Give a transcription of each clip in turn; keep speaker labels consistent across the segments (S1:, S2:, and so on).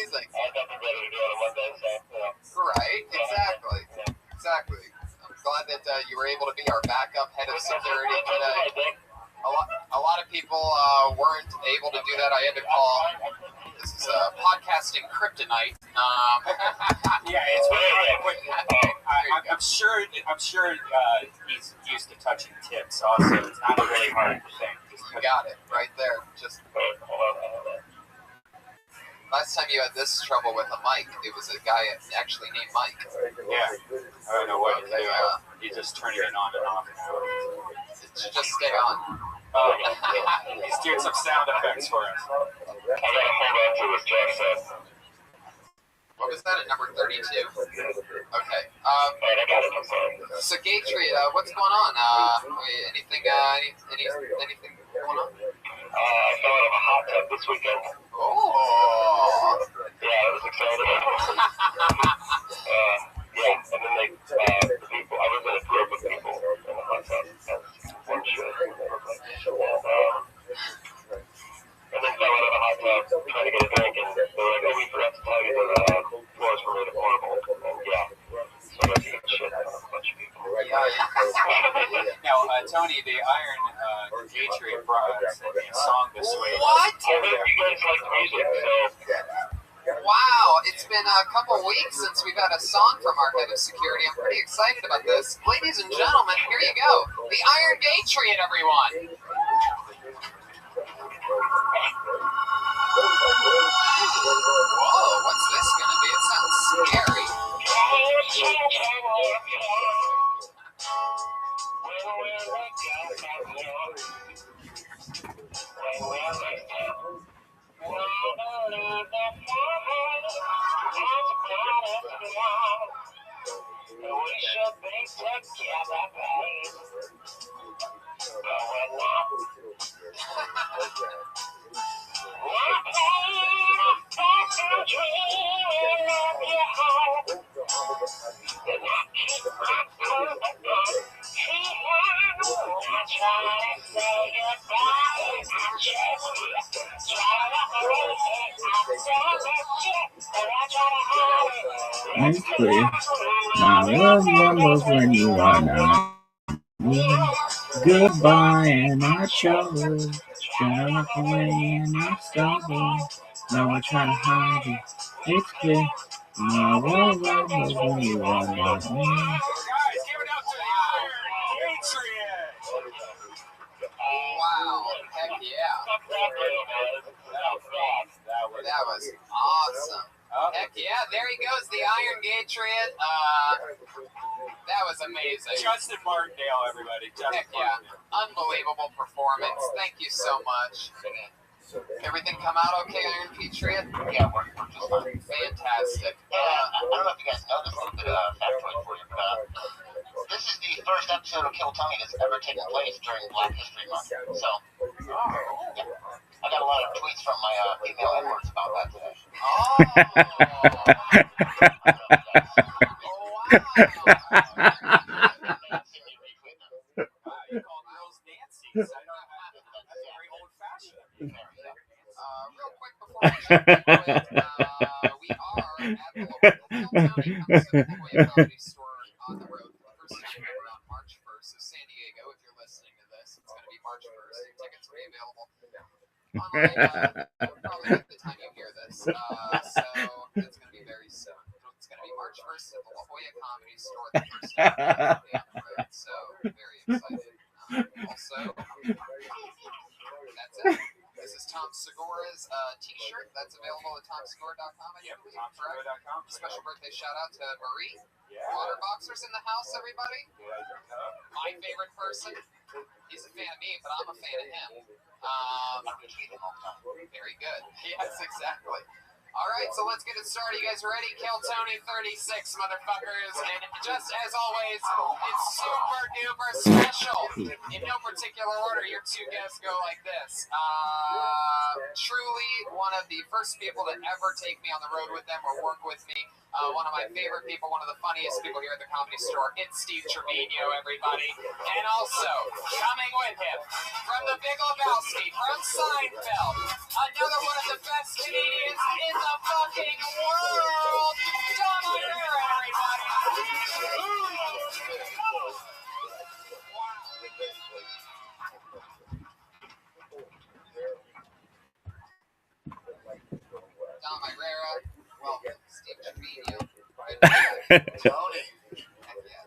S1: amazing. Right, exactly. I'm glad that you were able to be our backup head of security today. A lot of people weren't able to do that. I had to call. This is podcasting kryptonite.
S2: Yeah, it's really quick. I'm sure he's used to touching tips. Also, it's not a really hard thing.
S1: You got it right there. Just last time you had this trouble with a mic, it was a guy actually named Mike.
S2: Yeah, I don't know what he's doing. He's just turning it on and off.
S1: It should just stay on.
S2: He's doing some sound effects for us.
S1: What was that at number 32? Okay. So Gatry, what's going on? Anything going on?
S3: I fell out of a hot tub this weekend.
S1: Oh.
S3: Yeah, it was exciting. Yeah, and then the people, I was in a group of people in the hot tub. One show. And then fell out of the hot tub trying to get a drink, and they were like, oh, we forgot to tell you that floors were made of marble. And yeah, so I get shit out of a bunch of people.
S2: Now, Tony, the Iron Gatry brought us a song this week.
S1: What?
S3: I think you guys like the music, so...
S1: Wow, it's been a couple weeks since we've had a song from our head of security. I'm pretty excited about this. Ladies and gentlemen, here you go. The Iron Gatry, everyone. Whoa, what's this gonna be? It sounds scary.
S3: We should be together, babe. But we're not.
S4: It's clear. My love remembers when you are not. Goodbye, and I chose. Trying to look away, and I stumble. Now I try to hide it. It's clear. My love remembers when you are not.
S2: Guys, give it up to the Iron Gatry.
S1: Wow, heck yeah. That was awesome. Heck yeah, there he goes, the Iron Gatry. That was amazing.
S2: Justin Martindale, everybody.
S1: Heck yeah, unbelievable performance. Thank you so much. Everything come out okay, Iron Patriot?
S3: Yeah, we're just fine.
S1: Fantastic.
S3: I don't know if you guys know this, a little bit of factoid for you, but this is the first episode of Kill Tony that's ever taken place during Black History Month. So, yeah. I got a lot of tweets from my female Edwards about that today.
S1: Oh!
S2: You call girls Nancy's. I don't have that's very old-fashioned.
S1: Real quick before we jump into it, we are at the local comedy store on the road for the first time ever on March 1st. So San Diego, if you're listening to this, it's going to be March 1st. Tickets will be available online probably at the time you hear this. So it's going to be very soon. It's going to be March 1st at the La Jolla Comedy Store. The first time on the road. So very excited. Also, that's it. This is Tom Segura's t-shirt that's available at tomsegura.com.
S2: Yeah, tomsegura.com.
S1: Special birthday shout out to Marie.
S2: Yeah.
S1: Water boxers in the house, everybody. My favorite person. He's a fan of me, but I'm a fan of him. Very good. Yes, exactly. All right, so let's get it started. You guys ready? Kill Tony 36, motherfuckers. And just as always, it's super duper special. In no particular order, your two guests go like this. Truly one of the first people to ever take me on the road with them or work with me. One of my favorite people, one of the funniest people here at the Comedy Store. It's Steve Trevino, everybody. And also, coming with him, from the Big Lebowski, from Seinfeld, another one of the best comedians in the fucking Tom Irera. Well, Steve Trevino. Tony. Heck yeah.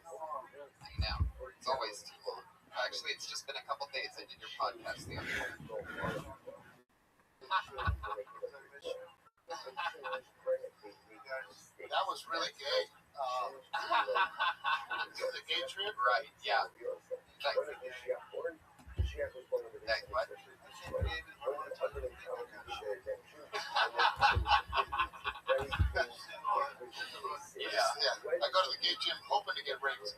S1: I know. It's always too long. Actually, it's just been a couple days. I did your podcast the other day.
S3: That was really gay. This is a gay trip?
S1: Right, yeah. Like, what?
S3: Yeah. I go to the gay gym hoping to get raped.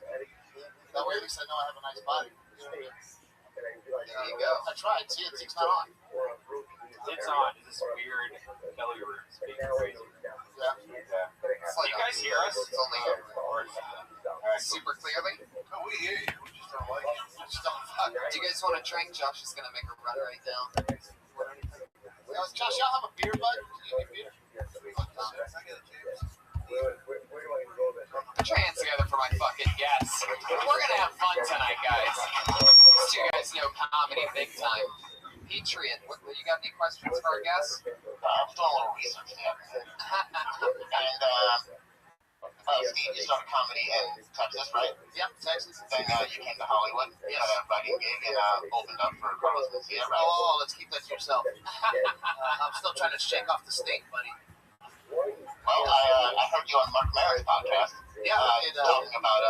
S3: That way at least I know I have a nice body.
S1: There you go.
S3: I tried. See, it's not on.
S2: It's on. It's this weird belly room speaking crazy.
S3: Yeah.
S1: It's like,
S2: You guys hear us?
S1: It's only super clearly.
S3: No, we hear you. We just don't like it. We just don't fuck.
S1: Do you guys want to drink? Josh is going to make a run right now.
S3: Josh, y'all have a beer, bud? Do you need beer?
S1: Put your hands together for my fucking guests. We're going to have fun tonight, guys. These two guys know comedy big time. Patriot, you got any questions for our guests?
S3: I'm doing a little research there. And Steve, you started comedy in Texas, right?
S1: Yep, Texas.
S3: Then you came to Hollywood. You had a writing gig and opened up for Carlos Mencia, right?
S1: Oh, let's keep that to yourself. I'm still trying to shake off the stink, buddy.
S3: Well, I heard you on Mark Maron's podcast.
S1: Yeah,
S3: talking about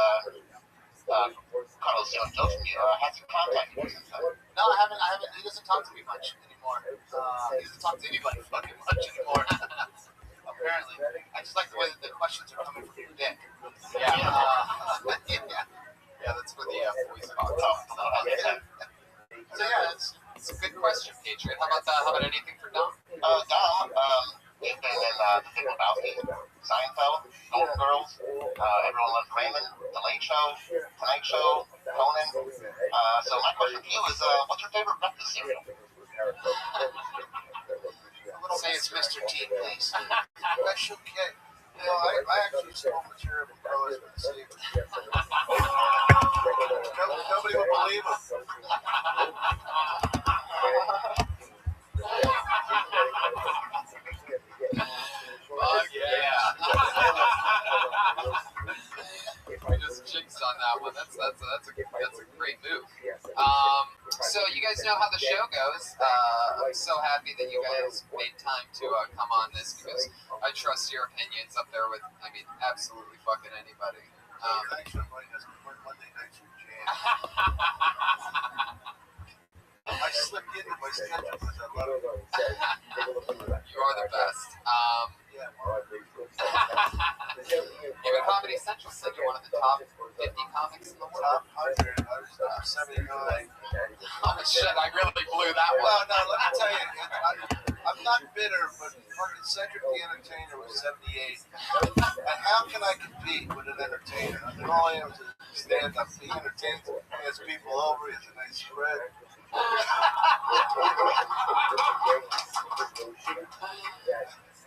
S3: Carlos doing jokes from you. Has he contacted you since then?
S1: No, I haven't. He doesn't talk to me much anymore. He doesn't talk to anybody fucking much anymore. Apparently, I just like the way that the questions are coming from your dick. Yeah. Yeah, that's where the voice box. So yeah, it's a good question, Patriot. How about anything for Dom?
S3: Dom, we've been in The Big Lebowski, Seinfeld, Golden Girls, Everyone Loves Raymond, The Late Show, Tonight Show, Conan. So my question to you is, what's your favorite breakfast cereal?
S1: Say it's Mr. T, please.
S3: Special K. You know, I actually stole material from Carlos Mencia. Nobody would believe him.
S1: Fuck yeah. I just jinxed on that one. That's a great move. So you guys know how the show goes. I'm so happy that you guys made time to come on this because I trust your opinions up there with, absolutely fucking anybody.
S3: Thanks for inviting us. Monday nights with Jan. I slipped into my schedule because I love it.
S1: You are the best. Even Comedy Central said you're one of the top 50 comics in the world.
S3: Top 100. I was number 79.
S1: Oh shit, I really blew that one.
S3: Well, no, let me tell you, I'm not bitter, but fucking Cedric the Entertainer was 78. And how can I compete with an entertainer? I mean, all I am is a stand-up. He entertains, he has people over, he has a nice spread.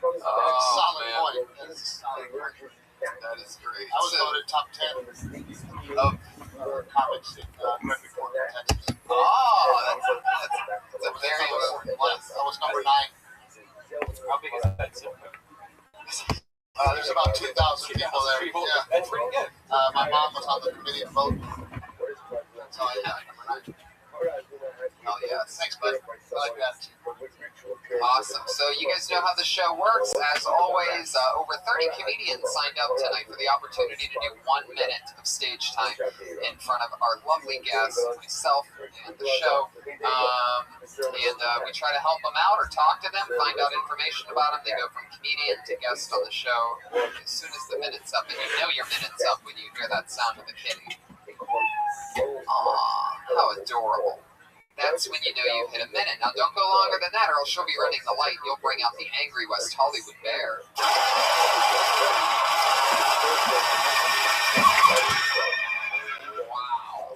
S3: Solid point. That is a solid point.
S1: That is great.
S3: I was voted top 10 of comics in Griffith County, Texas.
S1: Oh, that's a very important one.
S3: I was number 9.
S2: How big is that zip code?
S3: There's about 2,000 people there. Yeah.
S2: That's pretty good.
S3: My mom was on the committee to vote. That's all I got. Number 9.
S1: Oh yeah,
S3: Thanks, bud. I like that.
S1: awesome. So you guys know how the show works. As always, over 30 comedians signed up tonight for the opportunity to do 1 minute of stage time in front of our lovely guests, myself, and the show. We try to help them out or talk to them, find out information about them. They go from comedian to guest on the show. As soon as the minute's up, and you know your minute's up when you hear that sound of the kitty. Aw, how adorable. That's when you know you hit a minute. Now, don't go longer than that, or else she'll be running the light. You'll bring out the angry West Hollywood bear. Wow.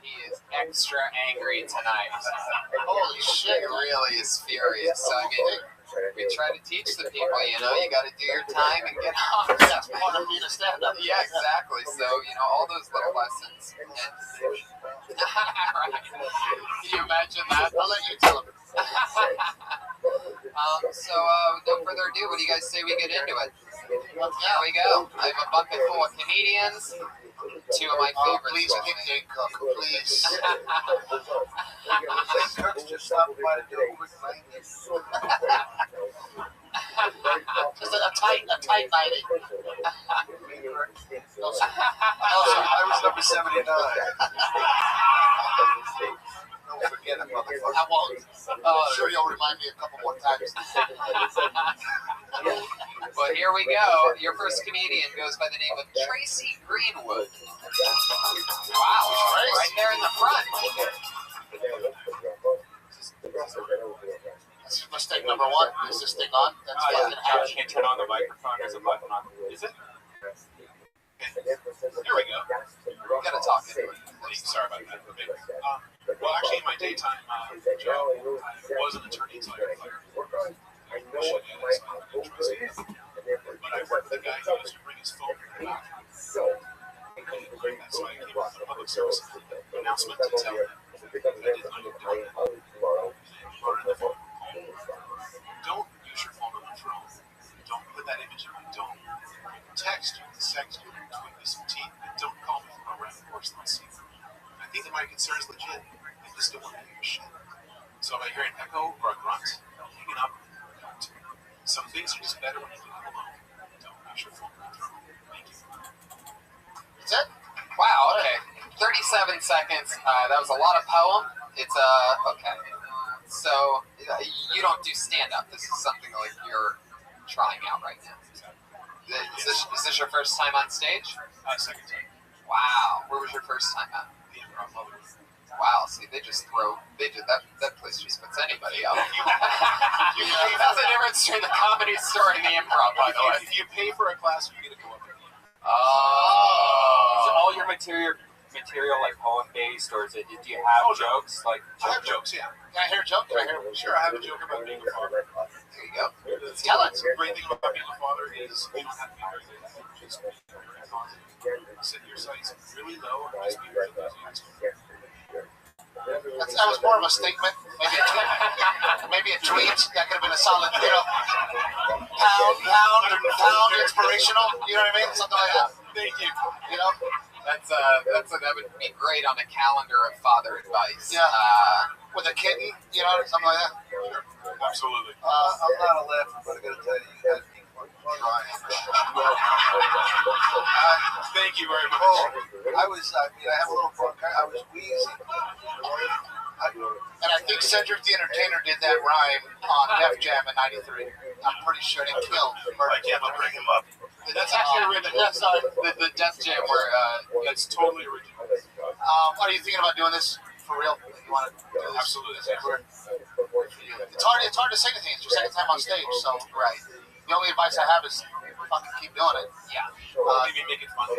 S1: He is extra angry tonight. Holy shit, he really is furious. So, we try to teach the people, you got to do your time and get off.
S3: That's part of being a stand-up.
S1: Yeah, exactly. So, all those little lessons. Right. Can you imagine that?
S3: I'll let you tell them.
S1: So don't further ado, what do you guys say we get into it? Here we go. I have a bucket full of comedians. Two of my favorites.
S3: Please pick a cook, please.
S5: Just stop by to do a quick 90s.
S3: Just a tight 90.
S5: I was number 79. Don't forget it, motherfucker.
S3: I won't. I'm sure you'll remind me a couple more times.
S1: But here we go. Your first comedian goes by the name of Tracy Greenwood. Wow, right there in the front.
S3: That's mistake number one. Is this thing on? That's fucking
S2: You
S3: happening.
S2: can't turn on the microphone. There's a button on. Is it?
S5: Here we go.
S1: You gotta talk into it.
S5: Sorry about that. Well, actually, in my daytime job, I was an attorney until I got fired. But I worked with a guy who used to bring his phone to the doctor. So I came up with a public service announcement to tell them that I didn't Don't use your phone on the throne. Don't put that image in my dome. Text you, sext you, tweet me some teeth, and don't call me from around the course of the scene. I think that my concern is legit. I just don't want to hear shit. So if I hear an echo or a grunt, hang it up. Don't. Some things are just better when you leave them alone. Don't use your phone on the throne. Thank you.
S3: Is that?
S1: Wow, okay. 37 seconds. That was a lot of poem. It's, okay. So, you don't do stand-up. This is something like you're trying out right now. Is this your first time on stage?
S5: Second time.
S1: Wow. Where was your first time at?
S5: The Improv Mother.
S1: Wow, see, that place just puts anybody up. That's the difference between the comedy store and the improv, by the way.
S5: If you pay for a class, you get to go up there.
S2: Is
S1: Oh.
S2: all your material like poem based, or is it? Do you have jokes like?
S5: I have jokes, yeah.
S3: Can I hear a joke? Can I hear one?
S5: Sure, I have a joke about being a father.
S1: There you go.
S3: Tell it.
S5: The great thing about being a father is you don't have to be very good. Just set your sights really low and just be very enthusiastic.
S3: That was more of a statement. Maybe a tweet. That could have been a solid, pound inspirational. You know what I mean? Something like that.
S5: Thank you.
S3: You know?
S1: That would be great on a calendar of father advice.
S3: Yeah. With a kitten, you know, something like that.
S5: Sure. Absolutely.
S6: I'm not a laugher, but I gotta tell you, you guys need fun trying.
S5: Thank you very much.
S6: I have a little fun. I was wheezing.
S3: And I think Cedric the Entertainer did that rhyme on Def Jam in '93. I'm pretty sure they killed.
S5: I can't bring him up.
S1: That's actually original.
S3: Yeah, sorry.
S1: The Death Jam where,
S5: That's totally original.
S3: Are you thinking about doing this for real? You want to do this?
S5: Absolutely.
S3: It's hard to say anything. It's your second time on stage, so
S1: right.
S3: the only advice I have is fucking keep doing it.
S1: Yeah.
S5: Maybe make it fun.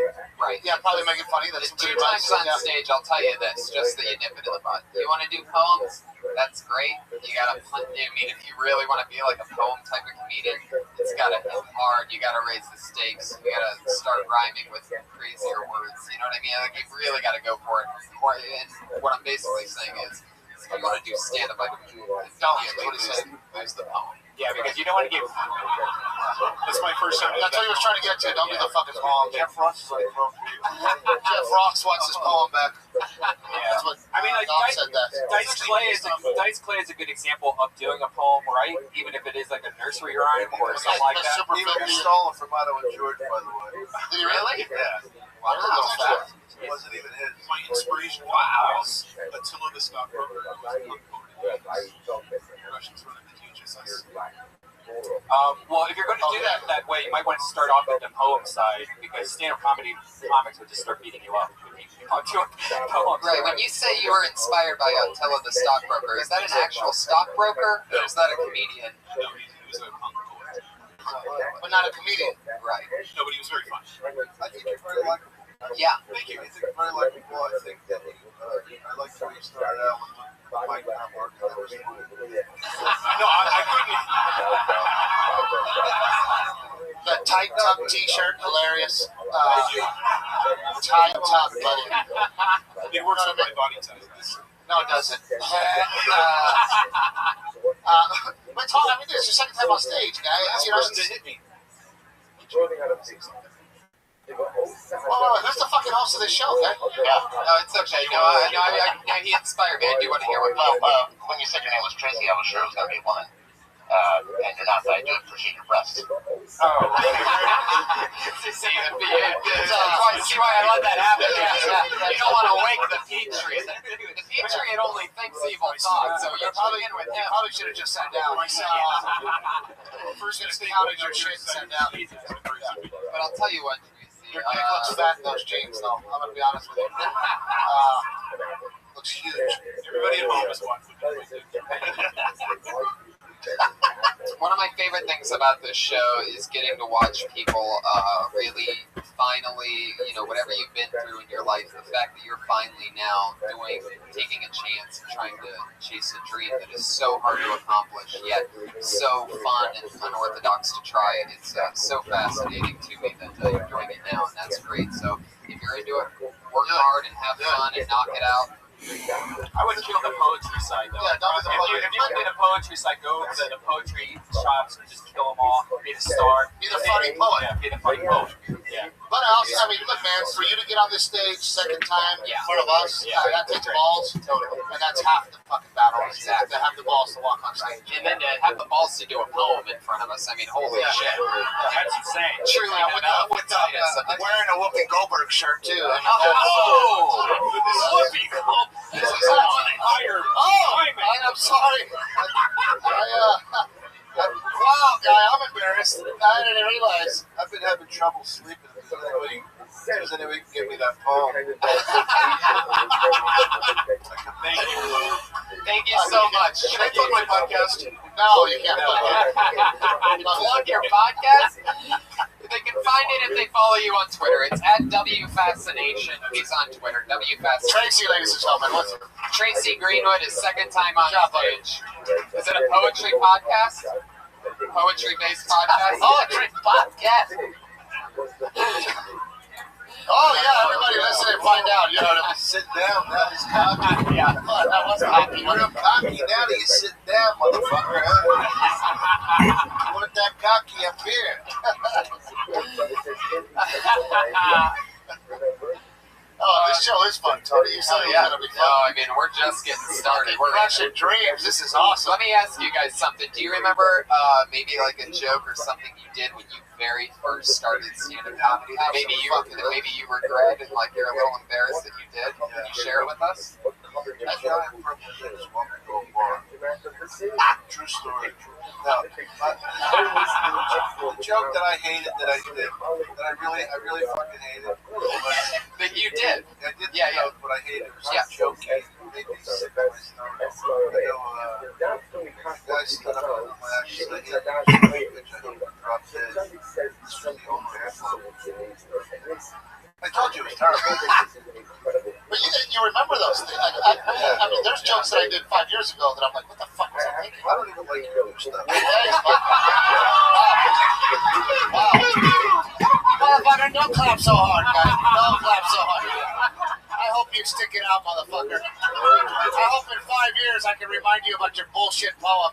S1: Right.
S3: Yeah, probably make it funny. That's some
S1: Two
S3: good advice.
S1: times on
S3: Yeah.
S1: stage, I'll tell you this, just that you nip it in the bud. You want to do poems? That's great. You gotta, if you really want to be like a poem type of comedian, it's gotta hit hard. You gotta raise the stakes. You gotta start rhyming with crazier words. You know what I mean? Like you really gotta go for it. And what I'm basically saying is, if you want to do stand-up, I don't lose the poem.
S2: Yeah, because you don't want to give.
S5: That's my first time.
S3: That's what he was trying to get to. Don't be the fucking poem.
S6: Jeff Ross is like,
S3: Jeff Ross wants his poem back. That's what
S2: I mean, like
S3: Dom said that.
S2: Dice Clay is a good example of doing a poem right, even if it is like a nursery rhyme or something like that.
S3: Super
S6: even
S3: filthy.
S6: stolen from Otto and George, by the way.
S3: Did he really?
S6: Yeah.
S3: Wow, that's fact.
S6: It wasn't even his.
S5: My inspiration was Attila the Stockbroker. Russians running the huge SS.
S2: Well, if you're going to do that way, you might want to start off with the poem side because stand-up comedy comics would just start beating you up.
S1: Right. When you say you were inspired by Attila the Stockbroker, is that an actual stockbroker or is that a comedian?
S5: No, he was a punk poet.
S3: But not a comedian.
S1: Right.
S5: No, but he was very fun.
S6: I think you're very likable.
S1: Yeah.
S5: Thank you.
S6: I think you're very likable. I think that I like the way you started out with the mic not working.
S5: No, I couldn't.
S3: The tight tuck T-shirt, hilarious. Tight tuck, buddy.
S5: It works on my body type.
S3: No, it doesn't. But we talk. I mean, this is your second time on stage, guys. You know,
S5: Person to hit me.
S3: well, who's the fucking host of this show, guy?
S1: Yeah, no, it's okay. No, he inspired me. I do want to hear what.
S3: Well, when you said your name was Tracy, I was sure it was going to be a woman. And you're not, but I do appreciate your breasts.
S1: See why I let that happen. Yeah. You don't want to wake the Petrie. The Petrie, it only thinks evil thoughts, so you're probably in with him.
S3: Probably should have just sat down. First instinct, counted your shit and sat down.
S1: But I'll tell you what, Tracy.
S3: Your dick looks fat in those jeans, though. I'm going to be honest with you. Looks huge.
S5: Everybody at home is watching.
S1: One of my favorite things about this show is getting to watch people really finally, whatever you've been through in your life, the fact that you're finally now taking a chance and trying to chase a dream that is so hard to accomplish, yet so fun and unorthodox to try it. It's so fascinating to me that you're doing it now, and that's great. So if you're into it, work hard and have fun and knock it out.
S2: I would kill the poetry side, though.
S3: Yeah, don't be the poetry.
S2: If you get a poetry side, go to the poetry shops and just kill them all. Be the star.
S3: Be the funny poet.
S2: Yeah, be the funny poet. Yeah.
S3: But also, I mean, look, man, for you to get on this stage second time in front of us, that takes balls. And that's half the fucking battle.
S1: Exactly.
S3: To have the balls to walk on stage.
S1: And then to have the balls to do a poem in front of us. I mean, holy shit.
S2: That's insane.
S1: Truly,
S3: Wearing a Whoopi Goldberg shirt, too.
S2: Whoopi Goldberg.
S3: I'm sorry. Wow, guy, I'm embarrassed. I didn't realize.
S6: I've been having trouble sleeping. Does anybody can give me that poem?
S1: Thank you so much.
S3: Should I plug my podcast? No, you can't plug it.
S1: Plug your podcast? They can find it if they follow you on Twitter. It's at WFascination. He's on Twitter. WFascination.
S3: Tracy, ladies and gentlemen, what's it?
S1: Tracy Greenwood is second time on stage. Is it a poetry podcast? Poetry-based podcast? Poetry podcast.
S3: Oh, yeah, everybody listen and find out. You know what I mean?
S6: Sit down, now he's cocky.
S1: Yeah.
S3: That was happy.
S6: You're cocky now that you sit down, motherfucker. You want that cocky up here.
S3: Oh, this show is fun, Tony. You said it was going to be fun.
S1: No, I mean, we're just getting started.
S3: We're crushing dreams. This is awesome.
S1: Let me ask you guys something. Do you remember maybe like a joke or something you did when you very first started stand-up comedy? Maybe you regret and like you're a little embarrassed that you did. Can you share it with us?
S6: That's why I'm from the Dennis Walker Gold Bar. True story. No, the joke that I hated that I did, that I really fucking hated.
S1: That you did.
S6: I did the
S1: Yeah.
S6: joke, but I hated it. It was joking. It made me sick to my stomach. Guy stood up on my ass and I hit him. I dropped dead. It's from the old man. I told you it was terrible.
S3: But you remember those things. I mean, there's jokes that I did 5 years ago that I'm like, what the fuck was I thinking?
S6: I don't even like your new stuff.
S3: Motherfucker, don't clap so hard, guys. Don't clap so hard. I hope you stick it out, motherfucker. I hope in 5 years I can remind you about your bullshit poem.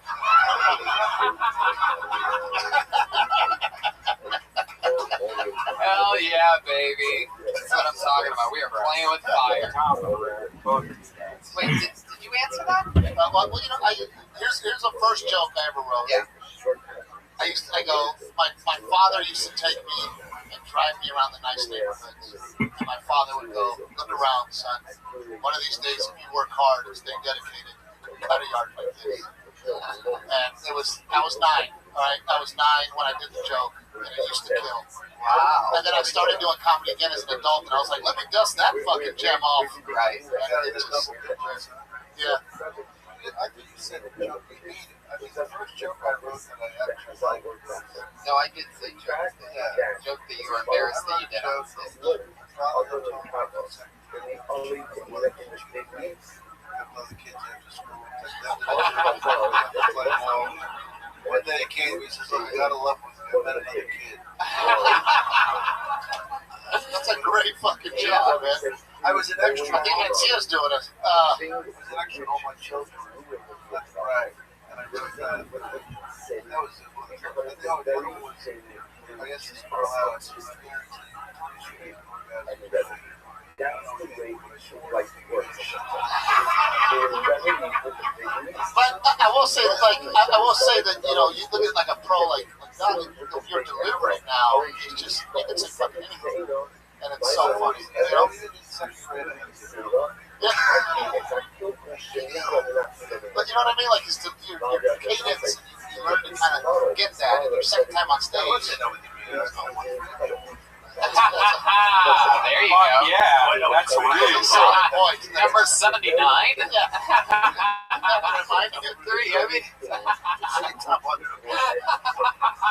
S1: Hell yeah, baby. That's what I'm talking about. We are playing with fire. Wait, did you answer that?
S3: Well, you know, here's the first joke I ever wrote.
S1: Yeah.
S3: I go, my father used to take me and drive me around the nice neighborhoods. And my father would go, look around, son. One of these days, if you work hard and stay dedicated, cut a yard like this. And I was 9, all right? I was 9 when I did the joke, and it used to kill.
S1: Wow.
S3: And then I started doing comedy again as an adult, and I was like, let me dust that fucking gem off.
S1: Right.
S3: And it just, yeah.
S6: I think you said the joke you hated. I think the first joke I wrote that I actually liked.
S1: No, I did say joke. Yeah. Joke that you were embarrassed that you did on stage.
S6: One day he came, he says, look, I got a love with me, I met another kid.
S3: That's a great fucking joke, man.
S6: I was an extra.
S3: I think Mencia's doing it.
S6: I was an extra in all my children. Left and right. And I wrote that.
S5: was the only one was, I guess it's allowed.
S6: But I will say, like, I will say that, you know, you look at like a pro like that, if you're delivering now, it's just, you can say fucking anything. And it's so funny, you know? Yeah. But you know what I mean? Like, it's your cadence, you learn to kind of get that, and your second time on stage.
S1: There you go.
S2: Yeah, that's
S6: Really solid point.
S1: Number 79.
S6: Yeah. Never reminding it.
S1: 3, I mean.
S5: Top 100.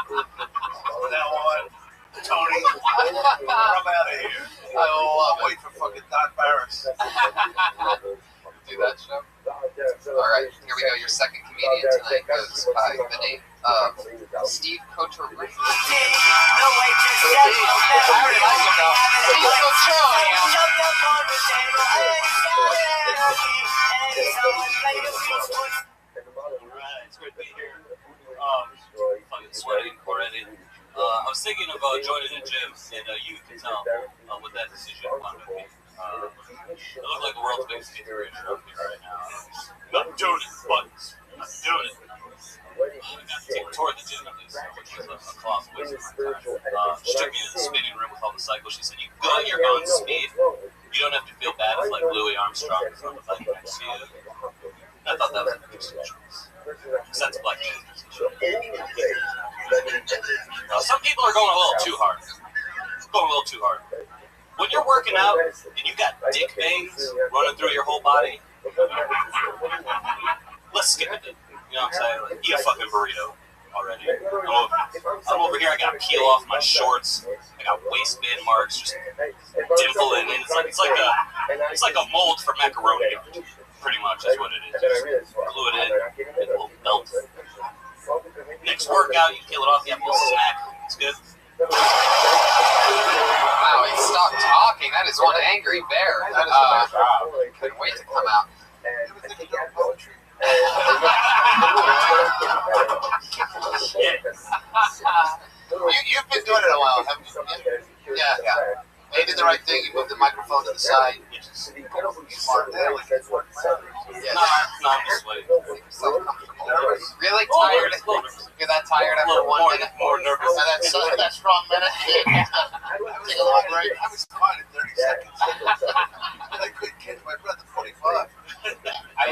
S5: From now on, Tony, I'm out of here. I'll wait for fucking Don Barris.
S1: Do that show. Alright, here we go. Your second comedian tonight goes by the name of Steve Coturri. I already like him though. Steve Coturri.
S2: Alright, it's great to be here. Fucking sweating already. I was thinking about joining a gym, and you can tell with that decision on me. I look like the world's biggest inspiration up here right now. I'm doing it, but I'm doing it. I got to take a tour of the gym at least, which is a cloth waste of my time. She took me to the spinning room with all the cycles. She said, "You got your own speed. You don't have to feel bad if like Louis Armstrong is on the bike next to you." I thought that was an interesting choice. Because that's a black man's decision. Some people are going a little too hard. When you're working out and you've got dick veins running through your whole body, let's skip it. You know what I'm saying? Like, eat a fucking burrito already. I'm over here. I got to peel off my shorts. I got waistband marks, just dimpling, and it's like a mold for macaroni. Pretty much is what it is. Just glue it in, and it will melt. Next workout, you peel it off. You have a little snack. It's good.
S1: Wow, he stopped talking. That is one angry bear. Couldn't wait to come out.
S6: You've been doing it a while, haven't you? Yeah. You did the right thing. You moved the microphone to the side. Smart.
S1: Yeah.
S2: No, I'm just waiting.
S1: Really tired? You're that tired after 1 minute?
S2: More nervous.
S6: And that strong minute. Take a little break.
S5: I was fine in 30 seconds. And I couldn't catch my breath at 45.
S7: I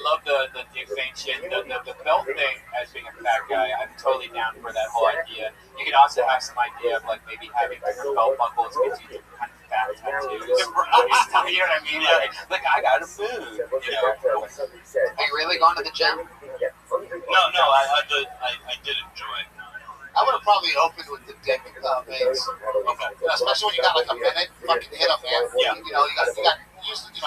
S7: love the dick vein shit. The belt thing, as being a fat guy, I'm totally down for that whole idea. You could also have some idea of like maybe having bigger belt buckles gives you kind of fat tattoos. You know what I mean? Like I got a move. You know.
S1: Are you really going to the gym?
S2: No, I did enjoy it.
S6: I would have probably opened with the dick veins.
S2: Okay.
S6: Especially when you got like a minute, fucking hit up, man.
S2: Yeah.
S6: You know, you got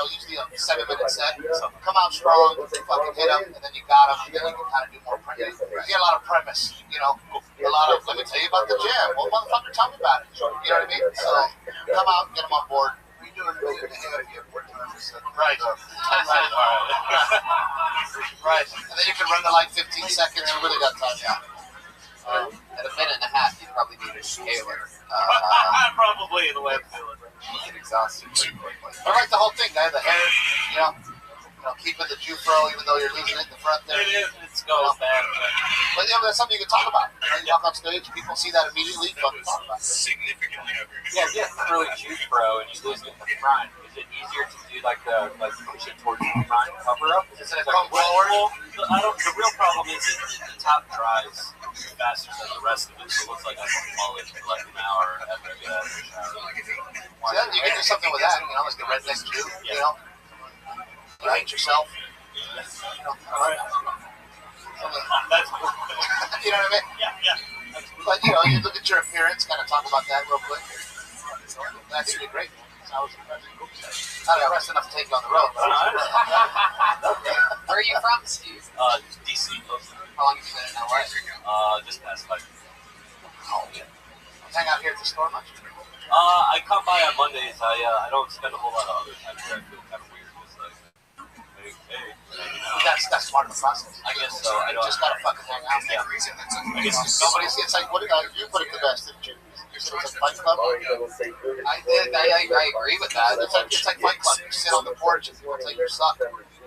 S6: usually a 7-minute set. Come out strong, fucking hit them, and then you got them, and then you can kind of do more premise. You get a lot of premise, you know, a lot of, let me tell you about the gym. Well, motherfucker, tell me about it. You know what I mean? So, come out, get them on board.
S5: We do it a minute and a half here, 4 times.
S6: Right. Right. And then you can run to like 15 seconds. You really got time. Yeah.
S1: At a minute and a half, you probably need a scaler.
S2: Probably in the way I'm feeling.
S1: You get exhausted pretty quickly.
S6: I like the whole thing, guy. The hair, you know, keeping the Jufro, even though you're losing it in the front there.
S2: It is. It's going bad.
S6: But yeah, that's something you can talk about. You walk on stage, people see that immediately. Fucking talk about it.
S5: Significantly heavier.
S7: Yeah, if you have really juice, bro, and you lose it in the front, is it easier to do like push it towards the front cover up?
S6: Is it a come forward?
S2: The real problem is that the top dries faster than the rest of it, so it looks like I'm falling for like an hour after I get out of the shower.
S6: So then you can do something with that, you know, like the redneck Jew, you know. You hate yourself. You know,
S2: That's cool.
S6: you know what I mean?
S2: Yeah.
S6: But, you know, you look at your appearance, kind of talk about that real quick. That's really great. I was impressed. Not impressed enough to take you on the road. But
S1: Where are you from, Steve?
S2: DC.
S1: How long have you been in LA?
S2: Just past 5 years.
S1: Oh, yeah.
S6: hang out here at the store much?
S2: I come by on Mondays. I don't spend a whole lot of other time here. I feel kind of weird. Just like, hey, you know.
S6: that's part of the process.
S2: I guess so. I
S6: You just gotta fucking hang out.
S2: Yeah.
S6: Nobody's. It's like you put it the best, didn't you? You said it's like Fight Club.
S1: I did. I agree with that.
S6: It's like Fight Club. You sit on the porch and people tell you you suck.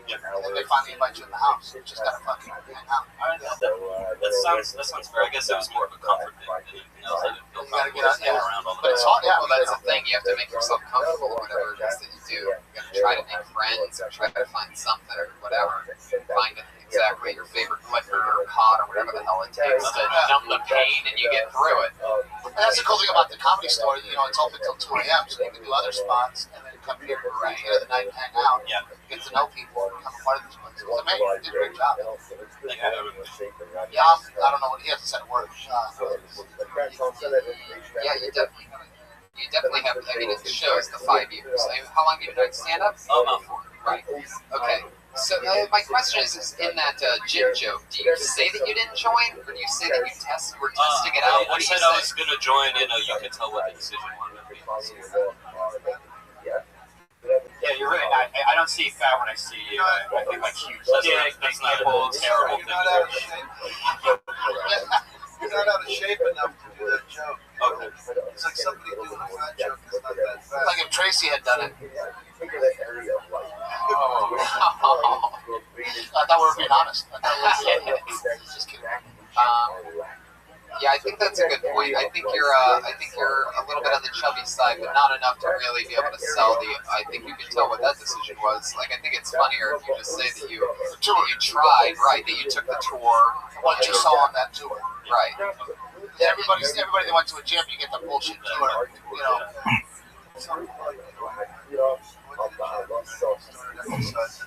S2: Yeah.
S6: And then they finally invite you in the house. You just gotta fucking hang out.
S2: That sounds fair. I guess it was more of a comfort thing than anything else. I didn't feel
S6: You gotta get
S2: comfortable
S6: out,
S2: staying around all the
S6: But it's
S2: time.
S6: hard, yeah.
S1: Well, that's the thing. You have to make yourself comfortable with whatever it is that you do. You gotta try to make friends or try to find something or whatever. Find exactly your favorite liquor or pot or whatever the hell it takes to numb the pain and you get through it.
S6: And that's the cool thing about the Comedy Store. You know, it's open till 2 a.m. So you can do other spots and then come here for the end of the night and hang out.
S2: Yeah.
S6: Get to know people and become a part of this place. It was amazing. You did a great job.
S2: Thank you.
S6: Yeah, I don't know what he has to say. Word.
S1: Yeah, you definitely have. I mean, it shows the 5 years. I mean, how long have you been doing stand-up?
S2: About 4.
S1: Right. Okay. So my question is in that gym joke, do you say that you didn't join, or do you say that you were testing it out? What
S2: I
S1: do you
S2: said
S1: say?
S2: I was going to join in. You can tell what the decision wanted to be.
S7: Yeah, you're right. I don't see fat when I see you. I think like huge dick,
S2: That's
S7: big
S2: not
S7: nipples,
S2: terrible
S5: You're
S2: thing.
S5: not out of shape. You're not out of shape enough to do that joke.
S2: Okay.
S5: It's like somebody doing a fat joke is not that fat.
S6: Like if Tracy had done it. I thought we were being honest. I thought we were just kidding.
S1: Yeah, I think that's a good point. I think you're a little bit on the chubby side, but not enough to really be able to sell the. I think you can tell what that decision was. Like, I think it's funnier if you just say that you tried, right? That you took the tour,
S6: What you saw on that tour.
S1: right?
S6: Everybody that went to a gym, you get the bullshit tour. You know.
S5: Something like, what did you exercise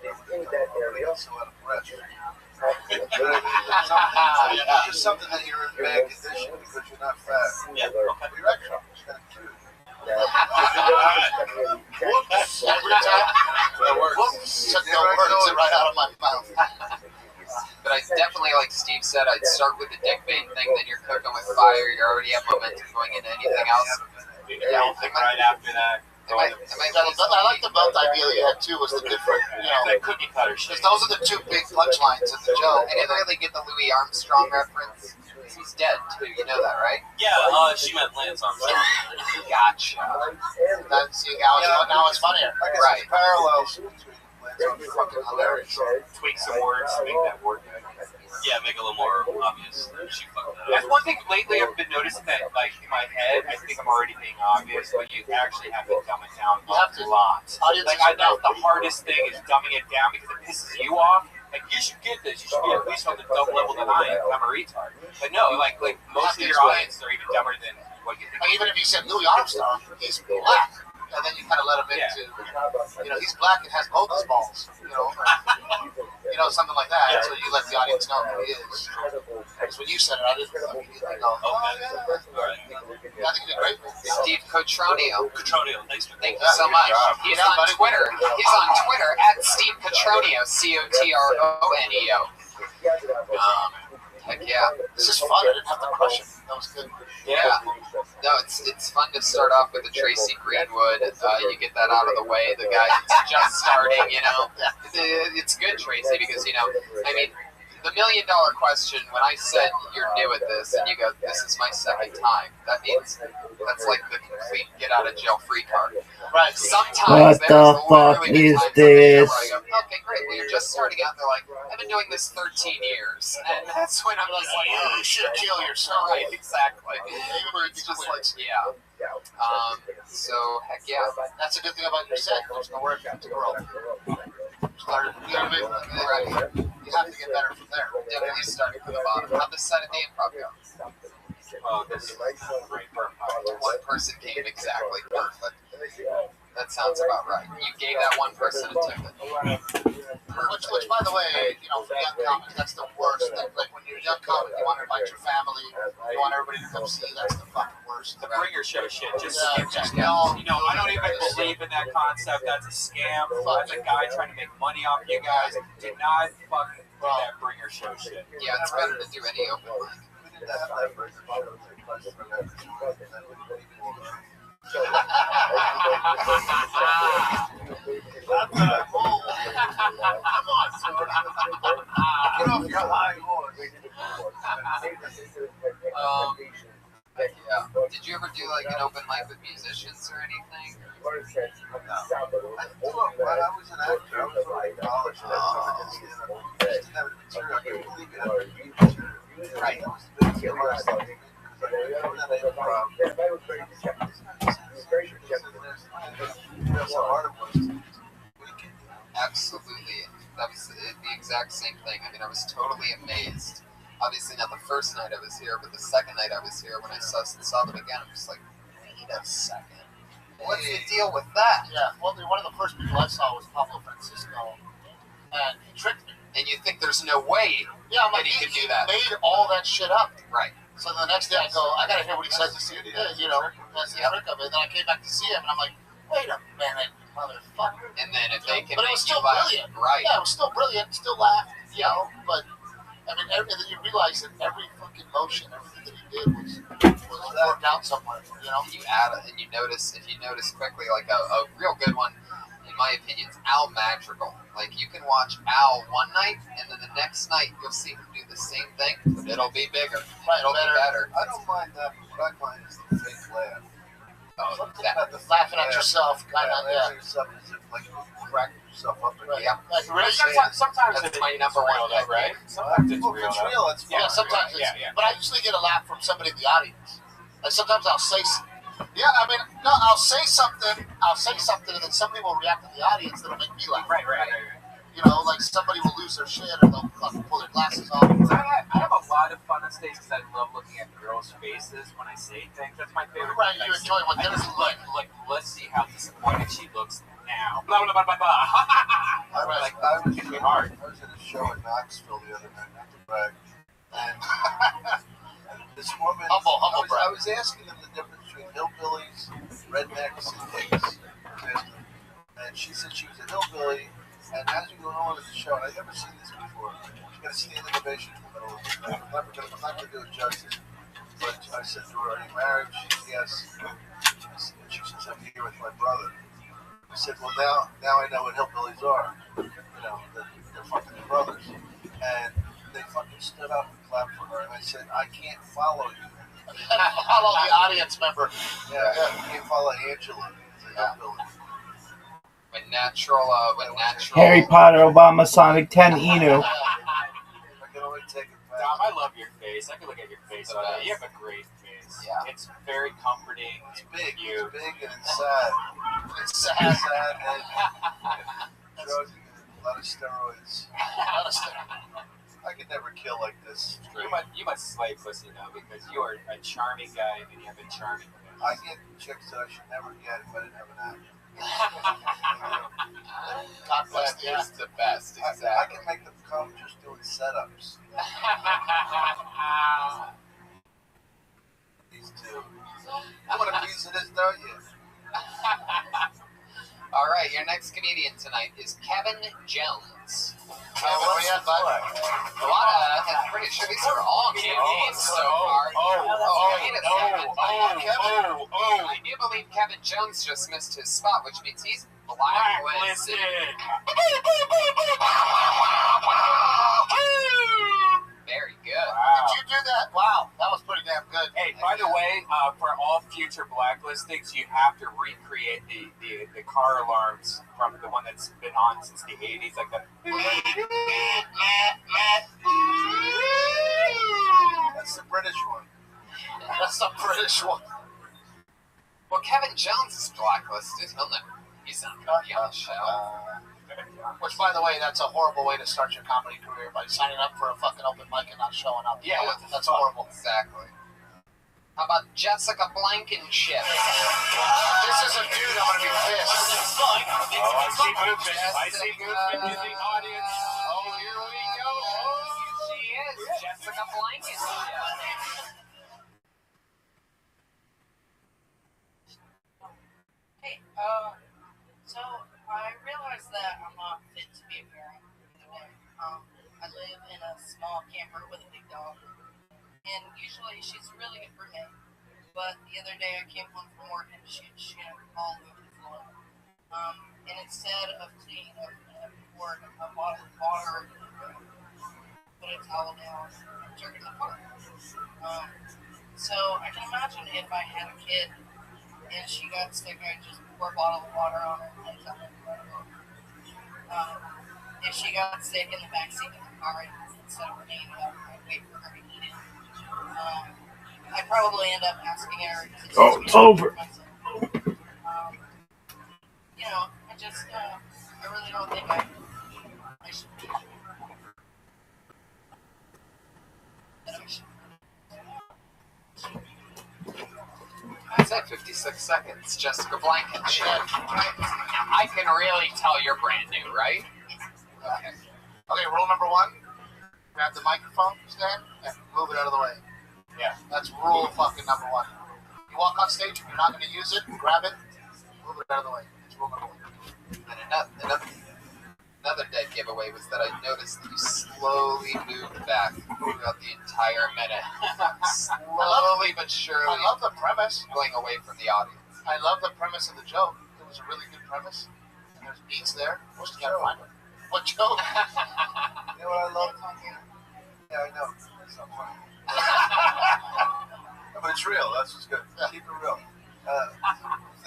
S5: in that area? So out of breath. Just something that you're in bad condition because you're not fat.
S2: Yeah. Okay.
S5: Your erection is kind of cute.
S6: Whoops. Every time. Whoops. Took no words right out of my mouth.
S1: But I definitely, like Steve said, I'd start with the dick bait thing. Then you're cooking with fire. You already have momentum going into anything else.
S7: anything right after that.
S6: I like the belt idea that you had too. Was the different, you know,
S7: The cookie cutter shit.
S6: because those are the two big punchlines in the joke.
S1: I didn't really get the Louis Armstrong reference. He's dead too. You know that, right?
S2: Yeah, she meant Lance Armstrong.
S1: Gotcha.
S6: Then see now it's funnier.
S5: I guess
S1: Right.
S5: there's parallels between Lance Armstrong
S6: Fucking hilarious.
S7: Tweak some words to make that word good.
S2: Yeah, make it a little more obvious. She fucked that
S7: That's
S2: up.
S7: one thing lately I've been noticing that, like, in my head, I think I'm already being obvious, but you actually have to dumb it down
S6: You have to.
S7: a lot.
S6: Audiences
S7: Like, I know
S6: know.
S7: the hardest thing is dumbing it down because it pisses you off. Like, you should get this. You should be at least on the dumb level than I am. I'm a retard. But no, like most of your audience are even dumber than what you think.
S6: Like even if you said Louis Armstrong, he's black, and then you kind of let him into, you know, he's black and has both his balls, you know, something like that. So you let the audience know who he is. Because when you said it, I didn't immediately go, oh yeah.
S2: Alright.
S6: I think you did great.
S1: Steve Cotronio.
S2: Cotronio, thanks for
S1: Thank you so much. He's
S6: Yeah,
S1: on
S6: buddy.
S1: Twitter. He's on Twitter at Steve Cotronio, Cotroneo. Heck yeah.
S6: This is fun. I didn't have to crush him. That was good.
S1: Yeah. No, it's fun to start off with the Tracy Greenwood. You get that out of the way. The guy that's just starting, you know. It's good, Tracy, because, you know, I mean, the $1 million question, when I said you're new at this and you go, this is my second time, that means that's like the complete get out of jail free card.
S6: Right.
S1: Sometimes
S4: What the fuck is this?
S1: I go, okay, great. Well, you're just starting out. And they're like, I've been doing this 13 years. And that's when I'm just like,
S6: You should kill yourself.
S1: right, exactly. It's just like, yeah. So, heck yeah.
S6: That's a good thing about your set. There's no work to grow. Started, you know what I mean?
S1: Right.
S6: You have to get better from there.
S1: Definitely starting from the bottom. How'd this set of the improv go?
S7: Oh, this is great. Perfect.
S1: One person came exactly perfect. That sounds about right. You gave that one person a ticket.
S6: Which, by the way, you know, for young comics, that's the worst. Like when you're a young comic, you want to invite your family, you want everybody to come see. That's the fucking worst.
S7: The bringer show shit. Just
S6: No.
S7: you know, I don't even believe in that concept. That's a scam. That's a guy trying to make money off you guys. Do not fucking do that bringer show shit.
S1: Yeah, it's better to do any open mic.
S5: We didn't have that version of the show. It's much better. That would be cool.
S6: Come on,
S5: Get off your high horse.
S1: Yeah. Did you ever do like an open mic with musicians or anything?
S5: No. I was an actor. I was already in college. I just didn't have the material. I couldn't believe it. Right. That was the biggest deal last time. That's how hard it was.
S1: Absolutely. That was the exact same thing. I mean, I was totally amazed. Obviously, not the first night I was here, but the second night I was here, when I saw them again, I'm just like, wait a second. What's the deal with that?
S6: Yeah, well, one of the first people I saw was Pablo Francisco, and he tricked me.
S1: And you think there's no way
S6: Yeah, I'm like,
S1: he could do that.
S6: He made all that shit up.
S1: Right.
S6: So the next day I go, I gotta hear what he says to see it. You know, that's the trick of it. And then I came back to see him, and I'm like, wait a minute, motherfucker.
S1: And then if they can
S6: but it
S1: make
S6: was
S1: you
S6: still
S1: laugh,
S6: brilliant.
S1: right?
S6: Yeah, it was still brilliant. Still laughed, you know. But I mean, and then you realize that every fucking motion, everything that he did was worked out somewhere. You know.
S1: You add it, and you notice quickly, like a real good one, in my opinion, is Al Madrigal. Like you can watch Al one night, and then the next night you'll see him do the same thing, but it'll be bigger. It'll be better.
S5: I don't mind that, but what I mind is the fake laugh.
S1: That,
S5: The
S6: Laughing at yourself, kind of.
S5: laughing
S6: Yeah.
S5: at yourself as if like you crack yourself up.
S6: Right.
S1: Yeah.
S6: Like really.
S7: Sometimes
S1: That's
S7: it's
S1: my number one
S7: real, though, right?
S1: technique.
S7: Sometimes it's
S5: Well,
S7: real.
S5: if it's real, it's
S6: Yeah,
S5: fine.
S6: sometimes it's.
S7: Yeah.
S6: But I usually get a laugh from somebody in the audience. Like sometimes I'll say. Yeah, I mean, no, I'll say something, and then somebody will react in the audience that'll make me laugh.
S7: Right.
S6: You know, like somebody will lose their shit or they'll fucking pull their glasses off.
S7: I have a lot of fun on stage because I love looking at girls' faces when I say things. That's my favorite.
S6: Right,
S7: thing.
S6: you enjoy what
S7: I
S6: they're
S7: just
S6: like.
S7: let's see how disappointed she looks now. Blah blah blah blah blah.
S5: I was
S7: Like,
S5: at
S7: it's hard.
S5: a show in Knoxville the other night, not to brag, and this woman,
S6: Humble
S5: I
S6: brag.
S5: was asking them the difference between hillbillies, rednecks, and pigs, and she said she was a hillbilly, and as we go on with the show, and I've never seen this before, she got a standing ovation in the middle of it. I'm not going to do it justice, but I said to her, are you married? She said, yes. And she says, I'm here with my brother. I said, well, now I know what hillbillies are. You know, they're fucking your brothers. And they fucking stood up and clapped for her. And I said, I can't follow you.
S6: Follow the audience member.
S5: Yeah, you can't follow Angela. It's a hillbilly.
S1: When natural.
S4: Harry Potter, Obama, Sonic 10, Inu.
S5: I can only take it back.
S7: Dom, I love your face. I can look at your face all day. You have a great face.
S1: Yeah.
S7: It's very comforting.
S5: It's big.
S7: You.
S5: It's big and it's sad.
S6: It's sad.
S5: And drugs, a lot of steroids. I could never kill like this.
S7: You must slay pussy now because you are a charming guy and you have a charming face.
S5: I get chicks that I should never get if I didn't have an act.
S6: God bless
S1: That
S6: you.
S1: is the best.
S5: I
S1: Exactly.
S5: can make them come just doing setups. These two. What a piece of this, don't you?
S1: All right, your next comedian tonight is Kevin Jones. I'm pretty sure these are all comedians so far. I do believe Kevin Jones just missed his spot, which means he's blacklisted. Very good.
S6: Did you do that? Wow, that was pretty damn good.
S7: Hey, by the way, for all future blacklistings, you have to recreate the car alarms from the one that's been on since the 80s, like the.
S5: That's the British one.
S6: That's the British one.
S1: Well, Kevin Jones is blacklisted. He's not going to be on the show.
S6: Which, by the way, that's a horrible way to start your comedy career, by signing up for a fucking open mic and not showing up.
S1: Yeah,
S6: that's horrible.
S1: Exactly. How about Jessica Blankenship?
S6: This is a dude, I'm gonna be pissed.
S7: I see movement in the audience.
S1: Oh, here we go. Oh, she is Jessica Blankenship.
S8: Hey, so I realized that I'm not fit to be a parent today. I live in a small camper with a big dog, and usually she's really good for me. But the other day I came home from work and she had all over the floor. And instead of cleaning up poured a bottle of water, put a towel down, and took her to the park. So I can imagine if I had a kid and she got sick, I'd just pour a bottle of water on her and tell her to go. If she got sick in the backseat of the car, instead of cleaning it up, I'd wait for her to eat it. I'd probably end up asking her to teach me
S4: it's over.
S8: myself. You know, I really don't think I should be.
S1: That's it, 56 seconds. Jessica Blankenship. I can really tell you're brand new, right?
S6: Okay, rule number 1. Grab the microphone stand and move it out of the way.
S7: Yeah.
S6: That's rule fucking number 1. You walk on stage and you're not going to use it, grab it, move it out of the way. It's rule number 1.
S1: And another dead giveaway was that I noticed that you slowly moved back throughout the entire minute. Slowly but surely.
S6: I love the premise.
S1: Going away from the audience.
S6: I love the premise of the joke. It was a really good premise. And there's beats there. We'll just gotta find it. What joke?
S5: You know what I love? Yeah, I know. It's not funny. No, but it's real. That's what's good. Keep it real. The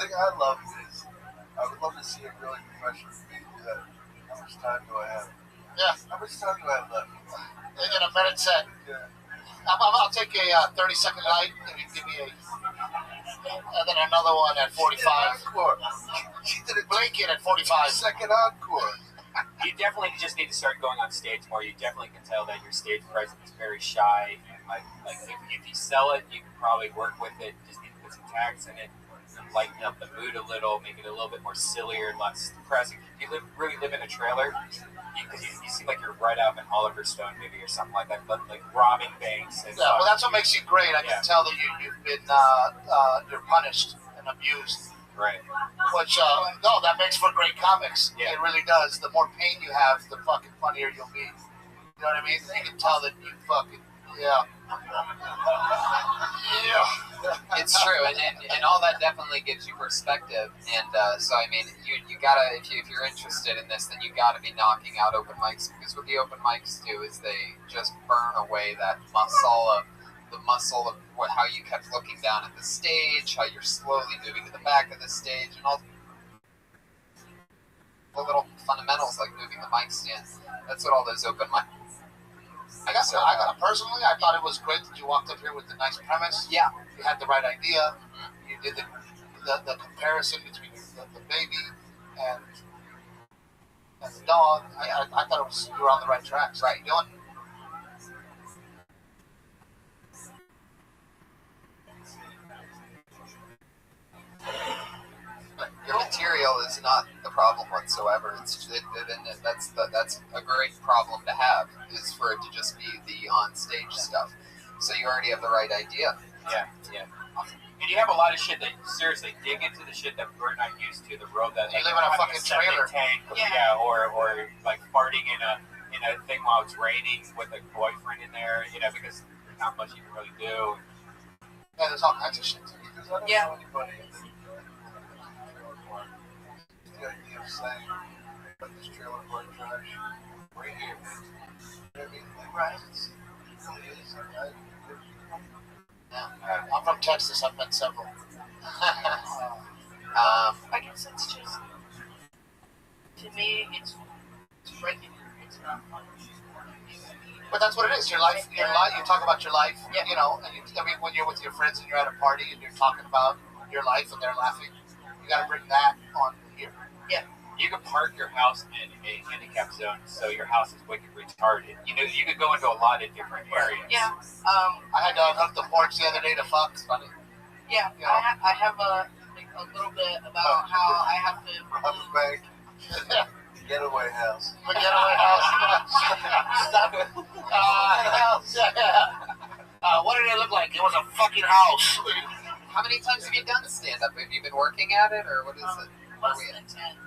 S5: thing I love is I would love to see a really professional comedian do that. How much time do I have?
S6: Yeah.
S5: How much time do I have left?
S6: They get a minute set.
S5: Yeah.
S6: I'll take a 30-second light if you give me and then another one at 45.
S5: Encore. She did it.
S6: Blink it at 45.
S5: Second encore.
S7: You definitely just need to start going on stage more. You definitely can tell that your stage presence is very shy. And like if you sell it, you can probably work with it. Just need to put some tags in it, and lighten up the mood a little, make it a little bit more sillier and less depressing. If you really live in a trailer, because you seem like you're right out of an Oliver Stone movie or something like that, but like robbing banks. And
S6: Yeah, well, that's what makes you great. I can tell that you've been you're punished and abused.
S7: Right.
S6: Which no, that makes for great comics.
S7: Yeah.
S6: It really does. The more pain you have, the fucking funnier you'll be. You know what I mean? You can tell that you fucking yeah.
S1: It's true, and all that definitely gives you perspective. And so, I mean, you gotta, if you're interested in this, then you gotta be knocking out open mics, because what the open mics do is they just burn away that muscle of how you kept looking down at the stage, how you're slowly moving to the back of the stage, and all the little fundamentals like moving the mic stand. That's what all those open mics.
S6: Personally, I thought it was great that you walked up here with the nice premise.
S1: Yeah.
S6: You had the right idea. You did the comparison between the baby and the dog. I thought you were on the right track. So
S1: right.
S6: You doing?
S1: Your material is not the problem whatsoever. That's a great problem to have, is for it to just be the on-stage stuff. So you already have the right idea.
S7: Yeah. And you have a lot of shit that, seriously, dig into the shit that we're not used to. The road that
S6: you live in a fucking trailer.
S7: Tank, or like farting in a thing while it's raining with a boyfriend in there, because there's not much you can really do.
S6: Yeah, there's all kinds of shit.
S8: Yeah.
S5: The idea of saying, put this trailer park trash right here. You know what I mean? Like,
S6: Right.
S5: It really is.
S6: I'm from Texas. I've met several.
S8: I guess it's just, to me, it's breaking. It's not fun.
S6: But that's what it is. Your life. You talk about your life.
S8: Yeah.
S6: And when you're with your friends and you're at a party and you're talking about your life and they're laughing, you got to bring that on here.
S8: Yeah.
S7: You can park your house in a handicap zone, so your house is wicked retarded. You could go into a lot of different areas.
S8: Yeah.
S6: I had to unhook the porch the other day to fuck. It's funny.
S8: Yeah. I have a little bit about how I have to.
S5: Rob the bank. Getaway house.
S6: The getaway house. Stop it. What did it look like? It was a fucking house.
S1: How many times have you done stand-up? Have you been working at it, or what is it?
S8: Less than 10.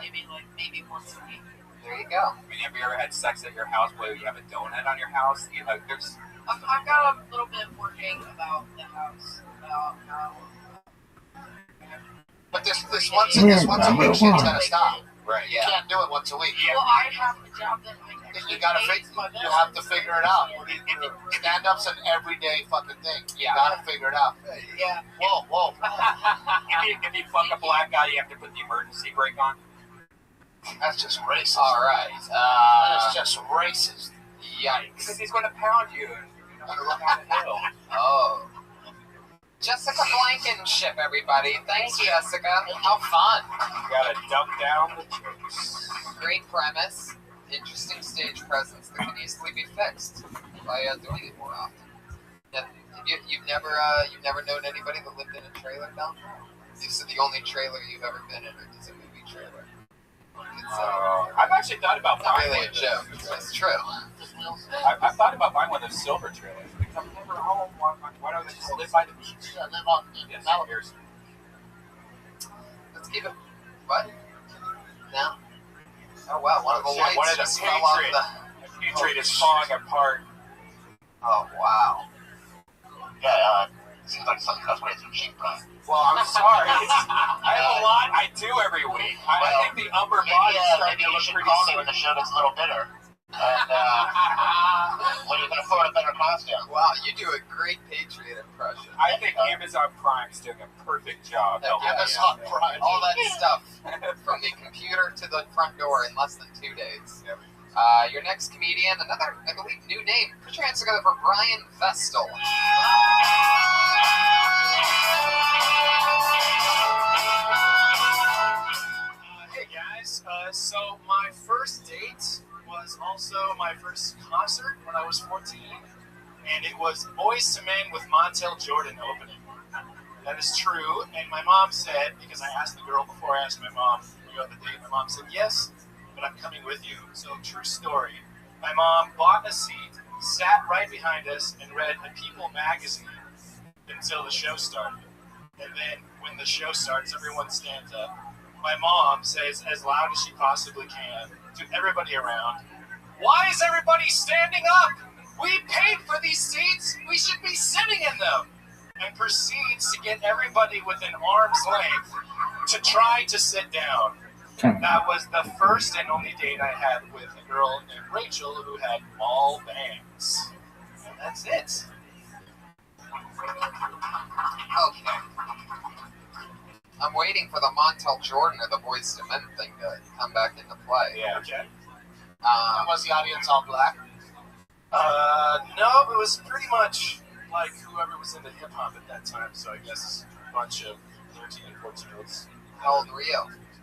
S8: Maybe once a week.
S1: There you go.
S7: I mean, have you ever had sex at your house where you have a donut on your house? There's.
S8: I've got a little bit working about the house, about how.
S6: But this one eviction is gonna stop.
S7: Right.
S6: You can't do it once a week.
S8: Well, I have a job that I
S6: You gotta you have to figure it out. Stand-up's an everyday fucking thing. You gotta figure it out.
S8: Yeah.
S6: Whoa.
S7: if you fuck a black guy, you have to put the emergency brake on.
S6: That's just racist.
S1: All right.
S6: That's just racist.
S1: Yikes.
S7: Because he's going to pound you and you're going to run down the hill.
S1: Oh. Jessica Blankenship, everybody. Thanks, Jessica. How fun.
S7: You got to dump down the jokes.
S1: Great premise. Interesting stage presence that can easily be fixed by doing it more often. Yeah, you've never known anybody that lived in a trailer, Dom? This is the only trailer you've ever been in, or is a movie trailer? It's
S7: I've actually thought about
S1: not
S7: buying
S1: really
S7: one
S1: a joke. It's true.
S7: I've thought about buying one of those silver trailers. Because I'm never home. Why don't I just live by the beach?
S6: Yeah, live on
S7: Yes,
S6: Malibu.
S7: here's-
S1: Let's keep it. What? No. Oh wow! One of the
S7: Shit,
S1: lights
S7: one of the
S1: just fell off
S7: The Patriot is falling apart.
S1: Oh wow!
S3: Yeah, seems like something that's way too cheap, Brian.
S7: Well, I'm sorry. I have a lot I do every week. I think the upper body's starting
S3: Maybe
S7: to
S3: you
S7: look
S3: should
S7: pretty
S3: call me
S7: sick.
S3: when the show gets a little bitter. And when you can afford a better costume.
S1: Wow, you do a great Patriot impression.
S7: I think Amazon Prime is doing a perfect job.
S1: Yeah,
S6: Amazon Prime.
S1: All that stuff from the computer to the front door in less than 2 days. Your next comedian, another, I believe, new name. Put your hands together for Brian Vestal.
S9: Hey guys, so my first date was also my first concert when I was 14, and it was Boyz II Men with Montel Jordan opening. That is true, and my mom said, because I asked the girl before I asked my mom, "You go on the date?" My mom said, "Yes, but I'm coming with you." So true story. My mom bought a seat, sat right behind us, and read a People magazine until the show started. And then when the show starts, everyone stands up. My mom says as loud as she possibly can to everybody around, "Why is everybody standing up? We paid for these seats. We should be sitting in them." And proceeds to get everybody within arm's length to try to sit down. That was the first and only date I had with a girl named Rachel who had mall bangs. And that's it.
S1: Okay. I'm waiting for the Montel Jordan or the Boyz II Men thing to come back into play.
S7: Yeah.
S9: Okay.
S6: Was the audience all black?
S9: No, it was pretty much like whoever was into hip hop at that time. So I guess a bunch of 13 and 14-year-olds.
S1: How old were you?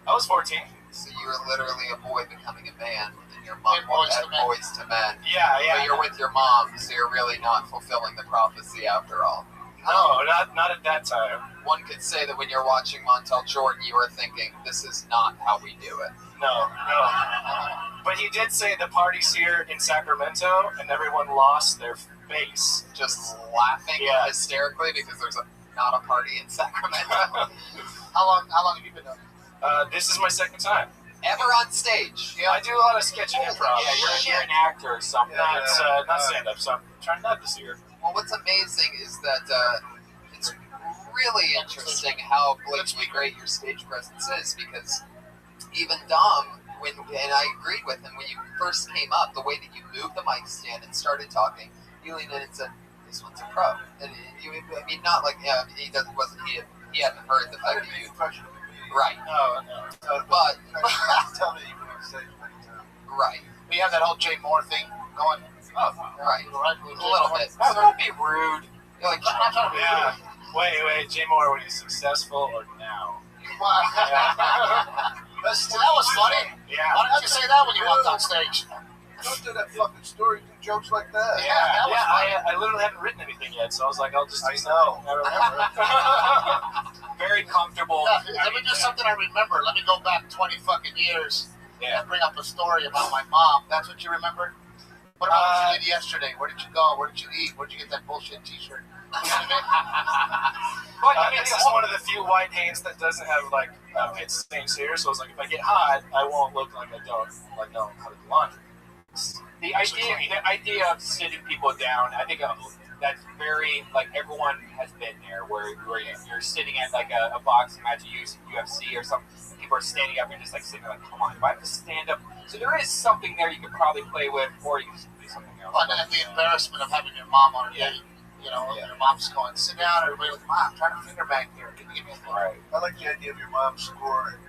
S9: I was 14.
S1: So you were literally a boy becoming a man, and your mom
S6: And Boyz
S1: had
S6: II Men.
S1: Boyz II Men.
S9: Yeah,
S1: But you're with your mom, so you're really not fulfilling the prophecy after all.
S9: No, not at that time.
S1: One could say that when you're watching Montel Jordan, you were thinking, this is not how we do it.
S9: No. But he did say the party's here in Sacramento, and everyone lost their face.
S1: Just laughing
S9: Yeah.
S1: hysterically because there's not a party in Sacramento.
S6: How long have you been doing it?
S9: This is my second time.
S1: Ever on stage.
S9: Yeah, I do a lot of sketch and improv.
S7: Yeah, you're an actor or something.
S9: Not stand-up, so I'm trying that this year.
S1: Well, what's amazing is that it's really interesting how blatantly great your stage presence is, because even Dom, and I agreed with him, when you first came up, the way that you moved the mic stand and started talking, you leaned in and said, "This one's a pro." And I mean, not like, yeah, he hadn't heard the fact that you, right,
S9: No.
S1: but,
S6: Tell me you can say
S1: right,
S6: we have that whole Jay Moore thing going.
S1: right,
S6: Right,
S1: a little bit.
S7: That's going to be rude.
S1: You're like,
S6: I'm not trying to be
S9: Yeah. Wait, Jay Moore, when he's successful or now?
S6: That was funny.
S9: Yeah.
S6: Why didn't you say that when you walked on stage?
S5: Don't do that fucking story, do jokes like that.
S6: That was funny.
S9: I literally haven't written anything yet, so I was like, I'll just do
S5: I
S9: something I remember.
S7: Very comfortable.
S6: Let me do something I remember. Let me go back 20 fucking years
S9: Yeah.
S6: and bring up a story about my mom. That's what you remember? What about what you did yesterday? Where did you go? Where did you eat? Where did you get that bullshit t-shirt? You know what I mean?
S9: This is one of the few white hands that doesn't have like pit stains here, so I was like, if I get hot, I won't look like I don't know how to do laundry.
S7: The idea of sitting people down, I think that's very, like, everyone has been there, where you're sitting at, like, a boxing match, UFC or something, people are standing up, and just, like, sitting there, like, come on, do I have to stand up? So there is something there you could probably play with, or you can just do something else.
S6: Well, and then the embarrassment of having your mom on a date. You know, your mom's going, sit down, everybody like, Mom, I'm trying to finger bang here. Can you give me a phone?
S7: Right.
S5: I like the idea of your mom scoring.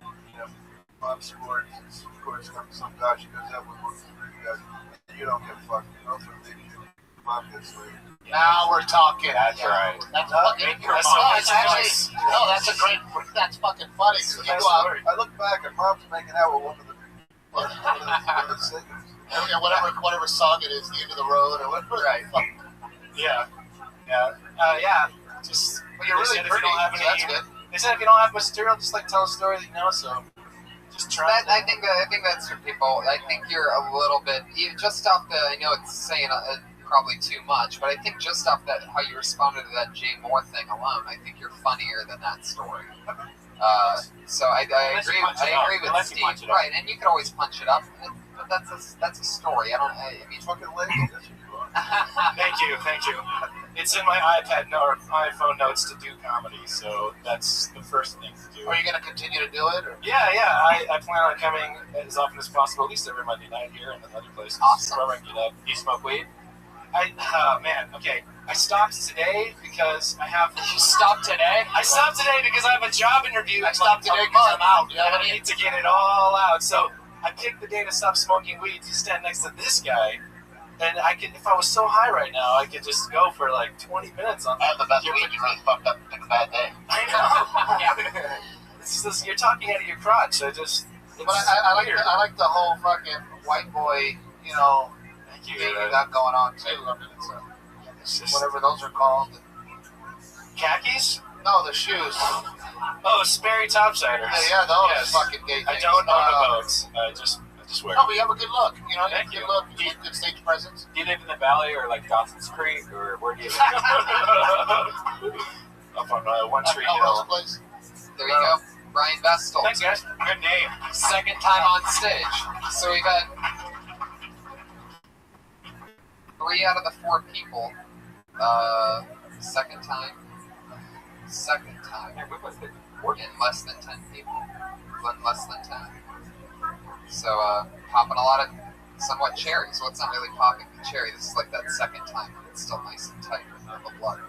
S5: You know, mom scored, scores some guy, she does that with one of you guys, and you don't get fucked. You don't throw the mom gets laid.
S6: Now we're talking.
S7: That's right.
S6: That's fucking. That's a great. That's fucking funny. You go out.
S5: I look back and mom's making out with one of the singers.
S6: Yeah, whatever song it is, the end of the road or whatever.
S7: Right. Yeah. Just.
S6: Well, you're really pretty. That's good.
S9: They said if you don't have much material, just like tell a story that you know. So just try.
S1: I think that's for people. I think you're a little bit just off the. I know it's saying probably too much, but I think just off that how you responded to that Jay Moore thing alone, I think you're funnier than that story. So I agree with Steve. Right, and you can always punch it up. But that's a story. I mean,
S5: fucking lazy.
S9: Thank you. It's in my iPhone notes to do comedy, so that's the first thing to do.
S6: Are you going to continue to do it? Or?
S9: Yeah. I plan on coming as often as possible, at least every Monday night here and then other places.
S1: Awesome.
S9: Wherever I can get up. Do you smoke weed? I stopped today because I have.
S1: You stopped today?
S9: I stopped today because I have a job interview.
S6: I stopped today because I'm out.
S9: Yeah, I need to get it all out. So I picked the day to stop smoking weed to stand next to this guy. And I could, if I was so high right now, I could just go for like 20 minutes on
S6: I have the best weed. You really fucked up and picked a bad day.
S9: I know. It's just, you're talking out of your crotch. But
S6: I like the whole fucking white boy, you know, thing you got going on too. I mean, it's just whatever those are called.
S9: Khakis?
S6: No, the shoes.
S9: Oh, Sperry topsiders.
S6: Yeah, those fucking gay things.
S9: I don't own a boat. I just wear.
S6: No, but you have a good look. You know,
S9: Thank
S6: you
S9: you.
S6: look. You have good stage presence.
S7: Do you live in the valley or like Dawson's Creek, or where do you live?
S9: Up on One Tree
S6: Melrose
S9: Hill.
S6: Place.
S1: there you go. Brian Vestal.
S9: Thanks, guys. Good name.
S1: Second time on stage. So we've had 3 out of the 4 people. Second time. In less than 10 people. Less than 10. So, popping a lot of somewhat cherries. Well, it's not really popping the cherry. This is like that second time. It's still nice and tight with the blood.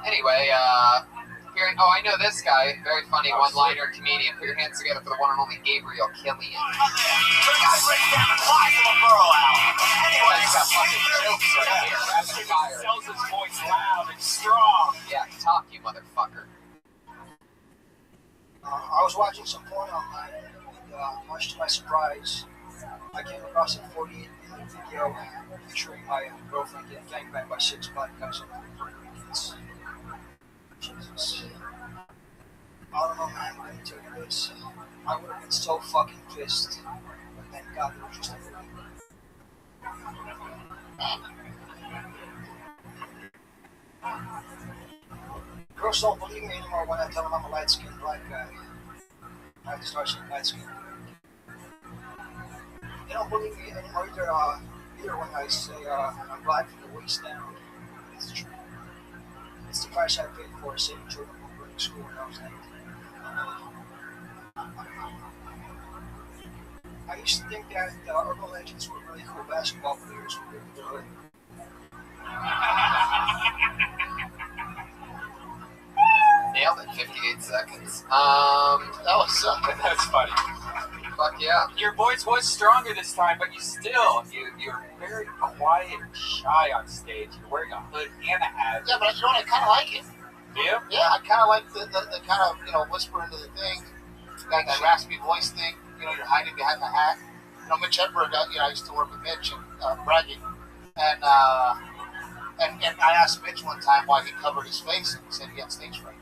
S1: Anyway, I know this guy. Very funny one-liner comedian. Put your hands together for the one and only Gabriel Killian.
S10: The guy breaks down and flies from a burrow out. Anyway,
S1: He's got fucking jokes right here. Rapid fire.
S10: sells his voice loud and strong.
S1: Yeah, talk, you motherfucker.
S11: I was watching some porn online, and much to my surprise, I came across a 48-minute video featuring my girlfriend getting gangbanged by 6 black guys on the weekends. Jesus. I don't know, man, let me tell you this. I would have been so fucking pissed, but thank God there was just a video. Girls don't believe me anymore when I tell them I'm a light-skinned black guy. I have to start saying light-skinned. They don't believe me anymore either when I say I'm black from the waist down. It's true. It's the price I paid for saving children from going to school when I was 19. I used to think that urban legends were really cool basketball players who lived in the hood.
S1: Nailed it. 58 seconds.
S6: That was
S7: That's funny.
S1: Fuck yeah.
S7: Your voice was stronger this time, but you're very quiet and shy on stage. You're wearing a hood and a hat.
S6: Yeah, but you know what? I kind of like it.
S7: Do you?
S6: Yeah, I kind of like the kind of, whisper into the thing, that raspy voice thing. You're hiding behind the hat. Mitch Hedberg, I used to work with Mitch and bragging. And I asked Mitch one time why he covered his face, and he said he had stage fright.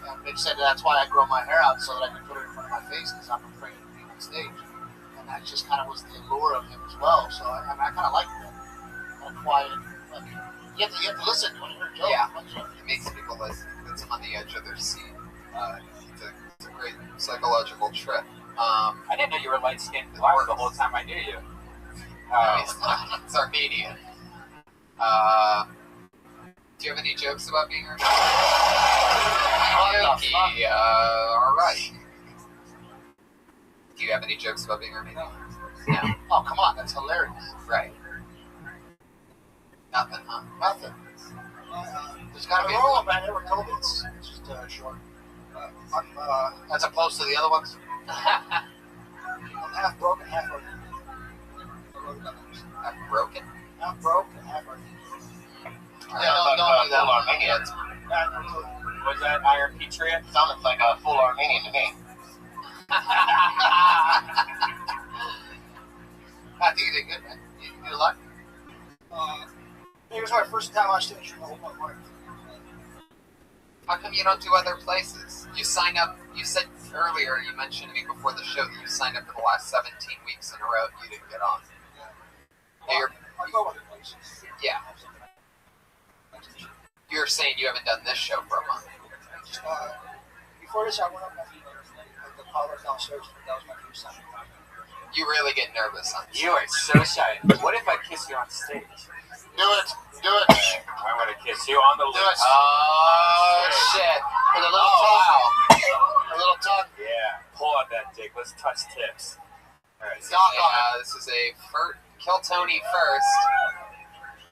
S6: And Mitch said that's why I grow my hair out, so that I can put it in front of my face, because I'm afraid of being on stage. And that just kind of was the allure of him as well. So I kind of liked that. Kind of quiet. Like, you have to listen when you're a joke.
S1: Yeah, it makes people listen. It's on the edge of their seat. It's a great psychological trip.
S7: I didn't know you were light-skinned black the whole time I knew you.
S1: It's Armenian. Do you have any jokes about being Armenian?
S6: What the fuck?
S1: All right. Do you have any jokes about being Armenian? No.
S6: Oh, come on, that's hilarious.
S1: Right. Nothing, huh?
S6: Nothing. There's gotta be.
S11: Roll, man. Never told me. It's just short.
S6: As opposed to the other ones.
S11: I'm half broken, half Armenian.
S1: I'm broken.
S11: Half broke and half Armenian.
S6: Yeah, don't do that. Full Armenian.
S7: Was that Iron Patriot?
S6: Sounded like a full Armenian to me. I think you did good, man. You did a lot.
S11: It was my first time on stage in my whole life.
S1: How come you don't do other places? You sign up. You said earlier. You mentioned to me before the show that you signed up for the last 17 weeks in a row. You didn't get on.
S11: Well, I go other places.
S1: Yeah. You're saying you haven't done this show for a month.
S11: Just, before this, I went up at the parlor downstairs. That was my first time.
S1: You really get nervous on
S7: You are so shy. What if I kiss you on stage?
S6: Do it. Do it.
S7: I'm gonna kiss you on the
S6: Do
S7: lips.
S6: it.
S1: Oh shit!
S6: With a little
S1: Oh
S6: tongue. A little tongue.
S7: Yeah. Pull on that dick. Let's touch tips. All right.
S1: wow! This is a Kill Tony first.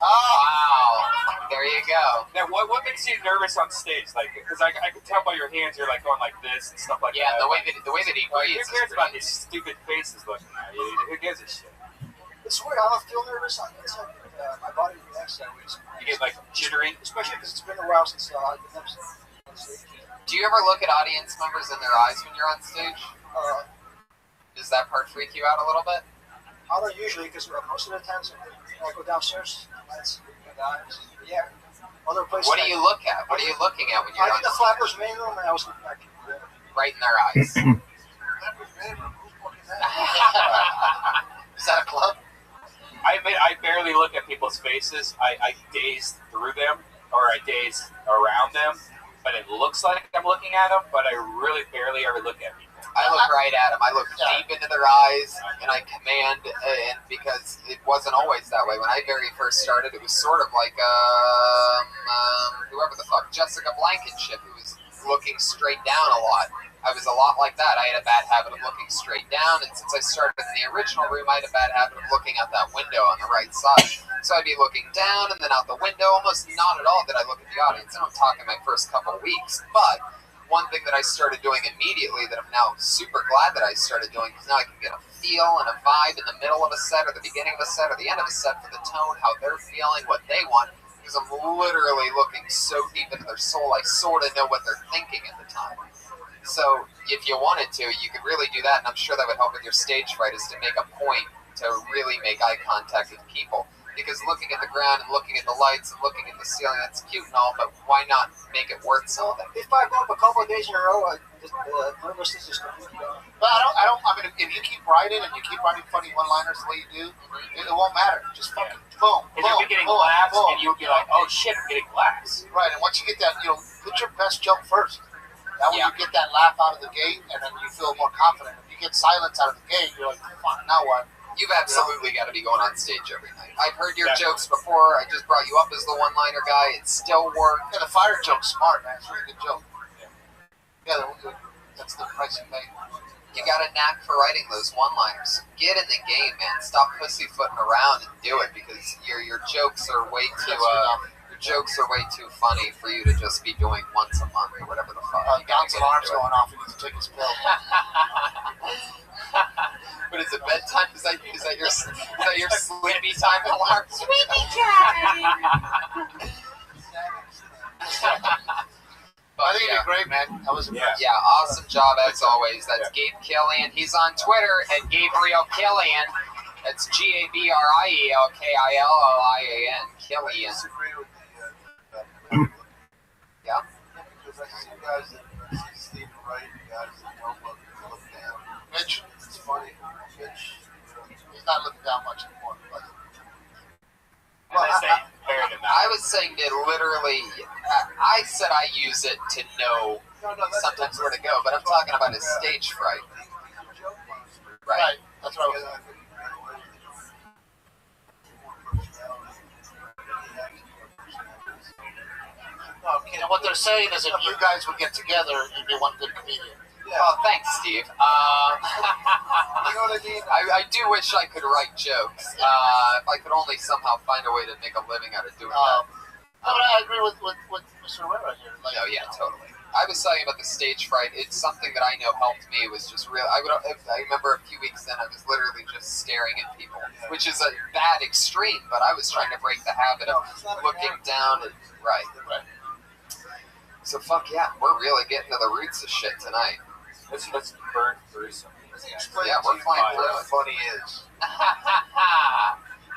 S1: Oh wow! There you go.
S7: Now, what makes you nervous on stage? Like, because I can tell by your hands, you're like going like this and stuff like
S1: Yeah,
S7: that.
S1: the way that he
S7: Like,
S1: breathes.
S7: who cares about his stupid faces looking at you? Who gives a shit?
S11: It's weird. I don't feel nervous on the inside. My body reacts that way.
S7: You get like jittery.
S11: Especially because it's been a while since I've been on stage.
S1: Do you ever look at audience members in their eyes when you're on stage? Does that part freak you out a little bit?
S11: I don't usually, because most of the times when I go downstairs, that's yeah. Other places.
S1: What do you look at? What are you looking at when you're
S11: I
S1: on
S11: did the
S1: stage?
S11: Flappers main room, and I was looking back.
S1: Right in their eyes.
S6: Is that a club?
S7: I barely look at people's faces. I gaze through them, or I gaze around them, but it looks like I'm looking at them, but I really barely ever look at people.
S1: I look right at them. I look deep into their eyes, and I command. And because it wasn't always that way. When I very first started, it was sort of like whoever the fuck, Jessica Blankenship, who was looking straight down a lot. I was a lot like that. I had a bad habit of looking straight down, and since I started in the original room, I had a bad habit of looking out that window on the right side. So I'd be looking down and then out the window. Almost not at all did I look at the audience. I don't talk in my first couple weeks, but one thing that I started doing immediately that I'm now super glad that I started doing, because now I can get a feel and a vibe in the middle of a set or the beginning of a set or the end of a set for the tone, how they're feeling, what they want, because I'm literally looking so deep into their soul, I sort of know what they're thinking at the time. So if you wanted to, you could really do that, and I'm sure that would help with your stage fright, is to make a point to really make eye contact with people. Because looking at the ground and looking at the lights and looking at the ceiling, that's cute and all, but why not make it worth something?
S11: If I go up a couple of days in a row, the nervousness is going to be gone.
S6: But I mean, if you keep writing and you keep writing funny one-liners the way you do, it won't matter. Just fucking boom,
S7: And you'll be getting laughs, and you'll be like, oh shit, I'm getting laughs.
S6: Right, and once you get that, put your best joke first. That way you get that laugh out of the gate, and then you feel more confident. If you get silence out of the gate, you're like, fuck, now what?
S1: You've absolutely got to be going on stage every night. I've heard your jokes before. I just brought you up as the one-liner guy. It still worked.
S6: Yeah, the fire joke's smart, man. It's a really good joke. Yeah, that's the price you pay.
S1: You got a knack for writing those one-liners. Get in the game, man. Stop pussyfooting around and do it, because your jokes are way too funny for you to just be doing once a month or whatever the fuck.
S6: Down's alarm's going off. He needs to take his pill.
S1: What is it, bedtime? Is that your sleepy time alarm?
S8: Sleepy time!
S6: I think you did great, man. That was impressive.
S1: Yeah, awesome job as always. That's Gabe Killian. He's on Twitter at Gabriel Killian. That's GABRIELKILLIAN. Killian. Yeah.
S5: Because I see guys that see Steve right, guys that don't look down.
S6: Mitch,
S5: It's funny. Mitch,
S6: he's not looking down much anymore. But
S1: I was saying that literally, I said I use it to know sometimes where to go, but I'm talking about his stage fright.
S6: right, that's what I was saying.
S5: No,
S6: And what they're saying is if you guys would get together, you'd be one good comedian.
S1: Oh, thanks, Steve.
S5: You know what I mean?
S1: I do wish I could write jokes. If I could only somehow find a way to make a living out of doing that.
S6: But I agree with Mr. Herrera here. Like,
S1: No, yeah, totally. I was talking about the stage fright. It's something that I know helped me. Was just real. I remember a few weeks in, I was literally just staring at people, which is a bad extreme. But I was trying to break the habit of looking down and right. So fuck yeah, we're really getting to the roots of shit tonight.
S7: Let's burn through some.
S1: Yeah, we're flying through
S5: What
S1: it.
S5: funny is.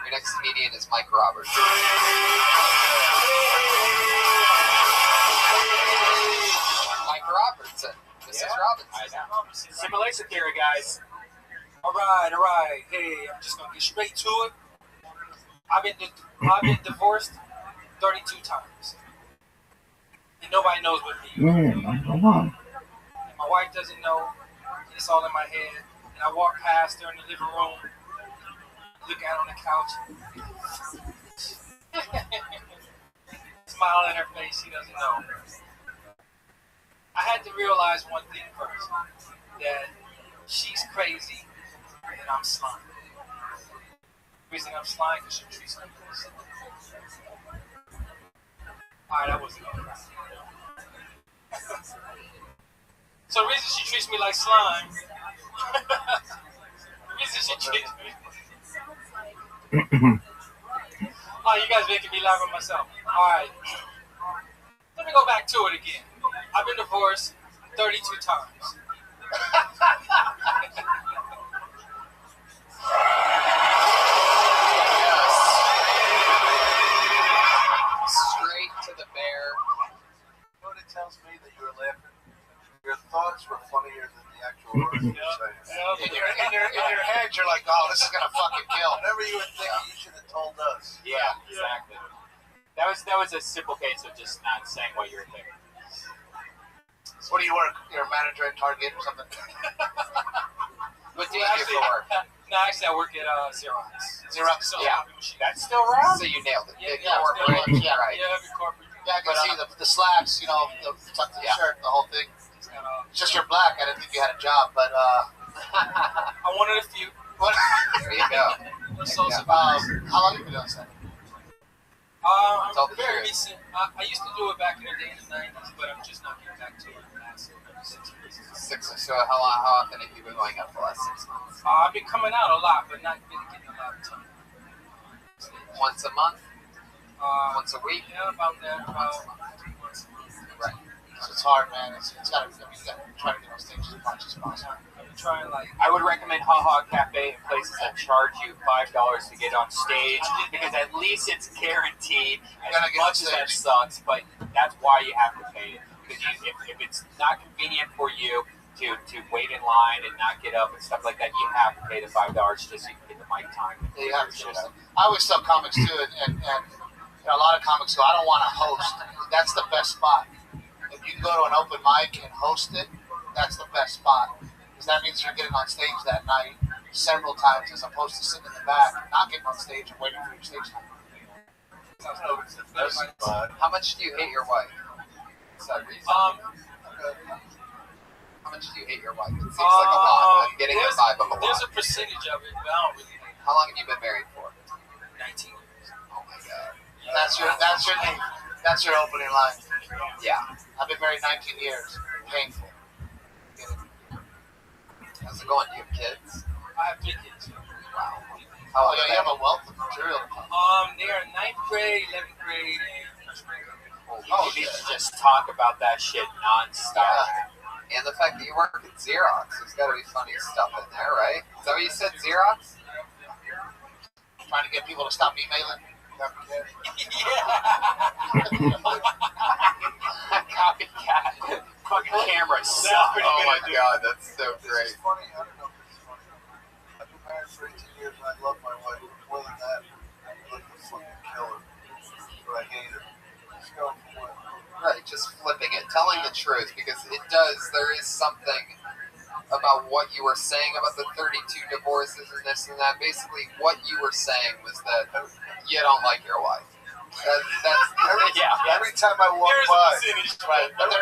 S1: Your next comedian is Mike Roberts. Mike Robertson. Mrs. Robinson.
S9: Simulation theory, guys. All right. Hey, I'm just gonna get straight to it. I've been divorced 32 times, and nobody knows but me. And my wife doesn't know. It's all in my head. And I walk past her in the living room, look at her on the couch, smile in her face. She doesn't know. I had to realize one thing first, that she's crazy and I'm slimy. The reason I'm slimy because she treats me crazy. Alright, that wasn't all right. So the reason she treats me like slime, the reason she treats me... Oh, you guys making me laugh at myself. Alright. Let me go back to it again. I've been divorced 32 times.
S1: Straight to the bear.
S5: You know what it tells me that you were laughing? Your thoughts were funnier than the actual words you were saying.
S6: In your head, you're like, oh, this is gonna fucking kill.
S5: Whatever you would think, you should have told us.
S7: Yeah, exactly. That was a simple case of just not saying what you were thinking.
S6: What do you work? You're a manager at Target or something?
S1: What do you do for work?
S9: No, actually, I work at Xerox.
S6: Xerox?
S9: So,
S1: Yeah.
S9: That's still around?
S1: So you nailed it.
S9: Yeah,
S1: Big
S9: yeah,
S1: corporate,
S6: still- yeah,
S1: right.
S9: Yeah, every corporate.
S6: Yeah, I can see the slacks, you know, the tucked in the shirt, the whole thing. It's just you're black. I didn't think you had a job, but
S9: I'm one of the few.
S6: what?
S1: There you go.
S9: So,
S1: Yeah.
S6: How long have you been doing that?
S1: Tell the
S9: I'm very
S1: truth.
S9: recent. I used to do it back in the day in the 90s, but I'm just not getting back to it in the last 6 years.
S1: So how often have you been going up the last 6 months?
S9: I've been coming out a lot, but not really getting a lot of time.
S1: Once a month? Once a week?
S9: Yeah, about that. Once a month.
S1: Right.
S6: So it's hard, man. It's gotta be. You gotta try to get on stage as much as possible.
S9: I've been trying, like,
S7: I would recommend Ha Ha Cafe and places that charge you $5 to get on stage because at least it's guaranteed. As
S6: gotta get on
S7: much as that
S6: stage.
S7: sucks, but that's why you have to pay it. Because if it's not convenient for you to wait in line and not get up and stuff like that, you have to pay the $5 just so you can get the mic time.
S6: Yeah, you have to. I always tell comics too, and you know, a lot of comics go, I don't want to host. That's the best spot. If you can go to an open mic and host it, that's the best spot. Because that means you're getting on stage that night several times as opposed to sitting in the back, not getting on stage and waiting for your stage time.
S5: It's the best spot.
S1: How much do you hate your wife? Is that reason?
S9: um,
S1: How much do you hate your wife? It seems like a lot. I'm getting a vibe of a
S9: there's
S1: lot.
S9: a percentage of it, but I don't really hate
S1: How long have you been married for?
S9: 19 years.
S1: Oh my god.
S6: That's your opening line.
S1: Yeah.
S6: I've been married 19 years. Painful.
S1: How's it going? Do you have kids?
S9: I have 3 kids.
S1: Wow.
S6: Oh yeah, you have a wealth of material.
S9: They are 9th grade, 11th grade, and 1st grade.
S7: Oh, you need to just talk about that shit nonstop.
S1: And the fact that you work at Xerox, there's got to be funny stuff in there, right? Is that what you said, Xerox?
S6: Trying to get people to stop emailing.
S7: Copycat. Fucking camera sucks.
S1: Oh my god, that's so great.
S5: It's funny. I don't know if it's funny. I've been married for 18 years and I love my wife. More than that, I'd like to fucking kill her. But I hate her. Just going for what?
S1: Right, just flipping it, telling the truth, because there is something about what you were saying about the 32 divorces and this and that. Basically, what you were saying was that you don't like your wife.
S6: Every time I walk
S2: There's a
S6: by,
S2: percentage.
S6: right? But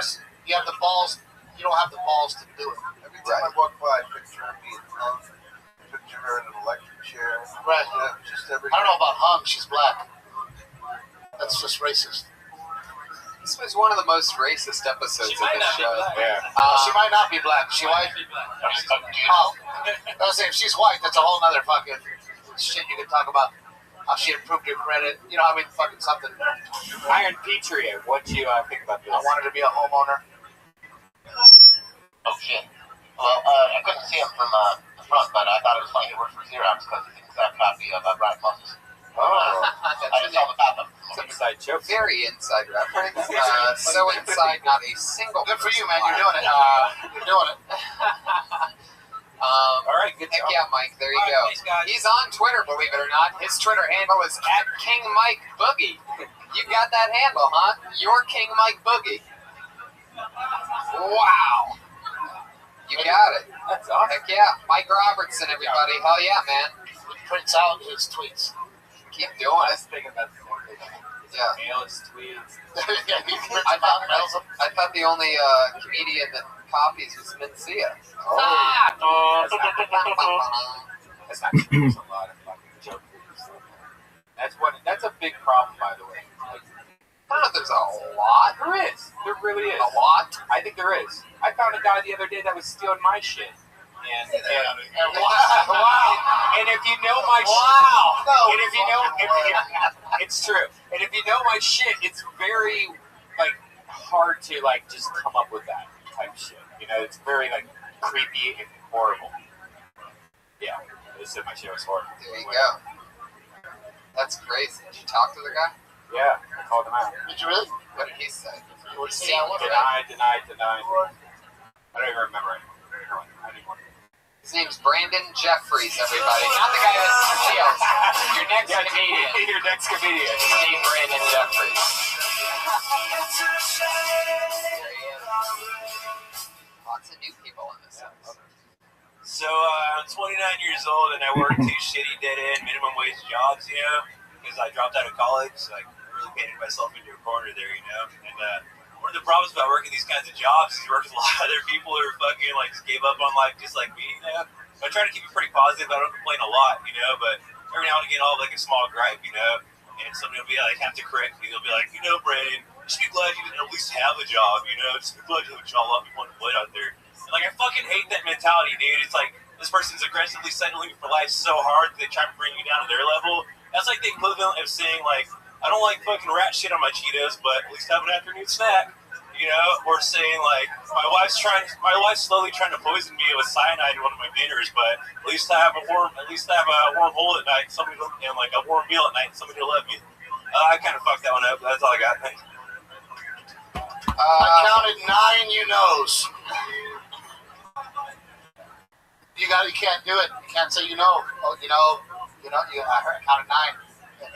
S6: you have the balls. You don't have the balls to do it.
S5: Every time I walk by, I picture her being hung. Picture her in an electric chair.
S6: Right.
S5: Yeah, just every.
S6: I don't know about hung. She's black. That's just racist.
S1: This was one of the most racist episodes
S2: She
S1: of
S2: might
S1: this
S2: not be
S1: show.
S2: black.
S4: Yeah.
S6: She might not be black. She white. Oh, I was saying if she's white, that's a whole nother fucking shit you could talk about. How she improved her credit. You know, I mean, fucking something.
S7: Iron Petrie, what do you think about this?
S6: I wanted to be a homeowner.
S3: Oh shit. Well, I couldn't see him from the front, but I thought it was funny he worked for Xerox because he's an exact copy of Brian Moses. I just saw the backup.
S7: It's an inside joke.
S1: Very inside reference. So inside, not a single.
S6: Good for you, man. You're doing it. You're doing it.
S7: All right, good
S1: Heck
S7: job.
S1: yeah, Mike. There you
S2: All right,
S1: go.
S2: thanks, guys.
S1: He's on Twitter, believe it or not. His Twitter handle is @KingMikeBoogie. You got that handle, huh? You're King Mike Boogie. Wow. You got it.
S7: That's awesome.
S1: Heck yeah. Mike Robertson, everybody. Hell yeah, man.
S6: He prints out his tweets.
S1: Keep doing
S7: I
S1: it.
S7: was thinking about the same thing.
S1: Yeah.
S7: Mails, tweets.
S6: Yeah, he prints
S1: I
S6: them out and mails
S1: thought,
S6: them.
S1: I thought the only comedian that copies was Mencia.
S7: That's not true. There's a lot of fucking jokes. That's a big problem, by the way. Like,
S1: I don't know if there's a lot.
S7: there is. There really is.
S1: A lot?
S7: I think there is. I found a guy the other day that was stealing my shit. And
S6: Wow.
S7: and if you know my shit, and if you know, it's true. And if you know my shit, it's very like hard to like just come up with that type shit. You know, it's very like creepy and horrible. Yeah, I just said my shit was horrible.
S1: There you go. That's crazy. Did you talk to the guy?
S7: Yeah, I called him out.
S6: Did you really?
S1: What did he say?
S6: Yeah, what
S7: Denied. I don't even remember it. I didn't want to.
S1: His name's Brandon Jeffries, everybody. Not the guy that steals. Your next comedian.
S7: Your next comedian.
S1: Name Brandon Jeffries. Lots of new people in this episode.
S2: So I'm 29 years old and I work 2 shitty dead-end minimum wage jobs, you know, because I dropped out of college, so I really painted myself into a corner there, you know. And one of the problems about working these kinds of jobs is you work with a lot of other people who are fucking like just gave up on life just like me, you know. I try to keep it pretty positive. I don't complain a lot, you know, but every now and again I'll have like a small gripe, you know, and somebody will be like, have to correct me. They'll be like, you know, Brandon, just be glad you didn't at least have a job, you know, just be glad you have a job. A lot of people unemployed out there. And like, I fucking hate that mentality, dude. It's like, this person's aggressively settling for life so hard that they try to bring you down to their level. That's like the equivalent of saying, like, I don't like fucking rat shit on my Cheetos, but at least have an afternoon snack. You know, or saying like my wife's slowly trying to poison me with cyanide in one of my dinners, but at least I have a warm hole at night, and like a warm meal at night, somebody to love me. I kind of fucked that one up. But that's all I got. Thanks.
S6: I counted 9 you knows. You can't do it. You can't say you know. Oh, I counted 9.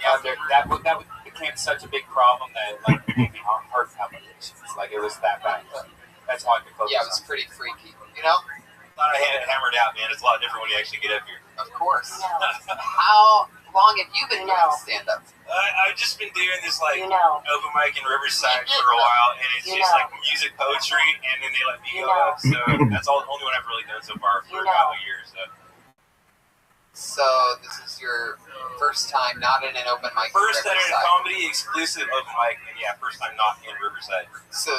S7: Yeah, that became such a big problem that like gave me heart palpitations. Like it was that bad. That's all I could focus
S1: Yeah, it was
S7: on.
S1: pretty freaky.
S6: You know?
S2: Thought I had it hammered out, man. It's a lot different when you actually get up here.
S1: Of course. How long have you been doing stand-up?
S2: I've just been doing this like open mic in Riverside for a while, and it's just like music, poetry, and then they let me go up. So that's the only one I've really done so far for about a year.
S1: So this is your first time not in an open mic.
S2: First
S1: in
S2: at a
S1: Riverside.
S2: comedy exclusive open mic, and yeah, first time not in Riverside.
S1: So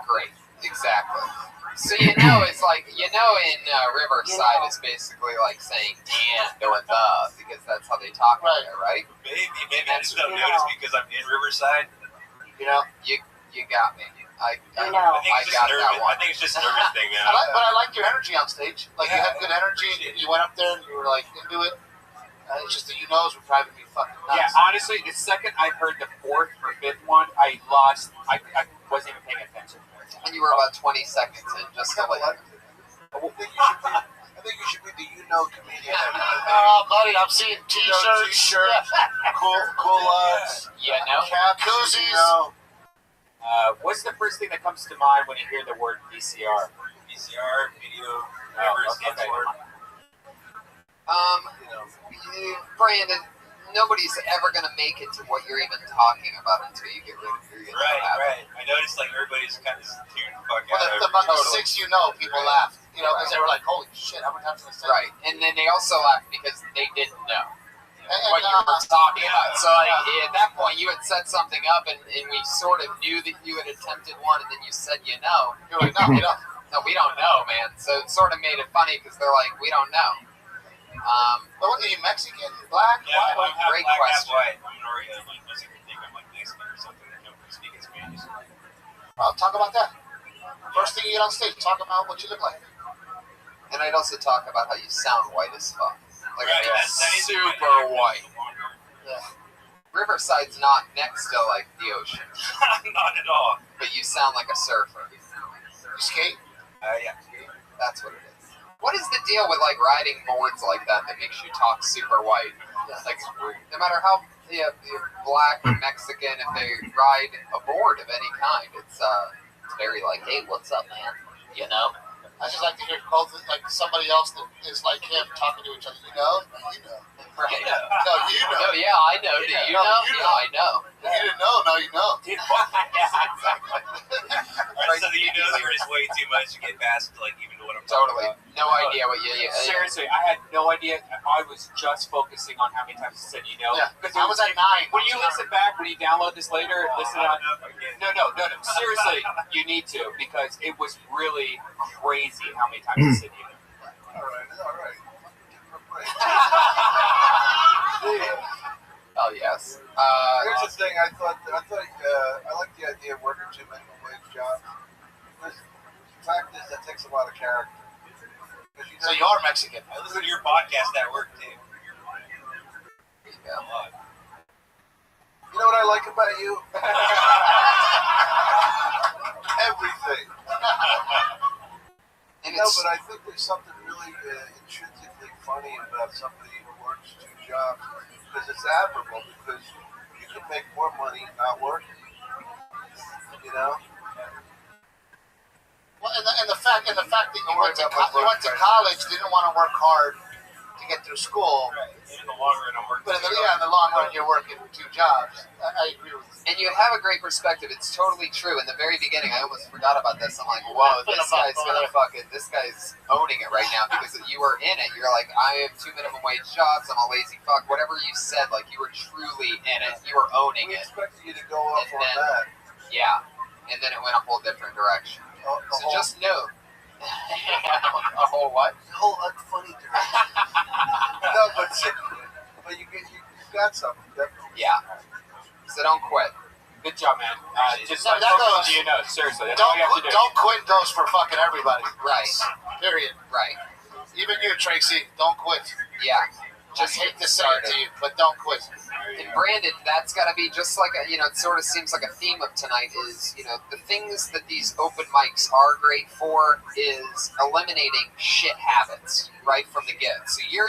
S1: great, exactly. So it's like in Riverside is basically like saying and with because that's how they talk right there, right?
S2: Maybe I just don't notice because I'm in Riverside.
S1: You know, you got me. I
S2: think it's just
S1: got
S2: nervous.
S1: that one.
S2: I think it's just a nervous thing, man.
S6: But I liked your energy on stage. Like you had good energy. You went up there and you were like into it. It's just that you knows were driving me fucking nuts.
S7: Yeah, honestly, the second I heard the 4th or 5th one, I lost. I wasn't even paying attention.
S1: And you were about 20 seconds in, just to let you.
S5: I think you should be the comedian.
S6: Buddy, I'm seeing T-shirts.
S5: Cool lads.
S1: Yeah, no.
S6: Koozies.
S7: What's the first thing that comes to mind when you hear the word VCR?
S2: VCR, video, whatever it stands for.
S1: Brandon, nobody's ever gonna make it to what you're even talking about until you get rid of your
S2: Right. I noticed like everybody's kind of tearing the fuck out.
S6: Well, about the 6 people laughed, because they were like, holy shit, how many times did I say that?
S1: Right, and then they also laughed because they didn't know
S6: And,
S1: what you were talking about. So like, at that point, you had set something up, and we sort of knew that you had attempted one, and then you said,
S6: You're like, no,
S1: no, we don't know, man. So it sort of made it funny because they're like, we don't know.
S6: But what are you, Mexican, black?
S2: Yeah, I'm half
S1: Great
S2: black,
S1: question.
S2: half white. I'm an Oreo. Like, most people think I'm like Mexican or something. I don't speak in Spanish.
S6: Well, talk about that. First thing you get on stage, talk about what you look like.
S1: And I'd also talk about how you sound white as fuck. Like,
S2: Right,
S1: you're
S2: that is
S1: super white.
S6: Yeah.
S1: Riverside's not next to, like, the ocean.
S2: Not at all.
S1: But you sound like a surfer.
S6: You skate?
S2: Yeah.
S1: That's what it is. What is the deal with, like, riding boards like that makes you talk super white? Like, no matter how you're black or Mexican, if they ride a board of any kind, it's very like, hey, what's up, man? You know?
S6: I just like to hear both, like somebody else that is like him talking to each other. You know?
S1: Right.
S6: No, you know.
S1: No, yeah, I know. Do you know? Yeah, I know.
S6: You didn't know, now you know.
S1: Yeah, exactly.
S2: Right, so that you know there is way too much to get past, like, even to what I'm
S1: Totally.
S2: talking about.
S1: No idea what you...
S7: Seriously, I had no idea. I was just focusing on how many times you said you know.
S6: Yeah,
S7: Because
S6: I was at 9.
S7: When you listen back, when you download this later, listen on. No. Seriously, you need to, because it was really crazy how many times you said you know.
S5: All right.
S1: Oh, yes.
S5: Here's the thing. I thought I like the idea of working 2 minimum wage jobs. The fact is, that takes a lot of character.
S6: So you are Mexican.
S2: I listen to your podcast at work, too.
S1: There you go.
S5: You know what I like about you? Everything.
S1: And
S5: No,
S1: it's...
S5: but I think there's something really intrinsically funny about somebody who works 2 jobs, because it's admirable, because you can make more money not working. You know?
S6: Well, and the fact that you went to college, didn't want to work hard to get through school.
S2: Right. In the long run, I'm working.
S6: But in the long run, you're working 2 jobs. I agree with you.
S1: And you have a great perspective. It's totally true. In the very beginning, I almost forgot about this. I'm like, whoa, this guy's owning it right now, because you were in it. You're like, I have 2 minimum wage jobs. I'm a lazy fuck. Whatever you said, like, you were truly in it. You were owning
S5: We
S1: it.
S5: expected you to go off
S1: And
S5: on
S1: then-
S5: that.
S1: Yeah. And then it went a whole different direction. So just know. A whole what?
S5: whole unfunny direction. No, but you got something, definitely.
S1: Yeah. So don't quit.
S7: Good job, man. Just
S6: No,
S7: like
S6: that
S7: focus on
S6: goes-
S7: you know. Seriously, that's all you have to do.
S6: Don't quit goes for fucking everybody.
S1: Right.
S6: Period.
S1: Right.
S6: Even you, Tracy, don't quit.
S1: Yeah.
S6: Just hate to say it to you, but don't quit.
S1: And Brandon, that's got to be just like it sort of seems like a theme of tonight is, the things that these open mics are great for is eliminating shit habits right from the get. So you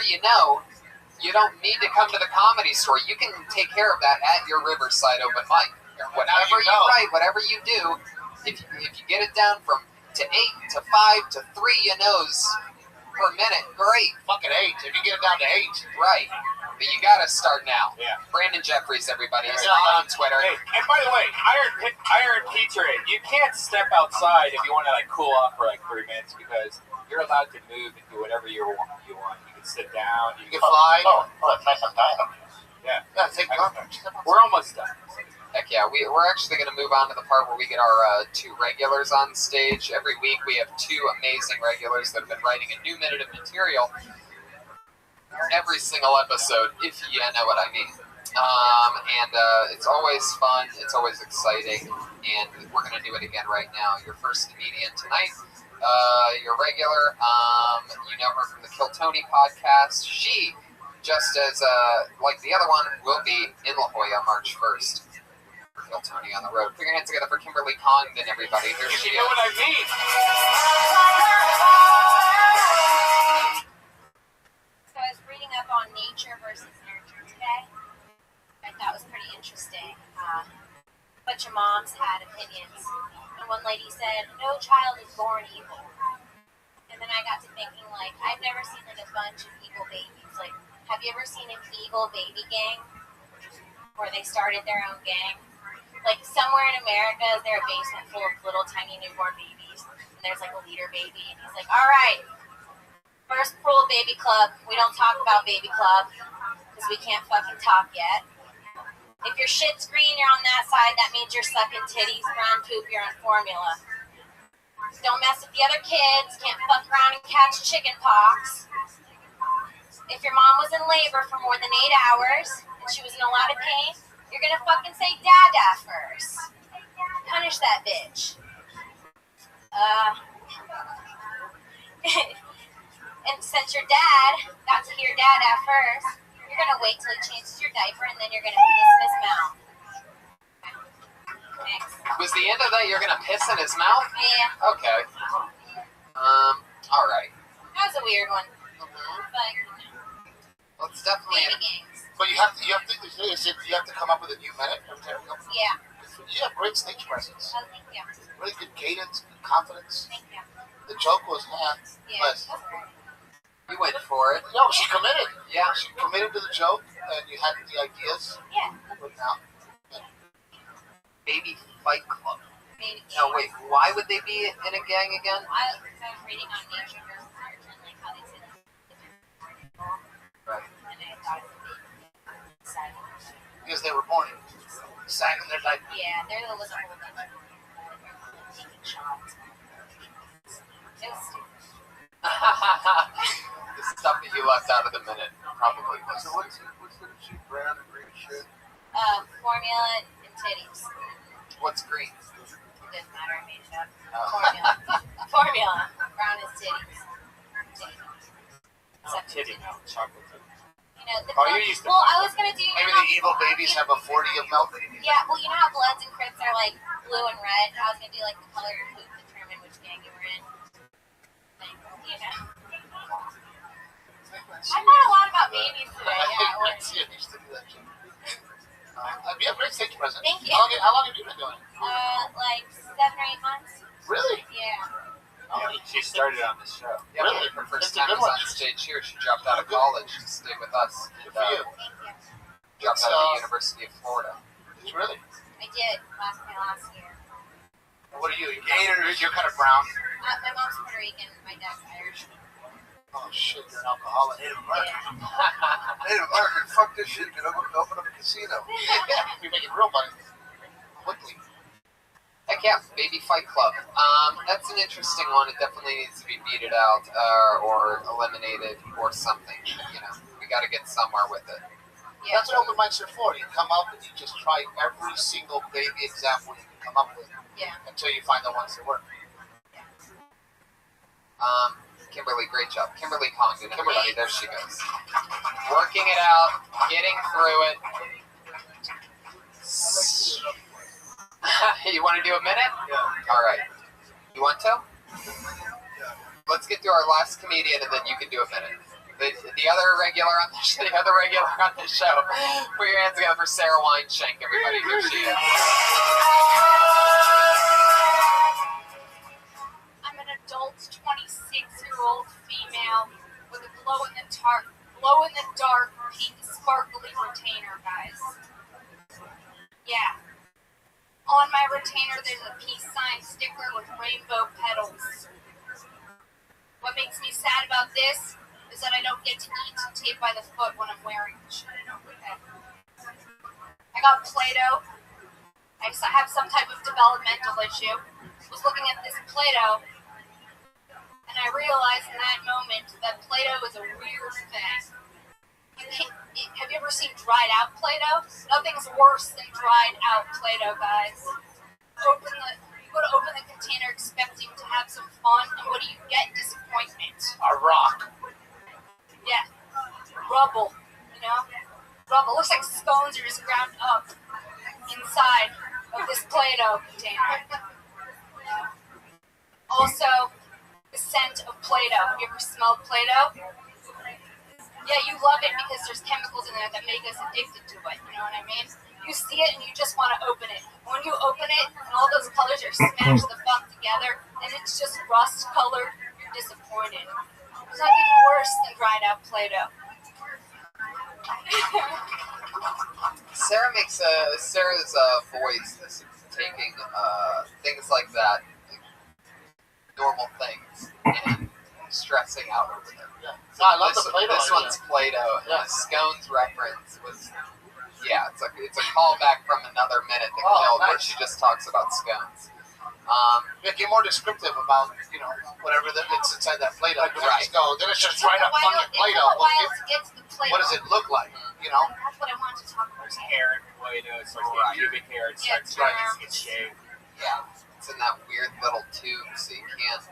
S1: don't need to come to the Comedy Store. You can take care of that at your Riverside open mic. Whatever you write, whatever you do, if you get it down to 8 to 5 to 3 per minute, great.
S6: Fucking 8. If you get it down to 8.
S1: Right. But you got to start now.
S7: Yeah.
S1: Brandon Jeffries, everybody. He's
S6: Yeah.
S1: on Twitter.
S7: Hey, and by the way, Iron Pizza, you can't step outside if you want to cool off for 3 minutes, because you're allowed to move and do whatever you want. You can sit down.
S6: You can fly.
S3: Oh, it's nice and tight.
S7: Yeah.
S6: Yeah, take
S7: We're almost done.
S1: Heck yeah, we're actually going to move on to the part where we get our 2 regulars on stage. Every week we have 2 amazing regulars that have been writing a new minute of material every single episode, if you know what I mean. And it's always fun, it's always exciting, and we're going to do it again right now. Your first comedian tonight, your regular, you know her from the Kill Tony podcast. She, just as like the other one, will be in La Jolla March 1st. Kill Tony on the road. Put your hands together for Kimberly Congdon, everybody. Here she
S7: You know what I mean?
S12: So I was reading up on nature versus nurture today. I thought it was pretty interesting. A bunch of moms had opinions. And one lady said, no child is born evil. And then I got to thinking, I've never seen a bunch of evil babies. Have you ever seen an evil baby gang? where they started their own gang. Like somewhere in America, is there a basement full of little tiny newborn babies, and there's like a leader baby, and he's like, all right, first rule of baby club, we don't talk about baby club, because we can't fucking talk yet. If your shit's green, you're on that side, that means you're sucking titties. Brown poop, you're on formula. Don't mess with the other kids, can't fuck around and catch chicken pox. If your mom was in labor for more than 8 hours, and she was in a lot of pain, you're gonna fucking say dada first. Punish that bitch. And since your dad got to hear dada first, you're gonna wait till he changes your diaper and then you're gonna piss in his mouth. Thanks.
S1: Was the end of that you're gonna piss in his mouth?
S12: Yeah.
S1: Okay. Alright.
S12: That was a weird one. But
S1: well, it's definitely
S12: baby gangs.
S6: But you have to come up with a new minute every time you come.
S12: Yeah.
S6: You have great stage presence.
S12: Oh, thank you.
S6: Really good cadence, good confidence.
S12: Thank you.
S6: The joke was
S12: Yeah.
S6: but
S1: you went for it.
S6: no, she committed.
S1: Yeah.
S6: She committed to the joke, and you had the ideas.
S12: Yeah.
S6: But now,
S1: Baby Fight Club.
S12: Baby gangs.
S1: No, wait, why would they be in a gang again?
S12: I was reading on Nature versus Nurture and like how they said
S1: Right.
S12: and I thought it would be exciting.
S6: because they were born sagging their diaper.
S12: Yeah, there was a whole bunch of taking shots. It was stupid.
S1: The stuff that you left out of the minute probably was.
S6: So what's the she brown and green shit?
S12: Formula and titties.
S1: What's green?
S12: Doesn't matter, I made it up. Formula. Formula. Brown is titties.
S7: Titty milk, chocolate.
S12: You know, the
S7: Oh,
S12: milk,
S7: you're used to
S12: well,
S7: milk.
S12: I was gonna do.
S6: Maybe the evil babies have a 40 of milk.
S12: Yeah, well, you know how Bloods and Crips are like blue and red. I was gonna do like the color of poop determine which gang you were in. Like, you know. I thought a lot about babies today. Yeah, it was.
S6: You used to do that shit. You have great stage presence.
S12: Thank you.
S6: How long have you been doing it?
S12: Like 7 or 8 months.
S6: Really?
S12: Yeah.
S7: She started on this show.
S1: Yeah,
S6: Really?
S1: her first
S6: That's a
S1: time
S6: good
S1: was
S6: one.
S1: on stage here. She dropped out of college and stayed with us.
S6: Good for you.
S12: Thank you.
S1: Dropped out of the University of Florida.
S6: Really?
S12: I did my last year.
S6: What are you? You're kind of brown.
S12: My mom's Puerto Rican. My dad's Irish.
S6: Oh shit, you're an alcoholic.
S12: Yeah.
S6: Native American, fuck this shit. You can open up a casino. You're making real money. Quickly.
S1: Heck yeah, Baby Fight Club. That's an interesting one. It definitely needs to be beated out or eliminated or something. You know, we got to get somewhere with it.
S12: Yeah.
S6: That's what open mics are for. You come up and you just try every single baby example you can come up with.
S12: Yeah.
S6: Until you find the ones that work.
S1: Kimberly, great job. Kimberly Condon, everybody, there she goes. Working it out, getting through it. You want to do a minute?
S6: Yeah.
S1: All right. You want to? Let's get through our last comedian, and then you can do a minute. The other regular on the show. Put your hands together for Sarah Weinshank, everybody. Here she is.
S13: I'm an adult 26-year-old female with a glow-in-the-dark pink sparkly retainer, guys. Yeah. On my retainer, there's a peace sign sticker with rainbow petals. What makes me sad about this is that I don't get to eat tape by the foot when I'm wearing it. Okay. I got Play-Doh. I have some type of developmental issue. Was looking at this Play-Doh, and I realized in that moment that Play-Doh is a weird thing. Have you ever seen dried out Play-Doh? Nothing's worse than dried out Play-Doh, guys. You go to open the container expecting to have some fun, and what do you get? Disappointment.
S6: A rock.
S13: Yeah. Rubble, you know? Rubble. Looks like scones are just ground up inside of this Play-Doh container. Also, the scent of Play-Doh. Have you ever smelled Play-Doh? Yeah, you love it because there's chemicals in there that make us addicted to it. You know what I mean? You see it and you just want to open it. When you open it and all those colors are smashed the fuck together and it's just rust colored, you're disappointed. There's nothing worse than dried out Play-Doh.
S1: Sarah makes Sarah's voice is taking things like that, like normal things, and stressing out over them.
S6: Yeah. No, I love the Play-Doh.
S1: This one's Play-Doh, and the scones reference was, it's a callback from Another Minute that killed, where she just talks about scones.
S6: Get more descriptive about, whatever it's inside that Play-Doh. Like,
S1: right.
S6: Then it's just right up fucking Play-Doh. What does it look like?
S13: That's what I wanted to talk about.
S7: There's hair in Play-Doh. It starts getting pubic hair. It starts getting shaved.
S1: Yeah. It's in that weird little tube, so you can't.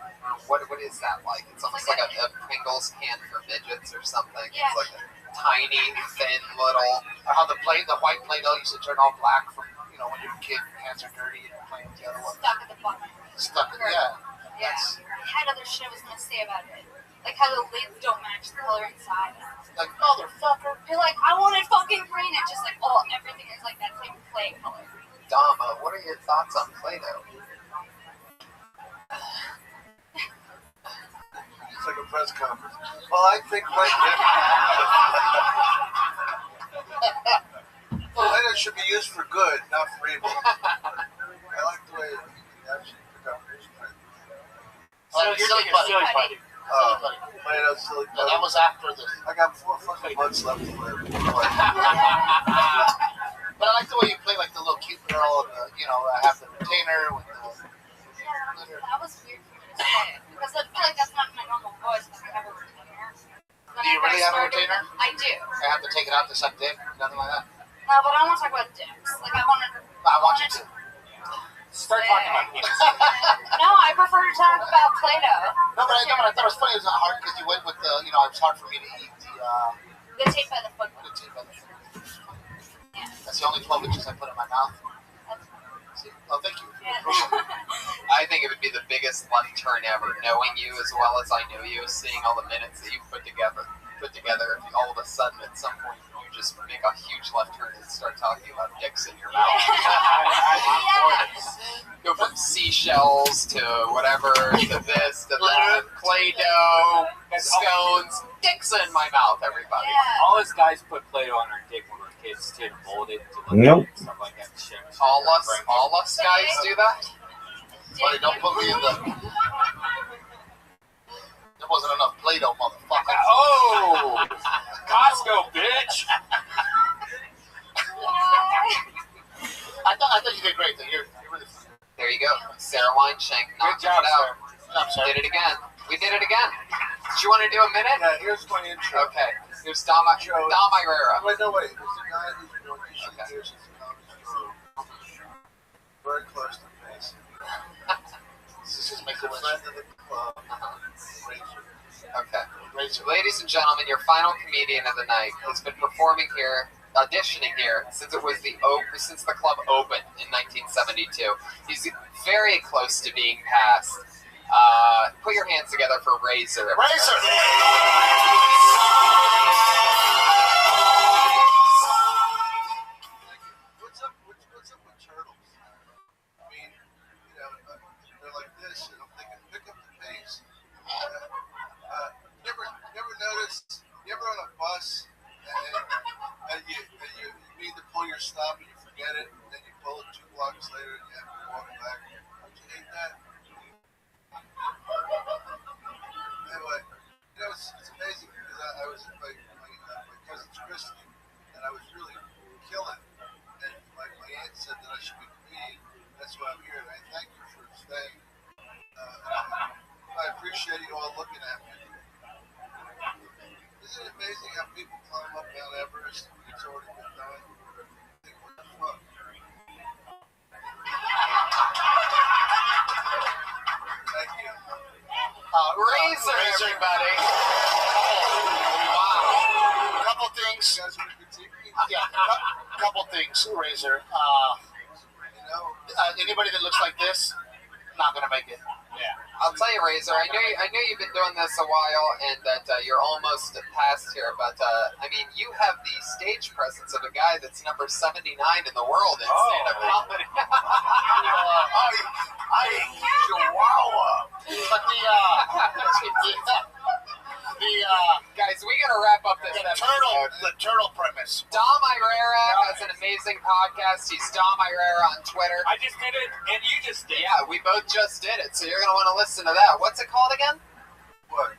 S1: What is that like? It's almost like a Pringles can for midgets or something.
S13: Yeah.
S1: It's like a tiny, thin little.
S6: Or how the white Play-Doh used to turn all black from, when you were a kid, hands are dirty and you're playing with the other one.
S13: Stuck at the bottom.
S6: Yeah.
S13: Yeah. I had other shit I was gonna say about it. Like how the lids don't match the color inside.
S6: Like, motherfucker.
S13: You're like, I wanted fucking green. It's just like, everything is like that same play color.
S1: Dama, what are your thoughts on Play-Doh?
S14: It's like a press conference. Well, I think Play-Doh should be used for good, not for evil. I like the way it actually pick up newsprint.
S6: You're silly putty.
S14: Play-Doh silly putty.
S6: That was after this.
S14: I got 4 fucking months left to live.
S6: But I like the way you play like the little cute girl, and I have the retainer with the.
S13: That was weird for me to say. Because I feel like that's not my normal voice, because I have a retainer.
S6: Do you really have a retainer?
S13: I do.
S6: I have to take it out to suck dick, nothing like that.
S13: No, but I want to talk about dicks. Like, I want
S6: you to.
S7: Start talking about dicks.
S13: No, I prefer to talk about Play-Doh.
S6: No, but I thought it was funny. It was not hard because you went with the, it was hard for me to eat
S13: the tape by the foot.
S6: The tape by the foot. Yeah. That's the only 12 inches I put in my mouth. See? Oh, thank you.
S13: Yeah.
S1: I think it would be the biggest left turn ever, knowing you as well as I know you, seeing all the minutes that you put together. If all of a sudden at some point you just make a huge left turn and start talking about dicks in your mouth. Go from seashells to whatever, to this, to that, Play-Doh, scones, dicks in my mouth, everybody.
S13: Yeah.
S7: All us guys put Play-Doh on our dick when we were kids to mold it to look
S4: Nope.
S7: and stuff like that. Shit.
S1: All us guys do that?
S6: Buddy, don't put me in the. There wasn't enough Play-Doh, motherfucker.
S7: Oh! Costco, bitch!
S6: I thought you did great. You're really funny.
S1: There you go. Sarah Weinshank.
S7: Good job,
S1: out.
S6: Sir.
S1: Did it again. We did it again. Did you want to do a minute?
S14: Yeah, here's my intro.
S1: Okay. Here's Dama Irera.
S14: Wait. There's a guy who's doing these years at the Comedy Store. Very close to face.
S6: This is
S14: He's a friend of the club.
S1: Okay. Ladies and gentlemen, your final comedian of the night has been performing here, auditioning here since the club opened in 1972. He's very close to being passed. Put your hands together for Razor.
S6: Razor!
S14: What's up with turtles? I mean, they're like this, and I'm thinking, pick up the pace. Never noticed, you ever on a bus, and you need to pull your stop, and you forget it, and then you pull it 2 blocks later, and you have to walk back. Don't you hate that? Anyway, it's amazing because I was at my cousin's christening, and I was really killing. And my aunt said that I should be a comedian. That's why I'm here, and I thank you for staying. I appreciate you all looking at me. Isn't it amazing how people climb up Mount Everest when it's already been done? Think, what the fuck? Thank you.
S1: Razor, everybody.
S6: Wow. Couple things.
S14: You guys want to critique me?
S6: Yeah, couple things, Razor. Anybody that looks like this, not gonna make it.
S7: Yeah.
S1: I'll tell you, Razor, I know you've been doing this a while and that you're almost past here, but I mean, you have the stage presence of a guy that's number 79 in the world in stand-up comedy.
S6: Chihuahua. But
S1: guys, we gotta wrap up this
S6: the
S1: episode.
S6: turtle guys.
S1: Dom Irera has an amazing podcast. He's Dom Irera on Twitter.
S7: I just did it, and you just did.
S1: Yeah, we both just did it, so you're going to want to listen to that. What's it called again?
S14: What?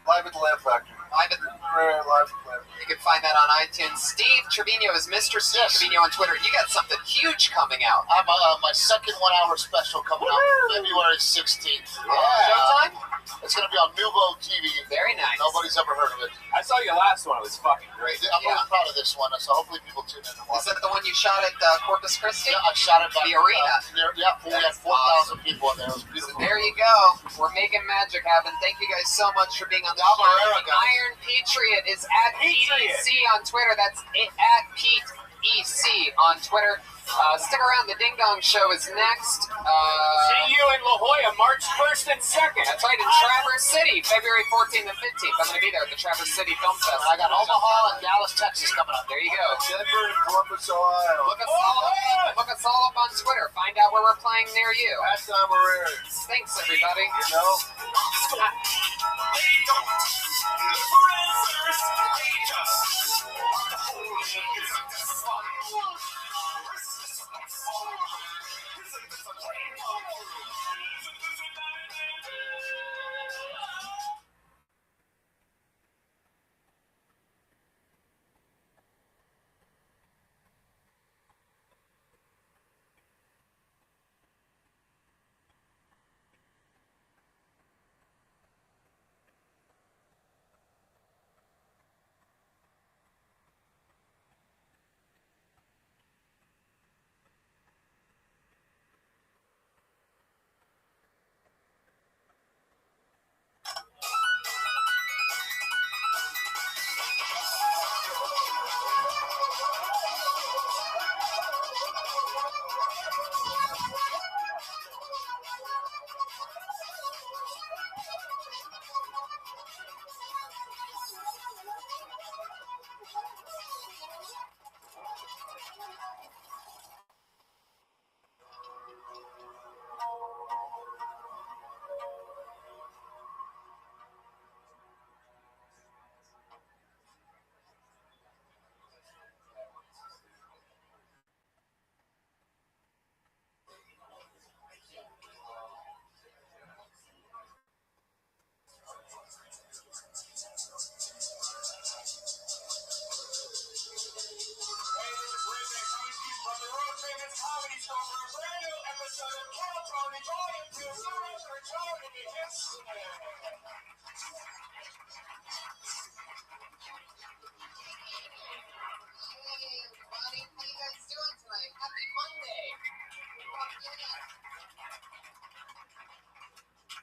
S14: Live at the Lamp Factory.
S1: Live at the
S14: Live at the Lamp Factory.
S1: You can find that on iTunes. Steve Trevino is Mr. Steve Trevino on Twitter. You got something huge coming out.
S6: I'm my second 1 hour special coming out February 16th.
S1: Showtime?
S6: It's going to be on Nuvo TV.
S1: Very nice.
S6: Nobody's ever heard of it.
S7: I saw your last one. It was fucking great.
S6: I'm really proud of this one, so hopefully people tune in and watch.
S1: Is that the one you shot at Corpus Christi?
S6: Yeah, I shot it at
S1: the arena.
S6: We had 4,000 people in there. It was beautiful.
S1: So there you go. We're making magic happen. Thank you guys so much for being on the show. Iron Patriot is at PEC on Twitter. That's at Pete EC on Twitter. Stick around. The Ding Dong Show is next.
S7: See you in La Jolla, March 1st and 2nd.
S1: That's right, in Traverse City, February 14th and 15th. I'm going to be there at the Traverse City Film Festival.
S6: I got Omaha and Dallas, Texas coming up.
S1: There you go.
S14: Denver and Columbus, Ohio.
S1: Look us all up on Twitter. Find out where we're playing near you.
S14: That's Amarillo.
S1: Thanks, everybody.
S14: You know?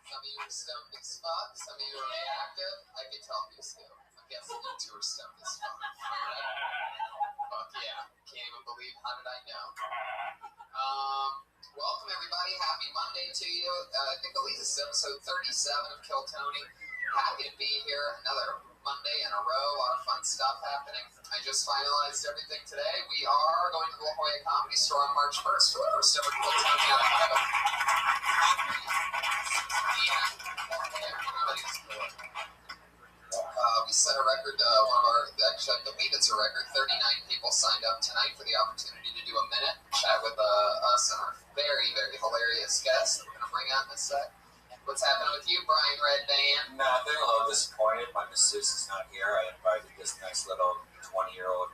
S1: Some of you are stoned as fuck. Some of you are reactive. I can tell you still. I'm guessing you two are stoned as fuck. Right? Fuck yeah. Can't even believe. How did I know? Welcome everybody. Happy Monday to you. I think this is episode 37 of Kill Tony. Happy to be here. Another Monday in a row. A lot of fun stuff happening. I just finalized everything today. We are going to the La Jolla Comedy Store on March 1st for the first ever Kill Tony out of heaven. We set a record, actually I believe it's a record, 39 people signed up tonight for the opportunity to do a minute, chat with us and our very, very hilarious guests that we're going to bring out in this set. What's happening with you, Brian Redband?
S15: Nothing, a little disappointed. My masseuse is not here. I invited this nice little 20-year-old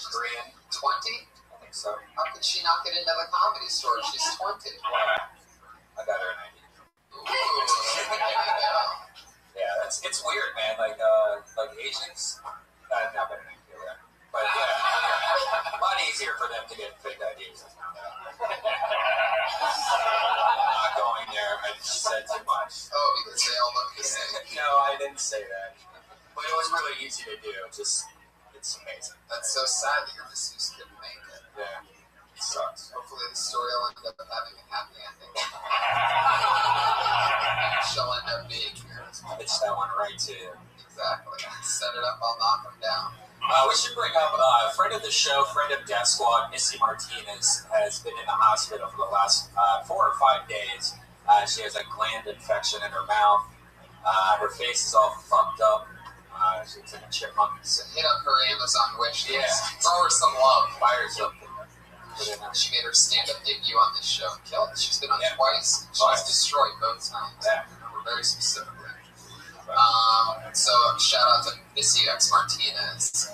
S15: Korean.
S1: 20?
S15: I think so.
S1: How could she not get into the Comedy Store? She's 20.
S15: I got her an idea.
S1: Ooh, there you go.
S15: Yeah, it's weird, man. Like Asians, not been an idea there. But yeah, a lot easier for them to get fake IDs. I'm not going there. I just said too much.
S1: Oh, because they all look the same.
S15: No, I didn't say that. But it was really easy to do. It's amazing.
S1: That's so sad that your masseuse couldn't make it.
S15: Yeah, it sucks.
S1: Hopefully the story will end up having a happy ending. She'll end up being here.
S15: Pitch that one right to you.
S1: Exactly. Set it up, I'll knock them down.
S15: We should bring up a friend of the show, friend of Death Squad, Missy Martinez, has been in the hospital for the last 4 or 5 days. She has a gland infection in her mouth. Her face is all fucked up. It's like a chipmunk.
S1: So hit up her Amazon wish list.
S15: Yeah.
S1: Throw her some love.
S15: Buy her something.
S1: She made her stand-up debut on this show. Killed it. She's been on twice. She's
S15: Twice.
S1: destroyed both times.
S15: Yeah.
S1: Very specifically. So shout out to Missy X Martinez.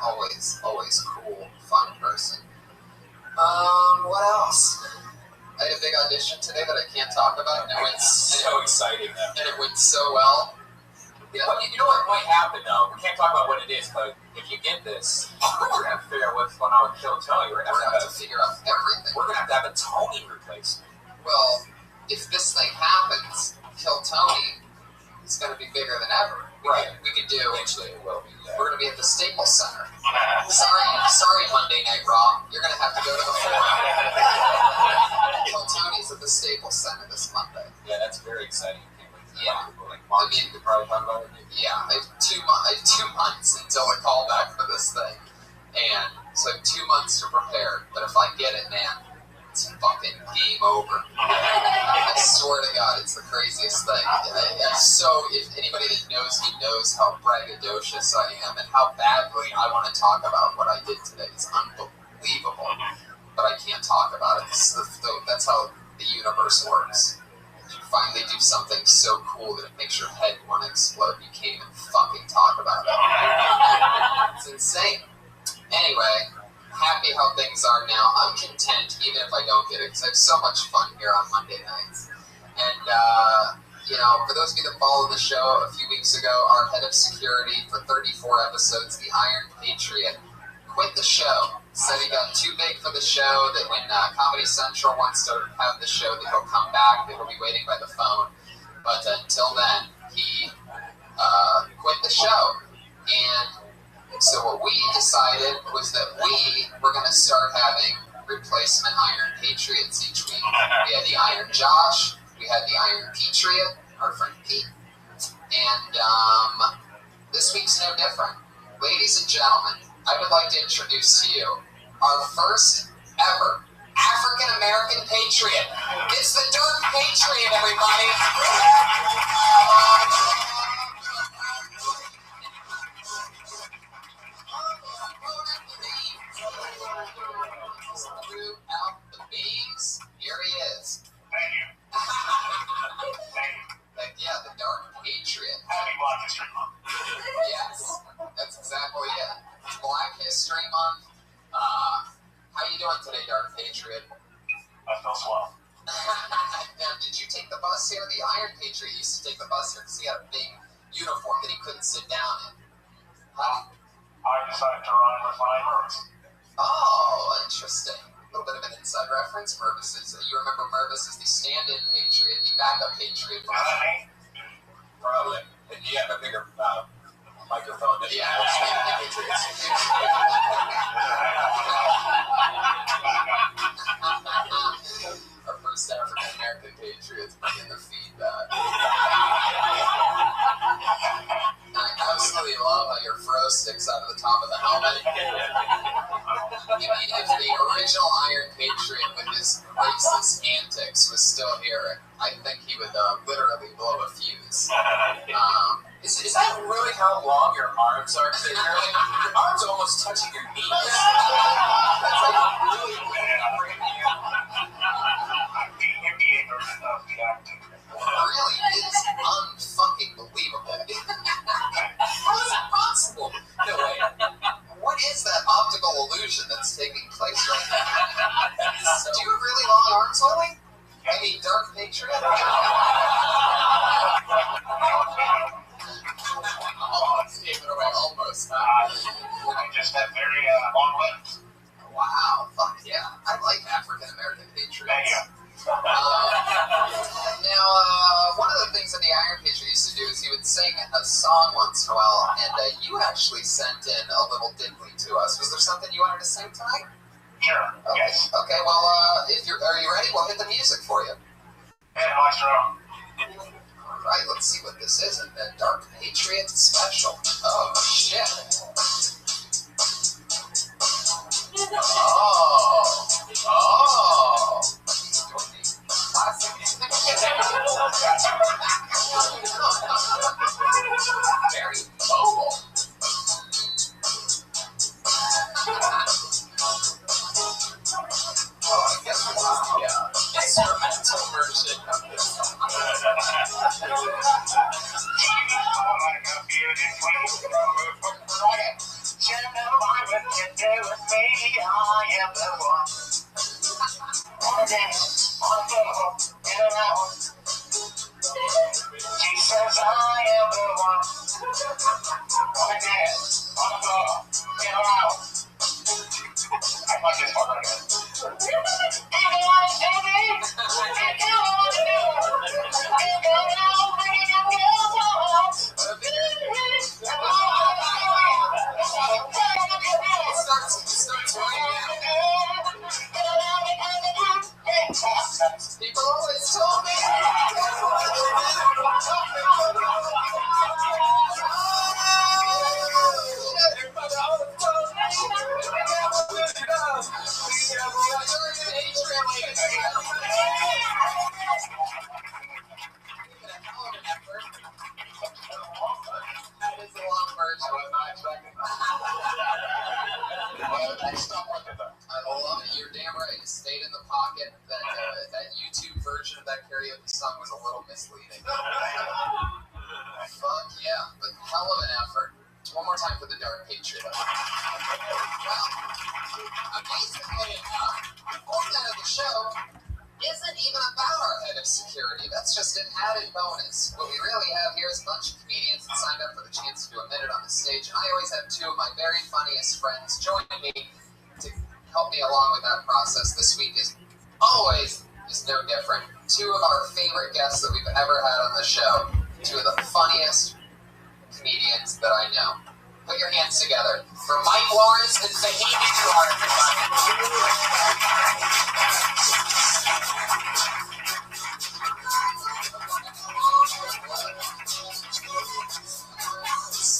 S1: Always cool, fun person. What else? I had a big audition today that I can't talk about. And it went
S15: So exciting.
S1: and it went so well.
S15: You know what might happen though? We can't talk about what it is, but if you get this, we're gonna have to figure out what's going on with Kill Tony. We're gonna have to
S1: figure out everything.
S15: We're gonna have to have a Tony replacement.
S1: Well, if this thing happens, Kill Tony is going to be bigger than ever. We could do.
S15: Eventually, it will be.
S1: We're going to be at the Staples Center. Sorry, Monday Night Raw. You're going to have to go to the Forum. Kill Tony's at the Staples Center this Monday.
S15: Yeah, that's very exciting.
S1: Yeah.
S15: Like March, you could probably talk about it.
S1: Yeah, I have 2 months until the callback for this thing, and so I have 2 months to prepare. But if I get it, man, it's fucking game over. I swear to God, it's the craziest thing. If anybody that knows me knows how braggadocious I am and how badly I want to talk about what I did today. It's unbelievable, but I can't talk about it. That's how the universe works. You finally do something so cool that it makes your head want to explode. You can't even fucking talk about it. It's insane. Anyway, happy how things are now. I'm content even if I don't get it because I have so much fun here on Monday nights. And, for those of you that follow the show, a few weeks ago, our head of security for 34 episodes, the Iron Patriot, quit the show. Said he got too big for the show, that when Comedy Central wants to have the show, that he'll come back, that he'll be waiting by the phone. But until then, he quit the show. And so what we decided was that we were going to start having replacement Iron Patriots each week. We had the Iron Josh, we had the Iron Patriot, our friend Pete, and this week's no different. Ladies and gentlemen, I would like to introduce to you our first ever African-American Patriot. It's the Dark Patriot, everybody! Out the beams, here he is.
S10: Thank you.
S1: Like, yeah, the Dark Patriot.
S10: Happy Black History Month.
S1: Yes, that's exactly it. It's Black History Month. How you doing today, Dark Patriot?
S10: I feel swell.
S1: Now, did you take the bus here? The Iron Patriot used to take the bus here because he had a big uniform that he couldn't sit down in. Huh?
S10: I decided to run with my Mervis.
S1: Oh, interesting. A little bit of an inside reference. Mervis is, you remember Mervis as the stand-in Patriot, the backup Patriot.
S15: Probably. And you have a bigger microphone than
S1: Yeah,
S15: the Patriots.
S1: Our first African-American Patriots bringing the feedback. I absolutely love how your fro sticks out of the top of the helmet. If the original Iron Patriot with his racist antics was still here, I think he would literally blow a fuse.
S15: Is that really how long your arms are? Because your arms are almost touching your knees.
S1: That's like really it really is unfucking believable. How is that possible? No way. What is that optical illusion that's taking place right now? Do you have really long arms, Ollie? I mean, Dark Patriot? Almost gave it away, almost.
S10: I just have very long limbs.
S1: Wow, fuck yeah. I like African-American Patriots.
S10: Thank you.
S1: Now, one of the things that the Iron Patriot used to do is he would sing a song once in a while, and you actually sent in a little diddly to us. Was there something you wanted to sing tonight?
S10: Sure.
S1: Okay.
S10: Yes.
S1: Okay, well, are you ready? We'll hit the music for you.
S10: Hey, Maestro.
S1: All right, let's see what this is. A Dark Patriot special. Oh, shit. Oh. Classic. Very mobile.
S3: dance on the floor in an hour. She says I am the one. Wanna dance on the floor in an hour. I might just fuck her again.
S1: People always told me. That is the long version. I love it. You're damn right. It stayed in the pocket. That YouTube version of that karaoke song was a little misleading. Fuck yeah. But hell of an effort. One more time for the Dark Patriot. Well, amazingly enough, the format of the show isn't even about our head of security. That's just an added bonus. What we really have here is a bunch of comedians that signed up for the chance to do a minute on the stage, and I always have two of my very funniest friends join me to help me along with that process. This week is no different. Two of our favorite guests that we've ever had on the show. Two of the funniest comedians that I know. Put your hands together for Mike Lawrence and Fahim Clark.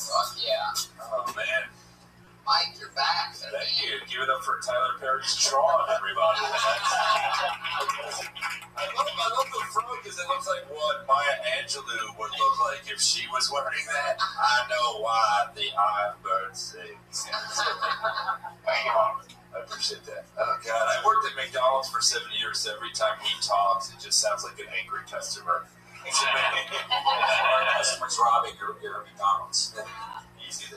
S1: Fuck yeah.
S16: Oh, man.
S1: Mike, you're back.
S16: Thank you. Give it up for Tyler Perry's Tron, everybody. I love the front because it looks like what Maya Angelou would look like if she was wearing that. I know why the iBird sings. Thank you, Mom. I appreciate that. Oh, God. I worked at McDonald's for 7 years. So every time he talks, it just sounds like an angry customer.
S15: Our customers robbing your McDonald's.
S16: Easy to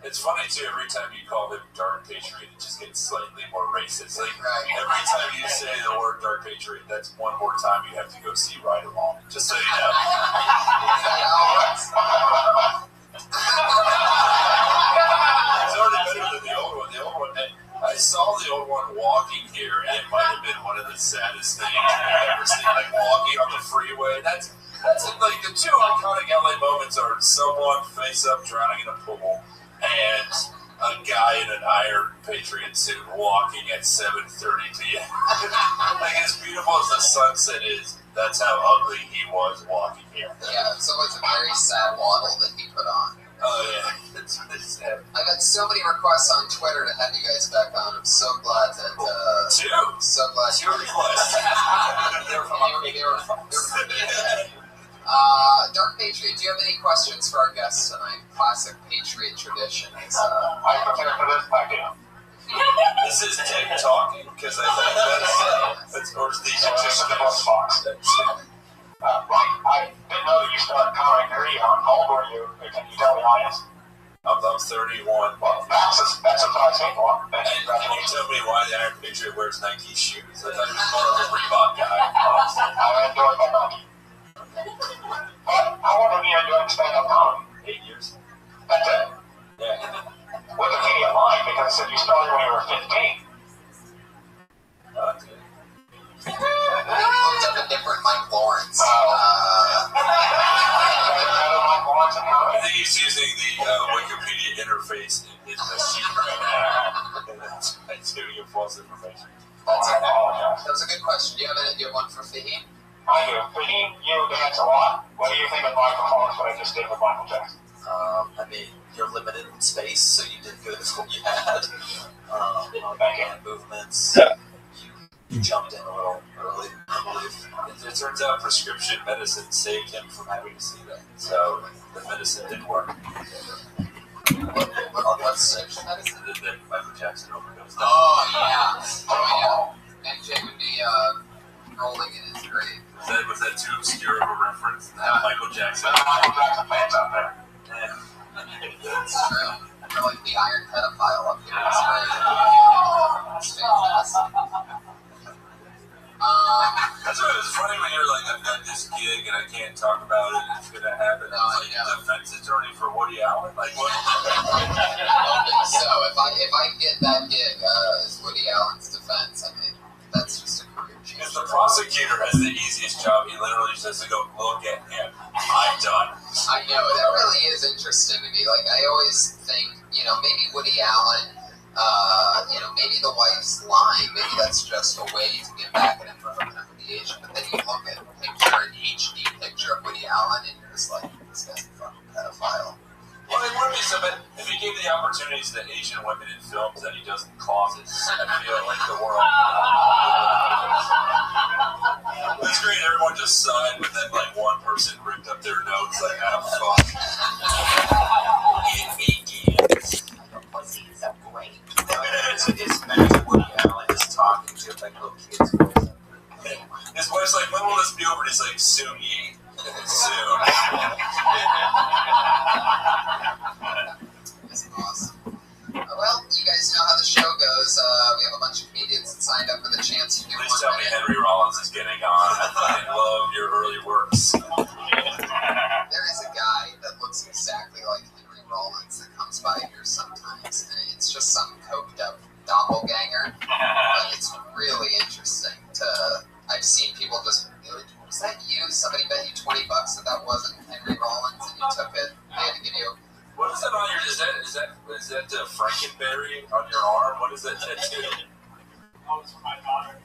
S16: It's funny too, every time you call him Dark Patriot, it just gets slightly more racist. Like, every time you say the word Dark Patriot, that's one more time you have to go see Ride Along. Just so you know. It's already better than the old one. The old one, I saw the old one walking here, and it might have been one of the saddest things I've ever seen. Like walking on the freeway. That's like the two iconic LA moments are someone face up drowning in a pool and a guy in an Iron Patriot suit walking at 7:30 p.m. Like as beautiful as the sunset is, that's how ugly he was walking here.
S1: Yeah, it's always a very sad waddle that he put on.
S16: Oh yeah, it's sad.
S1: I got so many requests on Twitter to have you guys back on. I'm so glad that.
S16: Two
S1: requests. They were from me. Dark Patriot, do you have any questions for our guests tonight? Classic Patriot tradition.
S3: I prepare for this, I do.
S16: This is Dick talking, because I think that's or these are just the most box.
S3: Right, I didn't know that you started coloring early on. How old were you? Can you tell the audience?
S16: I'm 31.
S3: Well, that's a surprising one.
S16: And can you tell me why the Iron Patriot wears Nike shoes? I thought he was more of a Reebok guy.
S3: I enjoyed my Nike. How long have you been doing stand-up comedy?
S16: 8 years.
S3: That's it?
S16: Yeah.
S3: Wikipedia lying because it said you started when you were 15.
S16: Okay.
S1: Looked up a different Mike Lawrence.
S16: I think he's using the Wikipedia interface in his machine right now. That's giving you false information.
S1: That was a good question. Do you have one for Fahim?
S3: I do. Fahim, you dance a lot. What do you think of my performance that I just did with Michael Jackson?
S15: I mean, you're limited in space, so you did good with what you had. Hand movements. You jumped in a little early, I believe.
S16: It turns out prescription medicine saved him from having to see that. So the medicine didn't work.
S1: What's medicine?
S16: That Michael Jackson overdosed.
S1: Oh, yeah. MJ would be rolling in his grave.
S16: Was that too obscure of a reference? Michael Jackson.
S3: Michael Jackson fans out there.
S1: That's true. Or like the Iron Pedophile up here. That's great.
S16: this gig and I can't talk about it. It's gonna happen. Defense attorney for Woody Allen. Like what?
S1: So if I get that gig as Woody Allen's defense, I mean that's just a career change.
S16: Because the prosecutor has the easiest job. He literally just has to go look at him. I'm done.
S1: I know that really is interesting to me. Like I always think, maybe Woody Allen. Maybe the wife's lying. Maybe that's just a way to get back at him for humiliation. But then you look at an HD picture of Woody Allen, and you're just like, this guy's a fucking pedophile.
S16: Well, it would be something if he gave the opportunities to Asian women in films that he does in closets. I feel like the world. It's great. Everyone just signed, but then like one person ripped up their notes. Like, fuck.
S1: It begins. Pussy is so great. It's imagine Woody Allen is talking to like little kids' voice.
S16: His wife's like, when will this be over? And he's like, soon, ye. Soon.
S1: That's awesome. Well, you guys know how the show goes. We have a bunch of comedians that signed up for the chance to do
S16: Please tell me Henry Rollins is getting on. I fucking love your early works.
S1: There is a guy that looks exactly like Henry Rollins that comes by here sometimes, and it's just some coked up doppelganger. But it's really interesting I've seen people just be like, was that you? Somebody bet you $20 that wasn't Henry Rollins, and you took it. They had to give you.
S16: What is that on your? Is that Frankenberry on your arm? What is that tattoo?
S7: Oh, it's for my daughter.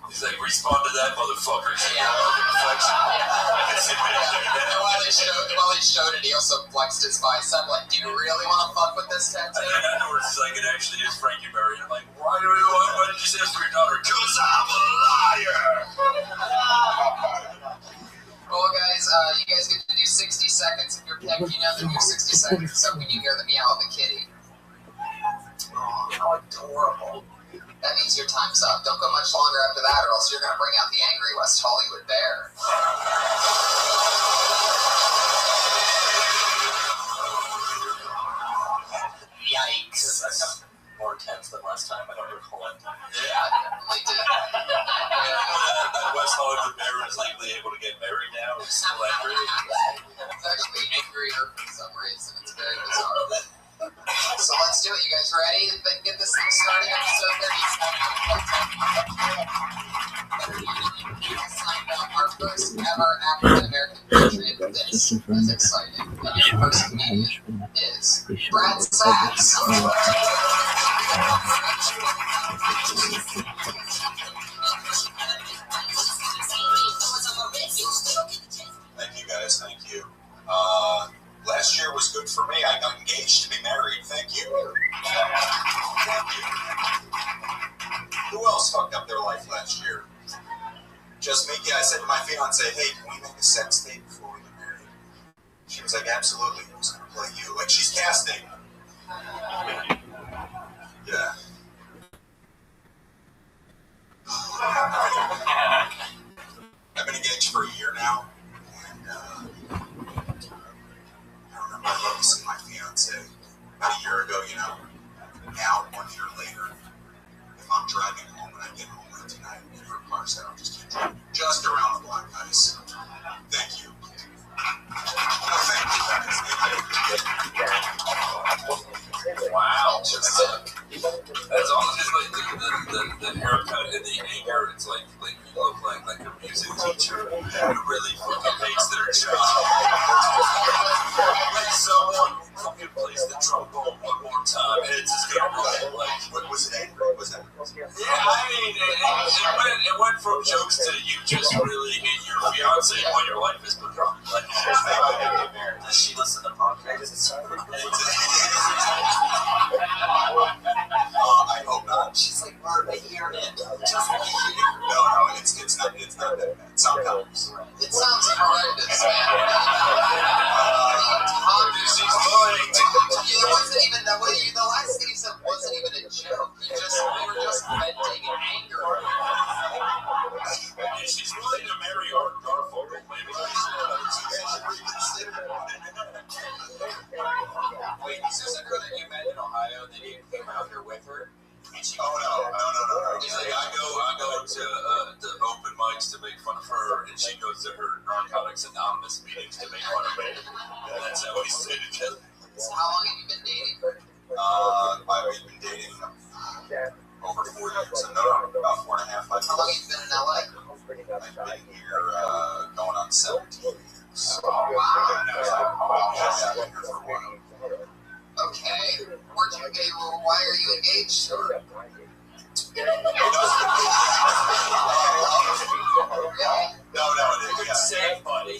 S16: He's like, respond to that, motherfucker.
S1: Yeah.
S16: And
S1: while he showed it, he also flexed his bicep. Like, do you really want to fuck with this tattoo?
S16: And then afterwards, it's like, it actually is Frankenberry. I'm like, why did you say this for your daughter? Because I'm a liar.
S1: Well, guys, you guys get to do 60 seconds of your pick. You know the new 60 seconds. So when you hear the meow of the kitty. Oh, how adorable. That means your time's up. Don't go much longer after that, or else you're going to bring out the angry West Hollywood bear. Yikes.
S15: That's more intense than last time. I don't recall it.
S1: Yeah, I definitely did.
S16: That West Hollywood bear is legally able to get married now. It's still angry.
S1: It's actually angrier for some reason. It's very bizarre. So let's do it. You guys ready? Then get this thing starting. Episode 37. Signed up our first ever African American patriot. This is exciting. And your first comedian is Brad Sachs.
S17: Thank you guys. Thank you. Last year was good for me. I got engaged to be married. Thank you. Thank you. Who else fucked up their life last year? Just me. Yeah, I said to my fiance, hey, can we make a sex tape before we get married? She was like, absolutely. I was going to play you. Like, she's casting. Yeah. I've been engaged for a year now. And, I remember I love to see my fiance about a year ago, Now, 1 year later, if I'm driving home and I get home late tonight and her car's out, I'll just keep driving just around the block, guys. Thank you. Thank you, guys.
S16: Wow. That's all just like the haircut and the anger. It's like you look like a music teacher who really fucking hates their job. Like someone fucking plays the trombone one more time and it's just gonna roll. Like,
S17: what was it angry? Was that?
S16: Yeah, I mean, it went from jokes to you just really hate your fiance while your life is becoming like.
S15: Does she listen to podcasts?
S17: I hope not.
S15: She's like, we're a year in.
S17: No, it's not that bad. Sometimes.
S1: It sounds horrendous, man.
S16: She's lying.
S1: It wasn't even that way. The last thing he said wasn't even a joke. We were just venting in anger.
S16: She's willing to marry Art Garfunkel. Maybe
S15: Wait, is this a girl that you met in Ohio that you came out here with her?
S17: Oh no.
S16: He's like, I go to the open mic likes to make fun of her, and she goes to her Narcotics Anonymous meetings to make fun of me. And that's how we stay together.
S1: So how long have you been dating?
S17: I've been dating over 4 years. So no, about 4.5.
S1: How long have you been in LA?
S17: I've been here going on 17 years.
S1: Oh, wow.
S17: Yeah, I've been here for a while.
S1: Okay. Why are you engaged? Or?
S16: No, good save, buddy.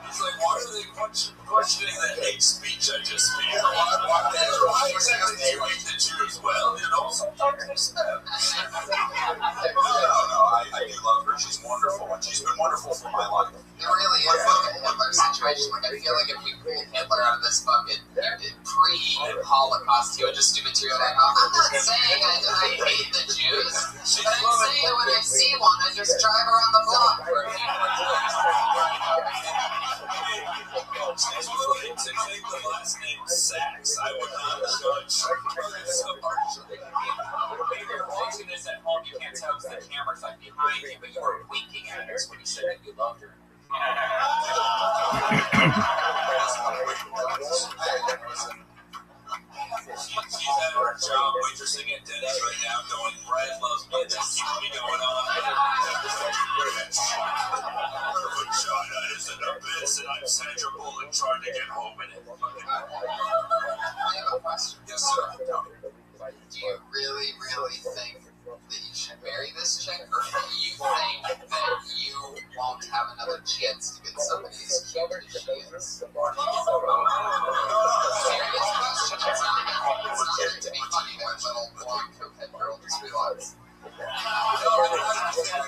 S16: It's like, why are they questioning the hate speech I just made? Why exactly do you hate the Jews? Well, sometimes they snap.
S17: No, I do love her. She's wonderful, and she's been wonderful for my life.
S1: It really is like a Hitler situation. Like, I feel like if we pulled Hitler out of this bucket pre-Holocaust, he would just do material like, I'm not saying I hate the Jews, but I'm saying that when I see one, I just drive around the block for a few more times.
S16: She's willing to take the last name Sachs. I would not judge so harshly.
S7: Maybe you're watching this at home, you can't tell because the camera's like behind you, but you were winking at us when you said that you loved her.
S16: She's at her job waitressing at Denny's right now going, Brad loves me, this keeps me going on. Vagina is an abyss and I'm Sandra Bullock trying to get home in it.
S1: I have a question.
S16: Yes, sir.
S1: Do you really, really think that you should marry this chick, or do you think that you won't have another chance to get somebody as cute as she is? Serious question. It's not meant to be funny. That little blonde cokehead girl just realized.
S17: I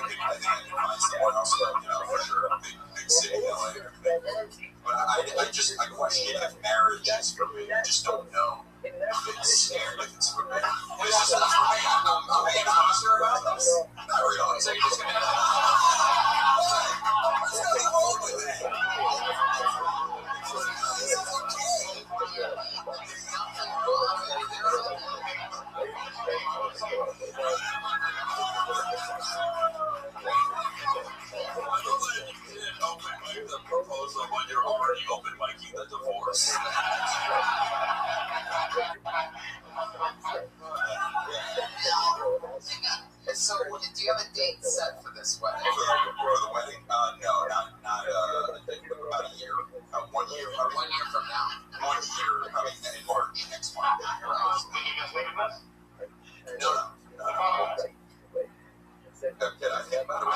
S17: think I can find someone else, for sure, a big city, LA. But I question if marriage is for me. I just don't know. It's scared if it's for me.
S1: It's just not for me. I'm being honest about this.
S17: Not really.
S1: So you're just gonna.
S17: There's nothing wrong with it.
S16: The proposal when you're already open miking the divorce.
S1: So, do you have a date set for this wedding?
S17: For the wedding? No, not about a year. 1 year.
S1: 1 year from now.
S17: 1 year, in March next month. No. Did I think about it?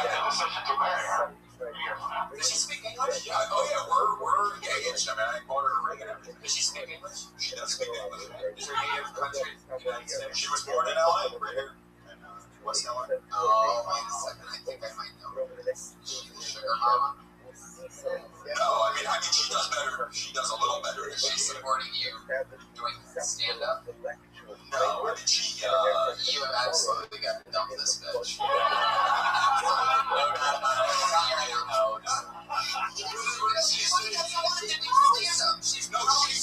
S7: Does she speak English?
S17: Yeah, we're engaged. I mean, I bought her a ring and everything.
S7: Does she speak English?
S17: She does speak English.
S7: Is her native country United States?
S17: She was born in LA, right here. In West LA.
S1: Oh, wait a second. I think I might know. She's the sugar mama.
S17: No, I mean, she does better. She does a little better.
S1: She's supporting you doing stand-up.
S17: No, I mean, she,
S1: You have absolutely got to dump this bitch.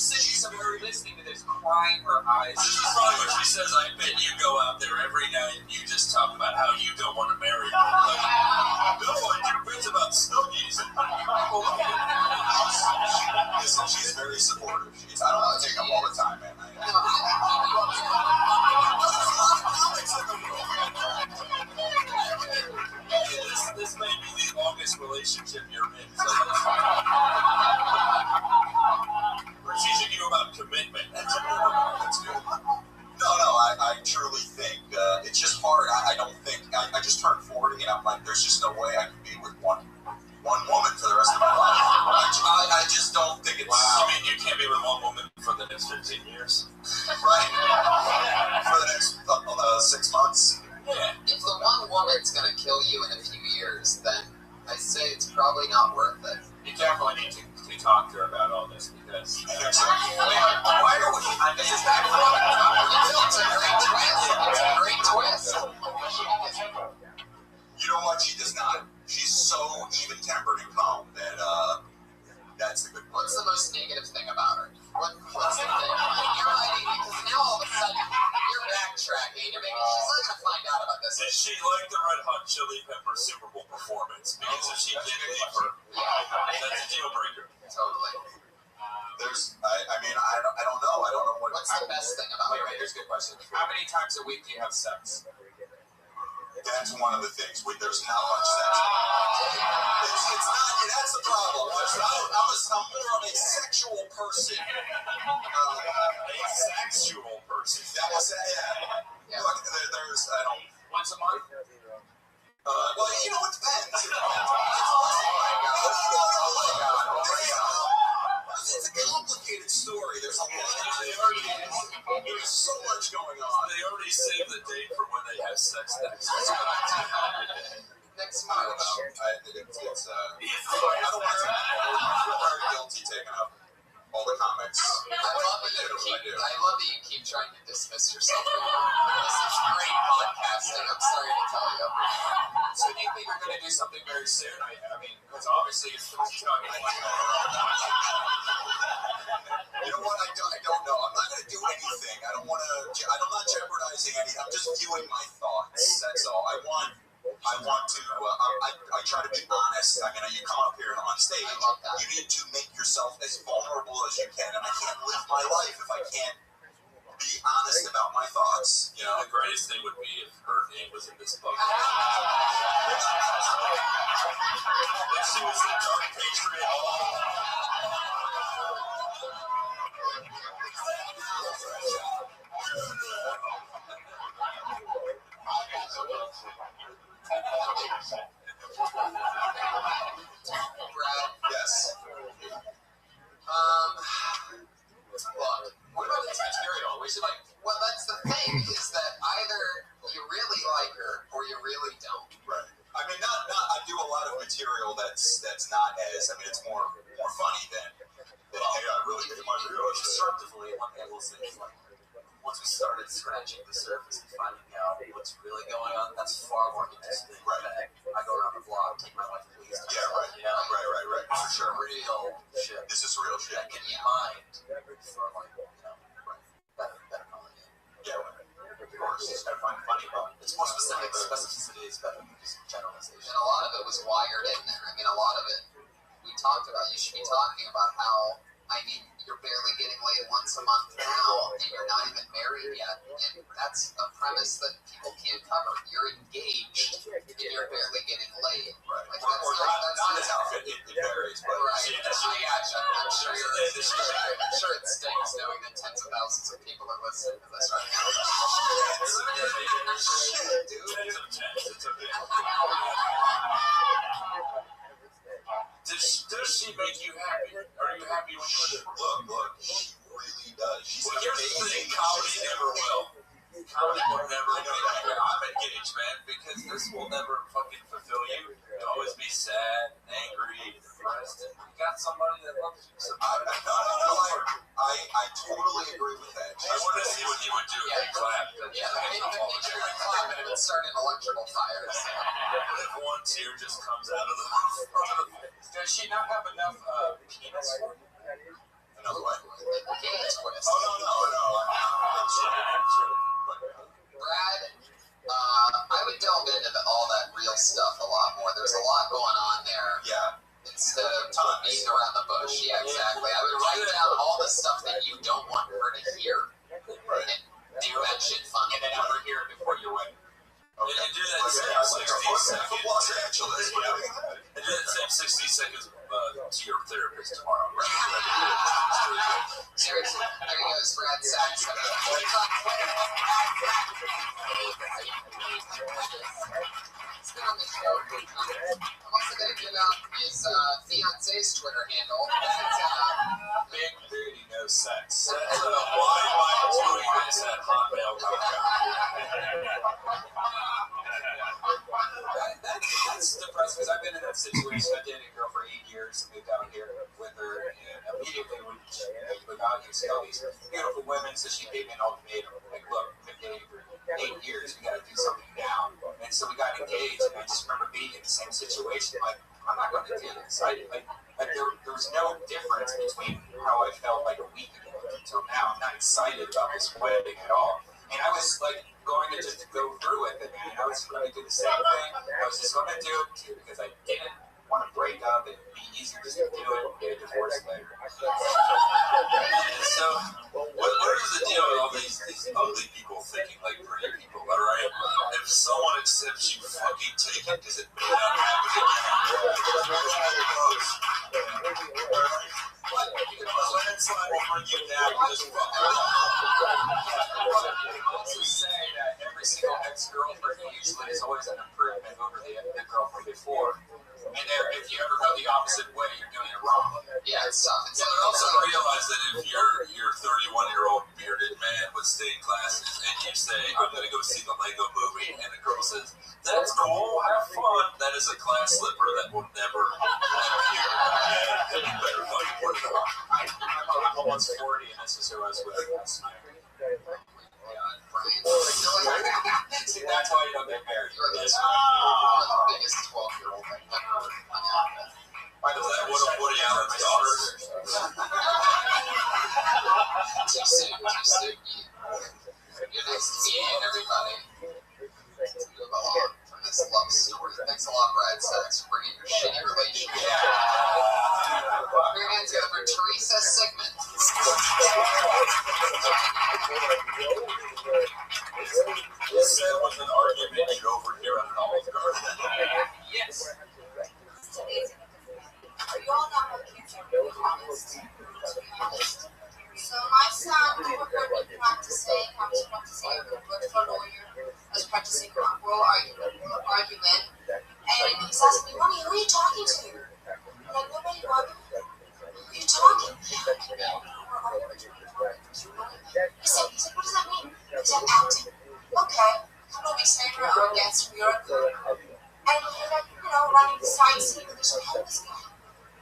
S7: She's very listening to this, crying her eyes.
S16: This is probably what she says. I bet you go out there every night and you just talk about how you don't want to marry her. Like, no, I do bits about snuggies.
S17: Listen, she's very supportive. I don't want to take up all the time, man.
S16: This may be the longest relationship you're in, so that's fine. We're teaching you about commitment. That's good.
S17: No, I truly think it's just hard. I don't think, I just turned 40 and I'm like, there's just no way I can be with one woman for the rest of my life. I just don't think it's...
S16: Wow. You mean you can't be with one woman for the next 15 years?
S17: Right. For the next 6 months.
S1: Yeah. If the one woman's going to kill you in a few years, then I say it's probably not worth it.
S7: You definitely need to talk to her about all this because...
S17: I think so.
S1: Why are we... This is back from... It's a great twist. It's a great twist.
S17: You know what? She does not. She's so even-tempered and calm that that's the good part.
S1: What's the most negative thing about her? What's the thing? You're hiding because now all of a sudden you're backtracking. You're making. She's not gonna find out about this.
S16: she like the Red Hot Chili Pepper Super Bowl performance? Because if she did leave her, that's a deal breaker.
S1: Totally.
S17: I don't know. I don't know what.
S1: What's the best thing about it?
S7: Wait, here's a good question. How many times a week do you have sex?
S17: That's one of the things. There's not much sex. It's not. That's the problem. I'm more of a sexual person.
S16: A sexual person.
S17: That was yeah. Look, there's I don't.
S7: Once a month?
S17: Well, it depends. It's a complicated story. There's a lot. There's so much going on.
S16: They already saved the date for when they have sex next.
S1: Next month.
S17: I don't want to feel very guilty taking up all the comics.
S1: I love that you keep trying to dismiss yourself. This is great podcasting. I'm sorry to tell you.
S7: So do you think you're going to do something very soon? I mean, because obviously it's not going to
S17: You know what? I don't know. I'm not going to do anything. I'm not jeopardizing anything. I'm just viewing my thoughts. That's all. I want to. I try to be honest. I mean, you come up here on stage. You need to make yourself as vulnerable as you can, and I can't live my life if I can't be honest about my thoughts.
S16: You know, the greatest thing would be if her name was in this book. If she was the Dark Patriot.
S1: Brad?
S17: Yes.
S1: Look, what about this material? We should well, that's the thing, is that either you really like her or you really don't.
S17: Right. I mean, I do a lot of material that's not as, it's more funny than hey, I really get my real
S7: constructively. One thing I will say is, once we started scratching the surface and finding out what's really going on, that's far more interesting.
S17: Right.
S7: I go around the block, take my wife to police.
S17: Yeah, right.
S7: You know?
S17: Right. For sure.
S7: Real shit.
S17: This is real shit.
S7: That can be mined for better calling it.
S17: Yeah, right.
S7: Of course, just gotta find funny, but it's more specific. Specificity is better than just generalization.
S1: And a lot of it was wired in there. I mean, a lot of it we talked about. You should be talking about how, you're barely getting laid once a month now, and you're not even married yet. And that's a premise that people can't cover. You're engaged, and you're barely getting laid.
S17: Right.
S1: Like,
S17: Not as outfit. It varies, but
S1: right. I'm sure it stings knowing that tens of thousands of people are listening to this right now. Shit, dude.
S16: Does she make you happy? Are you happy when you
S17: look? She really does. She's
S16: here's the thing, comedy never will. Comedy will never make you happy. I'm engaged, man, because this will never fucking fulfill you. You'll always be sad, angry, depressed, and you got somebody that loves you. So
S17: I totally agree with that.
S16: I want to see what you would do if you clapped.
S1: Yeah, clap and it would start an electrical fire.
S16: If one tear just comes out of the
S7: Does she not have enough penis?
S17: Another one?
S1: Penis twist.
S17: Oh, no.
S1: Brad, I would delve into all that real stuff a lot more. There's a lot going on there.
S17: Yeah.
S1: Instead of beating around the bush. Yeah, exactly. I would write down all the stuff that you don't want her to hear.
S17: Right.
S1: And do that shit funny.
S7: And then have her hear it before your wedding.
S16: Okay. And do that same 60 seconds.
S17: From Los Angeles.
S16: And do that same 60 seconds to your therapist tomorrow.
S1: Seriously, there he goes, Brad Sachs. He's been on the show. I'm also going to give out his fiance's Twitter handle.
S16: Big booty, no sex. Why am I doing this at hotmail.com?
S7: That's depressing because I've been in that situation. I dated a girl for 8 years, moved out here with her, and immediately when you move out, you see all these beautiful women, so she gave me an ultimatum. Like, look, we've been dating for 8 years, we got to do something now. And so we got engaged, and I just remember being in the same situation. Like, I'm not going to do this. There was no difference between how I felt like a week ago until now. I'm not excited about this wedding at all.
S15: And I was like going to just go through with it, and I was going to do the same thing. I was just going to do it because I didn't want to break up. It'd be easier just to do it and get a divorce later.
S16: So, what is the deal with all these ugly people thinking like pretty people, alright? If someone accepts you, fucking take it, because it may not happen again. Landslide will bring you down, you just fuck it up.
S15: I also say that every single ex-girlfriend usually is always an improvement over the girlfriend before. And if you ever go the opposite way, you're doing it wrong.
S1: Yeah, it's
S16: I also realize that if you're 31-year-old bearded man with stained glasses and you say, I'm going to go see the Lego movie, and the girl says, that's cool, have fun, that is a class slipper that will never appear again. You better fucking work it out.
S15: I'm almost 40, and this is who I was with last night. See, that's why you don't get married.
S1: You're the biggest 12-year-old thing ever.
S16: Is that one of Woody Allen's daughters?
S1: Too soon. You're next to me and everybody. Move along from this love story. Thanks a lot, Brad Sachs, for bringing your shitty relationship. Put your hands together for Teresa Sigmund.
S16: You said with an argument you overhear at an Olive Garden.
S15: Yes.
S13: You all know how kids are really honest. So my son overheard me practicing. I was practicing a word for a lawyer. I was practicing oral argument. And he's asking me, Mommy, who are you talking to? I'm like, nobody, Mommy. Who are you talking? He said, what does that mean? He said, acting. Okay. A couple of weeks later, I'm dancing Europe. And we're like, running the sightseeing. There's a homeless guy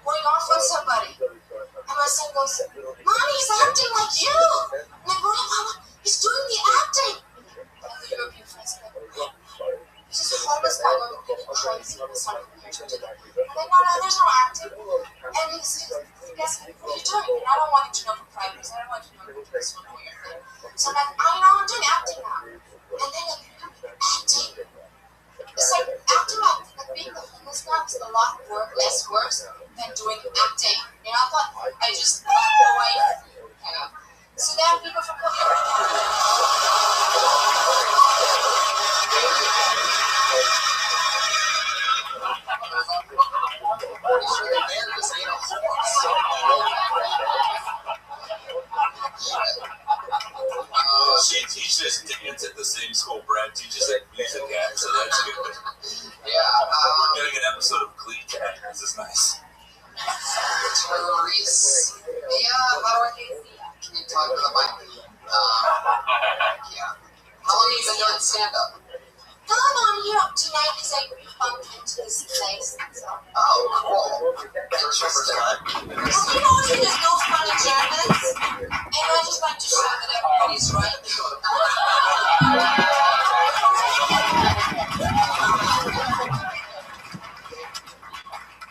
S13: going off on somebody. And my son goes, Mommy, he's acting like you. And I go, Mama, he's doing the acting. And the European friends are like, he's just a homeless guy going crazy. My son compared to it. I'm like, no, there's no acting. And he says, yes, what are you doing? And I don't want him to know for private because I don't want him to know this one weird thing. So I'm like, I'm doing acting now. And then acting. It's like acting like being the homeless guy was a lot less worse than doing acting. I thought I just walked away. So then people from
S16: She teaches dance at the same school Brad teaches at music at, so that's good. We're getting an episode of Glee tonight. This is nice.
S1: Therese, can you talk to the mic? How long have you been doing stand-up?
S13: I'm here tonight because I bumped into this place. So.
S1: Oh, cool. It's your first time?
S13: There's no funny Germans. And I just like to show that everybody's right.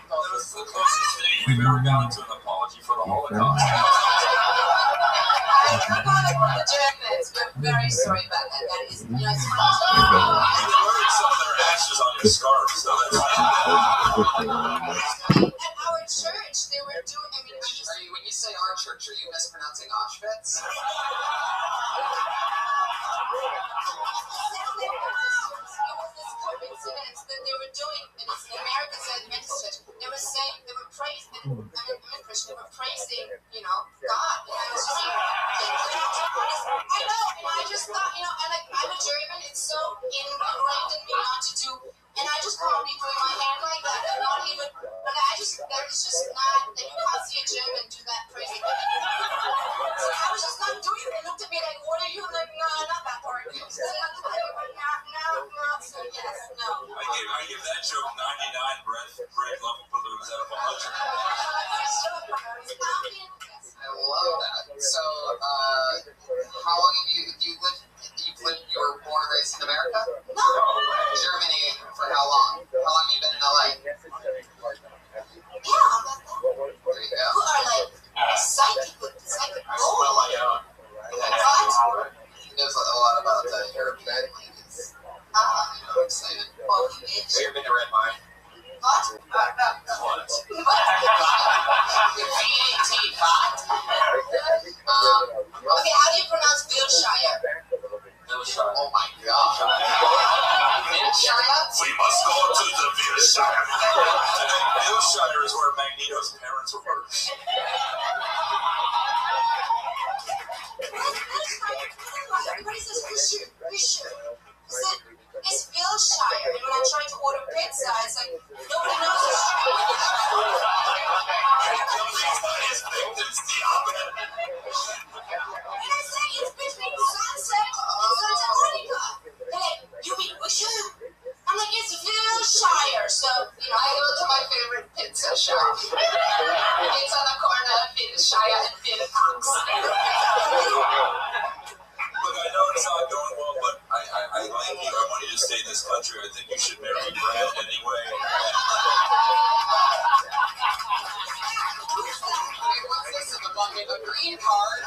S16: That was the closest thing we've ever gotten to an apology for the Holocaust.
S13: I got it from the Germans. We're very sorry about that. That is,
S16: You wearing some of their ashes on your scarf, so that's
S13: at our church, they were doing,
S1: when you say our church, are you mispronouncing Auschwitz?
S13: Coincidence that they were doing, and it's an American Adventist church. They were saying, they were praising, I'm a Christian, they were praising, God. And I was just like, I know, and I just thought, I'm a German, it's so ingrained in me not to do, and I just can't be doing my hand like that, and not even everybody says Fisher. He said, it's Wilshire. And when I tried to order pizza, it's like, nobody knows it's
S16: His victim's the opposite.
S13: And I say, it's between Sunset and Santa Monica. They're like, you mean Wilshire? I'm like, it's Wilshire. So, you know,
S1: I go to my favorite pizza shop. It's on the corner of Wilshire and Wilcox.
S16: Look, I know it's not going well, but I like you. I want you to stay in this country. I think you should marry Brad anyway.
S1: Wait, what's this in the bucket? A green card?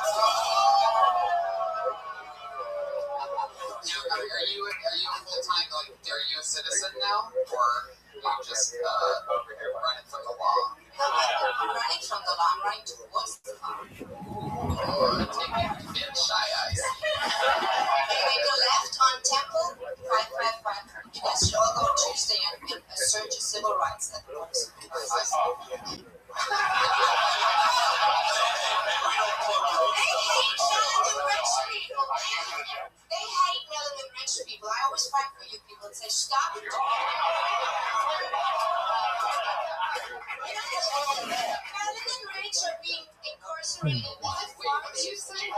S1: Now, are you a full-time, like, are you a citizen now? Or you just running from the law?
S13: I'm running from the law. I'm running towards the law.
S1: Or taking bit shy eyes?
S13: Make a left on Temple, 555. You guys should all go Tuesday and search your civil rights at the office. They hate melanin rich people. I always fight for you people and say, stop it. Melanin rich are being incarcerated. What you say?
S16: Do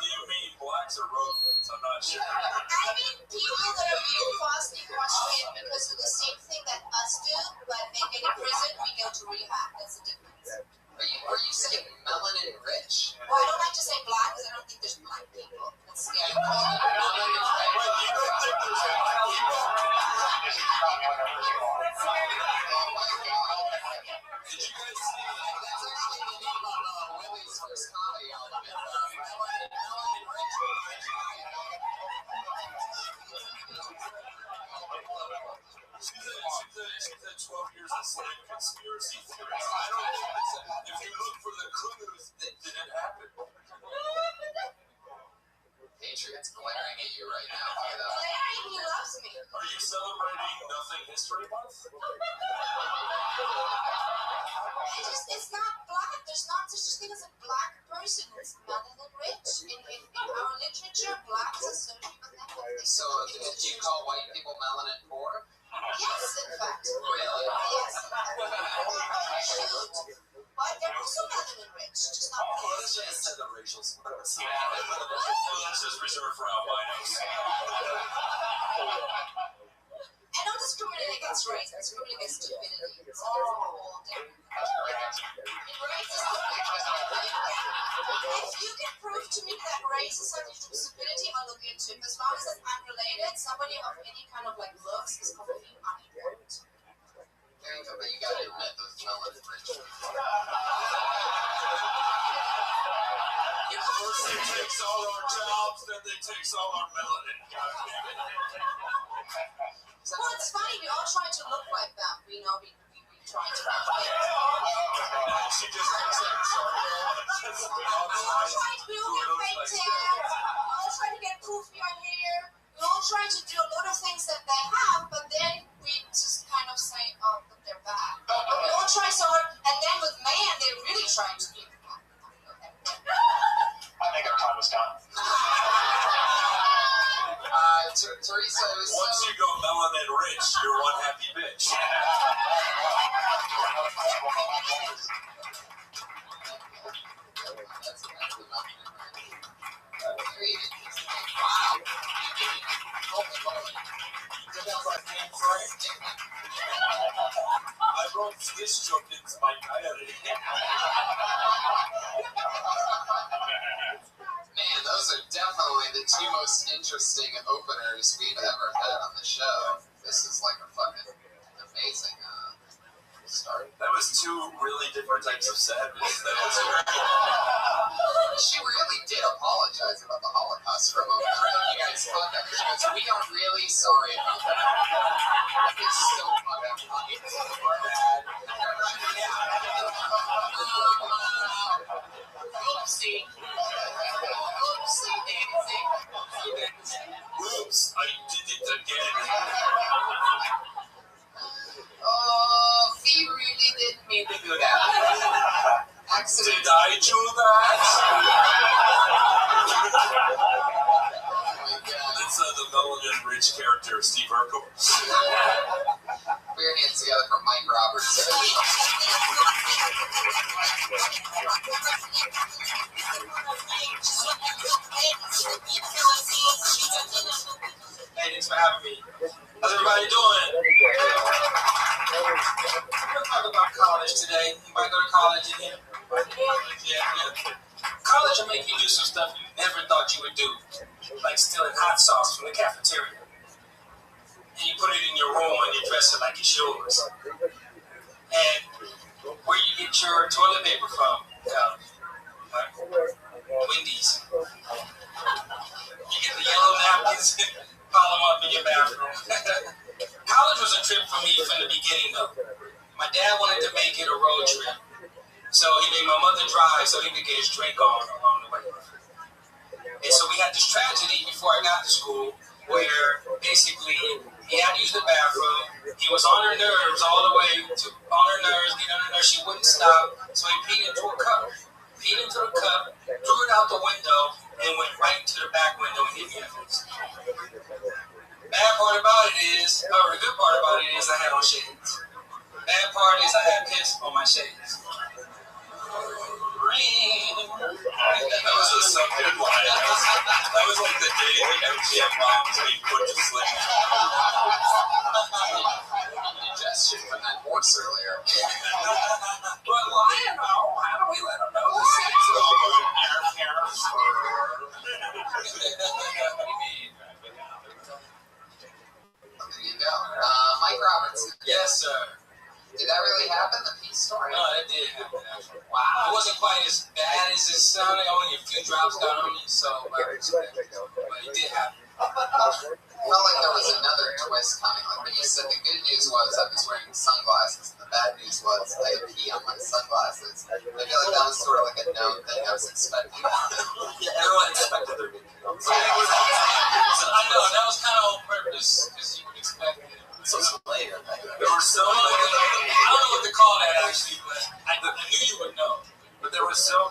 S16: you mean blacks or rodents? I'm not sure.
S13: I mean people that are being falsely incarcerated because of the same thing that us do, but they get in prison, we go to rehab. That's the difference.
S1: Are you saying melanin rich?
S13: Well, I don't like to say black because I don't think there's black people. That's scary.
S1: You call them melanin rich?
S16: Wait, you don't think there's black people? Did you guys see that?
S1: That's actually the name of Willie's first comedy album. Melanin rich.
S16: She's had 12 years of slave conspiracy theories. I don't think it's if you look for the clues, did it happen?
S1: Patriot's glaring at you right now.
S13: Larry, he loves me.
S16: Are you celebrating Nothing History Month?
S13: It's not black. There's not such a thing as a black person. It's melanin rich. In our literature, black is associated with that.
S1: So, did you call white people melanin poor?
S13: Yes, in fact.
S1: Really?
S13: Yes, in fact. Shoot. But they're also melanin rich. Just not
S16: Let's just say the racial supremacy. Let's just reserve for albinos.
S13: I don't discriminate against race. I discriminate against stupidity. It's a whole different. In race is if you can prove to me that race is something to stupidity, I'll look into it. As long as it's unrelated, somebody of any kind of like looks is completely unimportant.
S1: There you go, but you gotta admit those melanin rich.
S16: First they takes all our jobs, then they takes all our melanin.
S13: Well, it's funny. We all try to look like them. We know we try to look like
S16: She just thinks that.
S13: we all try to do fake tats. We all try to get poofy on hair. We all try to do a lot of things that they have, but then we just kind of say, oh, but they're bad. We all try so hard, and then with man, they're really trying to be.
S3: I think our time is done.
S1: Teresa, it was
S16: once you go melanin rich, you're one happy bitch. I wrote this joke into my diary.
S1: Man, those are definitely the two most interesting openers we've ever had on the show. This is like a fucking amazing start.
S16: That was two really different types of sadness. That was
S1: She really did apologize about the Holocaust for a moment. I don't know if you guys caught that. She goes, we are really sorry about that. It's so fucking funny. Oopsie. Oopsie daisy.
S16: oops, I did it again.
S1: Oh, he really didn't mean to do that. Accident.
S16: Did I do that? Lynch character, Steve Urkel.
S1: Put your hands together for Mike Roberts.
S15: Hey, thanks for having me. How's everybody doing? We're gonna talk about college today. You might go to college in here. Yeah. College will make you do some stuff you never thought you would do, like stealing hot sauce from the cafeteria. And you put it in your room and you dress it like it's yours. And where you get your toilet paper from? Wendy's. You get the yellow napkins, pile them up in your bathroom. College was a trip for me from the beginning, though. My dad wanted to make it a road trip, so he made my mother drive so he could get his drink on along the way. And so we had this tragedy before I got to school where basically he had to use the bathroom. He was on her nerves all the way to getting on her nerves. She wouldn't stop, so he peed into a cup. Peed into the cup, threw it out the window, and went right to the back window and hit me in the face. Bad part about it is, or the good part about it is I had on shades. Bad part is I had piss on my shades.
S16: That was a subject line. That was like the day the MGM mom was being put to sleep.
S1: Suggestion from that voice earlier.
S15: But why now? How do we let them know this is
S1: There you go. Mike Roberts.
S15: Yes, sir.
S1: Did that really happen, the peace story?
S15: No, it did happen, actually. Wow. It wasn't quite as bad as it sounded. Only a few drops got on me, so but it did happen.
S1: Felt like there was another twist coming. Like when you said the good news was I was wearing sunglasses, and the bad news was I had pee on my sunglasses. I feel like that was sort of like a known thing I was expecting.
S15: Yeah, everyone expected there to be. I know, that was kind of on purpose, because you would expect it.
S1: So later,
S15: There were so many, I don't know what to call that actually, but I knew you would know.
S16: But there was so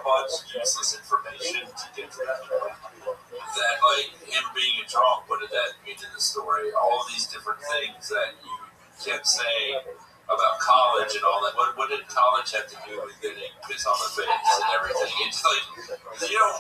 S16: much useless information to get to that point. That like him being a drunk, what did that mean to the story? All these different things that you kept saying about college and all that. What did college have to do with getting piss on the face and everything? It's like, you know,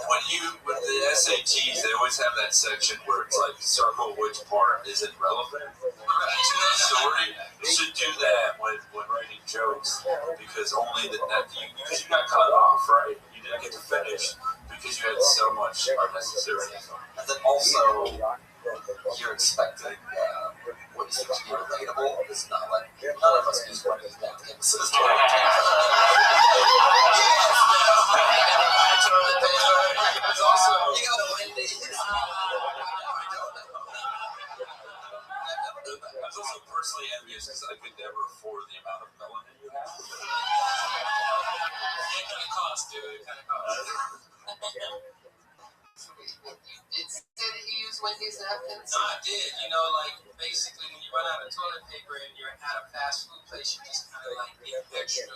S16: with the SATs, they always have that section where it's like circle which part isn't relevant to the story. You should do that when writing jokes because because you got cut off, right? You didn't get to finish because you had so much unnecessary.
S1: And then also, you're expecting what you think to be relatable. It's not like none of us use one of these napkins. It's also, you got a Wendy's.
S16: I was also personally envious because I could never afford the amount of melanin you have.
S15: It kind of costs, dude. It kind of costs.
S1: You did say that you use Wendy's napkins?
S15: No, I did. You know, like, basically, when you run out of toilet paper and you're at a fast food place, you just kind of, like, get extra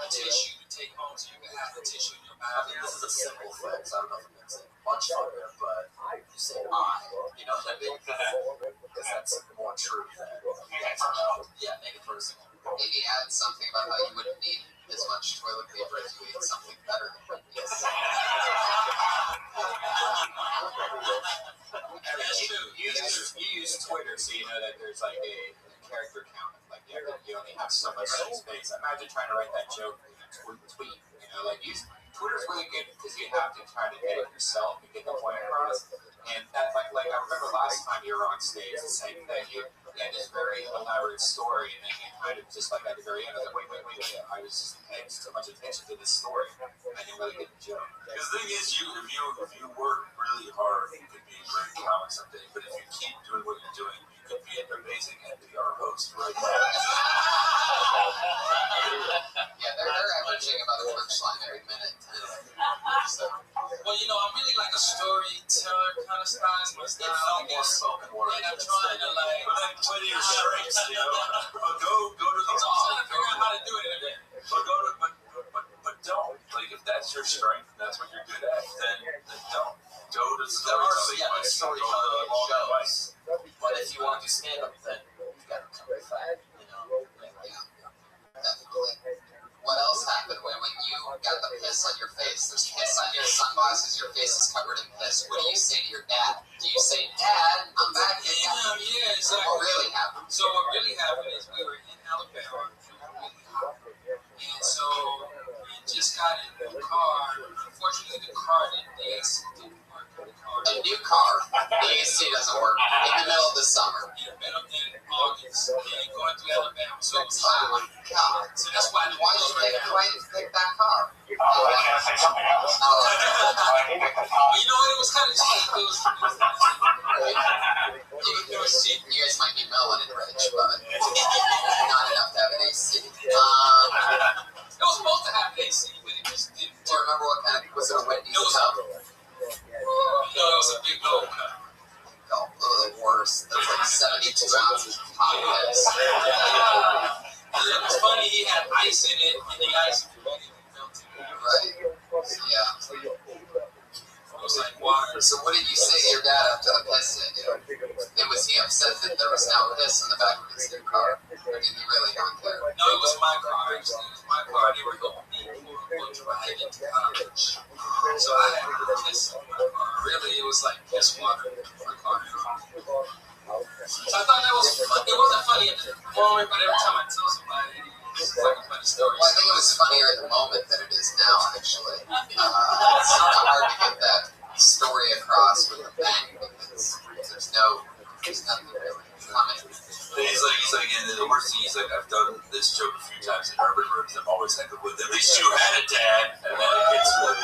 S15: tissue to take home so you can have the tissue in your mouth.
S1: I mean, this is a simple fix. I don't know if it makes it much harder, but you say you know what I mean? Because that's more true than you guys know. Yeah, make it personal. Maybe add something about how you wouldn't need as much toilet paper if you ate something better than Wendy's.
S15: That's true. You use Twitter, so you know that there's like a character count. Like you only have so much space. Imagine trying to write that joke in a tweet. You know, like Twitter's really good because you have to try to get it yourself and get the point across. And that, like I remember last time you were on stage, the same thing. You had this very elaborate story, and then you kind of just like at the very end, I was like, wait. I was just paying so much attention to this story, I didn't really get the joke.
S16: Because the thing is, if you work really hard, you could be a great comic someday. But if you keep doing what you're doing, you could be an amazing NPR host right now.
S1: Yeah, they're averaging about a punchline every minute. So.
S15: Well, you know, I'm really like a storyteller kind of style. It's my style.
S16: It's more spoken word.
S15: And I'm trying to like.
S16: But then play to your strengths, you know. Go to the
S15: I'm trying to figure out how to do it in a bit.
S16: But don't. Like if that's your strength, that's what you're good at. Then don't. Go to
S1: storytelling. Yeah, storytelling shows. your face is covered in piss, what do you say to your dad? Do you say, Dad, I'm back here?
S15: Yeah, exactly.
S1: What really happened?
S15: So what really happened is we were in Alabama, and so we just got in the car. Unfortunately, the car didn't work.
S1: A new car, the AC doesn't work in the middle of the summer.
S15: In August, and going through Alabama. So it's
S1: Oh my God!
S15: So that's why
S1: Why did you pick that car?
S15: Well, you know what? It was kind of cheap.
S1: It was cheap. You guys might be melon and rich, but not enough to have an AC.
S15: It was supposed to have an AC, but it just didn't.
S1: Do you remember what kind of, was it a Wendy's cup?
S15: No, it was a big old cup.
S1: Oh, the worst. That's like 72 ounces of hot piss.
S15: It was funny, he had ice in it, and the ice immediately melted.
S1: Right. Yeah.
S15: It was like water.
S1: So what did you say to your dad after the piss hit you? Was he upset that there was now piss in the back of his new car? Or did he really not care?
S15: No, it was my car, actually. It was my car. They were helping me drive into college. So I had piss in my car. Really, it was like piss water in my car. So I thought that was fun. It wasn't funny at the moment, but every time I tell somebody, it's like a funny story.
S1: Well, I think it was funnier at the moment than it is now, actually. It's sort of hard to get that story across with a bang because there's nothing really coming.
S16: He's like, and the worst thing, he's like, I've done this joke a few times in urban rooms. I've always had with, at least you had a dad, and then it gets really,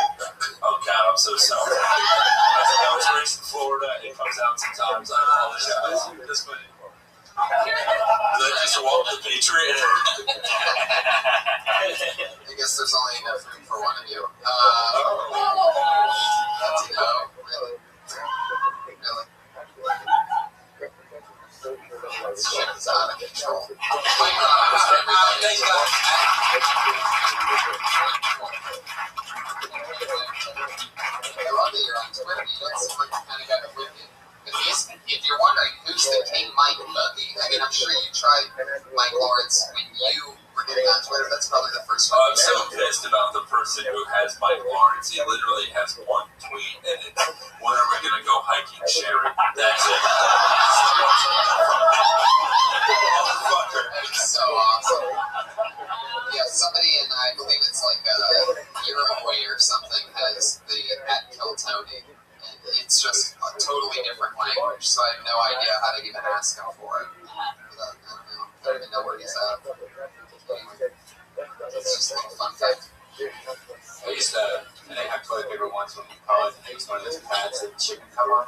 S16: oh God, I'm so sorry. I was raised in Florida, and it comes out sometimes. I apologize. This way. Is that just a walk the Patriot?
S1: I guess there's only enough room for one of you. That's a no, really. Really. This shit is out of control. I love that you're on Twitter. You don't seem like you kind of got it with you. If you're wondering who's the King Mike Buggy, I mean, I'm sure you tried Mike Lawrence when you were getting on Twitter. That's probably the first one.
S16: I'm so pissed about the person who has Mike Lawrence. He literally has one tweet, and it's, when are we going to go hiking, Sharon? That's it. Motherfucker.
S1: It's so awesome. Yeah, somebody in, I believe it's like Uruguay or something, has the @KillTony. It's just a totally different language, so I have no idea how to even ask him for it. I don't even know where he's at. Anyway, it's just a little fun fact.
S7: I used to, I think I toilet paper once when in college, and I used one of those pads that the chicken come on.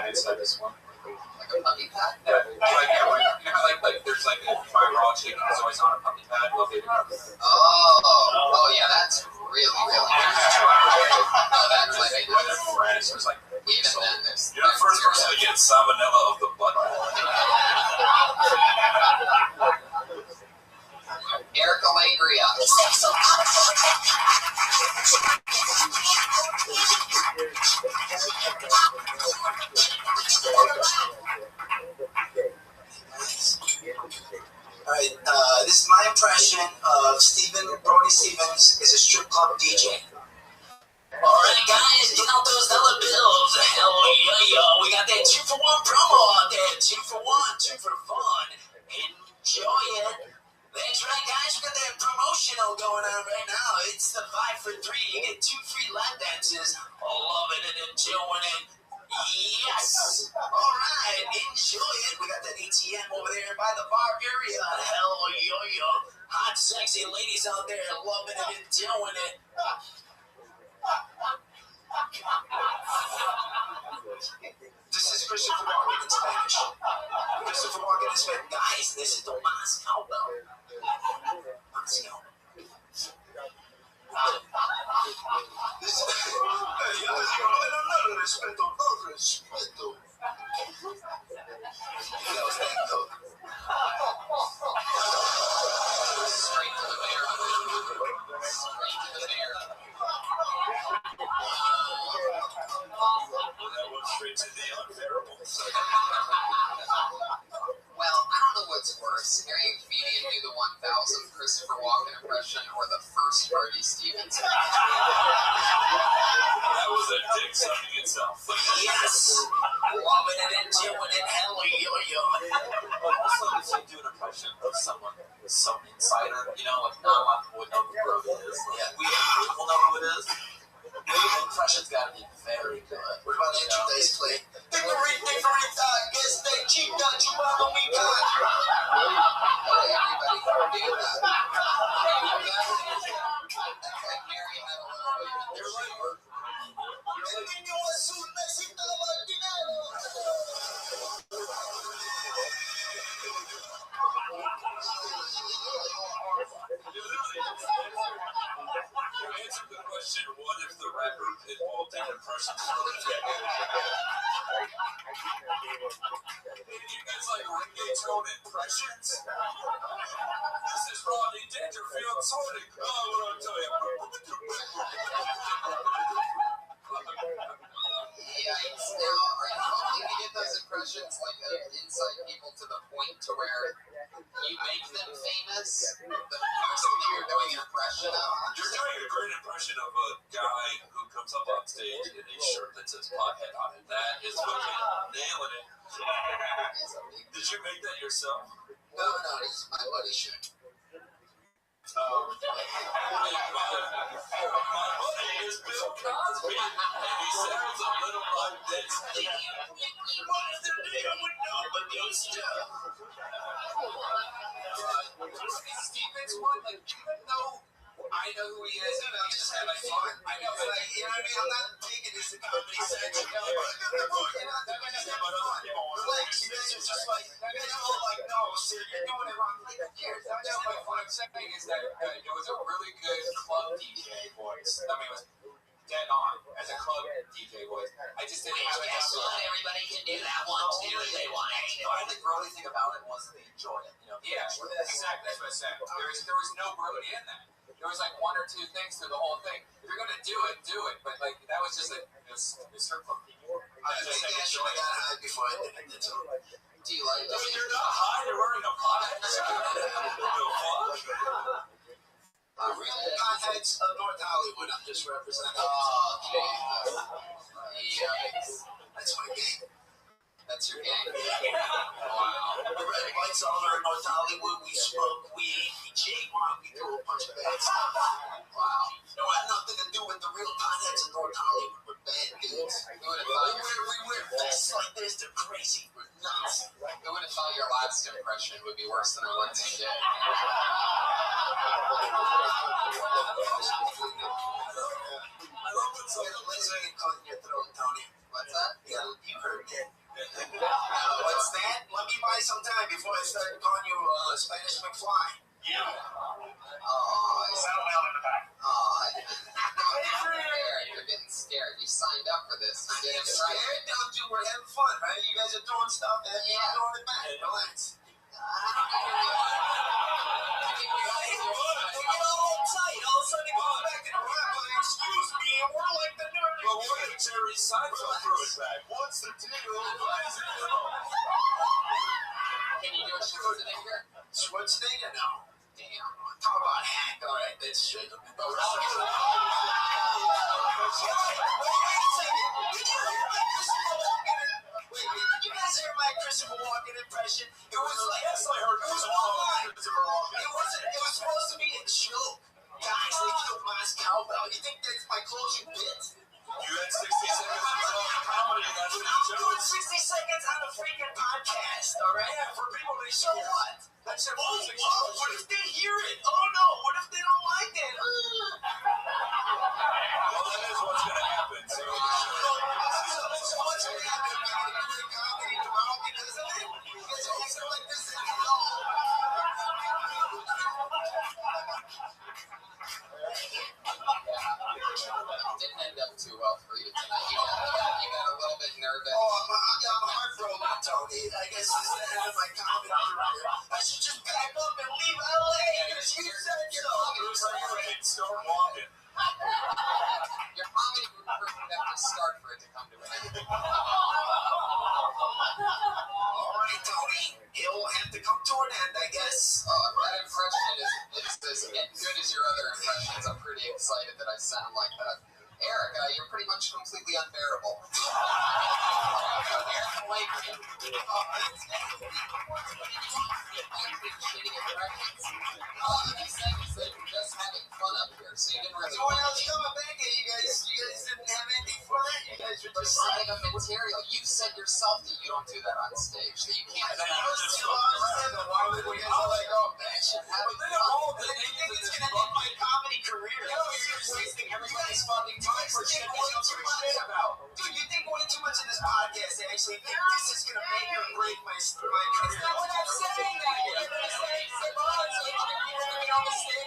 S7: Inside this one.
S1: Like a puppy pad?
S7: Yeah, you know how there's like a fire raw chicken that's always on a puppy pad? Well, baby.
S1: Oh, yeah, that's really, really good. No, that's like
S7: It was like,
S1: even then, there's...
S16: You're the first person to get salmonella of the butt.
S1: Erica Langria.
S10: Alright, this is my impression of Brody Stevens is a strip club DJ. Alright guys, get out those dollar bills. Hell yeah, we got that 2-for-1 promo out there. 2 for 1, 2 for the fun. Enjoy it. That's right guys, we got that promotional going on right now. It's the 5 for 3. You get 2 free lap dances. Loving it and enjoying it. Yes! Alright, enjoy it. We got that ATM over there by the bar area. Hell yeah. Hot, sexy ladies out there loving it and doing it. This is Christopher Walken in Spanish. Christopher Walken in Spanish. Guys, this is the Moscow bell. Moscow. Respeto.
S1: Straight to the mayor. Straight to the mayor.
S16: That went straight to the unbearable.
S1: Well, I don't know what's worse, hearing a comedian do the impression or the first Brody Stevens?
S16: That was a dick sucking itself.
S10: Yes! Loving it and chewing it, hell yo.
S2: Also, if you do an impression of someone, some insider, you know, like not a lot of people would know who Brody is. Like, we will know who it is. The impression's got to be very good.
S10: What about Andrew Dice Clay? Dickory, guess they cheap got you out on me, God.
S1: Everybody can do that. That's like Mary had a little bit.
S10: They're like, el niño azul necesitaba dinero.
S16: You answered the question, what if the rapper involved in impressions? You guys like reggaeton impressions? This is Rodney Dangerfield sorting. Oh, what I'll tell you.
S1: Yikes. Now, are you hoping to get those impressions like inside people to the point to where you make them famous? The person that you're doing an impression of?
S16: You're doing a great impression of a guy who comes up on stage in a shirt that says pothead on it. That is fucking nailing it. Did you make that yourself?
S1: No, he's my buddy shirt.
S16: My buddy is Bill Cosby, and he sounds a little like this. What is the deal with nobody stuff?
S1: Stevens one, like, even though I know who he is, and I'm just having fun. I know, but like, you know what I mean? I'm not taking this to comedy section. Like, you guys are just like, you guys are all like, no, sir, you're doing it wrong. Like, who cares? What I'm saying is that it was a really good club DJ voice. I mean, it was dead on as a club DJ voice. I just didn't have it.
S10: Guess what? Everybody can do that one too if they want it.
S2: The only Brody thing about it was they enjoyed it. You know,
S1: Yeah, exactly. That's what I said. There was no Brody in that. There was like one or two things to the whole thing. If you're gonna do it, do it. But like that was just like this strip club people.
S10: I think I should have got high before I did it. That's all.
S1: Do you like
S16: I mean, you're not high, you're wearing a pothead.
S10: Real potheads of North Hollywood. I'm just representing.
S1: Yikes.
S10: That's my game.
S1: That's your game.
S10: Wow. The red lights all over in North Hollywood. We smoke weed, we jaywalk, we do a bunch of bad stuff. Wow. No, it had nothing to do with the real potheads in North Hollywood. We're bad dudes. We wear vests like this. They're crazy. We're nuts.
S1: Who would have thought your last impression would be worse than the ones you did?
S10: I love when someone laser get caught in your throat, Tony.
S1: What's that?
S10: Yeah, you heard it. What's that? Let me buy some time before I start calling you Spanish McFly.
S1: Oh, I
S10: Settle down in the back.
S1: You're getting scared. You signed up for this. You did it right.
S10: Scared? No, dude, we're having fun, right? You guys are throwing stuff at me. I'm throwing it back. Relax. Tight. All of a sudden, it goes back to the rap. Excuse me, and we're like the nerdy.
S16: But what if Jerry Seinfeld threw it back? What's the deal?
S1: Can you do a Schwarzenegger?
S10: Schwarzenegger? No.
S1: Damn.
S10: Talk about hack. All right, that's straight up. Wait a second. Did you guys hear my Christopher Walken impression? It was like, yes, I heard. It was one line. It was supposed to be a joke. Guys, they killed Moscow Bell. You think that's my closing bit?
S16: You had 60 seconds to tell comedy, and that's what you
S10: I'm doing 60 seconds on a freaking podcast, all right?
S16: Yeah, for people they
S10: So what? That's their what if they hear it? Oh no, what if they don't like it?
S16: Well, that is what's going to happen. So
S10: what's going to happen? I'm going to do comedy tomorrow because of it? Because it makes it like this at all.
S1: Didn't end up too well for you tonight. You got a little bit nervous.
S10: I'm heartbroken, Tony. I guess this is the end of my comedy career. I should just pack up and leave LA because you said so.
S16: Start walking.
S1: Your comedy would have to start for it to come to an end.
S10: All right, Tony. It'll have to come to an end, I guess.
S1: That impression is as good as your other impressions. I'm pretty excited that I sound like that. Eric, you're pretty much completely unbearable. Eric Blakely. Shitty impressions. These things that you're just having fun up here, so you didn't really.
S10: So when I was coming back at you guys didn't have anything for that? You guys were just
S1: setting up material. You said yourself that you don't do that on stage, that you can't.
S10: And then you just why would we all like, oh, man, should have it. It's going to end my comedy career. You're just wasting everybody's fucking time for shit they don't give a shit about. Dude, you think way too much of this podcast and actually think this is going to make or break my career. That's not what I'm saying. You're going to say, on the stage.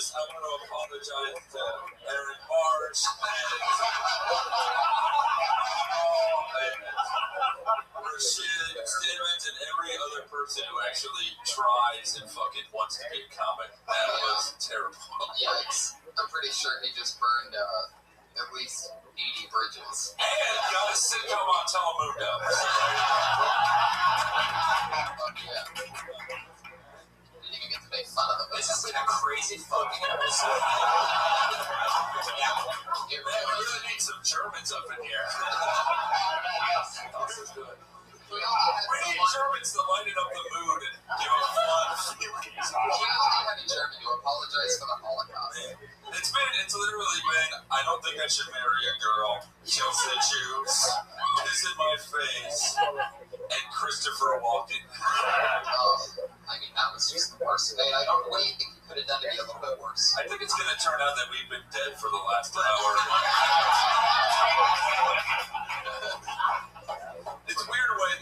S16: I want to apologize to Aaron Marsh and Rashid Stevens and every other person who actually tries and fucking wants to be a comic. That was terrible.
S1: Yikes. I'm pretty sure he just burned at least 80 bridges.
S16: And got a sitcom on Telemundo.
S1: Yeah. Didn't even get to make fun of him.
S10: This has been a crazy fucking episode.
S16: We really need some Germans up in here. This is good. We need Germans to lighten up the mood and give them fun.
S1: We only have a German to apologize for the Holocaust.
S16: It's literally been, I don't think I should marry a girl. She'll say Jews, piss in my face, and Christopher Walken.
S1: I mean, that was just the worst. Hey, what do you think you could have done to be a little bit worse?
S16: I think it's going to turn out that we've been dead for the last hour. It's weird when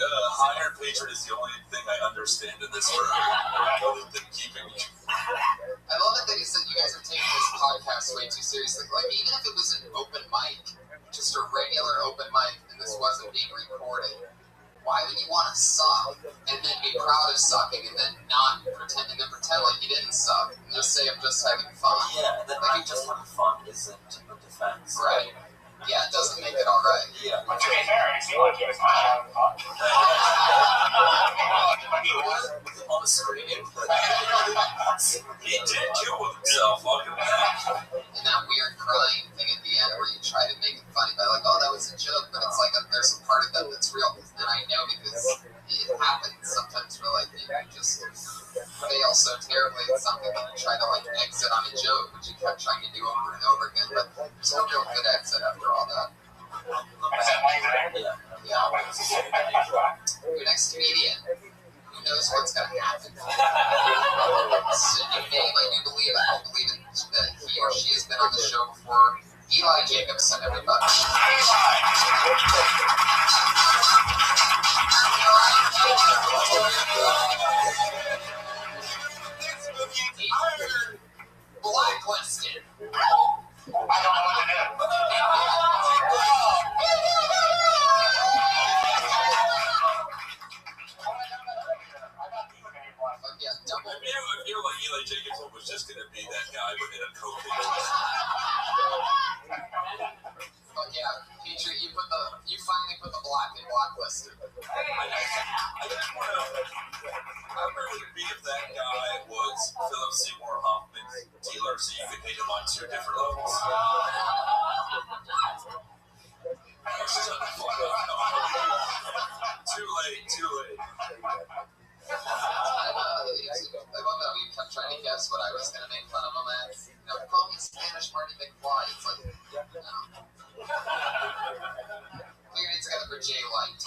S16: Iron Patron is the only thing I understand in this room, other than keeping you.
S1: I love it that you said you guys are taking this podcast way too seriously. Like, even if it was an open mic, just a regular open mic, and this wasn't being recorded, why would you want to suck and then be proud of sucking and then not pretend like you didn't suck and just say I'm just having fun?
S10: Yeah, and then like just having fun isn't a defense.
S1: Right. Yeah, it doesn't make it all right.
S10: Yeah.
S3: But to be fair, it seemed like he was not having fun.
S10: On the screen.
S16: He did kill himself.
S1: And that weird crying thing at the end where you try to make it funny by like, oh, that was a joke, but it's like there's a part of them that's real. And I know because it happens sometimes where like you just fail so terribly at something that you try to like exit on a joke, which you kept trying to do over and over again, but there's no real good exit after all that. Yeah. Your next comedian, who knows what's going to happen? Sydney Name, I do believe it. I believe that he or she has been on the show before. Eli Jacobson, everybody. Blacklisted.
S3: I don't know what it is.
S16: I feel like Eli Jacobson was just going to be that guy within a COVID.
S1: But yeah, Peter, you finally put the black in blacklisted.
S16: I just want to. How great would it be if that guy was Philip Seymour Hoffman's dealer, so you could hate him on two different levels? Shut the fuck up. Too late.
S1: I love how we kept trying to guess what I was going to make fun of him at. You know, call me Spanish Marty McFly. It's like, no. Clear it together for Jay Light.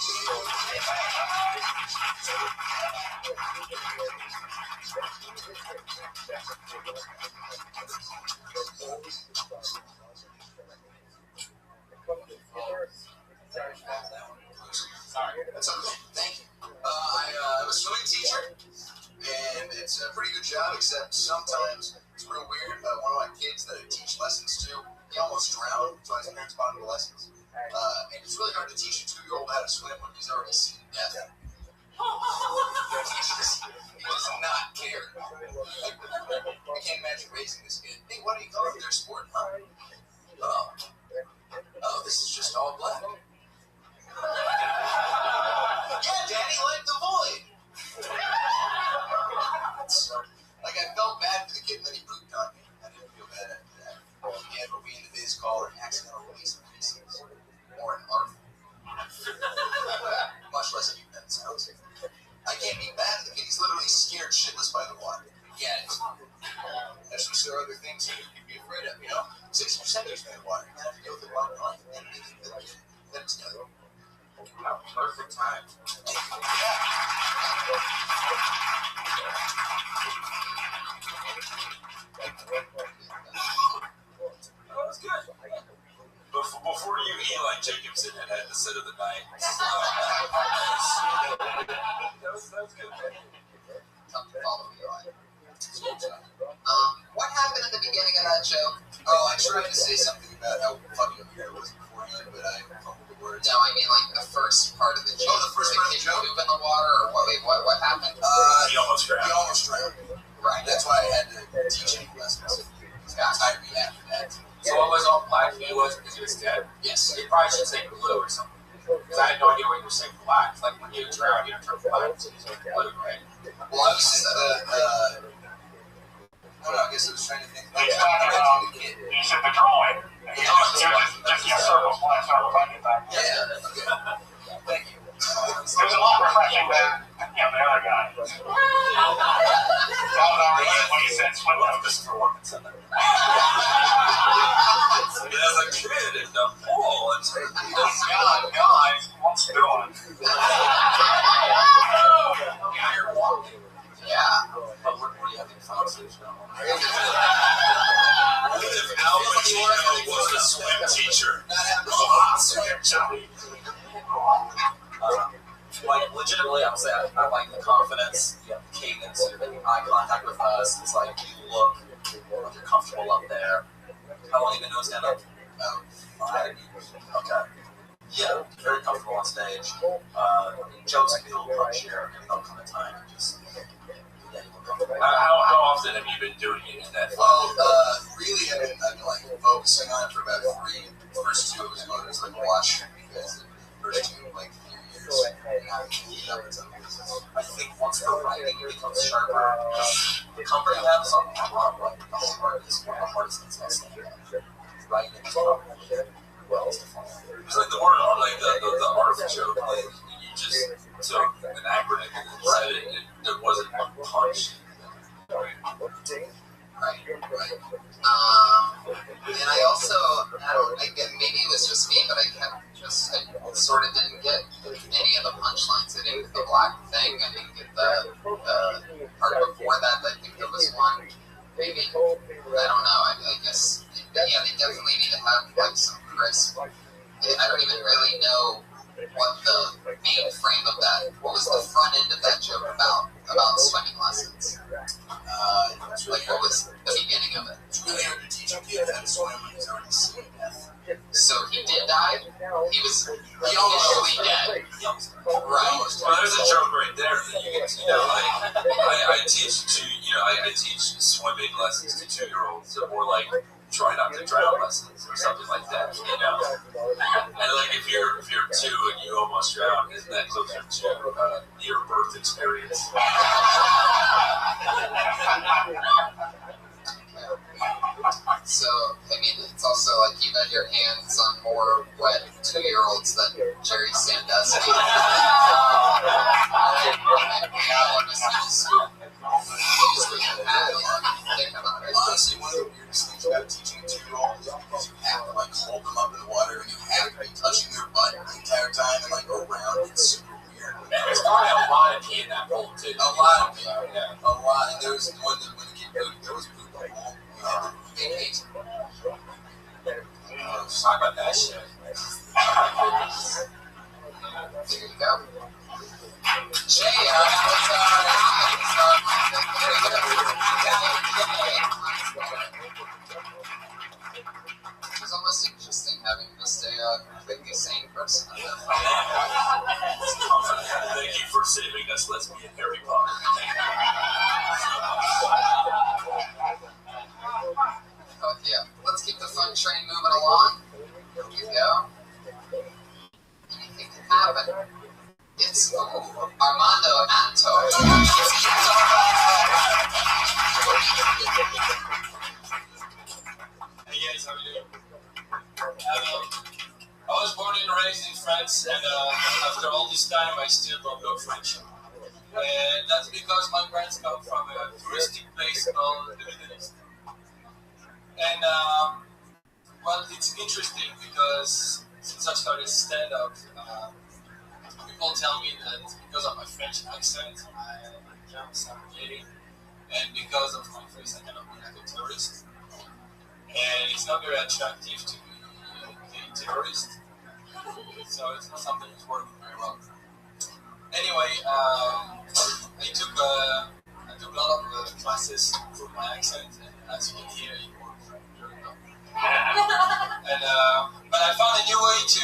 S17: Sorry. That's okay. Thank you. I'm a swimming teacher, and it's a pretty good job, except sometimes it's real weird. One of my kids that I teach lessons to, he almost drowned, so his parents bought him the lessons. And it's really hard to teach a 2-year-old how to swim when he's already seen death. He does not care. Like, I can't imagine raising this kid. Hey, what do you call it? Their sport, huh? Oh, this is just all black. Yeah, Daddy, like the void. Like, I felt bad for the kid, and then he pooped on me. I didn't feel bad after that. Yeah, but we in the biz call an accidental release of feces, or an ARF. Much less of you that sounds. I can't be mad at the kid. He's literally scared shitless by the water. Get it? There's some other things you can be afraid of, you know? 60% of you in the water. You have to deal with the water life. And then together. Wow, perfect time.
S16: That was good. Before you, Eli Jacobson had the set of the night. That was good.
S1: What happened at the beginning of that joke?
S17: Oh, I tried to say something about how fucking weird it was beforehand, but I fumbled the words.
S1: No, I mean like the first part of the joke.
S17: Oh, the first part of the joke?
S1: Poop in the water, or what? Wait, what happened?
S16: He almost drowned.
S17: He almost drowned.
S1: Right.
S17: That's why I had to teach him lessons. He got tired of me after that.
S7: So what was all black he was because he was dead?
S17: Yes.
S7: You probably should say blue or something. Because I had no idea what you were saying black. Like when you drown, you don't turn black, so you turn blue, right?
S17: Well, I was just, I guess I was trying to think.
S3: You said the drawing. Just your circle, flat circle,
S17: yeah, okay. Thank you.
S3: It was a lot refreshing than the other guy. When you said swim
S16: performance in there. As a kid in the pool, it's like,
S3: guys, what's doing?
S16: you're walking.
S1: Yeah.
S16: But what are you having conversations on? What if Al Pacino was a swim teacher?
S18: Like, legitimately, I would say I like the confidence, the cadence, you're making eye contact with us. It's like you look like you're comfortable up there. How long have you been doing stand-up? 5 years. Okay. Yeah, very comfortable on stage. Jokes can be a little punchier, and there'll come a time and just, yeah, you look comfortable.
S16: How often have you been doing it in that?
S17: Well, really, I've been like focusing on it for about 3. The first 2 was going to like watch because the first 2 like 3 years.
S18: I think once the writing becomes sharper, the company you have is on the hardest, one of the hardest things I've seen. Writing is probably well defined.
S16: It's like the word, like the art of the joke, like you just took an acronym and said it, there wasn't one punch.
S1: Right. And I also, maybe it was just me, but I sort of didn't get any of the punchlines. I didn't get the black thing. I didn't get the part before that. I think there was one. Maybe, I don't know. I guess, yeah, they definitely need to have like some crisp. I don't even really know what the main frame of that. What was the front end of that joke about swimming lessons? Like, what was the beginning of it?
S17: It's really hard to teach a kid how to swim when he's already seen death.
S1: So he did die? He was initially dead. Right.
S16: Well, there's a joke right there that you get to know. I teach swimming lessons to 2-year-olds, or like try not to drown lessons or something like that, you know. And like if you're 2 and you almost drown, isn't that closer to near birth experience?
S1: So, I mean, it's also like you've had your hands on more wet 2-year-olds than Jerry Sandusky.
S17: Honestly, one of the weirdest things about teaching a 2-year-old is you have to like hold them up in the water and you have to be touching their butt the entire
S18: shit.
S1: There you go. Jay, that was It's almost interesting having to stay a completely sane person.
S16: Thank you for saving us, lesbian Harry Potter.
S1: Oh, yeah. Let's keep the fun train moving along. Here we go. Anything can happen. It's Armando Anto.
S2: Hey guys, how are you doing? I was born and raised in France, and after all this time, I still don't know French. And that's because my parents come from a touristic place called the Middle East. And, well, it's interesting because since I started stand-up, people tell me that because of my French accent, I can't sound gay. And because of my face, I cannot be like a tourist. And it's not very attractive to be a gay terrorist. So it's not something that's working very well. Anyway, I took a lot of classes to improve my accent, and as you can hear, it works very well. And but I found a new way to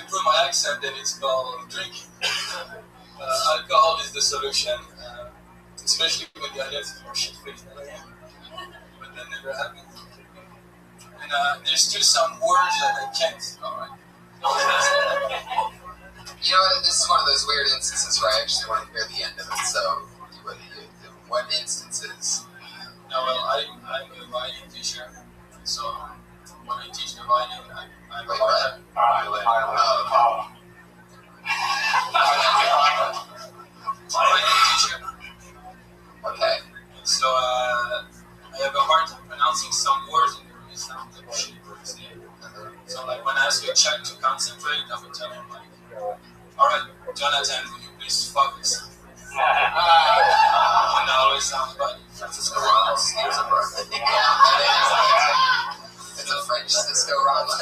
S2: improve my accent, and it's called drinking. Alcohol is the solution, especially when the audience is more shit-faced than I am. But that never happens. And there's still some words that I can't. All right.
S1: You know what? This is one of those weird instances where I actually want to hear the end of it. So, what instances?
S2: No, well, I'm a violin teacher, so when I teach the violin, I'm a violin teacher.
S1: Okay.
S2: So I have a hard time pronouncing some words in the sound that shit words there. So like when I ask a child to concentrate, I would tell him like, all right, Jonathan, will you please focus? And that always sounds like Francisco Rollins.
S1: Here's a bird. It's a French Cisco Rollins.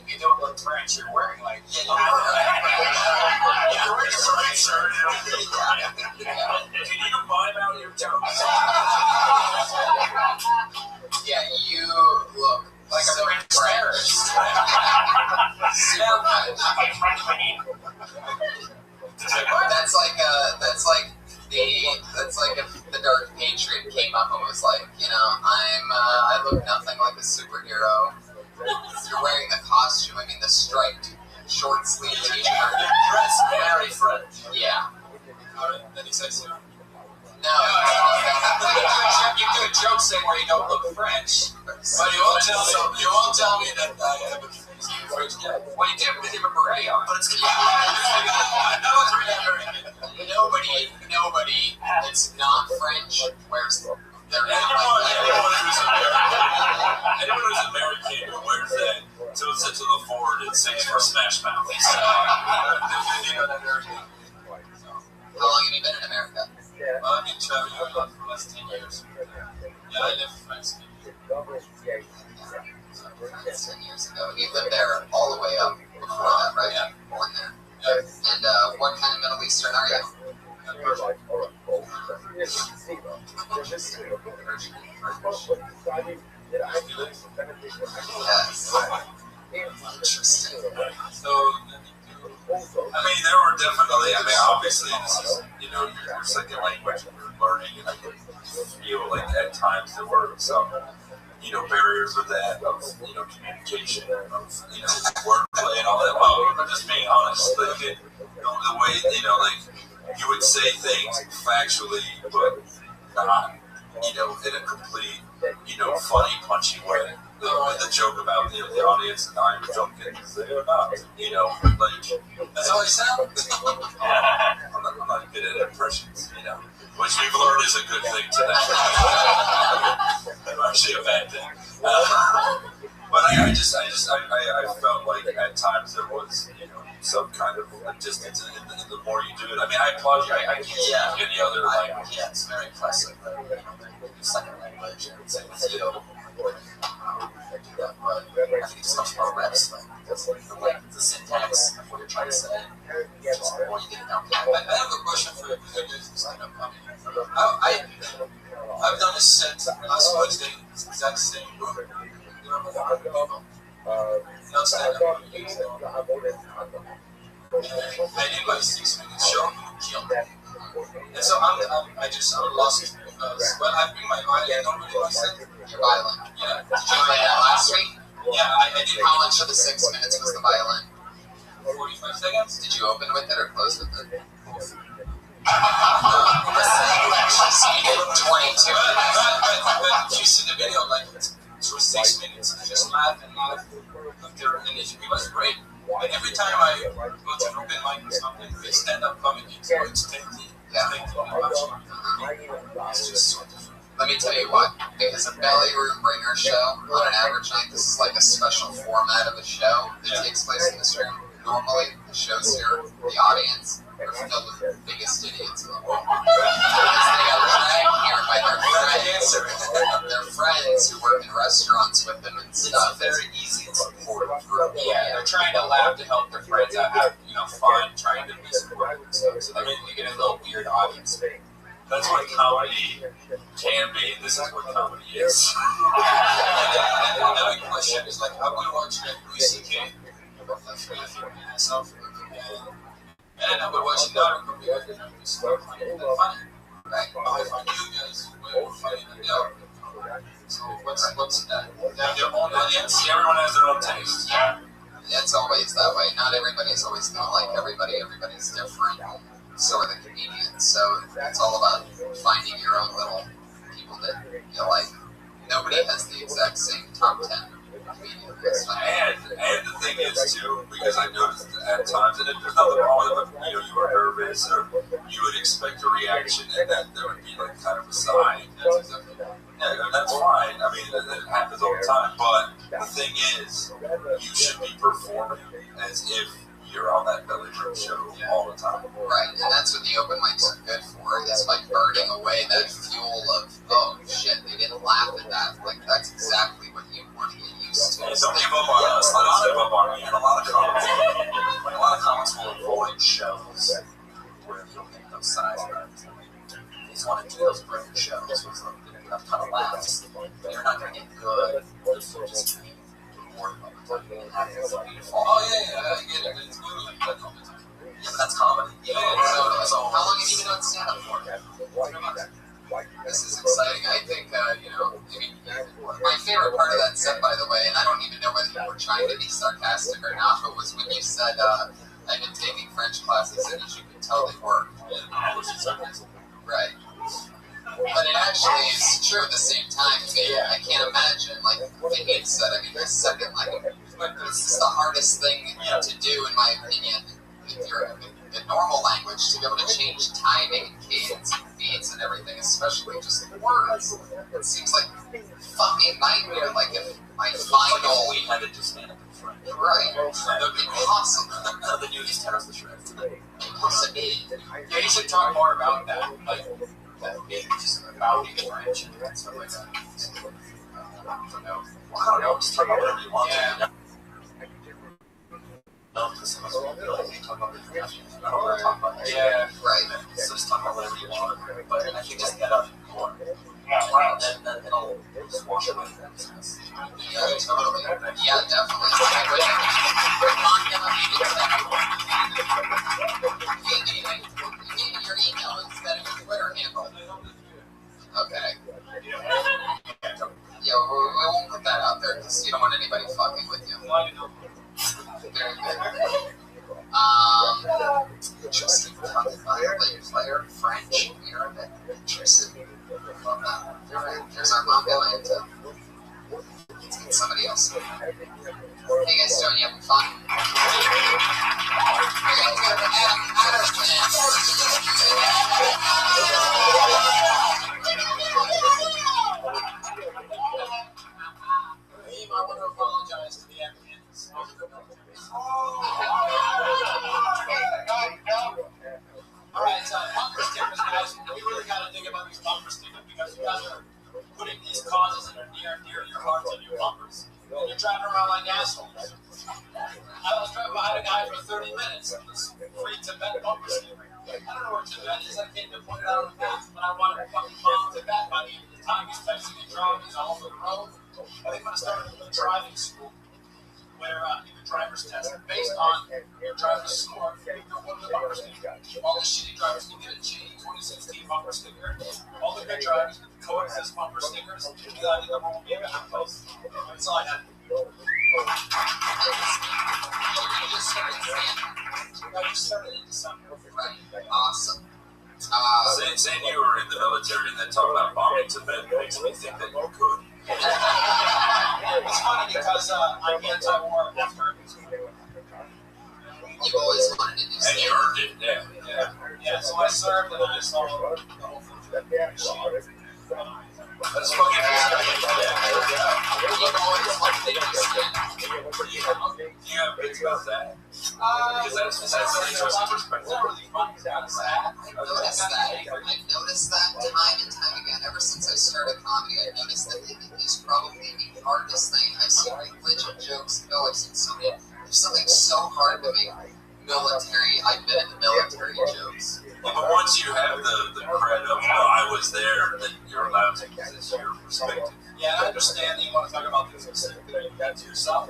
S7: You don't look French, you're wearing like
S16: you're wearing a French shirt. Can you mime out your jokes?
S1: Yeah, you look like so a French terrorist. Super French. That's like if the Dark Patriot came up and was like, you know, I look nothing like a superhero. You're wearing the costume. I mean, the striped short sleeve t-shirt.
S2: Dress very French.
S1: Yeah.
S2: Then he says,
S1: no.
S2: You do a joke saying where you don't look French, but you won't tell me that I have a French guy. Well, you did with him a beret on. But it's that was really very good.
S1: Nobody that's not French wears their
S16: Anyone who's American who wears that tilts it to the forward and sings for Smash Mouth.
S1: How long have you been in America?
S2: I've been traveling a lot for the last 10 years. Yeah, I lived in France.
S1: 10 years ago. You lived there all the way up before that, right? Yeah. Born there.
S2: Yeah.
S1: And what kind of Middle Eastern are you? Yes. Interesting.
S2: So,
S16: I mean, there were definitely, obviously, this is, your second language and you're learning, and I can feel like at times there were some, barriers of that, of, communication, of, wordplay and all that. Well, but just being honest, like, the way, you would say things factually, but not, in a complete, funny, punchy way. The joke about the audience and I'm joking because they are not, that's how I sound. I'm not good at impressions, which we've learned is a good thing today. Actually, a bad thing. But I felt like at times there was, some kind of a distance, and the more you do it, I mean, I applaud you. I can't speak any other language.
S1: Yeah, it's very impressive. Second language, and same with you.
S15: I've done a set last Wednesday, exact same room. Not stand-up movies. I did my 6-minute show, killed it. And so I'm lost because, well, I bring my violin. I don't really like it.
S3: Your violin.
S15: Yeah.
S3: Did you play that last week?
S15: Yeah, I did.
S3: How much of the 6 minutes was the violin?
S15: 45 seconds.
S3: Did you open with it or close with it?
S15: Both. But you see the video, like, it was 6 minutes. I just laughed and laughed. And it was great. And every time I go to an open mic or something, it's stand-up comedy. So it's technique.
S3: Yeah.
S15: It's just so different.
S3: Let me tell you what, because a belly room bringer show on an average night, this is like a special format of a show that takes place in this room. Normally, the shows here, the audience, are filled with the biggest idiots in the world. Because they got dragged here by their friends who work in restaurants with them and stuff.
S15: It's very easy and supportive group.
S7: Yeah, they're trying to laugh to help their friends out, have fun, trying to be supportive and stuff. So they get a little weird audience.
S16: That's what comedy can be. This is what comedy is.
S15: And another question is like, I would watch Louis C.K. That's really funny myself. And I would watch another comedian who's funny. Right? I find you guys way more funny than the other. So what's that? They have their own audience.
S16: Everyone has their own taste.
S3: It's always that way. Not everybody's always going to like everybody. Everybody's different. So are the comedians. So it's all about finding your own little people that you like. Nobody has the exact same top 10 comedians.
S16: And the thing is too, because I noticed at times, and there's nothing wrong with it, you were nervous or you would expect a reaction, and then there would be like kind of a sigh. That's fine. I mean, it happens all the time. But the thing is, you should be performing as if you're on that belly room show all the time.
S3: Right, and that's what the open mics are good for. It's like burning away that fuel of, oh shit, they didn't laugh at that. Like, that's exactly what you want to get used to.
S16: Hey, don't give up on us. Let us give up on you. And a lot of comics will avoid shows
S18: where you'll get those size runs. You just want to do those bringer shows with enough kind of laughs. You're not going to get good if you're just being more of
S15: Oh, yeah, I get it. It's good.
S18: Yeah, but that's comedy.
S3: So how long have you been on stand-up for? 3 months. This is exciting. I think, my favorite part of that set, by the way, and I don't even know whether you were trying to be sarcastic or not, but was when you said, I've been taking French classes, and as you can tell, they work. Right. But it actually is true at the same time. I can't imagine, like the Heath said, this second language, this is the hardest thing to do, in my opinion, if you're in normal language, to be able to change timing and cadence and beats and everything, especially just words. It seems like fucking nightmare, like if my final...
S18: We had to just stand up in front.
S3: Right. That would be awesome.
S18: Then you just tear us the shreds.
S3: Impossible.
S7: Yeah, you should talk more about that, like that being just about being French and stuff like that.
S18: I don't know, just talk about whatever you want.
S7: Yeah.
S18: Because some of us will like, talk about different questions. I don't want to talk about that.
S7: Yeah,
S3: right.
S18: So just talk about whatever you want. But I think just get up more. And it'll just wash away that business.
S3: Yeah, totally. Yeah, definitely. Your email instead of your Twitter handle. Okay. Yeah, we won't put that out there because you don't want anybody fucking with you. Very good. Interesting. Player, French, Arabic, interesting. There's our manga into. Let's get somebody else. Hey guys doing? You having fun?
S7: I want to apologize to the applicants. Alright, bumper stickers, guys. We really got to think about these bumper stickers because you guys are putting these causes that are near and dear to your hearts on your bumpers. And you're driving around like assholes. I was driving behind a guy for 30 minutes. It's free Tibet bumper sticker.
S18: don't know where Tibet is. I can't point it out on the map, but I want to fucking follow Tibet by the end of the time. He's texting and driving. He's all over the road. I think I'm going to start a driving school where you can driver's test based on your driver's score. What are the bumper stickers? All the shitty drivers can get a G 2016 bumper sticker. All the good drivers get the coexist bumper stickers. You got to get the whole game in place. That's all I had. I just started in December.
S3: Right. Awesome.
S16: Saying you were in the military and then talking about bombing Tibet makes me think that you could.
S18: It's funny because I'm anti-war after.
S3: You've always wanted to do something.
S16: And you earned it,
S18: Yeah, so I served and I saw the whole thing.
S16: That's fucking
S3: You've always wanted to do something.
S16: Do you have bits about that? Because that's an interesting perspective.
S3: I've noticed that time and time again ever since I started comedy. I've noticed that it is probably the hardest thing. I've seen religion jokes go. I've seen so many. There's something so hard to make military. I've been in the military jokes.
S16: Yeah, but once you have the cred of I was there, then you're allowed to use it to your perspective.
S18: Yeah, I understand that you want to talk about things specifically that you got to yourself.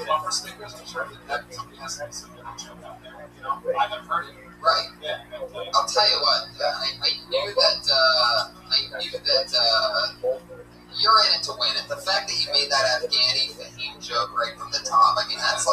S18: Bumper stickers, I'm sure that somebody has to have some joke out there. I haven't heard it.
S3: Right.
S18: Yeah.
S3: I'll tell you what. I knew that you're in it to win it. The fact that you made that Afghani Fahim joke right from the top. I mean, that's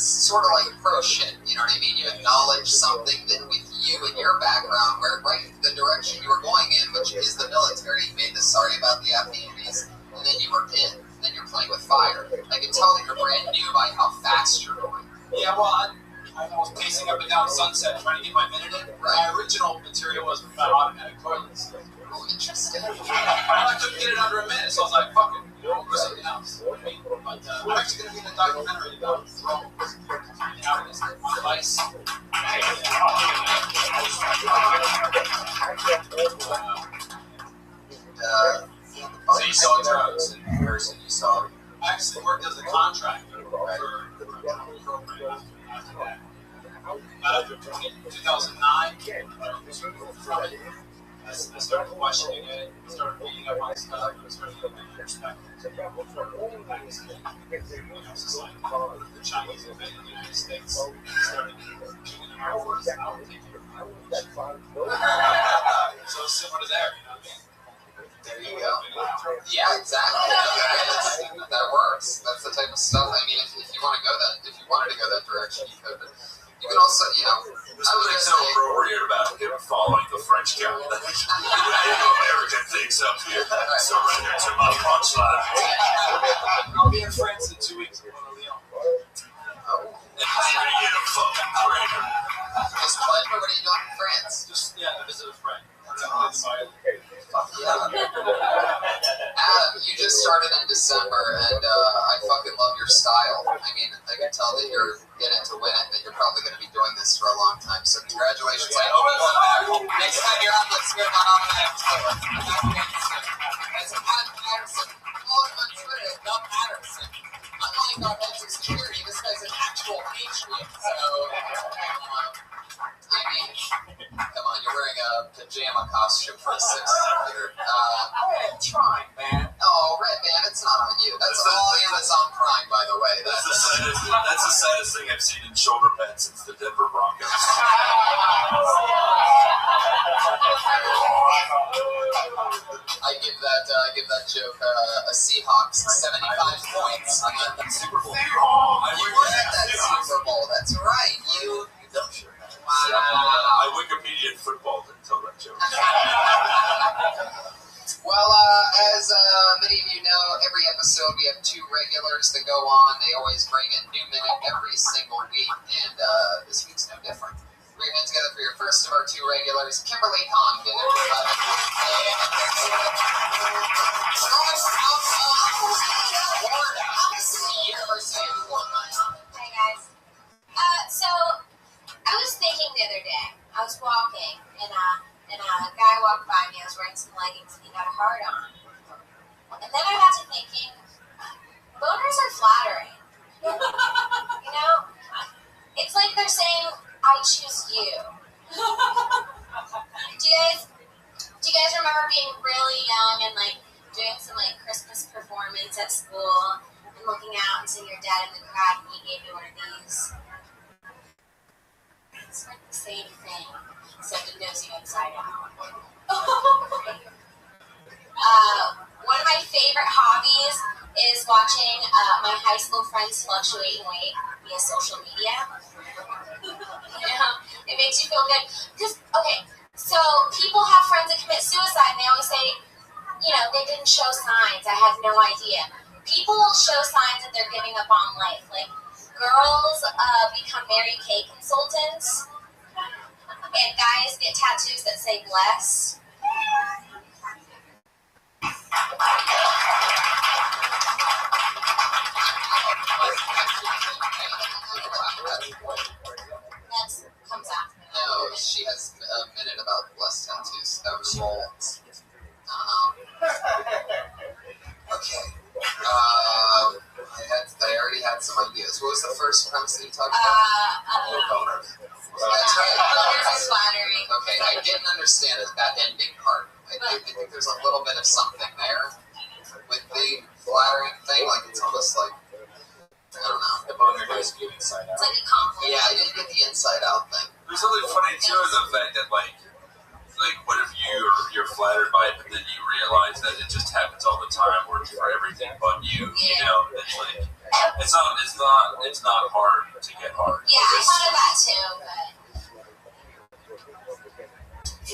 S3: sort of like pro shit. You know what I mean? You acknowledge something that with you and your background, where right the direction you were going in, which is the military. You made the sorry about the Afghanis, and then you were in. Then you're playing with fire. I can tell that you're brand new by how fast you're going.
S18: Yeah, well, I was pacing up and down Sunset trying to get my minute in. My original material was about automatic toilets.
S3: Oh, interesting.
S18: And I couldn't get it under a minute, so I was like, fuck it, do something else. But I'm actually going to be in a documentary about Vice.
S3: So you saw drugs in person, you saw.
S18: I actually worked as a contractor for a program after that. After 2009, I started questioning it, started reading up on stuff, started looking at perspective. It's like the Chinese invaded the United States, started doing the Air Force out, taking so it's similar to there, you know what I mean?
S3: There you go. Yeah, exactly. That works. That's the type of stuff. I mean, if you want to go if you wanted to go that direction, you could. But you can also,
S16: There's nothing so appropriate about him following the French guy. American things up here. Surrender to my punchline.
S18: I'll be in France in 2 weeks.
S16: And he's gonna get a fucking crater.
S3: Just pleasure. What are you doing in France?
S18: Just visit a friend.
S3: Adam, you just started in December, and I fucking love your style. I mean, I can tell that you're in it to win it, that you're probably going to be doing this for a long time. So congratulations. I hope you come back. Next time you're on, let's hear about Automatic Toilet. That's Adam Patterson. Follow him on Twitter at Doug Patterson. Unlike our heads of security, this guy's an actual patriot. So, I mean, come on, you're wearing a pajama costume for a 6th here.
S18: I'm trying, man.
S3: Oh, Red Man, it's not on you. That's all Amazon Prime, by the way.
S16: That's the saddest thing I've seen in shoulder pads since the Denver Broncos.
S3: I give that joke a Seahawks 75 points on the Super Bowl. You were at that Super Bowl. That's right. You dumb shit. Wow.
S16: I Wikipedia football didn't tell that joke.
S3: Well, as many of you know, every episode we have 2 regulars that go on. They always bring a new minute every single week, and this week's no different. Bring it together for your first of our 2 regulars, Kimberly Condon, everybody. Florida, University of Florida.
S12: Hey guys. So I was thinking the other day, I was walking, and a guy walked by me. I was wearing some leggings, and he got a heart on. And then I got to thinking, boners are flattering. You know? It's like they're saying, I choose you. Do you guys remember being really young and like doing some like Christmas performance at school and looking out and seeing your dad in the crowd and he gave you one of these? It's like the same thing, except it knows you inside out. One of my favorite hobbies is watching my high school friends fluctuate in weight via social media. You know, it makes you feel good. Because, okay, so people have friends that commit suicide and they always say, you know, they didn't show signs. I had no idea. People show signs that they're giving up on life. Like, girls become Mary Kay consultants, and guys get tattoos that say blessed. That comes after.
S1: No, she has a minute about blessed tattoos. That was roll. Okay. I already had some ideas. What was the first premise that you talked about? Boner. That's right.
S12: Boners is flattering.
S1: Okay, I didn't understand that ending part. I think there's a little bit of something there with the flattering thing. Like, it's almost like, I don't know.
S18: The boner does give inside out.
S12: It's like a compliment.
S1: Yeah, I didn't get the inside out thing.
S16: There's something funny too is the fact that like what if you're flattered by it, but then you realize that it just happens all the time, works for everything but you. You know, it's like it's not hard to get hard.
S12: Yeah, I thought of that too, but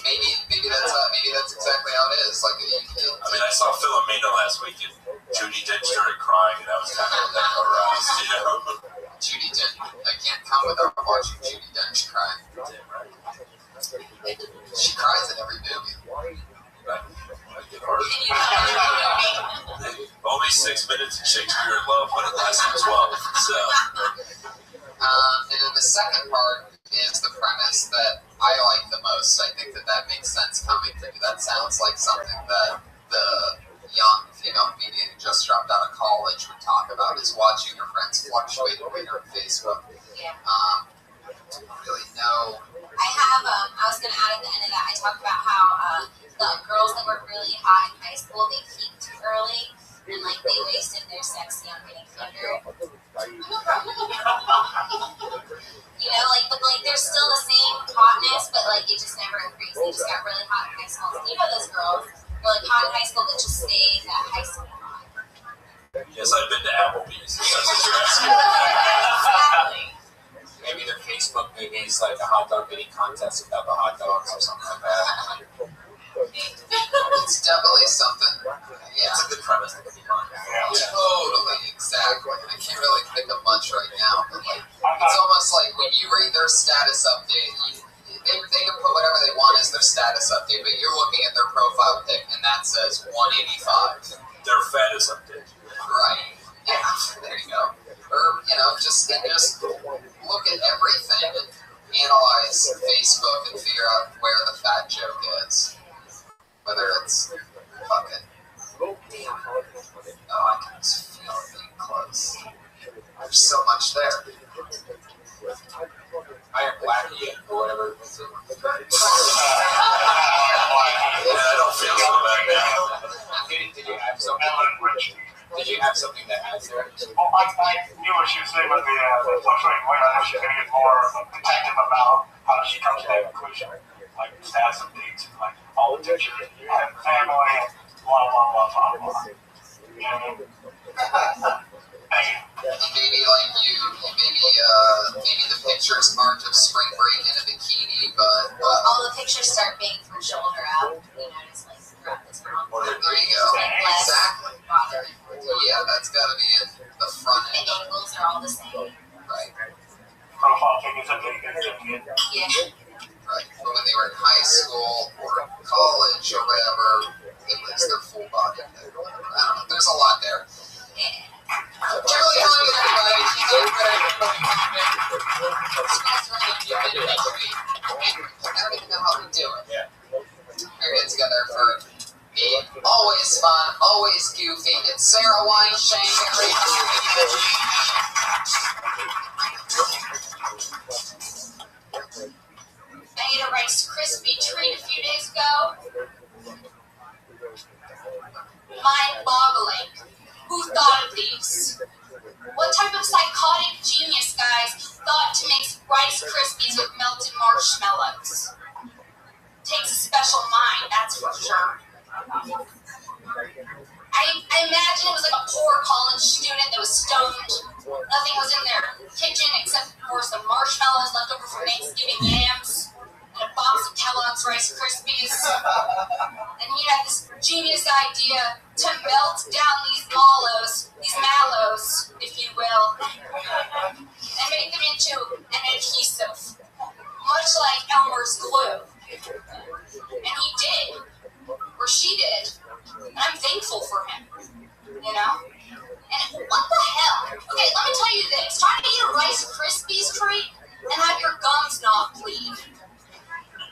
S1: maybe that's exactly how it is. Like,
S16: I mean, I saw Philomena last week, and Judi Dench started crying, and I was kind of aroused, you know.
S1: Judi Dench, I can't come without watching Judi Dench cry. She cries in every movie.
S16: Only 6 minutes in Shakespeare in Love, but it lasted 12. So.
S1: And then the second part is the premise that I like the most. I think that makes sense coming to me. That sounds like something that the young female comedian who just dropped out of college would talk about, is watching her friends fluctuate in weight on Facebook.
S12: yeah.
S1: Really know.
S12: I was going to add at the end of that, I talked about how the girls that were really hot in high school, they peaked too early, and like they wasted their sexy on getting fingered. You know, like there's still the same hotness, but like it just never increased. They just got really hot in high school. You know those girls were like hot in high school, but just stayed at high school.
S16: Yes, I've been to Applebee's. That's what you're asking.
S12: Exactly.
S18: Maybe their Facebook maybe is like a hot dog eating contest without the hot dogs or something like that.
S1: It's definitely something. Yeah,
S18: it's a good premise to be on.
S1: Totally, exactly. I can't really think of much right now, but like, it's almost like when you read their status update, they can put whatever they want as their status update, but you're looking at their profile pic and that says 185.
S16: Their status update.
S1: Right. Yeah, there you go. Or, you know, just look at everything and analyze Facebook and figure out where the fat joke is. Whether it's fucking, oh, I can just feel it being close. There's so much there.
S18: Iron Blackie or whatever.
S16: Yeah, I don't feel so bad now.
S18: Did you have something? Did you have something that adds there?
S19: Well, I knew what she was saying with the fluctuating weight. I know she's going to get more detective about how she comes to that conclusion. Like, status updates, like, all the pictures, and family, blah, blah, blah, blah, blah. You know what I mean?
S1: Maybe like maybe the pictures aren't of spring break in a bikini, but
S12: all the pictures start being from shoulder up. You know, just like throughout the town.
S1: There you go. Exactly. Yeah, that's got to be in the front end.
S12: The angles are all the same.
S1: Right.
S19: Profile pic is updated.
S12: Yeah.
S1: Right. But when they were in high school or college or whatever, it was their full body. I don't know. There's a lot there. Really hungry, everybody. She's over there. I don't even know how we do it. We're getting together for me. Always fun, always goofy. It's Sarah Weinstein.
S13: night, that's for sure. I imagine it was like a poor college student that was stoned. Nothing was in their kitchen except for some marshmallows left over from Thanksgiving yams and a box of Kellogg's Rice Krispies. And he had this genius idea to melt down these mallows, if you will, and make them into an adhesive, much like Elmer's glue. And he did, or she did. And I'm thankful for him, you know? And what the hell? Okay, let me tell you this. Try to eat a Rice Krispies treat and have your gums not bleed.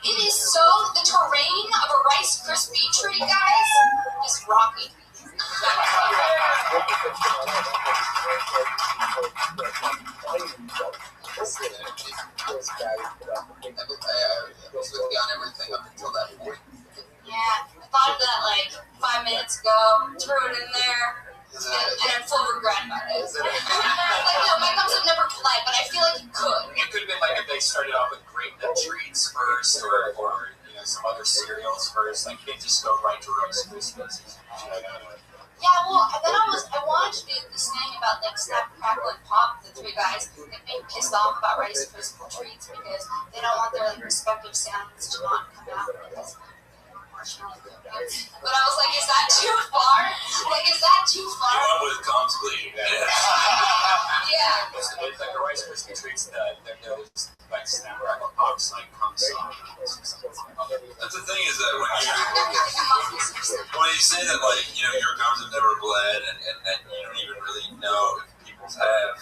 S13: It is so, the terrain of a Rice Krispie treat, guys, is rocky.
S3: I was with you on everything up until that point.
S13: Yeah, I thought of that like 5 minutes ago, threw it in there, and I'm full of regret about it. Like, no, my gums have never bled, but I feel like it could.
S18: It could have been like if they started off with grape nut treats first, or you know, some other cereals first. Like they just go right to Rice Krispies.
S13: Yeah, well, then I wanted to do this thing about like Snap, Crackle, and Pop, the three guys, that being pissed off about Rice Krispie treats because they don't want their like respective sounds to not come out because marshmallow cookies. But I was like, is that too far? Like, is that too far?
S16: You went with gums bleeding.
S13: Yeah.
S18: It's like the Rice Krispie treats that those like Snap, Crackle, Pops like comes on.
S16: That's the thing is that when you say that, like, you know, your gums have never bled and you don't even really know if people's have,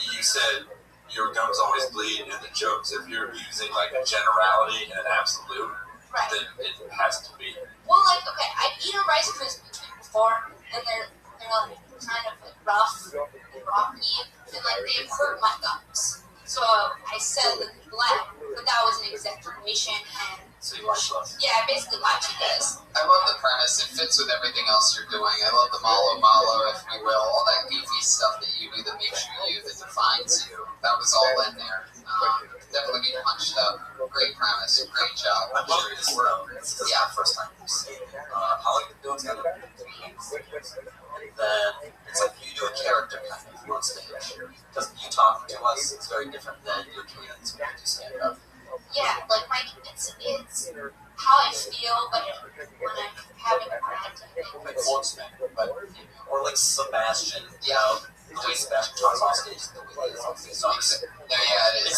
S16: you said your gums always bleed, and the jokes, if you're using like a generality and an absolute,
S13: right,
S16: then it has to be.
S13: Well, like, okay, I've eaten a Rice Krispie treat before, and they're like kind of like rough and rocky, and like they hurt my gums. So I said that it bled, but that was an exaggeration, and
S18: so you watched us.
S13: Yeah, I basically lied to you guys.
S3: I love the premise. It fits with everything else you're doing. I love the malo, if we will, all that goofy stuff that you do that makes you you, that defines you. That was all in there. Definitely get punched up. Great premise. Great job.
S18: I love this world. This is our first time we've seen how like the build's got then it's like you do a character kind of on stage. Because you talk to us, it's very different than your comedians when you do stand up.
S13: Yeah, like it's how I feel, but when I'm having a bad day.
S18: Like Sportsman, or like Sebastian, you know, the way Sebastian talks on stage, the way he is on stage. So it's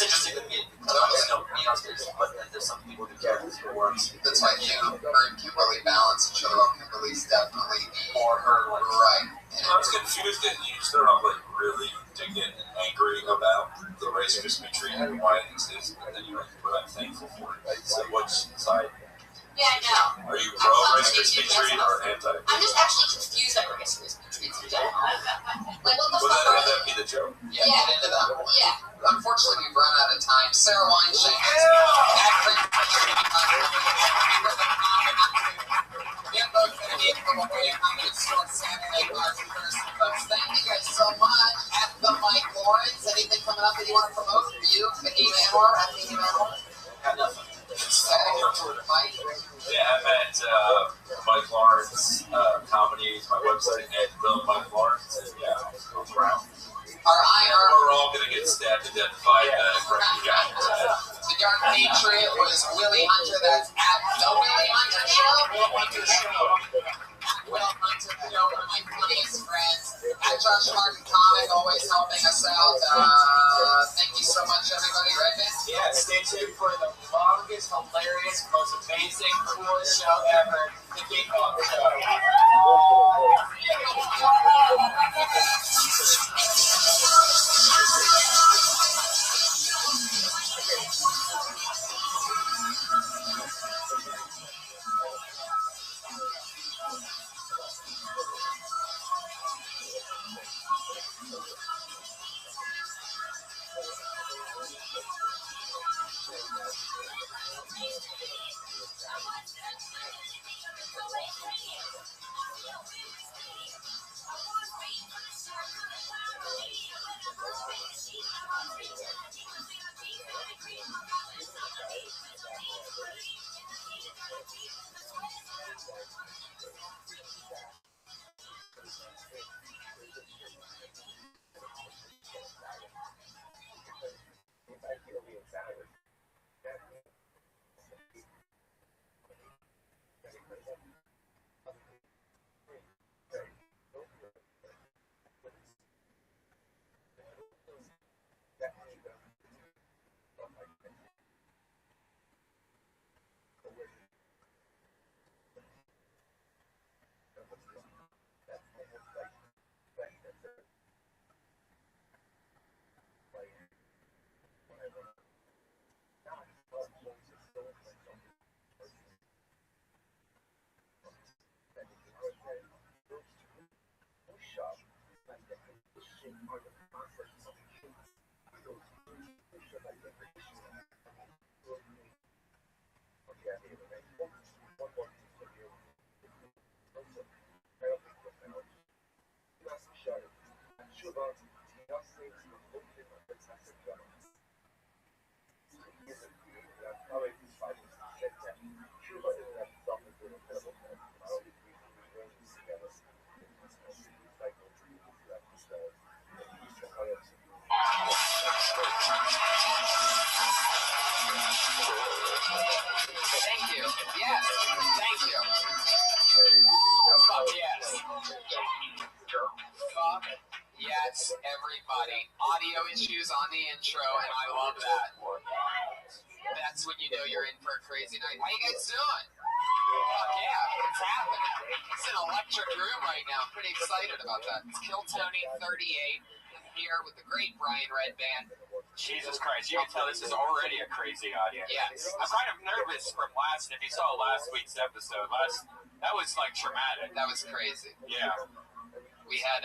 S18: interesting to me because I just know me on stage, but then there's some people who characters who works.
S3: That's why you and Kimberly balance each other out. Kimberly's definitely more her, right.
S16: I was confused that you started off like really indignant and angry about the Rice Krispie treat and why it exists, and then you're like, but I'm thankful for it. So which side?
S13: Yeah, I know.
S16: Are you pro Rice Krispie treat or anti?
S13: I'm just actually confused by Rice Krispie treats in general. Like, what the
S16: Would
S13: fuck?
S16: that be the joke?
S3: Yeah, get into that.
S13: Yeah.
S3: Unfortunately, we've run out of time. Sarah Weinstein. Thank you guys so much. At the Mike Lawrence, anything coming up that you want to promote? You, Mickey Manor, at Mickey Manor?
S18: Got nothing.
S16: Yeah, I'm at Mike Lawrence Comedy, my website, at the Mike Lawrence. And yeah, I'll go around. We're all going to get stabbed to death by grumpy guy.
S3: The Dark Patriot was Willie Hunter. That's at the Willie Hunter Show. Will Hunter, one of my funniest friends. At Josh Martin Comic, always helping us out. Thank you so much, everybody. Right, man?
S7: Yeah, stay tuned for the longest, hilarious, most amazing, coolest show ever, the Big Bang Show.
S1: Thank you. Yes. Thank you. Fuck yes. Fuck yes, everybody. Audio issues on the intro, and I love that. That's when you know you're in for a crazy night. How you guys doing? Fuck yeah, it's happening. It's an electric room right now. I'm pretty excited about that. It's Kill Tony 38 here with the great Brian Redband.
S7: Jesus Christ, you can tell this is already a crazy audience.
S1: Yes.
S7: I'm kind of nervous from if you saw last week's episode, that was like traumatic.
S1: That was crazy.
S7: Yeah.
S1: We had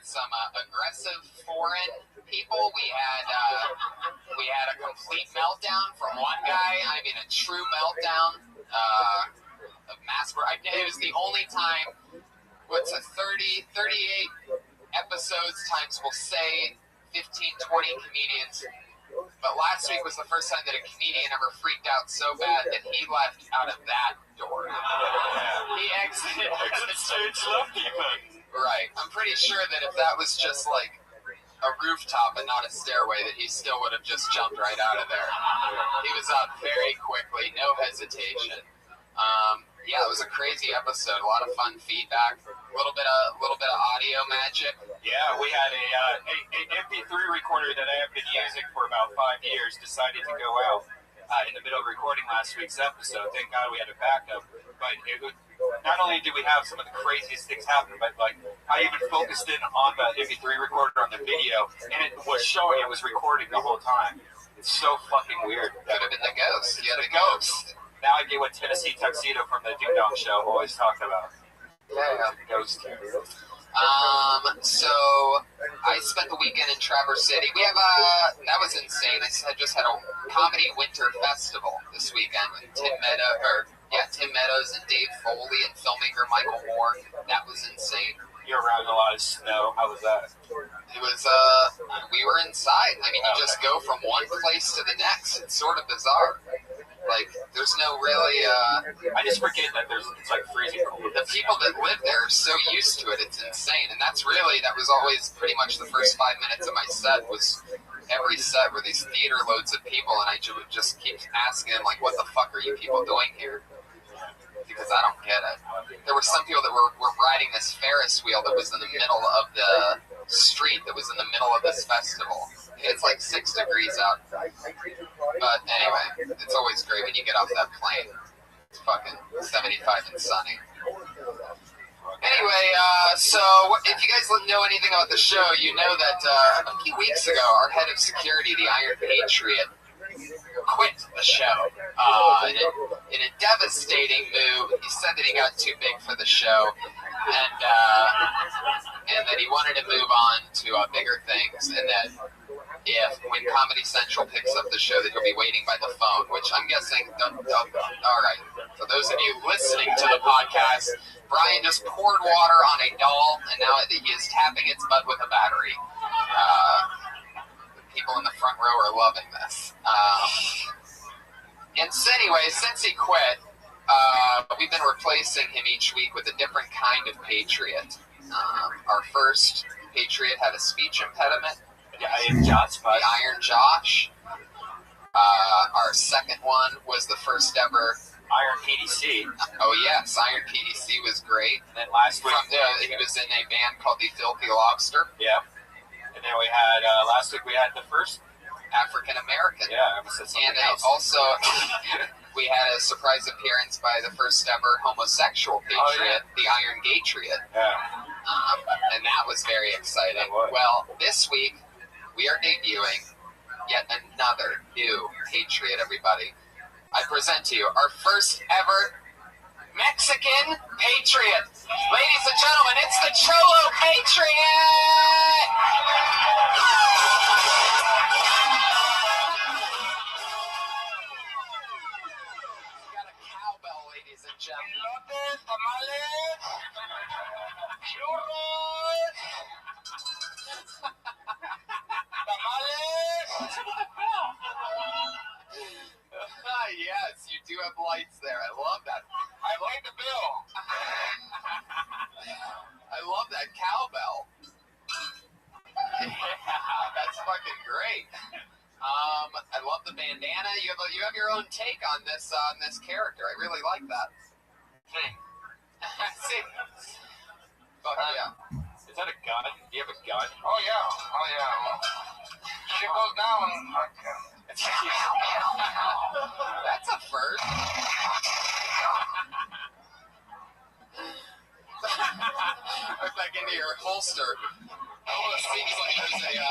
S1: some aggressive foreign people. We had a complete meltdown from one guy. I mean, a true meltdown. Of mass. It was the only time. What's a 38 episodes times, we'll say 15, 20 comedians. But last week was the first time that a comedian ever freaked out so bad that he left out of that door. He exited the stage left even. Right. I'm pretty sure that if that was just like a rooftop and not a stairway, that he still would have just jumped right out of there. He was up very quickly, no hesitation. Yeah, it was a crazy episode. A lot of fun feedback. A little bit of audio magic.
S7: Yeah, we had a MP3 recorder that I have been using for about 5 years decided to go out in the middle of recording last week's episode. Thank God we had a backup. But not only did we have some of the craziest things happen, but like I even focused in on the MP3 recorder on the video, and it was showing it was recording the whole time. It's so fucking weird.
S1: Could have been the ghost. Yeah, the ghost.
S7: Now I get what Tennessee Tuxedo from the Ding Dong Show always talked about.
S1: Yeah.
S7: Ghost.
S1: So I spent the weekend in Traverse City. We have that was insane. I just had a comedy winter festival this weekend with Tim Meadows and Dave Foley and filmmaker Michael Moore. That was insane.
S7: You're around a lot of snow. How was that?
S1: It was, we were inside. I mean, you just go from one place to the next. It's sort of bizarre. Like, there's no really,
S7: I just forget that it's like freezing cold.
S1: The people that live there are so used to it, it's insane. And that was always pretty much the first 5 minutes of my set was every set were these theater loads of people, and I would just keep asking them, like, what the fuck are you people doing here? Because I don't get it. There were some people that were riding this Ferris wheel that was in the middle of the street, that was in the middle of this festival. It's like 6 degrees out. But anyway, it's always great when you get off that plane. It's fucking 75 and sunny. Anyway, so if you guys know anything about the show, you know that a few weeks ago, our head of security, the Iron Patriot, quit the show in a devastating move. He said that he got too big for the show, and that he wanted to move on to bigger things, and that when Comedy Central picks up the show, that he'll be waiting by the phone, which I'm guessing, all right. For those of you listening to the podcast, Brian just poured water on a doll, and now he is tapping its butt with a battery. The people in the front row are loving this. And so anyway, since he quit, we've been replacing him each week with a different kind of patriot. Our first patriot had a speech impediment.
S7: The Iron Josh.
S1: The Iron Josh. Our second one was the first ever
S7: Iron PDC.
S1: Oh yes, Iron PDC was great.
S7: And then last week
S1: he was in a band called the Filthy Lobster.
S7: Yeah. And then we had last week we had the first
S1: African American.
S7: Yeah, I almost said something else.
S1: Also we had a surprise appearance by the first ever homosexual patriot, the Iron Gatriot.
S7: Yeah.
S1: And that was very exciting. Well, this week we are debuting yet another new patriot, everybody. I present to you our first ever Mexican patriot. Ladies and gentlemen, it's the Cholo Patriot! We got a cowbell, ladies and gentlemen.
S19: Elotes, tamales, churros, tamales.
S1: Yes, you do have lights there. I love that.
S19: I paid the bill.
S1: I love that cowbell. Yeah, that's fucking great. I love the bandana. You have your own take on this character. I really like that. See. Fuck yeah.
S7: Is that a gun? Do you have a gun?
S19: Oh yeah. Shit goes down.
S1: That's a first. Look back into your holster. Oh, it seems like there's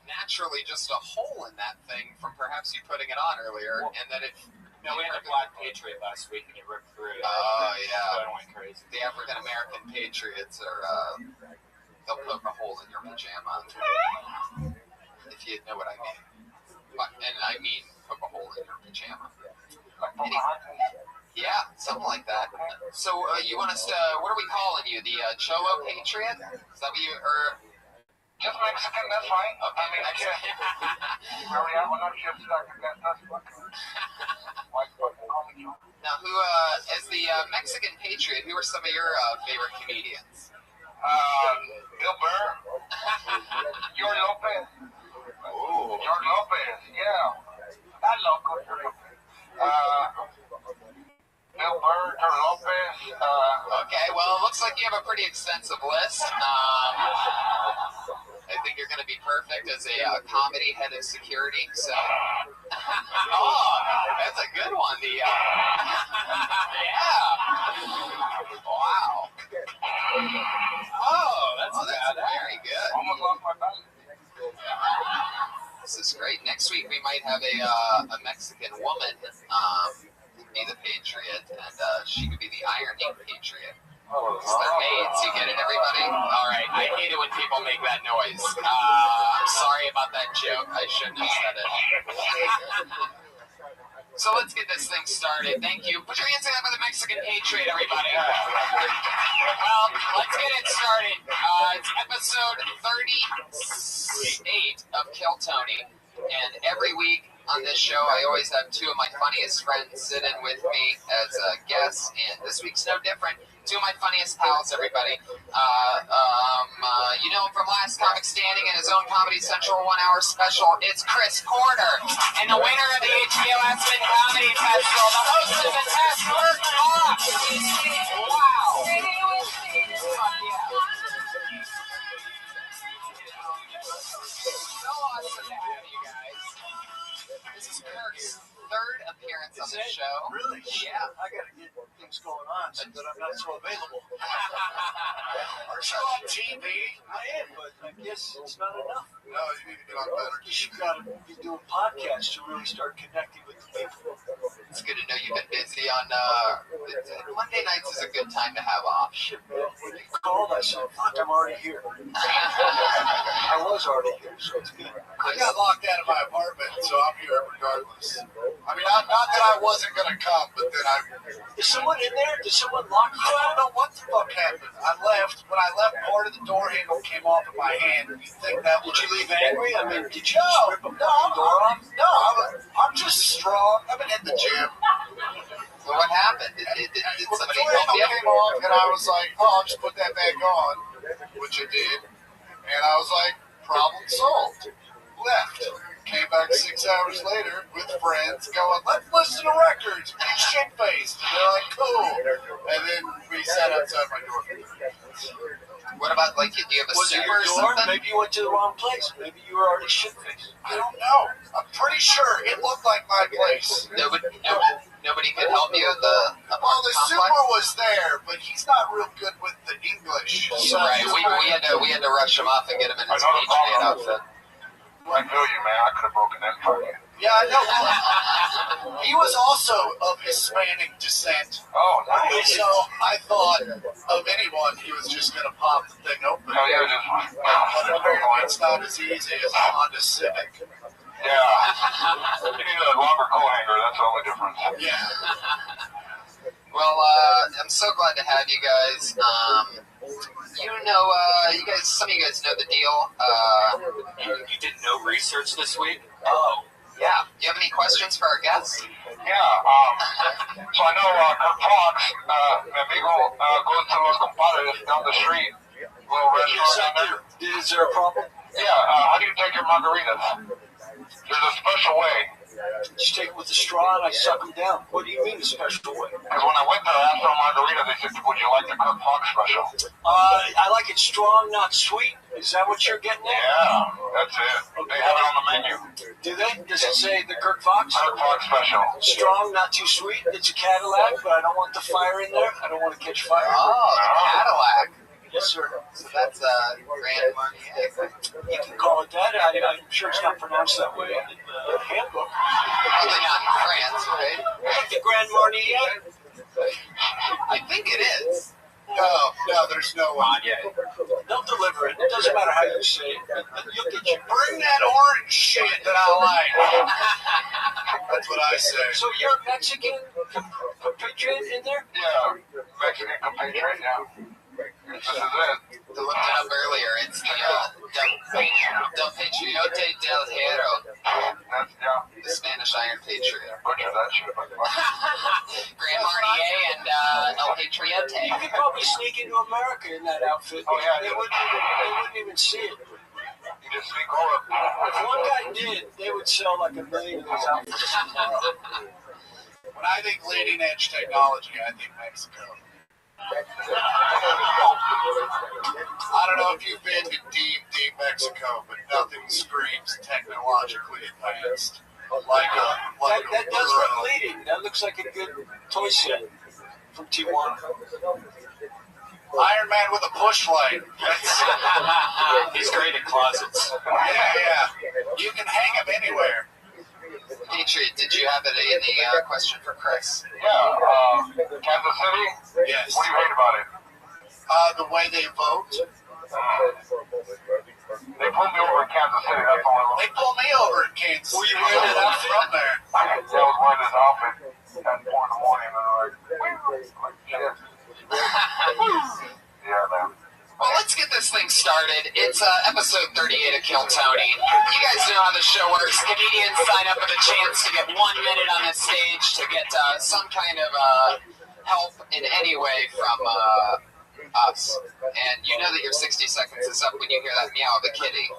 S1: naturally just a hole in that thing from perhaps you putting it on earlier, and then it.
S7: No, we had a Black Patriot last week, and it ripped through.
S1: Oh yeah.
S7: So it went crazy.
S1: The African American patriots are they'll poke a hole in your pajama. If you know what I mean. And I mean poke a hole in your pajama. Yeah, something like that. So you want us to? What are we calling you? The Cholo Patriot? Is that what you? Or
S19: just Mexican? That's fine.
S1: Okay,
S19: I mean,
S1: Mexican.
S19: Really, I will not just that's fucking.
S1: Now, who as the Mexican Patriot? Who are some of your favorite comedians?
S19: Bill Burr, George Lopez.
S1: Oh,
S19: George Lopez, yeah. That loco, George Lopez. Bill Burr, George Lopez.
S1: Okay, well, it looks like you have a pretty extensive list. I think you're going to be perfect as a comedy head of security. So, oh, that's a good one. The yeah. Wow. Oh, that's very good.
S19: Almost lost my balance.
S1: This is great. Next week we might have a Mexican woman be the Patriot, and she could be the Ironing Patriot. It's the maids, you get it, everybody? All right, I hate it when people make that noise. I'm sorry about that joke. I shouldn't have said it. So let's get this thing started. Thank you. Put your hands together for the Mexican Patriot, everybody. Well, let's get it started. It's episode 38 of Kill Tony. And every week on this show, I always have two of my funniest friends sit in with me as guests. And this week's no different. Two of my funniest pals, everybody. You know him from Last Comic Standing and his own Comedy Central 1 hour special. It's Chris Porter. And the winner of the HBO Aspen Comedy Festival, the host of the Test Work Off. Wow. So awesome to have you guys. This is Kirk's third appearance on the show.
S11: Really?
S1: Yeah.
S11: I gotta get things going on so that I'm not so available.
S19: Aren't you on TV?
S11: I am, but I guess it's not enough.
S14: No, you need to get on better.
S11: You gotta be doing podcasts to really start connecting with the people.
S1: It's good to know you've been busy on Monday nights is a good time to have off.
S11: When you called, I said, fuck, I'm already here. I was already here, so it's good.
S14: I got locked out of my apartment, so I'm here regardless.
S6: I mean, not that I wasn't gonna come, but then
S11: Is someone in there? Did someone lock you
S6: I
S11: out?
S6: don't know what the fuck happened. I left. When I left, part of the door handle came off of my hand. You think that would
S11: Did you leave angry? I mean, did you
S6: No,
S11: just rip a fucking door off?
S6: no. I'm just strong. I've been in the gym.
S1: So what happened? Did
S6: Well, the
S1: somebody
S6: door
S1: help
S6: handle
S1: you?
S6: came off, and I was like, "Oh, I'll just put that back on," which I did. And I was like, "Problem solved." Left. Came back 6 hours later with friends going, "Let's listen to records." Be shit-faced. And they're like, "Cool." And then we sat outside my door.
S1: What about, like, do you have a
S11: Was it
S1: super
S11: your
S1: or
S11: door?
S1: something?
S11: Maybe you went to the wrong place. Maybe you were already shit-faced.
S6: I don't know. I'm pretty sure it looked like my place.
S1: Nobody could help you?
S6: Well, the super was there, but he's not real good with the English. So
S1: Right, we had to rush him off and get him in his Patriot outfit.
S19: I feel you, man. I could have broken that for you.
S6: Yeah, I know. He was also of Hispanic descent.
S19: Oh, nice.
S6: So I thought of anyone, he was just going to pop the thing open.
S19: Oh, yeah, just...
S6: But apparently it's not as easy as a Honda Civic.
S19: Yeah. You need a longer coat hanger. That's the only difference.
S6: Yeah.
S1: Well, I'm so glad to have you guys. You guys, some of you guys know the deal.
S2: You did no research this week?
S1: Oh, yeah. Do you have any questions for our guests?
S19: Yeah, so I know Kirk Fox, mi amigo, goes to los compadres down the street. Little restaurant down there.
S11: Is there a problem?
S19: Yeah, how do you take your margaritas? There's a special way.
S11: Just take it with a straw and I suck them down. What do you mean a special way?
S19: Because when I went there, I asked for a margarita, they said, would you like the Kirk Fox special?
S11: I like it strong, not sweet. Is that what you're getting at?
S19: Yeah, that's it. They have it on the menu.
S11: Do they? Does it say the Kirk Fox?
S19: Kirk Fox special.
S11: Strong, not too sweet. It's a Cadillac, but I don't want the fire in there. I don't want to catch fire.
S1: Oh, the Cadillac.
S11: Yes, sir.
S1: So that's Grand Marnier.
S11: You can call it that. I'm sure it's not pronounced that way in the handbook.
S1: Probably not in France, right?
S11: Like the Grand Marnier?
S1: I think it is.
S6: No, there's no one.
S11: They'll deliver it. It doesn't matter how you say it. You'll get you.
S6: Bring that orange shit that I like. That's what I say.
S11: So you're a Mexican compatriot in there?
S19: Yeah, Mexican compatriot, yeah. This is it.
S1: I looked it up earlier. It's Del Patriote del Hierro.
S19: That's, yeah.
S1: The Spanish Iron Patriot.
S19: Butcher that shit.
S1: Grand Marnier and El Patriote.
S11: You could probably sneak into America in that outfit.
S19: Oh, yeah,
S11: They wouldn't even see it.
S19: You just sneak over.
S11: If one guy did, they would sell like 1 million of those outfits tomorrow.
S6: When I think leading edge technology, I think Mexico. I don't know if you've been to deep Mexico, but nothing screams technologically advanced
S11: That does look leading. That looks like a good toy set from Tijuana.
S6: Iron Man with a push light.
S2: He's great at closets.
S6: Yeah. You can hang him anywhere.
S1: Patriot, did you have any question for Chris?
S19: Yeah, Kansas City?
S6: Yes.
S19: What do you hate about it?
S6: The way they vote.
S19: They pulled me over in Kansas City, that's all I
S6: They pulled me over in Kansas City.
S11: Were you wearing that outfit?
S6: From there.
S19: I was wearing this outfit at 4 in the morning, and they're like shit. Yeah, man.
S1: Well, let's get this thing started. It's episode 38 of Kill Tony. You guys know how the show works. Comedians sign up with a chance to get 1 minute on the stage to get some kind of help in any way from us. And you know that your 60 seconds is up when you hear that meow of a kitty.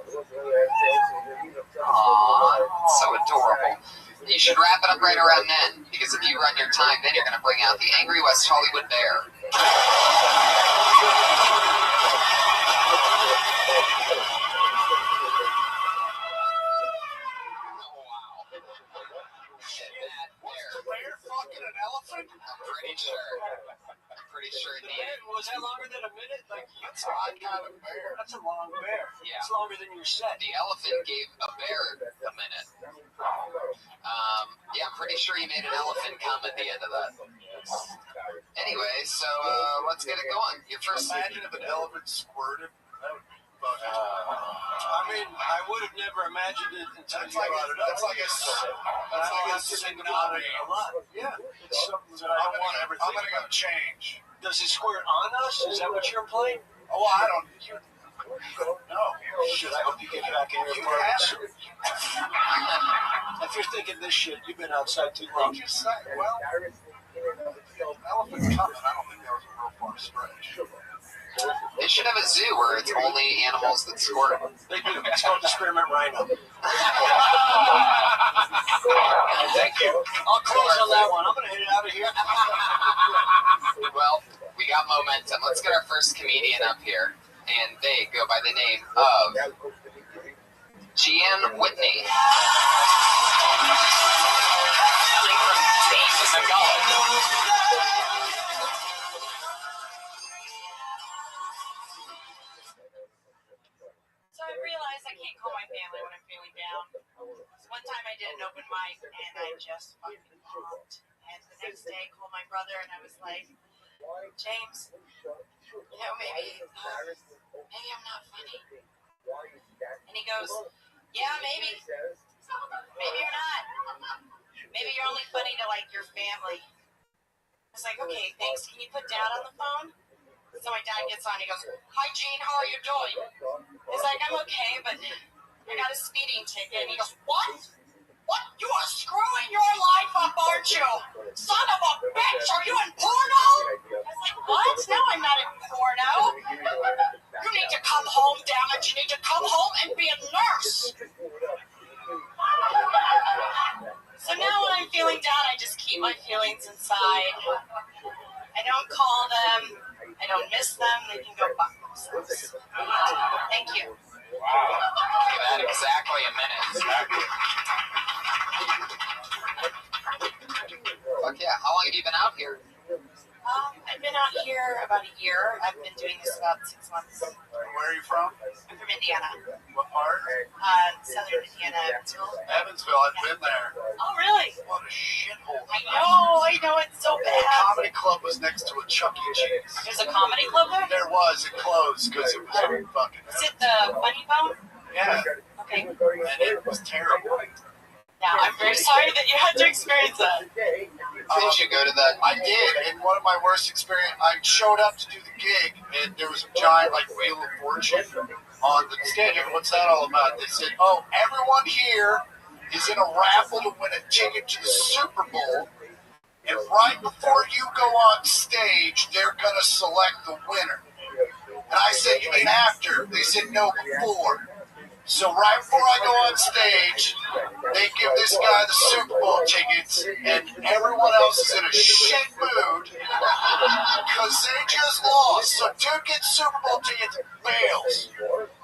S1: Aww, so adorable. You should wrap it up right around then, because if you run your time, then you're going to bring out the angry West Hollywood bear.
S6: Bear fucking an elephant?
S1: I'm pretty sure it did.
S11: Was that longer than a minute? Like,
S6: That's an odd kind of bear.
S11: that's a long bear.
S1: Yeah.
S11: It's longer than your set.
S1: The elephant gave a bear a minute. Yeah, I'm pretty sure he made an elephant come at the end of that. Anyway, so let's get it going. Your first.
S6: Imagine if an elephant squirted.
S14: about it.
S20: I mean, I would have never imagined it until you brought it up.
S14: That's like a
S20: think about it a lot. Yeah, it's something that I don't want to ever think
S14: I'm gonna go
S20: about.
S14: change.
S20: Does he squirt on us? Is that what you're implying?
S14: Oh, well, I don't. No.
S20: Shit, I hope you get back in your
S14: You
S20: apartment.
S14: have to.
S20: If you're thinking this shit, you've been outside too long.
S14: You just say, well, elephant coming. I don't think that was a real far stretch.
S1: They should have a zoo where it's only animals that squirt.
S20: They do. It's called the Spearmint Rhino. Thank you. I'll close on that one. I'm going to head out of here.
S1: Well, we got momentum. Let's get our first comedian up here. And they go by the name of Gian Whitney. Coming from deep in the gullet.
S8: So I realized I can't call my family when I'm feeling down. So one time I did an open mic and I just fucking bombed. And the next day I called my brother and I was like, James, you know, maybe I'm not funny. And he goes, yeah, maybe. Maybe you're not. Maybe you're only funny to like your family. I was like, okay, thanks. Can you put Dad on the phone? So my dad gets on. He goes, hi, Gene. How are you doing? He's like, I'm okay, but I got a speeding ticket. And he goes, what? What? You are screwing your life up, aren't you? Son of a bitch. Are you in porno? I was like, what? No, I'm not in porno. You need to come home, damn it. You need to come home and be a nurse. So now when I'm feeling down, I just keep my feelings inside. I don't call them. I don't miss them. They can go fuck themselves. Thank you.
S1: Wow. Give that exactly a minute. Exactly. Fuck yeah. How long have you been out here?
S8: I've been out here about a year. I've been doing this about 6 months.
S14: Where are you from?
S8: I'm from Indiana.
S14: What part?
S8: Southern Indiana, Evansville.
S14: Evansville. I've been there.
S8: Oh, really?
S14: What a shithole.
S8: I know, it's so bad.
S14: The comedy club was next to a Chuck E. Cheese.
S8: There's a comedy club there?
S14: There was. It closed because it was fucking.
S8: Was it the Funny Bone?
S14: Yeah.
S8: Okay.
S14: And it was terrible.
S8: Now, I'm very sorry that you had to experience that.
S1: Did you go to that?
S14: I did. And one of my worst experiences, I showed up to do the gig, and there was a giant, like, Wheel of Fortune on the stage. And what's that all about? They said, oh, everyone here is in a raffle to win a ticket to the Super Bowl. And right before you go on stage, they're going to select the winner. And I said, you mean after? They said, no, before. So right before I go on stage, they give this guy the Super Bowl tickets, and everyone else is in a shit mood because they just lost. So dude gets Super Bowl tickets, bails.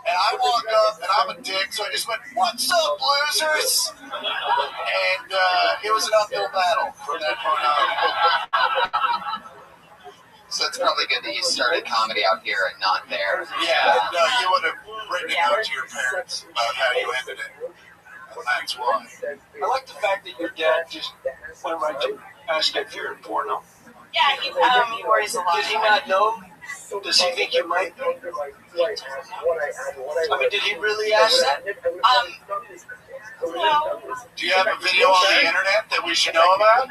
S14: And I walk up, and I'm a dick, so I just went, what's up, losers? And it was an uphill battle from that point on.
S1: So it's probably good that you started comedy out here and not there.
S14: Yeah, no, you would have written a note to your parents about how you ended it. And that's why.
S20: I like the fact that your dad just went right to ask if you're in porno.
S8: Yeah, he worries a lot.
S20: Did he not know? Does he think you might be? I mean, did he really ask that?
S8: No.
S14: Do you have a video on the internet that we should know about?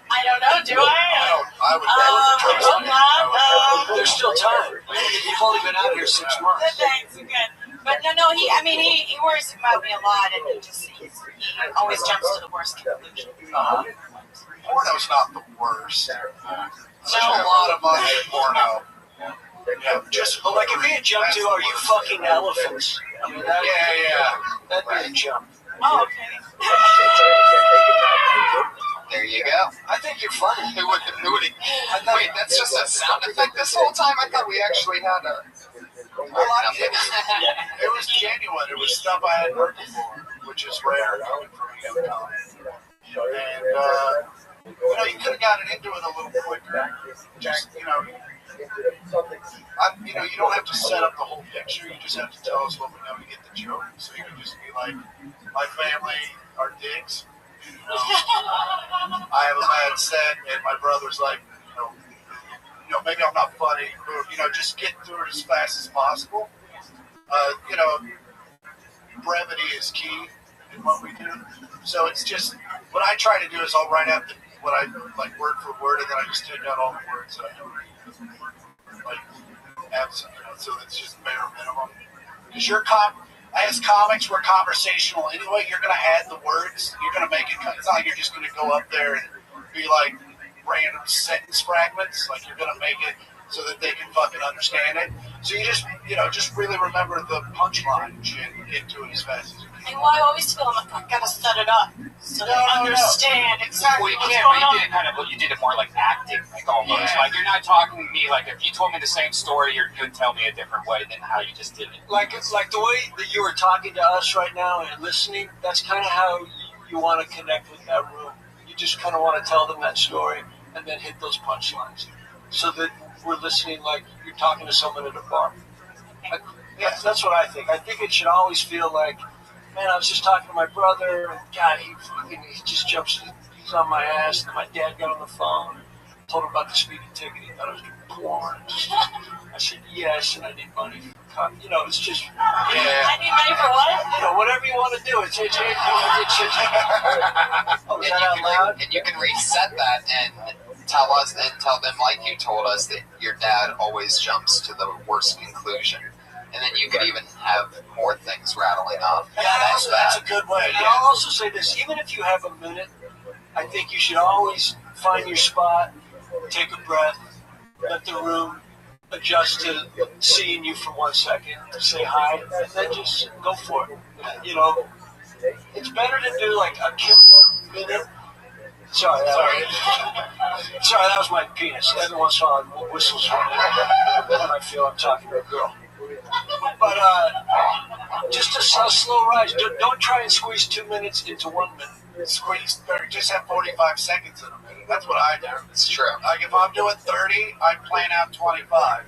S8: I don't know, do I?
S14: I would
S20: There's still time. You've only been out here 6 months.
S8: Thanks, good. But no, he worries about me a lot, and he always jumps to the worst conclusion.
S14: Porno's not the worst. There's a lot of money in porno. Yeah, just
S20: But like if he had jumped to, are you fucking elephants? I mean, that'd be a jump.
S8: Oh, okay.
S1: There you go.
S20: I think you're funny.
S1: Who would wait, that's just a sound effect this whole time? I thought we actually had a...
S14: It was genuine. It was stuff I hadn't heard before, which is rare coming from a young guy. And, you could have gotten into it a little quicker. Just, you don't have to set up the whole picture. You just have to tell us what we know to get the joke. So you can just be like, my family are dicks. I have a bad set, and my brother's like, maybe I'm not funny, but, just get through it as fast as possible.
S6: Brevity is key in what we do. So it's just, what I try to do is I'll write out what I like word for word, and then I just take out all the words that I don't like, so it's just bare minimum. Because as comics, we're conversational anyway. You're going to add the words. You're going to make it. It's not like you're just going to go up there and be like random sentence fragments. Like, you're going to make it so that they can fucking understand it. So you just really remember the punchline and get to it as fast as you can.
S8: And I always feel like I've got to set it up so they understand exactly
S7: Well, you
S8: what's
S7: can't.
S8: going
S7: You
S8: on.
S7: did it kind of. You did it more like acting, like almost.
S8: Yeah.
S7: Like you're not talking to me. Like if you told me the same story, you'd tell me a different way than how you just did it.
S20: Like the way that you were talking to us right now and listening, that's kind of how you want to connect with that room. You just kind of want to tell them that story and then hit those punchlines so that we're listening like you're talking to someone at a bar. Like, that's what I think. I think it should always feel like, man, I was just talking to my brother, and God, he just jumps, he's on my ass, and then my dad got on the phone, told him about the speeding ticket, he thought I was doing porn. I said, yes, and I need money. It's just,
S8: I need money for what?
S20: Whatever you want to do. Oh, is that out loud?
S1: And you can reset that and tell them, like you told us, that your dad always jumps to the worst conclusion. And then you could even have more things rattling off.
S20: Yeah, that's a good way. And I'll also say this, even if you have a minute, I think you should always find your spot, take a breath, let the room adjust to seeing you for 1 second, say hi, and then just go for it. It's better to do like a minute. Sorry, that was my penis. Every once in a while, it whistles for me when I feel I'm talking to a girl. But just a slow rise. Don't try and squeeze 2 minutes into 1 minute.
S6: Just have 45 seconds in a minute. That's what I do.
S1: It's true.
S6: Like if I'm doing 30, I plan out 25.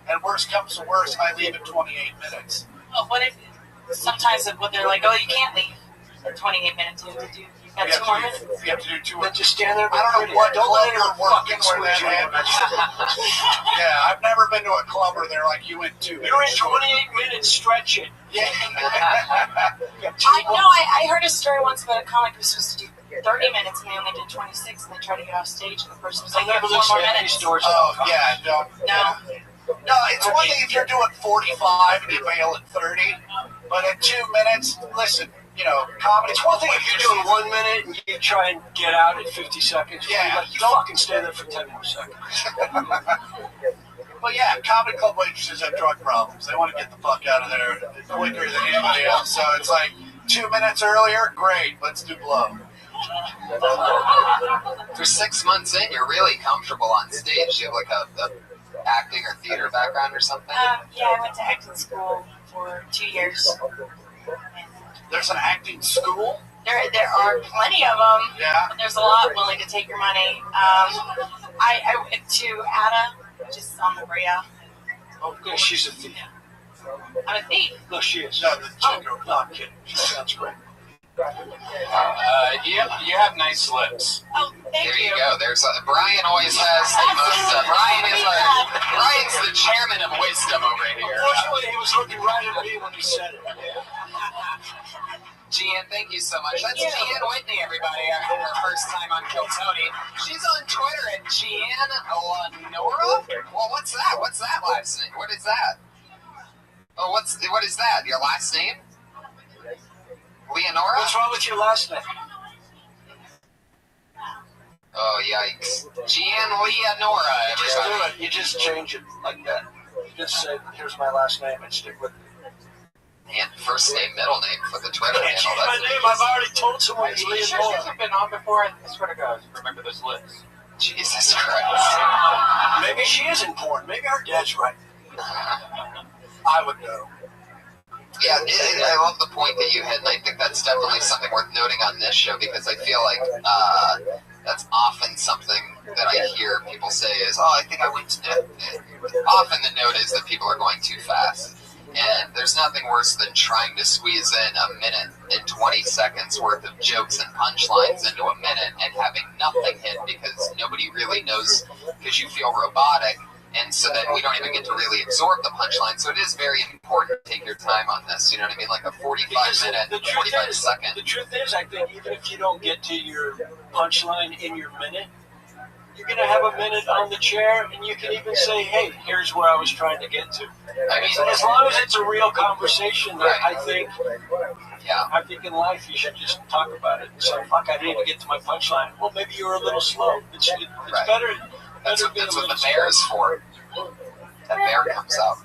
S6: And worst comes to worst, I leave at 28 minutes.
S8: Oh, what if sometimes when they're like, oh, you can't leave at 28 minutes, you have to do. You got 2 more minutes?
S6: You have to do 2
S20: Then just stand there.
S6: I don't know what club you're working where that happens. Yeah, I've never been to a club where they're like, you went 2 minutes.
S20: You're in 28 minutes stretching.
S6: Yeah.
S8: I heard a story once about a comic who was supposed to do 30 minutes and they only did 26 and they tried to get off stage and the person was like, you have 4 more minutes.
S6: No, it's one thing if you're doing 45 and you bail at 30, but at 2 minutes, listen, comedy.
S20: It's one thing if you're doing 1 minute and you try and get out at 50 seconds.
S6: Yeah,
S20: you fucking stay there for 10 more seconds.
S6: But yeah, comedy club waitresses have drug problems. They want to get the fuck out of there quicker than anybody else. So it's like 2 minutes earlier, great, let's do blow.
S1: For 6 months in, you're really comfortable on stage. Do you have like a acting or theater background or something?
S8: Yeah, I went to acting school for 2 years.
S6: There's an acting school?
S8: There are plenty of them.
S6: Yeah.
S8: There's a lot willing to take your money. I went to ADA, which is on the Brea.
S20: Oh, yeah, she's a thief.
S8: I'm a thief.
S20: No, she is.
S6: No, the chick.
S20: No, I'm kidding. She sounds great.
S7: You have nice lips.
S8: Oh, thank
S1: you. There you go. Brian always has the most. Brian's the chairman of wisdom over here.
S20: Unfortunately, he was looking right at me when he said it.
S1: Gian, thank you so much. That's Gian Whitney, everybody. Her first time on Kill Tony. She's on Twitter at Gian Lenora. Well, what's that? What's that last name? What is that? Oh, what is that? Your last name? Leonora?
S20: What's wrong with your last name?
S1: Oh, yikes. Gian Leonora,
S20: Just do
S1: everybody.
S20: it. You just change it like that. You just say, here's my last name and stick with it.
S1: And first name, middle name for the Twitter
S20: I can't
S1: handle.
S20: change my name. I've already told someone it's
S7: Are you sure she
S20: Leonora.
S7: hasn't been on before? I swear to God, remember those lips.
S1: Jesus Christ.
S20: Maybe she is in porn. Maybe her dad's right.
S6: I would know.
S1: Yeah, I love the point that you hit, and I think that's definitely something worth noting on this show, because I feel like that's often something that I hear people say is, oh, I think I went to... Often the note is that people are going too fast. And there's nothing worse than trying to squeeze in a minute and 20 seconds worth of jokes and punchlines into a minute and having nothing hit because nobody really knows, because you feel robotic. And so then we don't even get to really absorb the punchline. So it is very important to take your time on this. You know what I mean? Like a 45-minute, 45-second.
S20: The truth is, I think even if you don't get to your punchline in your minute, you're going to have a minute on the chair, and you can even say, hey, here's where I was trying to get to. I mean, as long as it's a real conversation, I think in life you should just talk about it and say, fuck, I didn't even get to my punchline. Well, maybe you were a little slow. It's better.
S1: That's what the bear is for. That bear comes out.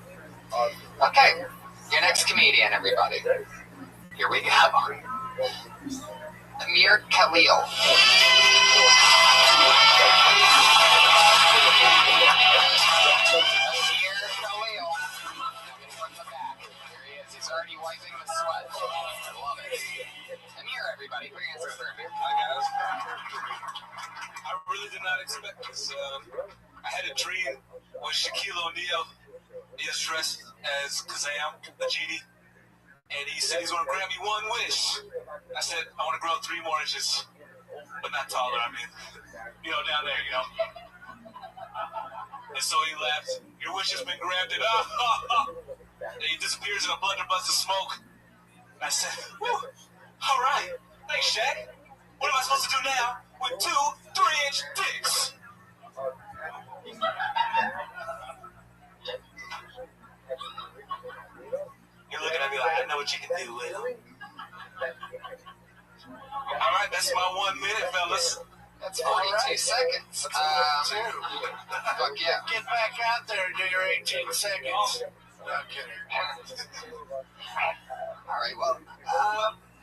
S1: Okay, your next comedian, everybody. Here we go. Amir Khalil. He's already wiping the sweat. I love it. Amir, everybody. Put your hands over Amir.
S16: Hi, guys. I really did not expect this. I had a dream where Shaquille O'Neal is dressed as Kazam, the genie, and he said he's going to grant me one wish. I said, I want to grow 3 more inches, but not taller, I mean, down there, And so he laughed, your wish has been granted. And he disappears in a blunderbuss of smoke. And I said, whew, all right, thanks, Shaq. What am I supposed to do now with 2 3-inch dicks? You're looking at me like, I know what you can do with them. All right, that's my 1 minute, fellas.
S1: That's 42 seconds. Fuck yeah.
S6: Get back out there and do your 18 seconds. No, I'm kidding.
S1: All right, well,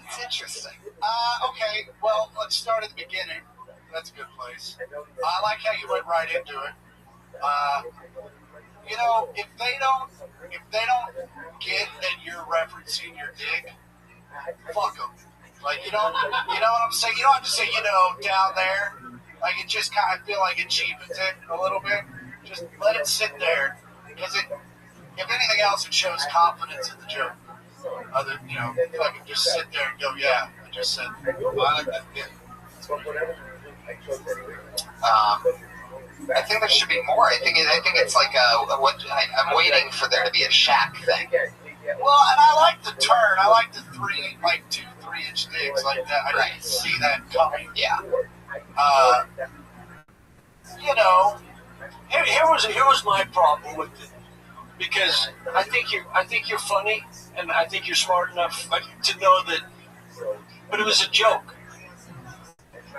S1: it's interesting.
S6: Okay, well, let's start at the beginning. That's a good place. I like how you went right into it. If they don't get that you're referencing your dick, fuck them. Like, you know what I'm saying? You don't have to say, down there. Like, it just kind of feel like it cheapens it a little bit. Just let it sit there. Because if anything else, it shows confidence in the joke. If I can just sit there and go, yeah, I just said, I like that. Yeah.
S1: I think there should be more. I think it's like I'm waiting for there to be a Shaq thing.
S6: Well, and I like the turn. I like the 2 3-inch dicks like that. I didn't see that coming.
S1: Yeah.
S20: Here was my problem with it, because I think you're funny, and I think you're smart enough to know that. But it was a joke.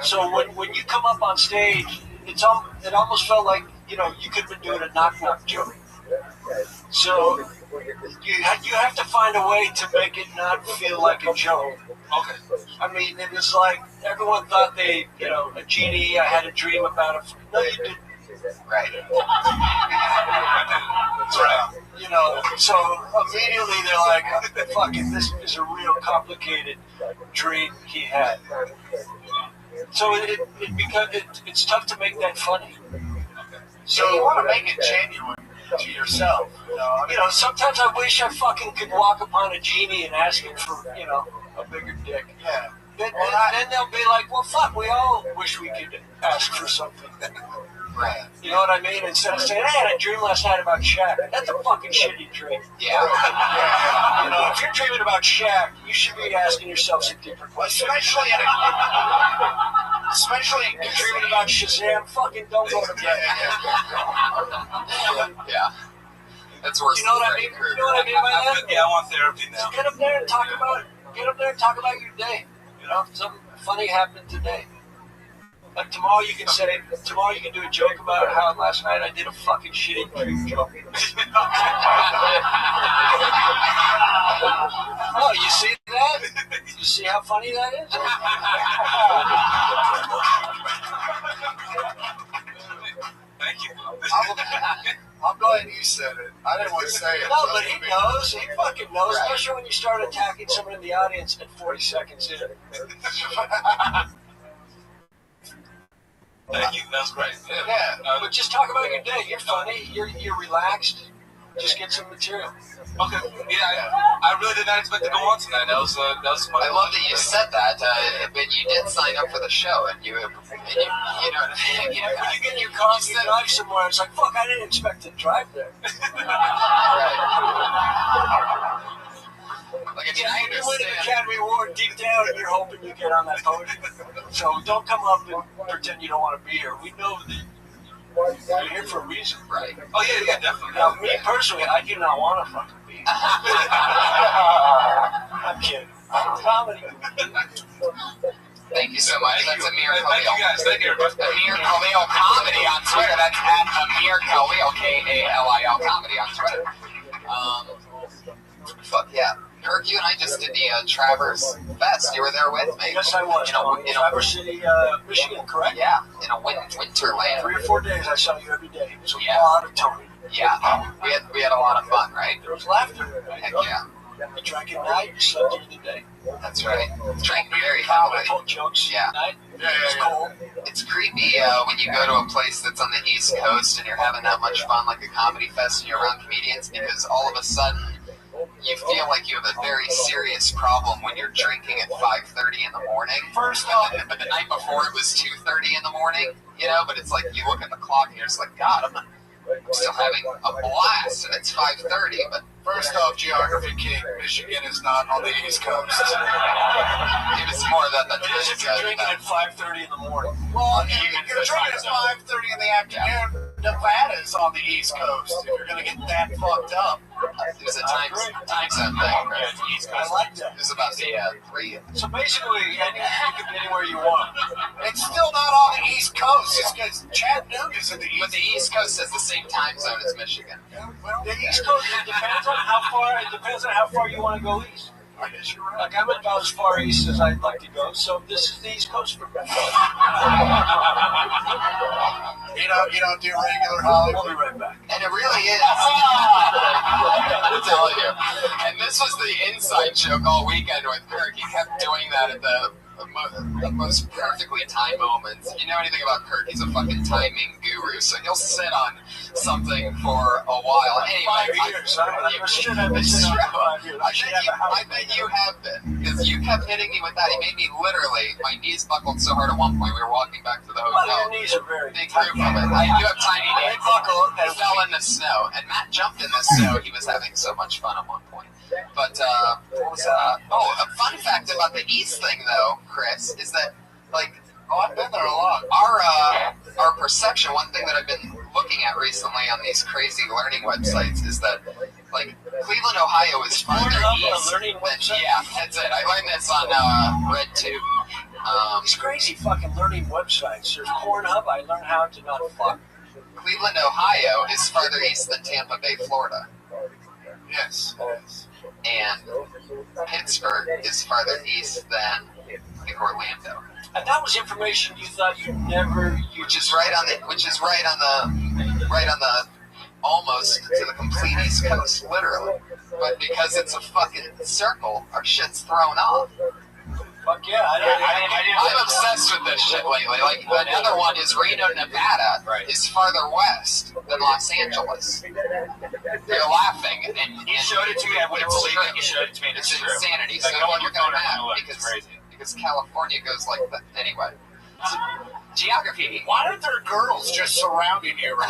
S20: So when you come up on stage, it almost felt like you could have been doing a knock-knock joke. So you have to find a way to make it not feel like a joke. Okay. I mean, it was like everyone thought a genie. I had a dream about it. No, you didn't.
S1: Right.
S20: That's right. So immediately they're like, fuck it, this is a real complicated dream he had. So it's tough to make that funny.
S6: So you want to make it genuine to yourself.
S20: Sometimes I wish I fucking could walk upon a genie and ask him for, a bigger dick.
S6: Yeah.
S20: Then they'll be like, well, fuck, we all wish we could ask for something.
S1: Right.
S20: You know what I mean? Instead of saying, hey, I had a dream last night about Shaq. That's a fucking shitty dream.
S1: Yeah.
S20: If you're dreaming about Shaq, you should be asking yourself some deeper questions.
S6: Especially if
S20: you're dreaming about Shazam, fucking don't go to bed.
S1: Yeah. That's worse.
S20: You know what I mean? You know what I mean by that?
S16: Yeah, I want therapy now.
S20: So get up there and talk about your day. Something funny happened today. Like tomorrow you can do a joke about how last night I did a fucking shitty dream joke. Oh, you see that? You see how funny that is?
S16: Thank you.
S6: I'm glad you said it. I didn't want to say it.
S20: No, but he knows. He fucking knows, especially when you start attacking someone in the audience at 40 seconds in.
S16: Thank you. That's great.
S6: Yeah.
S20: But just talk about your day. You're funny. You're relaxed. just get some material.
S2: Okay. Yeah, I really did not expect to go on tonight. That was fun.
S1: I love that you said that, but you did sign up for the show, and you know,
S20: When you get your car, you drive somewhere, it's like, fuck, I didn't expect to drive there.
S1: Like, I
S20: You win an Academy Award deep down, and you're hoping you get on that podium. So don't come up and pretend you don't want to be here. We know that you're here for a reason.
S1: Right.
S2: Oh, yeah, definitely.
S20: Now, me personally, I do not want to fucking be here. I'm kidding. Comedy.
S1: Thank you so much. That's Amir Khalil.
S2: Thank you guys. Thank you.
S1: Amir Khalil Comedy on Twitter. That's at Amir Khalil, K-A-L-I-L Comedy on Twitter. Fuck yeah. Kirk, you and I just did the Traverse Fest. You were there with me.
S20: Yes, I was. In Traverse City, Michigan, correct?
S1: Yeah, in a winterland.
S20: 3 or 4 days, I saw you every day. It was a lot of Tony.
S1: Yeah, we had a lot of fun, right?
S20: There was laughter.
S1: Heck yeah.
S20: You drank at night, you slept during the day.
S1: That's right. Drank very heavily.
S20: I told jokes
S1: yeah.
S20: at night. It's cold.
S1: It's creepy when you go to a place that's on the East Coast and you're having that much fun, like a comedy fest, and you're around comedians, because all of a sudden you feel like you have a very serious problem when you're drinking at 5:30 in the morning.
S20: First off,
S1: but the night before it was 2:30 in the morning, you know. But it's like you look at the clock and you're just like, God, I'm still having a blast, and it's 5:30. But
S6: first off, Geography King, Michigan is not on the East Coast.
S1: It was more that the
S20: It is if you're drinking at 5:30 in the morning.
S6: Well, if you're drinking at 5:30 in the afternoon, Nevada is on the East Coast. If you're gonna get that fucked up.
S1: It was a time zone thing, right?
S20: I like that.
S1: It was about the 3.
S20: So basically, you can be anywhere you want.
S6: It's still not on the East Coast. It's because Chattanooga's in the East.
S1: But the East Coast has the same time zone as Michigan.
S20: The East Coast, it depends on how far. It depends on how far you want to go east.
S6: I guess you're right.
S20: Like I'm about as far east as I'd like to go, so this is the East Coast for me.
S6: You don't do regular Hollywood.
S20: We'll be right back.
S1: And it really is. I'm telling you. And this was the inside joke all weekend with Kirk. He kept doing that at the most perfectly timed moments. If you know anything about Kirk, he's a fucking timing guru. So he'll sit on something for a while. Anyway,
S20: 5 years. I
S1: bet you have been. Because you kept hitting me with that. He made me literally, my knees buckled so hard at one point. We were walking back to the hotel.
S20: Well, your knees are very
S1: big group of it. I do have tiny knees. Buckled and fell in the snow. And Matt jumped in the snow. He was having so much fun at one point. But, what was that? Oh, a fun fact about the East thing, though, Chris, is that, like,
S6: I've been there a lot.
S1: Our perception, one thing that I've been looking at recently on these crazy learning websites is that, like, Cleveland, Ohio is farther east. Yeah, that's it. I learned this on RedTube.
S20: These crazy fucking learning websites. There's Pornhub. I learned how to not fuck.
S1: Cleveland, Ohio is farther east than Tampa Bay, Florida.
S6: Yes.
S1: And Pittsburgh is farther east than Orlando.
S20: And that was information you thought you'd never.
S1: Which is right on the almost to the complete East Coast, literally. But because it's a fucking circle, our shit's thrown off.
S20: Fuck yeah,
S1: I'm obsessed with this shit lately. Like, another one is Reno, Nevada is farther west than Los Angeles. You're laughing, and
S7: you showed it to me. I wouldn't believe it. You showed it to me.
S1: It's insanity. So
S7: no one
S1: you're gonna have because California goes like that. Anyway, so, geography.
S6: Why aren't there girls just surrounding you right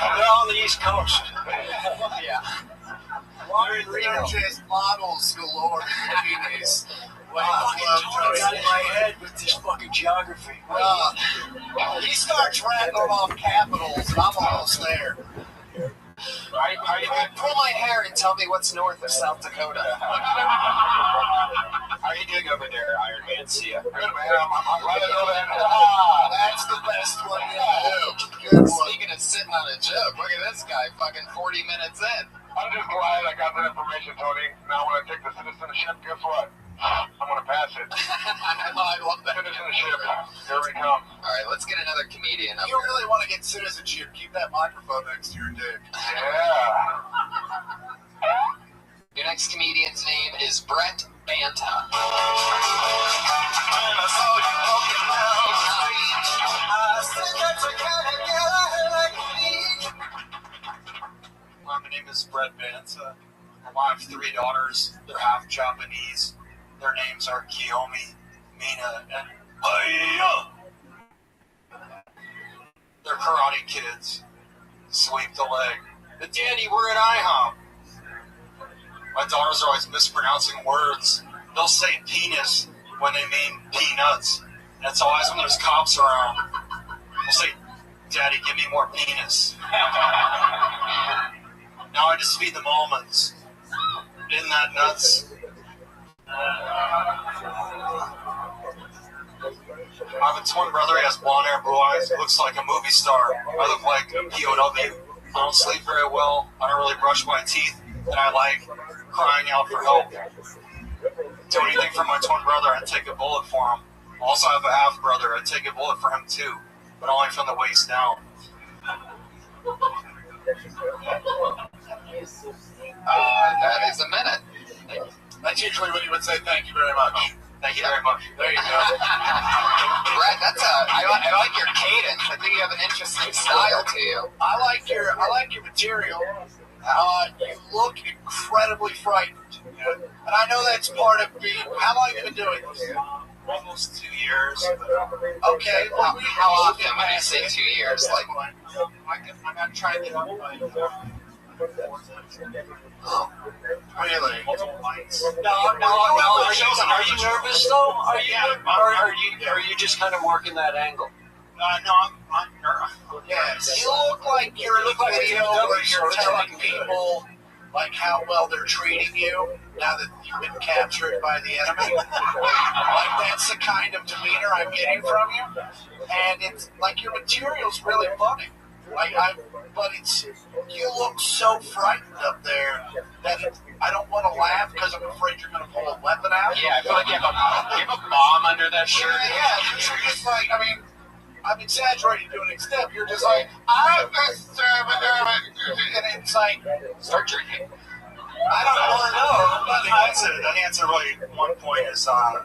S6: now?
S20: They're on the East Coast.
S1: Yeah.
S6: They're just models galore in bikinis.
S20: Got in my head with this fucking geography.
S6: He starts rattling off capitals, and I'm almost there.
S1: Pull my hair and tell me what's north of South Dakota.
S7: How are you doing over there, Iron Man? See ya.
S6: Good, man. I'm running over there. That's the best one you do. Good one.
S1: Speaking of sitting on a joke, look at this guy, fucking 40 minutes in.
S19: I'm just glad I got that information, Tony. Now when I take the citizenship, guess what? I'm going to pass it.
S1: I love that.
S19: Citizenship. Here we come.
S1: All right, let's get another comedian up
S6: You really want to get citizenship, keep that microphone next to your dick.
S19: Yeah.
S1: Your next comedian's name is Brett Banta.
S21: is Brett Banza. I have 3 daughters. They're half Japanese. Their names are Kiyomi, Mina, and Aya. They're karate kids. Sweep the leg. But Daddy, we're at IHOP. My daughters are always mispronouncing words. They'll say penis when they mean peanuts. And it's always when there's cops around. They'll say, Daddy, give me more penis. Now I just feed them almonds. Isn't that nuts? I have a twin brother. He has blonde hair, blue eyes. He looks like a movie star. I look like a POW. I don't sleep very well. I don't really brush my teeth. And I like crying out for help. Do anything for my twin brother. I'd take a bullet for him. Also, I have a half brother. I'd take a bullet for him too, but only from the waist down.
S1: That is a minute.
S21: That's usually what you would say. Thank you very much. Thank you very much. There you go.
S1: Brett, I like your cadence. I think you have an interesting style to you.
S21: I like your material. You look incredibly frightened, and I know that's part of being. How long have you been doing this? Almost 2 years. Okay.
S1: How often when you say 2 years? Like,
S21: I'm not trying to get up by 4 times. Oh, really? Multiple lights. No. Are you nervous though? Are you just kind of working that angle? No, I'm nervous. Yes. You look like you're in a video where you're telling people like how well they're treating you now that you've been captured by the enemy. Like that's the kind of demeanor I'm getting from you, and it's like your material's really funny. But you look so frightened up there that I don't want to laugh because I'm afraid you're going to pull a weapon out.
S1: Yeah, I feel like you have a bomb under that shirt.
S21: Yeah, you're just like, I mean, I'm exaggerating to an extent. You're just like, I'm just, and it's like,
S1: start drinking.
S21: I don't want to know. But the answer really, one point is, I've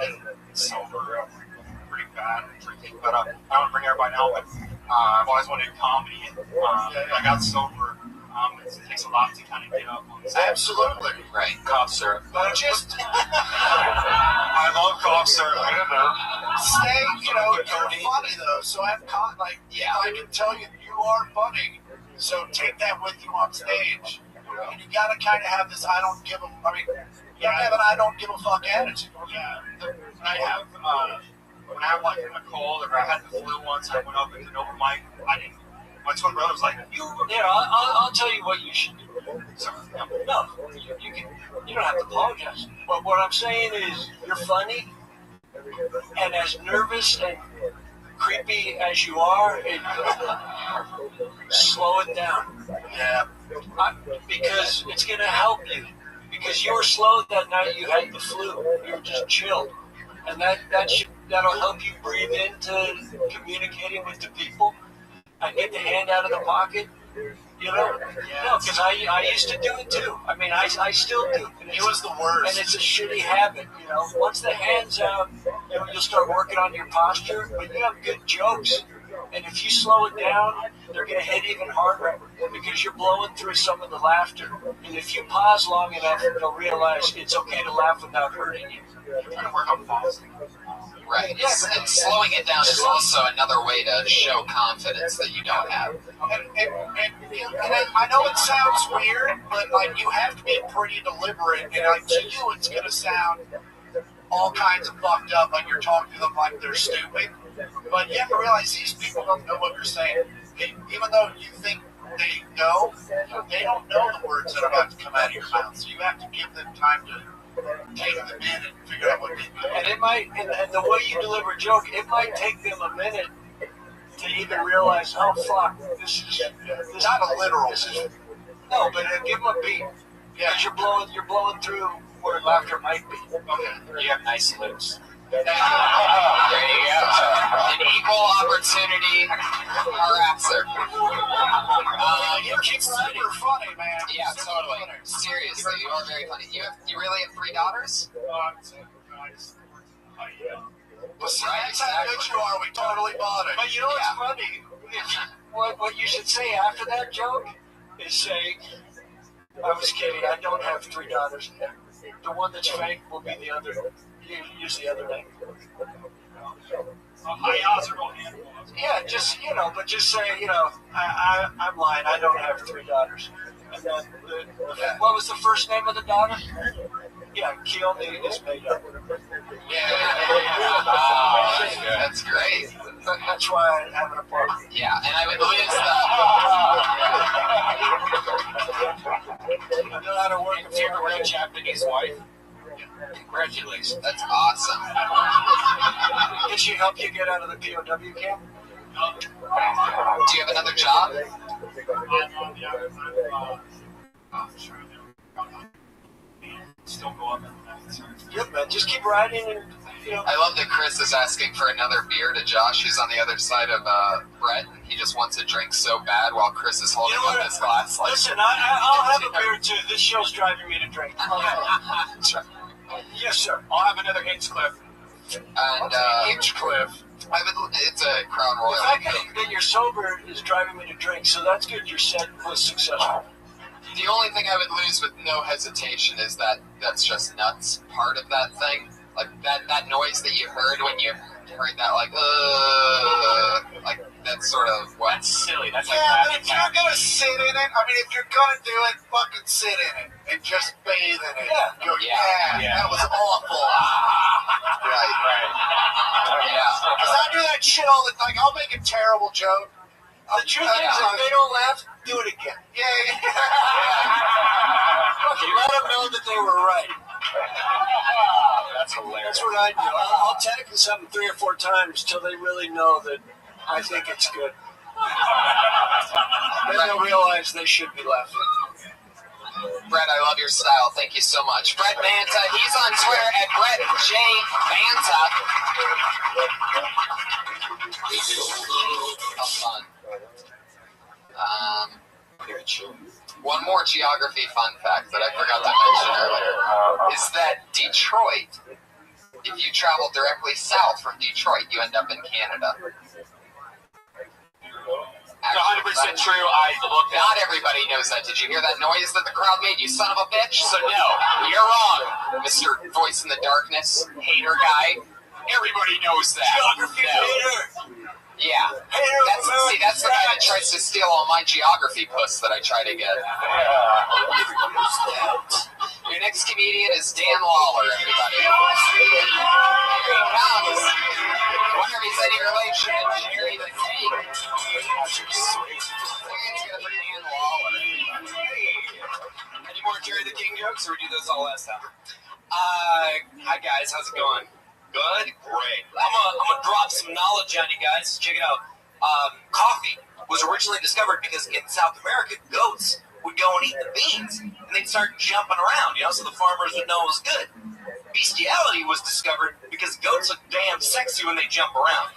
S21: been sober pretty bad drinking, but I want to bring everybody now, but I've always wanted to do comedy, and I got sober. It takes a lot to kind of get up on stage. Absolutely.
S1: Right. Cough syrup.
S21: But just, I love cough syrup. Stay, you're funny though, so I can tell you are funny, so take that with you on stage. And you gotta kind of have this I don't give a fuck attitude. Yeah. When I have like a cold or I had the flu once, I went up and did an open mic. My twin brother was like, I'll tell you what you should do. So, no, you don't have to apologize. But what I'm saying is, you're funny, and as nervous and creepy as you are, slow it down. Yeah. Because it's going to help you. Because you were slow that night, you had the flu. You were just chilled. And that'll help you breathe into communicating with the people. I get the hand out of the pocket, No, because I used to do it too. I mean, I still do. It was the worst. And it's a shitty habit, Once the hand's out, you'll start working on your posture, but you have good jokes. And if you slow it down, they're going to hit even harder because you're blowing through some of the laughter. And if you pause long enough, they'll realize it's okay to laugh without hurting you. You're trying to work on pausing.
S1: Right. And slowing it down is also another way to show confidence that you don't have.
S21: And I know it sounds weird, but you have to be pretty deliberate. And to you, it's going to sound all kinds of fucked up, like you're talking to them like they're stupid. But you have to realize these people don't know what you're saying. Even though you think they know, they don't know the words that are about to come out of your mouth. So you have to give them time to take them in and figure out what they do. And it might, and the way you deliver a joke, it might take them a minute to even realize, oh fuck, this is not a literal. No, but give them a beat. Yeah, you're blowing through where laughter might be. Okay, you have nice lips.
S1: There you go. An equal opportunity harasser.
S21: You're super funny, man.
S1: Yeah, totally. Seriously, you are very funny. You really have 3 daughters?
S21: Listen, that's how good you are. We totally bought it. But you know what's funny? What you should say after that joke
S20: is say, I was kidding, I don't have 3 daughters. The one that's fake will be the other, use the other name. Yeah, just, but just say, I'm lying, I don't have 3 daughters. And then, what was the first name of the daughter? Yeah, Keone is made up.
S1: That's great.
S20: That's why I'm having a party.
S1: Yeah, and I would lose
S7: I know how to work a favorite Japanese wife. Congratulations.
S1: That's awesome.
S20: Did she help you get out of the POW camp?
S1: Do you have another job?
S7: Still go up.
S20: Good, man. Just keep riding and,
S1: I love that Chris is asking for another beer to Josh, who's on the other side of Brett, and he just wants a drink so bad while Chris is holding up his glass.
S20: Listen, I'll have a beer too. This show's driving me to drink. Yes, sir.
S7: I'll have another Hinchcliffe.
S1: And
S7: Hinchcliffe.
S1: It's a Crown Royal.
S20: The fact that you're sober is driving me to drink, so that's good. Your set was successful.
S1: The only thing I would lose with no hesitation is that's just nuts part of that thing. Like that noise that you heard when you heard that, like that's sort of what.
S7: That's silly. That's
S21: but if you're gonna sit in it, I mean, if you're gonna do it, fucking sit in it and just bathe in it. Go, that was awful.
S1: Right. Yeah.
S21: Because I do that shit all the time. I'll make a terrible joke.
S20: The truth is, if they don't laugh, do it again.
S21: Yeah.
S20: Let them know that they were right.
S7: That's hilarious.
S20: That's what I do. I'll tackle something 3 or 4 times till they really know that I think it's good. Then they'll realize they should be laughing.
S1: Brett, I love your style. Thank you so much. Brett Banta, he's on Twitter at Brett J. Banta. How fun. One more geography fun fact that I forgot to mention earlier is that Detroit, if you travel directly south from Detroit, you end up in Canada.
S7: 100% true. I looked at.
S1: Not everybody knows that. Did you hear that noise that the crowd made, you son of a bitch? So no, you're wrong, Mr. Voice in the Darkness, hater guy. Everybody knows that.
S20: Geography hater.
S1: Yeah. That's the guy that tries to steal all my geography puss that I try to get. Your next comedian is Dan Lawler, everybody. Here he comes. I wonder if he's any relation to Jerry the King. Let's get it for Dan Lawler.
S9: Any more Jerry the King jokes, or we do those all last time? Hi guys, how's it going? Good? Great. I'm gonna drop some knowledge on you guys. Check it out. Coffee was originally discovered because in South America, goats would go and eat the beans, and they'd start jumping around, so the farmers would know it was good. Bestiality was discovered because goats look damn sexy when they jump around.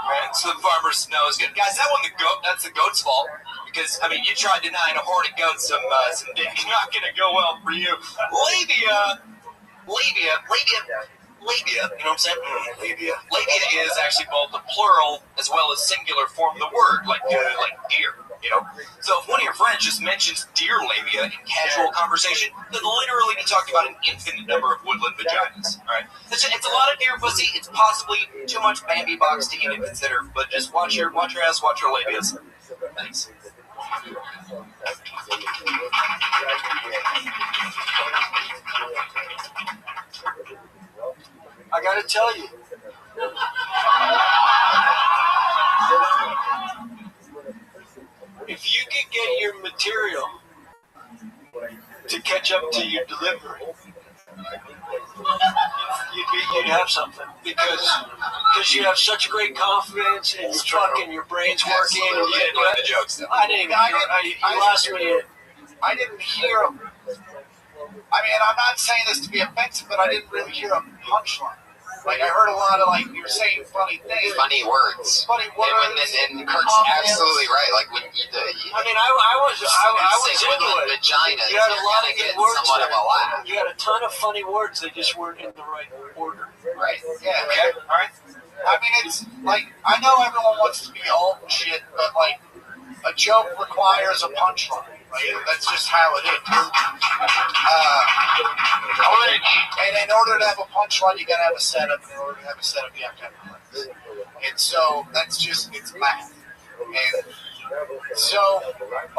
S9: Right? So the farmers know it's good. Guys, that's the goat's fault. Because, you tried denying a horny goat some dick. Not gonna go well for you. Labia, you know what I'm saying? Labia. Labia is actually both the plural as well as singular form of the word, like deer, So if one of your friends just mentions deer labia in casual conversation, then literally be talking about an infinite number of woodland vaginas, alright? It's a lot of deer pussy. It's possibly too much Bambi box to even consider, but just watch your ass, watch your labias. Thanks.
S20: I gotta tell you. If you could get your material to catch up to your delivery, you'd have something because you have such great confidence and your brain's working.
S1: You didn't know the jokes, though.
S20: I didn't. You lost me.
S21: I didn't hear him. I'm not saying this to be offensive, but I didn't really hear a punchline. Like, I heard a lot of, you were saying funny things.
S1: Funny words. And Kurt's absolutely right. Like, when you
S20: I was into it.
S1: Vaginas,
S20: you had a lot of good words
S1: somewhat of a laugh.
S20: You had a ton of funny words, they just weren't in the right order.
S1: Right.
S21: Yeah, okay. All right. It's, I know everyone wants to be alt and shit, but, a joke requires a punchline. Right? That's just how it is. And in order to have a punchline, you gotta have a setup. In order to have a setup, you have to have a premise. And so that's just, it's math. And so,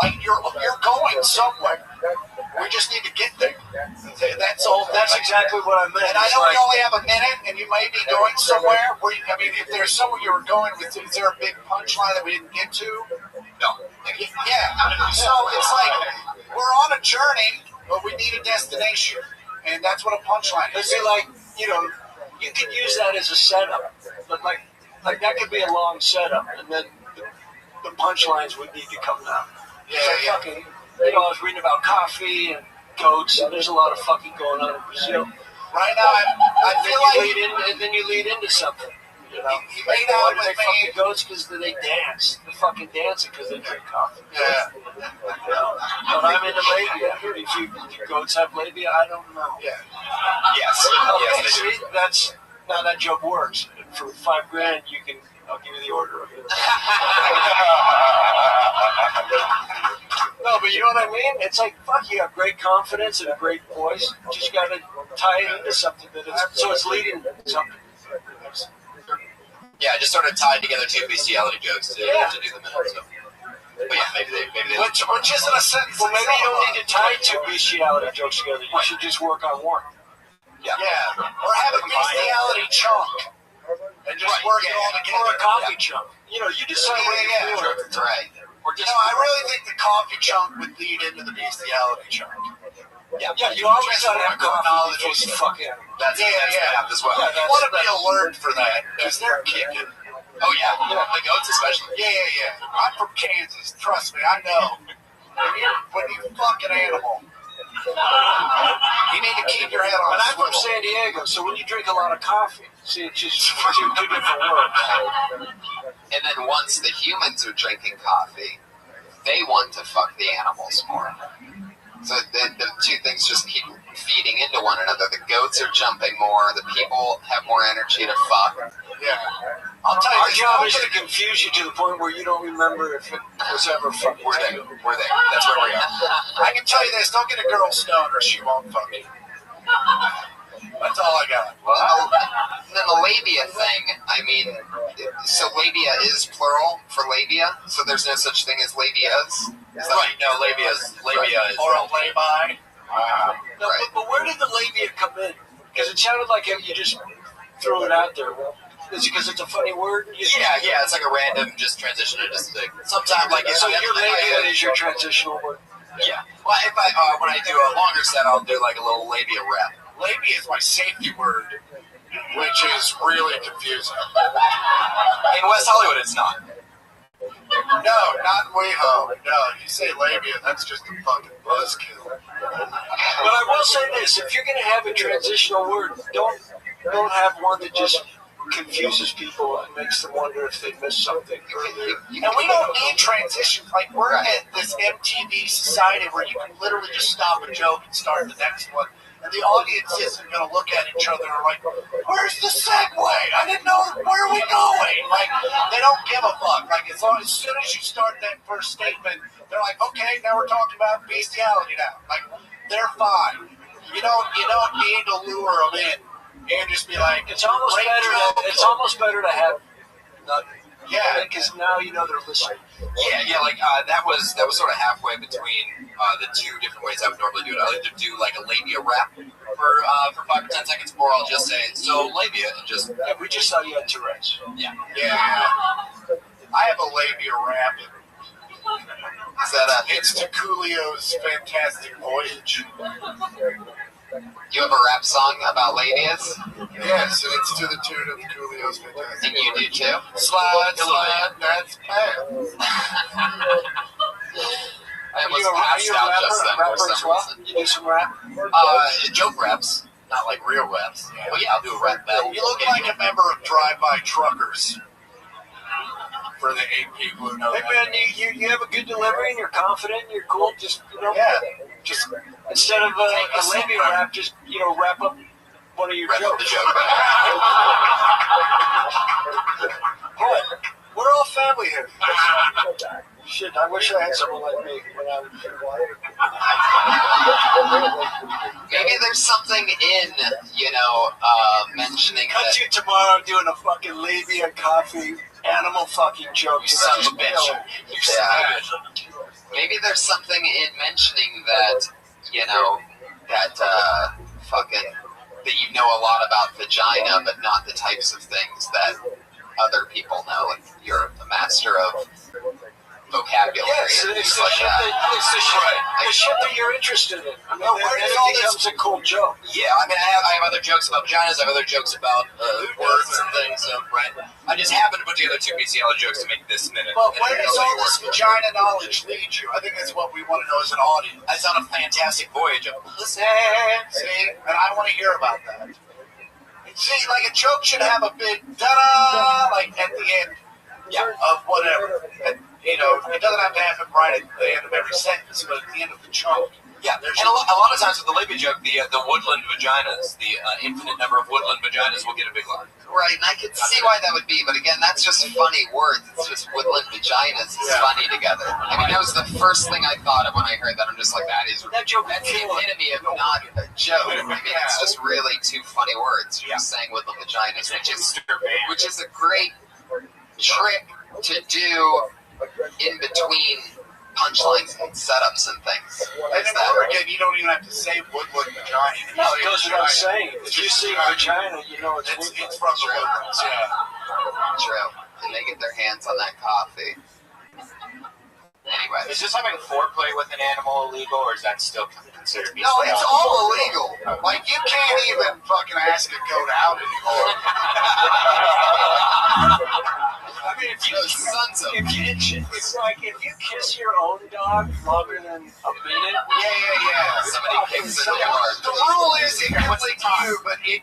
S21: like, you're going somewhere. We just need to get there. That's all. That's exactly what I meant. And I know we only have a minute, and you may be going somewhere. Where I mean, if there's somewhere you were going with, is there a big punchline that we didn't get to?
S9: No.
S21: Yeah. So it's like we're on a journey, but we need a destination, and that's what a punchline is.
S20: See, like, you know, you could use that as a setup, but like that could be a long setup, and then the punchlines would need to come now.
S21: Yeah.
S20: Fucking, you know, I was reading about coffee and goats, and there's a lot of fucking going on in Brazil.
S21: Right now, I feel like
S20: and then you lead into something. You know,
S21: you made out with
S20: they fucking goats because they dance. They fucking dancing because they drink coffee.
S21: Yeah.
S20: But I'm into labia. If you goats have labia, I don't know.
S21: Yeah.
S9: Yes.
S20: Okay,
S9: Yes, they do.
S20: see, that's now that joke works. For $5,000, I'll give you the order of it. No, but you know what I mean? It's like, fuck, you have great confidence and a great voice. You just got to tie it into something so it's leading to something.
S9: Yeah, I just sort of tied together two bestiality jokes to do the minute. So. But yeah, maybe they
S21: which isn't a sentence.
S20: Well, maybe you don't need to tie two bestiality jokes together. You should just work on one.
S21: Yeah. Or have a bestiality chunk. And just work it all together.
S20: Or a coffee chunk. You know, you decide what you do.
S21: That's right. I really think the coffee chunk would lead into the bestiality chunk.
S20: Yeah, you always gotta have coffee before you fuck in.
S21: That's math as well. You want to be alert for that, because they're kicking.
S9: Oh yeah, the goats especially.
S21: Yeah. I'm from Kansas. Trust me, I know. When you fuck an animal, you need to keep your head on.
S20: And I'm from San Diego, so when you drink a lot of coffee, see, it's just two different worlds.
S1: And then once the humans are drinking coffee, they want to fuck the animals more. So the two things just keep feeding into one another. The goats are jumping more. The people have more energy to fuck.
S21: Yeah. I'll tell you,
S20: our job is to confuse you to the point where you don't remember if it was ever fucking.
S21: We're there. That's where we are. I can tell you this: don't get a girl stoned, or she won't fuck you. That's all I got.
S1: Well, then the labia thing. I mean, so labia is plural for labia. So there's no such thing as labias.
S9: Right? No, labia is
S21: or a labi.
S20: No,
S1: right.
S20: But where did the labia come in? Because it sounded like you just threw it out there. Is it because it's a funny word?
S9: Yeah, it's like a random just transition to just like, sometimes like
S20: so your labia is your transitional word.
S9: Yeah. Well, if I when I do a longer set, I'll do like a little labia rep.
S21: Labia is my safety word, which is really confusing.
S9: In West Hollywood, it's not.
S21: No, not in WeHo. No, you say labia, that's just a fucking buzzkill.
S20: But I will say this: if you're going to have a transitional word, don't have one that just confuses people and makes them wonder if they missed something.
S21: And we don't need transitions. Like, we're in this MTV society where you can literally just stop a joke and start the next one. And the audience isn't going to look at each other and like, where's the segue? I didn't know, where are we going? Like, they don't give a fuck. Like, as soon as you start that first statement, they're like, okay, now we're talking about bestiality now. Like, they're fine. You don't need to lure them in. You can just be like,
S20: it's almost better to have nothing.
S21: Yeah,
S20: because now you know they're listening.
S9: Yeah, like that was sort of halfway between the two different ways I would normally do it. I like to do like a labia rap for 5 or 10 seconds, or I'll just say so labia and just.
S20: Yeah, we just saw you had Tourette's.
S21: Yeah. I have a labia rap.
S1: Is that
S21: It's to Coolio's Fantastic Voyage.
S1: You have a rap song about labias?
S21: Yes, and it's to the tune of Coolio's Fantastic.
S1: And you do too?
S21: Slide, that's bad.
S1: I almost passed out just then for some reason.
S20: You do some rap?
S1: Joke raps, not like real raps.
S21: Yeah.
S1: But yeah, I'll do a rap battle.
S21: You look like a member of Drive-By Truckers. For the 8 people who know
S20: hey,
S21: that.
S20: man, you have a good delivery and you're confident and you're cool. Just, just instead of a labia rap, just, wrap up one of your jokes.
S1: The joke.
S20: What? We're all family here. Shit, I wish I had someone like me when I was.
S1: Maybe there's something in, mentioning
S20: Cut
S1: that.
S20: you tomorrow doing a fucking labia coffee animal fucking joke.
S1: You son of a bitch. Maybe there's something in mentioning that, that you know a lot about vagina, but not the types of things that other people know. And you're a master of vocabulary.
S20: Yes, it's the shit the shit that you're interested in. I mean,
S21: where does all this
S20: becomes a cool joke.
S9: Yeah, I mean, I have other jokes about vaginas. I have other jokes about words and things. Right. I just happened to put together two bestiality jokes to make this minute.
S21: But where does all this vagina knowledge lead you? I think that's what we want to know as an audience.
S9: I was on a fantastic voyage of pussy.
S21: See, and I want to hear about that. See, like a joke should have a big da-da, like at the end of whatever. And, it doesn't have to happen right at the end of every sentence, but at the end of the chunk.
S9: Yeah, and a lot of times with the labia joke, the woodland vaginas, the infinite number of woodland vaginas will get a big line.
S1: Right, and I can see why that would be, but again, that's just funny words. It's just woodland vaginas is funny together. I mean, that was the first thing I thought of when I heard that. I'm just like, that's the epitome of not a joke. I mean, it's just really two funny words. You're just saying woodland vaginas, which is a great trick to do in between punchlines and setups and things.
S21: And in Oregon, you don't even have to say woodland vagina.
S20: No, it goes without saying. If you see vagina, you know it's
S21: from the woodlands. Yeah.
S1: True. And they get their hands on that coffee. Anyway.
S7: Is just having foreplay with an animal illegal, or is that still considered?
S21: No, it's all illegal. Like, you can't even fucking ask a goat out anymore.
S20: I mean, it's like if you kiss your own dog longer than a minute.
S21: Yeah.
S1: Somebody kicks it in the yard.
S21: The rule is it can lick you, but you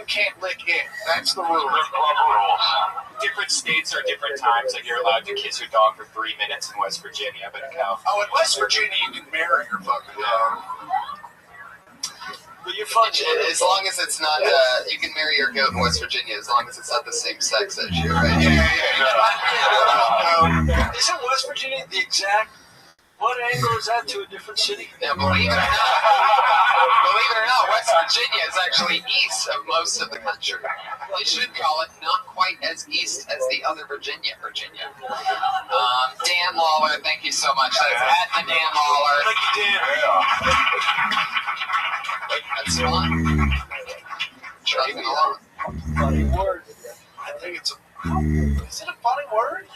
S21: can't lick it. That's the rule.
S7: Different states are different times. Like, you're allowed to kiss your dog for 3 minutes in West Virginia, but in California.
S21: Oh, in West Virginia, you can marry your fucking dog.
S20: But you're fun.
S1: As long as it's not, you can marry your goat in West Virginia as long as it's not the same sex as you, right?
S21: Yeah.
S20: Isn't West Virginia the exact? What angle is that to a different city?
S1: Now, believe it or not, West Virginia is actually east of most of the country. They should call it not quite as east as the other Virginia. Dan Lawler, thank you so much. That's at the Dan Lawler.
S20: Thank you, Dan.
S1: That's fun. Chugging along.
S20: Funny word.
S21: I think it's a... Is it a funny word?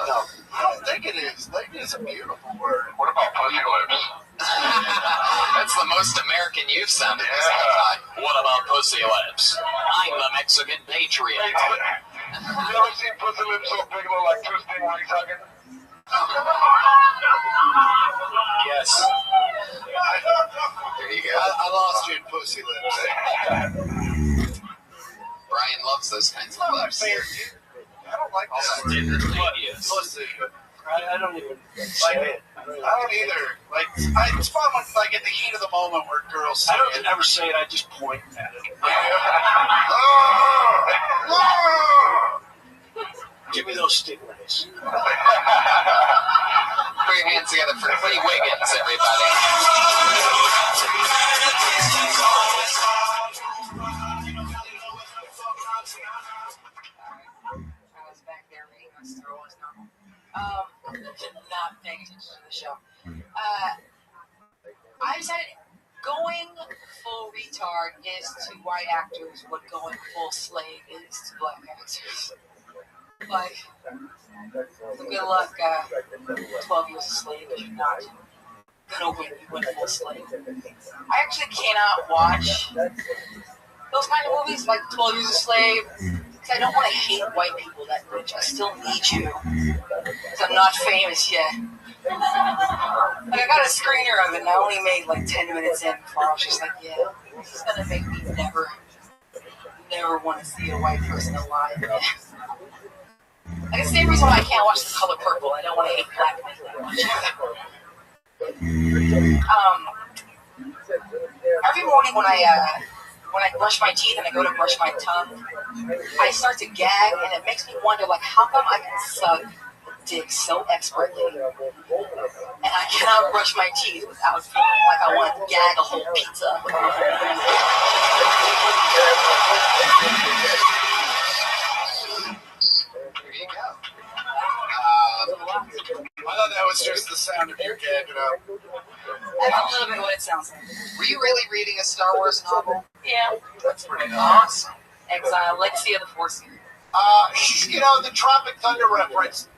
S21: No, I don't think it is. Like, it's a beautiful word.
S19: What about pussy lips?
S1: That's the most American you've sounded this whole time.
S9: What about pussy lips? I'm the Mexican patriot.
S19: You ever seen pussy lips so big, look like two stingrays hugging?
S7: Yes.
S1: There you go.
S21: I lost you in pussy lips.
S1: Brian loves those kinds of lips.
S21: I don't like that. Pussy.
S20: I don't even like it.
S21: I don't either. Like, it's fun when, like, at the heat of the moment where girls say
S20: I don't ever say it. I just point at it. Give me those stingrays.
S1: Put your hands together for Clee Wiggins, everybody.
S8: Not paying attention to the show. I decided going full retard is to white actors what going full slave is to black actors. Like, good luck, 12 years a slave if you're not gonna win. You win full slave. I actually cannot watch those kind of movies like 12 Years a Slave. I don't want to hate white people that much. I still need you. Because I'm not famous yet. Like, I got a screener of it, and I only made like 10 minutes in before I was just like, yeah, this is going to make me never want to see a white person alive again. Like, it's the same reason why I can't watch The Color Purple. I don't want to hate black people that much. Every morning when I brush my teeth and I go to brush my tongue, I start to gag, and it makes me wonder, like, how come I can suck dick so expertly, and I cannot brush my teeth without feeling like I want to gag a whole pizza.
S21: There you go. I thought that was just the sound of you gagging up.
S8: That's a little bit what it sounds like.
S1: Were you really reading a Star Wars novel?
S8: Yeah.
S1: That's pretty awesome.
S8: Exile, Legacy of the Force.
S21: You know, the Tropic Thunder reference.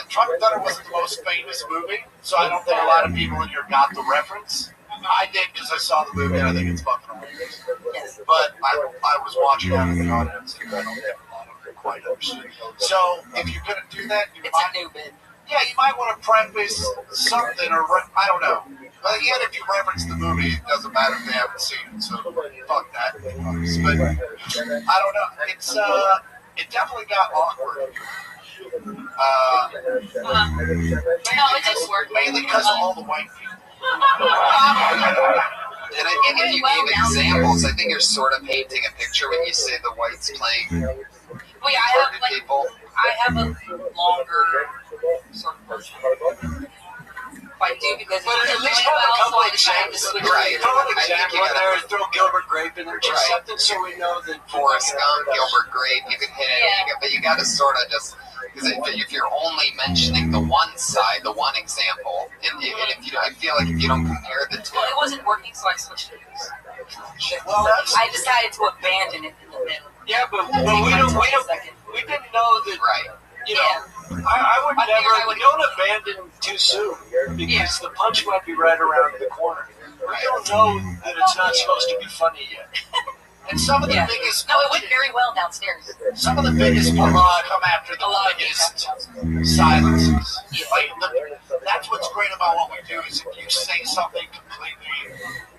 S21: Tropic Thunder wasn't the most famous movie, so I don't think a lot of people in here got the reference. I did because I saw the movie and I think it's fucking hilarious.
S8: Yes.
S21: But I was watching out of the audience and I don't think a lot of them quite understood. So if you're going to do that, you might want to preface something or I don't know. But yet if you reference the movie, it doesn't matter if they haven't seen it. So fuck that. But I don't know. It's it definitely got awkward.
S8: No, it didn't work.
S21: Mainly because of all the white people.
S1: And I think if you gave examples, I think you're sort of painting a picture when you say the whites playing
S8: Wait, I have a longer sort of version. I do because
S20: but at least have a couple examples.
S1: Right.
S20: Throw an example in there and throw Gilbert Grape in there. Just something so we know that
S1: Forrest Gump, Gilbert Grape, you can hit it, but you got to sort of just. Because if you're only mentioning the one side, the one example, and if you, I feel like if you don't compare the two.
S8: Well, it wasn't working, so I switched to this. Well, I decided to abandon it in the middle.
S20: Yeah, but we didn't know that.
S1: Right.
S20: You know, I would never. Don't abandon too soon because the punch might be right around the corner. We don't know that it's not supposed to be funny yet.
S21: And some of the biggest...
S8: No, it went very well downstairs.
S21: Some of the biggest come after the biggest silences. Like, that's what's great about what we do is if you say something completely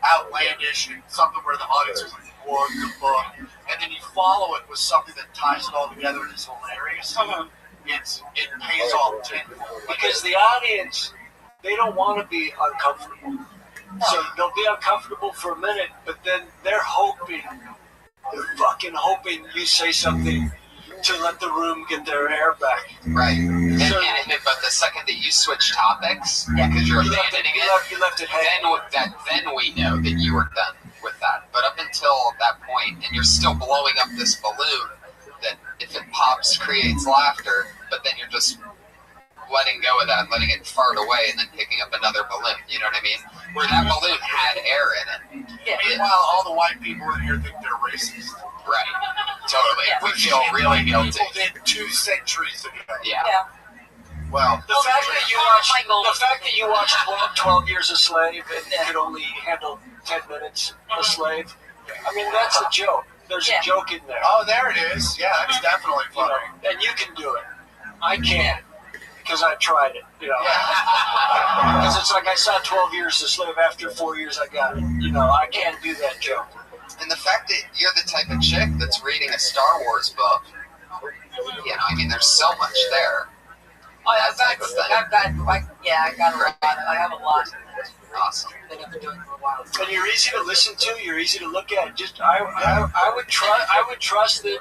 S21: outlandish and something where the audience is like, what the fuck? And then you follow it with something that ties it all together and is hilarious. It pays off tenfold.
S20: Because the audience, they don't want to be uncomfortable. So they'll be uncomfortable for a minute, but then they're fucking hoping you say something to let the room get their air back.
S1: Right. But the second that you switch topics, because you're abandoning
S20: you left it hanging.
S1: Then we know that you were done with that. But up until that point, and you're still blowing up this balloon that if it pops creates laughter, but then you're just letting go of that, letting it fart away, and then picking up another balloon. You know what I mean? Where that balloon had air in it.
S21: Yeah. Meanwhile, all the white people in here think they're racist.
S1: Right. Totally. Yeah. We feel really guilty.
S21: People did 2 centuries ago.
S1: Yeah.
S21: Well,
S20: the fact that you watched 12 Years a Slave and could only handle 10 minutes a slave, I mean, that's a joke. There's a joke in there.
S21: Oh, there it is. Yeah, that's definitely funny.
S20: And you can do it. I can't. Because I tried it, you know. Because it's like I saw 12 Years a Slave. After 4 years, I got it. You know, I can't do that joke.
S1: And the fact that you're the type of chick that's reading a Star Wars book, you know, I mean, there's so much there.
S8: I got a lot. I have a lot.
S1: Awesome.
S8: That I've been doing for a while.
S20: And you're easy to listen to. You're easy to look at. Just I would trust that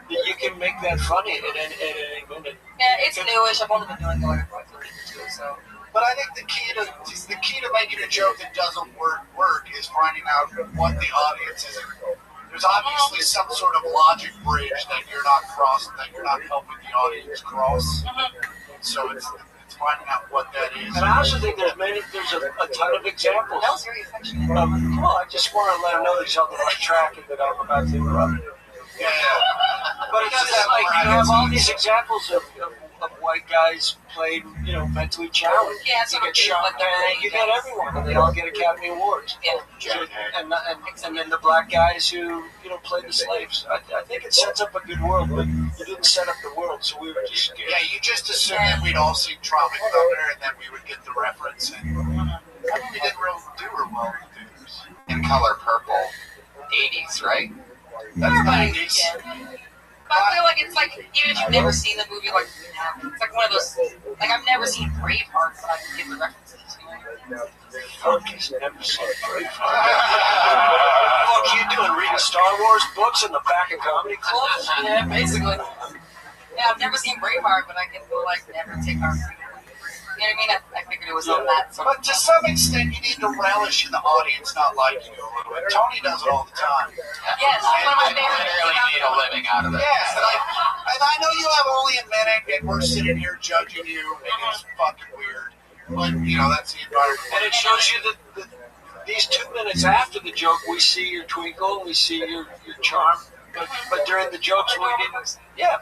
S20: you can make that funny at any minute.
S8: Yeah, it's newish. I've only been doing it like 3 years or so.
S21: But I think the key to making a joke that doesn't work is finding out what the audience is. There's obviously some sort of logic bridge that you're not crossing, that you're not helping the audience cross. So it's finding out what that is.
S20: And I also think there's a ton of examples.
S8: That was very affectionate.
S20: Well, I just want to let them know that he's on the right track and that I'm about to interrupt.
S21: Yeah.
S20: But it's just like you have all these examples of white guys played, you know, mentally challenged.
S8: Yeah,
S20: you get Sean Penn, you get everyone, and they all get Academy Awards.
S8: Yeah.
S20: And then the black guys who, you know, play the slaves. I think it sets up a good world, but it didn't set up the world, so we were just scared.
S21: Yeah, you just assumed that we'd all seen Tropic Thunder and then we would get the reference, and we didn't really do her well with things.
S1: In Color Purple, 80s, right?
S21: That's 90s.
S8: But I feel like it's like, even if you've never seen the movie, like, it's like one of those, like, I've never seen Braveheart, but I can give the references, you know?
S20: He's never seen Braveheart. What are you doing, reading Star Wars books in the back of comedy clubs?
S8: Yeah, basically. Yeah, I've never seen Braveheart, but I can like never take our. You know what I mean? I figured it was on that. So.
S21: But to some extent, you need to relish in the audience not liking you a little bit. Tony does it all the time.
S8: Yes, one of my favorites.
S1: Literally made a living out of it.
S21: Yeah, like, and I know you have only a minute, and we're sitting here judging you, and it's fucking weird. But, you know, that's the environment.
S20: And it shows you that these 2 minutes after the joke, we see your twinkle, we see your charm. But during the jokes, we didn't. Yeah,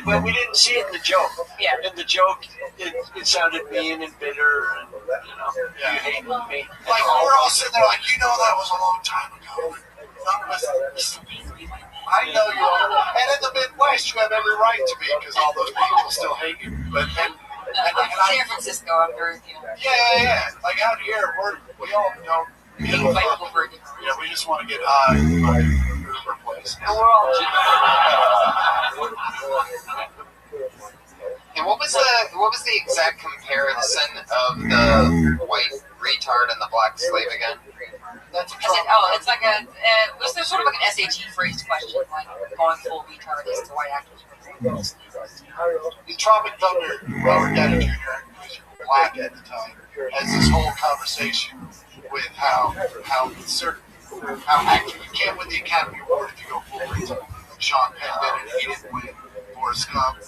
S20: but we didn't see it in the joke.
S8: Yeah.
S20: In the joke, it sounded mean and bitter, and you hated me.
S21: Like, we're all sitting there like, you know that was a long time ago. I know you are. And in the Midwest, you have every right to be, because all those people still hate you. But and
S8: San Francisco, I'm very, you know.
S21: Yeah. Like out here, we all know. Yeah, we just want to get high. Uber place.
S8: And we're all.
S1: And what was the exact comparison of the white retard and the black slave again?
S21: That's
S8: it's like a was there sort of like an SAT phrase question, like going full retard as to white actors.
S21: The Tropic Thunder, Robert Downey Jr., who's black at the time, has this whole conversation with how acting you can't win the Academy Award if you go full retard. Sean Penn did it, he didn't win. Forrest Gump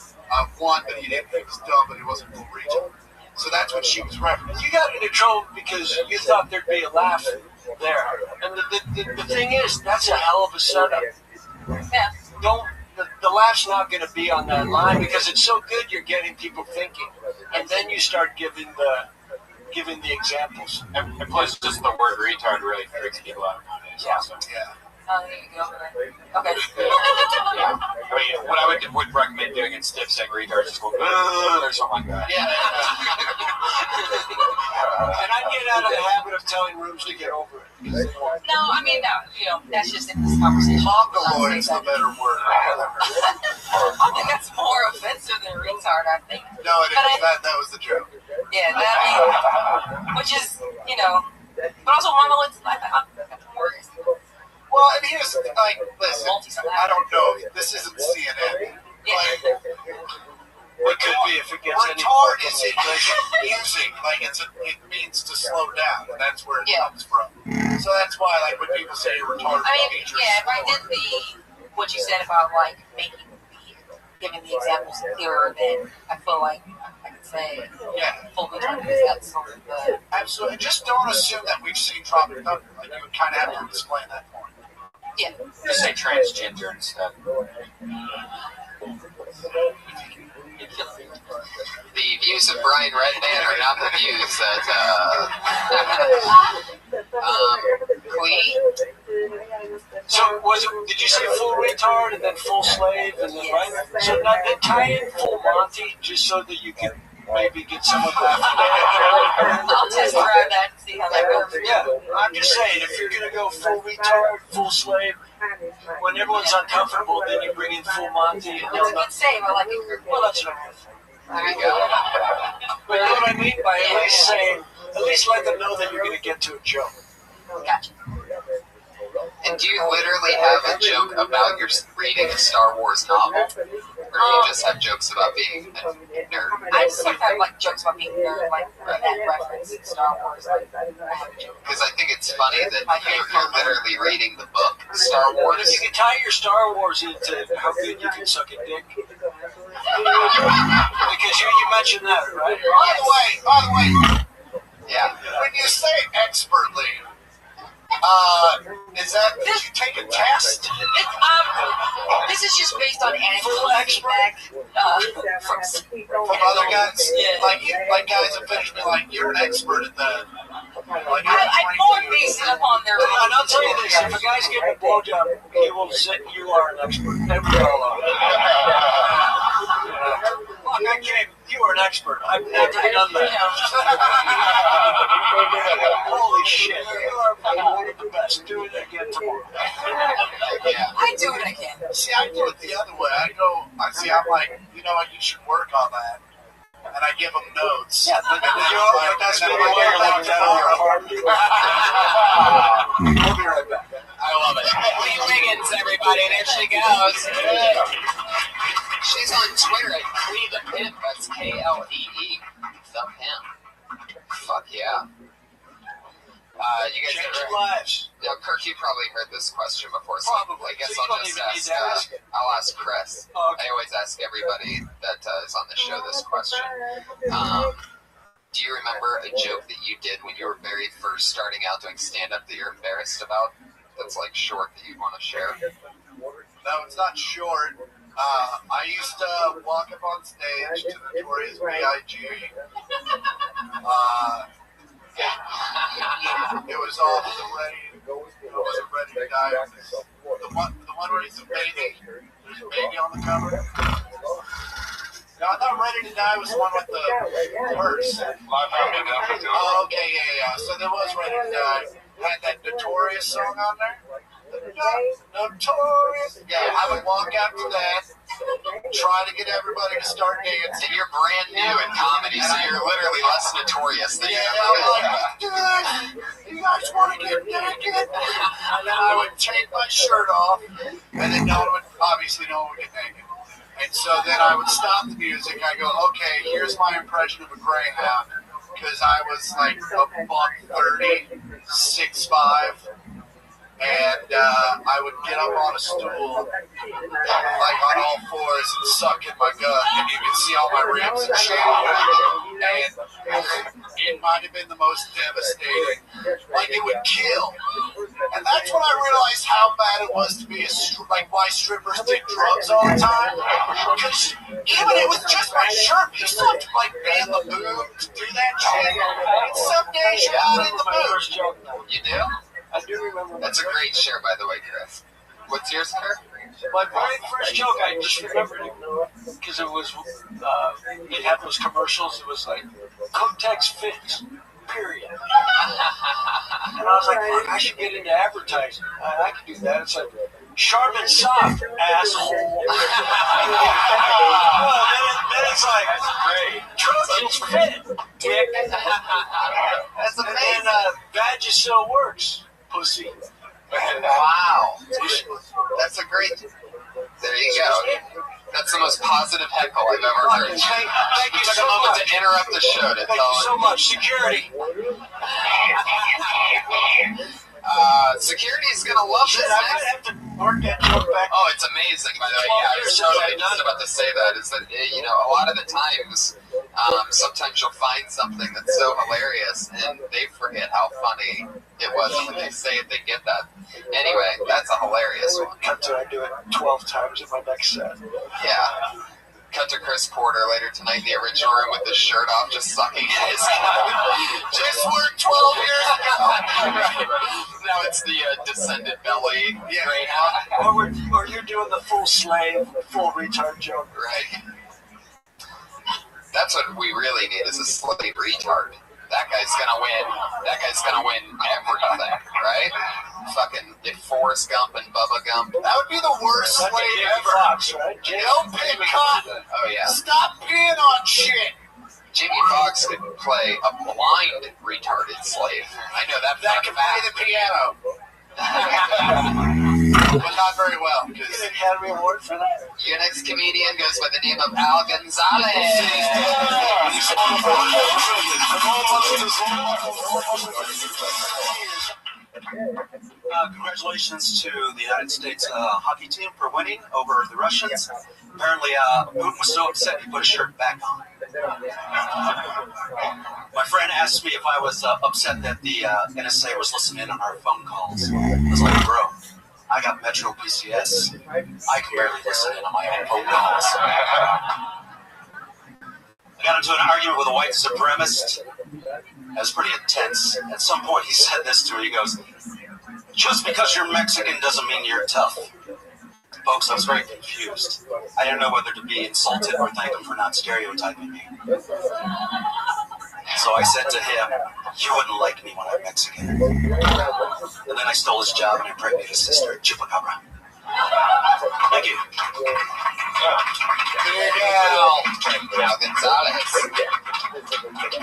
S21: won, but he didn't. He was dumb, but he wasn't full retard. So that's what she was referencing.
S20: You got into trouble because you thought thered be a laugh there, and the thing is, that's a hell of a setup.
S8: Yeah.
S20: The laugh's not going to be on that line because it's so good. You're getting people thinking, and then you start giving the examples.
S7: And plus, just the word retard really freaks people out nowadays.
S8: Yeah.
S7: Also.
S21: Yeah.
S8: Oh, there you go. Okay.
S7: Yeah. I mean, what I would recommend doing instead of saying retard is going or something like that.
S21: Yeah.
S20: And I'd get out of the habit of telling rooms to get over it.
S8: No, I mean, you know, that's just in this conversation.
S21: Mongoloid is the better word.
S8: I think that's more offensive than retard, I think.
S21: No, it is. That was the joke.
S8: Yeah, which is, you know, but also Mongoloid's like,
S21: well, and here's, like, listen, I don't know, this isn't CNN. Like,
S20: it could be if it gets any
S21: retard is music, like it means to slow down, and that's where it comes from. So that's why, like, when people say you're retarded,
S8: I mean, if I did what you said about, like, giving the examples clearer, then I feel like I could say, full retard because that's sort of the...
S21: Absolutely. Just don't assume that we've seen Tropic Thunder. Like, you would kind of have to explain that more.
S8: Yeah.
S7: Just say transgender instead.
S1: The views of Brian Redman are not the views that Queen.
S20: So did you say full retard and then full slave and then right? So now they tie in full Monty just so that you can maybe get some of that.
S8: I'll test drive that and see how that goes.
S20: Yeah, I'm just saying, if you're going to go full retard, full slave, when everyone's uncomfortable, then you bring in full Monty. And
S8: It's a good save. I like it.
S20: well, that's not good.
S1: There you go.
S20: But you know what I mean by at least saying, at least let them know that you're going to get to a joke.
S8: Gotcha.
S1: And do you literally have a joke about your reading a Star Wars novel? Or do you just have jokes about being a nerd?
S8: I just have like jokes about being nerd, like that reference in Star Wars.
S1: Because I think it's funny that you're literally reading the book Star Wars.
S20: If you can tie your Star Wars into how good you can suck a dick. Because you mentioned that, right?
S21: By the way.
S1: Yeah.
S21: When you say expertly, is that, did you take a test?
S8: This is just based on anecdotal feedback from
S21: other guys. Like guys have finished me like, you're an expert at that. Like,
S8: I won't base it upon their own.
S20: And I'll tell you this, if a guy's getting a blowjob, he will say you are an expert. Every all are. Look, I came, you are an expert. I've never done that. Holy shit, you are one of the best. Do it again tomorrow.
S8: I do what I can.
S21: See, I do it the other way. I'm like, you know what, you should work on that. And I give them notes.
S20: Yeah, but that's maybe why you're like that on your apartment. We'll be right back.
S1: I love it. Lee Wiggins, everybody. There she goes. She's on Twitter You guys
S20: Change lives.
S1: Yeah, Kirk, you probably heard this question before, so
S20: Probably.
S1: I guess
S20: So you
S1: I'll
S20: don't
S1: just
S20: even need to ask
S1: ask. I'll ask Chris.
S20: Oh, okay.
S1: I always ask everybody that is on the show this question. Do you remember a joke that you did when you were very first starting out doing stand-up that you're embarrassed about? That's like short that you want to share?
S21: No, it's not short. I used to walk up on stage to Notorious B.I.G. It was off the Ready. It wasn't Ready to Die. The one where he's a baby. There's a baby on the cover. No, I thought Ready to Die was the one with the purse. Oh, okay, yeah. So there was Ready to Die. Had that Notorious song on there. Notorious. Yeah, I would walk out to that, try to get everybody to start dancing.
S1: And you're brand new in comedy, so you're literally less notorious than you ever
S21: I'm like, dude, you guys want to get naked? And then I would take my shirt off, and then no one would get naked. And so then I would stop the music. I go, okay, here's my impression of a Greyhound, because I was like $130, 6'5". And I would get up on a stool, like on all fours, and suck in my gut, and you could see all my ribs and shit. And it might have been the most devastating. Like, it would kill. And that's when I realized how bad it was to be why strippers did drugs all the time. Because even it was just my shirt, you still have to, like, be in the mood to do that shit. And some days you're not in the mood.
S1: You do?
S20: I do remember.
S1: That's a great share, by the way, Chris. What's yours, Kirk?
S20: My very first joke, I just remembered it because it was, they had those commercials. It was like, Kotex Fix, period. And I was like, fuck, I should get into advertising. I can do that. It's like, Charmin Soft, asshole. Then it's like, Trojans Fit, dick.
S1: That's amazing.
S20: And Vagisil Works, pussy.
S1: Wow. That's a great... There you go. That's the most positive heckle I've ever heard.
S20: Thank you
S1: Took
S20: so
S1: a moment
S20: much.
S1: to interrupt the show to
S20: Thank you so much. Security.
S1: Security is going to love this.
S20: I might have to work that joke back.
S1: Oh, it's amazing, by the way. Yeah, I was totally just about to say that. Is that, you know, a lot of the times, sometimes you'll find something that's so hilarious, and they forget how funny it was. And when they say it, they get that. Anyway, that's a hilarious one.
S20: Cut to I do it 12 times in my next set.
S1: Yeah. Cut to Chris Porter later tonight in the original room with his shirt off, just sucking at his
S21: Just worked 12 years ago.
S1: Right. Now it's the descended belly. Yeah.
S20: Or you're doing the full slave, full retard joke.
S1: Right. That's what we really need is a slave retard. That guy's gonna win. That guy's gonna win everything, right? Fucking if Forrest Gump and Bubba Gump.
S21: That would be the worst slave ever.
S20: Fox, right?
S21: Don't pick cotton.
S1: Oh yeah.
S21: Stop peeing on shit.
S1: Jimmy Fox could play a blind retarded slave. I know that.
S21: That can play the piano. But not very well.
S20: You get an Academy Award for that.
S1: Your next comedian goes by the name of Al Gonzalez.
S5: Congratulations to the United States hockey team for winning over the Russians. Apparently, Putin was so upset he put his shirt back on. My friend asked me if I was upset that the NSA was listening on our phone calls. I was like, bro, I got Metro PCS. I can barely listen in on my own phone calls. I got into an argument with a white supremacist. It was pretty intense. At some point, he said this to me. He goes, just because you're Mexican doesn't mean you're tough. Folks, I was very confused. I didn't know whether to be insulted or thank him for not stereotyping me. So I said to him, you wouldn't like me when I'm Mexican. And then I stole his job and impregnated his sister, Chupacabra. Thank you.
S1: Big Al Gonzalez.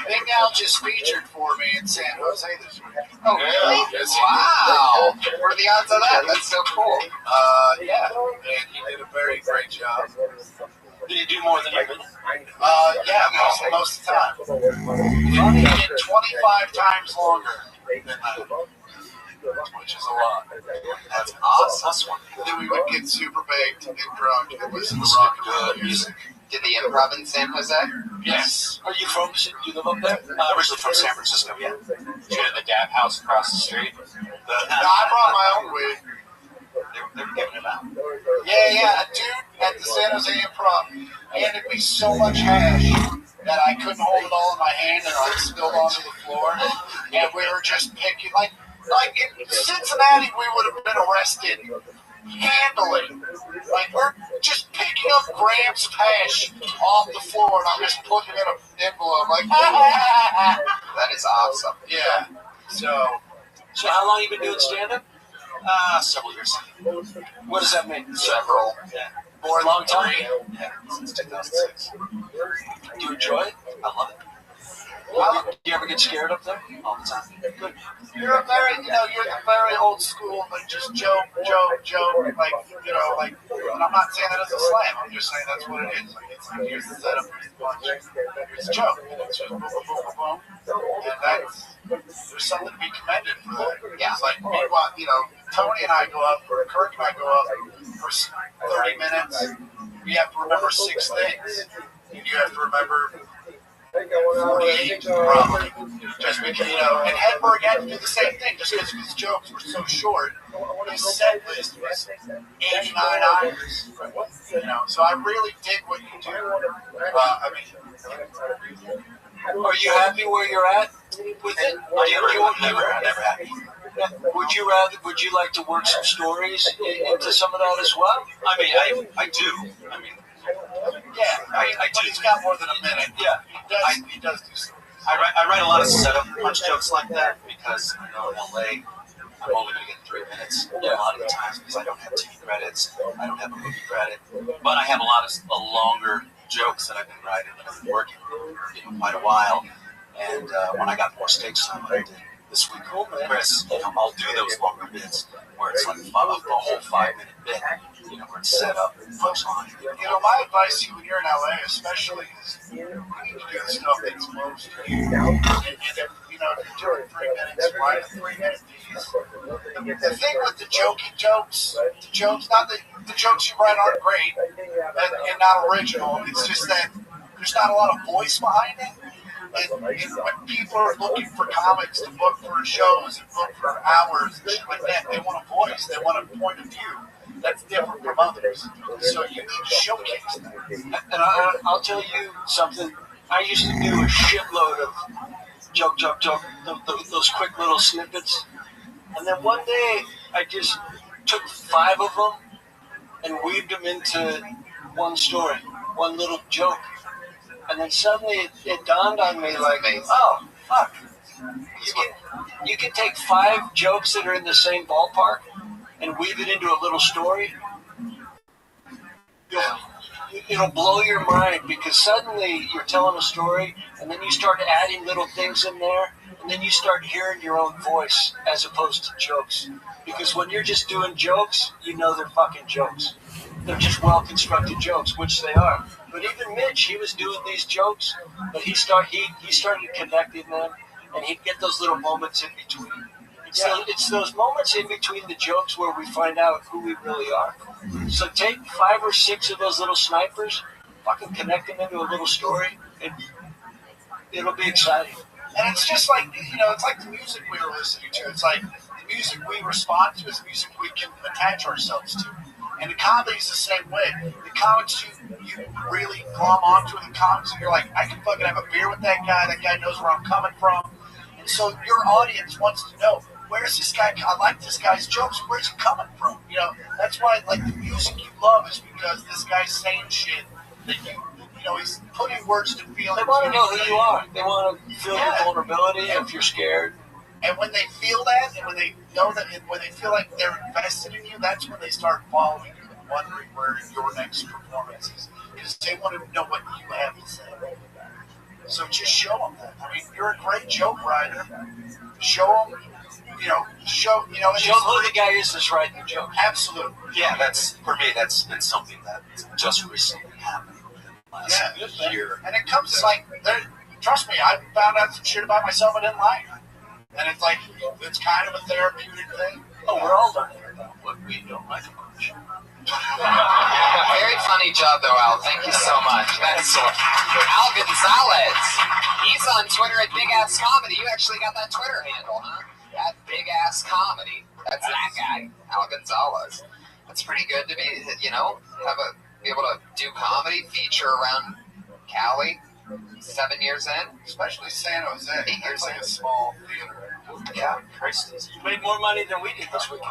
S21: Big Al just featured for me in San Jose this week.
S1: Oh, really? Wow. What are the odds of that? That's so cool.
S21: Yeah. And he did a very great job.
S20: Did he do more than you did?
S21: Yeah, most of the time. He did 25 times longer. which is a lot.
S5: That's awesome.
S21: Then we would get super baked and drunk and listen to rock and roll music.
S1: Did the improv in San Jose?
S21: Yes.
S20: Are you from? Do you live up there?
S5: Originally from San Francisco, yeah.
S7: Did you go to the Dab House across the street?
S21: No, I brought my own weed.
S5: They were giving it out.
S21: Yeah. A dude at the San Jose Improv handed me so much hash that I couldn't hold it all in my hand and I spilled onto the floor. And we were just picking, like in Cincinnati, we would have been arrested handily. Like, we're just picking up grams of hash off the floor and I'm just putting it in an envelope, like,
S1: That is awesome.
S21: yeah. So
S20: how long you been doing stand-up?
S5: Several years.
S20: What does that mean?
S5: Several. Yeah.
S20: More long time?
S5: Yeah, since 2006.
S20: Do you enjoy it?
S5: I love it.
S20: Do you ever get scared up there?
S5: All the time.
S20: Good.
S21: you're the very old school, like, just joke, like, and I'm not saying that as a slam, I'm just saying that's what it is. Like, it's like, here's the setup, here's the punch, here's the joke, and it's just boom, boom, boom, boom, boom. And there's something to be commended for that.
S1: Yeah.
S21: It's like, meanwhile, Tony and I go up, or Kirk and I go up for 30 minutes, we have to remember 6 things, and you have to remember 48 probably. Just because, and Hedberg had to do the same thing, just because his jokes were so short. His set list was 89 items. So I really dig what you do.
S20: Are you happy where you're at with it?
S5: Never happy.
S20: Would you like to work some stories into some of that as well?
S5: I mean, I do. I mean,
S21: I do. He's got more than a minute.
S5: Yeah.
S21: He does do stories.
S5: I write a lot of setup punch jokes like that because I know in LA I'm only going to get 3 minutes a lot of the times because I don't have TV credits, I don't have a movie credit, but I have a lot of longer jokes that I've been writing that I've been working quite a while. And when I got more stage time, I did this week with Chris, I'll do those longer bits where it's like a whole 5-minute bit, where it's set up and punchline.
S21: My advice to you when you're in LA, especially, is you need to do the stuff that's most to you. And if you're doing 3 minutes, write a 3-minute piece. The thing with the jokey jokes, not that the jokes you write aren't great and not original, it's just that there's not a lot of voice behind it. And when people are looking for comics to book for shows and book for hours and shit like that, they want a voice, they want a point of view that's different from others. So you need to showcase that.
S20: And I'll tell you something. I used to do a shitload of joke, those quick little snippets. And then one day, I just took 5 of them and weaved them into one story, one little joke. And then suddenly it dawned on me like, oh, fuck. You can take 5 jokes that are in the same ballpark and weave it into a little story. It'll blow your mind because suddenly you're telling a story and then you start adding little things in there and then you start hearing your own voice as opposed to jokes. Because when you're just doing jokes, they're fucking jokes. They're just well-constructed jokes, which they are. But even Mitch, he was doing these jokes, but he started connecting them, and he'd get those little moments in between. It's those moments in between the jokes where we find out who we really are. So take 5 or 6 of those little snipers, fucking connect them into a little story, and it'll be exciting.
S21: And it's just like, it's like the music we were listening to. It's like the music we respond to is music we can attach ourselves to. And the comedy's the same way. The comics you really glom onto in the comics, and you're like, I can fucking have a beer with that guy. That guy knows where I'm coming from. And so your audience wants to know, where's this guy? I like this guy's jokes. Where's he coming from? That's why, like, the music you love is because this guy's saying shit that he's putting words to feelings.
S20: They want to know who you are. They want to feel your vulnerability if you're scared.
S21: And when they feel that, and when they know that, and when they feel like they're invested in you, that's when they start following you and wondering where your next performance is. Because they want to know what you have to say. So just show them that. I mean, you're a great joke writer. Show them, show them who
S20: the guy is that's writing the joke.
S21: Absolutely.
S5: Yeah, for me, that's been something that just recently happened within the last year.
S21: And it comes like, trust me, I found out some shit about myself I didn't like. And it's like, it's kind of a therapeutic thing.
S20: Oh, we're all learning about what we don't like about the show.
S1: Very funny job, though, Al. Thank you so much. That's Al Gonzalez. He's on Twitter at Big Ass Comedy. You actually got that Twitter handle, huh? At Big Ass Comedy. That's that guy, Al Gonzalez. That's pretty good to be, you know, be able to do comedy, feature around Cali, 7 years in.
S21: Especially San Jose.
S1: 8 years
S21: like
S1: in.
S21: a small theater.
S1: Yeah.
S20: You made more money than we did this weekend.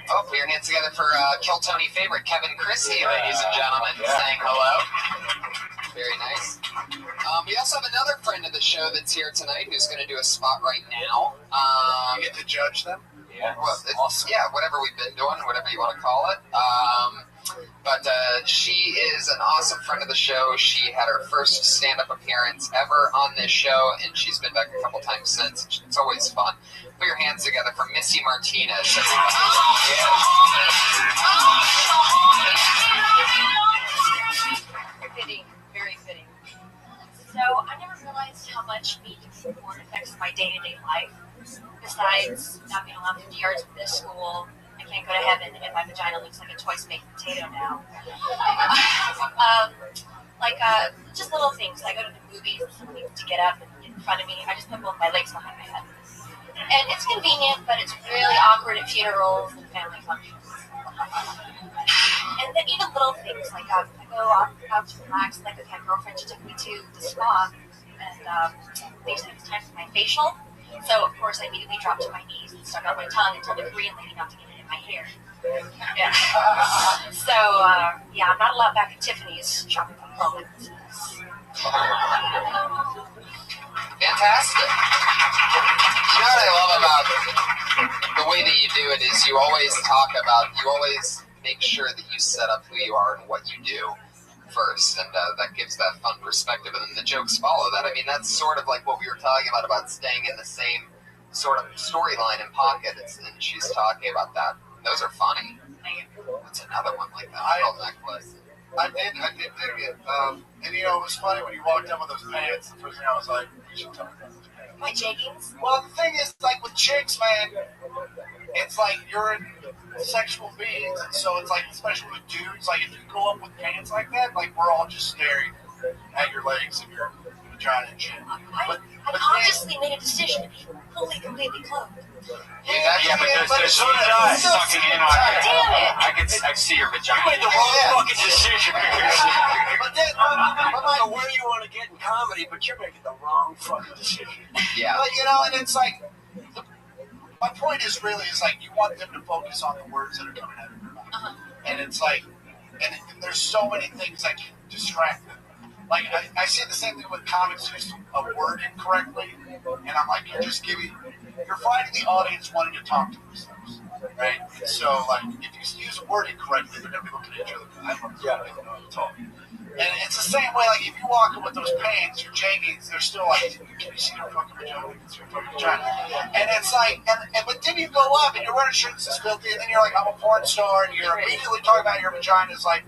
S1: Oh, put your hands together for Kill Tony favorite, Kevin Christie, ladies and gentlemen, saying hello. Very nice. We also have another friend of the show that's here tonight who's going to do a spot right now.
S21: You get to judge them?
S1: Yeah. Well, awesome. Yeah, whatever we've been doing, whatever you want to call it. But she is an awesome friend of the show. She had her first stand-up appearance ever on this show, and she's been back a couple times since. It's always fun. Put your hands together for Missy Martinez.
S12: Fitting, very fitting. So I never realized how much meat porn affects my day-to-day life. Besides not being allowed 50 yards from this school, I can't go to heaven if my vagina looks like a twice-baked potato now. Just little things. I go to the movies and someone needs to get up and get in front of me. I just put both my legs behind my head. And it's convenient, but it's really awkward at funerals and family functions. And then even little things, like I go out to relax, like with my girlfriend, she took me to the spa, and they said it was time for my facial. So, of course, I immediately dropped to my knees and stuck out my tongue and told the Korean lady not to get it in my hair. Yeah. So, yeah, I'm not allowed back at Tiffany's shopping for clothes.
S1: Fantastic. You know what I love about the way that you do it is you always make sure that you set up who you are and what you do first, and that gives that fun perspective, and then the jokes follow that. I mean, that's sort of like what we were talking about staying in the same sort of storyline and pocket, and she's talking about that. Those are funny. What's another one like that?
S21: I did dig it. And you know, it was funny when you walked in with those pants. The first thing I was like, you should talk about those pants.
S12: My jeggings?
S21: Well, the thing is, like with chicks, man, it's like you're in sexual beings, and so it's like, especially with dudes, like if you go up with pants like that, like we're all just staring at your legs and your vagina and shit.
S12: I obviously made a decision to be fully, completely clothed.
S7: Yeah, but there's so did I sucking in on it.
S12: Damn it!
S7: I see your vagina.
S20: You made the wrong fucking decision.
S21: But then,
S20: I don't know where you want to get in comedy, but you're making the wrong fucking decision.
S1: Yeah.
S21: But you know, and it's like, my point is really, is like you want them to focus on the words that are coming out of your mouth, and it's like, and there's so many things that can distract them. Like I see the same thing with comics use a word incorrectly, and I'm like, you're finding the audience wanting to talk to themselves, right? So like, if you use a word incorrectly, they're gonna be looking at each other. I don't know how to talk. And it's the same way, like, if you walk in with those pants, your jeggings, they're still like, can you see your fucking vagina? Can you see your fucking vagina? And it's like, but then you go up and you're wearing shirts that's filthy, and then you're like, I'm a porn star, and you're immediately talking about your vagina is like,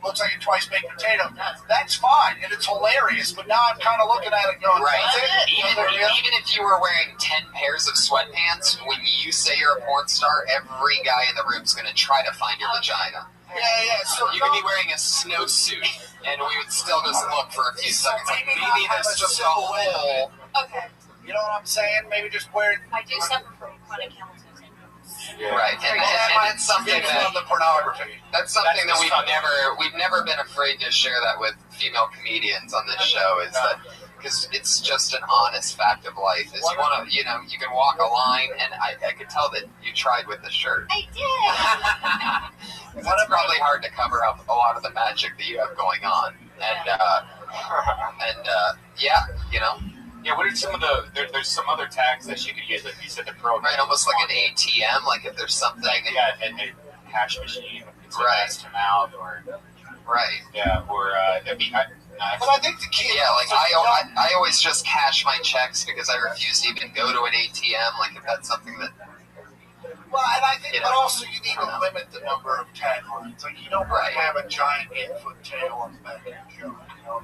S21: looks like a twice-baked potato. That's fine, and it's hilarious, but now I'm kind of looking at it going,
S1: right.
S21: That's it.
S1: Even if you were wearing 10 pairs of sweatpants, when you say you're a porn star, every guy in the room's going to try to find your vagina.
S21: Yeah. So
S1: you could be wearing a snowsuit, and we would still just look for a few seconds. Like, maybe there's just a hole.
S12: Okay.
S21: You know what I'm saying? Maybe just wear.
S12: I do suffer from chronic camel toe syndrome.
S1: Right, and that's something that
S21: the pornography.
S1: That's something that we've never been afraid to share that with female comedians on this show. Is that because it's just an honest fact of life. Is you want to, you can walk a line, and I could tell that you tried with the shirt.
S12: I did.
S1: It's probably hard to cover up a lot of the magic that you have going on,
S7: Yeah, what are some of the? There's some other tags that you could use, like you said, the pro.
S1: Right, almost like an ATM, like if there's something.
S7: Yeah, a cash machine. It's right. Out or.
S1: Right.
S7: Yeah, or
S21: But I think the key.
S1: Yeah, like I always just cash my checks because I refuse to even go to an ATM. Like if that's something that.
S21: Well, and I think, but also you need to limit the number of taglines. Like you don't want to have a giant 8-foot tail on the back of your joke.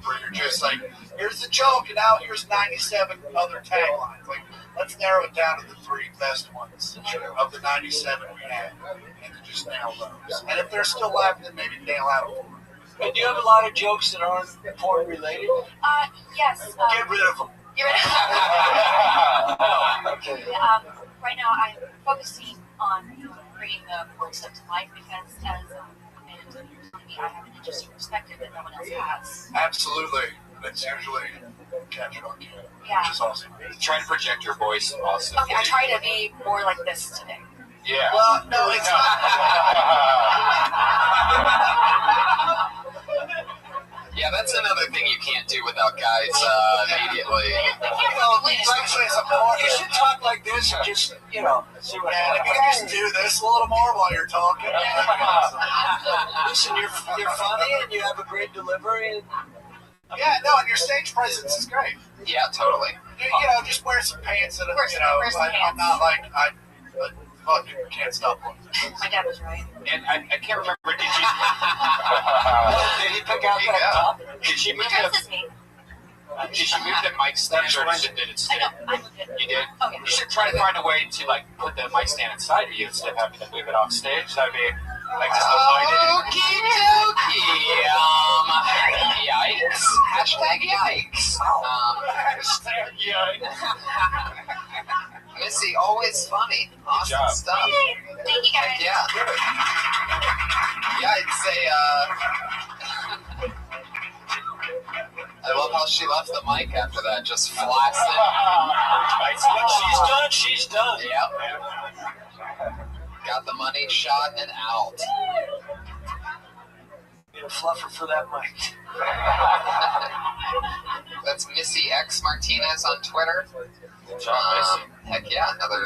S21: Where you're just like, here's the joke, and now here's 97 other taglines. Like, let's narrow it down to the 3 best ones of the 97 we had, and to just nail those. And if they're still left, then maybe nail out 4.
S20: And do you have a lot of jokes that aren't porn related?
S13: Yes.
S20: Get rid of them.
S13: Get rid of them. Right now, I'm focusing on bringing the porn stuff to life because, as I have an interesting perspective that no one else has.
S21: Absolutely. That's usually captured on camera, which is awesome.
S7: Try to project your voice also.
S13: Okay, I try to be more like this today.
S7: Yeah.
S21: Well, no, it's not.
S1: Yeah, that's another thing you can't do without guys immediately.
S21: You should talk like this and just, see what happens. If you can just do this a little more while you're talking.
S20: Listen, you're funny and you have a great delivery.
S21: Yeah, no, and your stage presence is great.
S1: Yeah, totally.
S21: Just wear some pants that,
S13: Wear some
S21: I'm not like, I fucking can't stop one.
S13: My dad was right.
S7: And I can't remember, did you...
S20: Did he pick out that top?
S7: Did she move the mic stand or did it stay?
S13: I know, I moved it.
S7: You did?
S13: Oh, yeah.
S7: You should try to find a way to put the mic stand inside of you instead of having to move it off stage. That'd be just
S1: Okie dokie. Yikes. Hashtag yikes.
S21: Hashtag yikes.
S1: Missy, always funny. Awesome
S7: job.
S1: stuff.
S13: Thank you, guys.
S1: Yeah. Yeah, I'd say, I love how she left the mic after that, just flaccid.
S20: She's done.
S1: Yep. Got the money, shot, and out.
S20: Need a fluffer for that mic.
S1: That's Missy X Martinez on Twitter.
S7: Good job, Missy.
S1: Heck yeah, another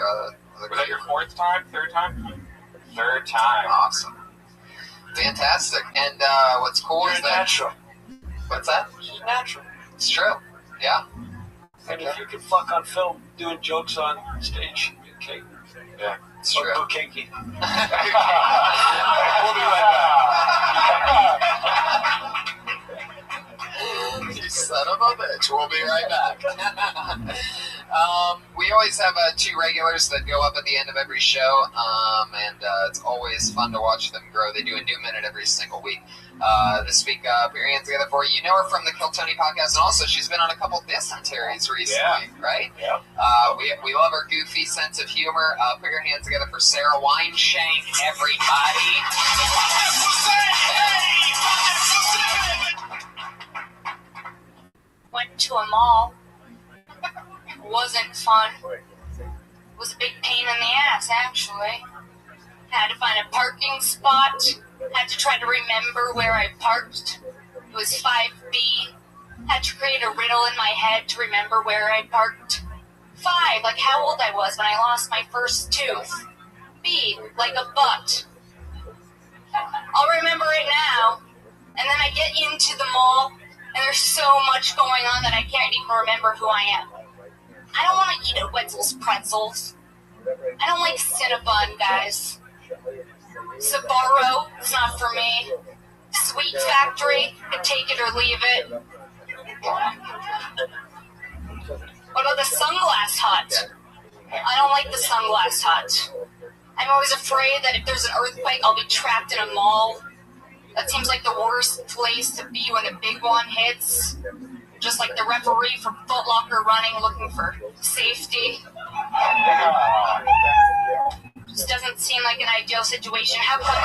S7: Was that your 4th time? 3rd time? 3rd time.
S1: Awesome. Fantastic. And what's cool is that...
S20: natural.
S1: What's that?
S20: She's natural.
S1: It's true. Yeah.
S20: And if you can fuck on film doing jokes on stage, okay.
S7: Yeah.
S1: It's true.
S20: Go kinky.
S1: We'll be right back. You son of a bitch. We'll be right back. We always have 2 regulars that go up at the end of every show, and it's always fun to watch them grow. They do a new minute every single week. This week, put your hands together for you. You know her from the Kill Tony podcast, and also she's been on a couple dysenteries recently, right?
S7: Yeah.
S1: We love her goofy sense of humor. Put your hands together for Sarah Wineshank, everybody.
S13: Went to a mall. Wasn't fun. Was a big pain in the ass, actually. Had to find a parking spot. Had to try to remember where I parked. It was 5B. Had to create a riddle in my head to remember where I parked. 5, like how old I was when I lost my first tooth. B, like a butt. I'll remember it now. And then I get into the mall, and there's so much going on that I can't even remember who I am. I don't want to eat at Wetzel's Pretzels. I don't like Cinnabon, guys. Sbarro, it's not for me. Sweet Factory, could take it or leave it. What about the Sunglass Hut? I don't like the Sunglass Hut. I'm always afraid that if there's an earthquake, I'll be trapped in a mall. That seems like the worst place to be when a big one hits. Just like the referee from Foot Locker running, looking for safety. Just doesn't seem like an ideal situation. How about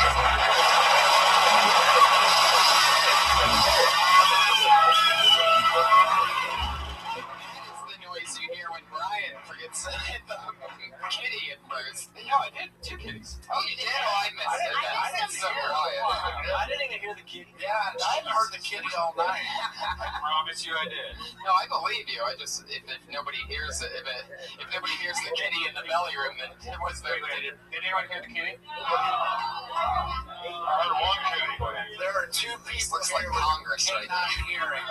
S1: the noise you hear when Brian forgets to hit the kitty at first.
S7: No, I did 2 kitties.
S1: Oh, you did? Oh, I missed it. I didn't so Brian.
S20: I didn't even hear the kitty.
S21: Yeah, I haven't heard the kitty all night.
S7: I promise you I did.
S1: No, I believe you. I just if nobody hears it, if nobody hears the kitty in the belly room, then what's there?
S7: Did anyone hear the kitty?
S21: I heard one kitty. There are 2 people
S1: Looks like Congress right
S21: not
S1: now.
S21: hearing.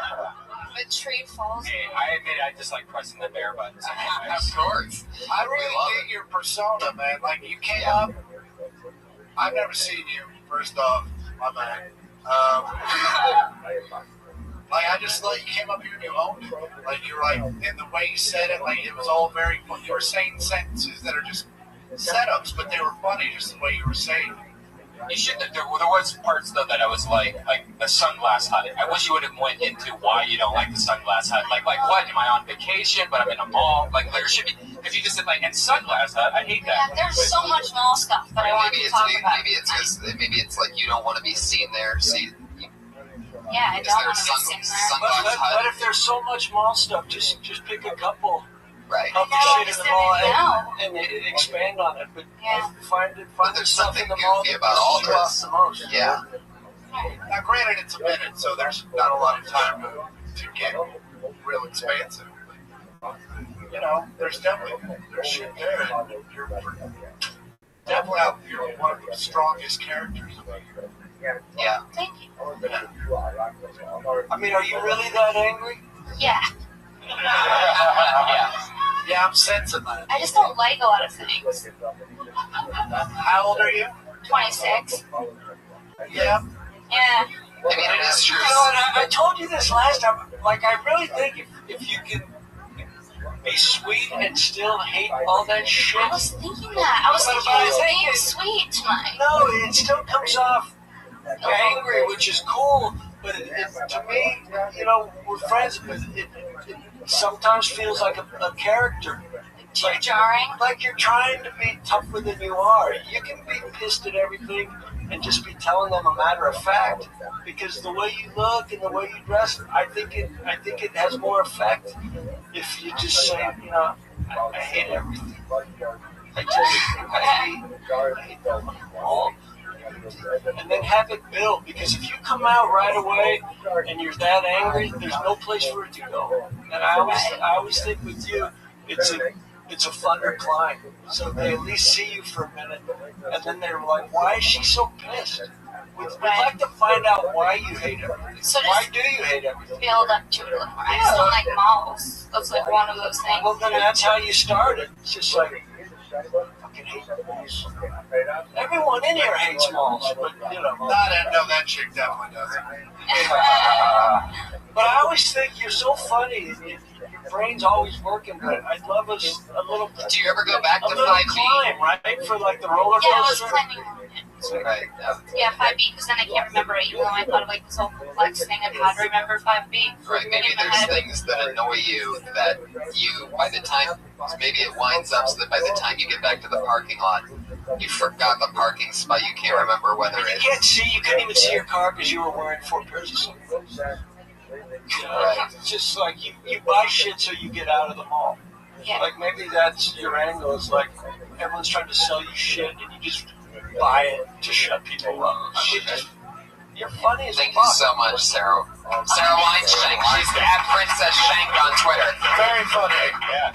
S13: the tree falls?
S7: Hey, I admit I just like pressing the bear buttons.
S1: Of course.
S21: I really dig your persona, man. Like, you came up. I've never seen you, first off, my man. Like, I just thought you came up here and you owned it. Like, you're like, and the way you said it, like, it was all very, you were saying sentences that are just setups, but they were funny just the way you were saying it.
S7: You should. There was parts though that I was like the sunglass hut. I wish you would have went into why you don't like the sunglass hut. Like what? Am I on vacation? But I'm in a mall. Like there should be, because you just said like, and sunglass hut. I hate that.
S13: Yeah, there's so much mall stuff that I want to talk about.
S1: Maybe it's like you don't want to be seen there. See.
S13: Yeah, I don't want to be seen there.
S20: But if there's so much mall stuff, just pick a couple.
S1: Right.
S20: Of the shit in the mall and expand on it. But find
S1: there's
S20: stuff
S1: something
S20: in the mall
S1: goofy about all
S20: this.
S1: this.
S20: The most.
S1: Yeah.
S21: Now, granted, it's a minute, so there's not a lot of time to get real expansive. You know, there's shit there, and you're definitely you're one of the strongest characters.
S1: Yeah.
S13: Thank you.
S20: I mean, are you really that angry?
S13: Yeah.
S21: Yeah, I'm sensing that.
S13: I just don't like a lot of things.
S21: How old are you?
S13: 26.
S21: Yeah.
S13: Yeah.
S1: I mean, it is true.
S20: You know, and I told you this last time. Like, I really think if you can be sweet and still hate all that shit.
S13: I was thinking that. I was thinking being sweet tonight.
S20: No, it still comes off angry, which is cool. But to me, you know, we're friends. It sometimes feels like a character.
S13: Like, jarring.
S20: Like you're trying to be tougher than you are. You can be pissed at everything and just be telling them a matter of fact, because the way you look and the way you dress, I think it has more effect if you just say, you know, I hate everything. I hate them all. And then have it build, because if you come out right away and you're that angry, there's no place for it to go. And I always think with you, it's a funner climb. So they at least see you for a minute, and then they're like, why is she so pissed? We'd like to find out why you hate everything.
S13: So
S20: why do you hate everything?
S13: Build up to it. I just don't like malls. That's like one of those things.
S20: Well, then that's how you started. It's just like, I fucking hate malls. Everyone in here hates malls, but you know.
S21: That chick definitely doesn't.
S20: But I always think you're so funny. Your brain's always working, but I'd love us a little.
S1: Do you ever go back to 5B?
S20: Climb, right? For like the roller coaster?
S13: Yeah, I was climbing.
S1: Right.
S13: Yeah, 5B, because then I can't remember it, even though I thought of like this whole complex thing of how to remember 5B.
S1: Right, maybe there's things that annoy you that you, by the time, maybe it winds up so that by the time you get back to the parking lot, you forgot the parking spot, you can't remember whether it's...
S20: You couldn't even see your car because you were wearing 4 pairs of sandals. Right. It's just like you buy shit so you get out of the mall.
S13: Yeah.
S20: Like maybe that's your angle, is like everyone's trying to sell you shit and you just buy it to shut people up. I mean, you're funny as fuck.
S1: Thank you so much, Sarah. Sarah Weinshank. She's at Princess Shank on Twitter.
S21: Very funny.
S1: Yeah.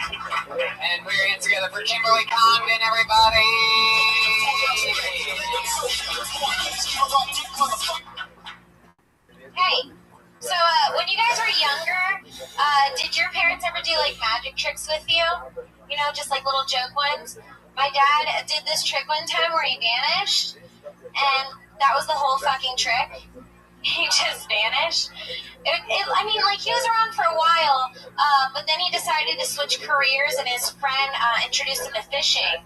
S1: And we're in together for Kimberly Condon, everybody.
S12: Hey, so when you guys were younger, did your parents ever do like magic tricks with you? You know, just like little joke ones? My dad did this trick one time where he vanished, and that was the whole fucking trick. He just vanished. I mean, like, he was around for a while, but then he decided to switch careers, and his friend introduced him to fishing.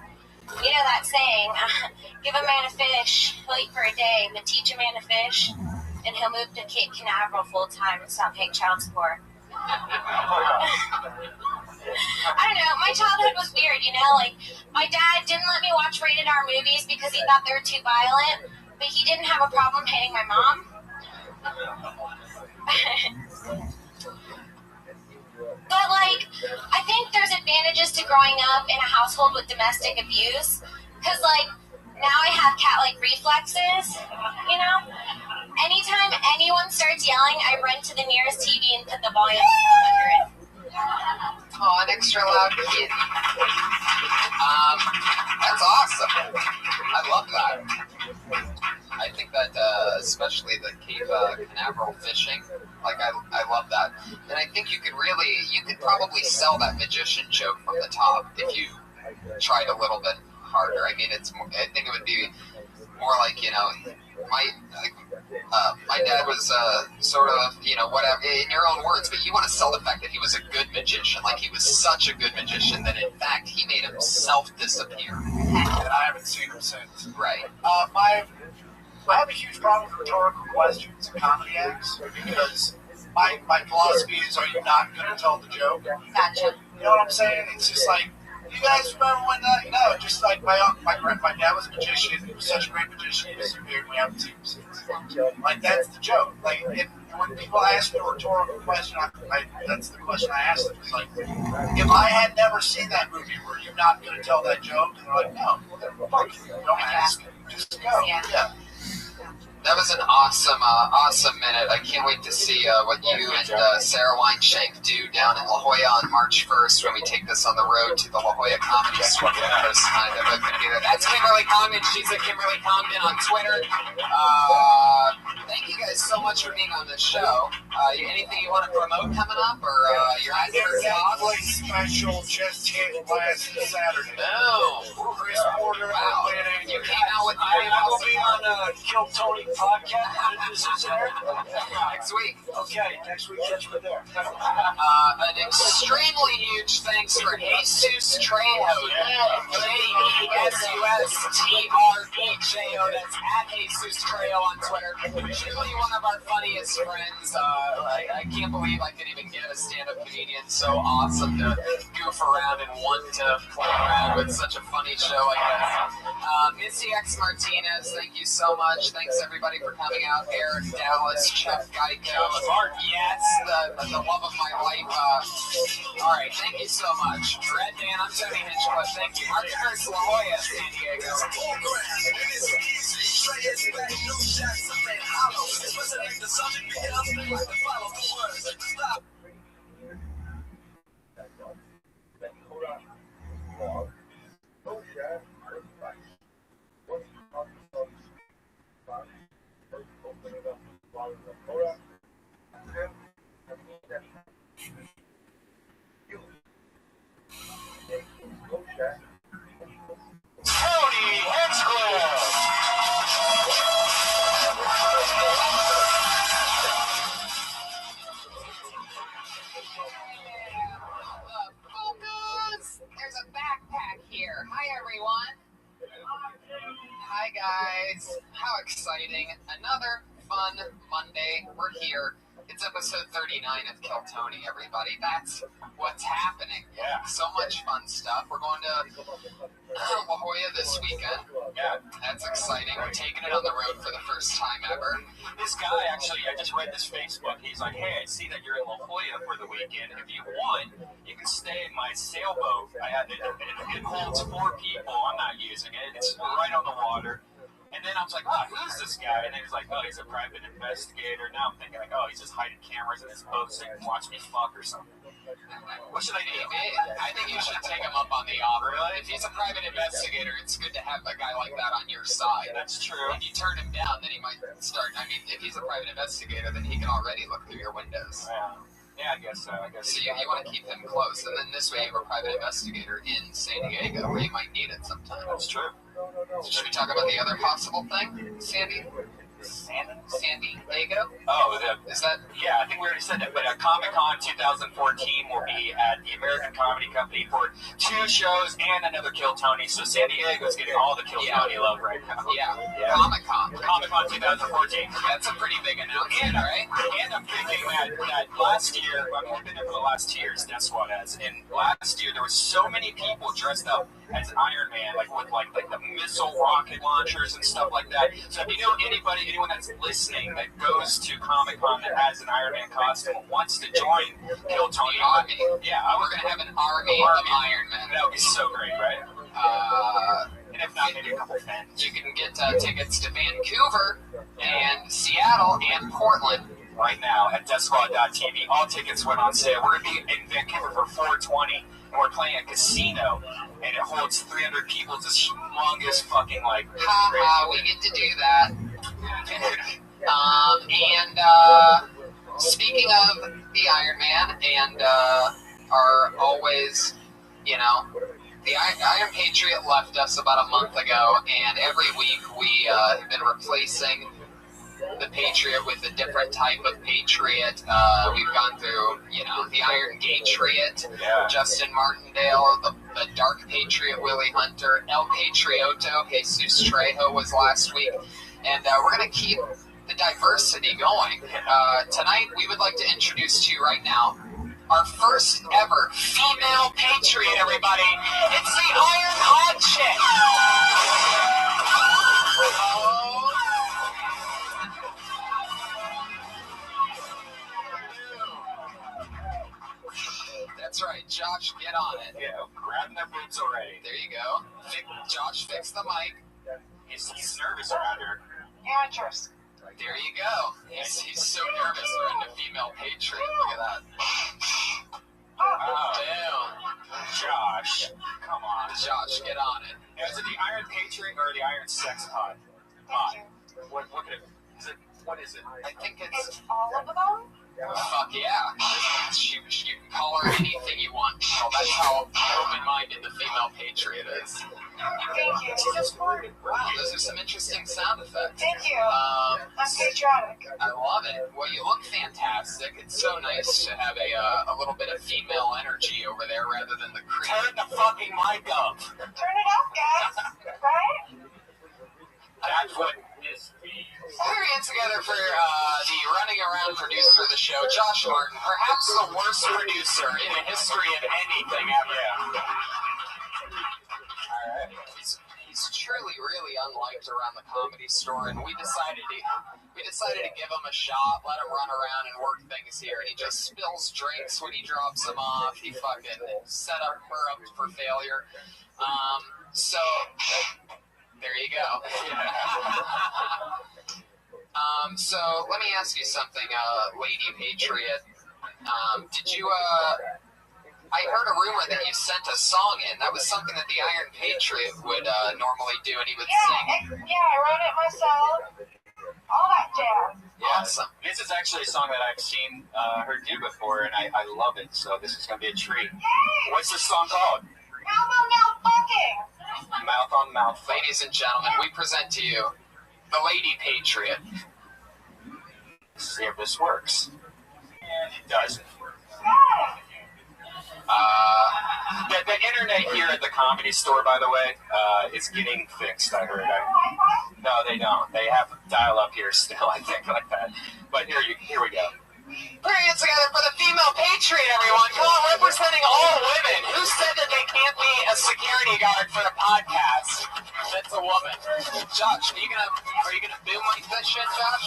S12: You know that saying, give a man a fish, he'll eat for a day, but teach a man to fish, and he'll move to Cape Canaveral full-time and stop paying child support. I don't know, my childhood was weird, you know, like, my dad didn't let me watch rated R movies because he thought they were too violent, but he didn't have a problem hating my mom. But, like, I think there's advantages to growing up in a household with domestic abuse, because, like, now I have cat-like reflexes, you know? Anytime anyone starts yelling, I run to the nearest TV and put the volume under it.
S1: Oh, an extra loud kid. That's awesome. I love that. I think that, especially the Cape Canaveral fishing, like, I love that. And I think you could probably sell that magician joke from the top if you tried a little bit harder. I mean, I think it would be more like, you know, my dad was sort of, whatever, in your own words, but you want to sell the fact that he was a good magician. Like, he was such a good magician that, in fact, he made himself disappear.
S21: And I haven't seen him since.
S1: Right.
S21: I have a huge problem with rhetorical questions and comedy acts because my philosophy is, are you not going to tell the joke?
S8: Gotcha.
S21: You know what I'm saying? It's just like, you guys remember when no, just like my dad was a magician. He was such a great magician. He disappeared. We haven't seen him since. Like, that's the joke. Like, when people ask me a rhetorical question, that's the question I ask them. It's like, if I had never seen that movie, were you not going to tell that joke? And they're like, no. Fuck you. Don't ask. Just go. Yeah.
S1: That was an awesome minute. I can't wait to see what you and Sarah Weinshank do down in La Jolla on March 1st when we take this on the road to the La Jolla Comedy Store for the first time. That's Kimberly Congdon. She's at Kimberly Congdon on Twitter. Thank you guys so much for being on the show. Anything you want to promote coming up, or your
S21: Netflix special just hit last Saturday.
S1: No.
S21: Chris Porter.
S1: Wow. You came out with
S20: I will be on Kill Tony podcast. Is this there?
S1: Next week.
S20: Okay, next week, catch me there.
S1: An extremely huge thanks for Jesus Trejo. JESUSTREJO. That's at Jesus Trejo on Twitter. Truly one of our funniest friends. I can't believe I could even get a stand-up comedian so awesome to goof around and want to play around with such a funny show like this. Missy X Martinez, thank you so much. Thanks everybody for coming out. Eric Dallas, Chuck Geico, Mark, yes, the love of my life. All right, thank you so much. Red Dan, I'm Tony Hinchcliffe. Thank you. Mark Hurst, La Jolla, San Diego.
S21: Tony Hinchcliffe.
S1: Focus! There's a backpack here. Hi, everyone. Hi, guys. How exciting. Another fun Monday. We're here. It's episode 39 of Kill Tony, everybody. That's what's happening.
S21: Yeah.
S1: So much fun stuff. We're going to La Jolla this weekend.
S7: Yeah.
S1: That's exciting. We're taking it on the road for the first time ever.
S7: This guy, actually, I just read this Facebook. He's like, hey, I see that you're in La Jolla for the weekend. If you want, you can stay in my sailboat. It holds 4 people. I'm not using it. It's right on the water. And then I was like, oh, who's this guy? And then he's like, oh, he's a private investigator. Now I'm thinking, like, oh, he's just hiding cameras in his boat so he can watch me fuck or something. What should I do?
S1: I think you should take him up on the offer. If he's a private investigator, it's good to have a guy like that on your side.
S7: That's true.
S1: If you turn him down, then he might start. I mean, if he's a private investigator, then he can already look through your windows.
S7: Yeah, I guess so.
S1: So you want to keep him close, and then this way you have a private investigator in San Diego where you might need it sometime.
S7: That's true.
S1: Should we talk about the other possible thing, Sandy? San Diego?
S7: Oh,
S1: is that?
S7: Yeah, I think we already said that. But Comic-Con 2014 will be at the American Comedy Company for 2 shows and another Kill Tony. So San Diego's getting all the Kill Tony love right now.
S1: Yeah. Comic-Con
S7: 2014.
S1: That's a pretty big announcement, right?
S7: And I'm thinking that last year, I've been there for the last 2 years, Death Squad has, and last year there were so many people dressed up as Iron Man, like with like the missile rocket launchers and stuff like that. So if you know anyone that's listening that goes to Comic-Con that has an Iron Man costume and wants to join Kill Tony
S1: Army,
S7: we're
S1: gonna have an army of Iron Man.
S7: That would be so great, right? And if not, maybe a couple fans.
S1: You can get tickets to Vancouver and Seattle and Portland
S7: right now at DeathSquad.tv. All tickets went on sale. We're gonna be in Vancouver for $420. And we're playing a casino, and it holds 300 people. It's this humongous fucking, like...
S1: we get to do that. Speaking of the Iron Man and our always, the Iron Patriot left us about a month ago, and every week we have been replacing the Patriot with a different type of Patriot. We've gone through, the Iron Patriot, Justin Martindale, the Dark Patriot, Willie Hunter, El Patrioto, Jesus Trejo was last week. And we're going to keep the diversity going. Tonight, we would like to introduce to you right now our first ever female Patriot, everybody. It's the Iron Hot Chick. That's right, Josh, get on it.
S7: Yeah, grabbing their boobs already.
S1: There you go. Josh, fix the mic.
S7: He's nervous around her.
S8: Amateurs.
S1: There you go. He's so nervous around a female Patriot. Look at that. Damn.
S7: Josh, come on.
S1: Josh, get on it.
S7: Is it the Iron Patriot or the Iron Sex Pod? What is it?
S1: I think
S8: It's all of them?
S1: Fuck yeah. You can call her anything you want. Well, that's how open-minded the female Patriot is.
S8: Thank you. She's smart.
S1: Wow, those are some interesting sound effects.
S8: Thank you. I'm patriotic.
S1: I love it. Well, you look fantastic. It's so nice to have a little bit of female energy over there rather than the creep.
S7: Turn the fucking mic up.
S8: Turn it up, guys. Right?
S7: That's what is.
S1: We're in together for the running around producer of the show, Josh Martin, perhaps the worst producer in the history of anything ever. Alright. He's truly, really unliked around the Comedy Store, and we decided to give him a shot, let him run around and work things here, and he just spills drinks when he drops them off. He fucking set her up for failure. So there you go. So let me ask you something, Lady Patriot. Did you, I heard a rumor that you sent a song in. That was something that the Iron Patriot would normally do, and he would sing.
S8: Yeah, I wrote it myself. All that jazz.
S1: Awesome.
S7: This is actually a song that I've seen her do before, and I love it, so this is going to be a treat.
S8: Yay!
S7: What's this song called?
S8: Mouth on mouth fucking.
S7: Mouth on mouth.
S1: Ladies and gentlemen, we present to you the Lady Patriot.
S7: See if this works. And it doesn't. The internet here at the Comedy Store, by the way, is getting fixed, I heard. No, they don't. They have dial-up here still, I think, like that. But here we go.
S1: Put your hands together for the female Patriot, everyone. Come on, representing all women. Who said that they can't be a security guard for the podcast? That's a woman. Josh, are you gonna boom like this shit, Josh?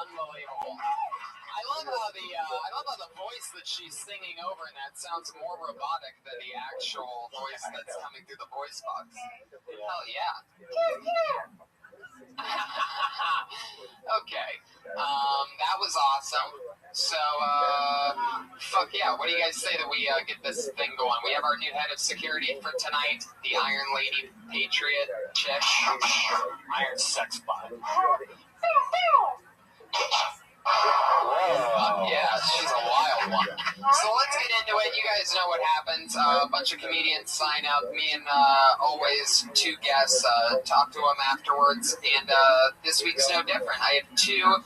S1: Unbelievable. I love how the voice that she's singing over in that sounds more robotic than the actual voice that's coming through the voice box. Hell yeah. Okay. That was awesome. So, fuck yeah. What do you guys say that we get this thing going? We have our new head of security for tonight, the Iron Lady Patriot chick.
S7: Iron Sex Bot.
S1: Yeah, she's a wild one. So let's get into it. You guys know what happens. A bunch of comedians sign up. Me and always two guests talk to them afterwards. And this week's no different. I have two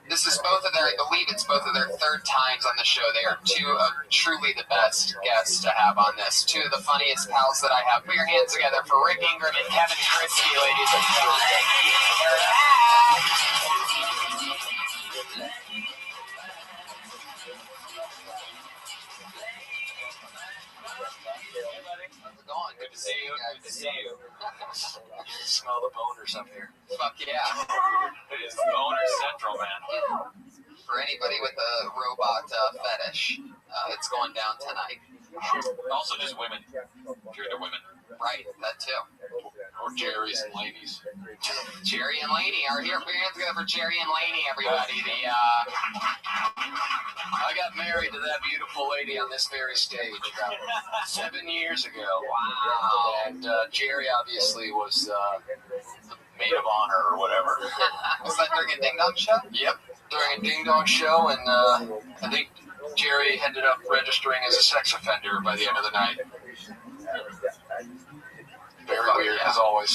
S1: This is both of their, I believe it's both of their third times on the show. They are two of truly the best guests to have on this. Two of the funniest pals that I have. Put your hands together for Rick Ingram and Kevin Christie, ladies and gentlemen. How's it going? Good to see you. Good to see you. You can smell the boners up here. Fuck yeah.
S2: It is boner central, man.
S1: For anybody with a robot fetish, it's going down tonight.
S2: Also just women. If you're into women.
S1: Right, that too.
S2: Or Jerry's and ladies.
S1: Jerry and Laney are here. Put your hands together for Jerry and Laney, everybody.
S4: I got married to that beautiful lady on this very stage about 7 years ago.
S1: Wow.
S4: And Jerry obviously was the maid of honor or whatever.
S1: Was that during a Ding Dong show?
S4: Yep, during a Ding Dong show, and I think Jerry ended up registering as a sex offender by the end of the night. Very weird, as always.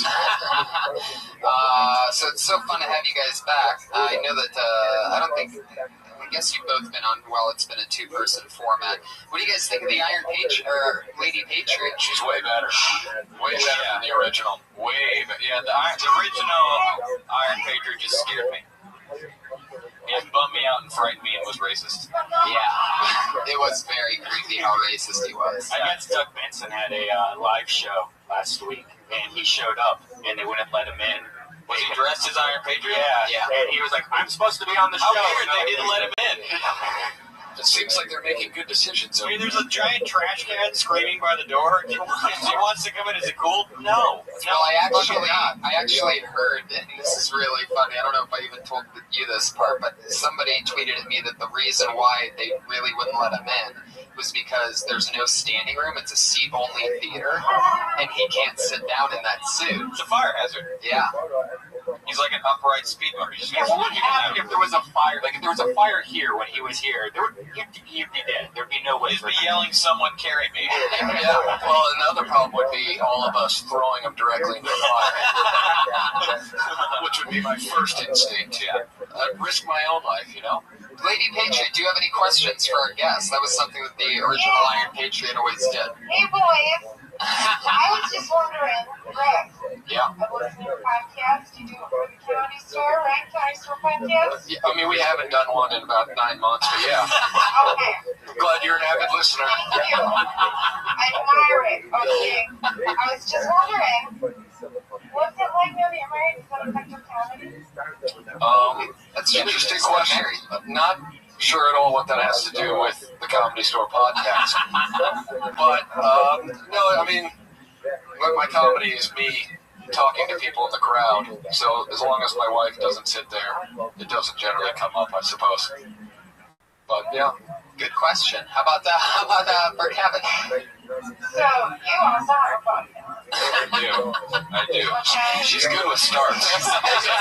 S1: So it's so fun to have you guys back. I know that, I guess you've both been on, well, it's been a two-person format. What do you guys think of the Iron Patriot, or Lady Patriot?
S4: She's way better. Way better than the original.
S2: Way better. Yeah, the original Iron Patriot just scared me. It bummed me out and frightened me and was racist.
S1: Yeah, it was very creepy how racist he was.
S7: I guess Doug Benson had a live show last week, and he showed up, and they wouldn't let him in.
S2: Was he dressed as Iron Patriot?
S7: Yeah. And he was like, I'm supposed to be on the show.
S2: How weird, they didn't let him in.
S4: It seems like they're making good decisions.
S7: I mean, there's a giant trash can screaming by the door. He wants to come in. Is it cool? No.
S1: Well, I actually heard, and this is really funny. I don't know if I even told you this part, but somebody tweeted at me that the reason why they really wouldn't let him in was because there's no standing room. It's a seat-only theater, and he can't sit down in that suit.
S2: It's a fire hazard.
S1: Yeah.
S2: He's like an upright speed bumper.
S7: Yeah, what would happen if there was a fire? Like, if there was a fire here when he was here, he'd be dead. There'd be no way.
S2: He'd be yelling, someone carry me.
S4: Yeah, well, another problem would be all of us throwing him directly into the fire. Which would be my first instinct, yeah. I'd risk my own life, you know?
S1: Lady Patriot, do you have any questions for our guest? That was something that the original Iron Patriot always did.
S13: Hey, boys. I was just wondering, Rick.
S4: Yeah.
S13: I listened to your podcast. You do it for the county store, right? County store podcast?
S4: Yeah, I mean, we haven't done one in about 9 months, but yeah.
S13: Okay.
S4: Glad you're an avid listener.
S13: Thank you. I admire it. Okay. I was just wondering, what's it like now that you're married? Does that affect your comedy?
S4: That's an interesting question. Not sure at all what that has to do with the Comedy Store podcast. But, no, I mean, my comedy is me talking to people in the crowd. So as long as my wife doesn't sit there, it doesn't generally come up, I suppose. But, yeah.
S1: Good question. How about that for Kevin?
S13: So, you also have a podcast.
S4: I do. She's good with starts.
S1: She's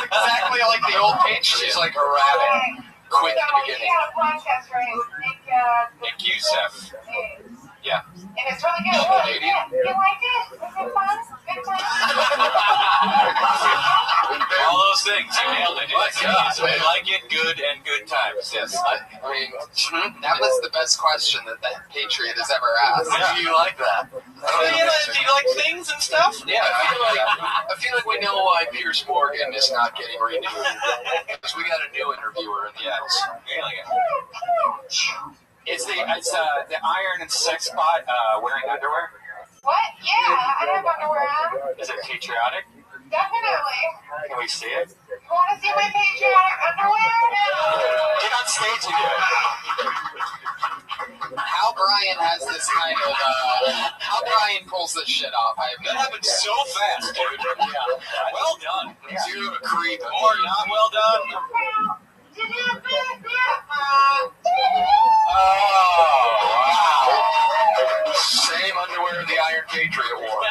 S1: exactly like the old Patriot.
S4: She's like a rabbit. Quick at the beginning.
S13: You got a podcast, right?
S2: Nick Youssef. Yeah.
S13: And it's really good. What? You like it? Was it fun? Good time?
S2: All those things. You nailed it. So we like it, good, and good times. Yes.
S1: I mean, that was the best question that Patriot has ever asked.
S4: Yeah. Do you like that?
S2: Do you like things and stuff?
S4: Yeah, I feel like we know why Piers Morgan is not getting renewed. Because we got a new interviewer in the house.
S7: Is the Iron and Sex Spot wearing underwear?
S13: What? Yeah, I have underwear on.
S7: Is it patriotic?
S13: Definitely.
S7: Can we see it?
S13: You want to see my patriotic underwear?
S7: Get on stage again.
S1: How Brian has this kind of, how Brian pulls this shit off.
S2: That happened so fast, dude. Yeah. Well done.
S4: You're a creep.
S2: Or not well done.
S4: Same underwear the Iron Patriot wore.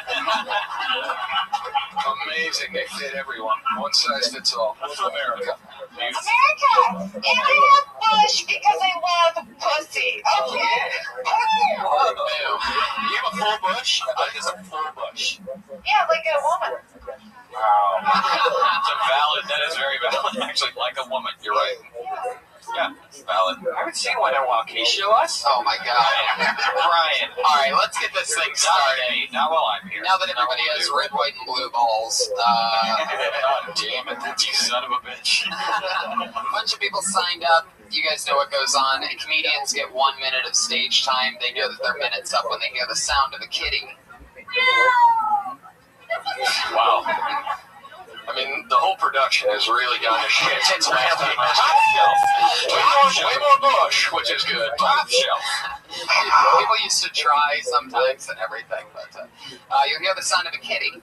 S4: Amazing. They fit everyone. One size fits all. America.
S13: America! And I have bush because I love pussy. Okay?
S2: You have a full bush? I thought it was a full bush.
S13: Yeah, like a woman.
S2: Wow. That is very valid, actually, like a woman. You're right. valid.
S7: I haven't seen one in a while. Can you show us?
S1: Oh my god.
S7: Brian.
S1: All right, let's get this thing started.
S2: Not while I'm here.
S1: Now that everybody has red, white, and blue balls,
S2: God damn it, you son of a bitch.
S1: a bunch of people signed up. You guys know what goes on. And comedians get 1 minute of stage time. They know that their minute's up when they hear the sound of a kitty.
S4: Wow. I mean, the whole production has really gone to shit since last time I was way more bush, which is good. Top shelf.
S1: People used to try sometimes and everything, but you'll hear the sound of a kitty.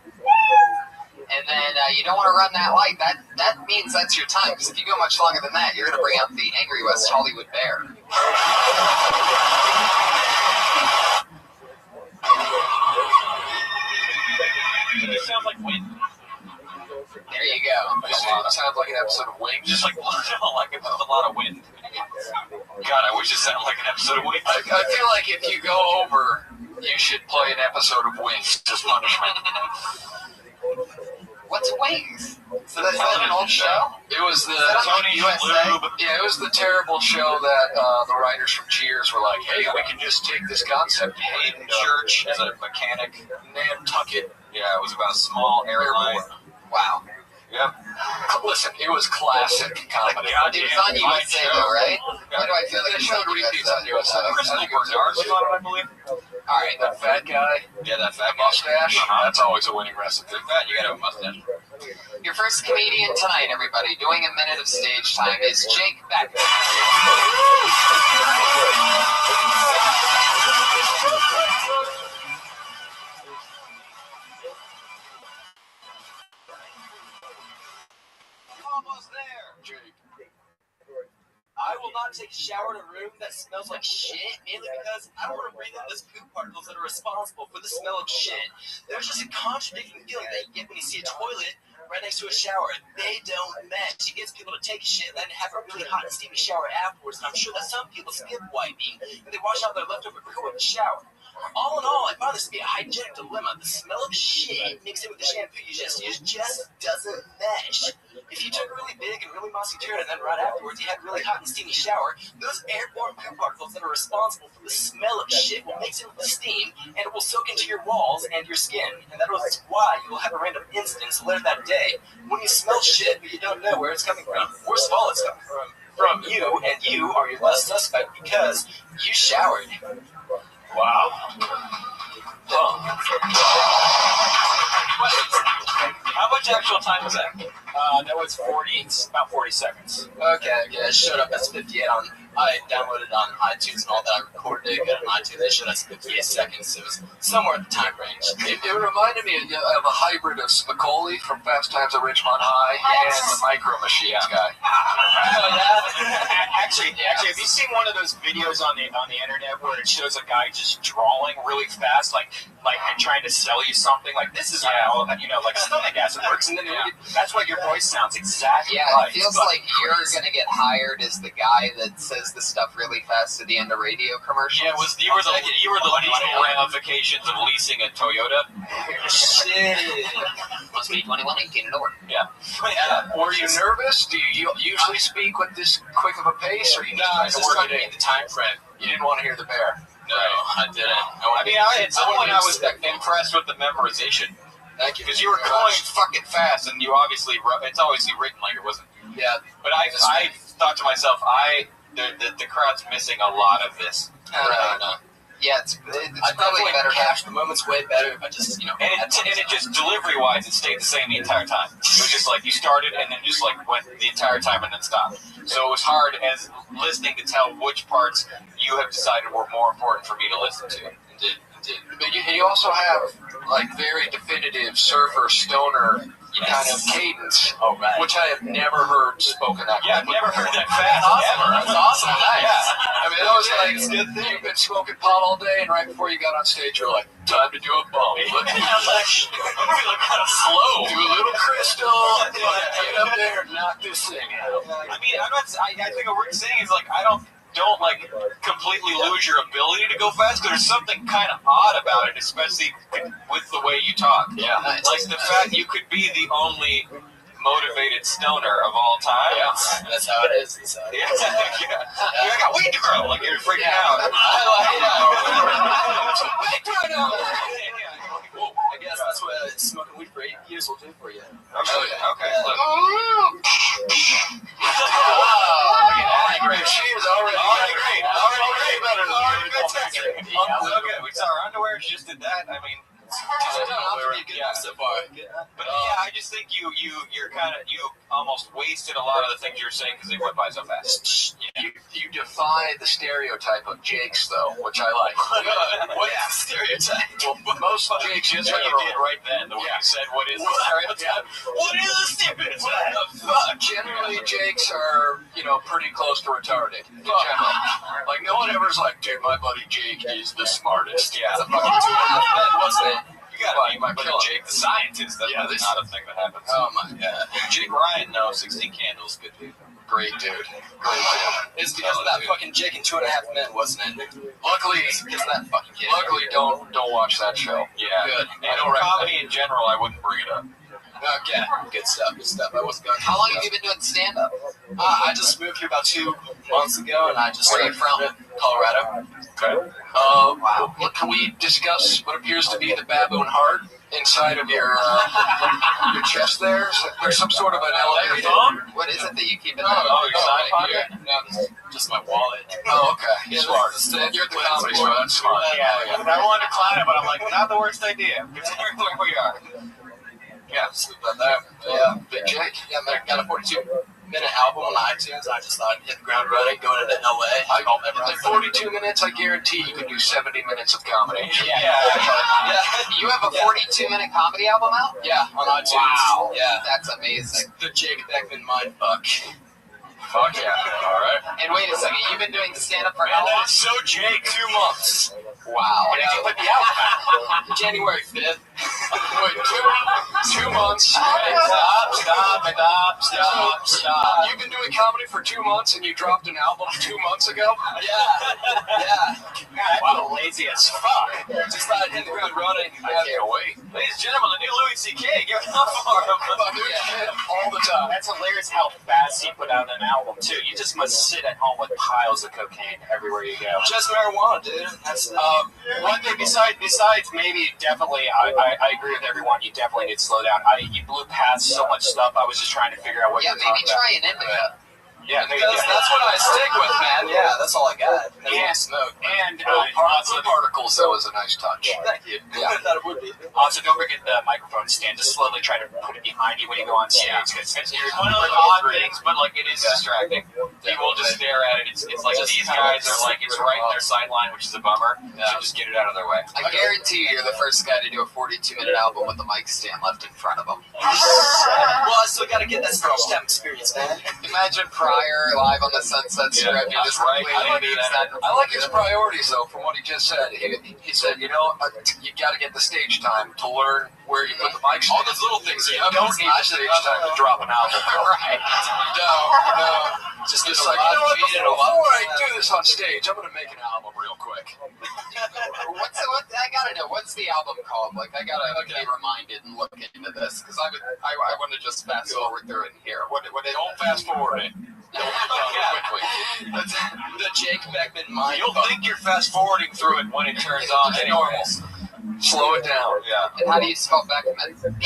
S1: And then you don't want to run that light. That means that's your time, because if you go much longer than that, you're going to bring out the angry West Hollywood bear.
S7: It sounds like wind.
S1: There you go.
S4: It sounds like an episode of Wings.
S2: Just like, like it was a lot of wind. God, I wish it sounded like an episode of Wings.
S4: I feel like if you go over, you should play an episode of Wings as punishment.
S1: What's Wings? So that's an old show?
S4: It was the
S1: Tony USA?
S4: Yeah, it was the terrible show that the writers from Cheers were like, hey, we can just take this concept.
S2: Hayden Church as a mechanic.
S4: Nantucket.
S2: Yeah, it was about a small airline.
S1: Wow.
S2: Yep.
S4: Listen, it was classic comedy.
S1: It was on USA though, right? Why do I feel like
S4: They showed repeats on USA. I think it was
S2: Ours was on it, I believe.
S1: All right,
S4: that fat guy.
S2: Yeah, that fat
S4: mustache. That's always a winning recipe.
S2: Fat, you gotta have a mustache.
S1: Your first comedian tonight, everybody, doing a minute of stage time is Jake Beck.
S10: Almost there.
S4: Jake.
S10: I will not take a shower in a room that smells like shit, mainly because I don't want to breathe in those poop particles that are responsible for the smell of shit. There's just a contradicting feeling that you get when you see a toilet right next to a shower. They don't mesh. It gets people to take a shit and then have a really hot and steamy shower afterwards. And I'm sure that some people skip wiping and they wash out their leftover poo in the shower. All in all, I find this to be a hygienic dilemma. The smell of shit mixed in with the shampoo you just used just doesn't mesh. If you took a really big and really mossy turd and then right afterwards you had a really hot and steamy shower, those airborne poo particles that are responsible for the smell of shit will mix in with the steam and it will soak into your walls and your skin. And that is why you will have a random instance later that day when you smell shit but you don't know where it's coming from. Worst of all, it's coming from you, and you are your less suspect because you showered.
S2: Wow. How much actual time was that?
S7: That was about 40 seconds.
S10: Okay, it showed up as 58 on. I downloaded on iTunes and all that. I recorded it, got it on iTunes. It showed us 58 seconds. It was somewhere in the time range.
S4: It reminded me of a hybrid of Spicoli from Fast Times at Ridgemont High and the Micro Machines guy.
S7: Actually, have you seen one of those videos on the internet where it shows a guy just drawing really fast, like and trying to sell you something? Like, this is how, like stomach acid works, and then that's what your voice sounds exactly like.
S1: It feels like you're gonna get hired as the guy that says the stuff really fast at the end of radio commercials.
S2: Yeah, you were the legal ramifications of leasing a Toyota.
S1: Shit. Must be 21, 18 and over.
S2: Yeah.
S4: Were you nervous? Do you usually speak with this quick of a pace, or you just trying to work it in?
S10: The time frame.
S4: You didn't want to hear the bear.
S2: No, I didn't. At some point I was impressed with the memorization.
S4: Thank you.
S2: Because you were going fucking fast, and it's obviously written like it wasn't.
S4: Yeah.
S2: But I thought to myself, the crowd's missing a lot of this.
S1: Yeah, it's probably better.
S10: Capture the moments way better if I just,
S2: And it just delivery-wise, it stayed the same the entire time. It was just like you started and then just like went the entire time and then stopped. So it was hard as listening to tell which parts you have decided were more important for me to listen to.
S4: But you also have like very definitive surfer stoner kind of cadence, which I have never heard spoken that.
S2: Yeah, I've never heard that fast.
S1: That's awesome. Nice.
S4: Yeah. I mean, that was like you've been smoking pot all day, and right before you got on stage, you're like, time to do a bump.
S2: Like kind of slow.
S4: Do a little crystal. Get up there and knock this thing out.
S2: I mean, I think what we're saying is like don't like completely lose your ability to go fast, because there's something kind of odd about it, especially with the way you talk.
S4: Yeah.
S2: Like the fact you could be the only
S17: motivated stoner of all time.
S10: Yeah, that's how it is inside.
S17: Yeah. I got weed to grow. Like, you're freaking out.
S10: Whoa, I guess that's what smoking weed for 8 years will do for you.
S17: Okay. Look.
S14: Great. She is already
S17: great. Already better than okay, we saw her underwear. She just did that. I mean,
S10: so far.
S17: But yeah, I just think you almost wasted a lot of the things you were saying because they went by so fast.
S4: You defy the stereotype of Jakes, though, which I like.
S10: What is the stereotype?
S4: Well, most Jakes
S17: Just what you did right then. The way you said, "What is the stereotype?"
S10: What is the stereotype?
S4: Generally, Jakes are, pretty close to retarded. In general. Like, no one ever's like, dude, my buddy Jake is the smartest.
S17: Yeah.
S4: It's a fucking 2.5 men, wasn't it?
S17: You gotta meet my buddy Jake the scientist. That's not a thing that happens.
S4: Oh my god.
S17: Jake Ryan, no, 16 Candles, good dude.
S4: Great dude.
S10: It's because of that fucking Jake and 2.5 Men, wasn't it?
S4: Luckily,
S10: It's because of that fucking kid.
S4: luckily, don't watch that show.
S17: Yeah.
S10: Good.
S17: And comedy in general, I wouldn't bring it up.
S10: Okay, good stuff. I was going.
S1: How long have you been doing stand-up?
S10: I just moved here about 2 months ago, and I just
S1: Where are you from?
S10: Colorado.
S17: Okay.
S4: Wow. Can we discuss what appears to be the baboon heart inside of your chest there? There's some sort of an elevator phone?
S1: What is it that you keep in
S17: your side pocket?
S10: No, just my wallet.
S4: Oh, okay.
S10: Yeah,
S4: Smart.
S10: You're at the
S4: Comedy store. That's smart.
S17: Yeah. I wanted to clown it, but I'm like, not the worst idea. Considering where we are.
S10: Yeah, so about that.
S4: Yeah, Big Jake.
S10: Yeah, I got a 42-minute album on iTunes. I just thought I'd hit the ground running, going into LA.
S4: In 42 minutes, I guarantee you can do 70 minutes of comedy.
S10: Yeah.
S1: You have a 42-minute comedy album out?
S10: Yeah, on iTunes.
S1: Wow.
S10: Yeah.
S1: That's amazing.
S10: The Jake Beckman mindfuck.
S17: Fuck yeah. All right.
S1: And wait a second, you've been doing stand-up for how long?
S17: So Jake, 2 months.
S1: Wow.
S17: When did you put the album out?
S10: January 5th.
S4: Wait, 2 months?
S17: Stop.
S4: You've been doing comedy for 2 months and you dropped an album 2 months ago?
S10: Yeah.
S17: God, I feel lazy as fuck.
S10: Just thought I'd hit the ground running.
S4: I can't wait.
S17: Ladies and gentlemen, the new Louis C.K. Give it up for him.
S4: All the time.
S7: That's hilarious how fast he put out an album too. You just must sit at home with piles of cocaine everywhere you go.
S10: Just marijuana, dude. That's
S7: one thing besides maybe definitely I agree with everyone. You definitely need to slow down. You blew past so much stuff. I was just trying to figure out what
S1: Yeah,
S7: you're talking
S1: maybe try an indica.
S7: Yeah, maybe
S10: because that's what I stick with, man. Yeah, that's all I got.
S7: Yeah.
S10: Smoke.
S7: And
S4: particles, though, is a nice touch.
S10: Thank you.
S4: Yeah.
S10: I thought it would be.
S7: Also, don't forget the microphone stand. Just slowly try to put it behind you when you go on stage. Because
S17: It's one of the odd things, but like it is distracting. People just stare at it. It's like these guys are like it's right in their sideline, which is a bummer. So just get it out of their way.
S1: I guarantee you're the first guy to do a 42-minute album with a mic stand left in front of him.
S10: Well, I still got to get that stage time experience, man.
S1: Imagine Pryor live on the Sunset Strip. You just completely leaves that.
S4: I like his priorities, though, from what he just said. He said, you got to get the stage time to learn where you put the mic stand.
S17: All those little things.
S4: You don't need the stage time to drop an album.
S1: Right.
S4: No. Just like, before I do this on stage, I'm going to make an album real quick.
S1: I gotta know, what's the album called? Like, I gotta be reminded and look into this, because I want to just fast forward through it and hear.
S4: Don't fast forward it. Quickly.
S10: The Jake Beckman mind.
S17: You'll think you're fast forwarding through it when it turns on.
S4: Normal. Slow it down.
S17: Yeah.
S1: And how do you spell Beckman?
S10: Beckman.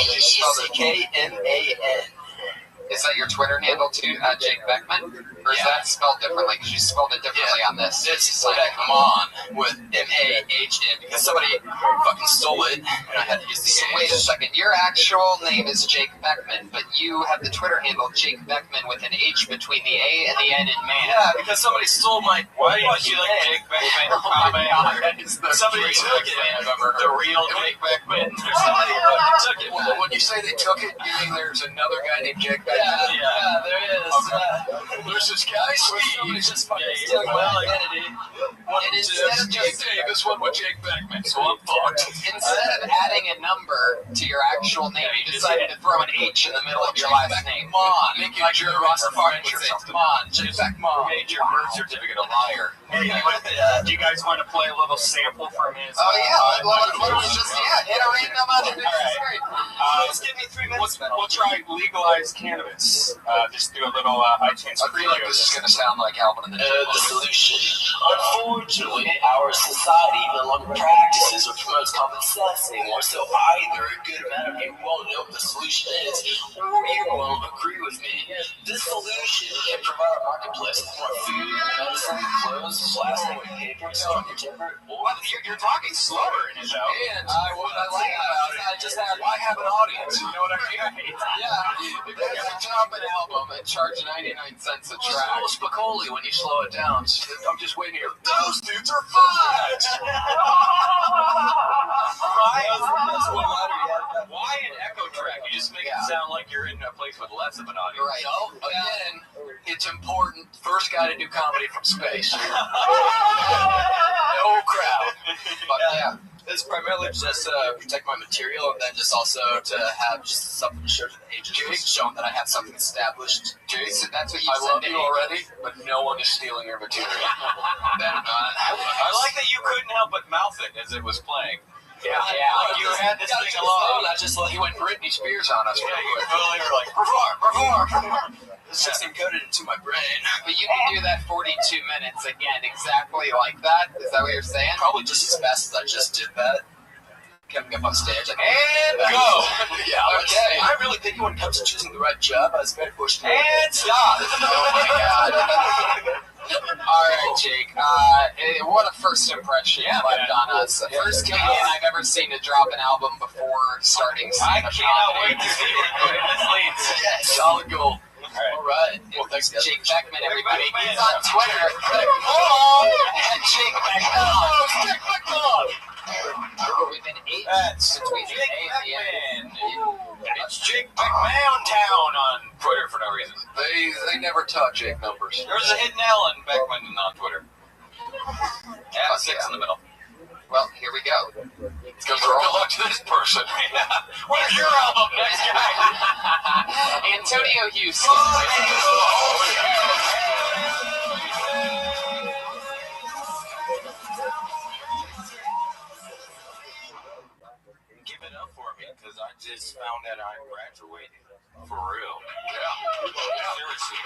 S1: Is that your Twitter handle too, Jake Beckman? Or is that spelled differently? Because you spelled it differently on this.
S10: It's Beckman with M-A-H-N because somebody fucking stole it and I had to use the
S1: So wait a second. Your actual name is Jake Beckman, but you have the Twitter handle Jake Beckman with an H between the A and the N in man.
S10: Yeah, because somebody stole my.
S17: Why don't you like Jake Beckman?
S10: Somebody took it.
S17: The real Jake Beckman.
S10: Somebody fucking took it.
S4: Well, when you say they took it, you mean there's another guy named Jake Beckman?
S10: Yeah, there is.
S4: There's this guy, Steve.
S10: Somebody's just fucking stealing my identity.
S4: And instead of just this one with Jake Beckman, so I'm fucked.
S1: Instead of adding a number to your actual name, you decided to throw an H in the middle of your last name.
S4: Come on, make it Jerry Ross French or something. Come on, Jake Beckman.
S17: Made your birth certificate a liar.
S7: Hey, do you guys want to play a little sample from his?
S1: Oh yeah, hit a random other.
S7: Just give me 3 minutes. We'll try legalized cannabis. Just do a little iTunes
S4: I feel like this is going to sound like Alvin and
S10: The solution. Unfortunately, our society no longer practices or promotes common sense anymore, so either a good amount of you won't know what the solution is, or you won't agree with me. This solution can provide a marketplace with more food, medicine, clothes, plastic, paper, stronger timber.
S17: Well, you're talking slower in it, though.
S4: And what I like about it, I have an audience. You know what I mean?
S1: Yeah, if you guys drop an album and charge 99 cents a track.
S4: It's Spicoli when you slow it down. I'm just waiting here. Those dudes are fudge!
S17: Why an echo track? You just make it sound like you're in a place with less of an audience.
S1: Right.
S4: So, again, it's important. First guy to do comedy from space. No crowd.
S1: But yeah.
S10: It's primarily just to protect my material, and then just also to have just something to show to the agents, showing that I have something established.
S1: Jason, that's what you
S4: I
S1: said
S4: love
S1: to
S4: you
S1: me.
S4: already, but no one is stealing your material.
S17: I like that you couldn't help but mouth it as it was playing.
S1: Yeah.
S17: Like you had this thing alone.
S10: I just
S4: He went Britney Spears on us.
S17: Yeah, you totally were like,
S10: perform. It's just encoded into my brain.
S1: But you can do that 42 minutes again, exactly like that. Is that what you're saying?
S10: Probably just as fast as I just did that. Coming up on stage, I
S17: and go.
S10: Yeah, okay. I really think when it comes to choosing the right job, I was very fortunate.
S17: And stop.
S1: Oh my god. All right, Jake. What a first impression you left on us. The first comedian I've ever seen to drop an album before starting
S17: I
S1: stand-up
S17: cannot
S1: comedy.
S17: wait to see where this leads.
S10: Yes, solid goal.
S17: All right.
S10: Well, thanks, guys.
S1: Jake Beckman, everybody.
S17: Beckman.
S1: He's on Twitter. At Jake Beckman. With an H between the A and the N.
S17: It's Jake Beckman Town on Twitter for no reason.
S4: They never taught Jake numbers.
S17: There's a hidden L in Beckman on Twitter. And 6 in the middle.
S1: Well, here we go.
S4: Good luck to this person.
S17: Where's your album next guy?
S1: Antonio Houston.
S17: Give it up for me, because I just found that I graduated. For real. Seriously.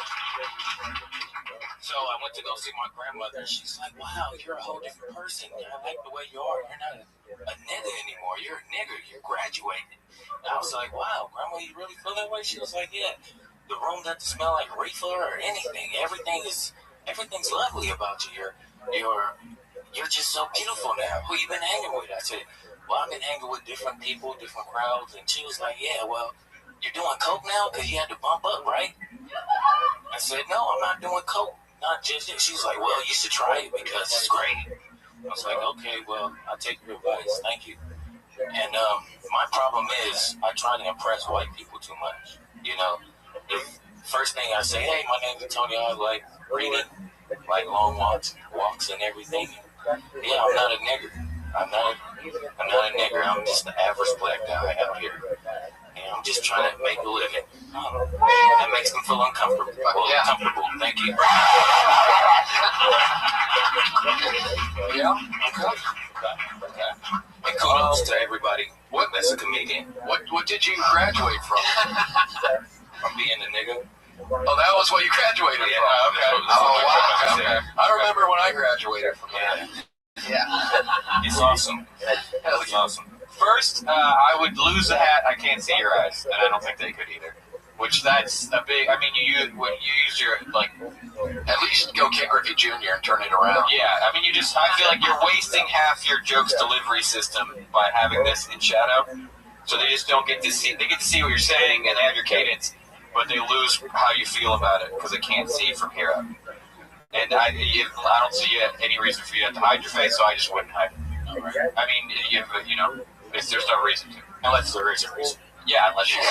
S17: So I went to go see my grandmother, and she's like, wow, you're a whole different person. I like the way you are. You're not a nigga anymore. You're a nigger. You're graduating. And I was like, wow, Grandma, you really feel that way? She was like, yeah. The room doesn't smell like reefer or anything. Everything's lovely about you. You're just so beautiful now. Who you been hanging with? I said, well, I've been hanging with different people, different crowds. And she was like, yeah, well, you're doing coke now because you had to bump up, right? I said, no, I'm not doing coke. Not just yet. She was like, well, you should try it because it's great. I was like, okay, well, I'll take your advice. Thank you. And my problem is I try to impress white people too much. You know, the first thing I say, hey, my name's Antonio. I like reading, like long walks and everything. Yeah, I'm not a nigger. I'm not a nigger. I'm just the average black guy out here. And I'm just trying to make a living. That makes them feel uncomfortable. Well, comfortable. Thank you.
S4: Yeah.
S17: Okay. And kudos to everybody that's a comedian.
S4: What did you graduate from?
S17: From being a nigga.
S4: Oh, that was what you graduated from.
S17: Okay.
S4: Oh, wow. Okay. I remember when I graduated from that.
S1: Yeah.
S17: It's awesome. It's awesome. First, I would lose the hat. I can't see your eyes, and I don't think they could either. Which that's a big. I mean, when you use your like,
S4: at least go Ken Griffey Jr. and turn it around.
S17: Yeah, I mean, I feel like you're wasting half your jokes delivery system by having this in shadow. So they just don't get to see. They get to see what you're saying, and they have your cadence, but they lose how you feel about it because they can't see from here up. And I don't see any reason for you to hide your face, so I just wouldn't hide it. I mean, there's no reason to, unless there is a reason. Yeah, unless you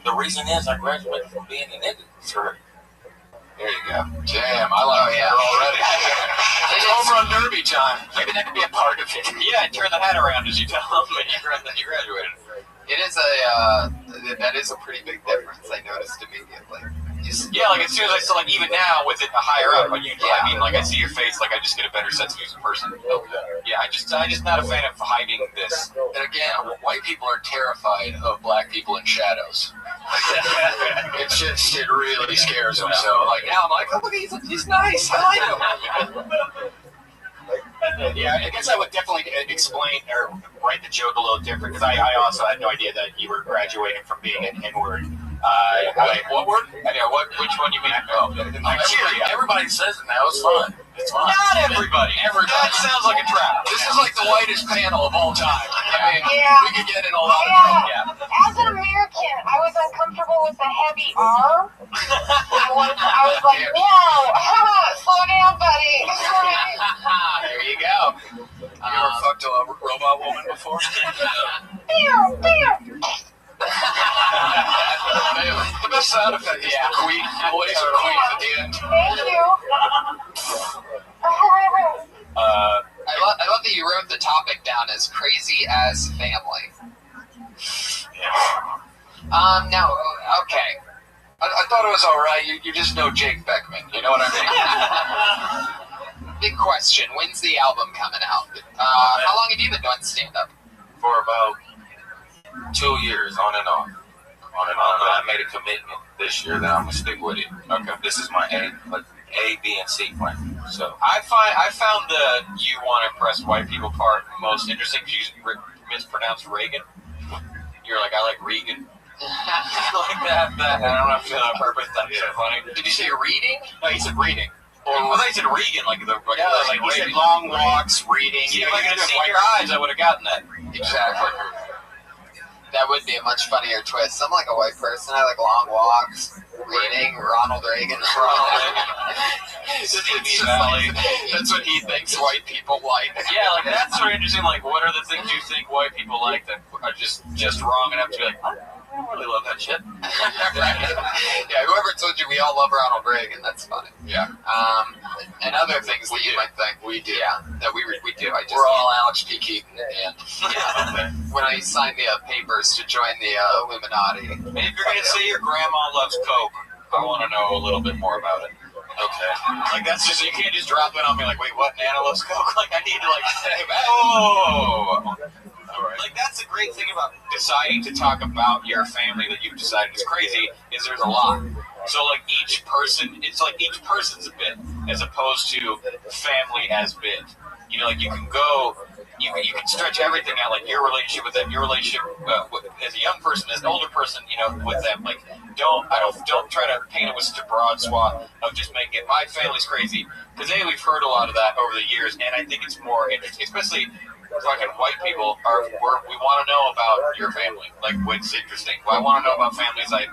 S17: the reason is I graduated from being a nigga. Sure. There you go.
S4: Damn, I like it already.
S1: It
S4: home run derby time.
S7: Maybe that could be a part of it. Yeah, and turn the hat around as you tell them that you graduated.
S1: It is that is a pretty big difference. I noticed immediately.
S7: Yeah, like as soon as I saw, like even now with it higher up, like I mean, like I see your face, like I just get a better sense of you as a person. Yeah, I just not a fan of hiding this.
S4: And again, white people are terrified of black people in shadows. It really scares them. So like now I'm like, oh look, he's nice. I like him.
S7: Yeah, I guess I would definitely explain or write the joke a little different because I also had no idea that you were graduating from being an N-word.
S4: What word?
S7: Yeah, which one you mean? Oh,
S4: everybody says it now. It's fun. It's fun.
S7: Not everybody. That sounds like a trap.
S4: This is like the whitest panel of all time. I mean, we could get in a lot of trouble.
S13: Yeah. As an American, I was uncomfortable with the heavy R. I was like, whoa, slow down, buddy.
S1: There you go.
S4: You ever fucked a robot woman before? The best sound effect is the queen. Always a queen at the end.
S13: Thank you.
S1: I love that you wrote the topic down as crazy as family. Now, okay.
S4: I thought it was all right. You just know Jake Beckman. You know what I mean?
S1: Big question. When's the album coming out? How long have you been doing stand-up?
S17: For about 2 years, on and off. But I made a commitment this year that I'm gonna stick with it. Okay, this is my A, B, and C plan. So
S7: I found the "you want to impress white people" part most interesting because you mispronounced Reagan. You're like, I like Regan. Like that. I don't know if you did it on purpose. That's so funny.
S1: Did you say reading?
S7: No, he said reading. I thought he said Regan, like the
S1: he said long walks, reading.
S7: See, if I could have seen your eyes, I would have gotten that.
S1: Exactly. That would be a much funnier twist. I'm like a white person. I like long walks, reading, Ronald Reagan. It's just like, that's what he thinks white people like.
S7: Yeah, like that's sort of interesting. Like, what are the things you think white people like that are just wrong enough to be like, I don't really love that shit.
S1: Yeah, whoever told you we all love Ronald Reagan, that's funny.
S4: Yeah.
S1: And other things that you might think.
S4: We do.
S1: Yeah, that we do.
S4: We're all Alex P. Keaton at the end.
S1: When I signed the papers to join the Illuminati.
S7: And if you're going to say your grandma loves Coke, I want to know a little bit more about it. Okay. Like, that's just, you can't just drop it on me like, wait, what, Nana loves Coke? Like, I need to, like, say, oh. Right. Like, that's the great thing about deciding to talk about your family that you've decided is crazy, is there's a lot. So, like, each person, it's like each person's a bit, as opposed to family as bit. You know, like, you can go, you can stretch everything out, like, your relationship with them, your relationship as a young person, as an older person, you know, with them. Like, don't try to paint it with such a broad swath of just making it, my family's crazy. Because, we've heard a lot of that over the years, and I think it's more interesting, especially fucking white people we want to know about your family, like what's interesting. I want to know about families a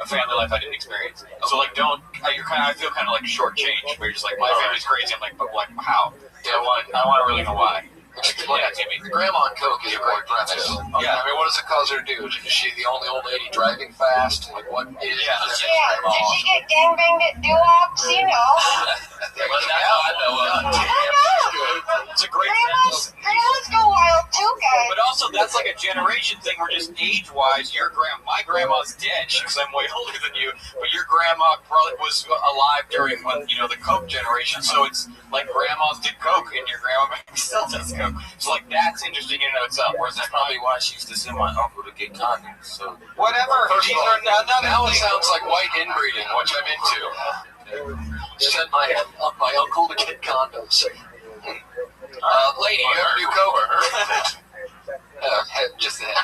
S7: family life I didn't experience. So like, I feel kind of like shortchanged, where you're just like, my family's crazy. I'm like, but like, how? I want to really know why. Explain that to me.
S4: The grandma on Coke is a great premise. Yeah. I mean, what does it cause her to do? Is she the only old lady driving fast? Like, what is
S13: did she get gangbanged at Dulux? You know.
S4: I know.
S7: It's a great
S13: Grandmas go wild too, guys.
S7: But also, that's like a generation thing where just age-wise, my grandma's dead because I'm way older than you, but your grandma probably was alive during when, the Coke generation, so it's like grandmas did Coke and your grandma still does Coke. So like, that's interesting in and of itself. Whereas that's
S17: probably why she used to send my uncle to get condoms. So
S7: whatever.
S4: First of all, now it sounds like white inbreeding, which I'm into. Send my uncle to get condoms. Lady, you ever do Coke?
S1: Just a hint.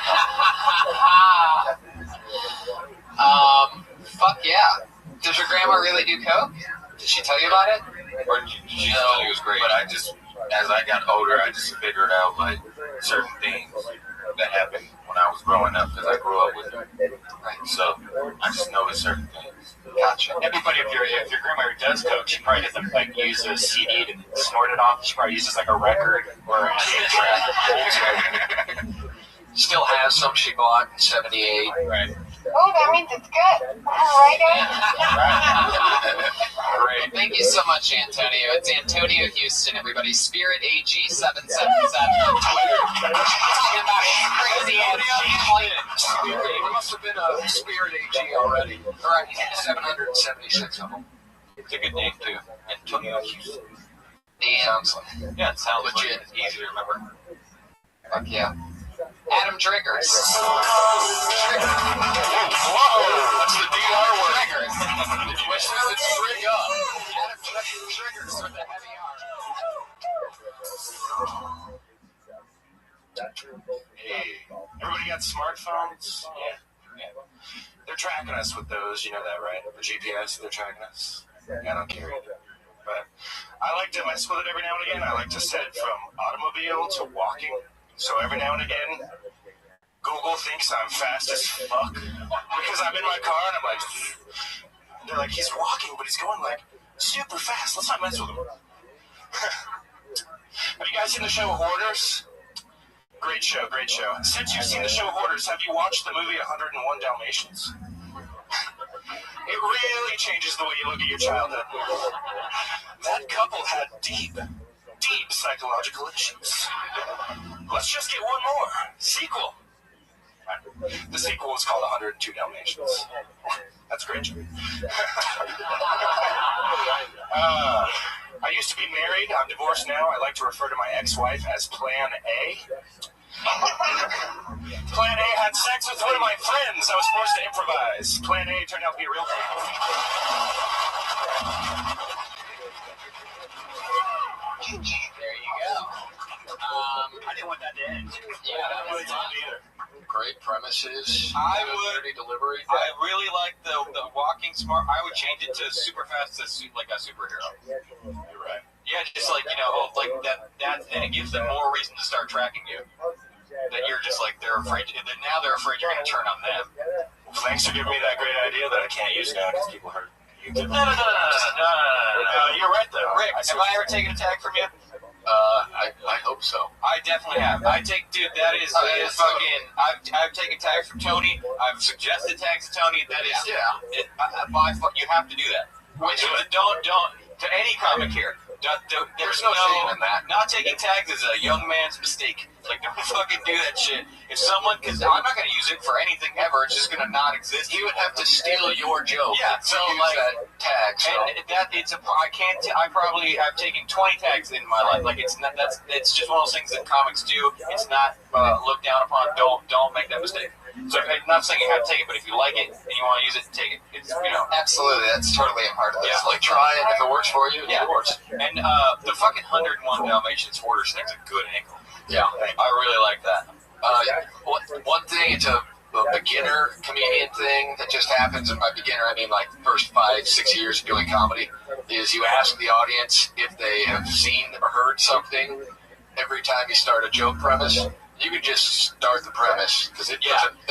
S1: Fuck yeah. Does your grandma really do Coke? Did she tell you about it?
S17: Or did she tell you it was great? But as I got older, I just figured out like certain things that happened when I was growing up because I grew up with her. Right. So I just noticed certain things.
S7: Gotcha. Everybody, if your grandmother does Coke, she probably doesn't like use a CD to snort it off. She probably uses like a record or a track.
S4: Still has some she bought in '78.
S7: Right.
S13: Oh, that means it's good. Right, guys?
S1: Great. Thank you so much, Antonio. It's Antonio Houston, everybody. Spirit AG777 on Twitter. Talking about his crazy family.
S4: There must have been a Spirit AG already.
S1: Right.
S4: 776 of them.
S17: It's a good name, too. Antonio Houston.
S4: Sounds like.
S17: Yeah, it sounds
S4: legit.
S17: Like it's easy to remember.
S1: Fuck yeah. Adam Triggers.
S4: Whoa! That's the DR word.
S1: Triggers.
S4: Which is a string up.
S1: Adam Triggers with a heavy R.
S16: Hey, everybody got smartphones? Yeah. They're tracking us with those, you know that, right? The GPS, they're tracking us. I don't care either. But I like to mess with it every now and again. I like to set it from automobile to walking. So every now and again, Google thinks I'm fast as fuck because I'm in my car and I'm like, they're like, he's walking, but he's going like super fast. Let's not mess with him. Have you guys seen the show Hoarders? Great show, great show. Since you've seen the show Hoarders, have you watched the movie 101 Dalmatians? It really changes the way you look at your childhood. That couple had deep psychological issues. Let's just get one more. Sequel. The sequel was called 102 Dalmatians. That's great. I used to be married. I'm divorced now. I like to refer to my ex-wife as Plan A. Plan A had sex with one of my friends. I was forced to improvise. Plan A turned out to be a real thing.
S1: There you go.
S7: I didn't want that to end.
S1: Yeah, that was fun.
S4: Great premises.
S17: I would.
S4: Delivery.
S17: I really like the walking smart. I would change it to super fast as like a superhero.
S16: You're right.
S17: Yeah, just like like that. And it gives them more reason to start tracking you. That you're just like they're afraid. That now they're afraid you're going to turn on them.
S16: Well, thanks for giving me that great idea that I can't use now because people heard you.
S17: No.
S16: You're right though.
S17: Rick, have I ever taken a tag from you?
S4: I hope so.
S17: I definitely have. That is fucking. I've taken tags from Tony. I've suggested tags to Tony. That is, you have to do that. Don't to any comic here. There's no shame in that. Not taking tags is a young man's mistake. Like, don't fucking do that shit. If someone, because I'm not going to use it for anything ever, it's just going to not exist.
S4: He would have to steal your joke.
S17: Yeah, so like
S4: that tag. So.
S17: And I've taken 20 tags in my life. Like, it's just one of those things that comics do. It's not looked down upon. Don't make that mistake. So I'm not saying you have to take it, but if you like it and you want to use it, take it. It's
S1: absolutely, that's totally a part of this.
S17: Yeah.
S1: Like, try it if it works for you.
S17: Yeah,
S1: it works.
S17: And the fucking 101 Dalmatians Hoarders thing's a good angle.
S1: Yeah,
S17: I really like that.
S4: One thing, it's a beginner comedian thing that just happens, and by beginner I mean like first 5-6 years of doing comedy, is you ask the audience if they have seen or heard something every time you start a joke premise. You could just start the premise, because they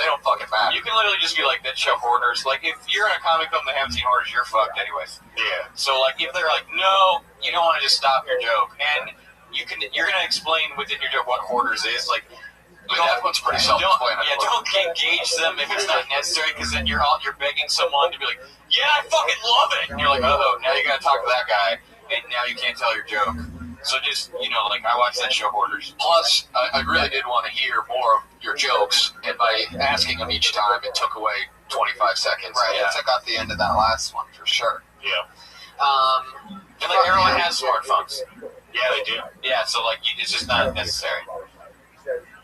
S4: don't fucking matter.
S17: You can literally just be like, that show Hoarders. Like, if you're in a comic film that haven't seen Hoarders, you're fucked anyways.
S16: Yeah.
S17: So, like, if they're like, no, you don't want to just stop your joke. And you're going to explain within your joke what Hoarders is. Like,
S4: that one's pretty self-explanatory.
S17: Don't engage them if it's not necessary, because then you're begging someone to be like, yeah, I fucking love it. And you're like, uh-oh, now you got to talk to that guy, and now you can't tell your joke. So just, like, I watched that show Hoarders.
S4: Plus, I really did want to hear more of your jokes, and by asking them each time, it took away 25 seconds.
S1: Right, it took out the end of that last one, for sure.
S16: Yeah.
S17: And, like, everyone has smartphones.
S16: Yeah, they do.
S17: Yeah, so, like, it's just not necessary.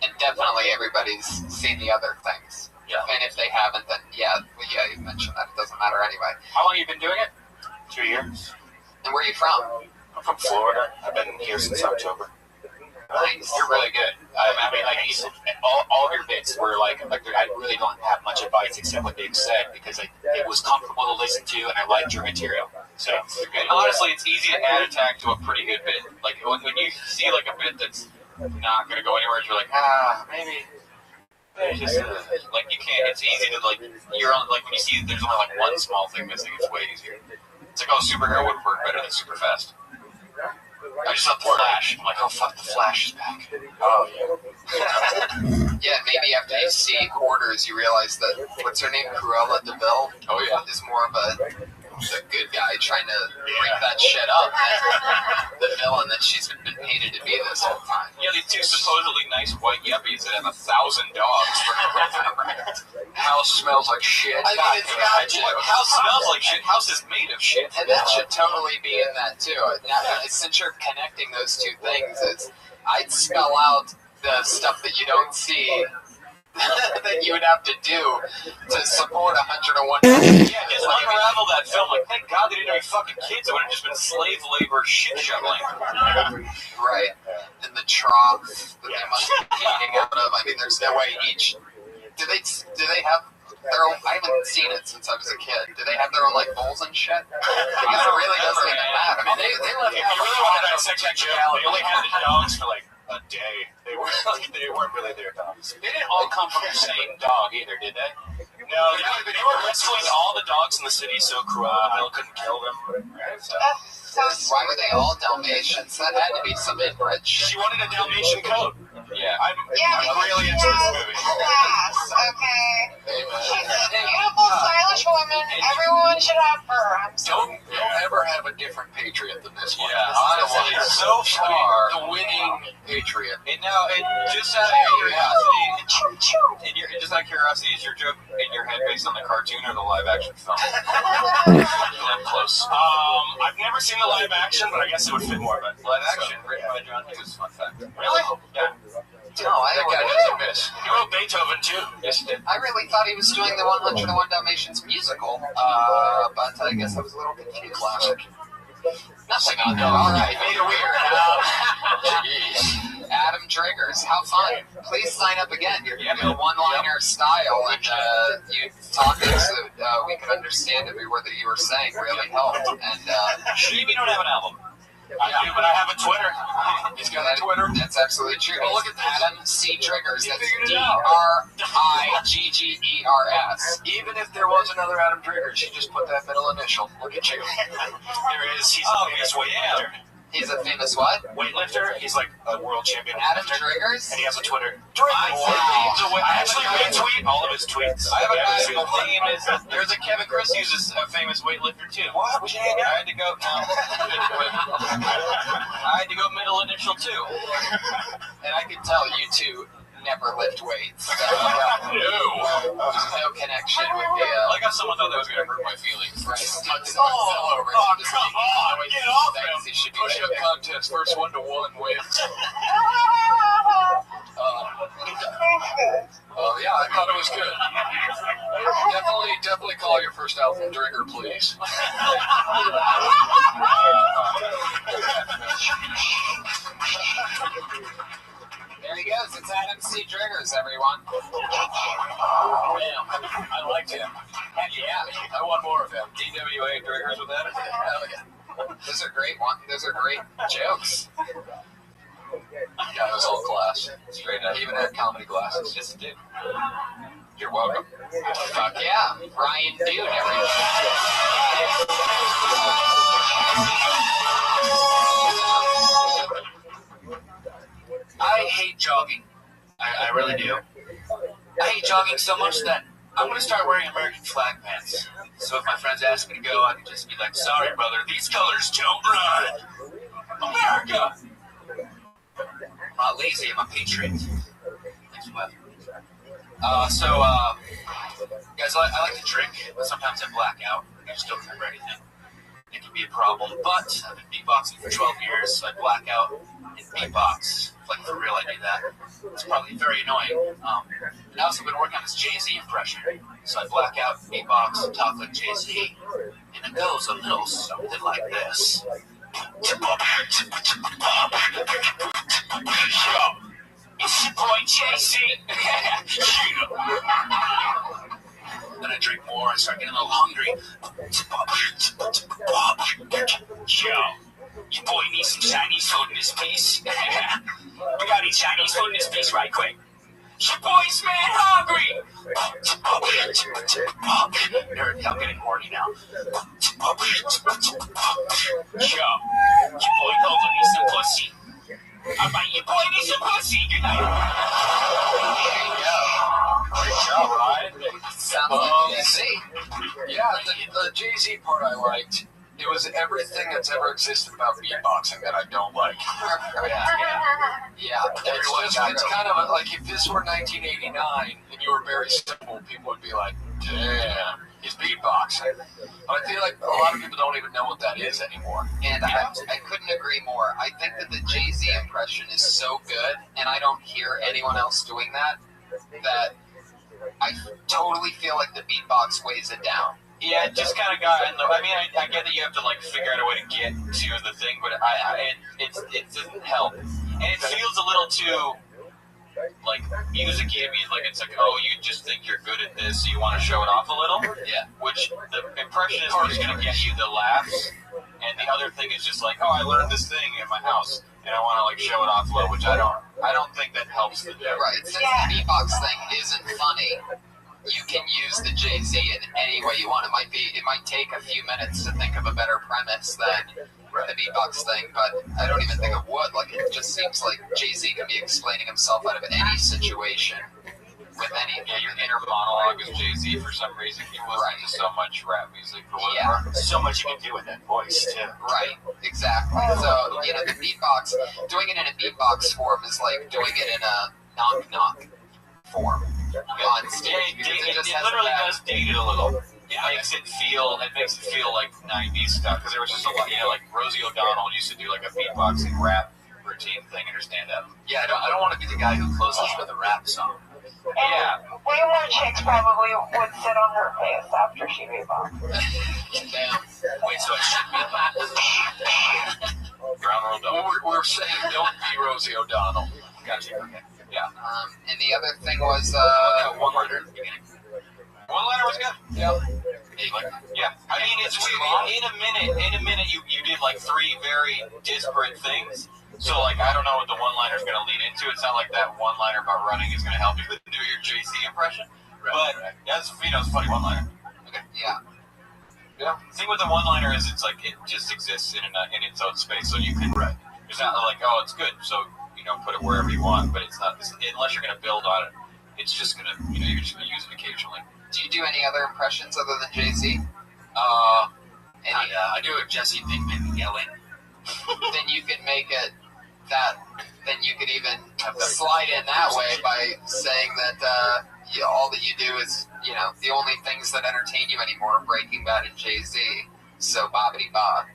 S1: And definitely everybody's seen the other things.
S17: Yeah.
S1: And if they haven't, then, you mentioned that. It doesn't matter anyway.
S17: How long have you been doing it?
S16: 2 years.
S1: And where are you from?
S16: I'm from Florida. I've been here since October.
S1: Nice.
S7: You're really good. I mean, like, all of your bits were like I really don't have much advice except what they've said, because it was comfortable to listen to, and I liked your material. So
S17: honestly, it's easy to add a tag to a pretty good bit. Like, when you see, like, a bit that's not going to go anywhere, you're like, maybe just, like, you can't, it's easy to, like, you're on, like, when you see there's only, like, one small thing missing, it's way easier. It's like, superhero would work better than super fast. I just saw the Flash. I'm like, oh fuck, the Flash is back.
S16: Oh
S1: yeah, maybe after you see Hoarders, you realize that what's her name, Cruella de Vil?
S4: Oh yeah,
S1: is more of a the good guy trying to break that shit up. And the villain that she's been painted to be this whole time.
S17: Yeah, these two supposedly nice white yuppies that have 1,000 dogs.
S4: House smells like shit.
S1: I mean, it's got to.
S17: House smells like shit. House is made of shit.
S1: And that should totally be in that too. Now, since you're connecting those two things, I'd spell out the stuff that you don't see that you would have to do to support 101.
S17: Yeah, just unravel that film. Like, thank God they didn't have any fucking kids. It would have just been slave labor shit shoveling.
S1: Right. And the trough that they must be eating out of. I mean, there's no way each. Do they have their own? I haven't seen it since I was a kid. Do they have their own like bowls and shit? Because it really doesn't even matter. I mean, they left.
S17: If you really want to dissect that joke, they only had the dogs for like a day. They weren't really their dogs.
S7: They didn't all come from the same dog either, did they?
S17: No, they were rescuing all the dogs in the city so cruel Bill couldn't kill them. So.
S1: Why were they all Dalmatians? That had to be some inbred shit.
S17: She wanted a Dalmatian coat.
S7: Yeah.
S17: I'm really into this movie.
S13: Class, okay. She's a beautiful, stylish woman. Everyone should have her.
S4: Don't ever have a different patriot than this one.
S17: Yeah,
S4: This
S17: honestly,
S4: is
S17: so far
S4: the winning patriot.
S17: And now, just out of curiosity, just out of curiosity, is your joke in your head based on the cartoon or the live action film? Close. I've never seen the live action, but I guess it would fit more. But
S7: Live action, written by John Hughes, fun fact.
S17: Really?
S7: Yeah.
S1: No,
S4: That guy doesn't miss.
S17: He wrote Beethoven too.
S7: Yes, he did.
S1: I really thought he was doing the 101 Dalmatians musical, but I guess I was a little confused.
S4: Classic.
S1: Nothing on there. All right, made it weird. Jeez. Adam Triggers, how fun. Please sign up again. Your one-liner style and you talking so we could understand every word that you were saying really helped. And
S17: Shame you don't have an album. I do, but I have a Twitter.
S1: He's got a Twitter. That's absolutely true.
S4: Well, look at
S1: Adam C. Triggers. That's
S4: figured it out.
S1: DRIGGERS.
S4: Even if there was another Adam Triggers, you just put that middle initial. Look at you.
S17: There is. He's a famous weightlifter.
S1: He's a famous what?
S17: Weightlifter. He's like a world champion.
S1: Adam
S17: weightlifter.
S1: Triggers?
S17: And he has a Twitter.
S1: Wow.
S17: I actually retweet all of his tweets.
S7: I have a
S17: every
S7: guy
S17: single
S7: whose name is. There's a Kevin Chris who's a famous weightlifter too.
S17: What? We should hang out.
S7: I had to go. I had to go middle initial too.
S1: And I can tell you two never lift weights. So, there's no connection with the.
S7: I like how someone thought that was going to hurt my feelings.
S1: Right.
S17: Oh, come on, get off him.
S4: Push-up contest, first 1-to-1 wins. Yeah, I thought it was good. Definitely call your first album Trigger, please.
S1: There he goes. It's Adam C. Triggers, everyone.
S4: I liked him.
S1: Heck yeah.
S4: I want more of him.
S7: DWA Triggers with that.
S1: Hell yeah. Those are great. Those are great jokes.
S4: Yeah, it was all class.
S7: Straight
S4: I
S7: up.
S4: even had comedy glasses.
S7: Yes, it did.
S4: You're welcome.
S1: Fuck yeah. Ryan Dude, everyone.
S10: I hate jogging. I really do. I hate jogging so much that I'm going to start wearing American flag pants. So if my friends ask me to go, I can just be like, sorry, brother, these colors don't run. America! I'm not lazy, I'm a patriot. Thanks, Web. Guys, I like to drink, but sometimes I black out. I just don't remember anything. It can be a problem, but I've been beatboxing for 12 years, so I black out and beatbox. Like, for real, I do that. It's probably very annoying. And I also been working on this Jay-Z impression. So I black out, beatbox, and talk like Jay-Z. And it goes a little something like this. It's your boy Jay-Z. Then I drink more, I start getting a little hungry. Yo, your boy needs some Chinese food in this piece. We gotta eat Chinese food in this piece right quick. Your boy's man hungry. I'm getting horny now. Yo, your boy Lola needs some pussy. Alright, your boy needs some pussy. Good night.
S1: There you go. Great job, Ryan. Sounds like Jay-Z.
S4: Yeah, the Jay-Z part I liked. It was everything that's ever existed about beatboxing that I don't like.
S1: Yeah.
S4: It's kind of like if this were 1989 and you were very simple, people would be like, damn, he's beatboxing. But I feel like a lot of people don't even know what that is anymore.
S1: And I couldn't agree more. I think that the Jay-Z impression is so good, and I don't hear anyone else doing that I totally feel like the beatbox weighs it down.
S17: Yeah, it just kind of got. I mean, I get that you have to like figure out a way to get to the thing, but it doesn't help, and it feels a little too like music-y. I mean, like it's like, oh, you just think you're good at this, so you want to show it off a little. Yeah. Which the impression is what's going to get you the laughs, and the other thing is just like, oh, I learned this thing in my house, and I want to like show it off a little, which I don't think that helps the joke.
S1: Right. Since the beatbox thing isn't funny, you can use the Jay-Z in any way you want. It might take a few minutes to think of a better premise than the beatbox thing, but I don't even think it would. Like, it just seems like Jay-Z can be explaining himself out of any situation with any.
S17: Yeah, your inner monologue is Jay-Z for some reason. He wasn't to so much rap music for whatever.
S7: So much you can do with that voice too.
S1: Right, exactly. So, the beatbox, doing it in a beatbox form is like doing it in a knock-knock form on stage.
S17: It literally does date it a little. It makes it feel like 90s stuff, because there was just a lot, like Rosie O'Donnell used to do like a beatboxing rap routine thing in her stand-up.
S10: Yeah, I don't want to be the guy who closes with a rap song.
S17: Yeah.
S13: Way more chicks probably would sit on her face after she beatboxed.
S1: Damn.
S10: Wait, so it should be
S4: We're saying don't be Rosie O'Donnell.
S10: Gotcha. Okay.
S17: Yeah.
S1: And the other thing was
S10: one-liner at the beginning.
S17: One-liner was good.
S1: Yeah.
S17: Yeah. I mean, it's weird. In a minute, you did like three very disparate things. So, like, I don't know what the one-liner is going to lead into. It's not like that one-liner about running is going to help you do your Jay-Z impression. Right. But that's, it's a funny one-liner.
S1: Okay. Yeah.
S17: Yeah. The thing with the one-liner is it just exists in its own space. So you can, it's not like, oh, it's good, so, put it wherever you want. But it's not, unless you're going to build on it, it's just going to, you're just going to use it occasionally.
S1: Do you do any other impressions other than Jay-Z?
S10: I do a Jesse Pinkman yelling.
S1: Then you could make it then you could even slide in that way by saying that all that you do is, the only things that entertain you anymore are Breaking Bad and Jay-Z. So bobbity-bob,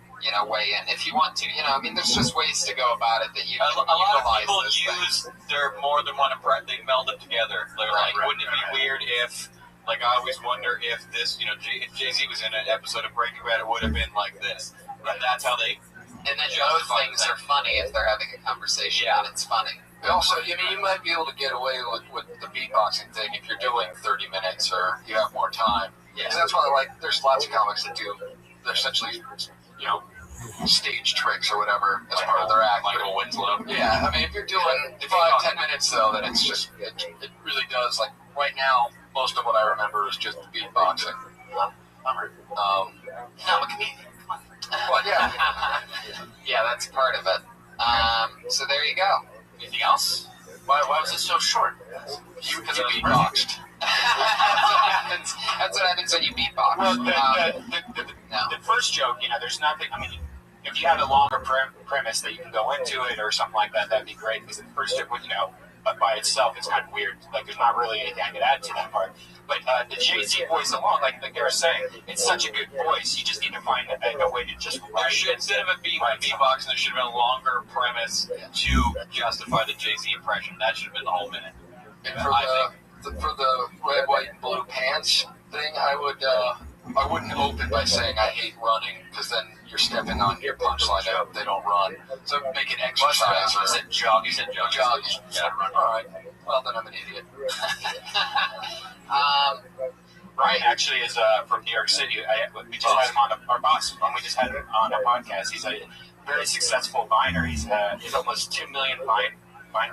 S1: weigh in. If you want to, there's just ways to go about it that you can
S17: a lot of people use their more than one impression. They meld them together. They're like, wouldn't it be weird if, like, I always wonder if this, if Jay-Z was in an episode of Breaking Bad, it would have been like this. But that's how they...
S1: And then those things are funny if they're having a conversation and it's funny.
S4: Also, you might be able to get away with the beatboxing thing if you're doing 30 minutes or you have more time. Yeah. That's why, there's lots of comics that do, they're essentially, stage tricks or whatever as part of their act.
S17: Michael Winslow.
S4: Yeah, if you're doing 5-10 minutes, though, then it's just, it really does, like, right now, most of what I remember is just beatboxing.
S10: I'm a comedian.
S4: Well, yeah.
S1: Yeah, that's part of it. So there you go.
S10: Anything else? Why was it so short?
S4: Because you beatboxed.
S1: That's what happens when you beatbox.
S7: Well, the first joke, there's nothing. I mean, if you have a longer premise that you can go into it or something like that, that'd be great. Because the first joke, by itself, it's kind of weird. Like, there's not really anything I could add to that part. But the Jay-Z voice alone, like they were saying, it's such a good voice. You just need to find a way to just write it.
S17: Instead of it being beatbox, there should have been a longer premise to justify the Jay-Z impression. That should have been the whole minute.
S4: And for the red, white, and blue pants thing, I wouldn't open by saying I hate running, because then you're stepping on your punchline. They don't run. So make it exercise.
S17: You said jogging.
S4: Jogging. Yeah. All right. Well, then I'm an idiot.
S7: Ryan actually is from New York City. We just had him on our boss. We just had him on a podcast. He's a very successful viner. He's almost 2 million vine.
S4: Wow.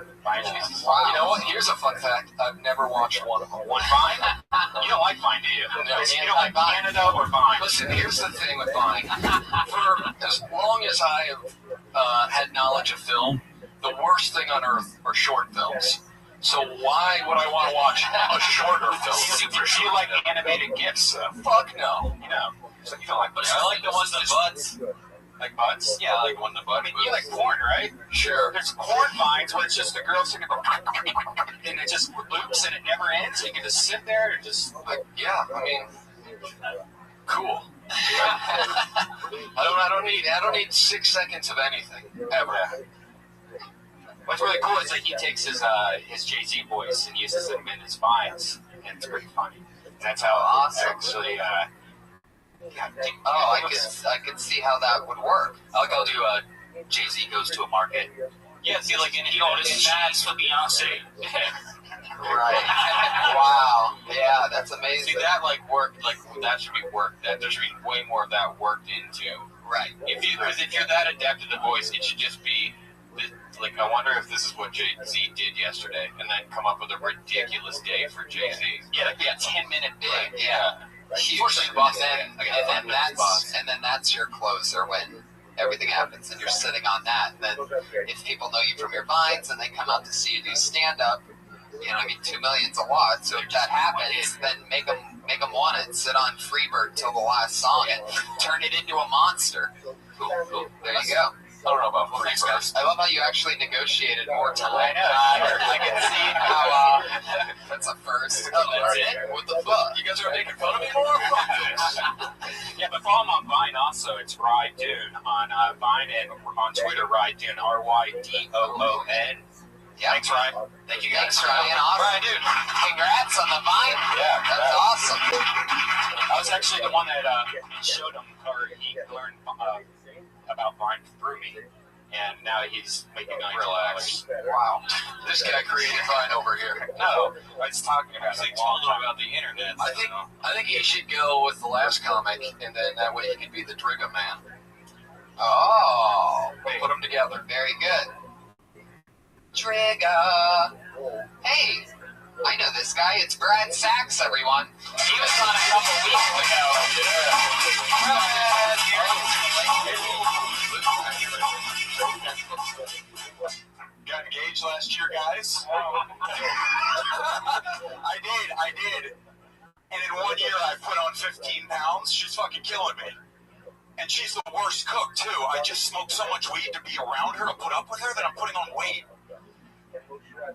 S4: You know what? Here's a fun fact. I've never watched one of them.
S7: One Vine? You don't like Vine, do you? You don't like Canada or Vine?
S4: Listen, here's the thing with Vine. For as long as I have had knowledge of film, the worst thing on earth are short films. So why would I want to watch a shorter film?
S7: Do you like animated GIFs?
S4: Fuck no.
S7: You know.
S2: So you like, but I like the ones that butts.
S7: Like butts?
S2: Yeah, I like the one that butts.
S7: I mean, you like corn, right?
S4: Sure.
S7: There's corn vines where it's just the girl sitting there and it just loops and it never ends. You can just sit there and just
S4: like, yeah. I mean, cool. I don't need 6 seconds of anything ever.
S7: What's really cool is that he takes his Jay-Z voice and uses them in his vines, and it's pretty funny. That's how actually.
S1: I could see how that would work.
S2: I'll do Jay-Z goes to a market. Yeah, see, like, this is ads for Beyonce.
S1: Right. Wow. Yeah, that's amazing.
S2: See, that, worked, that should be worked. There should be way more of that worked into.
S1: Right.
S2: Because if you're that adept at the voice, it should just be, I wonder if this is what Jay-Z did yesterday, and then come up with a ridiculous day for Jay-Z.
S1: Yeah, 10-minute big. Yeah. Huge. And then that's your closer when everything happens and you're sitting on that. And then if people know you from your vines and they come out to see you do stand-up, 2 million's a lot. So if that happens, then make them want it. Sit on Freebird till the last song and turn it into a monster. Cool. There you go.
S2: I don't know about Freebird.
S1: I love how you actually negotiated more time.
S7: I know. I can see how
S1: that's a first.
S4: What the fuck? You guys are making fun of me more?
S7: Yeah, but follow him on Vine also. It's Rydoon on Vine and on Twitter, Rydoon, Rydoon.
S1: Yeah.
S7: Thanks, Ryan.
S1: Thank you guys. Thanks, Ryan. Awesome. Ryan, dude. Congrats on the Vine.
S7: Yeah,
S1: that's awesome.
S7: I was actually the one that showed him, or he learned about Vine through me, and now he's making $19.
S1: Wow.
S4: This guy created Vine over here.
S7: No, I was talking about
S2: about the internet.
S4: I think he should go with the last comic, and then that way he could be the Driga man.
S1: Oh,
S4: we'll put them together.
S1: Very good. Driga. Hey, I know this guy. It's Brad Sachs, everyone.
S7: He was on a couple weeks ago.
S15: Got engaged last year, guys. I did. And in 1 year, I put on 15 pounds. She's fucking killing me. And she's the worst cook, too. I just smoke so much weed to be around her, to put up with her, that I'm putting on weight.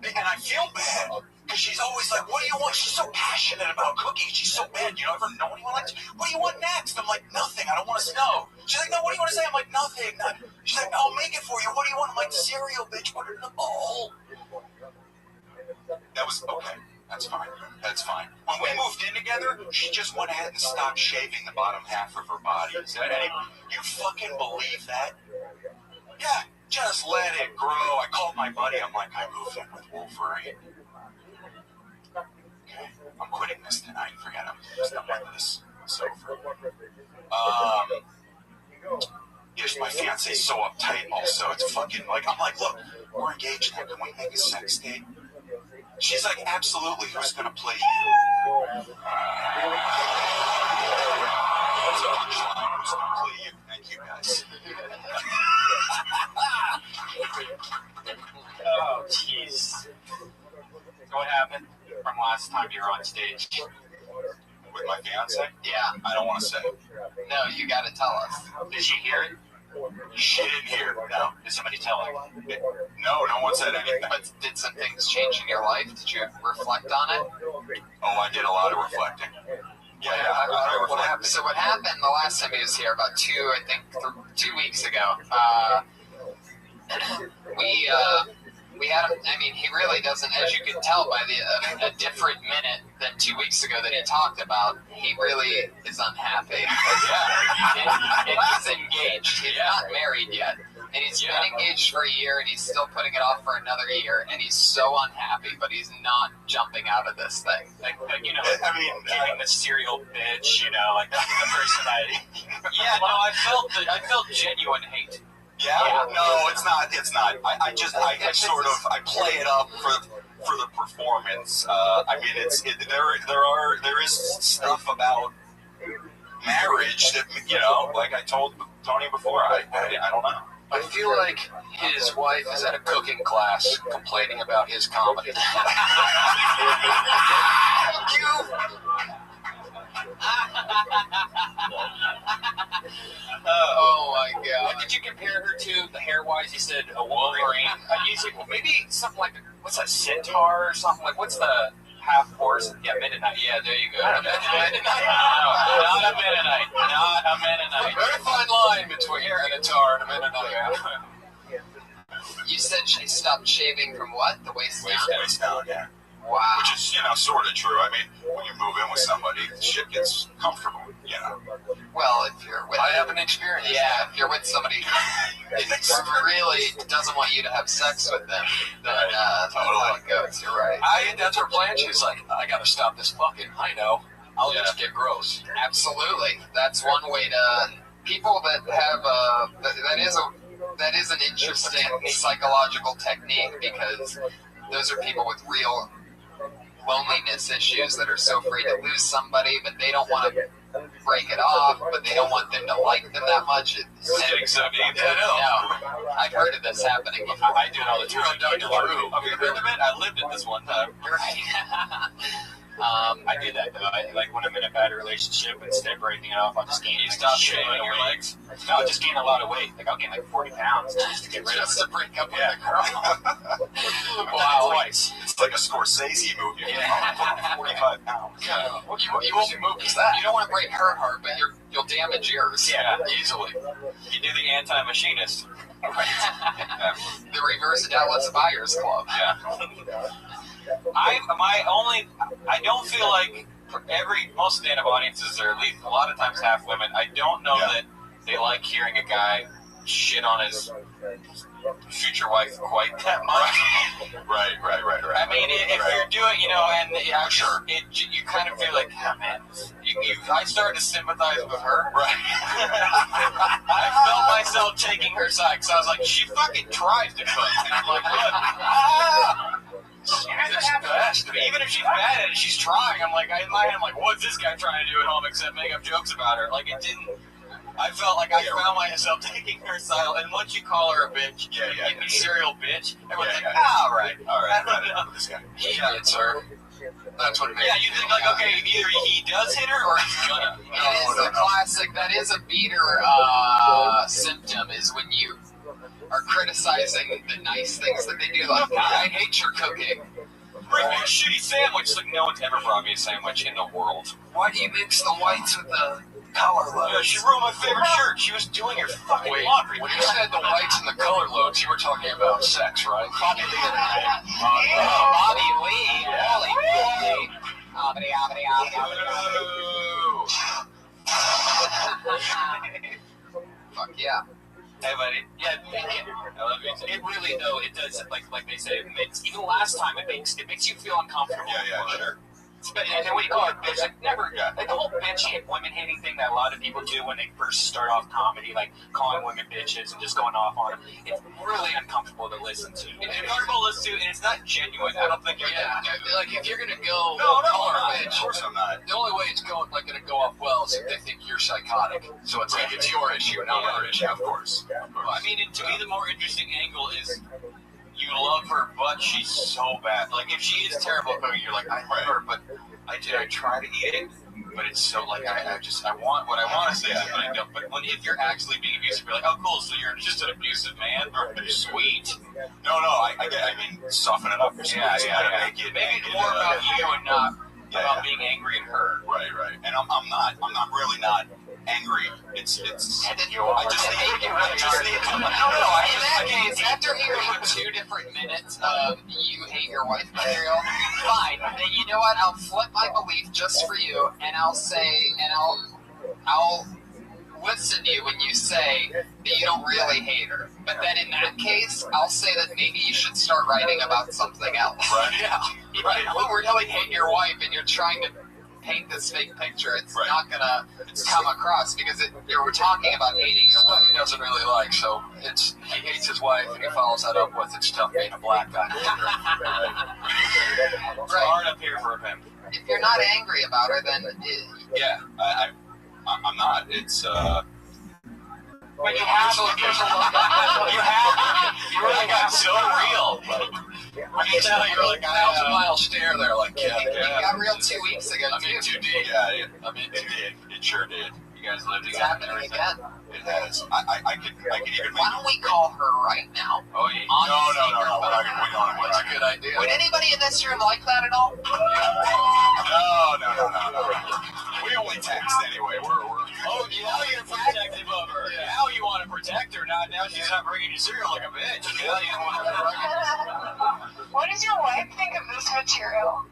S15: And I feel bad, because she's always like, what do you want? She's so passionate about cooking. She's so bad. You ever know anyone like, what do you want next? I'm like, nothing. I don't want to know. She's like, no, what do you want to say? I'm like, nothing. She's like, I'll make it for you. What do you want? I'm like, cereal, bitch. Put it in the bowl. That was, okay. That's fine. That's fine. When we moved in together, she just went ahead and stopped shaving the bottom half of her body. You fucking believe that? Yeah. Just let it grow. I called my buddy. I'm like, I moved in with Wolverine. Okay, I'm quitting this tonight. Forget it. I'm done with this. It's over. Yes, my fiance's so uptight also. It's fucking like, I'm like, look, we're engaged now. Can we make a sex date? She's like, absolutely. Who's going to play you? That's a punchline. Who's going to play you? Thank you, guys.
S7: Oh, jeez. What happened from last time you were on stage?
S15: With my fiance?
S1: Yeah.
S15: I don't want to say.
S1: No, you got to tell us.
S7: Did she hear it?
S15: She didn't hear it. No.
S7: Did somebody tell her?
S15: No one said anything.
S1: But did some things change in your life? Did you reflect on it?
S15: Oh, I did a lot of reflecting. Yeah.
S1: What happened? So what happened the last time he was here, about 2 weeks ago? We had him. I mean, he really doesn't, as you can tell by a different minute than 2 weeks ago that he talked about. He really is unhappy. And he's engaged. He's not married yet. And he's been engaged for a year, and he's still putting it off for another year, and he's so unhappy, but he's not jumping out of this thing.
S7: Like giving the serial bitch, the person that...
S2: Yeah, no, I felt genuine hate.
S15: Yeah? No, it's not. I play it up for the performance. There is stuff about marriage that, like I told Tony before, I don't know.
S4: I feel like his wife is at a cooking class complaining about his comedy.
S1: Oh my god. What did you compare her to, the hair-wise? You said a Wolverine. You said, well, maybe something like, what's that, centaur or something? Like, what's the half horse? Yeah, Mennonite. Yeah, there you go. Not a Mennonite. Not a Mennonite.
S4: Very fine line between a Minotaur and a Mennonite.
S1: You said she stopped shaving from what? The waist down?
S15: Waist down, yeah.
S1: Wow.
S15: Which is, sort of true. I mean, when you move in with somebody, shit gets comfortable,
S1: Well, if you're with...
S4: I haven't experienced
S1: Yeah, if you're with somebody who really doesn't want you to have sex with them, then that's how it goes. You're right.
S4: That's her plan. She's like, I gotta stop this fucking. I know. I'll just get gross.
S1: Absolutely. That's one way to... People that have... That is an interesting psychological technique, because those are people with real loneliness issues that are so afraid to lose somebody, but they don't want to break it off, but they don't want them to like them that much.
S2: Getting so deep.
S1: No, I've heard of this happening before.
S2: I do it all the time. Have you heard of it? I lived it this one time.
S1: Right.
S7: I do that though. Like when I'm in a bad relationship, instead of breaking it off, I'll just gain.
S2: You stop shaving your legs.
S7: No, I'll just gain a lot of weight. Like I'll gain like 40 pounds just to get rid of it.
S1: Just to break up with the girl.
S15: Wow. Twice. It's like a Scorsese movie.
S1: Yeah.
S15: 45 pounds.
S1: Yeah. Well, you won't move. You don't want to break her heart, but you'll damage yours.
S2: Yeah,
S1: easily.
S2: You do the anti-machinist.
S1: The reverse Dallas Buyers Club.
S2: Yeah. I don't feel like most stand-up audiences, or at least a lot of times half women, I don't know that they like hearing a guy shit on his future wife quite that much.
S15: Right.
S2: I mean, if you're doing, and you kind of feel like, man, I started to sympathize with her.
S15: Right.
S2: I felt myself taking her side, because I was like, she fucking tries to fuck. And I'm like, look, even if she's bad at it, she's trying. I'm like, in my head, I'm like, what's this guy trying to do at home except make up jokes about her? Like, it didn't. I felt like I found myself taking her side, and once you call her a bitch, you serial bitch, everyone's like, all right.
S15: This guy.
S4: He hits her. That's what it makes.
S2: Yeah, you think like, okay, either he does hit her or he's gonna.
S1: It is the classic. That is a beater symptom. Is when you are criticizing the nice things that they do. Like, I hate your cooking.
S2: Bring me a shitty sandwich. Like, no one's ever brought me a sandwich in the world.
S1: Why do you mix the whites with the color loads?
S2: Yeah, she ruined my favorite shirt. She was doing your fucking laundry.
S4: When you said the whites and the color loads, you were talking about sex, right?
S1: Bobby Lee. Bobby Lee. Holy moly. Bobby. Fuck yeah.
S2: Hey, buddy. Yeah, I love you. It really, though, it does, like they say, it makes, even last time, it makes you feel uncomfortable.
S15: Yeah, sure.
S2: And then when you call her bitch, like the whole bitch women hating thing that a lot of people do when they first start off comedy, like calling women bitches and just going off on them, it's really uncomfortable to listen to. It's uncomfortable to listen to, and it's not genuine. I don't think you're
S4: like if you're gonna go
S2: call her
S4: a bitch, of course I'm not. The only way it's gonna go off well is if they think you're psychotic. So it's like it's your issue, not her issue, of course.
S2: I mean, to me, the more interesting angle is you love her, but she's so bad. Like, if she is terrible at cooking, you're like, I love her, but I try to eat it, but it's so, like, I want what I want to say, but I don't. But if you're actually being abusive, you're like, oh, cool, so you're just an abusive man? Sweet.
S15: No, I mean, soften it up.
S2: Make it more about you and not about being angry at her.
S15: Right. And I'm not really not angry. It's.
S1: And then I just need. In that case, after hearing 2 different minutes of you hate your wife material, fine. Then you know what? I'll flip my belief just for you, and I'll say, and I'll listen to you when you say that you don't really hate her. But then in that case, I'll say that maybe you should start writing about something else.
S15: Right.
S1: Yeah. Right. You really hate your wife, and you're trying to paint this fake picture. It's not gonna come across because you're talking about hating your wife.
S4: He doesn't really like, so he hates his wife and he follows that up with it's tough being a black guy.
S2: It's hard up here for him.
S1: If you're not angry about her, then
S15: I'm not. It's
S7: But you have to. You really got so real. I can tell you were like,
S4: 1,000-mile stare there, like, yeah.
S1: It got real 2 weeks ago,
S4: I'm in too deep. Yeah, I'm in too deep.
S5: It sure did.
S1: You guys lived together. It's happening again.
S5: It has. I could even.
S1: Why don't we call her right now?
S5: Oh, yeah. No.
S4: That's a good idea.
S1: Would anybody in this room like that at all?
S5: No. We only text anyway. We're
S7: oh, now you're protective of her. Yeah. Now you want to protect her. Now she's not bringing you cereal like a bitch. Now you want to
S13: What does your wife think of this material?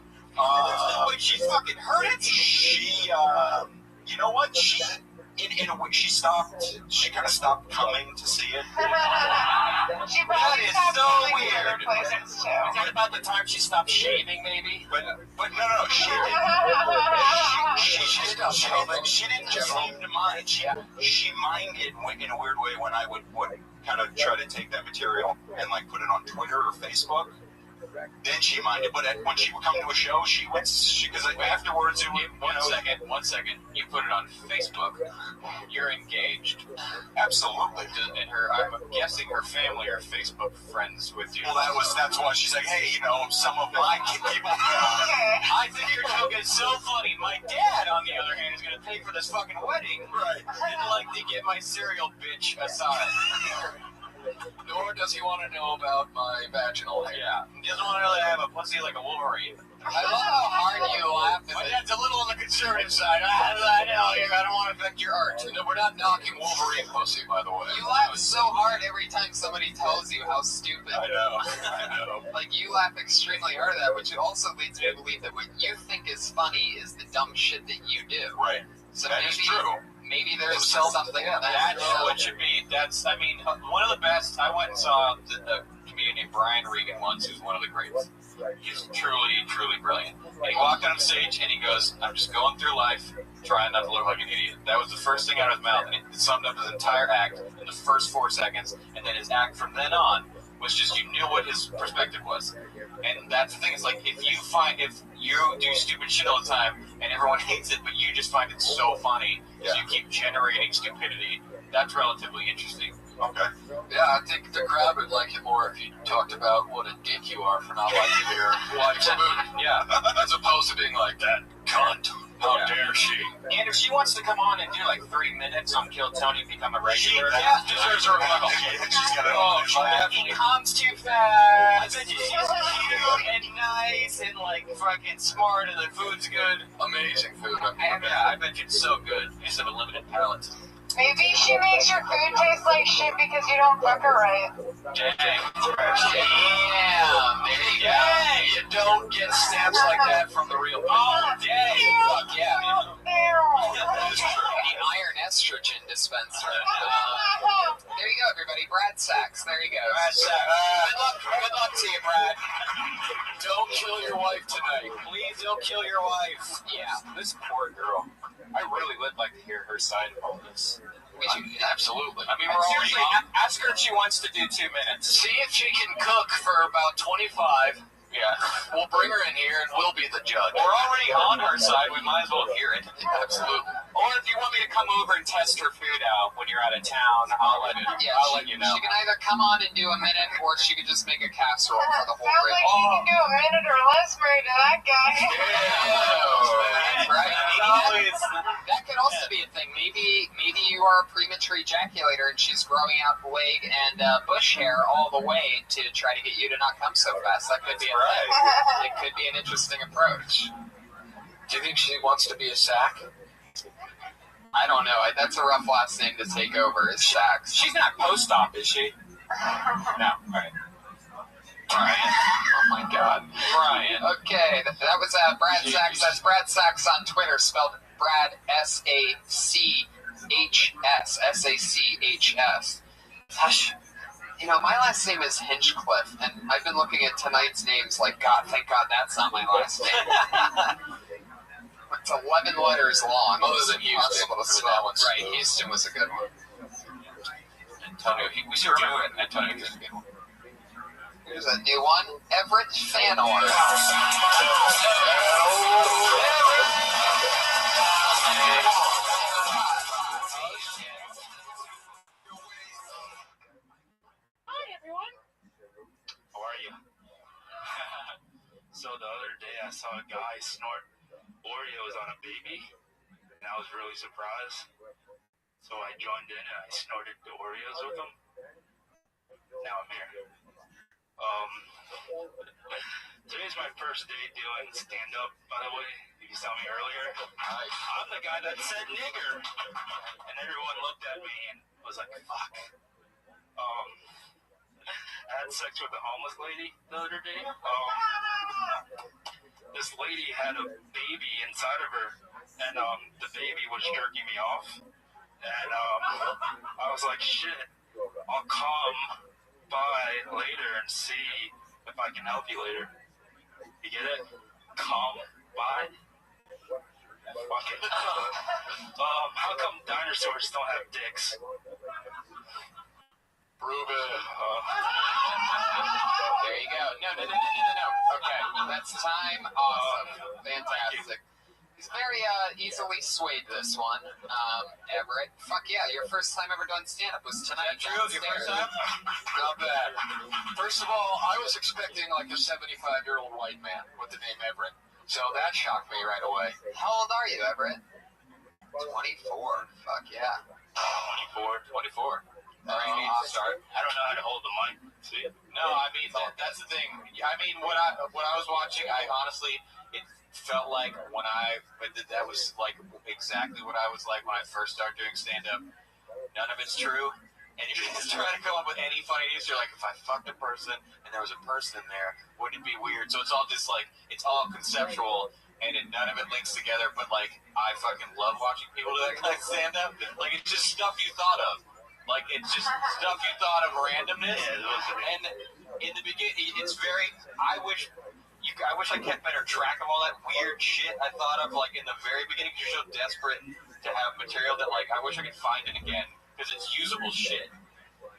S5: Wait, she fucking heard it? She, you know what? She, in a way, she kind of stopped coming to see it.
S13: She probably stopped
S7: so
S13: going to
S7: weird.
S13: other places too.
S7: Is that about the time she stopped shaving, maybe?
S5: But no, she didn't. She didn't seem to mind. She minded in a weird way when I would kind of try to take that material and like put it on Twitter or Facebook. Then she minded, but when she would come to a show, she because afterwards it would.
S7: One second. You put it on Facebook. You're engaged.
S5: Absolutely.
S7: And I'm guessing her family are Facebook friends with you.
S5: Well, that's why she's like, hey, some of my people.
S7: I think your joke is so funny. My dad, on the other hand, is going to pay for this fucking wedding.
S5: Right.
S7: I'd like to get my cereal bitch aside.
S4: Nor does he want to know about my vaginal hair.
S7: Yeah. He doesn't want to really have a pussy like a Wolverine.
S1: I love how hard you laugh.
S7: My dad's a little on the conservative side. I know. I don't want to affect your art.
S4: No, we're not knocking Wolverine pussy, by the way.
S1: You laugh so hard every time somebody tells you how stupid.
S5: I know.
S1: Like, you laugh extremely hard at that, which also leads me to believe that what you think is funny is the dumb shit that you do.
S5: Right.
S1: So
S5: that is true.
S1: Maybe there's something in that.
S7: That's what you mean. One of the best. I went and saw the comedian named Brian Regan once, who's one of the greats. He's truly, truly brilliant. And he walked on stage and he goes, I'm just going through life, trying not to look like an idiot. That was the first thing out of his mouth, and it summed up his entire act in the first 4 seconds. And then his act from then on was just, you knew what his perspective was. And that's the thing, is like, if you do stupid shit all the time and everyone hates it, but you just find it so funny, so you keep generating stupidity, that's relatively interesting.
S5: Okay.
S4: Yeah, I think the crowd would like it more if you talked about what a dick you are for not liking your wife's food.
S7: Yeah.
S4: As opposed to being like, that cunt. How dare she?
S7: And if she wants to come on and do like 3 minutes on Kill Tony and become a regular,
S5: she deserves her rebuttal. She's got
S7: he comes too fast. I bet she's cute and nice and like fucking smart, and the food's good.
S4: Amazing food.
S7: I bet it's so good. You just have a limited palate.
S13: Maybe she makes your food taste like shit because you don't cook it right.
S7: Dang.
S4: You don't get snaps like that from the real people.
S7: Oh, dang.
S1: Fuck yeah.
S4: That is true.
S1: The iron estrogen dispenser. There you go, everybody. Brad Sachs. There you go.
S7: Brad Sachs.
S1: Good luck to you, Brad.
S4: Don't kill your wife tonight.
S7: Please don't kill your wife.
S1: Yeah.
S7: This poor girl. I really would like to hear her side of all this.
S4: Absolutely.
S7: I mean, we're already ask her if she wants to do 2 minutes.
S4: See if she can cook for about 25.
S7: Yeah.
S4: We'll bring her in here and we'll be the judge.
S7: We're already on her side. We might as well hear it.
S4: Absolutely.
S7: Or if you want me to come over and test her food out when you're out of town, I'll let you know.
S1: She can either come on and do a minute, or she could just make a casserole for the whole
S13: Sounds
S1: group.
S13: like she can do a minute or less married to that guy.
S1: Right? That could also be a thing. Maybe you are a premature ejaculator and she's growing out leg and bush hair all the way to try to get you to not come so fast. That could be a thing. It could be an interesting approach.
S4: Do you think she wants to be a sack?
S1: I don't know. That's a rough last name to take over, is Sachs.
S7: She's not post-op, is she? No. All right. Brian.
S1: Oh my God.
S7: Brian.
S1: Okay, that was Brad Sachs. That's Brad Sachs on Twitter, spelled Brad S-A-C-H-S. S-A-C-H-S. Hush. You know, my last name is Hinchcliffe, and I've been looking at tonight's names like, God, thank God that's not my last name. It's 11 letters long.
S4: Other than Houston.
S1: Right, Houston was a good one.
S7: Antonio, we should do it. Antonio is a good one.
S1: Here's a new one. Everett Fanor.
S5: So the other day I saw a guy snort Oreos on a baby, and I was really surprised. So I joined in and I snorted the Oreos with him. Now I'm here. Today's my first day doing stand-up, by the way. You saw me earlier. I'm the guy that said nigger. And everyone looked at me and was like, fuck. I had sex with a homeless lady the other day. This lady had a baby inside of her, and the baby was jerking me off. And I was like, shit, I'll come by later and see if I can help you later. You get it? Come by? Fuck it. How come dinosaurs don't have dicks?
S4: Prove it.
S1: There you go. No. Okay, that's time. Awesome. Fantastic. He's very easily swayed this one. Everett. Fuck yeah, your first time ever doing stand-up was tonight.
S4: True, your first time? Not bad. First of all, I was expecting like a 75-year-old white man with the name Everett. So that shocked me right away.
S1: How old are you, Everett? 24. Fuck yeah.
S4: 24.
S1: Very neat to start.
S5: I don't know how to hold the mic. See?
S7: No, I mean that's the thing. I mean, when I was watching, I honestly it felt like that was like exactly what I was like when I first started doing stand up. None of it's true, and you're just trying to come up with any funny news. You're like, if I fucked a person and there was a person in there, wouldn't it be weird? So it's all just like it's all conceptual. And none of it links together, but like I fucking love watching people do that kind of stand up. Like it's just stuff you thought of. Like it's just stuff you thought of randomness. And in the beginning, it's very. I wish I kept better track of all that weird shit I thought of. Like in the very beginning, you're so desperate to have material that like I wish I could find it again because it's usable shit.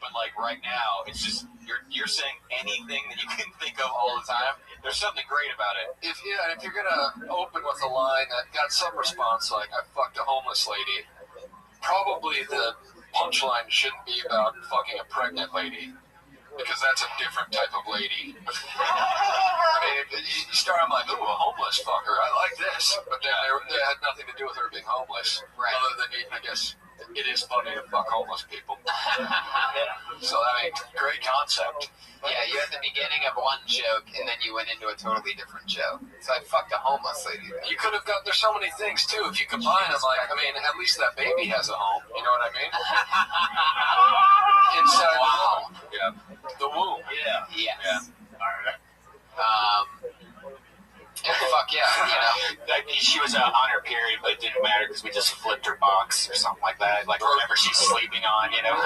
S7: But like right now, it's just you're saying anything that you can think of all the time. There's something great about it.
S4: If you're gonna open with a line that got some response, like I fucked a homeless lady, probably the punchline shouldn't be about fucking a pregnant lady, because that's a different type of lady. I mean, you start, I'm like, ooh, a homeless fucker, I like this, but then they had nothing to do with her being homeless, right? Other than I guess it is funny to fuck homeless people. So I mean, great concept.
S1: Yeah, you had the beginning of one joke, and then you went into a totally different joke. So I fucked a homeless lady.
S4: You could have got, there's so many things, too, if you combine them, like, I mean, at least that baby has a home, you know what I mean? Inside the womb. Yeah. The womb.
S5: Yeah.
S1: Yes.
S4: Yeah. All right.
S1: Fuck yeah, you know.
S7: She was on her period, but it didn't matter because we just flipped her box or something like that. Like whatever she's sleeping on, you know.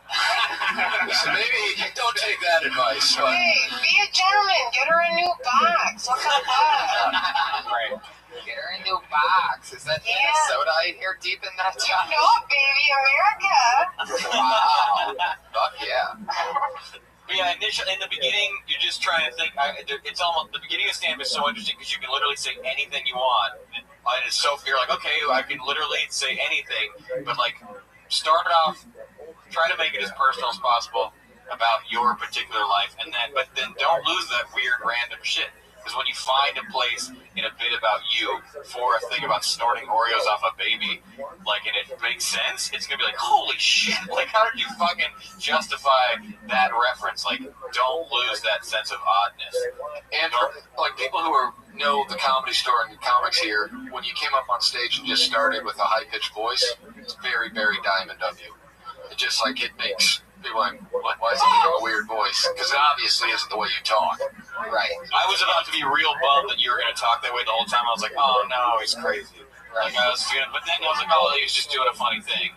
S4: So maybe don't take that advice. But...
S8: Hey, be a gentleman. Get her a new box. What kind of box?
S1: Right. Get her a new box. Is that Minnesota I hear deep in that time?
S8: No, baby, America.
S1: Wow. Fuck yeah.
S7: But yeah, initially in the beginning, you're just trying to think. It's almost the beginning of stand-up is so interesting because you can literally say anything you want. And it's so you're like, okay, I can literally say anything, but like start off, try to make it as personal as possible about your particular life, but then don't lose that weird random shit. Because when you find a place in a bit about you for a thing about snorting Oreos off a baby, like, and it makes sense, it's gonna be like, holy shit, like, how did you fucking justify that reference? Like, don't lose that sense of oddness.
S4: And like people who know the Comedy Store and comics here, when you came up on stage and just started with a high-pitched voice, it's very, very diamond of you. It just like it makes people like, what? Why is he doing a weird voice? Because it obviously isn't the way you talk.
S1: Right.
S7: I was about to be real bummed that you were going to talk that way the whole time. I was like, oh no, he's crazy. Like but then I was like, oh, he was just doing a funny thing.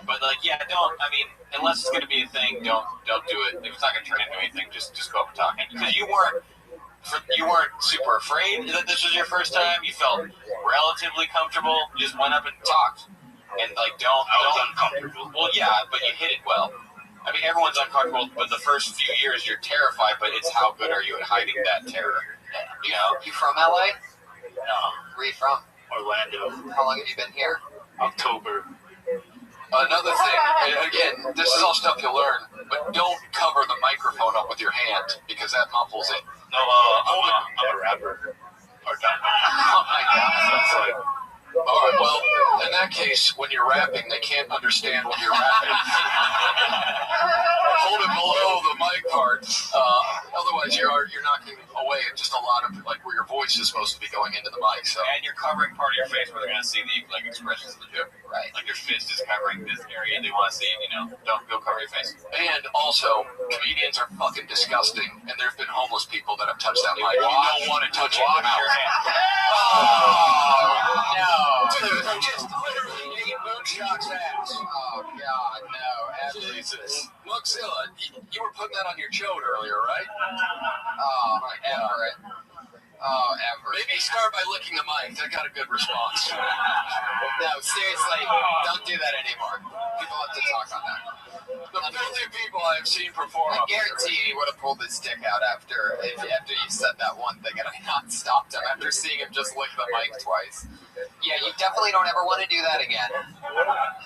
S7: But like, yeah, unless it's going to be a thing, don't do it. If it's not going to turn into anything, just go up and talk. Because you weren't super afraid that this was your first time. You felt relatively comfortable. You just went up and talked. And like, I was uncomfortable. Well, yeah, but you hit it well. I mean, everyone's uncomfortable, but the first few years you're terrified, but it's how good are you at hiding that terror? You know?
S1: You from LA?
S7: No.
S1: Where are you from?
S7: Orlando.
S1: How long have you been here?
S7: October.
S4: Another thing, and again, this is all stuff you'll learn, but don't cover the microphone up with your hand because that muffles it.
S15: No, I'm a rapper. Part-time.
S4: Oh my God.
S15: So it's like,
S4: all right, well, in that case, when you're rapping, they can't understand what you're rapping. Hold it below the mic part. Otherwise, you're knocking away at just a lot of like where your voice is supposed to be going into the mic. So.
S2: And you're covering part of your face where they're gonna see the like expressions of the joke.
S4: Right.
S2: Like your fist is covering this area, and they want to see, don't go cover your face.
S4: And also, comedians are fucking disgusting, and there've been homeless people that have touched that mic. You don't want to touch it.
S2: Wash your hand.
S4: Oh, no. Dude, just literally ate Moonshot's ass. Oh, God, no. Jesus. Muxilla, you were putting that on your chode earlier, right? Oh, my Everett. Oh, Everett. Maybe start by licking the mic. That got a good response. No, seriously, don't do that anymore. People have to talk on that. The filthy people I've seen perform. I guarantee he would have pulled his dick out after you said that one thing, and I not stopped him after seeing him just lick the mic twice. Yeah, you definitely don't ever want to do that again.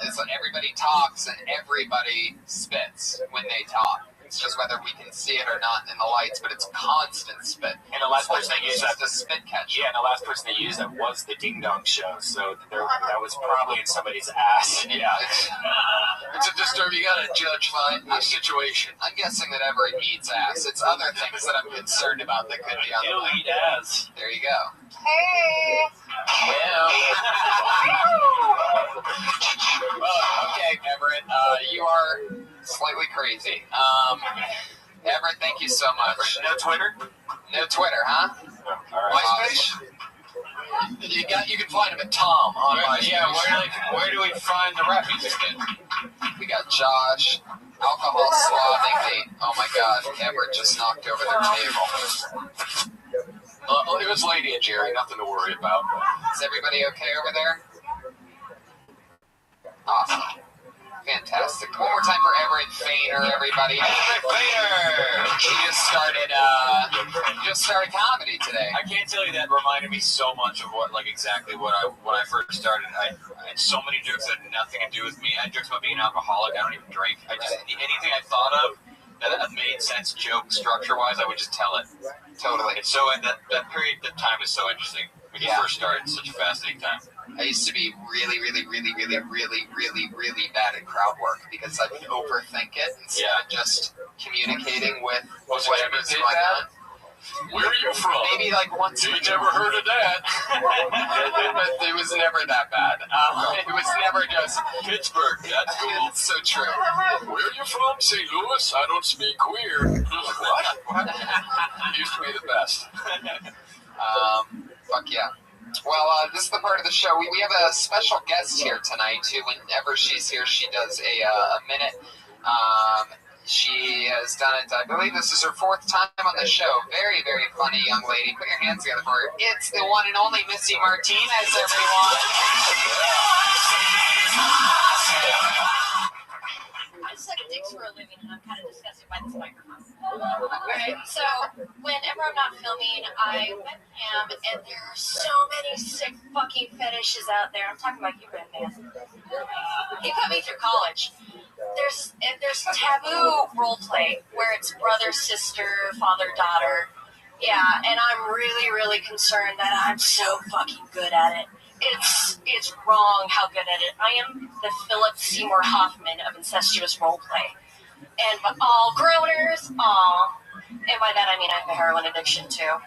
S4: It's like everybody talks and everybody spits when they talk. It's just whether we can see it or not in the lights, but it's constant spit.
S7: And the last person they used
S4: that, the spit catch.
S7: Yeah, and the last person they used that was the Ding Dong Show, so that was probably in somebody's ass.
S4: Yeah, it's a disturb. You gotta judge the situation. I'm guessing that Everett eats ass. It's other things that I'm concerned about that could be on the mic.
S2: Eat ass.
S4: There you go.
S8: Hey.
S4: Well. Okay, Everett, you are slightly crazy. Everett, thank you so much.
S7: No Twitter?
S4: No Twitter, huh? MySpace? You can find him at Tom on MySpace.
S2: Yeah, where do we find the rap music then?
S4: We got Josh, Alcohol Swabbing Me. Oh my God, Everett just knocked over their table. It was Lady and Jerry, nothing to worry about. Is everybody okay over there? Awesome. Fantastic. One more time for Everett Fainer, everybody. Everett Fainer! He just started comedy today.
S2: I can't tell you that reminded me so much of exactly when I first started. I had so many jokes that had nothing to do with me. I had jokes about being an alcoholic. I don't even drink. Anything I thought of that made sense joke structure-wise, I would just tell it.
S4: Totally.
S2: And so that period of time is so interesting. When you first started, it's such a fascinating time.
S4: I used to be really bad at crowd work because I would overthink it instead of just communicating with whatever's going on.
S15: where are you from?
S4: Maybe like once.
S15: You never heard of that.
S4: But it was never that bad. It was never just
S15: Pittsburgh. That's cool.
S4: It's so true.
S15: Where are you from? St. Louis? I don't speak queer. What?
S4: Used to be the best. Fuck yeah. Well, this is the part of the show. We have a special guest here tonight, too. Whenever she's here, she does a minute. She has done it, I believe this is her 4th time on the show. Very, very funny young lady. Put your hands together for her. It's the one and only Missy Martinez, everyone.
S12: I suck dicks for a living, and I'm kind of disgusted by this microphone. Okay, so whenever I'm not filming, I webcam, and there are so many sick fucking fetishes out there. I'm talking about you, Red Man. He put me through college. There's taboo role play where it's brother, sister, father, daughter. Yeah, and I'm really, really concerned that I'm so fucking good at it. It's wrong how good at it. I am the Philip Seymour Hoffman of incestuous role play. And all groaners, and by that I mean I have a heroin addiction too.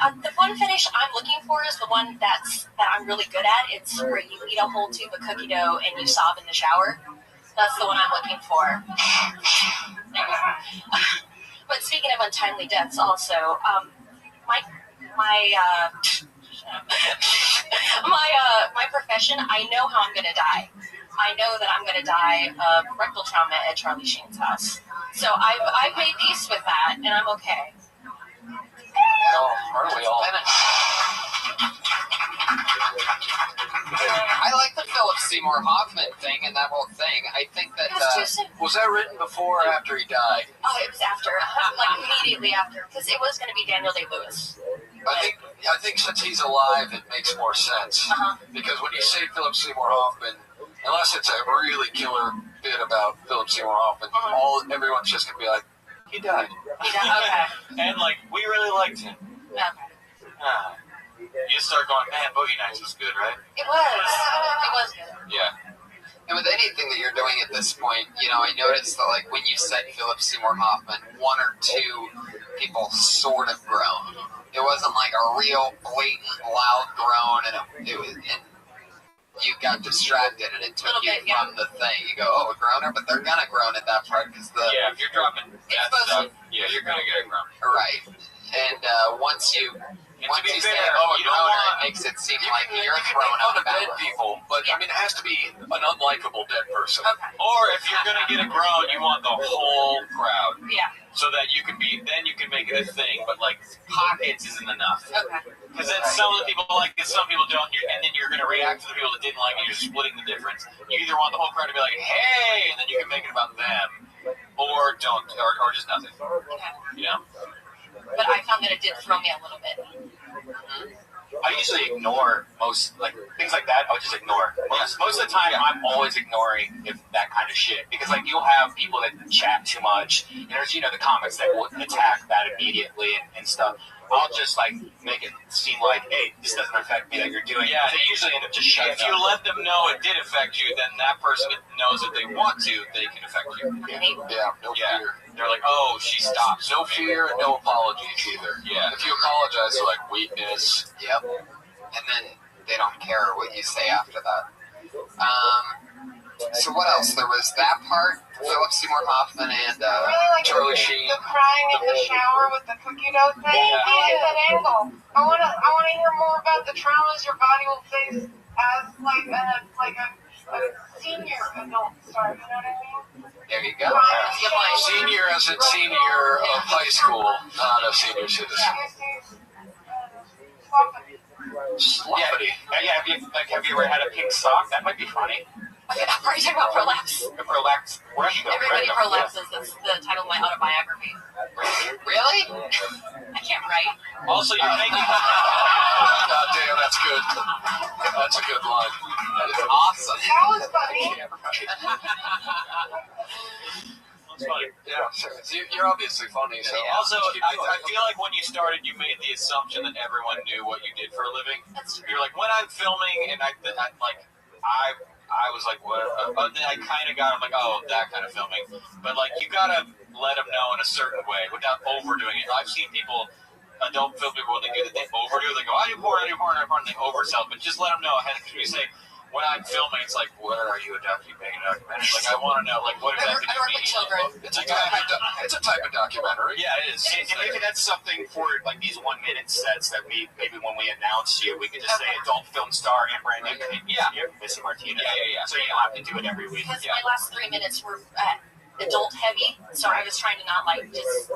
S12: And the one finish I'm looking for is the one that I'm really good at. It's where you eat a whole tube of cookie dough and you sob in the shower. That's the one I'm looking for. But speaking of untimely deaths, also, my profession, I know how I'm gonna die. I know that I'm gonna die of rectal trauma at Charlie Sheen's house. So I've made peace with that, and I'm okay.
S4: Aren't we all? I like the Philip Seymour Hoffman thing and that whole thing. I think that was that written before or after he died?
S12: Oh, it was after, like immediately after, because it was going to be Daniel Day-Lewis.
S4: I think since he's alive, it makes more sense. Because when you say Philip Seymour Hoffman, unless it's a really killer bit about Philip Seymour Hoffman, everyone's just gonna be like,
S2: He died.
S8: He died? Okay.
S2: And, like, we really liked him.
S8: Okay.
S2: You just start going, man, Boogie Nights was good, right?
S8: It was good.
S2: Yeah.
S1: And with anything that you're doing at this point, you know, I noticed that, like, when you said Philip Seymour Hoffman, one or two people sort of groaned. It wasn't like a real blatant, loud groan, and you got distracted, and it took you from the thing. You go, oh, a groaner, but they're gonna groan at that part because
S2: if you're dropping that stuff, you're gonna get a groan.
S1: Right. And once you
S2: say,
S1: oh, a groaner, it makes it seem like you're thrown out of
S4: dead people, but I mean, it has to be an unlikable dead person.
S8: Okay.
S2: Or if you're gonna get a groan, you want the whole crowd.
S8: Yeah.
S2: So that you can make it a thing, but like pockets isn't enough.
S8: Okay.
S2: Because then some of the people like it, some people don't, and then you're gonna react to the people that didn't like it. You're splitting the difference. You either want the whole crowd to be like, "Hey," and then you can make it about them, or don't, or just nothing.
S8: Okay.
S2: You know.
S8: But I found that it did throw me a little bit.
S7: I usually ignore most, like, things like that. I would just ignore. Most of the time, I'm always ignoring that kind of shit. Because, like, you'll have people that chat too much. And there's, you know, the comics that will attack that immediately and stuff. I'll just, like, make it seem like, hey, this doesn't affect me that you're doing.
S2: Yeah,
S7: they usually end up just shutting
S2: up. If you let them know it did affect you, then that person knows if they want to, they can affect you.
S4: Yeah, no fear.
S2: They're like, oh, she stopped.
S4: No fear and no apologies either.
S2: Yeah.
S4: If you apologize, they're like, weakness.
S1: Yep. And then they don't care what you say after that. So what else? There was that part, Philip Seymour Hoffman and Charlie Sheen.
S13: The crying in the shower with the cookie dough thing. I like that angle. I wanna hear more about the traumas your body will face as a senior adult. Sorry, you know what I mean?
S1: There you go.
S4: Senior as in senior of high school, not a senior citizen.
S7: Sloppity. Have you ever had a pink sock? That might be funny.
S8: Are you talking about prolapse?
S7: Prolapse.
S8: Everybody prolapses. That's the title of my autobiography.
S1: Really?
S8: I can't write.
S2: Also, you're making...
S4: God damn, that's good. That's a good line.
S1: That is awesome.
S13: That was funny.
S2: It's funny.
S4: Yeah, you're obviously funny. So
S2: Also, I feel like when you started, you made the assumption that everyone knew what you did for a living. You're like, when I'm filming, and I was like, what? But then I kind of got, I'm like, oh, that kind of filming. But like, you gotta let them know in a certain way without overdoing it. I've seen people, adult film people, when they do that, they overdo it. They go, I do porn, and they oversell. But just let them know ahead. Because we say, when I'm filming, it's like, what are you making a documentary? Like, I want to know, like, what exactly do you mean?
S8: Children.
S4: It's a type of documentary.
S2: Yeah, it is.
S7: And maybe that's something for, like, these 1 minute sets that maybe when we announce you, we could just say adult film star and brand new.
S2: Yeah.
S7: Missy Martinez.
S2: Yeah.
S7: So you don't have to do it every week.
S8: Because my last 3 minutes were adult heavy, so I was trying to not, like, just,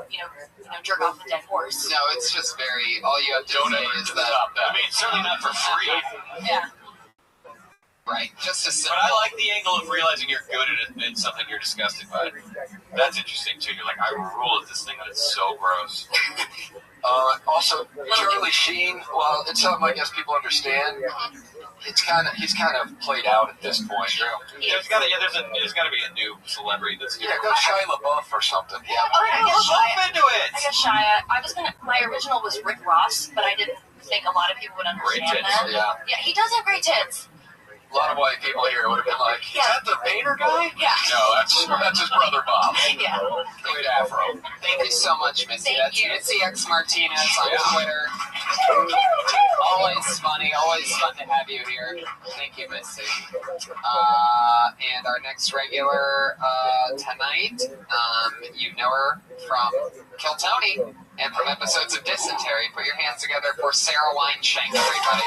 S8: jerk off the dead horse.
S1: No, it's just very, all you have to say is that.
S2: I mean, certainly not for free.
S8: Yeah.
S1: Right, just a simple.
S2: But I like the angle of realizing you're good at it and something you're disgusted by. That's interesting too. You're like, I rule at this thing, and it's so gross.
S4: Also, Charlie Sheen. Well, it's something I guess people understand. He's kind of played out at this point.
S2: There's got to be a new celebrity that's.
S4: Yeah, go Shia LaBeouf or something.
S8: Yeah, I guess Shia.
S2: Into it.
S8: I guess Shia. My original was Rick Ross, but I didn't think a lot of people would understand that.
S4: Yeah,
S8: he does have great tits.
S4: A lot of white people here would have been like, is that the Boehner guy?
S8: Yeah.
S4: No, that's his brother Bob.
S8: Yeah.
S4: Great afro.
S1: Thank you so much, Missy.
S8: Thank
S1: That's
S8: you.
S1: Missy X Martinez on Twitter. Always funny, always fun to have you here. Thank you, Missy. And our next regular tonight, you know her from Kill Tony and from episodes of Dysentery. Put your hands together for Sarah Wineshank, everybody.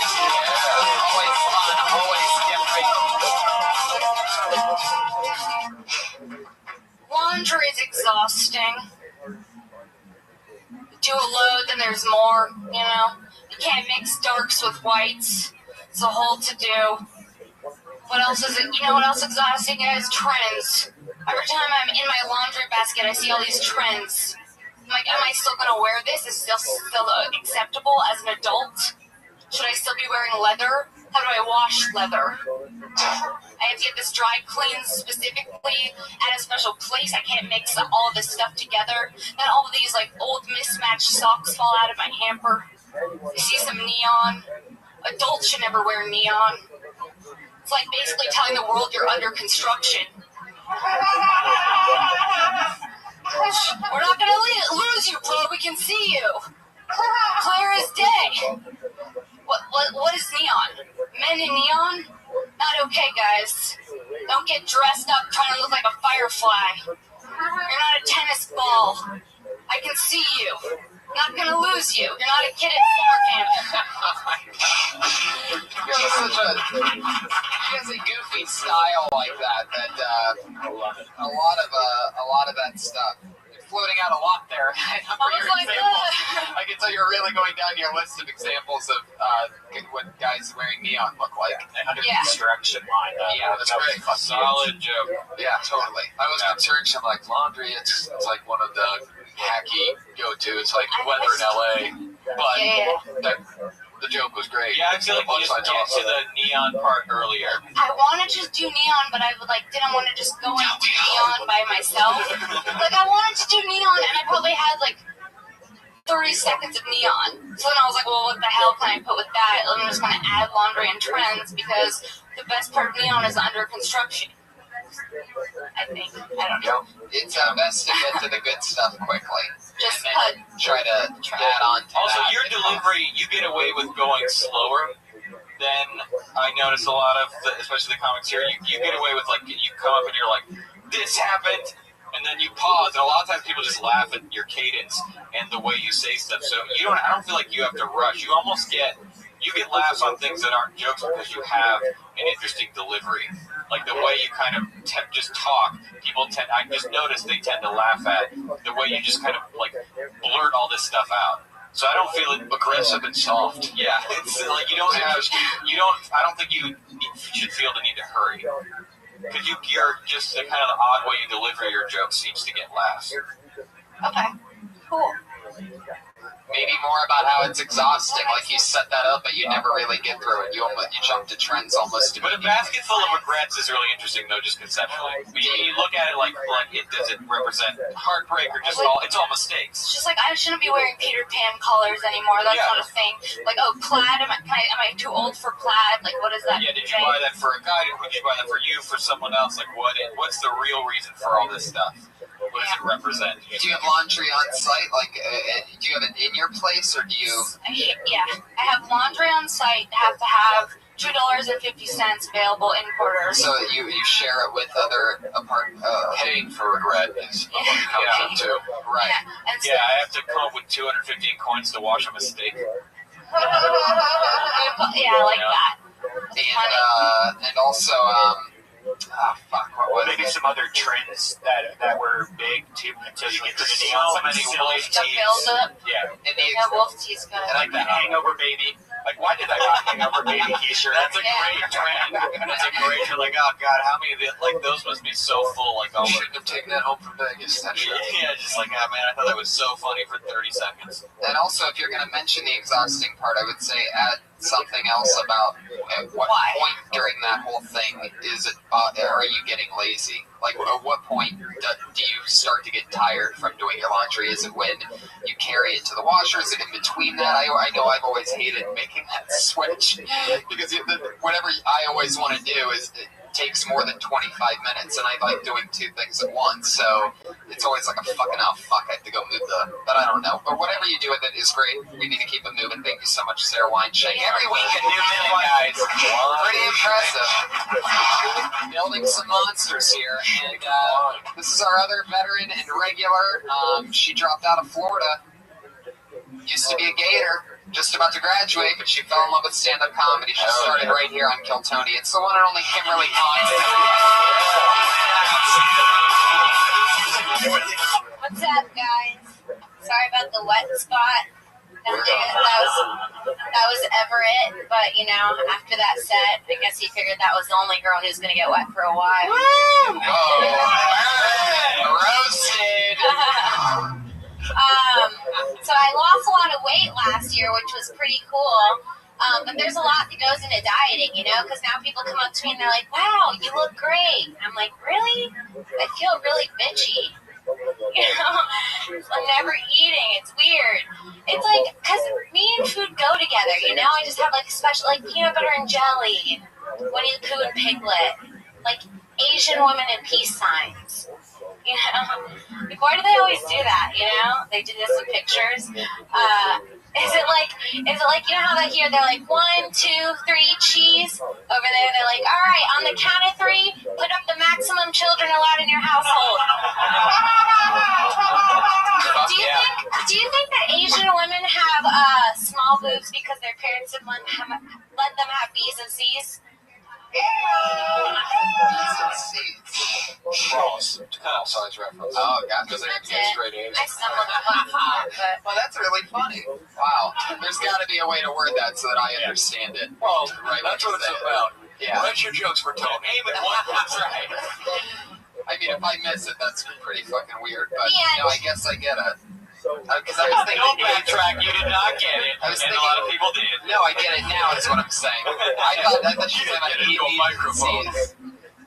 S1: Always fun, always different.
S13: Laundry is exhausting. Do a load, then there's more, You can't mix darks with whites. It's a whole to-do. What else is it? You know what else is exhausting is trends. Every time I'm in my laundry basket, I see all these trends. I'm like, am I still going to wear this? Is this still acceptable as an adult? Should I still be wearing leather? how do I wash leather? I have to get this dry cleaned specifically at a special place. I can't mix all of this stuff together. Then all of these like old mismatched socks fall out of my hamper. You see some neon. Adults should never wear neon. It's like basically telling the world you're under construction. We're not gonna lose you, bro. We can see you. Clear as day. What is neon? Men in neon? Not okay, guys. Don't get dressed up trying to look like a firefly. You're not a tennis ball. I can see you. Not gonna lose you. You're not a kid at summer camp.
S1: She has a goofy style like that. I love it. A lot of that stuff. You're floating out a lot there. I can tell you're really going down your list of examples of what guys wearing neon look like.
S7: Under construction line.
S1: Yeah, that's great.
S7: Solid joke.
S4: Yeah, totally. I was considering something like laundry. It's like one of the hacky go-to. It's like weather in LA, but the joke was great.
S7: Yeah, I feel like you just get to the neon part earlier.
S13: I want to just do neon, but I didn't want to just go and do neon by myself. Like, I wanted to do neon, and I probably had, 30 seconds of neon. So then I was like, well, what the hell can I put with that? I'm just going to add laundry and trends, because the best part of neon is under construction. I think. I don't know.
S1: It's best to get to the good stuff quickly.
S13: Just
S1: try to add on to
S7: also,
S1: that.
S7: your delivery, you get away with going slower than I notice a lot of, especially the comics here. You get away with, you come up and you're like, this happened, and then you pause, and a lot of times people just laugh at your cadence and the way you say stuff. So I don't feel like you have to rush. You almost get laughs on things that aren't jokes because you have an interesting delivery. Like the way you kind of just talk, I just notice they tend to laugh at the way you just kind of blurt all this stuff out. So I don't feel it aggressive and soft. Yeah, it's like I don't think you should feel the need to hurry. Because you're just the kind of the odd way you deliver your jokes seems to get laughs.
S13: Okay, cool.
S1: Maybe more about how it's exhausting, like you set that up, but you never really get through it. You jump to trends almost.
S7: But a basket full of regrets is really interesting, though, just conceptually. You look at it does it represent heartbreak or just it's all mistakes?
S13: It's just I shouldn't be wearing Peter Pan colors anymore. That's not a thing. Plaid. Am I too old for plaid? What is that?
S7: Yeah. Did you buy that for a guy? Did you buy that for you? For someone else? What's the real reason for all this stuff? What does it represent?
S1: Do you have laundry on site? Do you have it in your place, or do you?
S13: Yeah, I have laundry on site. I have to have $2.50 available in quarters.
S1: So you share it with other
S4: Paying for regret is a funny concept too.
S1: Right.
S13: Yeah,
S7: I have to come up with 215 coins to wash a mistake.
S13: Yeah, I like that.
S1: And also,
S7: Maybe some other trends that were big too until you get to the neon. So many wolf tees.
S13: The build-up.
S7: Yeah.
S13: Wolf tees good.
S7: And the hangover baby. Why did I buy hangover baby t-shirt? That's a great trend. That's a great trend. Oh God, how many of those must be so full?
S4: You shouldn't have taken that home from Vegas. That shirt.
S7: Yeah, just man, I thought that was so funny for 30 seconds.
S1: And also, if you're going to mention the exhausting part, I would say add something else about at what point during that whole thing are you getting lazy? At what point do you start to get tired from doing your laundry? Is it when you carry it to the washer? Is it in between that? I know I've always hated making that switch because whatever I always want to do is it takes more than 25 minutes, and I like doing two things at once. So it's always I have to go move but I don't know. But whatever you do with it is great. We need to keep it moving. Thank you so much, Sarah Weinstein. Every week a new minute, guys. Pretty impressive. Building some monsters here. And this is our other veteran and regular. She dropped out of Florida. Used to be a Gator. Just about to graduate, but she fell in love with stand-up comedy. She started right here on Kiltony. It's the one and only Kimberly Condon.
S12: What's up, guys? Sorry about the wet spot. That was Everett, but after that set, I guess he figured that was the only girl who was gonna get wet for a while.
S1: Roasted.
S12: So I lost a lot of weight last year, which was pretty cool. But there's a lot that goes into dieting, you know, because now people come up to me and they're like, wow, you look great. And I'm like, really? I feel really bitchy. You know, I'm never eating. It's weird. It's like, because me and food go together, you know? I just have like a special, like peanut butter and jelly, Winnie the Pooh and Piglet, like Asian women and peace signs. You know, like, why do they always do that? You know, they do this with pictures. Is it like you know how they here they're like 1, 2, 3 cheese over there? They're like, all right, on the count of 3, put up the maximum children allowed in your household. Do you think that Asian women have small boobs because their parents have let them have B's and C's?
S4: Size reference. Oh, God, because they get straight in.
S12: I stumbled upon that.
S1: Well, that's really funny. Wow. There's got to be a way to word that so that I understand it.
S5: Well,
S1: right,
S5: that's what it's about.
S1: Yeah.
S5: Write your jokes for Tony.
S1: Aim at one. That's right. I mean, if I miss it, that's pretty fucking weird. But, you know, I guess I get it. Because I was thinking,
S2: don't backtrack. You did not get it, and a lot of people did.
S1: No, I get it now. Is what I'm saying. I thought she said like microphone.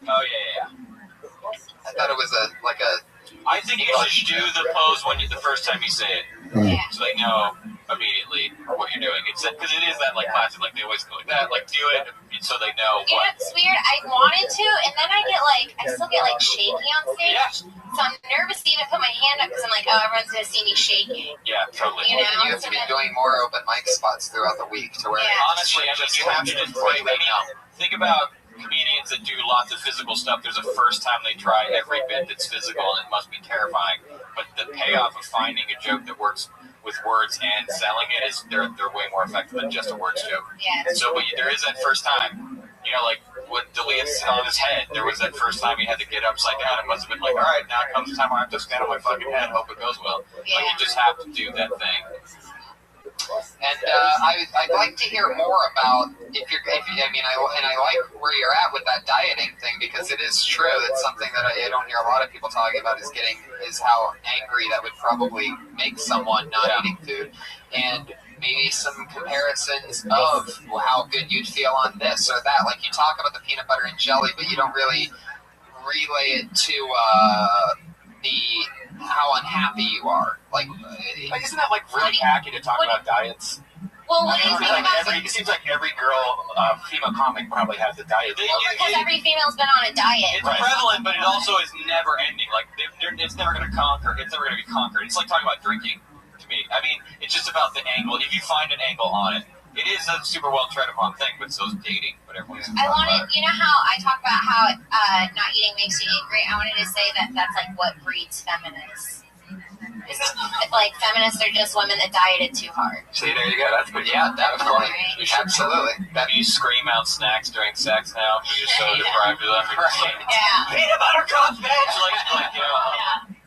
S2: Oh yeah.
S1: I thought it was
S2: I think you should do the pose the first time you say it, so they know immediately what you're doing. It's because it is that like classic, like they always go like that, like do it so they know.
S12: You know, it's weird. I wanted to, and then I still get like shaky on stage. Yeah. So I'm nervous to even put my hand up because I'm like, oh, everyone's gonna see me shaking.
S2: Yeah, totally.
S12: You know,
S1: you have to be doing more open mic spots throughout the week to where
S2: honestly, you have to just think about comedians that do lots of physical stuff. There's a first time they try every bit that's physical, and it must be terrifying. But the payoff of finding a joke that works with words and selling it is they're way more effective than just a words joke.
S12: Yeah.
S2: So, but there is that first time. You know, like when D'Elia sit on his head, there was that first time he had to get upside down. It must have been like, all right, now comes the time I have to stand on my fucking head. Hope it goes well.
S12: Yeah.
S2: Like you just have to do that thing.
S1: And I'd like to hear more about I like where you're at with that dieting thing, because it is true. That's something that I don't hear a lot of people talking about is how angry that would probably make someone not eating food, and maybe some comparisons of how good you'd feel on this or that. Like you talk about the peanut butter and jelly, but you don't really relay it to how unhappy you are. Like
S7: isn't that like really hacky to talk about diets?
S12: Well, what do you think about
S7: it seems like every girl, female comic probably has a diet.
S12: Because every female's been on a diet.
S2: It's prevalent, but it also is never ending. Like it's never going to conquer. It's never going to be conquered. It's like talking about drinking to me. I mean, it's just about the angle. If you find an angle on it, it is a super well tread upon thing. But so is dating. But everyone's.
S12: You know how I talk about how not eating makes you angry. I wanted to say that's like what breeds feminists. Like feminists are just women that dieted too hard.
S2: See, there you go. That's good. Yeah, definitely. Right. Absolutely. You scream out snacks during sex now. You're so deprived of them.
S12: Yeah.
S2: Peanut butter cups, bitch. Like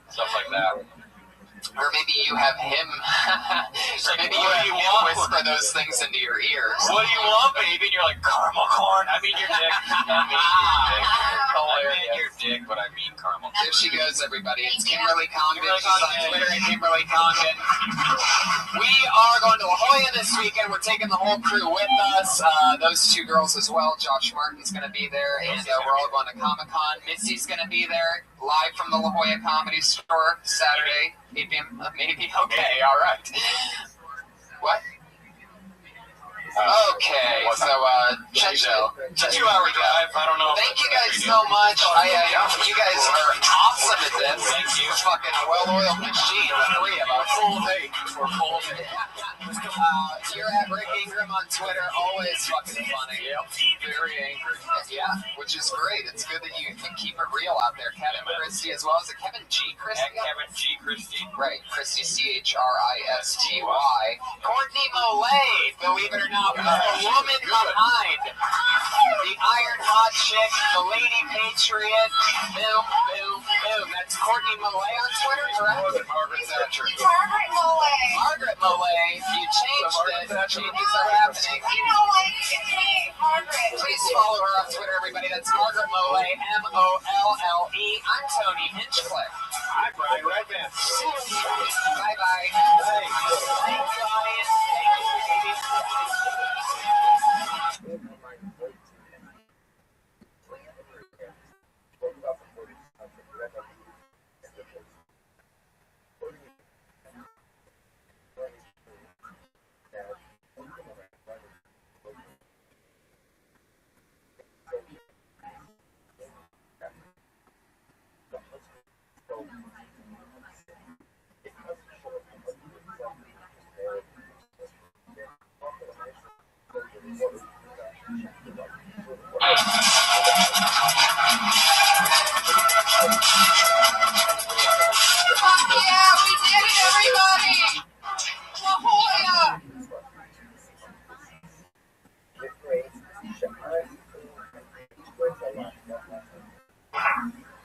S2: stuff like that.
S1: Or maybe you have him. Maybe you have him whisper those things into your ears.
S2: What do you want, baby? And you're like, caramel corn. I mean your dick. I mean your dick, but I mean caramel.
S1: There she goes, everybody. It's Kimberly Condon. She's on Twitter at Kimberly Condon. We are going to La Jolla this weekend. We're taking the whole crew with us. Those two girls as well. Josh Martin's going to be there, and we're all going to Comic-Con. Missy's going to be there live from the La Jolla Comedy Store Saturday. 8 p.m. Maybe? Okay, all right. What? Okay, so
S2: it's a 2-hour drive. I don't know.
S1: Thank you guys so much. You guys are awesome at this. Thank you. Fucking well-oiled machine. The three of us. We're full of it. You're at Rick Ingram on Twitter. Always fucking funny. Yep. Very angry. Yeah, which is great. It's good that you can keep it real out there. Kevin Christie as well. Is it Kevin G. Christie?
S2: Kevin G. Christie.
S1: Right. Christie, Christy. Courtney Molay, believe it or not. The woman behind the Iron Hot Chick, the Lady Patriot, boom, boom, boom. That's Courtney Molay on Twitter, correct? Margaret Thatcher.
S13: Margaret Molay.
S1: Margaret Molay. You changed it. Changes are happening.
S13: You know what? It's me, Margaret.
S1: Please follow her on Twitter, everybody. That's Margaret Molay, M-O-L-L-E. I'm Tony Hinchcliffe.
S7: I'm Brian Redman.
S1: Bye-bye. Thanks, audience. Thank you. Yeah, we did it, everybody! La Jolla!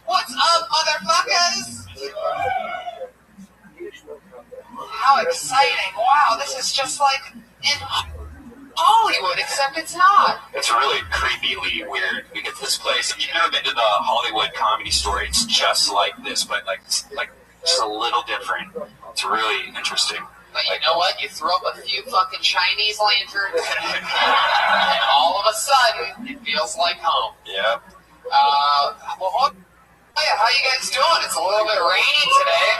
S1: What's up, motherfuckers? How exciting. Wow, this is just like in Hollywood, except it's not.
S15: It's really creepily weird because this place, if you've never been to the Hollywood Comedy Store, it's just like this, but like just a little different. It's really interesting.
S1: But you know what? You throw up a few fucking Chinese lanterns, and all of a sudden, it feels like home.
S15: Yep.
S1: Well, how you guys doing? It's a little bit rainy today.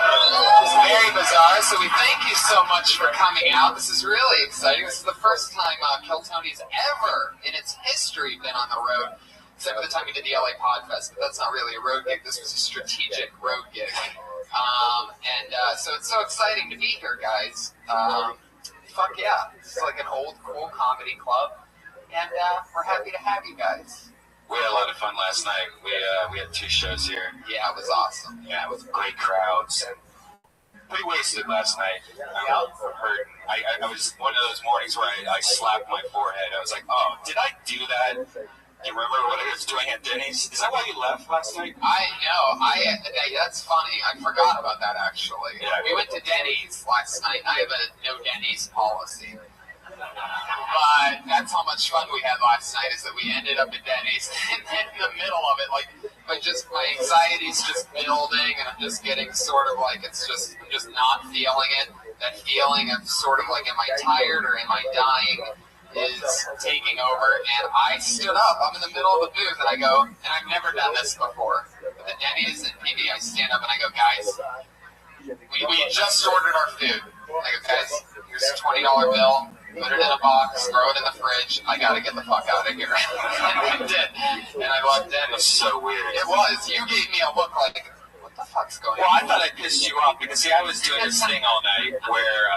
S1: It's very bizarre, so we thank you so much for coming out. This is really exciting. This is the first time Kill Tony's ever in its history been on the road, except for the time we did the LA Podfest, but that's not really a road gig. This was a strategic road gig. So it's so exciting to be here, guys. Fuck yeah. It's like an old, cool comedy club, and we're happy to have you guys.
S15: We had a lot of fun last night. We had 2 shows here.
S1: Yeah, it was awesome.
S15: Yeah, with great crowds. And pretty wasted last night. I was one of those mornings where I slapped my forehead. I was like, oh, did I do that? Do you remember what I was doing at Denny's? Is that why you left last night?
S1: I know. That's funny. I forgot about that, actually.
S15: Yeah,
S1: we went to Denny's last night. I have a no Denny's policy. But that's how much fun we had last night, is that we ended up at Denny's, and then in the middle of it, like, my anxiety's just building, and I'm just getting sort of like, I'm just not feeling it. That feeling of sort of like, am I tired or am I dying, is taking over, and I stood up. I'm in the middle of the booth, and I go, and I've never done this before, but the Denny's and PB, I stand up and I go, guys, we just ordered our food. I go, guys, here's a $20 bill. Put it in a box, throw it in the fridge. I gotta get the fuck out of here. And I did. And I walked in.
S15: It was so weird.
S1: It was. You gave me a look like, what the fuck's going on?
S15: Well, I thought I pissed you off because, see, I was doing this thing all night where,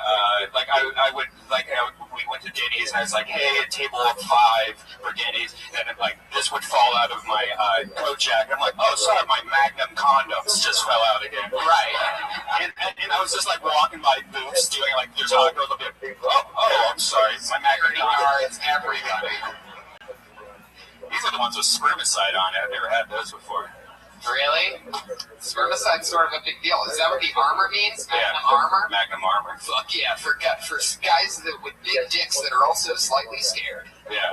S15: we went to Denny's and I was like, hey, a table of 5 for Denny's. And then, like, this would fall out of my coat jacket. I'm like, oh, sorry, my Magnum condoms just fell out again.
S1: Right.
S15: And I was just, like, walking by booths doing, like, your tacos a bit. Oh, I'm sorry. My Magnum
S1: It's everybody.
S15: These are the ones with spermicide on it. I've never had those before.
S1: Really? Spermicide's sort of a big deal. Is that what the armor means? Magnum armor?
S15: Magnum armor.
S1: Fuck yeah, for guys with big dicks that are also slightly scared.
S15: Yeah.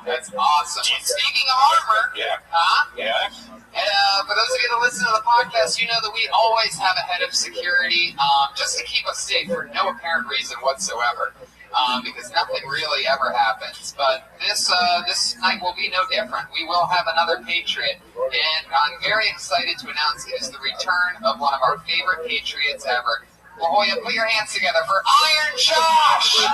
S1: That's awesome. Speaking of armor, huh?
S15: Yeah.
S1: For those of you that listen to the podcast, you know that we always have a head of security, just to keep us safe for no apparent reason whatsoever. Because nothing really ever happens. But this night will be no different. We will have another Patriot, and I'm very excited to announce it is the return of one of our favorite Patriots ever. La Jolla, put your hands together for Iron Josh!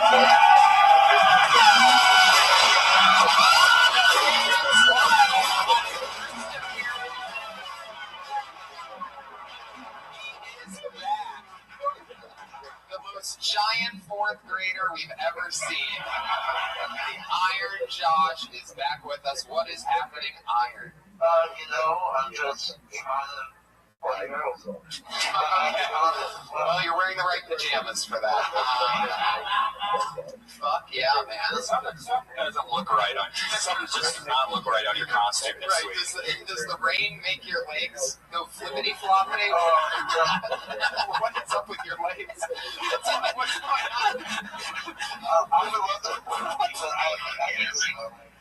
S1: Giant 4th grader we've ever seen. The Iron Josh is back with us. What is happening, Iron?
S3: I'm just trying to.
S1: Well, you're wearing the right pajamas for that. Fuck yeah, man.
S15: Something doesn't look right on you. Something just does not look right on your costume this week.
S1: Does the rain make your legs go flippity-floppity? What is up with your legs? What's going on?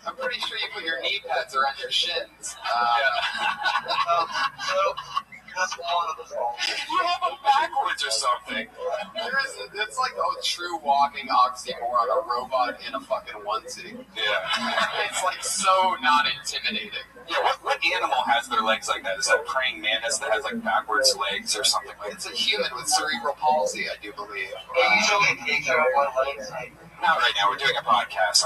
S1: I'm pretty sure you put your knee pads around your shins.
S9: You have them backwards or something.
S1: It's like a true walking oxymoron, a robot in a fucking onesie.
S9: Yeah.
S1: It's like so not intimidating.
S9: Yeah, what animal has their legs like that? Is that a praying mantis that has like backwards legs or something like that?
S1: It's a human with cerebral palsy, I do believe.
S9: Not right now, we're doing a podcast.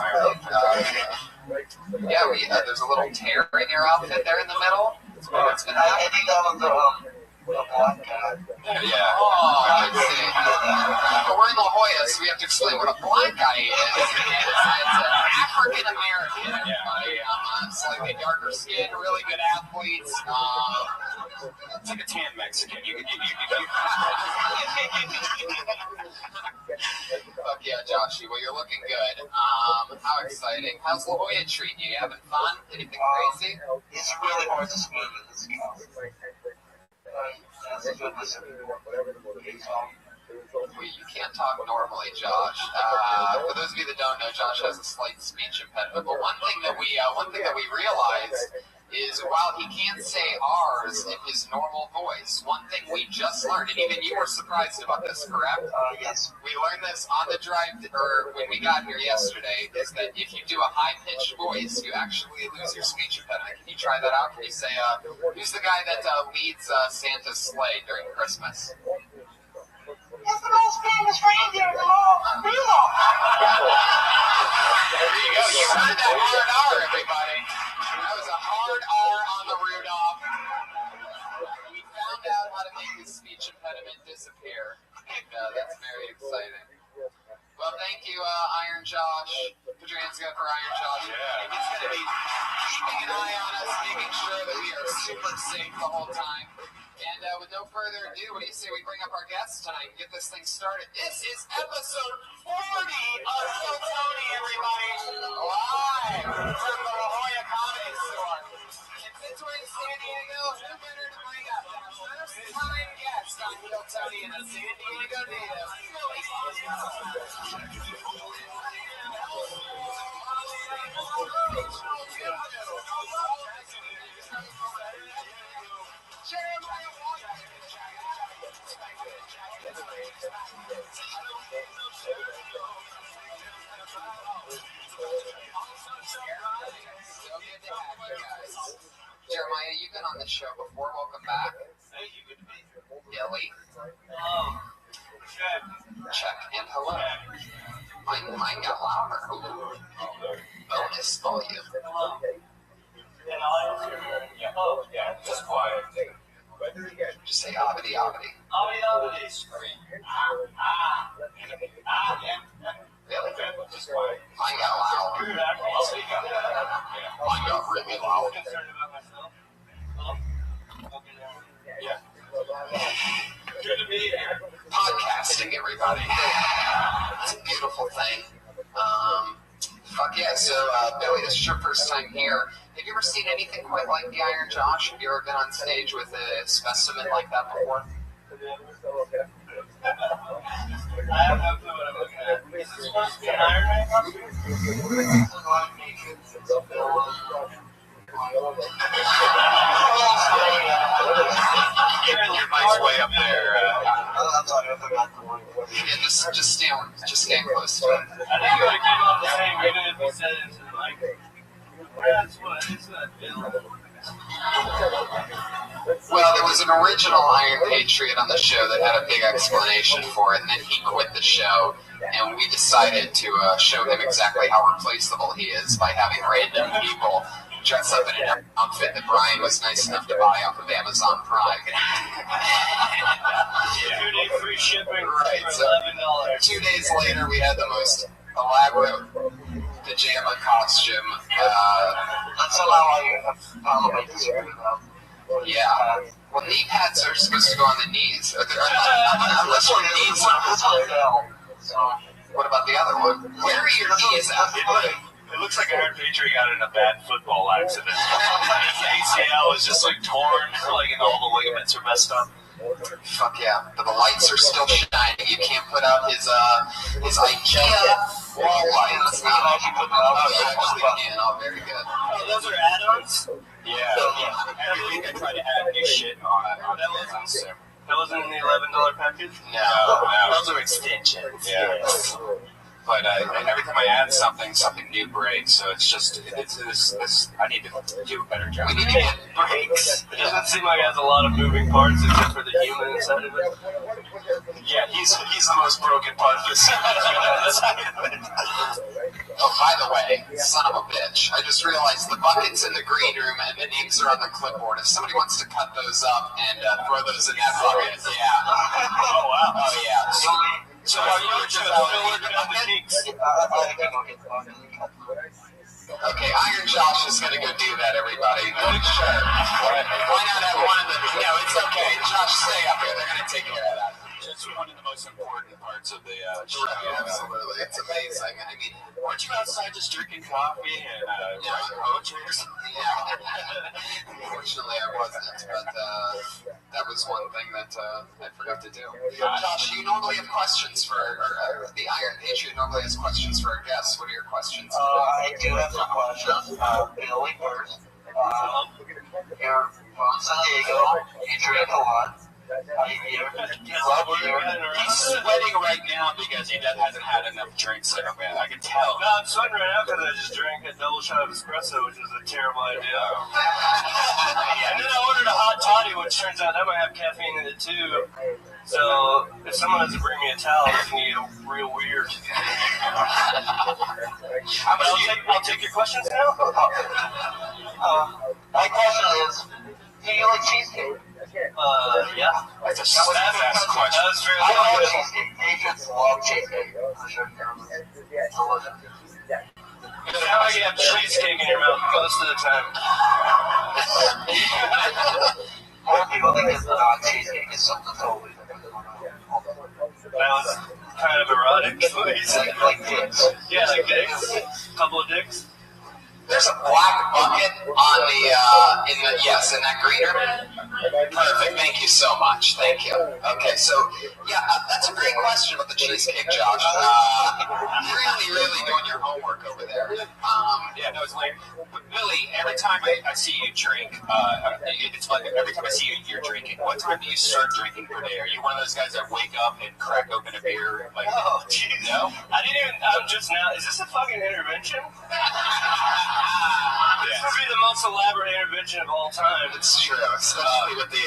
S1: There's a little tear in your outfit there in the middle. What's been happening?
S9: Yeah.
S1: I see. But we're in La Jolla, so we have to explain what a black guy is. It's an African American, everybody. Slightly darker skin, really good athletes.
S9: It's like a tan Mexican.
S1: Fuck yeah, Joshy. Well, you're looking good. How exciting. How's La Jolla treating you? You having fun? Anything crazy?
S3: It's really hard to speak in this house.
S1: You can't talk normally, Josh. For those of you that don't know, Josh has a slight speech impediment. But one thing that we realized is while he can't say R's in his normal voice, one thing we just learned, and even you were surprised about this, correct?
S3: Yes.
S1: We learned this on the drive, or when we got here yesterday, is that if you do a high-pitched voice, you actually lose your speech impediment. Can you try that out? Can you say, who's the guy that leads Santa's sleigh during Christmas?
S3: It's the most famous reindeer of all, Rudolph.
S1: There you go. You heard that hard R, everybody. That was a hard R on the Rudolph. We found out how to make his speech impediment disappear, and that's very exciting. Well, thank you, Iron Josh. Put your hands together for Iron Josh.
S9: Yeah.
S1: He's going to be keeping an eye on us, making sure that we are super safe the whole time. And with no further ado, what do you say we bring up our guests tonight and get this thing started? This is episode 40 of Kill Tony, everybody. Live from the La Jolla Comedy Store. And since we're in San Diego, who better to bring up than our first-time guest on Kill Tony and a San Diego native, Billy. Jeremiah, you've been on this show before. Welcome back.
S2: Thank you. Good to be here.
S1: Billy.
S2: Check.
S1: And hello. Mine got louder. Bonus volume.
S2: Oh, yeah, just quiet.
S1: Just say abity abity.
S2: Abity.
S1: Really? Just quiet. Mine got loud. Mine got really loud.
S2: Yeah. Good to be here.
S1: Podcasting, everybody. It's a beautiful thing. Fuck yeah. So, Billy, this is your first time here. Have you ever seen anything quite like the Iron Josh? Have you ever been on stage with a specimen like that before?
S2: I have no clue what I'm looking at. Is this supposed to be an Iron Man costume?
S1: Your mic's way up there. Yeah, just stand close to it.
S2: I think it would have came out the same even if we said it into the mic. That's what it's that Bill.
S1: Well, there was an original Iron Patriot on the show that had a big explanation for it, and then he quit the show, and we decided to show him exactly how replaceable he is by having random people dress up in an outfit that Brian was nice enough to buy off of Amazon Prime.
S2: 2-day free shipping
S1: Right,
S2: for
S1: so
S2: $11.
S1: 2 days later, we had the most elaborate pajama costume.
S3: That's allow you to follow my theory, though.
S1: Yeah. Well, knee pads are supposed to go on the knees. Unless your knees are. What about the other one? Where are your knees at?
S2: It looks like Iron Patriot got in a bad football accident. His ACL is just like torn, like and all the ligaments are messed up.
S1: Fuck yeah. But the lights are still shining. You can't put out his IKEA wall lights. Oh, you actually can. Oh, very good.
S2: Oh, those are add-ons?
S7: Yeah. Every week I try to add new shit on it. That wasn't in the $11 package?
S1: No. Those are extensions.
S7: Yeah.
S1: Yes. But every time I add something new breaks. So it's just, it's I need to do a better job.
S7: We need to get breaks. It doesn't seem like it has a lot of moving parts except for the human inside of it.
S5: Yeah, he's the most broken part of this.
S1: Oh, by the way, son of a bitch, I just realized the bucket's in the green room and the names are on the clipboard. If somebody wants to cut those up and throw those in that bucket, yeah.
S7: Oh, wow.
S1: Oh, yeah. So are you just working on the kinks? Okay, Iron Josh is going to go do that, everybody. Good shirt. Why not have one of the... No, it's okay. Josh, stay up here. They're going to take care of that.
S5: It's one of the most important parts of the show.
S1: Right, absolutely. It's amazing. I mean,
S5: weren't you outside just drinking coffee and writing poetry or something?
S1: Yeah. Unfortunately, I wasn't, but that was one thing that I forgot to do. Josh, you normally have questions for, or the Iron Patriot normally has questions for our guests. What are your questions?
S3: I do have some questions. Billy first. You're from San Diego. You drink a lot.
S1: He's sweating right now because he hasn't had enough drinks. I can tell.
S7: No, I'm sweating right now because I just drank a double shot of espresso, which was a terrible idea. And then I ordered a hot toddy, which turns out that might have caffeine in it too. So if someone has to bring me a towel, it's going to get real weird. I'll take your questions now.
S3: My question is, do you like cheesecake?
S7: Yeah.
S1: That's a fast question.
S3: I love cheesecake. Patriots love cheesecake.
S7: It's how you have cheesecake in your mouth most of the time.
S3: More people think it's not cheesecake. It's something totally different.
S7: That was kind of erotic.
S3: Like dicks.
S7: Yeah, like dicks. A couple of dicks.
S1: There's a black bucket on the in that green room. Perfect. Thank you so much. Thank you. Okay, so yeah, that's a great question about the cheesecake, Josh. Really doing your homework over there.
S7: Yeah, no, it's like, but Billy, every time I see you drink, it's like every time I see you're drinking. What time do you start drinking per day? Are you one of those guys that wake up and crack open a beer? Like, oh, geez, no. I didn't even. Just now. Is this a fucking intervention? This would be the most elaborate intervention of all time.
S1: It's true, especially with the.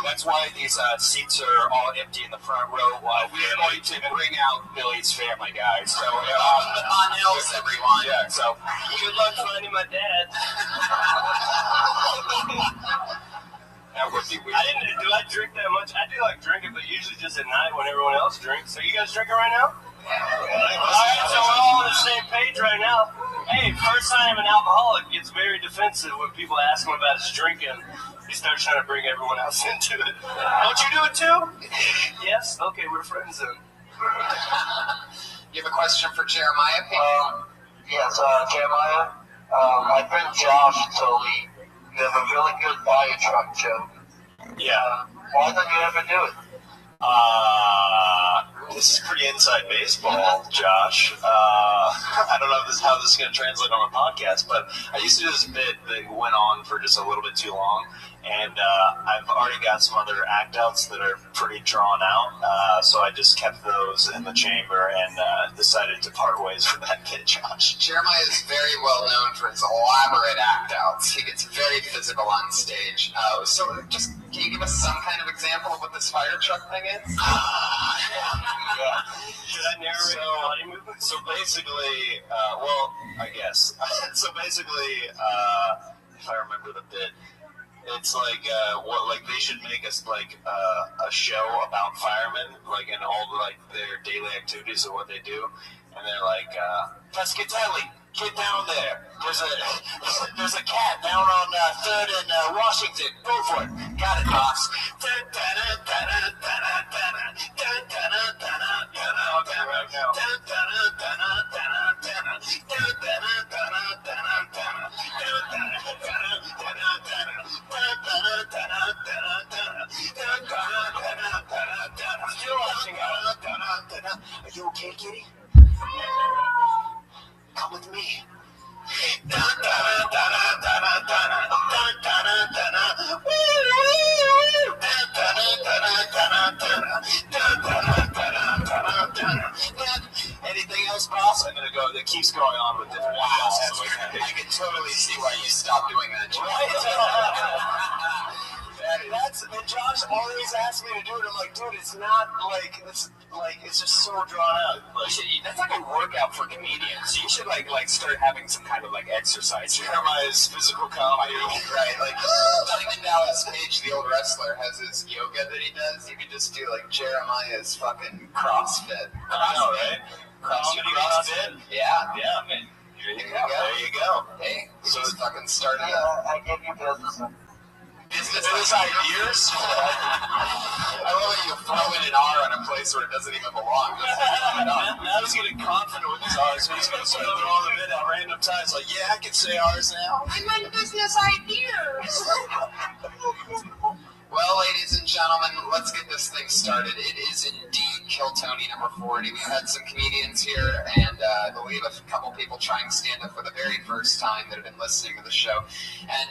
S7: That's why these seats are all empty in the front row. We are going to bring out Billy's family, guys. So
S1: on Hills, everyone.
S7: Yeah. So good luck finding my dad. That would be weird. Do I drink that much? I do like drinking, but usually just at night when everyone else drinks. So you guys drinking right now? Alright, so we're all on the same page right now. Hey, first time an alcoholic gets very defensive when people ask him about his drinking. He starts trying to bring everyone else into it. Don't you do it too? Yes? Okay, we're friends then.
S1: You have a question for Jeremiah?
S3: Yes, Jeremiah. My friend Josh told me you have a really good fire truck joke.
S5: Yeah.
S3: Why don't you ever do it?
S5: This is pretty inside baseball, Josh. I don't know how this is going to translate on a podcast, but I used to do this bit that went on for just a little bit too long, and I've already got some other act outs that are pretty drawn out, so I just kept those in the chamber and decided to part ways with that bit, Josh.
S1: Jeremiah is very well known for his elaborate act outs. He gets very physical on stage. So just can you give us some kind of example of what this fire truck thing is?
S7: Should I narrate body movement?
S5: So basically, well, I guess. So basically, if I remember the bit, it's like they should make us like a show about firemen, like in all their daily activities of what they do, and they're like, Pescatelli, get down there. There's a cat down on 3rd and Washington. Go for it. Got it, boss. Are you okay, kitty? Come with me.
S1: totally see why you stopped doing that, Jim.
S18: And Josh always asks me to do it. I'm like, dude, it's not like it's just so drawn out.
S7: That's like a workout for comedians. You should like start having some kind of like exercise.
S18: Jeremiah's physical comedy,
S1: right? Like even Dallas Page, the old wrestler, has his yoga that he does. You could just do like Jeremiah's fucking CrossFit.
S18: I know, right? CrossFit.
S1: Yeah,
S18: man.
S1: There you
S18: go. There you go.
S1: Hey, so it's fucking starting
S3: I gave you business.
S1: business ideas. I love that you throw in an R on a place where it doesn't even belong.
S18: Now he's getting confident with his R's, so he's going to start throwing them in at random times. Like, yeah, I can say R's now.
S8: I meant business ideas.
S1: Well, ladies and gentlemen, let's get this thing started. It is indeed Kill Tony number 40. We've had some comedians here, and I believe a couple people trying stand-up for the very first time that have been listening to the show. And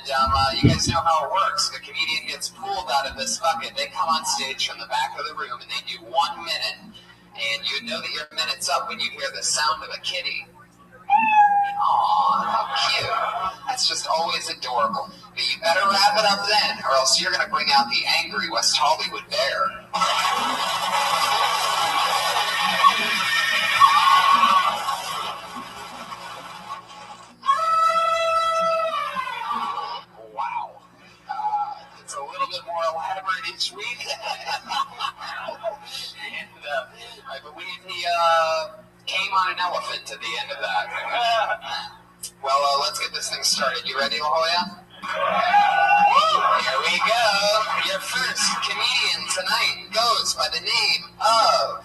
S1: you guys know how it works. The comedian gets pulled out of this bucket. They come on stage from the back of the room, and they do 1 minute. And you know that your minute's up when you hear the sound of a kitty. Aw, how cute. That's just always adorable. But you better wrap it up then, or else you're going to bring out the angry West Hollywood bear. Wow. It's a little bit more elaborate each week. And I believe he came on an elephant at the end of that. Well, let's get this thing started. You ready, La Jolla? Here we go. Your first comedian tonight goes by the name of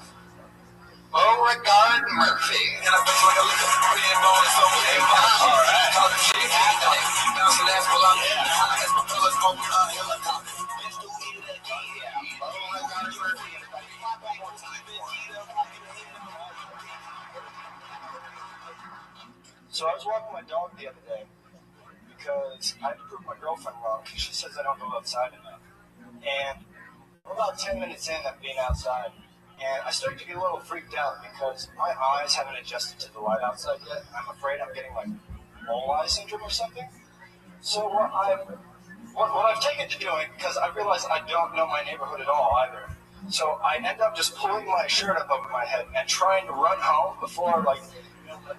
S1: Beauregard Murphy. And I feel like a little friend on his own. All right. Beauregard Murphy. One more time.
S11: So I was walking my dog the other day because I had to prove my girlfriend wrong because she says I don't go outside enough. And we're about 10 minutes in of being outside, and I started to get a little freaked out because my eyes haven't adjusted to the light outside yet. I'm afraid I'm getting like mole eye syndrome or something. So what I've taken to doing, because I realize I don't know my neighborhood at all either. So I end up just pulling my shirt up over my head and trying to run home before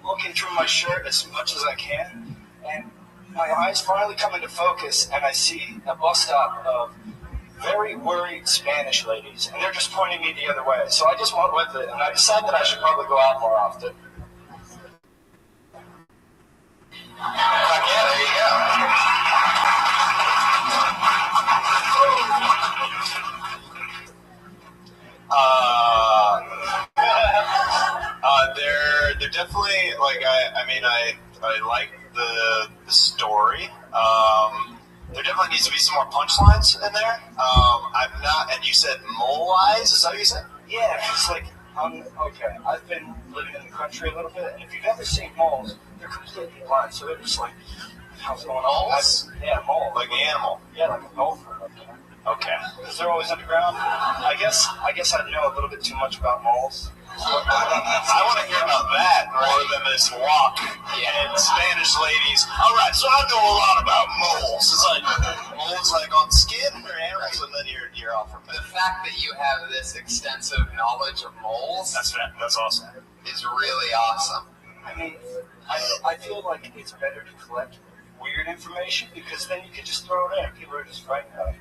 S11: looking through my shirt as much as I can, and my eyes finally come into focus, and I see a bus stop of very worried Spanish ladies, and they're just pointing me the other way. So I just went with it, and I decided that I should probably go out more often.
S1: Yeah, there you go.
S18: They're definitely I like the story. There definitely needs to be some more punchlines in there. I'm not, and you said mole eyes. Is that what you said?
S11: Yeah, it's I've been living in the country a little bit, and if you've ever seen moles, they're completely blind. So they're just like, how's it going on?
S18: Moles?
S11: Yeah, moles.
S18: Like the animal.
S11: Yeah, like a gopher.
S18: Okay.
S11: Because they're always underground. I guess I know a little bit too much about moles.
S18: I want to hear about that more than this walk and Spanish ladies. All right, so I know a lot about moles. It's like moles like on skin or animals, and then you're off from it.
S1: The fact that you have this extensive knowledge of moles
S18: that's awesome.
S1: Is really awesome.
S11: I mean, I feel like it's better to collect weird information because then you can just throw it in. People are just frightened by it.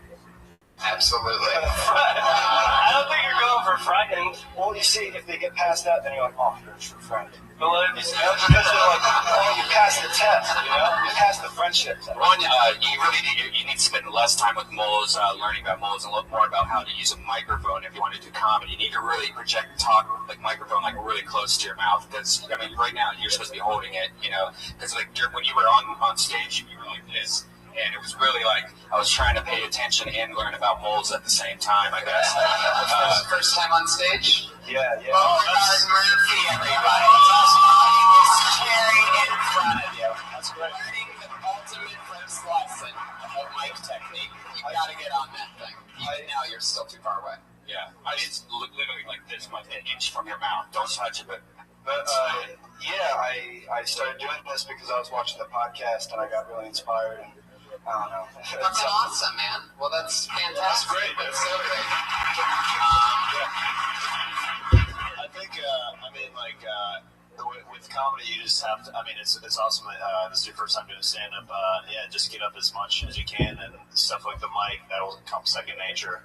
S1: Absolutely.
S11: I don't think you're going for frightened. Well, you see, if they get past that, then you're like, oh, you're a true friend. But because they're like, oh, you passed the test, You passed the friendship test.
S7: One, you need to spend less time with moles, learning about moles, and look more about how to use a microphone if you want to do comedy. You need to really talk like microphone like really close to your mouth, because right now you're supposed to be holding it, because when you were on stage, you were like this. And it was really like I was trying to pay attention and learn about moles at the same time, I guess.
S1: First time on stage?
S11: Yeah.
S1: Beauregard Murphy, everybody. Staring in front of you. That's great. Learning the ultimate first lesson of mic technique. You gotta get on that thing. Even now, you're still too far away.
S7: Yeah, it's literally like this, like an inch from your mouth. Don't touch it, but
S6: But I started doing this because I was watching the podcast and I got really inspired. And I don't know.
S1: That's awesome, man. Well, that's fantastic. That's great. That's so great.
S18: I think, with comedy, you just have to, it's awesome. This is your first time doing stand-up. Just get up as much as you can, and stuff like the mic, that'll come second nature,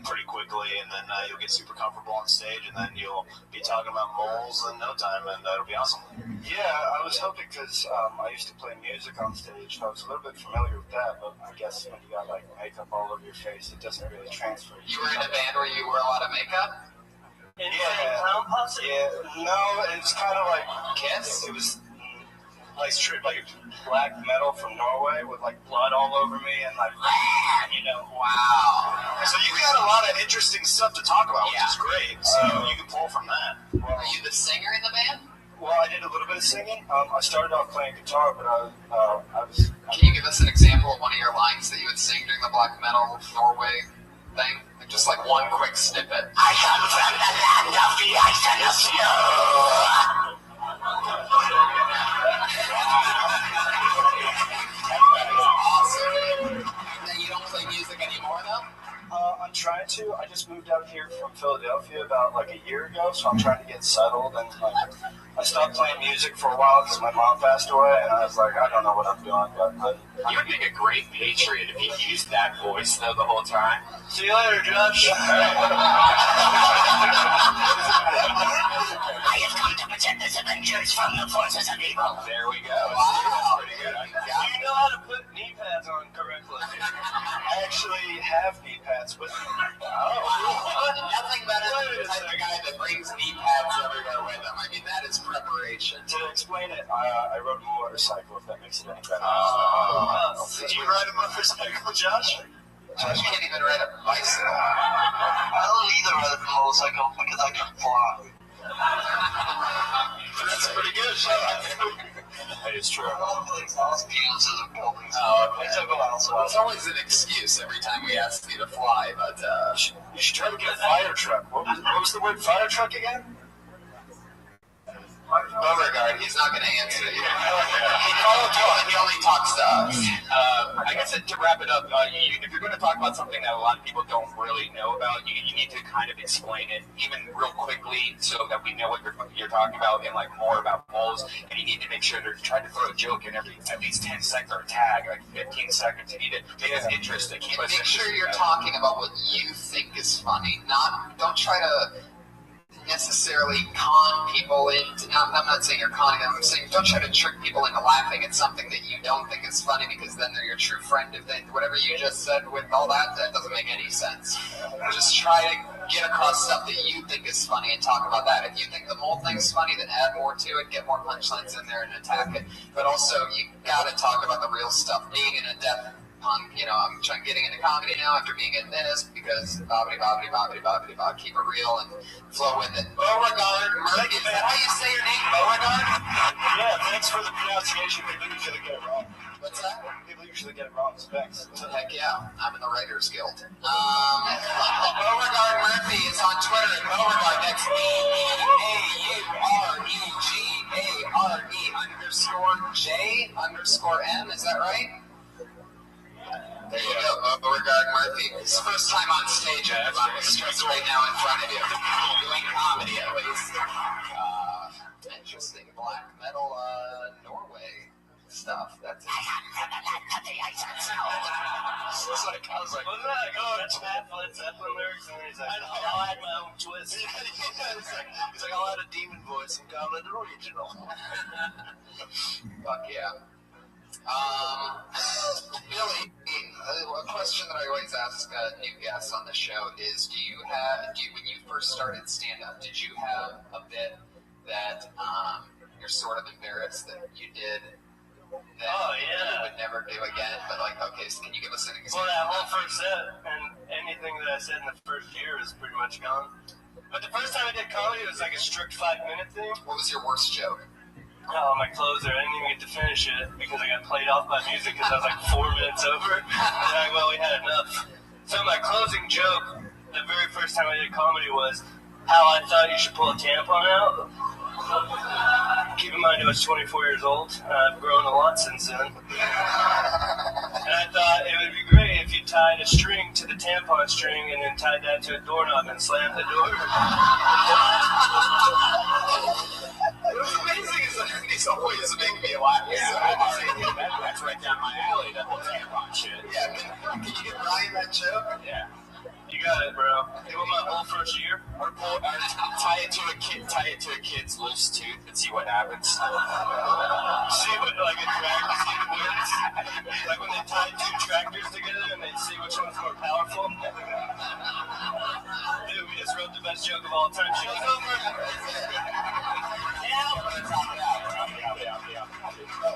S18: pretty quickly, and then you'll get super comfortable on stage, and then you'll be talking about moles in no time, and that'll be awesome.
S6: Yeah, I was hoping because I used to play music on stage, so I was a little bit familiar with that, but I guess when you got makeup all over your face, it doesn't really transfer.
S1: You were in a band where you wore a lot of makeup?
S6: Yeah, no, it's kind of like Kiss. It was like black metal from Norway with blood all over me and
S1: Wow.
S18: So you got a lot of interesting stuff to talk about, which is great. So you can pull from that.
S1: Are you the singer in the band?
S6: Well, I did a little bit of singing. I started off playing guitar, but I was.
S1: Can you give us an example of one of your lines that you would sing during the black metal Norway thing? Just one quick snippet.
S21: I come from the land of the ice and the snow.
S1: Awesome. You don't play music anymore, though?
S6: I'm trying to. I just moved out here from Philadelphia about a year ago, so I'm trying to get settled. And I stopped playing music for a while because my mom passed away, and I was like, I don't know what I'm doing. But
S7: you would make a great patriot if you used that voice though the whole time.
S6: See you later, Josh.
S21: I have come to protect the Avengers from the forces of evil.
S7: There we go.
S6: Wow.
S7: Pretty good.
S6: You know how to put knee pads on correctly. I actually have knee pads with me.
S1: Nothing better than the type of guy that brings knee pads everywhere with him. I mean, that is preparation.
S6: To explain it, I rode a motorcycle, if that makes it any better.
S18: Did you ride a motorcycle, Josh?
S1: Josh can't even ride a bicycle.
S3: I don't either ride a motorcycle because I can fly.
S18: That's pretty good, That is true.
S1: It's always an excuse every time we ask you to fly, but
S6: you should try to get a fire truck. What was the word fire truck again?
S1: Beauregard, he's not going to answer you. He only talks to us.
S7: I guess to wrap it up, if you're going to talk about something that a lot of people don't really know about, you need to kind of explain it even real quickly so that we know what you're talking about and more about moles. And you need to make sure they're trying to throw a joke in every at least 10 seconds or a tag, 15 seconds. You need to make us interesting.
S1: Make sure you're talking about what you think is funny. Don't try to necessarily con people into. I'm not saying you're conning them. I'm saying don't try to trick people into laughing at something that you don't think is funny because then they're your true friend. If whatever you just said with all that doesn't make any sense. Just try to get across stuff that you think is funny and talk about that. If you think the mole thing's funny, then add more to it, get more punchlines in there and attack it. But also, you gotta talk about the real stuff. Being in a death punk, I'm getting into comedy now after being in this because keep it real and flow with it. Beauregard Murphy, is that how you say your name, Beauregard?
S6: Yeah, thanks for the pronunciation. People usually get it wrong.
S1: What's that?
S6: People usually get it wrong. Thanks.
S1: Heck yeah, I'm in the Writers Guild. Beauregard Murphy is on Twitter at Beauregard. That's BEAUREGARE_J_M. Is that right? There you go, Beauregard Murphy. His first time on stage on the streets right now in front of you. Doing comedy, at least. Interesting. Black metal, Norway stuff. That's it.
S6: I was like, wasn't that that's Matt Zeppelin lyrics? And he's like, I'll add my own twist. He's like, I'll add a demon voice and call it original.
S1: Fuck yeah. Billy, a question that I always ask new guests on the show is, when you first started stand-up, did you have a bit that you're sort of embarrassed that you did that you would never do again, but okay, so can you give us an example?
S6: Well, that whole first set and anything that I said in the first year is pretty much gone. But the first time I did comedy, it was like a strict 5-minute thing.
S1: What was your worst joke?
S6: Oh, my closer. I didn't even get to finish it because I got played off by music because I was 4 minutes over. And we had enough. So my closing joke, the very first time I did comedy, was how I thought you should pull a tampon out.
S20: Keep in mind I was 24 years old. I've grown a lot since then. And I thought it would be great if you tied a string to the tampon string and then tied that to a doorknob and slammed the door.
S9: What's amazing is that these always make me laugh. Yeah, that's right down my alley, that whole tampon shit. Yeah, can you get Ryan that joke? Yeah.
S20: You got it, bro. You want my whole first year?
S9: Or tie it to a kid's loose tooth and see what happens.
S20: See what, like a tractor, see what wins? Like when they tie two tractors together and they see which one's more powerful? Dude, we just wrote the best joke of all time. Show's over.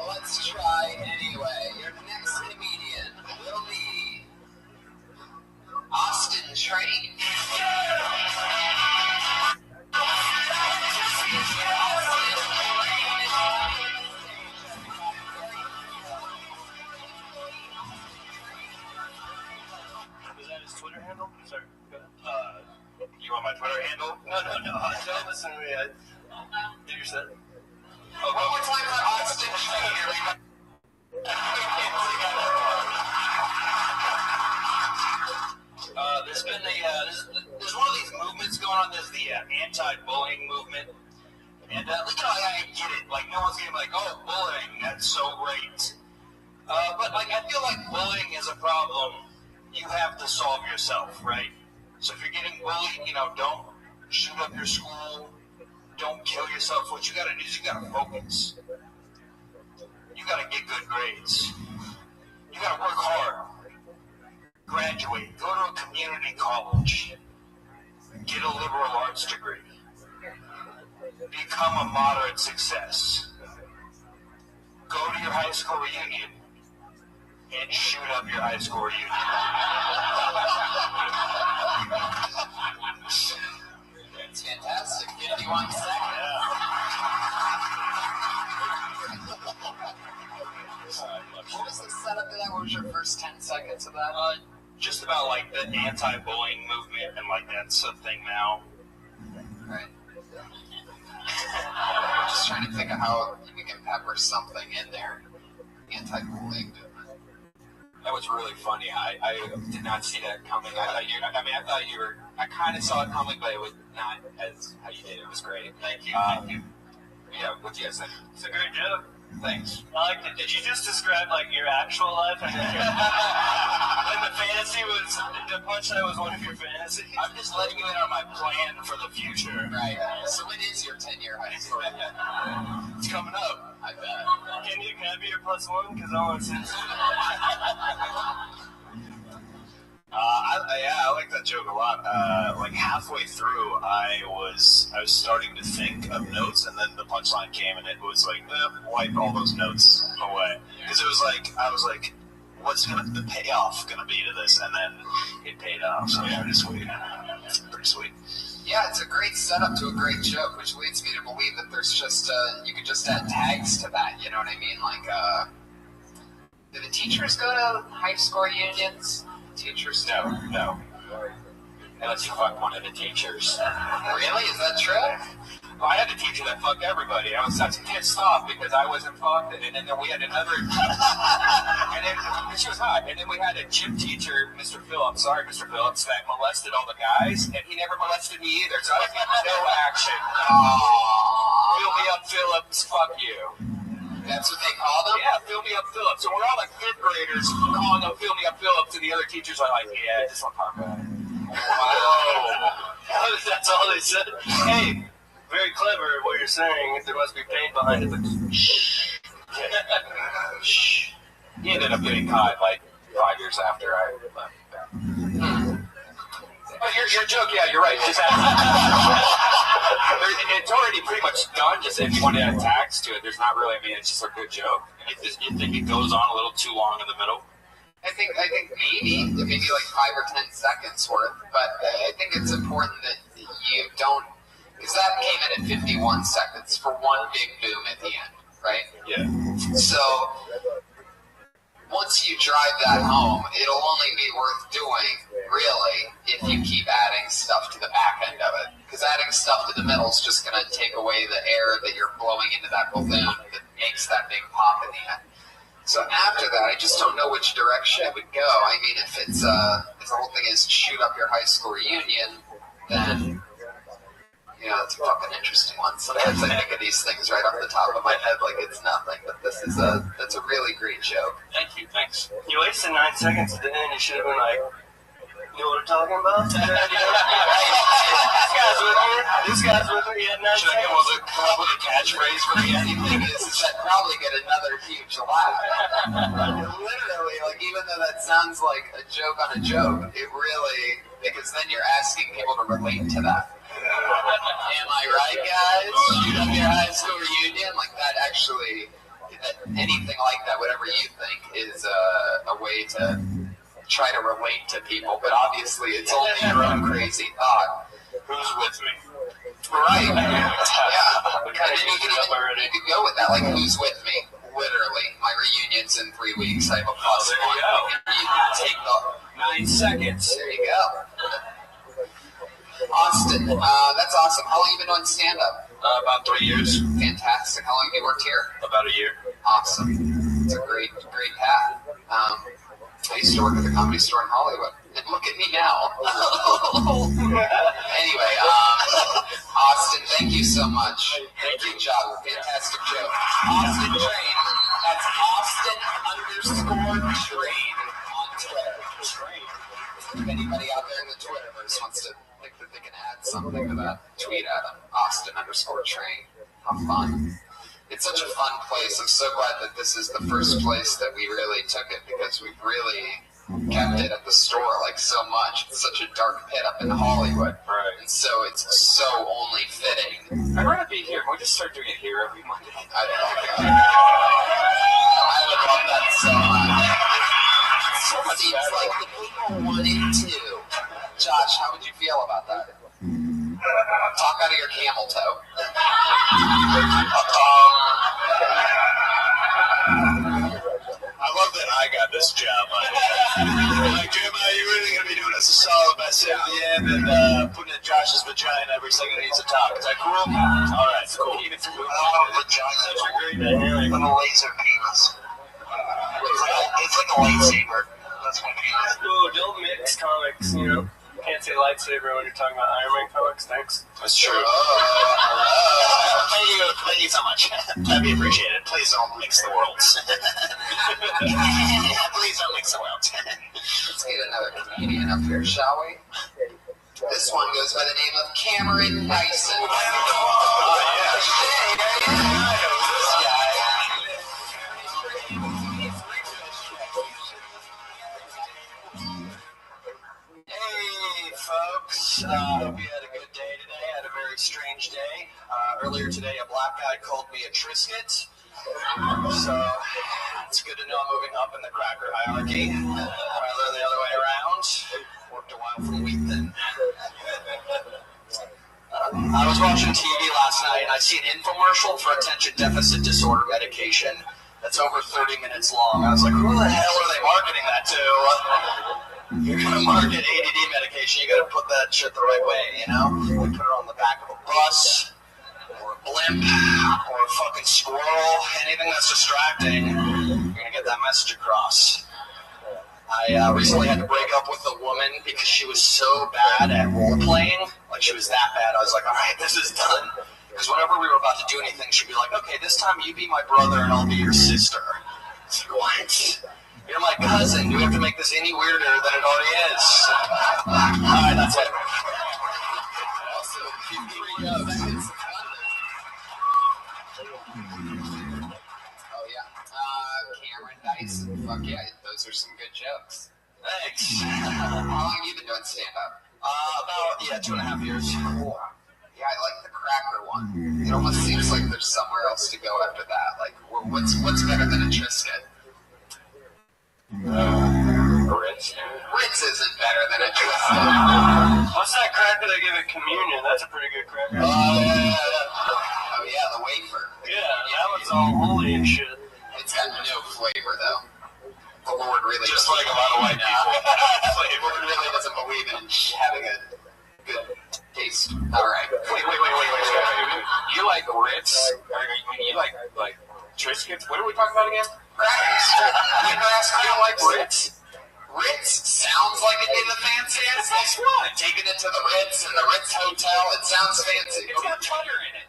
S1: Let's try anyway. Your next comedian will be Austin Train.
S20: Was that his Twitter handle? Sorry. Go ahead.
S18: You want my Twitter handle?
S20: No. Don't listen to me. Do your set.
S1: One more time for Austin Train.
S18: There's one of these movements going on. There's the anti-bullying movement, and look how I get it. Like no one's getting like, oh, bullying, that's so great. But like I feel like bullying is a problem you have to solve yourself, right? So if you're getting bullied, don't shoot up your school, don't kill yourself. What you got to do is you got to focus. You got to get good grades. You got to work hard. Graduate, go to a community college, get a liberal arts degree, become a moderate success, go to your high school reunion, and shoot up your high school reunion.
S1: That's fantastic. 51 seconds. What was the setup of that? What was your first 10 seconds of that?
S18: Just about like the anti-bullying movement and like that's a thing now.
S1: Right. I'm just trying to think of how we can pepper something in there. Anti-bullying movement.
S9: That was really funny. I did not see that coming. I kind of saw it coming, but it was not as how you did. It was great.
S18: Thank you.
S9: Yeah, what do you guys think?
S20: It's a great joke.
S9: Thanks.
S20: I liked it. Did you just describe like your actual life? And the fantasy was the punchline was one of your fantasies.
S18: I'm just letting you in on my plan for the future.
S1: Right. So it is your 10-year high school.
S18: It's coming up.
S1: I bet.
S20: Can I be your +1? Because I want to sense
S18: I like that joke a lot. Like halfway through, I was starting to think of notes, and then the punchline came, and it was like wipe all those notes away because it was like I was like, what's the payoff gonna be to this? And then it paid off. So yeah, pretty sweet. Pretty sweet.
S1: Yeah, it's a great setup to a great joke, which leads me to believe that there's just you could just add tags to that. You know what I mean? Like, do the teachers go to high school reunions? Teachers?
S9: No. Unless you fuck one of the teachers.
S1: Really? Is that true?
S9: Well, I had a teacher that fucked everybody. I was pissed off because I wasn't fucked, and then we had another, and then she was hot, and then we had a gym teacher, Mr. Phillips, that molested all the guys, and he never molested me either, so I was getting no action. Fill me up, Phillips, fuck you.
S1: That's what they call them?
S9: Yeah, fill me up, Phillips. So we're all like 5th graders calling up fill me up, Phillips, and the other teachers are like, yeah, I just want to talk about it.
S20: Wow. That's all they said. Hey, very clever what you're saying. There must be pain behind it, but shh.
S9: He ended up getting caught like 5 years after I left. Oh, your joke, yeah, you're right. Just it's already pretty much done. Just if you want to add tags to it, there's not really. I mean, it's just a good joke.
S18: You think it goes on a little too long in the middle?
S1: I think maybe like 5 or 10 seconds worth, but I think it's important that you don't, because that came in at 51 seconds for one big boom at the end, right?
S18: Yeah.
S1: So once you drive that home, it'll only be worth doing, really, if you keep adding stuff to the back end of it. because adding stuff to the middle is just going to take away the air that you're blowing into that balloon that makes that big pop in the end. So after that, I just don't know which direction it would go. I mean, if it's if the whole thing is shoot up your high school reunion, then it's a fucking interesting one. Sometimes I think of these things right off the top of my head like it's nothing, but that's a really great joke.
S2: Thank you, thanks.
S20: You wasted 9 seconds at the end. You should have been like, you know what I'm talking about? This guy's with me. Should I come up with a catchphrase for the end?
S1: The thing is that probably get another huge laugh. Literally, like, even though that sounds like a joke on a joke, it really, because then you're asking people to relate to that. Am I right, guys? Shoot up your high school reunion? Like, that actually, anything like that, whatever you think, is a way to try to relate to people, but obviously it's only your own crazy thought.
S2: Who's with me?
S1: Right. Yeah. And then you could go with that, like, who's with me? Literally. My reunion's in 3 weeks. I have a plus one. You take the 9 seconds. There you go. Austin, that's awesome. How long have you been doing stand-up?
S2: About 3 years.
S1: Fantastic. How long have you worked here?
S2: About a year.
S1: Awesome. It's a great path. I used to work at the Comedy Store in Hollywood. And look at me now. Anyway, Austin, thank you so much. Great job. Fantastic joke. Austin Train. That's Austin_Train on Twitter. If anybody out there in the Twitterverse wants to think that they can add something to that, tweet at them. Austin_Train. How fun. It's such a fun place. I'm so glad that this is the first place that we really took it, because we've really kept it at the store like so much. It's such a dark pit up in Hollywood.
S2: Right.
S1: And so it's so only fitting.
S2: I'd rather be here. Can we just start doing it here every Monday?
S1: I would love that so much. It seems like the people want it too. Josh, how would you feel about that? Talk out of your camel toe.
S18: I love that I got this job. Like, Jeremiah, you're really going to be doing us a solid by sitting at the end and putting in Josh's vagina every second he needs to talk. Is that cool? All right, it's cool.
S3: I love vagina.
S18: Such a great dynamic.
S3: With a laser penis. It's like a lightsaber. That's my penis.
S20: Ooh, don't mix comics, you know? Can't say lightsaber when you're talking about Iron Man comics. Thanks.
S18: That's true. Thank you so much. That'd be appreciated. Please don't mix the worlds. Please don't mix the worlds.
S1: Let's get another comedian up here, shall we? This one goes by the name of Cameron Dyson.
S18: Folks, hope you had a good day today. I had a very strange day. Earlier today, a black guy called me a Triscuit. So it's good to know I'm moving up in the cracker hierarchy rather than the other way around. Worked a while from wheat then. I was watching TV last night and I see an infomercial for attention deficit disorder medication that's over 30 minutes long. I was like, who the hell are they marketing that to? You're going to market ADD medication, you got to put that shit the right way, you know? You put it on the back of a bus, or a blimp, or a fucking squirrel, anything that's distracting, you're going to get that message across. I recently had to break up with a woman because she was so bad at role-playing. Like, she was that bad, I was like, all right, this is done. Because whenever we were about to do anything, she'd be like, okay, this time you be my brother and I'll be your sister. It's like, what? You're my cousin. Do we have to make this any weirder than it already is? Alright, that's it.
S1: Also, oh yeah. Cameron Dyson. Fuck yeah, those are some good jokes.
S18: Thanks.
S1: How long have you been doing stand-up?
S18: About 2.5 years.
S1: Cool. Yeah, I like the cracker one. It almost seems like there's somewhere else to go after that. Like, what's better than a Triscuit?
S2: Ritz.
S1: Ritz isn't better than a Triscuit.
S20: What's that cracker they give at communion? That's a pretty good cracker.
S1: Oh yeah, the wafer.
S20: Yeah, that one's all holy and shit.
S1: It's got no flavor though. The Lord really
S18: just like a lot of white people.
S1: The Lord really doesn't believe in having a good taste least. All right.
S7: Wait. You like Ritz? You like Triscuits? What are we talking about again?
S1: Crackers. You don't like Ritz? Ritz sounds like it'd be the fanciest.
S7: That's what?
S1: Taking it to the Ritz and the Ritz Hotel, it sounds fancy.
S7: It's got butter in it.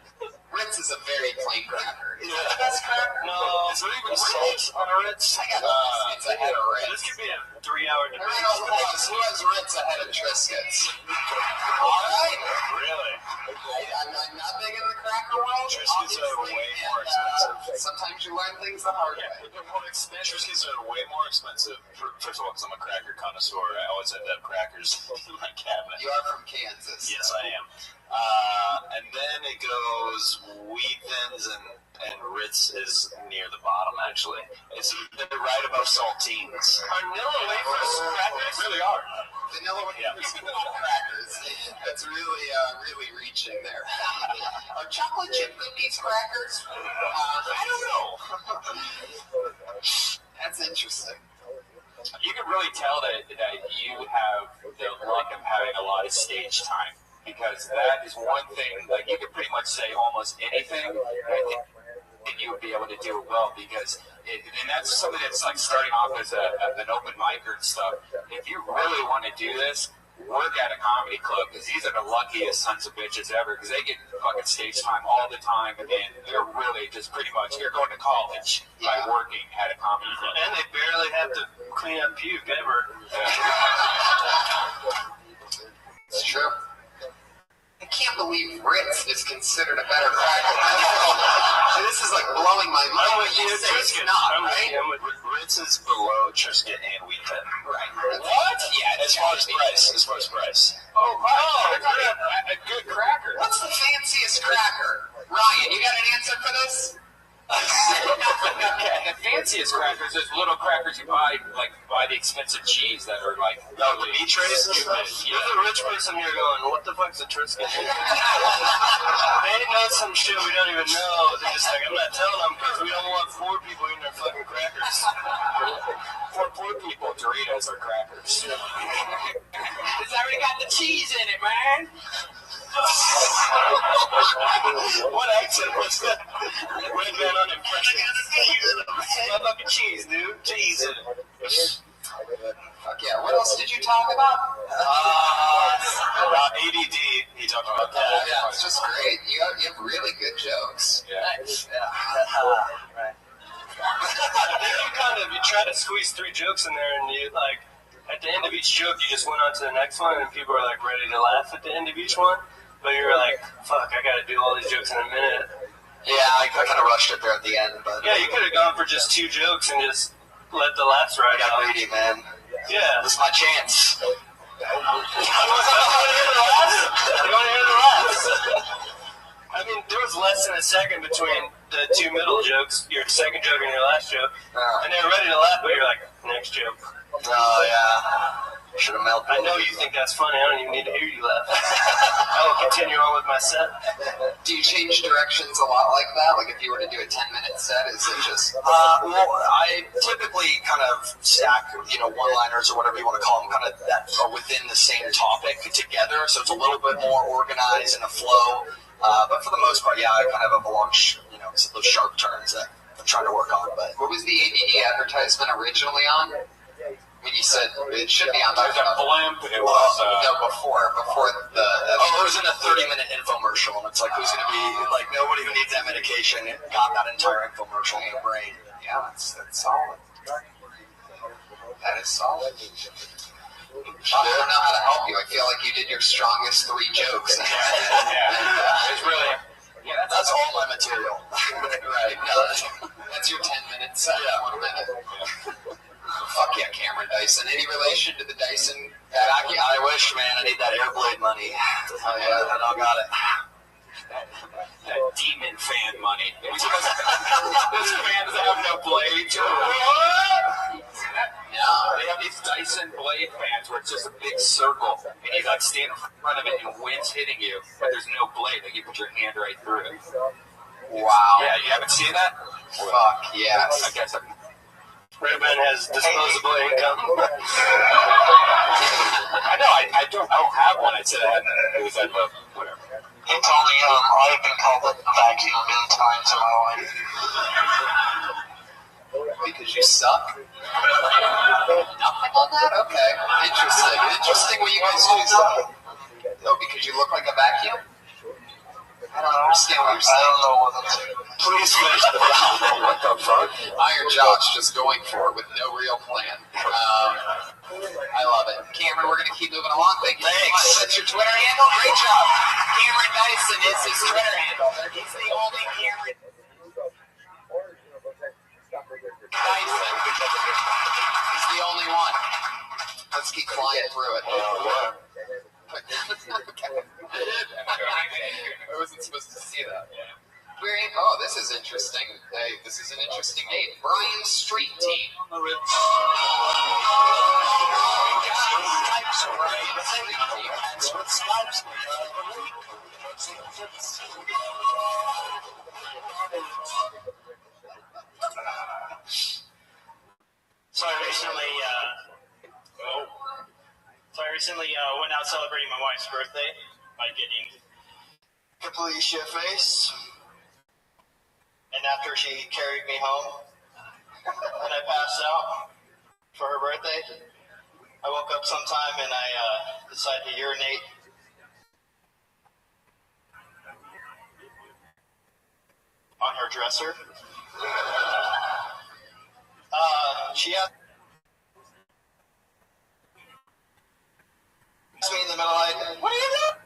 S1: Ritz is a very plain cracker. Is that the best
S20: No,
S1: cracker?
S20: is there even salt on a Ritz?
S1: I got Triscuits ahead of Ritz.
S20: This could be a 3-hour debate.
S1: Who has Ritz ahead of Triscuits? All right.
S20: Really?
S1: I'm not big in the cracker world.
S20: Triscuits are way more expensive.
S1: Sometimes you learn things the hard way.
S18: Triscuits are way more expensive. First of all, because I'm a cracker connoisseur, I always have to have crackers in my cabinet.
S1: You are from Kansas.
S18: Yes, I am. And then it goes Wheat Thins and Ritz is near the bottom, actually. They're right above saltines.
S20: Are Nilla wafers crackers?
S18: They really are.
S1: Vanilla wafers, crackers. That's really reaching there. Are chocolate chip cookies crackers? I don't know. That's interesting.
S7: You can really tell that you have the luck of having a lot of stage time, because that is one thing, like, you could pretty much say almost anything, and I think you would be able to do it well, because and that's something that's like starting off as an open micer and stuff. If you really want to do this, work at a comedy club, because these are the luckiest sons of bitches ever, because they get fucking stage time all the time, and they're really just pretty much, you're going to college by working at a comedy club.
S20: And they barely have to clean up puke ever.
S1: It's true. I can't believe Ritz is considered a better cracker. This is like blowing my mind.
S20: I'm with you.
S1: It's not, right?
S18: Ritz is below Triscuit and Wheat Thin.
S1: Right.
S7: What?
S1: Yeah,
S18: As far as price.
S7: A good cracker.
S1: What's the fanciest cracker? Ryan, you got an answer for this?
S7: The fanciest crackers is little crackers you buy the expensive cheese that are like
S18: the meat trays and stuff.
S20: There's a rich person here going, what the fuck's a Triscuit? They know some shit we don't even know. They're just like, I'm not telling them because we don't want poor people eating their fucking crackers.
S7: For poor people, Doritos are crackers. It's already got the cheese in it, man.
S20: What accent was that? Red Man on impression. Fucking cheese, dude. Cheese in it.
S1: Fuck yeah. What else did you talk about?
S18: About ADD, he talked about that.
S1: Yeah, it's just great. You have really good jokes.
S20: Nice. Right. You try to squeeze 3 jokes in there, and you like at the end of each joke, you just went on to the next one, and people are like ready to laugh at the end of each one. But you were like, fuck, I gotta do all these jokes in a minute.
S18: Yeah, I kind of rushed it there at the end, but
S20: yeah, you could have gone for just 2 jokes and just let the laughs ride out.
S18: I got greedy, man.
S20: Yeah.
S18: This is my chance.
S20: You want to hear the laughs? I mean, there was less than a second between the 2 middle jokes, your second joke and your last joke, and they were ready to laugh, but you're like, next joke.
S18: Oh, yeah. Should have melted.
S20: I know you think that's funny. I don't even need to hear you laugh. I will continue on with my set.
S1: Do you change directions a lot like that? Like if you were to do a 10-minute set, is it just...
S18: Well, I typically kind of stack, one-liners or whatever you want to call them, kind of that are within the same topic together, so it's a little bit more organized in a flow. But for the most part, yeah, I kind of have along, those sharp turns that I'm trying to work on. But
S1: what was the ADD advertisement originally on? When you said it should be on
S7: the blimp, it was
S1: before the.
S18: It was in a 30-minute infomercial, and it's like, who's going to be like nobody who needs that medication got that entire infomercial in their brain.
S1: Yeah, that's solid. That is solid. I don't know how to help you. I feel like you did your strongest 3 jokes.
S7: It's really.
S1: Yeah, that's all my material. Right. No, that's your 10-minute set. Yeah. 1 minute. Fuck yeah, Cameron Dyson. Any relation to the Dyson?
S18: I wish, man. I need that Airblade money. Oh yeah, I got it.
S7: That demon fan money. Those fans that have no blades. What? No, they have these Dyson blade fans where it's just a big circle, and you like stand in front of it and wind's hitting you, but there's no blade. Like you put your hand right through it.
S1: Wow.
S7: Yeah, you haven't seen that?
S1: Fuck yes.
S7: I guess
S20: Red Man has disposable income.
S7: I know. I don't have one. I said it was at the
S3: He told me I've been called a vacuum many times in my life.
S1: Because you suck? Nothing on that? Okay. Interesting. Interesting what you guys choose. Oh, because you look like a vacuum? I don't understand what you're saying.
S3: I don't know what I'm saying. Please finish the film.
S1: What the fuck? Iron Josh just going for it with no real plan. I love it. Cameron, we're going to keep moving along. Thank you so much. That's your Twitter handle? Great job. Cameron Dyson is his Twitter handle. He's the only Cameron Dyson. He's the only one. Let's keep flying through it. I wasn't supposed to see that. Oh, this is interesting. Hey, this is an interesting name. Brian Street Team.
S19: So I recently went out celebrating my wife's birthday by getting completely shit-faced. And after she carried me home and I passed out for her birthday, I woke up sometime and I decided to urinate. On her dresser. She asked me in the middle of the night, "What are you doing?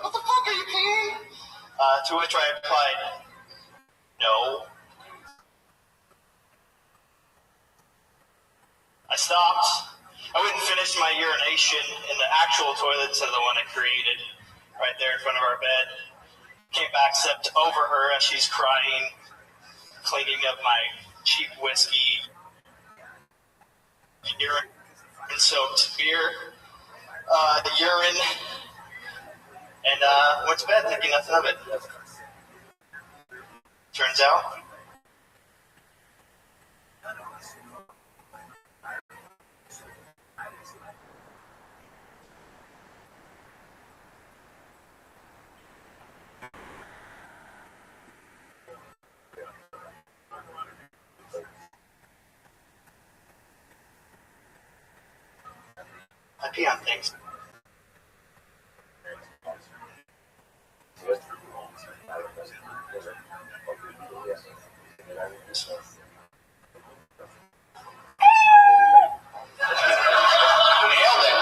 S19: What the fuck are you peeing?" To which I replied, "No." I stopped. I went and finished my urination in the actual toilet instead of the one I created right there in front of our bed. Came back, stepped over her as she's crying, cleaning up my cheap whiskey, urine-soaked beer, urine, and went to bed thinking nothing of it. Turns out, I pee on things.
S1: Nailed it.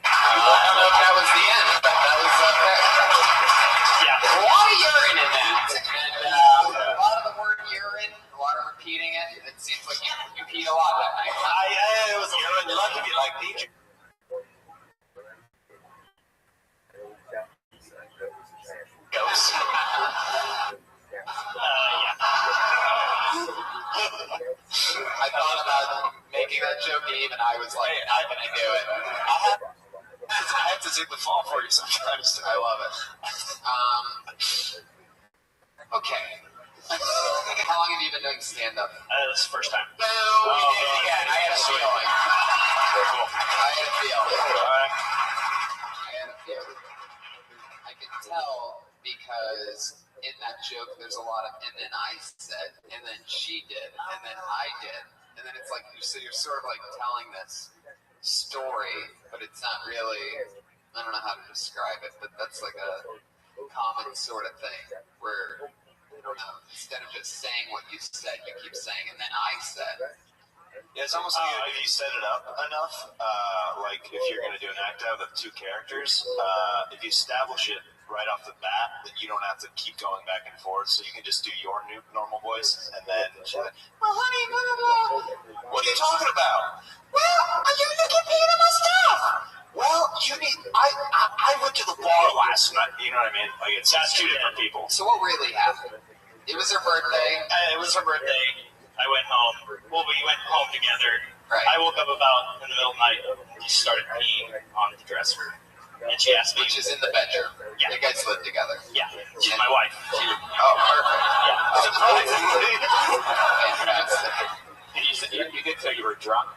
S1: I don't know if that was the end, but that was okay. Yeah. A lot of urine in that. And a lot of the word urine, a lot of repeating it. It seems like you peed a lot that night.
S19: It was urine. You like to be like DJ.
S1: Ghost. I thought about making that joke to Eve, and I was like, I'm going to do it.
S18: I have to take the fall for you sometimes.
S1: I love it. Okay. How long have you been doing stand-up?
S19: This is the first time.
S1: No, we did it again. I had a feeling. I could tell because in that joke there's a lot of and then I said, and then she did, and then I did. And then it's like, so you're sort of like telling this story, but it's not really, I don't know how to describe it, but that's like a common sort of thing where, I don't know, instead of just saying what you said, you keep saying, and then I said.
S18: Yeah, it's almost like if you set it up enough, like if you're going to do an act out of two characters, if you establish it right off the bat, then you don't have to keep going back and forth, so you can just do your new normal voice, and then she's like, "Well, honey, blah, blah, blah. What are you talking about?" "Well, you keep peeing on my stuff." "Well, you need, I went to the bar last night." You know what I mean? Like, that's two different people.
S1: So what really happened? It was her birthday.
S19: It was her birthday. I went home. Well, we went home together.
S1: Right.
S19: I woke up about in the middle of the night and she started peeing on the dresser. and she asked me.
S1: Which is in the bedroom.
S19: Yeah.
S1: You guys live together.
S19: Yeah, she's my wife.
S1: Oh, perfect.
S19: Yeah, surprisingly.
S1: Fantastic.
S7: And you did say you were drunk.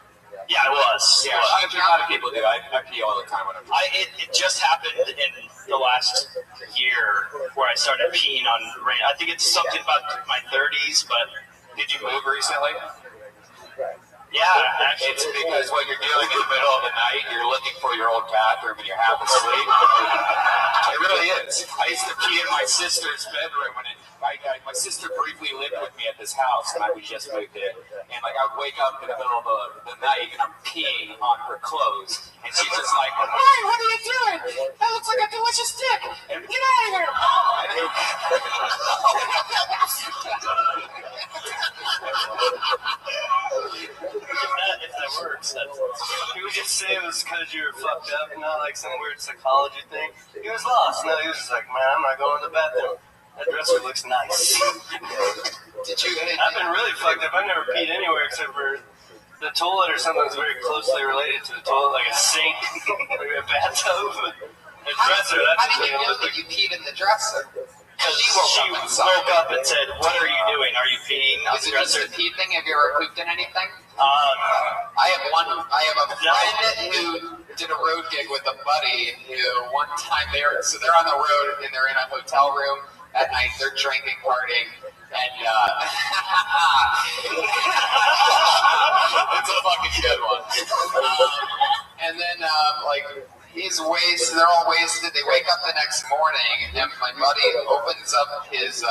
S19: Yeah, I was.
S7: Yeah, a lot of people do. I pee all the time when I'm drunk.
S19: It just happened in the last year where I started peeing on rain. I think it's something about my 30s, but
S7: Did you move recently?
S19: yeah, actually.
S7: It's because when you're dealing in the middle of the night, you're looking for your old bathroom and you're half asleep. It really is. I used to pee in my sister's bedroom when my sister briefly lived with me at this house and we just moved in. And like I would wake up in the middle of the night and I'm peeing on her clothes and she's just like, "Hey, what are you doing? That looks like a delicious dick. And get out of here."
S19: If that works, people just say it was because you were fucked up, not like some weird psychology thing. He was lost. No, he was just like, man, I'm not going to the bathroom. That dresser looks nice. I've been really fucked up. I've never peed anywhere except for the toilet or something that's very closely related to the toilet, like a sink, like a bathtub. A dresser, that's
S1: How did you know that you peed in the dresser?
S19: Because she woke up and said, "What are you doing? Are you peeing on the dresser?"
S1: Is it just a pee thing? Have you ever pooped in anything? I have a friend who did a road gig with a buddy who one time they're on the road and they're in a hotel room at night. They're drinking, partying, and it's a fucking good one. And then he's wasted. They're all wasted. They wake up the next morning, and my buddy opens up his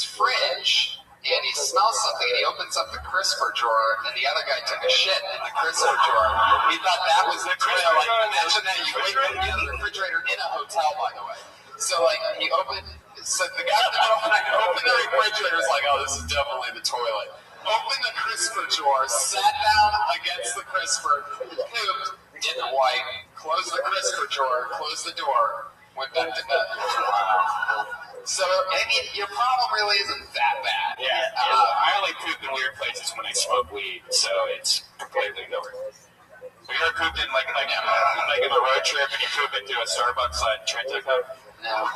S1: fridge, and he smells something. And he opens up the crisper drawer, and the other guy took a shit in the crisper drawer. He thought that was the crisper drawer. Imagine that you wake up in the refrigerator in a hotel, by the way. So he opened. So the guy that opened the refrigerator is like, "Oh, this is definitely the toilet." Opened the crisper drawer, sat down against the crisper, pooped. Didn't wipe, closed the crisper drawer, closed the door, went back to bed. Wow. So, I mean, your problem really isn't that bad.
S7: Yeah. I only poop in weird places when I smoke weed, so it's completely different. Have you ever pooped in like in a road trip and you poop into a Starbucks on Trento Cup?
S1: No.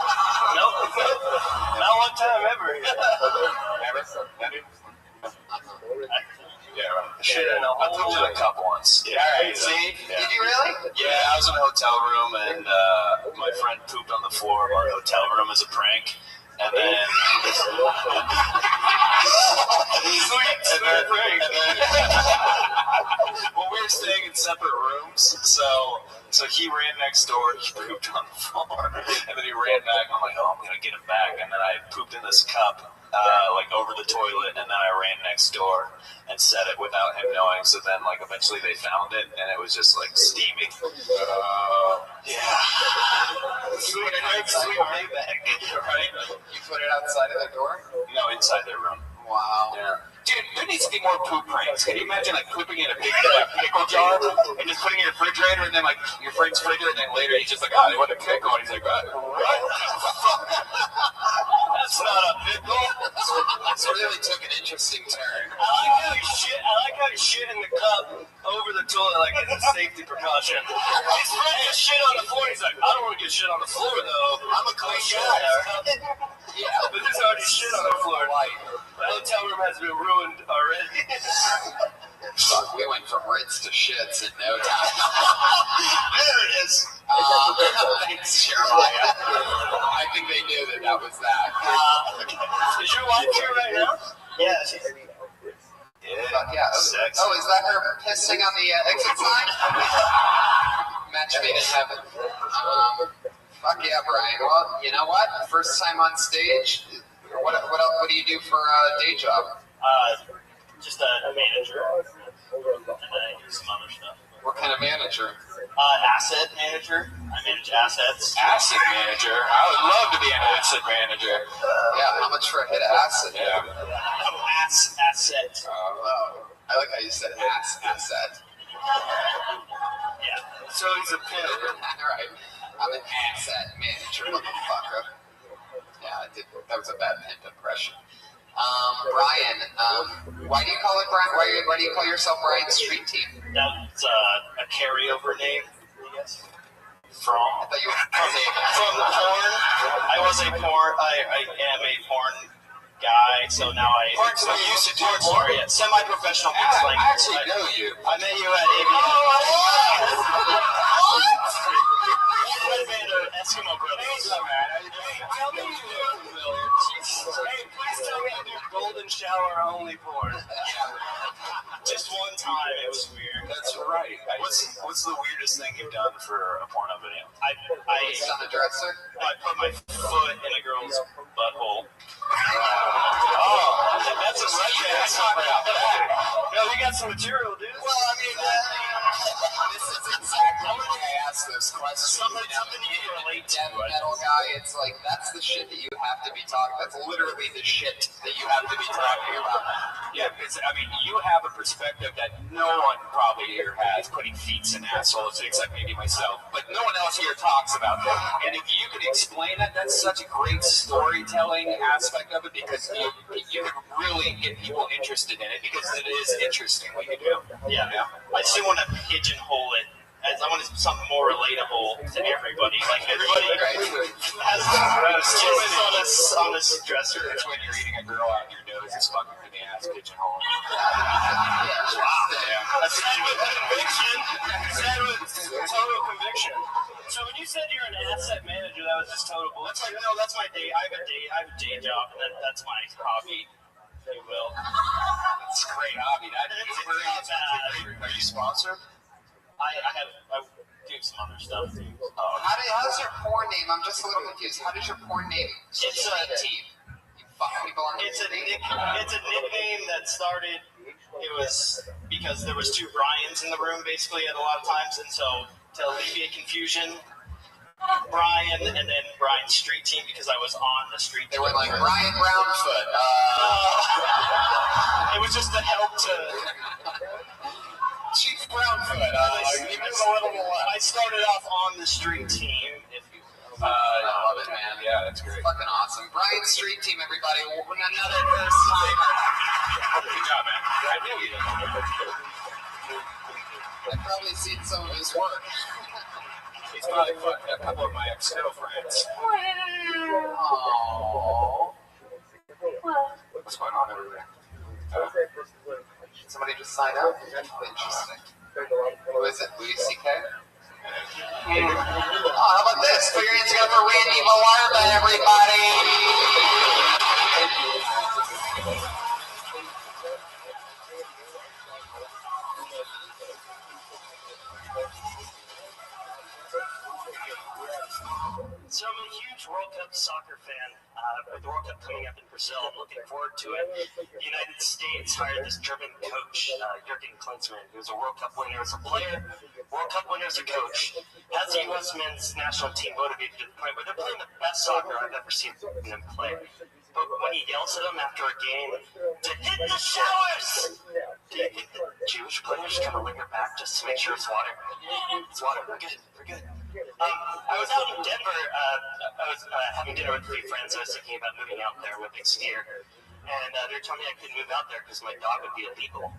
S19: Nope. Not one time ever.
S7: Never? Yeah, I pooped in a cup once.
S1: Yeah, right. See?
S7: Yeah.
S1: Did you really?
S5: Yeah, I was in a hotel room and my friend pooped on the floor of our hotel room as a prank. And then well, we were staying in separate rooms, so he ran next door, he pooped on the floor, and then he ran back, and I'm like, "Oh, I'm gonna get him back," and then I pooped in this cup, over the toilet, and then I ran next door and set it without him knowing, so then, eventually they found it, and it was just, steaming. Yeah.
S1: Sweet payback, right? You put it outside of the door?
S5: No, inside their room.
S1: Wow.
S5: Yeah.
S7: Dude, there needs to be more poop pranks. Can you imagine pooping in a big pickle jar and just putting it in your refrigerator and then your friend's fridge and then later he's just like, "Oh, you want a pickle?" And he's like, "What?
S19: That's not a pickle.
S1: This really took an interesting turn.
S19: I like how he shit in the cup over the toilet like it's a safety precaution. His friend just shit on the floor. He's like, "I don't want to get shit on the floor though. I'm a clean guy." Yeah, but there's already shit on the floor. The hotel room has been ruined already.
S1: Fuck, we went from Ritz to shits in no time.
S19: There it is.
S1: Thanks, Jeremiah. I think they knew that was that.
S19: Is your wife here right now? Yeah, she's here.
S1: Yeah. Oh, is that her pissing on the exit sign? Match made in heaven. Fuck yeah, Brian. Well, you know what? First time on stage. What do you do for a day job?
S19: Just a manager. And I do some other stuff.
S1: What kind of manager?
S19: Asset manager. I manage assets.
S7: Asset manager? I would love to be an asset manager.
S1: Yeah, how much for a hit of acid?
S7: Yeah.
S19: Asset.
S1: I like how you said asset.
S19: Yeah. So he's a pimp.
S1: Right. I'm an asset manager, motherfucker. Yeah, that was a bad pimp impression. Brian, why do you call it Brian? Why do you call yourself Brian Street Team?
S19: That's a carryover name, I guess.
S1: From? I thought you were
S19: From the porn. I am a porn guy, so now I used to do porn. Yeah, semi-professional.
S1: I actually know you.
S19: I met you at ABM. Red Band or Eskimo Brothers.
S1: Hey, man.
S19: Tell me you do. Hey, please tell me you do golden shower only porn. Just one time, it was weird.
S18: That's right. What's the weirdest thing you've done for a porno video?
S19: I
S1: on the dresser.
S19: I put my foot in a girl's butthole. That's a Red Band. Let's talk about that. No, we got some material, dude.
S1: Well, I mean, this is exactly why I asked this question.
S19: Something you can relate to.
S1: Metal guy, it's like, that's the shit that you have to be talking. That's literally the shit that you have to be talking about.
S9: Yeah, because, I mean, you have a perspective that no one probably here has, putting feet in assholes, except maybe myself. But no one else here talks about that. And if you could explain that, that's such a great storytelling aspect of it, because you can really get people interested in it, because it is interesting what you do.
S19: Yeah. I still want to pigeonhole it. I want something more relatable to everybody. Like everybody has humans on this dresser.
S9: That's when you're eating a girl out your nose. It's fucking in the ass pigeonhole.
S19: Wow. That's said with conviction. Said with total conviction. So when you said you're an asset manager, that was just total bullshit. That's like, no, that's my day. I have a day job, and that's my hobby. If you will.
S9: It's a great hobby.
S18: Are you sponsored?
S19: I do some other stuff too.
S1: How's your porn name? I'm just a little confused. How does your porn name?
S19: It's a team.
S1: You fuck people on the
S19: It's a nickname that started. It was because there was two Bryans in the room basically at a lot of times, and so to alleviate confusion, Brian and then Brian's street team, because I was on the street team.
S1: They were like Brian Brownfoot.
S19: It was just to help to.
S1: Chief Brownfoot. You knew a little more.
S19: I started off on the street team.
S1: I love it, man.
S9: Yeah, that's great.
S1: Fucking awesome. Brian's street team, everybody. Another first timer.
S9: Good job, man. I knew you.
S1: I've probably seen some of his work.
S9: He's probably fucked a couple of my ex-girlfriends.
S1: Aww.
S9: What's going on over there?
S1: Somebody just sign up? Interesting. Who is it? Louis C.K.? Oh, how about this? Put your hands together for Randy Malarba, everybody!
S19: So I'm a huge World Cup soccer fan. With the World Cup coming up in Brazil, I'm looking forward to it. The United States hired this German coach, Jurgen Klinsmann, who was a World Cup winner as a player, World Cup winner as a coach. Has the U.S. men's national team motivated to the point where they're playing the best soccer I've ever seen them play. But when he yells at them after a game, to hit the showers! Do you think the Jewish players kind of linger back just to make sure it's water? It's water, we're good. I was out in Denver. I was having dinner with 3 friends. I was thinking about moving out there with next year. And they were telling me I couldn't move out there because my dog would be illegal.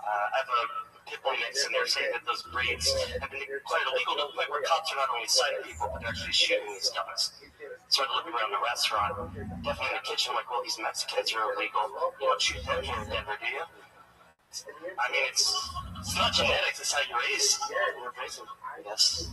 S19: I have a pit bull mix, and they're saying that those breeds have been declared illegal to the point where cops are not only citing people, but they're actually shooting these dogs. Started looking around the restaurant, definitely in the kitchen, like, well, these Mexicans are illegal. You don't shoot them here in Denver, do you? I mean, it's not genetics, it's how you raise. You're raising, I guess.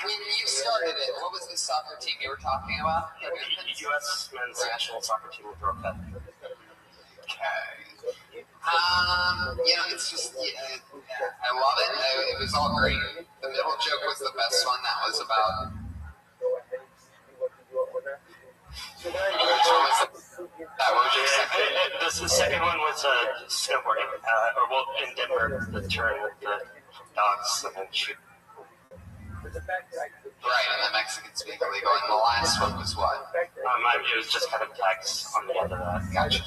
S1: When you started it, what was the soccer team you were talking about?
S19: The U.S. men's national soccer team with World Cup.
S1: Okay. It's just, I love it. It was all great. The middle joke was the best one. That was about.
S19: The second one was snowboarding, in Denver, the turn with the dogs and then shoot.
S1: Right, and the Mexicans being illegal, and the last one was what?
S19: It was just kind of tags on the end of that.
S1: Gotcha.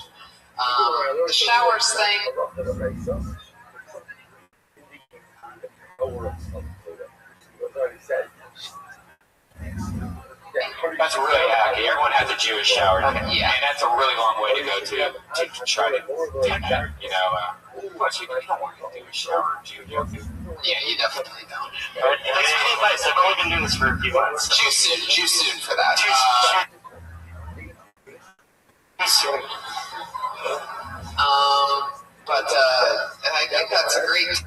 S1: The showers thing.
S7: That's really hacky. Everyone has a Jewish shower.
S1: Yeah.
S7: And that's a really long way to go to try to do that, you know. Plus, you don't want to do a shower in June.
S1: Yeah, you definitely don't.
S19: That's good advice. I've only been doing this for a few months.
S1: Too soon for that. But I think that's a great.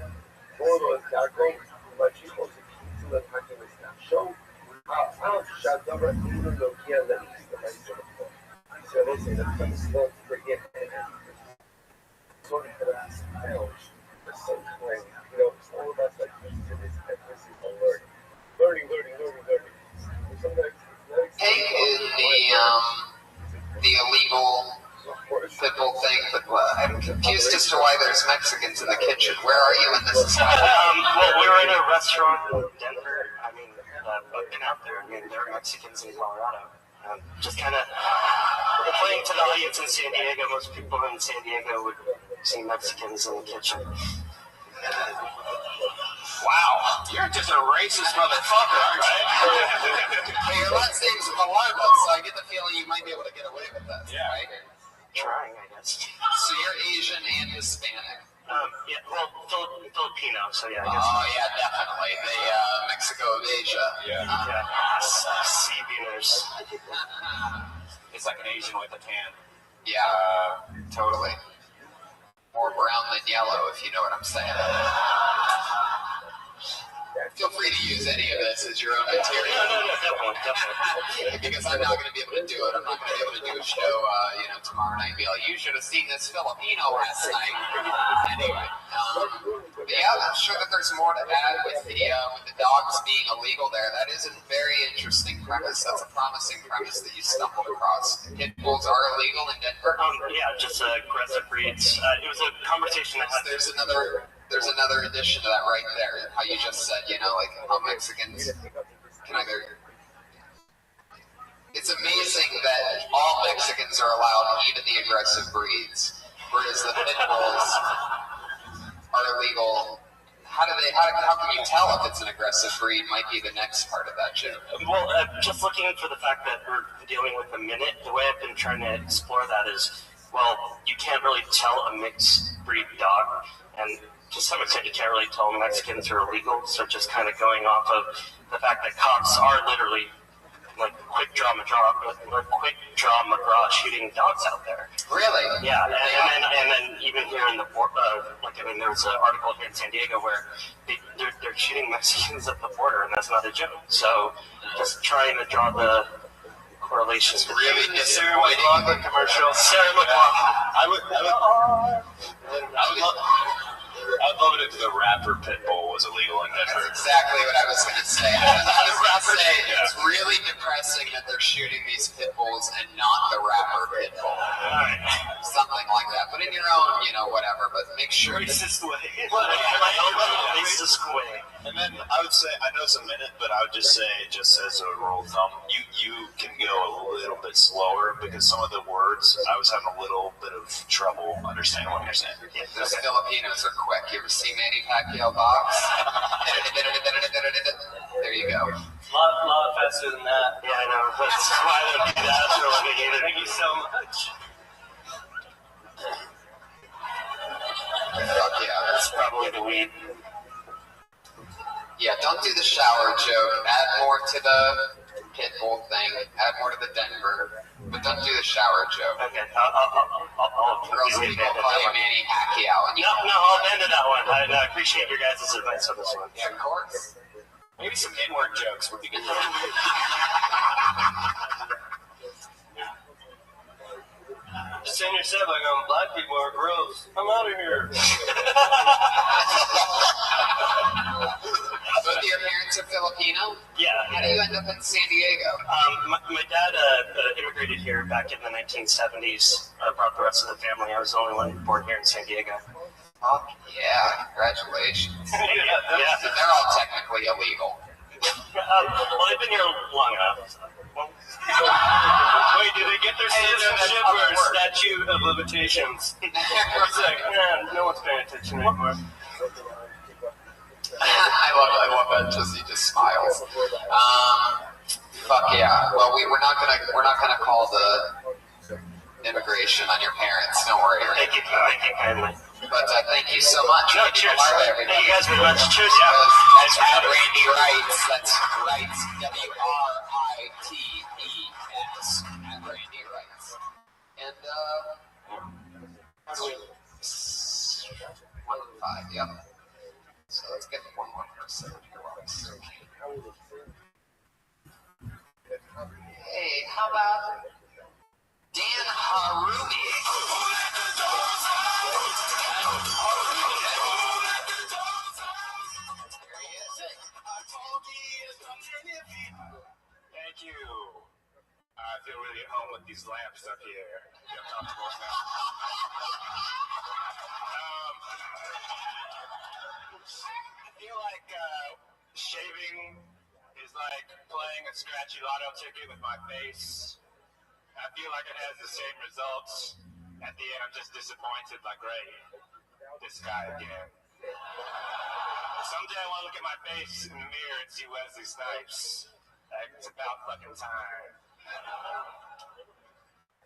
S1: Take the illegal pitbull thing, but I'm confused as to why there's Mexicans in the kitchen. Where are you in this?
S19: Well, we were in a restaurant in Denver. I mean, I've been out there. I mean, there are Mexicans in Colorado. Just kind of playing to the audience in San Diego. Most people in San Diego would see Mexicans in the kitchen.
S1: Wow, you're just a racist motherfucker, aren't you? Hey, your last name's Palermo, so I get the feeling you might be able to get away with that, right?
S19: Trying, I guess.
S1: So you're Asian and Hispanic.
S19: Yeah, well, Filipino, so yeah, I guess.
S1: Oh, yeah, definitely. The Mexico of Asia.
S19: Sea beaners.
S7: It's like an Asian with a tan.
S1: Yeah, totally. More brown than yellow, if you know what I'm saying. Feel free to use any of this as your own material.
S19: No, definitely.
S1: Because I'm not going to be able to do it. I'm not going to be able to do a show, tomorrow night and be like, you should have seen this Filipino last night. Anyway, but yeah, I'm sure that there's more to add with the dogs being illegal there. That is a very interesting premise. That's a promising premise that you stumbled across. Pit bulls are illegal in Denver?
S19: Yeah, just aggressive breeds. It was a conversation I had.
S1: There's another addition to that right there. How you just said, like how Mexicans can either. It's amazing that all Mexicans are allowed, even the aggressive breeds, whereas the pit bulls are illegal. How can you tell if it's an aggressive breed? Might be the next part of that joke.
S19: Well, just looking for the fact that we're dealing with a minute, the way I've been trying to explore that is, well, you can't really tell a mixed breed dog, and to some extent, you can't really tell Mexicans are illegal. So just kind of going off of the fact that cops are literally like quick draw McGraw shooting dogs out there.
S1: Really?
S19: Yeah, and then even here in the there was an article here in San Diego where they're shooting Mexicans at the border, and that's not a joke. So just trying to draw the correlations.
S1: Really disappointing commercial.
S19: Sarah McLachlan.
S16: I'd love it if the rapper Pitbull was illegal in Denver.
S1: That's exactly what I was going to say. It's really depressing that they're shooting these pit bulls and not the rapper Pitbull. Something like that. Put in your own, whatever, but make sure.
S19: Racist way.
S1: Racist way.
S18: And then I would say, I know it's a minute, but I would just say, just as a rule of thumb, you can go a little bit slower because some of the words, I was having a little bit of trouble understanding what you're saying.
S1: Those Filipinos are quick. You ever see Manny Pacquiao box? There you go.
S19: A lot faster than that. Yeah, I know. That's why I don't do that. Thank you so much.
S1: Fuck yeah, that's
S19: probably the weed.
S1: Yeah, don't do the shower joke. Add more to the pit bull thing. Add more to the Denver. But don't do the shower joke.
S19: Okay, I'll
S1: Girls will call you Manny Pacquiao.
S19: No, I'll abandon that one. I appreciate your guys' advice on this one.
S1: Yeah, of course.
S7: Maybe some N-word jokes would be good.
S19: Saying yourself like black people are gross. I'm out of here.
S1: Both of your parents are Filipino?
S19: Yeah.
S1: How do you end up in San Diego?
S19: My dad immigrated here back in the 1970s. Brought the rest of the family. I was the only one born here in San Diego.
S1: Fuck yeah, congratulations.
S19: Yeah.
S1: So they're all technically illegal.
S19: Well, they've been here long enough. Wait, do they get their citizenship or statute of limitations? It's like, no one's paying attention anymore.
S1: I love that. He just smiles. Fuck yeah. Well, we're not gonna call the immigration on your parents. Don't worry.
S19: Thank you kindly.
S1: But thank you so much.
S19: No, cheers.
S1: Thank
S19: you guys very much. Cheers.
S1: That's at Randy Wrights. That's Wrights. WRITES. At Randy Wrights. And 1-5. Yep. So let's get one more person here while we still can. Hey, how about Dan Harumi?
S14: Thank you. I feel really at home with these lamps up here. Feel comfortable now. I feel like shaving is like playing a scratchy lotto ticket with my face. I feel like it has the same results. At the end, I'm just disappointed, like, great, this guy again. Someday I want to look at my face in the mirror and see Wesley Snipes. Like, it's about fucking time.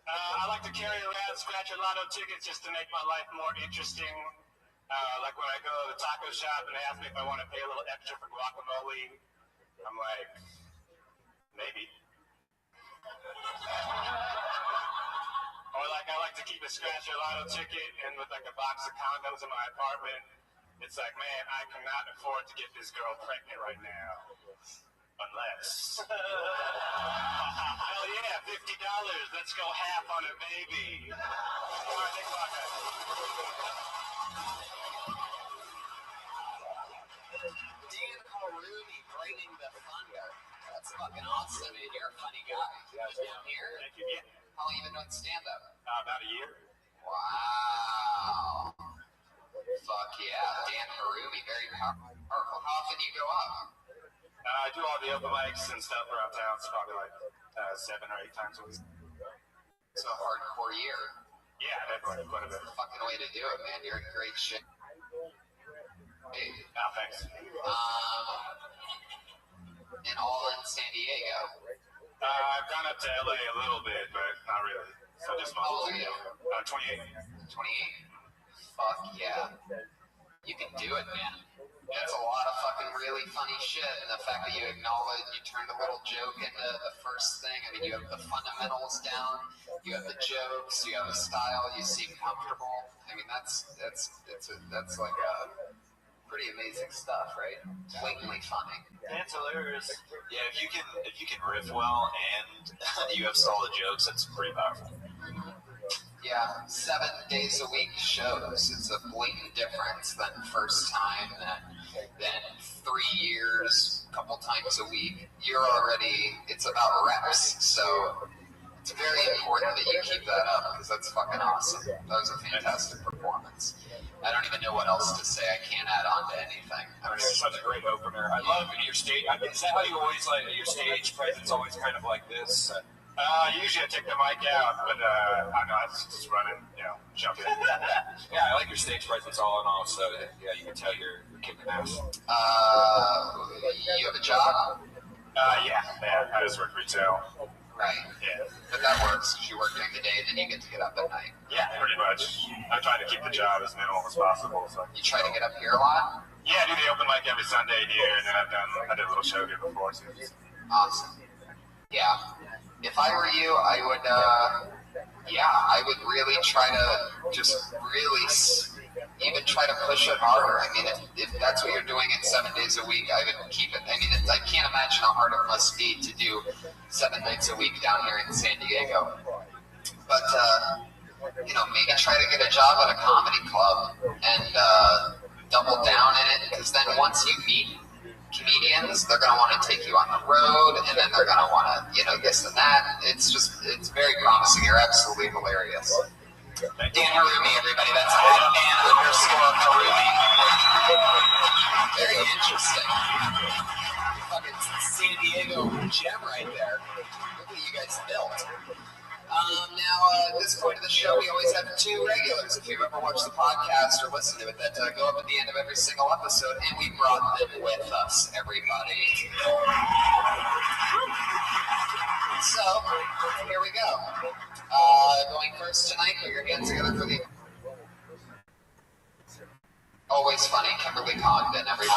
S14: I like to carry around scratch a lotto tickets just to make my life more interesting. Like when I go to the taco shop and they ask me if I want to pay a little extra for guacamole, I'm like, maybe. Or like I like to keep a scratch a lotto ticket and with like a box of condoms in my apartment. It's like, man, I cannot afford to get this girl pregnant right now. Unless. Hell yeah, $50. Let's go half on a baby. All right, thanks a lot, guys.
S1: Dan Harumi bringing the thunder. That's fucking awesome, man. You're a funny guy. Down here?
S14: Thank you. Yeah.
S1: How long you been doing stand-up?
S14: About a year.
S1: Wow. Fuck yeah. Dan Harumi, very powerful. How often do you go up?
S14: I do all the open mics and stuff around town. It's probably like 7 or 8 times a week.
S1: It's a hardcore year.
S14: Yeah, definitely. Quite a bit.
S1: Fucking way to do it, man. You're in great shape. Hey.
S14: Oh, thanks.
S1: And all in San Diego.
S14: I've gone up to LA a little bit, but not really. So just
S1: How old are you?
S14: 28.
S1: 28? Fuck yeah. You can do it, man. That's a lot of fucking really funny shit, and the fact that you acknowledge, you turned a little joke into the first thing. I mean, you have the fundamentals down, you have the jokes, you have a style, you seem comfortable. I mean, that's like pretty amazing stuff, right? Blatantly funny.
S19: That's hilarious.
S5: Yeah, if you can riff well and you have solid jokes, that's pretty powerful.
S1: Yeah, 7 days a week shows. It's a blatant difference than first time, then 3 years, a couple times a week. It's about reps, so it's very important that you keep that up, because that's fucking awesome. That was a fantastic performance. I don't even know what else to say. I can't add on to anything.
S14: It's such a great opener. I love your stage. Is that how you always like your stage presence? Always kind of like this. Usually I take the mic out, but I know I was just running, jumping. Yeah, I like your stage presence all in all. So yeah, you can tell you're kicking ass.
S1: You have a job?
S14: Yeah, I just work retail.
S1: Right.
S14: Yeah.
S1: But that works because you work during the day, then you get to get up at night.
S14: Yeah, pretty much. I try to keep the job as minimal as possible. So.
S1: You try to get up here a lot?
S14: Yeah, I do the open mic every Sunday here, and then I did a little show here before too.
S1: Awesome. Yeah. If I were you, I would really try to just really even try to push it harder. I mean, if that's what you're doing at 7 days a week, I would keep it. I mean, I can't imagine how hard it must be to do 7 nights a week down here in San Diego. But, maybe try to get a job at a comedy club and double down in it, because then once you meet comedians, they're going to want to take you on the road, and then they're going to want to, this and that. It's very promising. You're absolutely hilarious. Dan Harumi, everybody. That's @Dan_Harumi. Very interesting. Fucking San Diego gem right there. Look what you guys built. Now, at this point of the show, we always have two regulars. If you've ever watched the podcast or listened to it, that go up at the end of every single episode, and we brought them with us, everybody. So, here we go. Going first tonight, put your hands together for the always funny Kimberly Condon, everybody.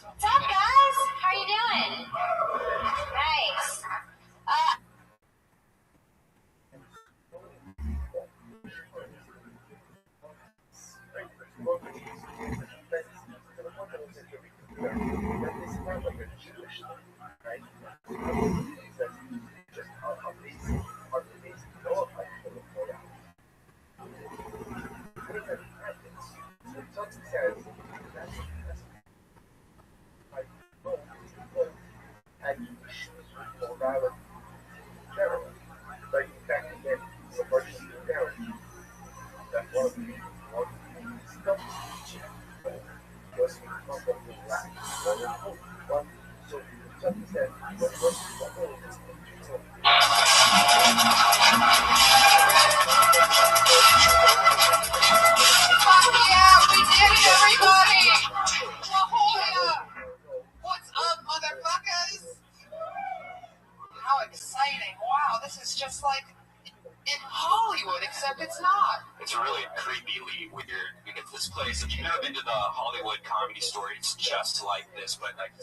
S12: What's up, guys? How you doing? Nice.
S1: What's up, motherfuckers? How exciting. Wow, this is just like in Hollywood, except it's not.
S10: It's really creepily weird because this place, if you've never been to the Hollywood Comedy Store, it's just like this, but like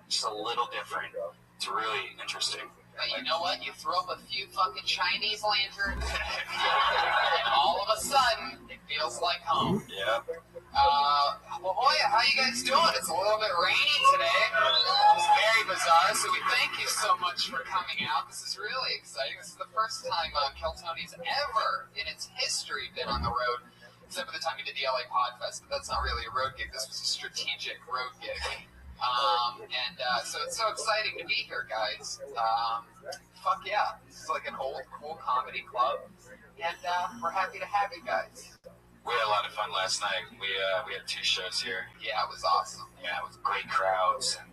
S10: just a little different. It's really interesting.
S1: But you know what? You throw up a few fucking Chinese lanterns, and all of a sudden, it feels like home.
S10: Yeah.
S1: Well, boy, how you guys doing? It's a little bit rainy today. It's very bizarre, so we thank you so much for coming out. This is really exciting. This is the first time Kiltony's ever in its history been on the road, except for the time we did the LA Podfest, but that's not really a road gig. This was a strategic road gig. So it's so exciting to be here, guys. Fuck yeah. This is like an old, cool comedy club, and we're happy to have you guys.
S10: We had a lot of fun last night. We had 2 shows here.
S1: Yeah, it was awesome.
S10: Yeah, it was great crowds. And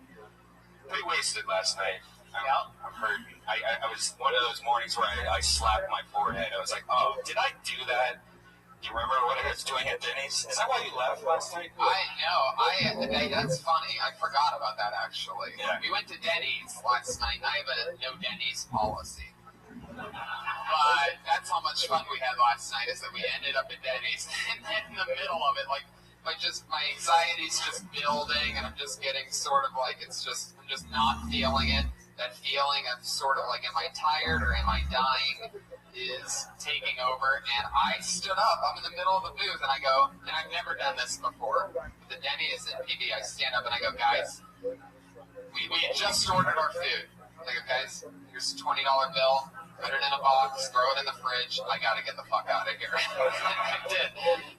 S10: pretty wasted last night. I'm hurting. I was one of those mornings where I slapped my forehead. I was like, oh, did I do that? Do you remember what I was doing at Denny's? Is that why you left last night?
S1: I know. That's funny. I forgot about that, actually.
S10: Yeah.
S1: We went to Denny's last night, and I have a no Denny's policy. But that's how much fun we had last night, is that we ended up at Denny's, and then in the middle of it, like, my anxiety's just building, and I'm just getting sort of like, I'm just not feeling it. That feeling of sort of like, am I tired or am I dying, is taking over, and I stood up. I'm in the middle of the booth, and I go, and I've never done this before, but the Denny's in PB, I stand up and I go, guys, we just ordered our food. I go, guys, here's a $20 bill, put it in a box, throw it in the fridge, I gotta get the fuck out of here. I did,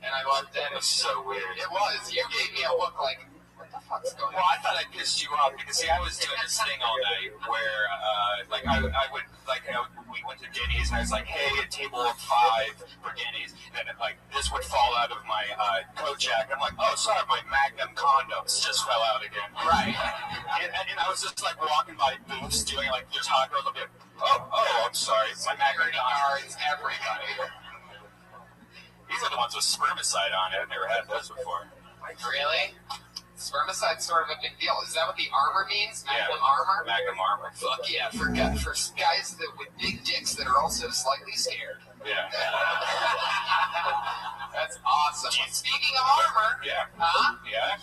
S1: and I left it.
S10: It was so weird.
S1: It was. You gave me a look like, what the fuck's going on?
S10: Well, I thought I pissed you off because, see, I was doing this thing all night where, I would, we went to Denny's and I was like, hey, a table of 5 for Denny's, and then, this would fall out of my coat jacket. I'm like, oh, sorry, my Magnum condoms just fell out again.
S1: Right.
S10: And I was just, walking by booths doing, there's hot girls, I'll be like, oh, I'm sorry, my Magnum condoms.
S1: Everybody.
S10: These are the ones with spermicide on it. I've never had those before.
S1: Really? Spermicide's sort of a big deal. Is that what the armor means? Magnum armor?
S10: Magnum armor.
S1: Fuck yeah, for guys with big dicks that are also slightly scared.
S10: Yeah.
S1: That's awesome. Speaking of armor,
S10: Huh? Yeah.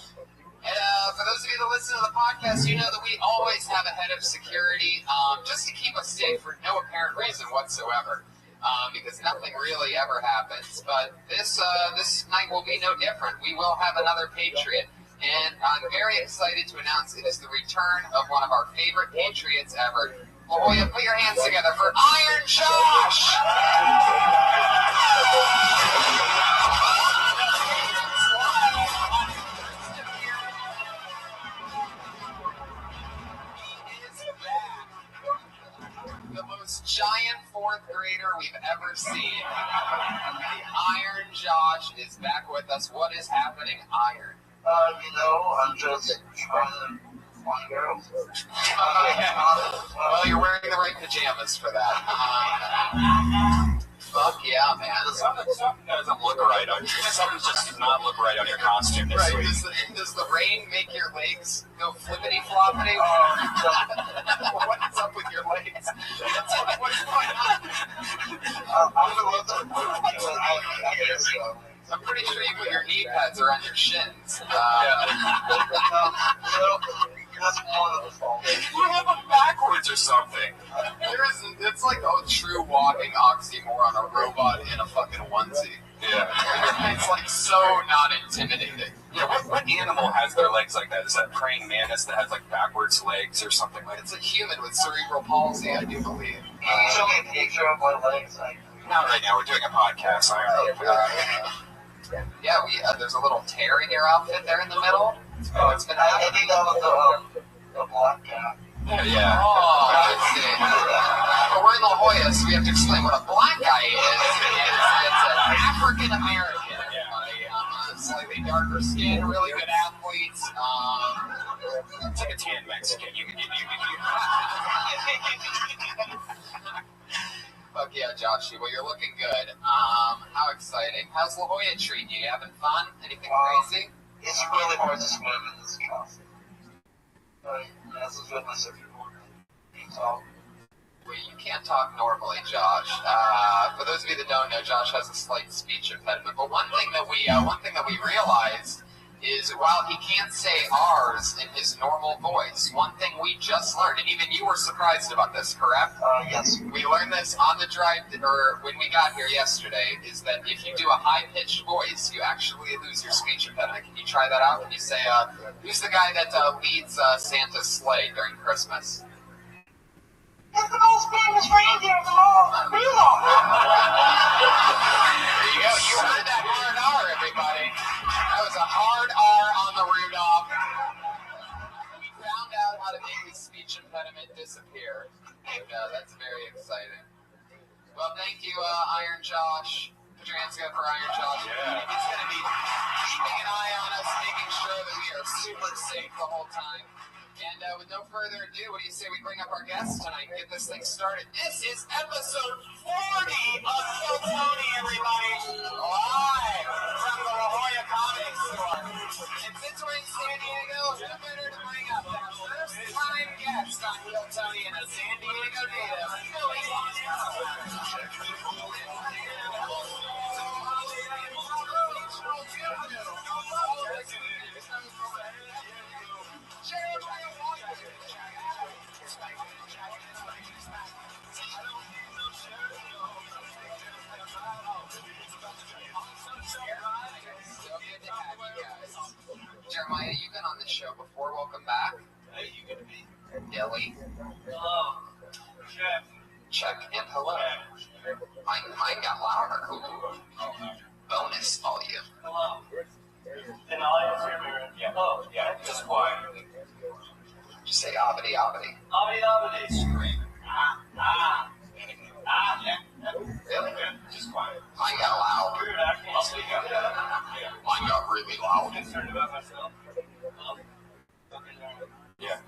S1: For those of you that listen to the podcast, you know that we always have a head of security, just to keep us safe for no apparent reason whatsoever. Because nothing really ever happens. But this night will be no different. We will have another Patriot. And I'm very excited to announce it is the return of one of our favorite Patriots ever. La Jolla, put your hands together for Iron Josh! The most giant 4th grader we've ever seen. The Iron Josh is back with us. What is happening, Iron?
S3: I'm just trying to find girls.
S1: Well, you're wearing the right pajamas for that. Fuck yeah, man.
S10: Something doesn't look right on you. Something just does not look right on your costume this
S1: Right,
S10: week.
S1: does the rain make your legs go flippity-floppity? What's up with your legs? What's going on? I'm pretty sure you put your knee pads around your shins.
S3: That's one of the faults.
S10: You have them backwards or something.
S1: It's like a true walking oxymoron, a robot in a fucking onesie.
S10: Yeah.
S1: It's like so not intimidating.
S10: Yeah, what animal has their legs like that? Is that praying mantis that has like backwards legs or something like that?
S1: It's a human with cerebral palsy, I do believe.
S3: Can you show me a picture of my legs?
S10: Not right now. We're doing a podcast.
S1: There's a little tear in your outfit there in the middle. Oh, it's been
S3: I think that was the black cat.
S10: Yeah.
S1: Oh, I see. But we're in La Jolla, so we have to explain what a black guy is. It's an African American, slightly darker skin, really good athletes.
S10: It's like a tan Mexican.
S1: Fuck yeah, Joshy. Well, you're looking good. How exciting. How's La Jolla treating you? You having fun? Anything crazy?
S3: It's really hard to swim in this costume. That's the goodness of your morning.
S1: Well, you can't talk normally, Josh. For those of you that don't know, Josh has a slight speech impediment. But one thing that we realized is while he can't say R's in his normal voice, one thing we just learned, and even you were surprised about this, correct?
S3: Yes.
S1: We learned this on the drive, or when we got here yesterday, is that if you do a high-pitched voice, you actually lose your speech impediment. Can you try that out? Can you say, who's the guy that leads Santa's sleigh during Christmas?
S3: It's the most famous reindeer of all, Rudolph.
S1: There you go. You heard that hard R, everybody. That was a hard R on the Rudolph. We found out how to make his speech impediment disappear, and that's very exciting. Well, thank you, Iron Josh. Put your hands together for Iron Josh.
S10: Yeah.
S1: He's going to be keeping an eye on us, making sure that we are super safe the whole time. And with no further ado, what do you say we bring up our guests tonight and get this thing started? This is episode 40 of Kill Tony, everybody. Live from the La Jolla Comedy Store. And since we're in San Diego, who better to bring up that first-time guest on Kill Tony and a San Diego native, Billy Jeremiah, you've been on this show before. Welcome back.
S10: Hey, you gonna be?
S1: Dilly.
S10: Hello.
S1: Check and hello. Mine got louder. Bonus volume.
S10: Hello. And I hear me. Yeah. Oh, yeah. Just quiet.
S1: Just say abity abity.
S10: Abity abity. Scream. Yeah.
S1: Really?
S10: Just quiet.
S1: Mine got loud.
S10: Weird. I can't speak up. Yeah.
S1: Mine got really loud.
S10: I'm concerned about myself. Yeah.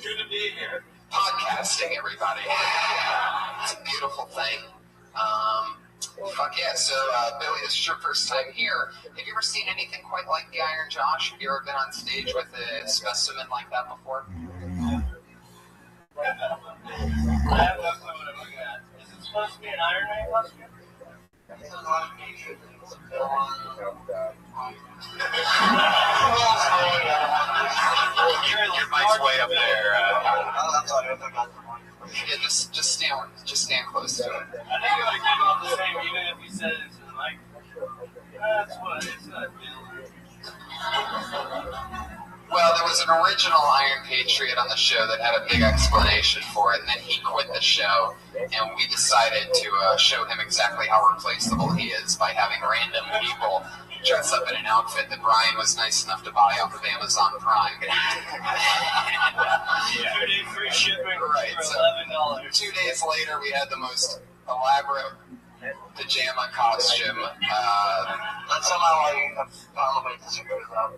S10: Good to be here.
S1: Podcasting, everybody. It's a beautiful thing. Fuck yeah. So, Billy, this is your first time here. Have you ever seen anything quite like the Iron Josh? Have you ever been on stage with a specimen like that before?
S10: I have no clue what I'm looking at. Is it supposed to be an Iron Man costume? Your mic's way up there.
S1: Yeah, just stand close to it.
S10: I think it would have came out the same even if you said it into the mic. That's what it's not doing.
S1: Well, there was an original Iron Patriot on the show that had a big explanation for it, and then he quit the show, and we decided to show him exactly how replaceable he is by having random people dress up in an outfit that Brian was nice enough to buy off of Amazon Prime.
S10: 2 day free shipping
S1: Right,
S10: for
S1: so
S10: $11.
S1: 2 days later, we had the most elaborate pajama costume.
S3: That's somehow I found a way to disagree with that.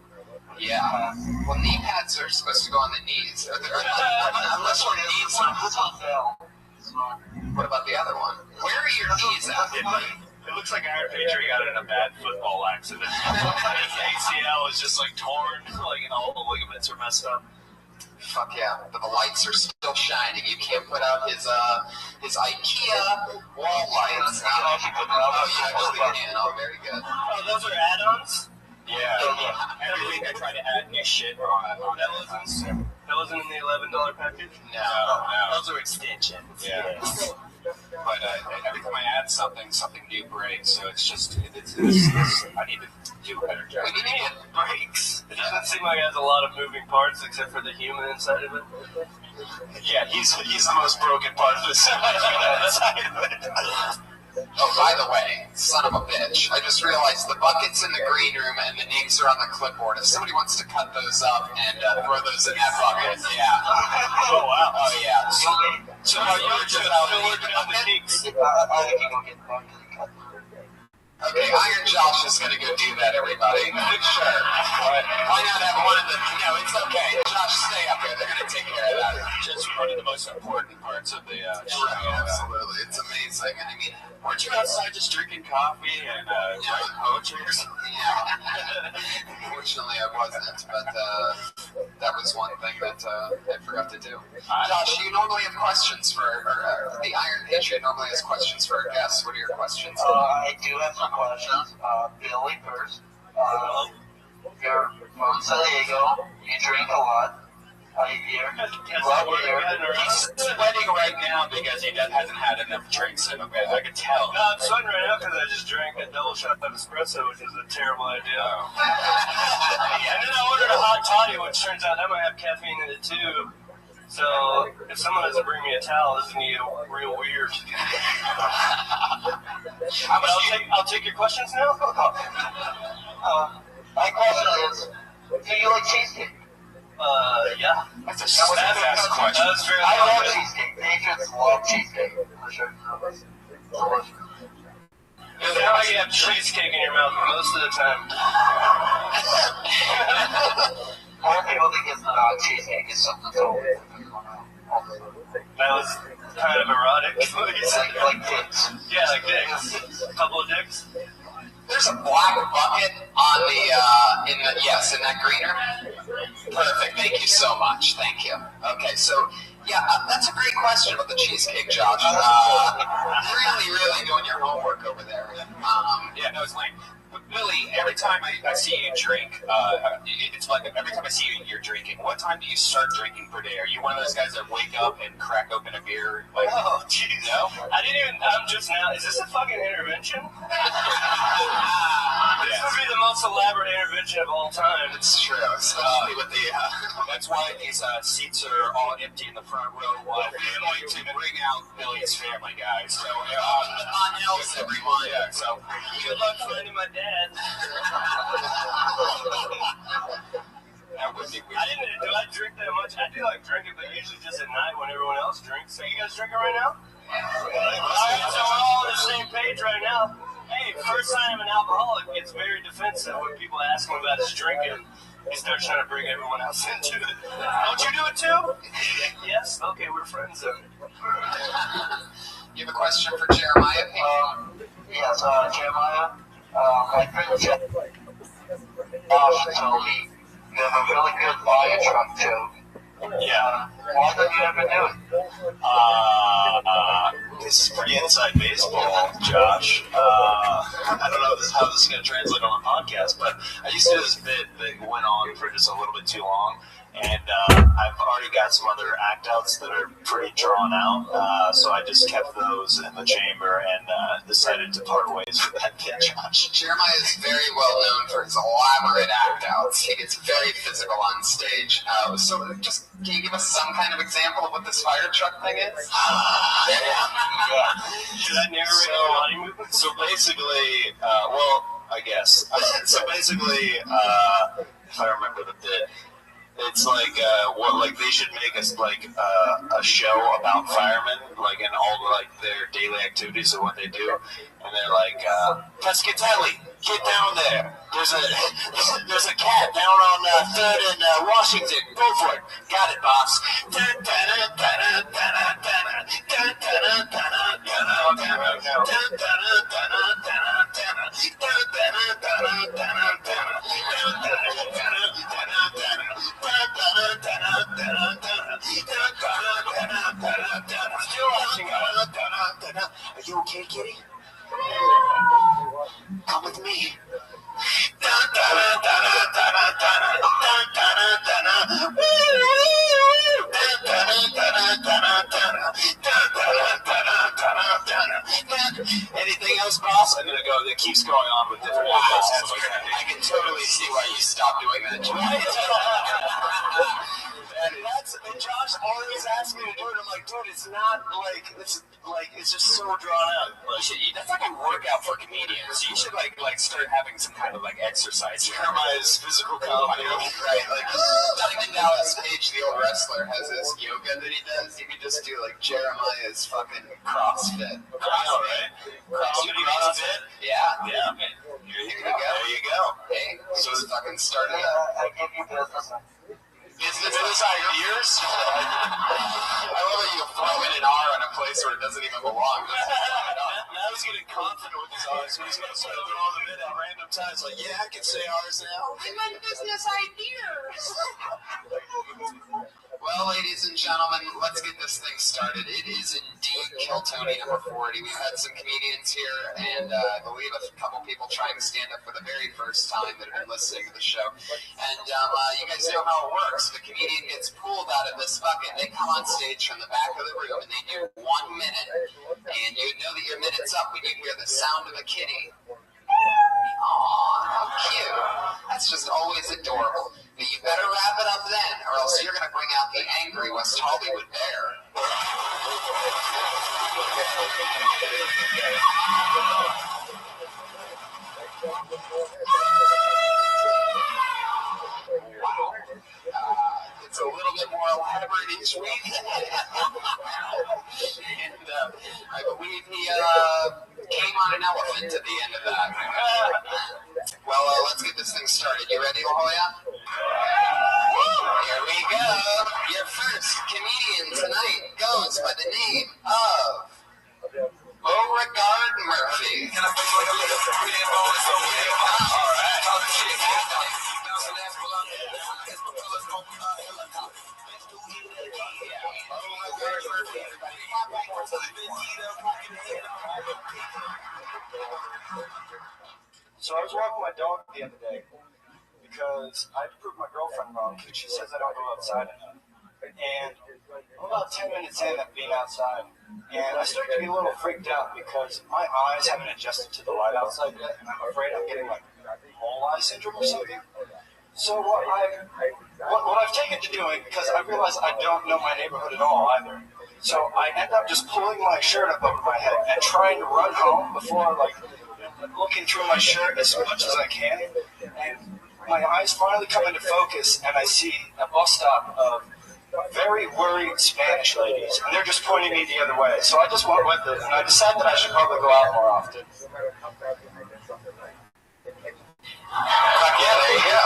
S1: Yeah. Well, knee pads are supposed to go on the knees. Unless your knees are. What about the other one? Where are your knees at?
S18: It looks like Iron Patriot got in a bad football accident. His ACL is just like torn, like all the ligaments are messed up.
S1: Fuck yeah, but the lights are still shining. You can't put out his IKEA wall lights. Oh, you actually can. Oh, very good.
S18: Oh, those are add-ons?
S7: Yeah. Every week I try to add new shit on
S18: That wasn't in the $11 package?
S7: No.
S18: Those are extensions.
S7: Yeah. But every time I add something new breaks. So it's just, I need to do a better job.
S18: We need to get breaks. It doesn't seem like it has a lot of moving parts except for the human inside of it.
S7: Yeah, he's the most broken part of the side of it.
S1: Oh, by the way, son of a bitch, I just realized the bucket's in the green room and the names are on the clipboard. If somebody wants to cut those up and throw those in that bucket, yeah.
S18: Oh, wow.
S1: Oh, yeah.
S18: So are you just working on the kinks?
S1: Okay, Iron Josh is going to go do that, everybody. Sure. Why not have one of the... No, it's okay. Josh, stay up here. They're going to take care of that.
S7: Just one of the most important parts of the show.
S1: Right, absolutely. It's amazing. And I mean...
S7: Weren't you outside just drinking coffee and writing poetry or something?
S1: Yeah. Unfortunately, I wasn't, but that was one thing that I forgot to do. Josh, you normally have questions for... the Iron Patriot normally has questions for our guests. What are your questions?
S3: I do have some questions. Billy first. You're from San Diego. You drink a lot.
S1: He's sweating right now because he hasn't had enough drinks in him. I can tell.
S18: No, I'm sweating right now because I just drank a double shot of espresso, which is a terrible idea. And then I ordered a hot toddy, which turns out that might have caffeine in it too. So if someone doesn't bring me a towel, this is gonna get real weird. I'll take your questions now.
S3: My question is, do you like cheesecake?
S18: Yeah.
S1: That's a badass question.
S3: I love cheesecake. Patriots love cheesecake. For sure.
S18: It sounds like you have cheesecake in your mouth most of the time.
S3: More people think it's not cheesecake. It's something totally different.
S18: That was kind of erotic.
S3: Like dicks.
S18: Yeah, like dicks. A couple of dicks.
S1: There's a black bucket on in that greener. Perfect. Thank you so much. Thank you. Okay, so yeah, that's a great question about the cheesecake, Josh. Really doing your homework over there.
S7: Yeah, no, it's lame. But Billy, every time I see you drink, it's like every time I see you're drinking. What time do you start drinking per day? Are you one of those guys that wake up and crack open a beer? Like,
S18: oh, jeez.
S7: No?
S18: I'm just now. Is this a fucking intervention? This would be the most elaborate intervention of all time.
S1: It's true, especially with the.
S7: That's why these seats are all empty in the front row. While we're going to bring out Billy's family, guys. So,
S1: on else, everyone.
S7: Yeah, so
S18: good luck finding my dad.
S7: That would be weird.
S18: Do I drink that much? I do like drinking, but usually just at night when everyone else drinks. So you guys drinking right now? Alright, so we're all on the same page right now. Hey, first sign of an alcoholic gets very defensive when people ask him about his drinking. He starts trying to bring everyone else into it. Don't you do it too? Yes? Okay, we're friends then.
S1: You have a question for Jeremiah?
S3: Yes, Jeremiah. My friend Josh told me you have a really good fire truck joke.
S18: Yeah.
S3: Why don't you ever do it?
S18: This is pretty inside baseball, Josh. I don't know how this is going to translate on a podcast, but I used to do this bit that went on for just a little bit too long, and I've already got some other act-outs that are pretty drawn out, so I just kept those in the chamber and decided to part ways with that bit, Josh.
S1: Jeremiah is very well known for his elaborate act-outs. He gets very physical on stage. So just, can you give us some kind of example of what this fire truck thing is?
S18: Should I narrate your body movement?
S17: So basically, I guess. So basically, if I remember the bit,
S18: It's like like they should make us like a show about firemen, like in all like their daily activities of what they do, and they're like, Pescatelli, get down there. There's a cat down on 3rd and Washington. Go for it. Got it, boss. Are you okay, kitty? Come with me. Anything else, boss? I'm gonna go. It keeps going on with different vocals.
S1: I can totally see why you stopped doing that.
S18: And Josh always asks me to do it. I'm like, dude, it's not it's just so drawn out.
S1: That's like a workout for comedians. You should like start having some kind of like exercise.
S18: Jeremiah's physical comedy.
S1: Right, like Diamond Dallas Page, the old wrestler, has this yoga that he does. You can just do like Jeremiah's fucking CrossFit.
S18: Right? CrossFit?
S1: Yeah.
S18: There you go.
S1: Hey, so it's fucking started up.
S18: Business ideas?
S1: I love that you throw in an R on a place where it doesn't even belong.
S18: Now he's getting confident with his R's, so he's going to start throwing them in at random times. Like, yeah, I can say R's now.
S8: I meant business ideas.
S1: Well, ladies and gentlemen, let's get this thing started. It is indeed Kill Tony number 40. We've had some comedians here, and I believe a couple people trying to stand up for the very first time that have been listening to the show. And you guys know how it works. The comedian gets pulled out of this bucket. They come on stage from the back of the room, and they do 1 minute. And you know that your minute's up when you hear the sound of a kitty. Aw, how cute. That's just always adorable. But you better wrap it up then, or else you're going to bring out the angry West Hollywood bear. Wow. It's a little bit more elaborate each week. And I believe he came on an elephant at the end of that. Well, let's get this thing started. You ready, La Jolla? Here we go. Your first comedian tonight goes by the name of Beauregard Murphy. Can I play like a little pretty ball? It's okay. All right.
S6: So I was walking my dog the other day because I had to prove my girlfriend wrong because she says I don't go outside enough. And I'm about 10 minutes in of being outside, and I start to be a little freaked out because my eyes haven't adjusted to the light outside yet, and I'm afraid I'm getting like mole eye syndrome or something. So what I've taken to doing, because I realize I don't know my neighborhood at all either, so I end up just pulling my shirt up over my head and trying to run home before looking through my shirt as much as I can, and my eyes finally come into focus, and I see a bus stop of very worried Spanish ladies, and they're just pointing me the other way. So I just went with it, and I decided that I should probably go out more often.
S1: Yeah, there you go.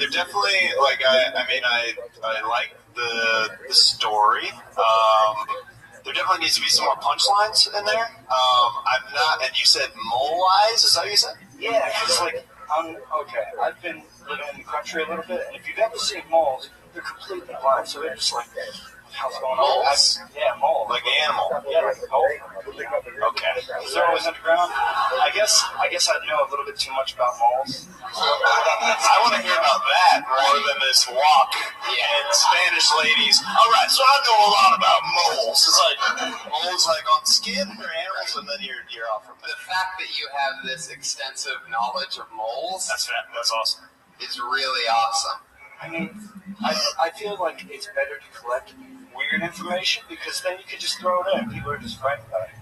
S18: They're definitely I like the story. There definitely needs to be some more punchlines in there. I'm not, and you said mole eyes, is that what you said?
S6: Yeah, because I've been living in the country a little bit, and if you've ever seen moles, they're completely blind, so they're just like, how's going on?
S18: Moles?
S6: Yeah, moles.
S18: Like an animal?
S6: Yeah, like a mole.
S18: Okay.
S6: Because they're always underground. I guess I know a little bit too much about moles.
S18: I want to hear about that more than this walk and Spanish ladies. All right, so I know a lot about moles. It's like moles like on skin or animals, and then you're off from
S1: The fact that you have this extensive knowledge of moles
S18: that's awesome.
S1: is really awesome.
S6: I mean, I feel like it's better to collect weird information because then you can just throw it in. People are just frightened by it.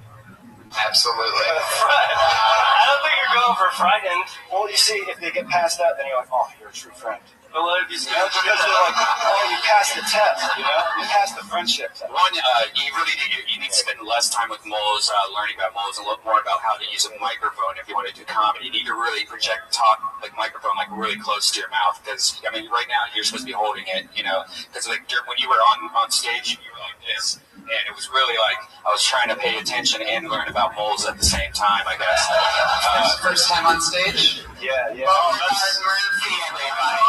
S9: Absolutely.
S19: I don't think you're going for frightened.
S6: Well, you see, if they get past that, then you're like, oh, you're a true friend.
S19: But what if you say,
S6: Because they're like, oh, you passed the test, you know? You passed the friendship test.
S10: One, you really need to spend less time with moles, learning about moles, a little more about how to use a microphone if you want to do comedy. You need to really talk like microphone, like really close to your mouth. Because I mean, right now you're supposed to be holding it, you know. Because like when you were on stage, you were like this, and it was really like I was trying to pay attention and learn about moles at the same time, I guess.
S9: First time on stage?
S6: Yeah.
S9: Murphy, everybody.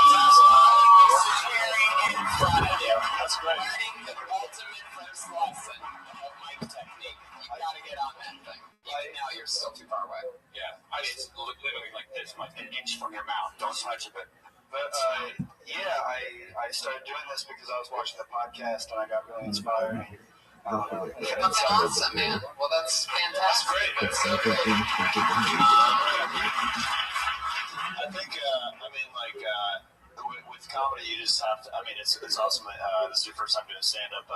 S6: That's great.
S9: Learning the ultimate first lesson of mic technique. You gotta get on that thing. Even now, you're still too far away.
S10: Yeah, I mean, it's literally like this, like an inch from your mouth. Don't touch it.
S6: But I started doing this because I was watching the podcast and I got really inspired.
S9: That's awesome, man. Well, that's fantastic. That's so great.
S18: I think, with comedy, you just have to, it's awesome. This is your first time doing stand-up.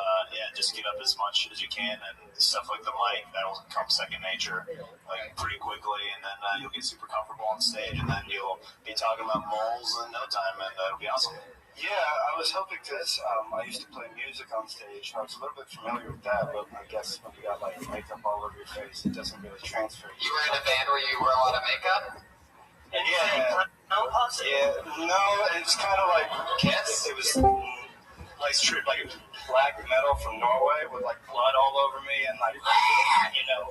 S18: Just get up as much as you can, and stuff like the mic, that'll come second nature, like, pretty quickly, and then you'll get super comfortable on stage, and then you'll be talking about moles in no time, and it'll be awesome.
S6: Yeah, I was hoping to. I used to play music on stage. I was a little bit familiar with that, but I guess when you got like makeup all over your face, it doesn't really transfer.
S9: You were in a band where you wore a lot of makeup?
S6: Yeah. No, it's kind of like
S9: Kiss.
S6: It was like black metal from Norway with like blood all over me and like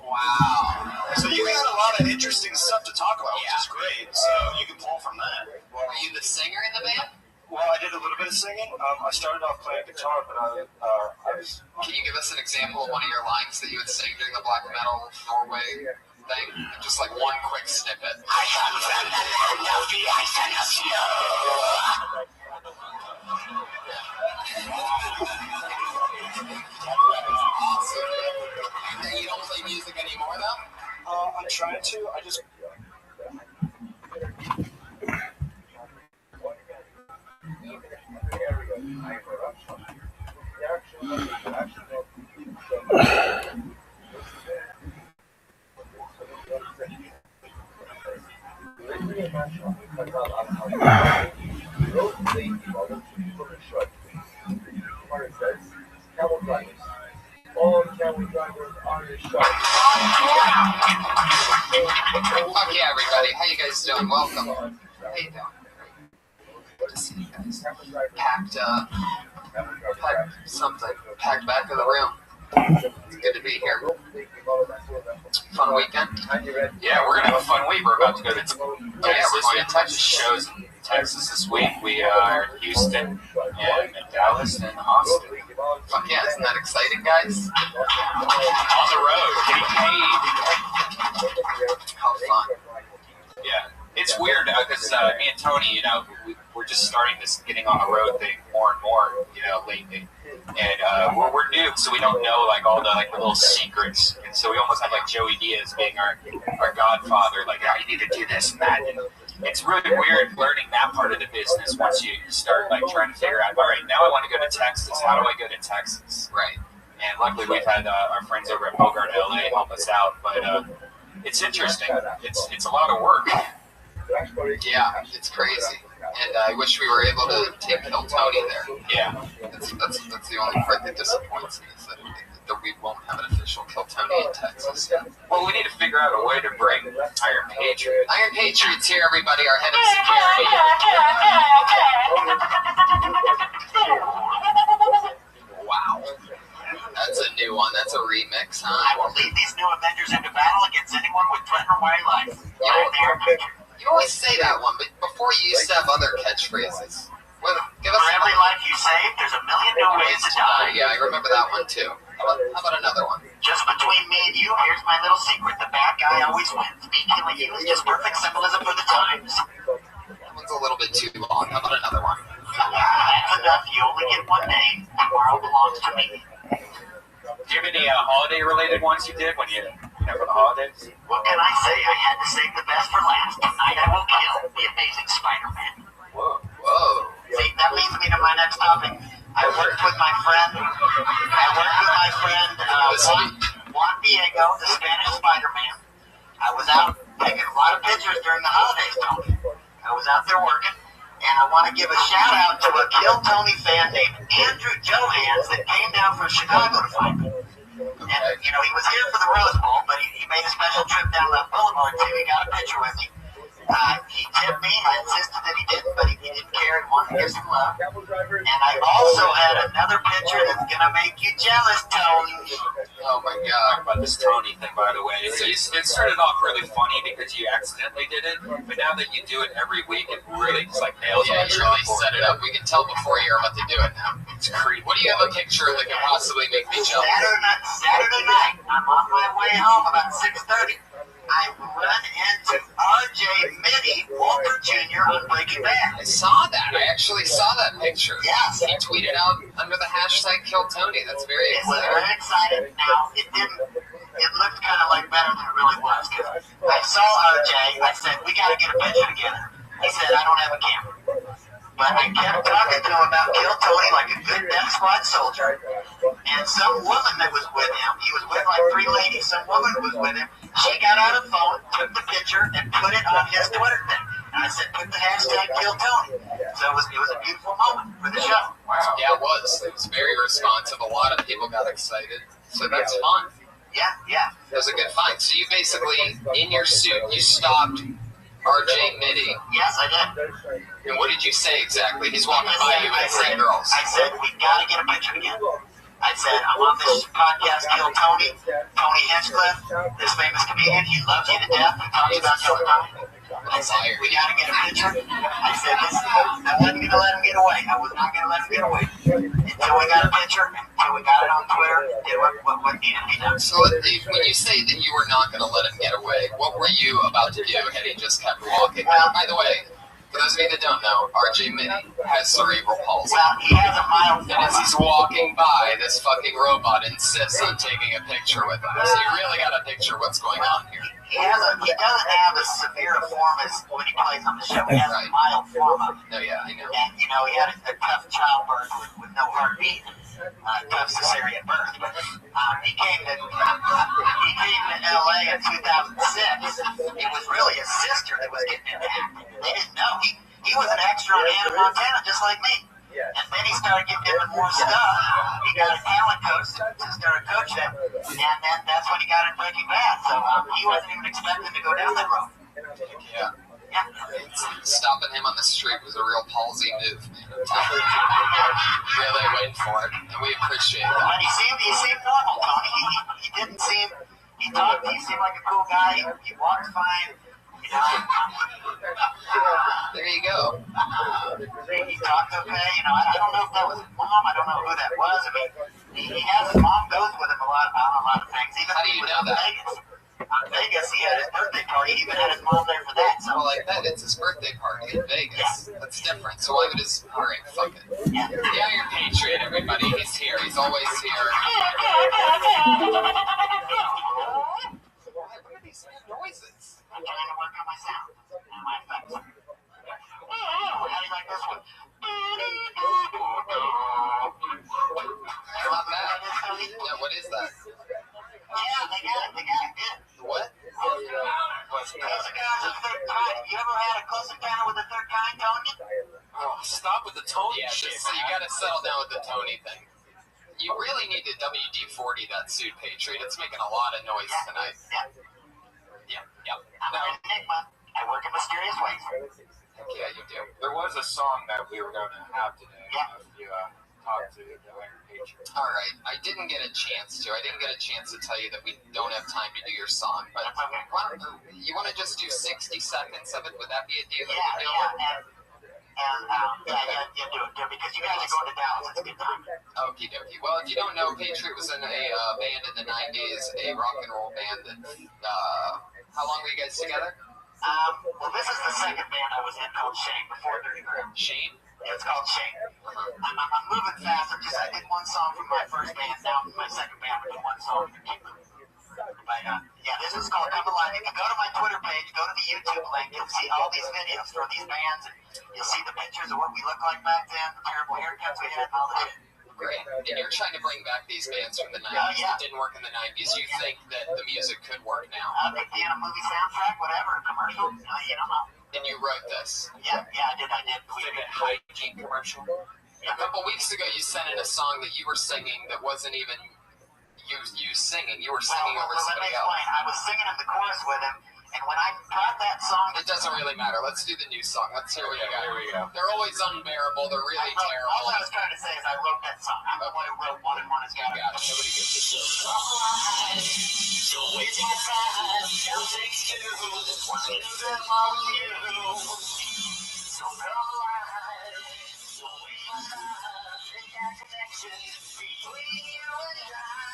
S9: Wow.
S18: So you got a lot of interesting stuff to talk about, which is great. So you can pull from that.
S9: Were you the singer in the band?
S6: Well, I did a little bit of singing. I started off playing guitar, but I was.
S9: Can you give us an example of one of your lines that you would sing during the black metal Norway thing? Just like one quick snippet. I come from the land of the ice and the snow. Awesome. You don't play music anymore, though?
S6: I'm trying to. I just.
S9: Fuck yeah, everybody. How you guys doing? Welcome. How you doing? Good to see you guys. Packed something. Packed back to the room. It's good to be here. Fun weekend?
S10: Yeah, we're gonna have a fun week. We're about to go to Texas.
S9: We're going to Texas.
S10: Shows in Texas this week. We are in Houston and Dallas and Austin.
S9: Fuck yeah, isn't that exciting, guys?
S10: On the road, getting paid.
S9: How fun.
S10: Yeah, it's weird because me and Tony, we're just starting this getting on the road thing more and more, lately. And we're new, so we don't know like all the little secrets, and so we almost have like Joey Diaz being our godfather, like, oh, you need to do this and that. And it's really weird learning that part of the business once you start like trying to figure out, all right, now I want to go to Texas. How do I go to Texas?
S9: Right.
S10: And luckily we've had our friends over at Bogart LA help us out, but it's interesting. It's a lot of work.
S9: Yeah, it's crazy. And I wish we were able to take Kill Tony there.
S10: Yeah.
S9: That's the only part that disappoints me, is that we won't have an official Kill Tony in Texas yet.
S10: Well, we need to figure out a way to bring Iron Patriot.
S9: Iron Patriot's here, everybody, our head of security. Wow. That's a new one. That's a remix, huh?
S3: I will lead these new Avengers into battle against anyone with threat or my life.
S9: You always say that one, but before you used to have other catchphrases. Well, give us
S3: For every life you save, there's a million new ways to die.
S9: Yeah, I remember that one too. How about another one?
S3: Just between me and you, here's my little secret. The bad guy always wins. Me killing you is just perfect symbolism for the times.
S9: That one's a little bit too long. How about another one?
S3: That's enough. You only get one name. The world belongs to me.
S10: Do you have any holiday-related ones you did when for the holidays?
S3: What can I say? I had to save the best for last. Tonight I will kill the Amazing Spider-Man.
S10: Whoa.
S9: Whoa.
S3: See, that leads me to my next topic. I worked with my friend, Juan Diego, the Spanish Spider-Man. I was out taking a lot of pictures during the holidays, Tony. I was out there working, and I want to give a shout out to a Kill Tony fan named Andrew Johans that came down from Chicago to find me. And, you know, he was here for the Rose Bowl, but he made a special trip down the Boulevard too. He got a picture with me. He tipped me. I insisted that he didn't, but he didn't care. He wanted to give some love. And I also had another picture that's going to make you jealous, Tony.
S9: Oh my god, about this Tony thing, by the way. So it started off really funny because you accidentally did it, but now that you do it every week, it really just like nails on
S1: you really set it up. We can tell before you're about to do it now.
S9: It's creepy.
S1: What do you have a picture that could possibly make me jealous?
S3: Saturday night, I'm on my way home about 6:30. I run into R.J. Mitty, Walter Jr. on Breaking Bad.
S1: I saw that. I actually saw that picture.
S3: Yes.
S1: He tweeted out under the hashtag #KillTony. That's very
S3: It was
S1: exciting.
S3: very exciting. Now, it looked kind of like better than it really was. Cause I saw R.J. I said, we got to get a picture together. He said, I don't have a camera. But I kept talking to him about Kill Tony like a good Death Squad soldier. And some woman that was with him, he was with like 3 ladies, some woman was with him, she got out her phone, took the picture, and put it on his Twitter thing. And I said, put the hashtag Kill Tony. So it was a beautiful moment for the show.
S1: Wow. Yeah, it was. It was very responsive. A lot of people got excited. So that's fun.
S3: Yeah.
S1: It was a good find. So you basically, in your suit, you stopped R.J. Mitty.
S3: Yes, I did.
S1: And what did you say exactly? He's walking by you with 3 girls.
S3: I said, we got to get a picture together. I said, I'm on this podcast, Kill Tony. Tony Hinchcliffe, this famous comedian, he loves you to death. He talks about you all the time. I said, we got to get a picture. I said, I wasn't going to let him get away. I was not going to let him get away. Until we got a picture, until we got it on Twitter, did what needed to be done.
S1: So when you say that you were not going to let him get away, what were you about to do had he just kept walking? Well, by the way, for those of you that don't know, R.J. Mitty has cerebral palsy.
S3: Well, he has a mild
S1: form. And as he's walking by, this fucking robot insists on taking a picture with him. So you really got to picture what's going on here.
S3: He doesn't have as severe a form as when he plays on the show. He has a mild form of it.
S1: No, yeah, I know.
S3: And, you know, he had a tough childbirth with no heartbeat. Tough cesarean birth. But he came to L.A. in 2006. It was really his sister that was getting into acting. They didn't know. He was an extra on Hannah Montana, just like me. And then he started getting into more stuff. He got a talent coach to start coaching him. And then that's when he got in Breaking Bad. So he wasn't even expecting to go down that road.
S1: Yeah. Stopping him on the street was a real palsy move, man. Really waiting for it, and we appreciate that.
S3: But he seemed normal, Tony. He didn't seem. He talked. He seemed like a cool guy. He walked fine. You know.
S1: There you go.
S3: He talked okay. You know, I don't know if that was his mom. I don't know who that was. I mean, he has his mom goes with him on a lot of things. Even
S1: how do you know that?
S3: Vegas, he had his birthday party. He even had his mom there for that. So,
S1: well, like that, it's his birthday party in Vegas. Yeah. That's different. So why would his alright, fuck it. Yeah, you're Patriot, everybody. He's here. He's always here. What are these noises?
S3: I'm trying to work on my sound and my effects. How do you like this one?
S1: Not bad. Yeah, what is that?
S3: Yeah, they got it. Yeah.
S1: What?
S3: Close encounters of the third kind. You ever had a close encounter with the third kind, Tony?
S9: Oh, stop with the Tony
S1: shit. So you gotta settle down with the Tony thing. You really need to WD-40 that suit, Patriot. It's making a lot of noise tonight. Yep.
S3: I'm an enigma. I work in mysterious ways.
S1: Heck yeah, you do.
S10: There was a song that we were going to have today.
S3: Yeah.
S10: If you talked to the Patriot.
S1: All right. I didn't get a chance to. I didn't get a chance to tell you that we don't have time to do your song. But you want to just do 60 seconds of it? Would that be a deal?
S3: Yeah. Do it because you guys are going to Dallas. It's a good time.
S1: Okie dokie. Well, if you don't know, Patriot was in a band in the 90s, a rock and roll band. That, how long were you guys together?
S3: Well, this is the second band I was in called Shane before Dirty Grip.
S1: Shane?
S3: Yeah, it's called Shane. I'm moving fast. I did one song from my first band. Now my second band, I did one song in particular. But this is called Come Alive. You can go to my Twitter page, go to the YouTube link. You'll see all these videos for these bands. You'll see the pictures of what we look like back then, the terrible haircuts we had, and all that shit.
S1: Great. And you're trying to bring back these bands from the 90s
S3: yeah.
S1: that didn't work in the 90s. You think that the music could work now?
S3: It could be in a movie soundtrack, whatever, a commercial, you don't know.
S1: And you wrote this?
S3: Yeah, I did.
S1: Was it a hygiene commercial? Yeah. A couple weeks ago, you sent in a song that you were singing that wasn't even you singing. You were singing over somebody else.
S3: Let me explain. I was singing in the chorus with him, and when I brought that song...
S1: It doesn't really matter. Let's do the new song. Let's hear what you got. Here we go. They're always unbearable. They're really terrible.
S3: All I was trying to say is I wrote that song. I'm the one who wrote One and One Has Got It.
S1: Nobody gives a shit.
S3: You're wasting your time. It takes two. One to do them all you. So come alive. Don't waste my time. Make that connection between you and I.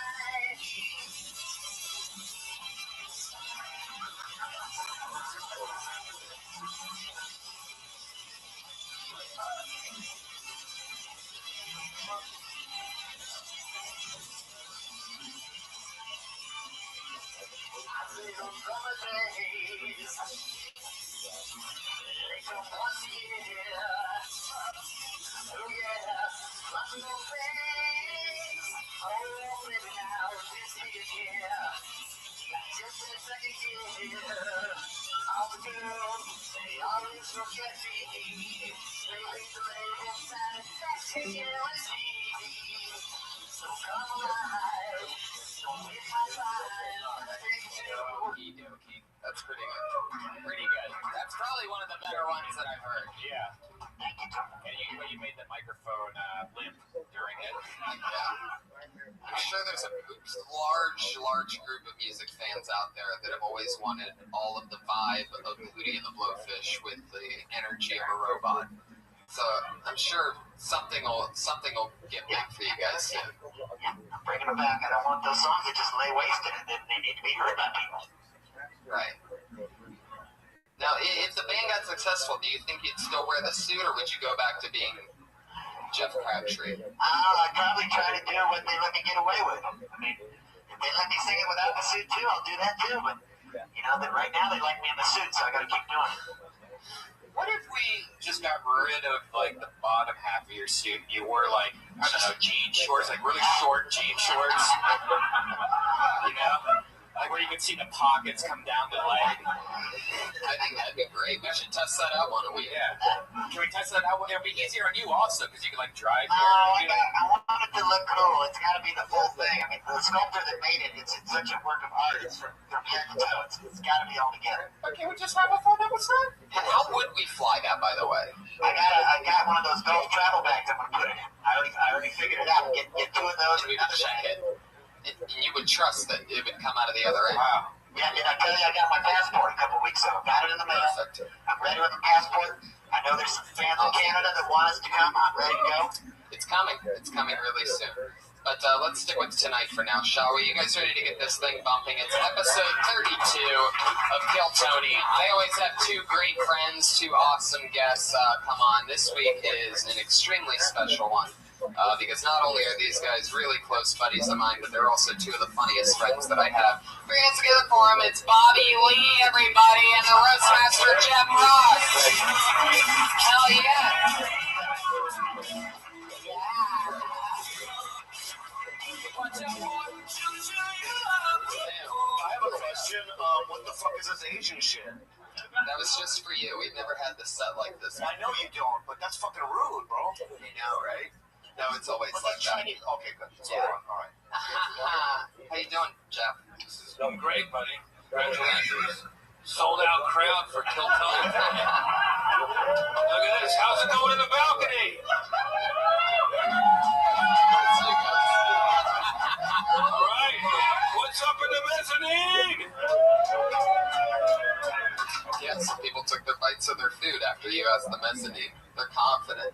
S1: That's pretty good. Pretty good. That's probably one of the better ones that I've heard.
S7: Yeah. And you made the microphone limp during it.
S1: Yeah. I'm sure there's a large group of music fans out there that have always wanted all of the vibe of Hootie and the Blowfish with the energy of a robot. So I'm sure something will get big for you guys soon.
S3: Yeah, I'm bringing them back. I don't want those songs that just lay wasted. They need to be heard by people.
S1: Right. Now, if the band got successful, do you think you'd still wear the suit, or would you go back to being Jeff Crabtree?
S3: I'd probably try to do what they let me get away with. I mean, if they let me sing it without the suit too, I'll do that too. But that right now they like me in the suit, so I got to keep doing it.
S7: What if we just got rid of the bottom half of your suit? You wore I don't know, jean shorts, really short jean shorts. Where you can see the pockets come down the leg.
S1: I think that'd be great. We should test that out one week.
S7: Yeah. Can we test that out? It'll be easier on you also, because you can drive here.
S3: I want it to look cool. It's got to be the full thing. I mean, the sculptor that made it, it's such a work of art. It's from head to toe. It's got to be all together.
S7: But can we just have a fun episode?
S1: And how would we fly that, by the way?
S3: I got one of those Gulf travel bags I'm gonna put it in. I already figured it out. Get two of those.
S1: And we would check it. And you would trust that it would come out of the other end.
S7: Wow.
S3: Yeah, did I tell you I got my passport a couple weeks ago? Got it in the mail. I'm ready with the passport. I know there's some fans in Canada that want us to come. I'm ready to go.
S1: It's coming. It's coming really soon. But let's stick with tonight for now, shall we? You guys ready to get this thing bumping? It's episode 32 of Kill Tony. I always have two great friends, two awesome guests come on. This week is an extremely special one. Because not only are these guys really close buddies of mine, but they're also two of the funniest friends that I have. Put your hands together for them. It's Bobby Lee, everybody, and the Roastmaster Jeff Ross. Hell yeah.
S18: I have a question. What the fuck is this Asian shit?
S1: That was just for you. We've never had this set like this.
S18: I know you don't, but that's fucking rude, bro.
S1: You know, right? No, it's always like that.
S18: Chinese. Okay, good.
S1: Yeah.
S18: All right.
S1: How you doing, Jeff?
S16: This is going great, buddy. Congratulations. Sold out crowd for Kill Tony. Look at this. How's it going in the balcony? All right. What's up in the mezzanine?
S1: Yeah, some people took their bites of their food after you asked the mezzanine. They're confident.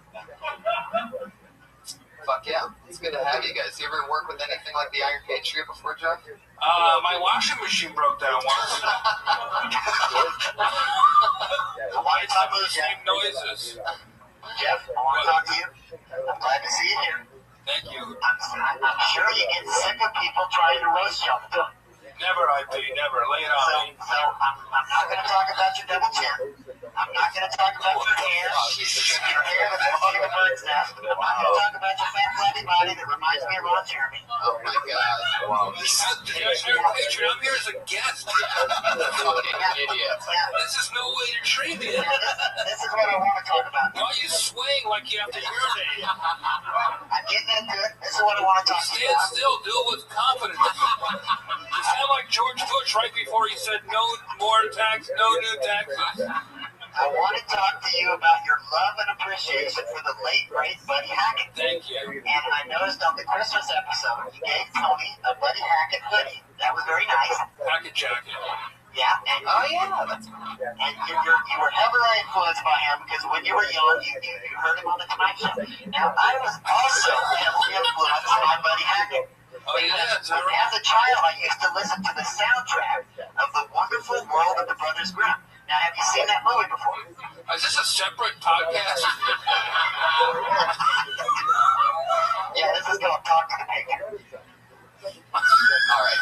S1: Fuck yeah. It's good to have you guys. You ever work with anything like the Iron Cage Trio before, Jeff?
S16: My washing machine broke down once. Why it's some of the same noises?
S3: Jeff, I want to talk to you. I'm glad to see you here.
S16: Thank you.
S3: I'm sure you get sick of people trying to roast you all the time.
S16: Never, IP, never. Lay it on me.
S3: So I'm not going to talk about your double chin. I'm not going to talk about your hair. Your hair that's fucking the bird's nest. I'm not going to talk about your fat, flabby body that reminds me of Ron Jeremy.
S4: Oh my God! Wow.
S5: I'm here as a guest.
S4: Fucking idiot.
S5: This is no way to treat me.
S3: This is what I want to talk about.
S5: Why are you swaying like you have to urinate?
S3: I'm getting into it. This is what I want to talk
S5: Stand
S3: about.
S5: still, do it with confidence. You sound like George Bush right before he said no more tax, no new taxes.
S3: I want to talk to you about your love and appreciation for the late, great Buddy Hackett.
S5: Thank you.
S3: And I noticed on the Christmas episode, you gave Tony a Buddy Hackett hoodie. That was very nice.
S5: Hackett jacket.
S3: Yeah. And, and you were heavily influenced by him because when you were young, you heard him on The Tonight Show. Now, I was also heavily influenced by Buddy Hackett.
S5: Oh, yeah.
S3: As a child, I used to listen to the soundtrack of The Wonderful World of the Brothers Grimm. Now, have you seen that movie before?
S5: Is this a separate podcast?
S3: Yeah, this is called Talk to the Picture.
S4: All right.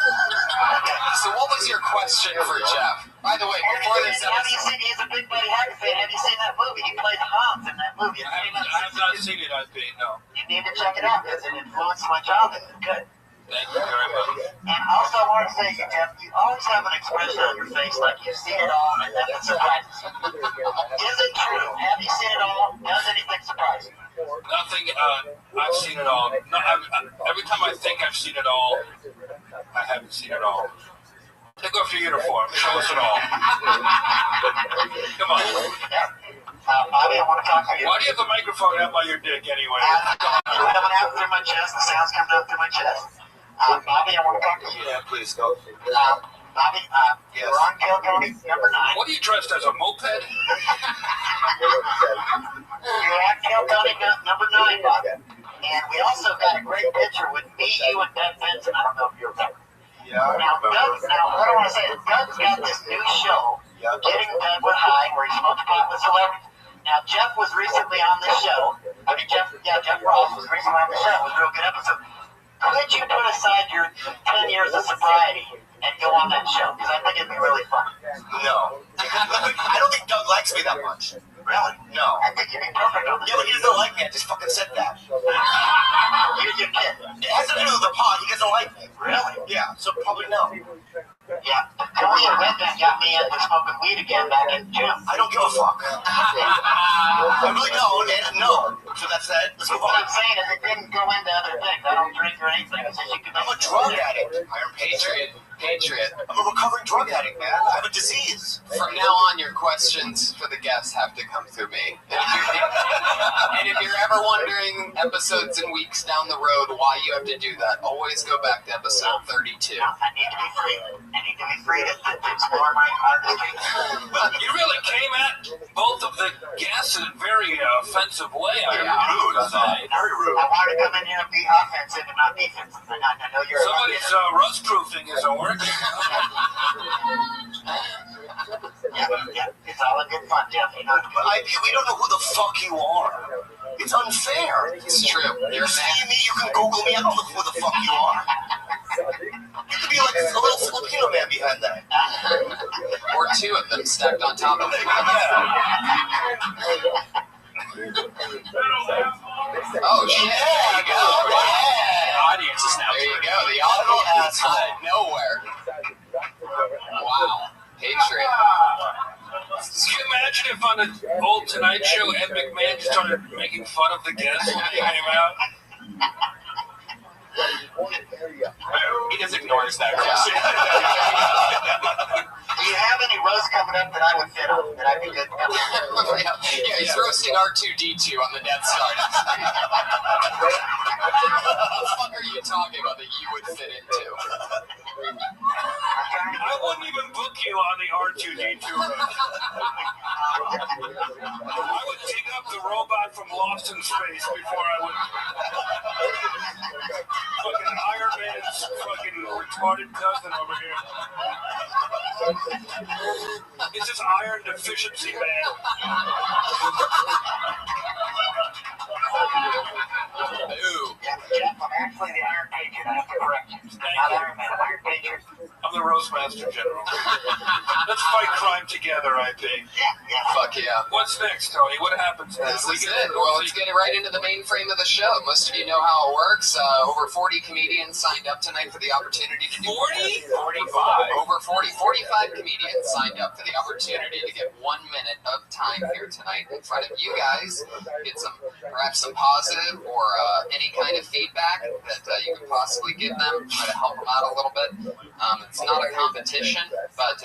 S4: So what was your question for Jeff? By the way, before this episode...
S3: He's a big Buddy Hackett fan. Have you seen that movie? He played Hans in that movie.
S5: I have not seen it, no.
S3: You need to check it out because it influenced my childhood. Good.
S5: Thank you very much.
S3: And also, I want to say, Jeff, you always have an expression on your face like you've seen it all and nothing surprises you. Is it true? Have you seen it all? Does anything surprise you?
S5: Nothing. I've seen it all. No, every time I think I've seen it all, I haven't seen it all. Take off your uniform. Show us it all. Come on.
S3: Bobby, I want to talk to you.
S5: Why do you have the microphone out by your dick anyway?
S3: It's coming out through my chest. The sound's coming out through my chest. Bobby, I want to talk to you.
S5: Yeah, please go.
S3: Bobby, you're on Kill Tony number 9.
S5: What are you dressed as, a moped?
S3: You're on Kill Tony number 9, Bobby. And we also got a great picture with me, you, and Doug Benson. I don't know if you remember.
S5: Yeah,
S3: Now, what I want to say is Doug's got this new show, Getting Doug with High, where he smokes pot with celebrities. Now, Jeff was recently on this show. Jeff Ross was recently on the show. It was a real good episode. Could you put aside your 10 years of sobriety and go on that show? Because I think it'd be really fun.
S18: No. I don't think Doug likes me that much.
S3: Really?
S18: No.
S3: I think you'd be perfect on the show.
S18: Yeah, but he doesn't like me. I just fucking said that.
S3: You're kidding.
S18: It has to do with the pot. He doesn't like me.
S3: Really?
S18: Yeah, so probably no.
S3: Yeah. Tony and Redman got me into smoking weed again back in June.
S18: I don't give a fuck. I really don't, and no. So that's that. Let's move
S3: What
S18: on.
S3: I'm saying is it didn't go into other things. I don't drink or anything. It's just you can
S18: I'm a drug addict.
S4: Iron Patriot.
S18: I'm a recovering drug addict, man. I have a disease.
S4: From now on, your questions for the guests have to come through me. And if you're ever wondering, episodes and weeks down the road, why you have to do that, always go back to episode 32.
S3: I need to be free. I need to be free to explore my artistry.
S5: Well, you really came at both of the guests in a very offensive way.
S18: Rude, I thought. Very rude.
S3: I wanted to come in here and be offensive and not defensive. And I know you're
S5: Somebody's rust proofing isn't working.
S3: Yeah, it's all in good fun, Jeff. You know.
S18: But we don't know who the fuck you are. It's unfair.
S4: It's true.
S18: You see me, you can Google me, I don't know who the fuck you are. You could be like a little Filipino man behind that.
S4: Or two of them stacked on top of it. Oh, shit. There you go.
S5: The audience is now.
S4: There you go. The audience is out of nowhere. Wow. Patriot.
S5: Can you imagine if on the old Tonight Show, Ed McMahon started making fun of the guests when they came out? He just ignores that question.
S3: Do you have any roast coming up that I would fit on? That I'd be good?
S4: Yeah, he's roasting R2-D2 on the Death Star. What the fuck are you talking about that you would fit into?
S5: I wouldn't even book you on the R2-D2 roast. I would dig up the robot from Lost in Space before I would... Fucking Iron Man's fucking retarded cousin over here. It's this iron deficiency man.
S4: Ooh.
S3: Jeff, I'm actually the Iron Patriot. I have to correct you. Not Iron Man, I'm Iron Patriot.
S5: I'm the Roastmaster General. Let's fight crime together, I think.
S3: Yeah,
S4: Fuck yeah.
S10: What's next, Tony? What happens now?
S4: This is it. Well, let's get it right into the main frame of the show. Most of you know how it works. Over 40 comedians signed up tonight for the opportunity to do
S10: 40?
S4: 45. Over 45 comedians signed up for the opportunity to get 1 minute of time here tonight in front of you guys. Get perhaps some positive or any kind of feedback that you can possibly give them. Try to help them out a little bit. It's not a competition, but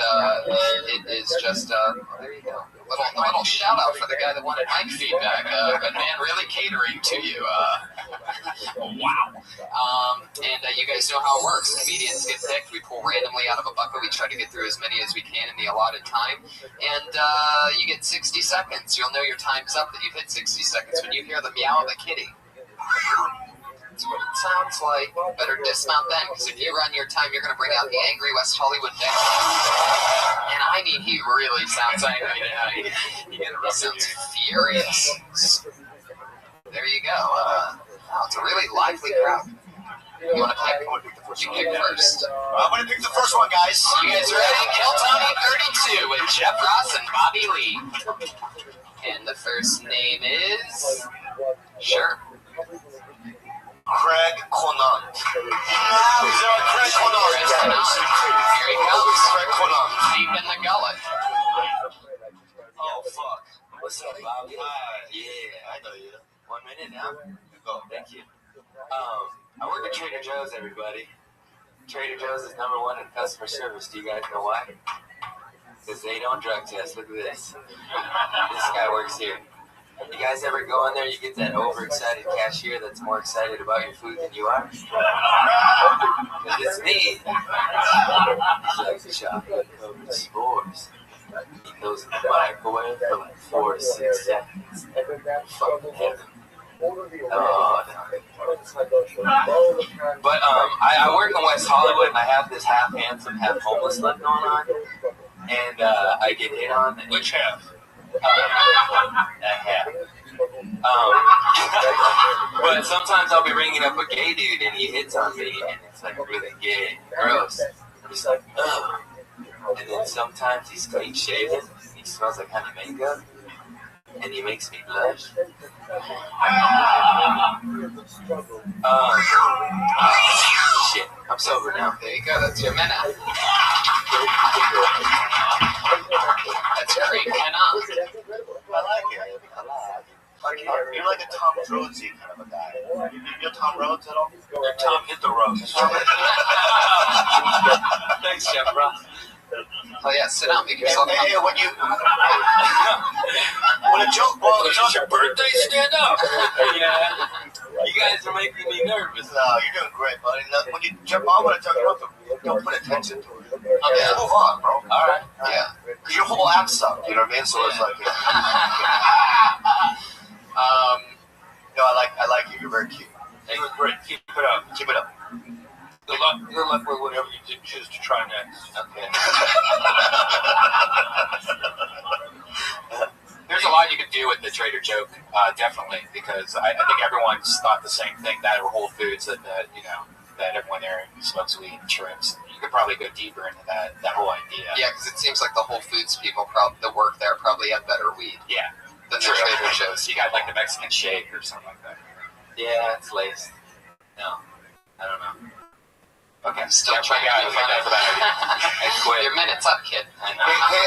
S4: it is just there you go. A little shout out for the guy that wanted mic feedback. But man, really catering to you. Wow. And you guys know how it works. Comedians get picked. We pull randomly out of a bucket. We try to get through as many as we can in the allotted time. And you get 60 seconds. You'll know your time's up that you've hit 60 seconds when you hear the meow of a kitty. That's what it sounds like. Better dismount then, because if you run your time, you're going to bring out the angry West Hollywood Dick. And I mean, he really sounds angry tonight. He sounds furious. There you go. It's a really lively crowd. You want to pick? You pick first.
S18: I'm going to pick the first one, guys.
S4: You guys ready? Kill Tony 32 with Jeff Ross and Bobby Lee. And the first name is... Sure.
S18: Craig Conant. Craig Conant.
S4: Here he comes.
S18: Craig Conant.
S4: Deep in the gullet.
S18: Oh, fuck.
S17: What's up, Bobby?
S18: Hi.
S17: Yeah,
S18: I know you.
S17: 1 minute now.
S18: Go.
S17: Thank you. I work at Trader Joe's, everybody. Trader Joe's is #1 in customer service. Do you guys know why? Because they don't drug test. Look at this. This guy works here. You guys ever go in there, you get that overexcited cashier that's more excited about your food than you are? Because it's me. It's like chocolate covered s'mores. Eat those in the microwave for like 4 to 6 seconds. Fucking heaven. Oh, no. But I work in West Hollywood and I have this half handsome, half homeless look going on. And I get hit on.
S10: Which half?
S17: That half. But sometimes I'll be ringing up a gay dude and he hits on me and it's like really gay, gross. I'm just like, ugh. And then sometimes he's clean shaven, he smells like honey makeup, and he makes me blush. Shit, I'm sober now.
S4: There you go, that's your minute. That's great, Kenna.
S18: I like it. You're like a Tom Rhodesy kind of a guy. You're Tom Rhodes at all?
S10: You're Tom hit the road.
S17: Thanks, Jeff Ross.
S4: Oh yeah, sit down, make yourself
S18: Hey, when a joke, well,
S10: It's your birthday, stand up.
S17: Yeah. You guys are making me nervous.
S18: No, you're doing great, buddy. When you jump on, when I talk about don't put attention to it.
S4: Yeah.
S18: Move on, bro.
S17: All right.
S4: Yeah.
S18: Because your whole app sucked, you know what I mean? So it's like, no, I like you. You're very cute.
S10: You're doing great. Keep it up.
S18: Keep it up.
S10: Good luck with whatever you choose to try next.
S17: Okay.
S7: There's a lot you could do with the Trader Joe, definitely, because I think everyone's thought the same thing. That or Whole Foods, that everyone there smokes weed and shrimps. You could probably go deeper into that whole idea.
S4: Yeah, because it seems like the Whole Foods people that work there probably have better weed.
S7: Yeah.
S4: Than the Trader Joe's.
S7: You got like the Mexican shake or something like that.
S17: Yeah, it's laced. No, I don't know.
S4: Okay, still trying to
S7: for that.
S17: I quit.
S4: Your minute's up, kid.
S17: I know.
S18: Hey,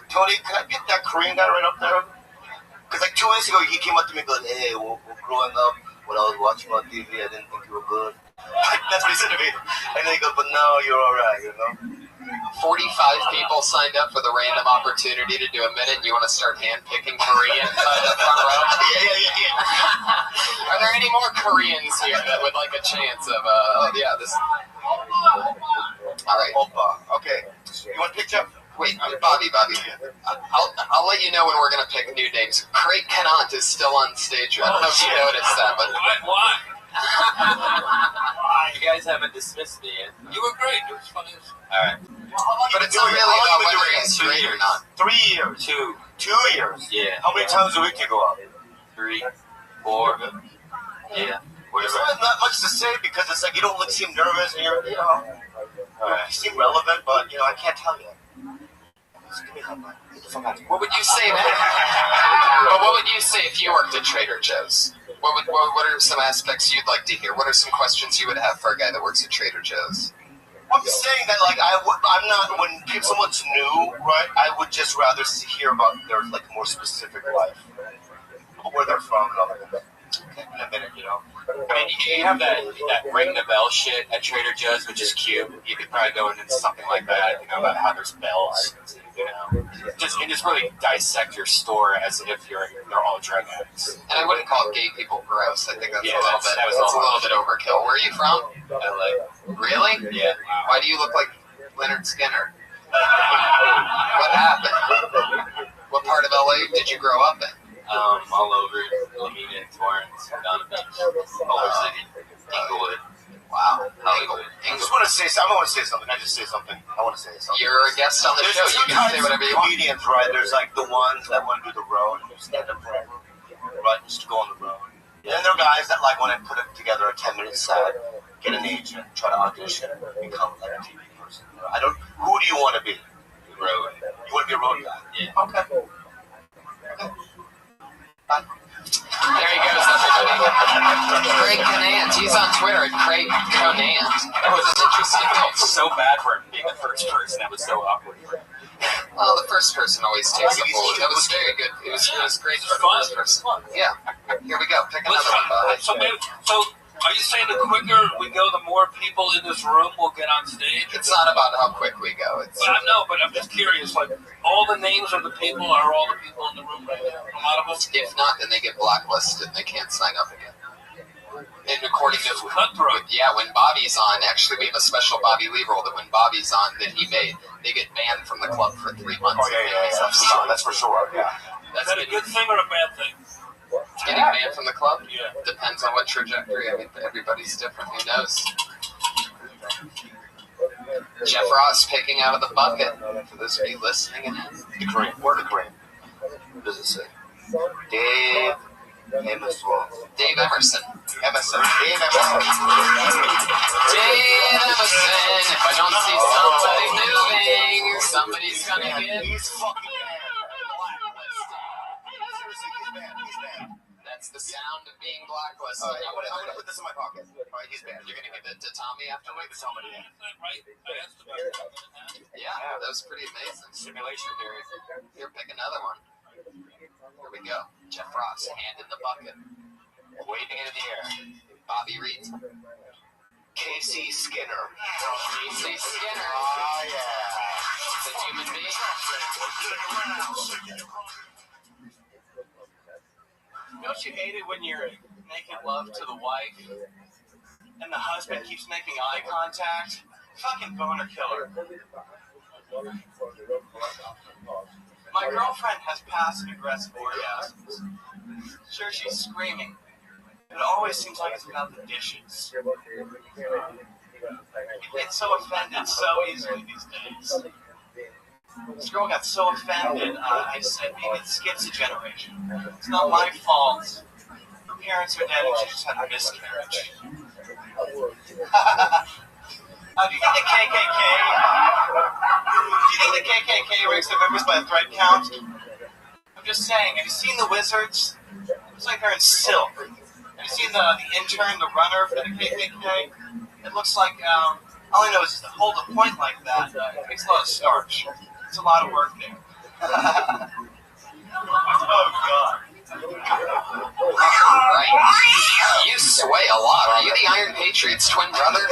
S18: Tony, can I get that Korean guy right up there? Because like 2 weeks ago, he came up to me and goes, hey, well, growing up, when I was watching on TV, I didn't think you were good. That's what he said to me. And then he goes, but now you're all right, you know?
S4: 45 people signed up for the random opportunity to do a minute. You want to start hand-picking Korean in the front row?
S18: Yeah.
S4: Are there any more Koreans here that would like a chance of, this... All right.
S18: Okay. You want to pick up?
S4: Wait, Bobby. I'll let you know when we're going to pick new names. Craig Conant is still on stage. I don't know if you noticed that, but...
S10: Why?
S17: You guys haven't dismissed me yet.
S10: You were great. It was funny.
S17: All right.
S4: But it's not really about whether it's straight or not.
S18: 3 years. 2 years?
S17: Yeah.
S18: How many times a week do you go out?
S17: 3, 4. Yeah.
S18: There's not much to say because it's like you don't seem nervous and you seem relevant, but I can't tell you.
S1: What would you say then? But what would you say if you worked at Trader Joe's? What are some aspects you'd like to hear? What are some questions you would have for a guy that works at Trader Joe's?
S3: I'm saying that, like, I'm not, when someone's new, right, I would just rather hear about their, like, more specific life. Where they're from and all that. In a minute, you know.
S7: I mean, you have that ring the bell shit at Trader Joe's, which is cute. You could probably go into something like that, you know, about how there's bells, you know. Just really dissect your store as if they're all drug addicts.
S1: And I wouldn't call gay people gross. I think that's a little bit overkill. Where are you from?
S7: LA.
S1: Really?
S7: Yeah.
S1: Why do you look like Leonard Skinner? What happened? What part of LA did you grow up in?
S7: All over, Lamina, Torrance, Donovan, Culver City, Inglewood.
S1: Wow.
S3: I just want to say something. I want to say something. I just say something. I want to say something.
S1: You're a guest on the show. You can say whatever you want.
S3: Comedians, right? There's like the ones that want to do the road, stand up forever, right? Just to go on the road. And then there are guys that like want to put together a 10-minute set, get an agent, try to audition, become like a TV person. Who do you want to be?
S7: Road.
S3: You want to be a road guy?
S7: Yeah.
S3: Okay.
S1: There he goes, everybody. Craig Conant. He's on Twitter at Craig Conant.
S7: That was interesting. I felt so bad for him being the first person. That was so awkward.
S1: Well, the first person always takes the bullet. That was very good. It was great for the first person. Yeah. Here we go. Pick another one.
S10: So are you saying the quicker we go, the more people in this room will get on stage?
S1: It's not about how quick we go.
S10: Well, I know, but I'm just curious. Like, all the names of the people are all the people in the room right now. A lot of them.
S1: If not, then they get blacklisted and they can't sign up again. And according to
S10: cutthroat.
S1: Yeah, when Bobby's on, actually we have a special Bobby Lee rule that when Bobby's on that he made, they get banned from the club for 3 months.
S3: Oh yeah, that's for sure. Yeah.
S10: Is that a good thing or a bad thing?
S1: Getting banned from the club?
S10: Yeah.
S1: Depends on what trajectory. I mean, everybody's different. Who knows? Jeff Ross picking out of the bucket. For those of you listening in.
S3: The cream. Where the cream? What does it say? Dave Emerson.
S1: Dave Emerson.
S3: Dave Emerson.
S1: If I don't see somebody moving, somebody's gonna get.
S3: He's fucking
S1: That's the sound of being blacklisted.
S3: I'm gonna put this in my pocket. All right, he's banned.
S1: You're gonna give it to Tommy after we
S3: somebody.
S1: Yeah, that was pretty amazing. Simulation theory. Here, pick another one. Here we go. Jeff Ross, hand in the bucket. Waving it in the air. Bobby Reed.
S3: Casey Skinner.
S1: Casey Skinner.
S3: Oh, yeah.
S1: The human being.
S7: Don't you hate it when you're making love to the wife and the husband keeps making eye contact? Fucking boner killer. My girlfriend has passive-aggressive orgasms. Sure, she's screaming, but it always seems like it's about the dishes. It gets so offended so easily these days. This girl got so offended, I said, maybe it skips a generation. It's not my fault. Her parents are dead and she just had a miscarriage. Do you think the KKK? Do you think the KKK ranks their members by a thread count? I'm just saying, have you seen the Wizards? It's like they're in silk. Have you seen the intern, the runner for the KKK? It looks like, all I know is to hold a point like that, it takes a lot of starch. It's a lot of work there. Oh, God.
S1: Right. You sway a lot. Are you the Iron Patriot's twin brother?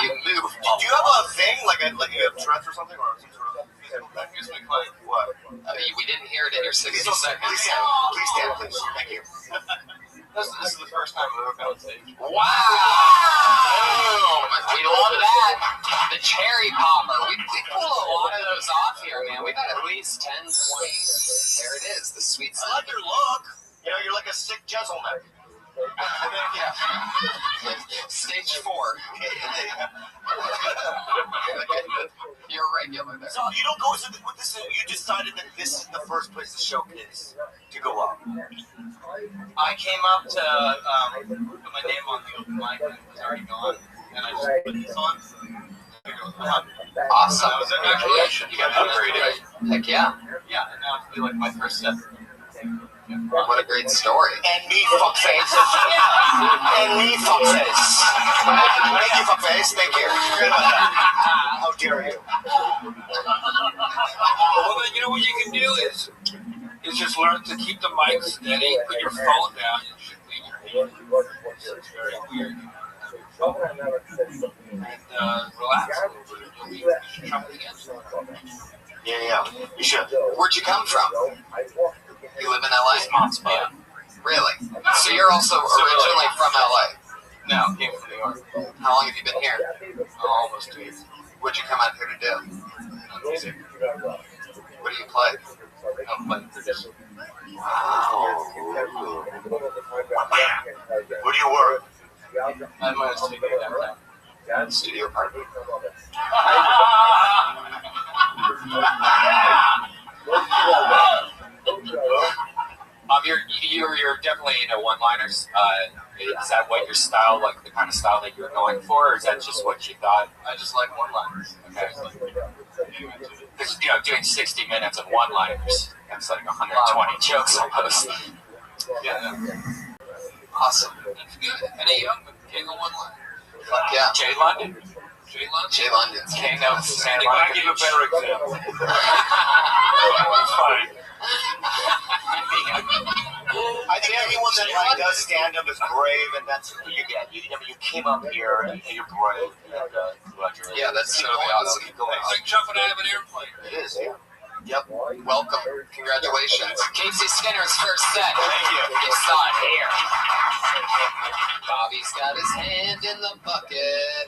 S1: You move.
S3: Do you have a thing, like you have Tourette's or something, or some sort of physical thing? What?
S1: We didn't hear it in your 60 seconds.
S3: Please stand, please. Thank you.
S7: This is the first time we've ever been on stage.
S1: Wow! We love that. The cherry popper. We pull a lot of those off here, man. We got at least 10, 20. There it is. The sweet
S3: I like your look. You know, you're like a sick gentleman.
S1: Yeah. Stage 4. You're regular there.
S3: So you don't go with this. You decided that this is the first place to showcase to go up.
S7: I came up to put my name on the open mic and it was already gone, and I just put this on.
S1: Awesome.
S2: That was a congratulations. You got upgraded.
S1: Heck yeah.
S2: Yeah, and now it's like my first step.
S1: What a great story.
S3: And me, fuckface. And me, fuckface. Thank you, fuckface. Thank you. How dare you?
S10: Well, then, you know what you can do is just learn to keep the mic steady, put your phone down, and just leave your hand. It's very weird. And relax a little bit. You should try it again.
S3: Yeah. You should.
S1: Where'd you come from? You live in LA?
S2: Small spot.
S1: Really? So you're also originally from LA?
S2: No, came from New York.
S1: How long have you been here?
S2: Almost 2 years.
S1: What'd you come out here to do?
S2: Music.
S1: What do you play?
S2: I'm playing tradition.
S1: Wow.
S3: Where do you work?
S2: I'm a studio downtown.
S1: Studio apartment.
S7: You're definitely into one-liners. Is that what your style, like the kind of style that you're going for, or is that just what you thought?
S2: I just like one-liners.
S7: Okay. Because, doing 60 minutes of one-liners, that's like 120 jokes almost.
S2: Yeah.
S1: Awesome.
S2: That's good. And a young king of one-liner.
S1: Fuck yeah.
S7: Jay London.
S1: Jay London's
S7: King of Santa
S10: Can I
S7: Monica
S10: give a
S7: Beach.
S10: better example? It's fine.
S3: I think anyone that does stand up is brave, and that's what you get. You came up here and you're brave. And,
S1: Yeah, that's totally awesome.
S2: It's like jumping out of an airplane.
S3: It is, yeah.
S1: Yep. Welcome. Congratulations. Casey Skinner's first set.
S3: Thank you.
S1: You saw it here. Bobby's got his hand in the bucket.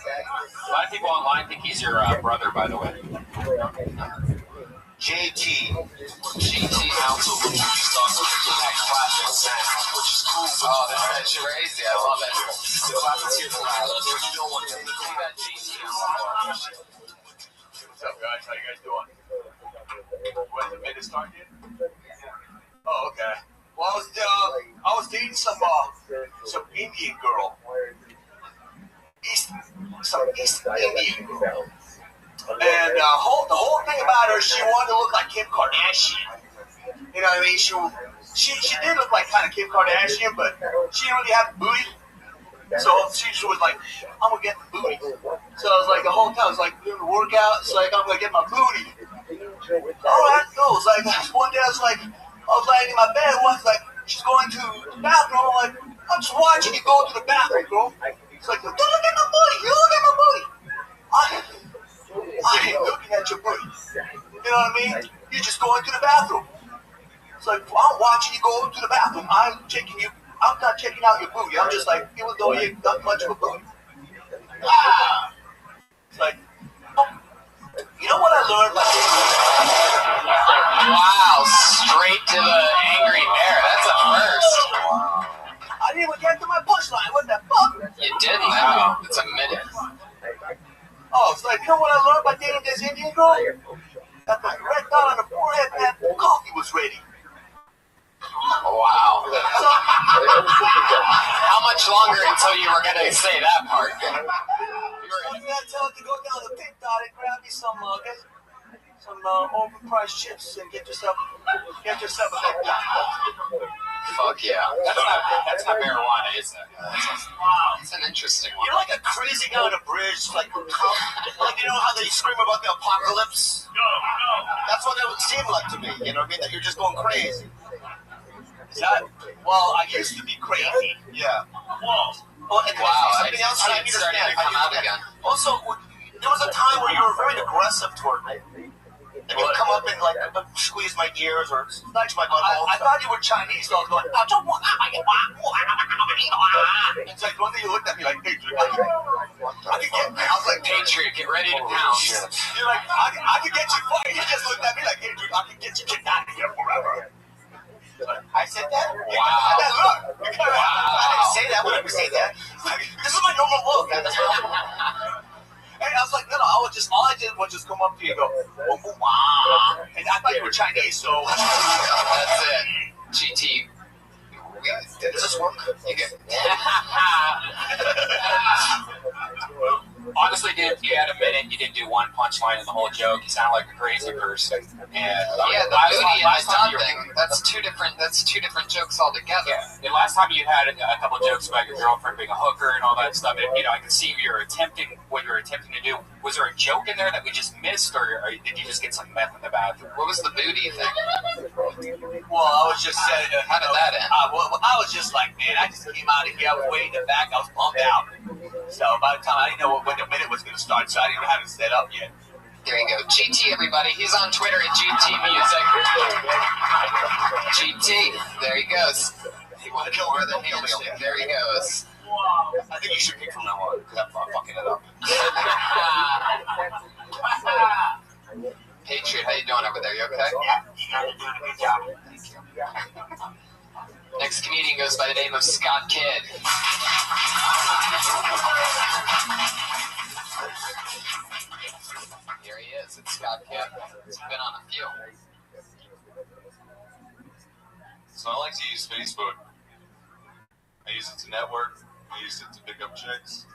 S7: A lot of people online think he's your brother, by the way.
S3: JT.
S1: GT.
S3: Which is cool.
S1: Oh, that's crazy. I love it.
S10: What's up, guys? How you guys doing? When's the minute start yet? Oh, okay. Well, I was dating some Indian girl. East Indian girl. And the whole thing about her, she wanted to look like Kim Kardashian. You know what I mean? She did look like kind of Kim Kardashian, but she didn't really have the booty. So she was like, I'm gonna get the booty. So I was like, the whole time I was like doing the workout. It's like, I'm gonna get my booty. All right, cool. It's like one day I was laying in my bed. Once like she's going to the bathroom. I'm like, I'm just watching you go to the bathroom, girl. It's like, don't look at my booty. You look at my booty. I ain't looking at your booty. You know what I mean? You're just going to the bathroom. It's like, I'm watching you go to the bathroom. I'm not checking out your booty. I'm just like, even though you ain't got much of a booty. It's like, you know what I learned?
S1: Wow, straight to the angry bear. That's a first.
S3: I didn't even get to my punchline. What the fuck?
S1: You didn't? I mean, it's a minute.
S3: Oh, it's like, you know what I learned by dating this Indian girl? That the red dot on the forehead meant coffee was ready.
S1: Wow. How much longer until you were going to say that part?
S3: I was gonna tell her to go down to Pink Dot and grab me some overpriced chips and get yourself a Pink Dot.
S1: Fuck yeah.
S7: That's not marijuana, is it?
S1: It's an interesting one.
S3: You're like a crazy guy on a bridge, like you know how they scream about the apocalypse? No. That's what it would seem like to me. You know what I mean? That you're just going crazy. Is that? Well, I used to be crazy. Yeah. Well, and
S1: Wow,
S3: something else I
S1: it's starting to come out again.
S3: Also, there was a time where you were very aggressive toward me. And you'd come up and like squeeze my ears or snatch my butthole. I thought you were Chinese, so I was going, it's like one day you looked at me like, Patriot. I was like,
S1: Patriot, get ready to pounce.
S3: You're like, I could get you fired. You just looked at me like, Patriot, I could get you kicked out of here forever. I said that?
S1: Wow.
S3: Look. I didn't say that. I wouldn't say that. This is my normal look. And I was like, no, all I did was just come up to you and go, boom, boom, wow. And I thought you were Chinese, so.
S1: That's it. GT.
S3: Does this work?
S1: You get.
S7: didn't do one punchline in the whole joke. You sound like a crazy person. And
S1: yeah, the booty and the tongue thing, that's two different jokes altogether.
S7: Yeah. And last time you had a couple jokes about your girlfriend being a hooker and all that stuff, and I could see what you were attempting to do. Was there a joke in there that we just missed, or did you just get some meth in the bathroom?
S1: What was the booty thing?
S13: Well, I was just saying,
S1: how did that end?
S13: I was just like, man, I just came out of here, I was way in the back, I was pumped out. So by the time I didn't know when the minute was going to start, so I didn't know how to set up yet.
S1: There you go. GT, everybody. He's on Twitter at GT Music. GT. There he goes. He wanted more than handshake. There he goes.
S13: I think you should pick from now on, because I'm fucking it up.
S1: Patriot, how you doing over there? You okay?
S13: Yeah, you're doing a good job.
S1: Thank you. Next comedian goes by the name of Scott Kidd. Here he is. It's Scott Kidd. He's been on a few.
S16: So I like to use Facebook. I use it to network. I use it to pick up chicks.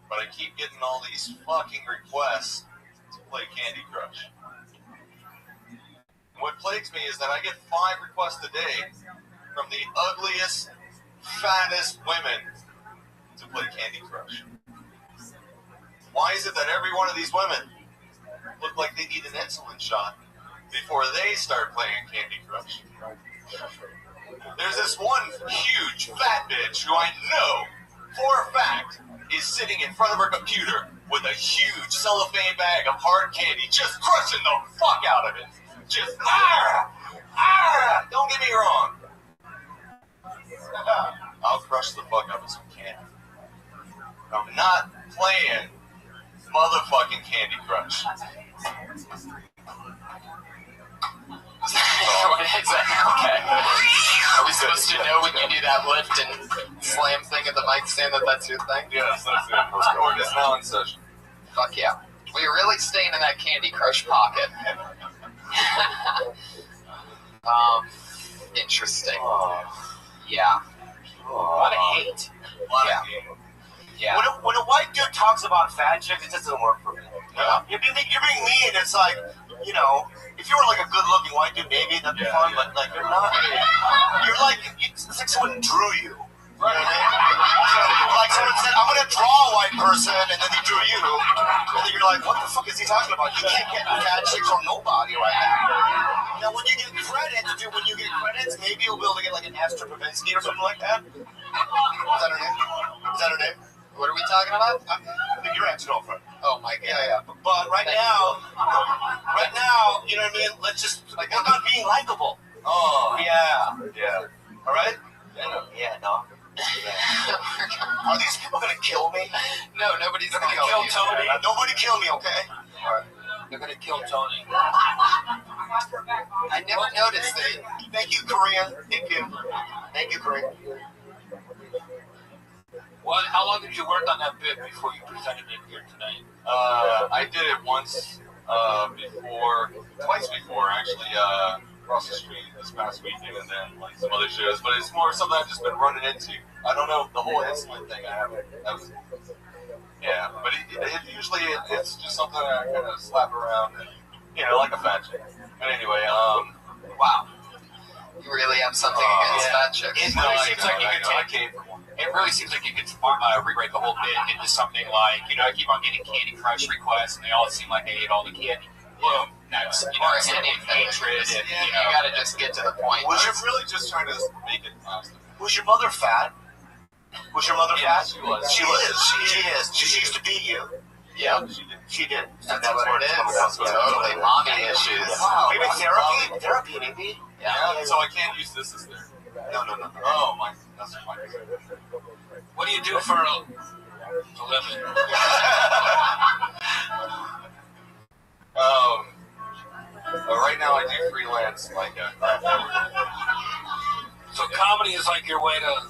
S16: But I keep getting all these fucking requests to play Candy Crush. And what plagues me is that I get 5 requests a day from the ugliest, fattest women to play Candy Crush. Why is it that every one of these women look like they need an insulin shot before they start playing Candy Crush? There's this one huge fat bitch who I know for a fact is sitting in front of her computer with a huge cellophane bag of hard candy, just crushing the fuck out of it. Just, don't get me wrong. I'll crush the fuck out of some candy. I'm not playing motherfucking Candy Crush.
S1: Okay. Are we supposed to know when you do that lift and slam thing at the mic stand that that's your thing?
S16: Yes, that's it. Court is now in session.
S1: Fuck yeah. We're really staying in that Candy Crush pocket. Interesting. Yeah.
S13: A lot of hate.
S1: Yeah.
S13: When a white dude talks about fat chicks, it just doesn't work for me.
S16: Yeah.
S13: You're being mean. It's like, if you were like a good-looking white dude, maybe that'd be fun. But like, you're not. You're like, it's like someone drew you. You know what I mean? Like someone said, I'm gonna draw a white person, and then they drew you, and then you're like, what the fuck is he talking about? You can't get fat chicks or nobody right now. Now, when you get credits, maybe you'll be able to get like an Esther Pavinsky or something like that. Is that her name? Is that her name?
S1: What are we talking about?
S13: I think your ex-girlfriend.
S1: Oh my god.
S13: Yeah. But right now, you know what I mean? Let's just work on being likable.
S16: Oh.
S13: Yeah.
S16: Yeah.
S13: All right?
S16: Yeah.
S13: No. Are these people gonna kill me?
S1: No, nobody's
S13: gonna kill Tony. Nobody kill me, okay?
S1: All right.
S13: They're gonna kill Tony.
S1: I never noticed it.
S13: Thank you, Korean. Thank you, Korean.
S7: Well, how long did you work on that bit before you presented it here tonight?
S16: I did it twice before, actually, across the street this past weekend, and then like some other shows. But it's more something I've just been running into. I don't know, the whole insulin thing I haven't. Yeah, but it's just something I kind of slap around, and like a fat chick. But anyway,
S1: wow, you really have something against fat chicks.
S7: It really seems like you could rewrite the whole bit into something like, I keep on getting Candy Crush requests, and they all seem like they ate all the candy. Boom. That's,
S1: or anything.
S7: Hatred.
S1: You gotta just get to the point.
S16: Was you really just trying to make it positive?
S13: Was your mother fat? Was your mother fat?
S16: She was.
S13: She is. She used to beat you.
S1: Yeah.
S13: She did.
S1: That's what it is. Totally. Mommy issues.
S13: Wow. Maybe therapy, maybe?
S1: Yeah.
S16: So I can't use this as therapy.
S13: No.
S16: Oh, my. That's fine.
S7: What do you do for a living?
S16: Right now I do freelance,
S7: So comedy is like your way to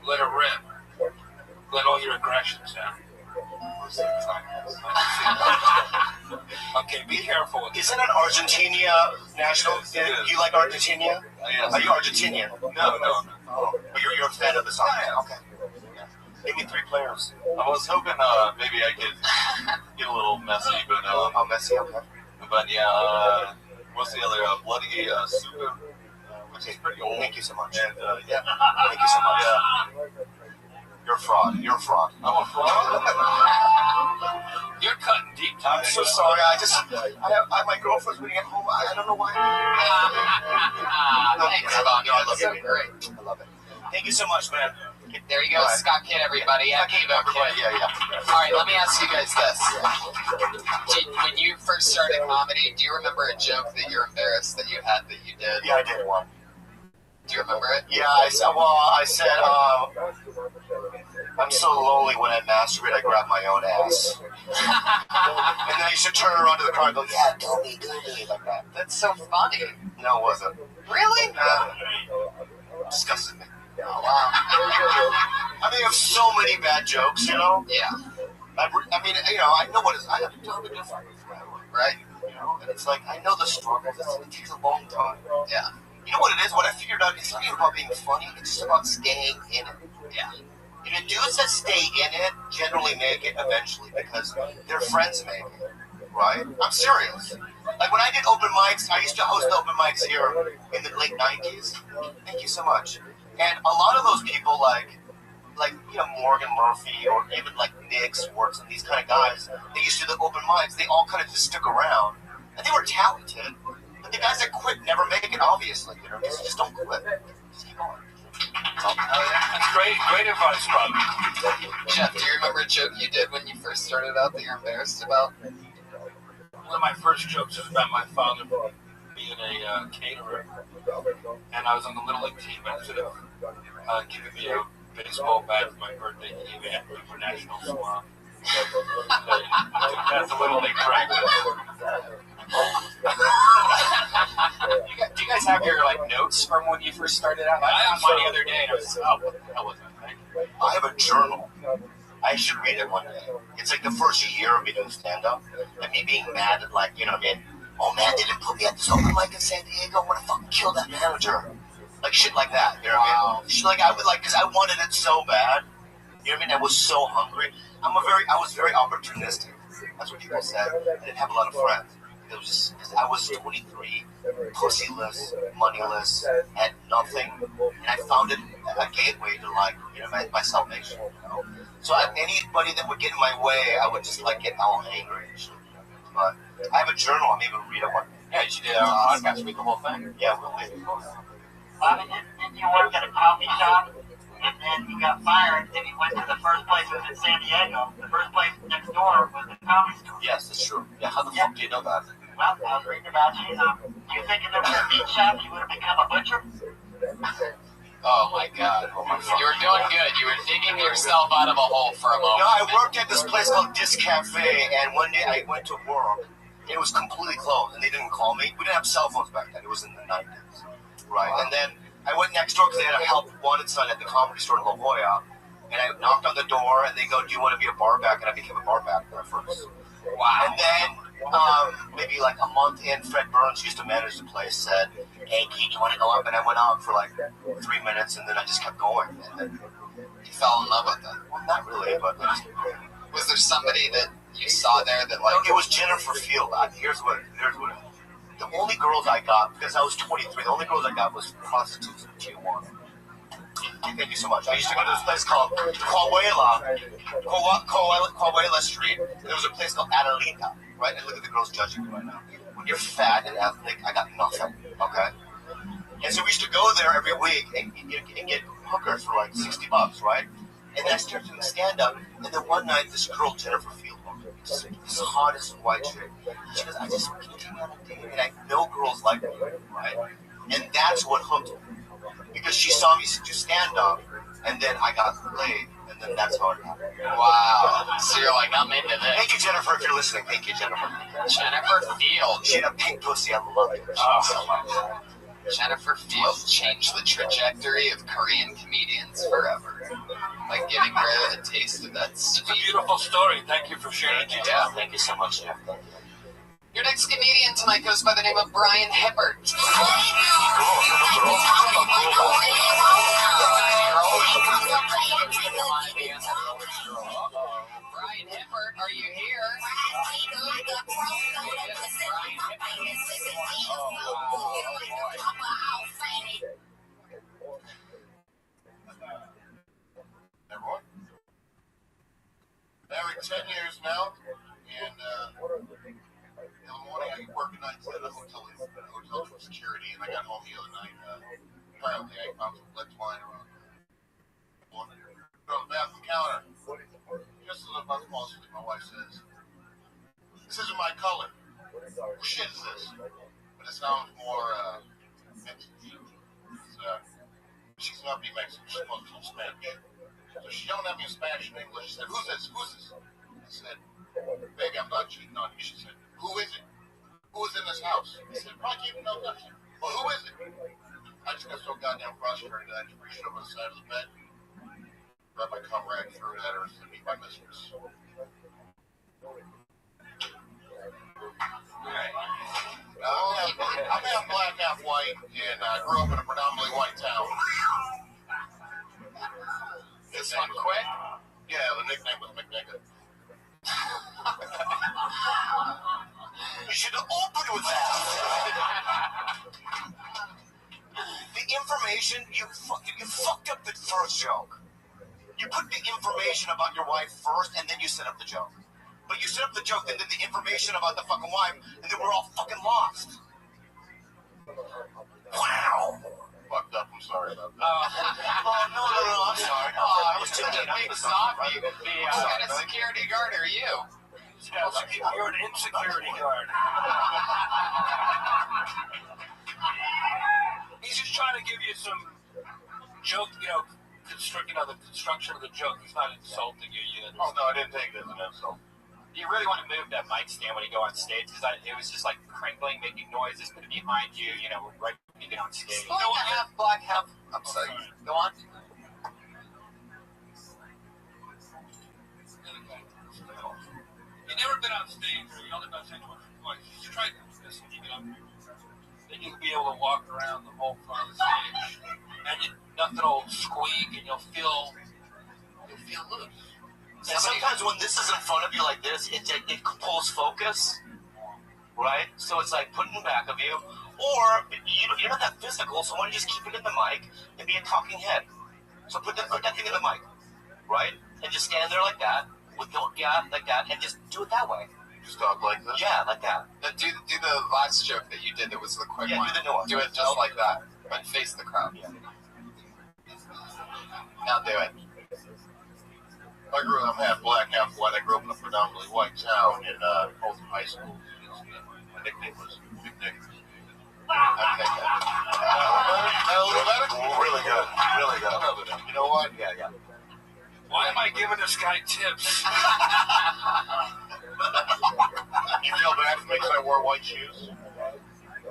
S7: let it rip. Let all your aggressions out. Okay, be careful with
S13: Isn't it Argentina national? You like Argentina?
S16: Yes.
S13: Are you Argentinian?
S16: No.
S13: Oh, but you're a fan of the song.
S16: Yeah.
S13: Okay. Give me 3 players.
S16: I was hoping maybe I could get a little messy, but
S13: How messy? Okay.
S16: but yeah, what's the other Bloody Super, which is pretty old.
S13: Thank you so much.
S16: And yeah,
S13: Thank you so much.
S16: yeah,
S13: You're a fraud. You're a fraud.
S16: I'm a fraud.
S9: You're cutting deep.
S13: I'm so sorry. I have my girlfriend's waiting at home. I don't know why.
S1: Thanks, Bob.
S13: I love
S1: So
S13: it.
S1: great.
S13: I love it. Thank you so much, man.
S1: There you go,
S13: Right.
S1: Scott Kidd, everybody. At Kivo Kid.
S13: Yeah.
S1: All right, let me ask you guys this. When you first started comedy, do you remember a joke that you're embarrassed that you had that you did?
S13: Yeah, I did one.
S1: Do you remember it?
S13: Yeah, I said, I'm so lonely when I masturbate, I grab my own ass. And then I used to turn around to the car and go, yeah, do me, like that.
S1: That's so funny.
S13: No, it wasn't.
S1: Really?
S13: Disgusted me.
S1: Oh, wow.
S13: I mean, I have so many bad jokes, you know?
S1: Yeah.
S13: I mean, you know, I know what it's, I have to tell the difference,
S1: Right?
S13: you know? And it's like, I know the struggles, it takes a long time.
S1: Yeah.
S13: You know what it is? What I figured out, it's not even about being funny, it's just about staying in it.
S1: Yeah.
S13: And the dudes that stay in it generally make it eventually because their friends make it, right? I'm serious. Like when I did open mics, I used to host open mics here in the late 90s. Thank you so much. And a lot of those people, like you know, Morgan Murphy or even like Nick Swartz and these kind of guys, they used to do the open mics. They all kind of just stuck around, and they were talented. But the guys that quit never make it, obviously. You know, just don't quit. Just keep going.
S9: That's great advice, Bob.
S1: Jeff, do you remember a joke you did when you first started out that you're embarrassed about?
S2: One of my first jokes was about my father being a caterer, and I was on the Little League team. Instead of giving me a baseball bat for my birthday, he gave me a international swap. That's a Little League practice.
S7: Do you guys have your like notes from when you first started out? I found mine the other day, and I was like, what the hell was that thing?
S13: I have a journal. I should read it one day. It's like the first year of me doing stand-up, and me being mad at, like, you know what I mean? Oh man, they didn't put me at this open mic in San Diego. I want to fucking kill that manager. Like shit like that. You know what I mean? Shit like I would like, because I wanted it so bad. You know what I mean? I was so hungry. I was very opportunistic. That's what people said. I didn't have a lot of friends. It was just, I was 23, pussyless, moneyless, had nothing, and I found it a gateway to, like, you know, my salvation. You know? So anybody that would get in my way, I would just like get all angry and shit. But I have a journal. I'm able to read it one day.
S7: Yeah, you should do a podcast, read the whole thing.
S13: Yeah, we'll maybe.
S3: Bobby, didn't you work at a coffee shop, and then you got fired, and you went to the first place was in San Diego. The first place next door was the Comedy Store.
S13: Yes, that's true. Yeah, how the fuck do you know that?
S3: Well, I was reading about you. You think if there was a meat shop, you would have become a butcher?
S1: Oh my God. You were doing good. You were digging yourself out of a hole for a moment.
S13: No, I worked at this place called Disc Cafe, and one day I went to work, and it was completely closed, and they didn't call me. We didn't have cell phones back then. It was in the 90s, right? Wow. And then I went next door because they had a help wanted sign at the Comedy Store in La Jolla, and I knocked on the door, and they go, "Do you want to be a bar back?" And I became a bar back there first.
S1: Wow.
S13: And then maybe like a month in, Fred Burns used to manage the place, said, "Hey, Keith, you want to go up?" And I went up for like 3 minutes, and then I just kept going. And then
S1: you fell in love with them.
S13: Well, not really, but I just,
S1: was there somebody that you saw there that like?
S13: It was Jennifer Field. Here's what. The only girls I got, because I was 23, the only girls I got was prostitutes in Tijuana. Thank you so much. I used to go to this place called Coahuila Street. There was a place called Adelita, right? And look at the girls judging me right now. When you're fat and athletic, I got nothing, okay? And so we used to go there every week and get hookers for like $60, right? And then I started doing stand-up, and then one night this girl, Jennifer Field, this hottest white chick, she goes, "I just want to take you on a date," and I know girls like me, right? And that's what hooked me. Because she saw me do stand-up, and then I got laid, and then that's how it happened.
S1: Wow. So you're like, I'm into this.
S13: Thank you, Jennifer, if you're listening. Thank you, Jennifer.
S1: Jennifer Field.
S13: She had a pink pussy. I love it. So much.
S1: Jennifer Field changed the trajectory of Korean comedians forever by giving her a taste of that sweet.
S2: It's a beautiful story. Thank you for sharing it.
S13: Yeah, thank you so much, Jeff.
S1: Your next comedian tonight goes by the name of Brian Hibbert. Are you here?
S15: Everyone? Married 10 years now, and in the morning I work at night at a hotel for security, and I got home the other night. Apparently I found some lead lying around. On the bathroom counter, just as I'm about to fall asleep, my wife says, "This isn't my color. Who shit is this?" But it sounds more Mexican. She's not being Mexican, she's supposed to be Spanish. So she yelled at me in Spanish and English. She said, "Who's this? Who's this?" I said, "Baby, I'm not cheating on you." She said, "Who is it? Who is in this house?" I said, "Probably keep no nothing." "Well, who is it?" I just got so goddamn frustrated that I just reached over the side of the bed, grabbed my cum rag, threw it at her, and said, "Meet my mistress." I'm half black, half white, and I grew up in a predominantly white town.
S1: This one quick?
S15: Yeah, the nickname was McNigga.
S13: You should have opened with that. The information, you fucked up the first joke. You put the information about your wife first, and then you set up the joke. But you set up the joke, and then the information about the fucking wife, and then we're all fucking lost. Wow.
S15: Fucked up, I'm sorry about that.
S13: No, I'm sorry. I was too late.
S1: Big softy. What kind of security guard are you?
S20: You're an insecurity guard. He's just trying to give you some joke, the construction of the joke. He's not insulting you yet.
S15: Oh, no, I didn't take it as an insult.
S7: Do you really want to move that mic stand when you go on stage? Because it was just like crinkling, making noises, put it behind you, right when you get on stage.
S1: You know what? Half black, half. I'm sorry. Go on.
S20: You've never been on stage, or you only been on stage once or twice. Just try this when you get up here. Then you'll be able to walk around the whole front of the stage, and nothing will squeak, and you'll feel loose.
S13: And sometimes when this is in front of you like this, it pulls focus, right? So it's like putting it back of you. Or you're not that physical, so why don't you just keep it in the mic and be a talking head? So put that thing in the mic, right? And just stand there like that, like that, and just do it that way.
S15: Just talk like this?
S13: Yeah, like that.
S1: Now do the last joke that you did that was the quick one.
S13: Do the new one.
S1: Do it just like that, but face the crowd.
S13: Yeah.
S1: Now do it.
S15: I'm half black, half white. I grew up in a predominantly white town in both high schools. My nickname was McNigga. I think that. A little better?
S13: Really good. Really good.
S15: You know what?
S13: Yeah.
S20: Why am I giving this guy tips?
S15: You feel bad for me because I wore white shoes?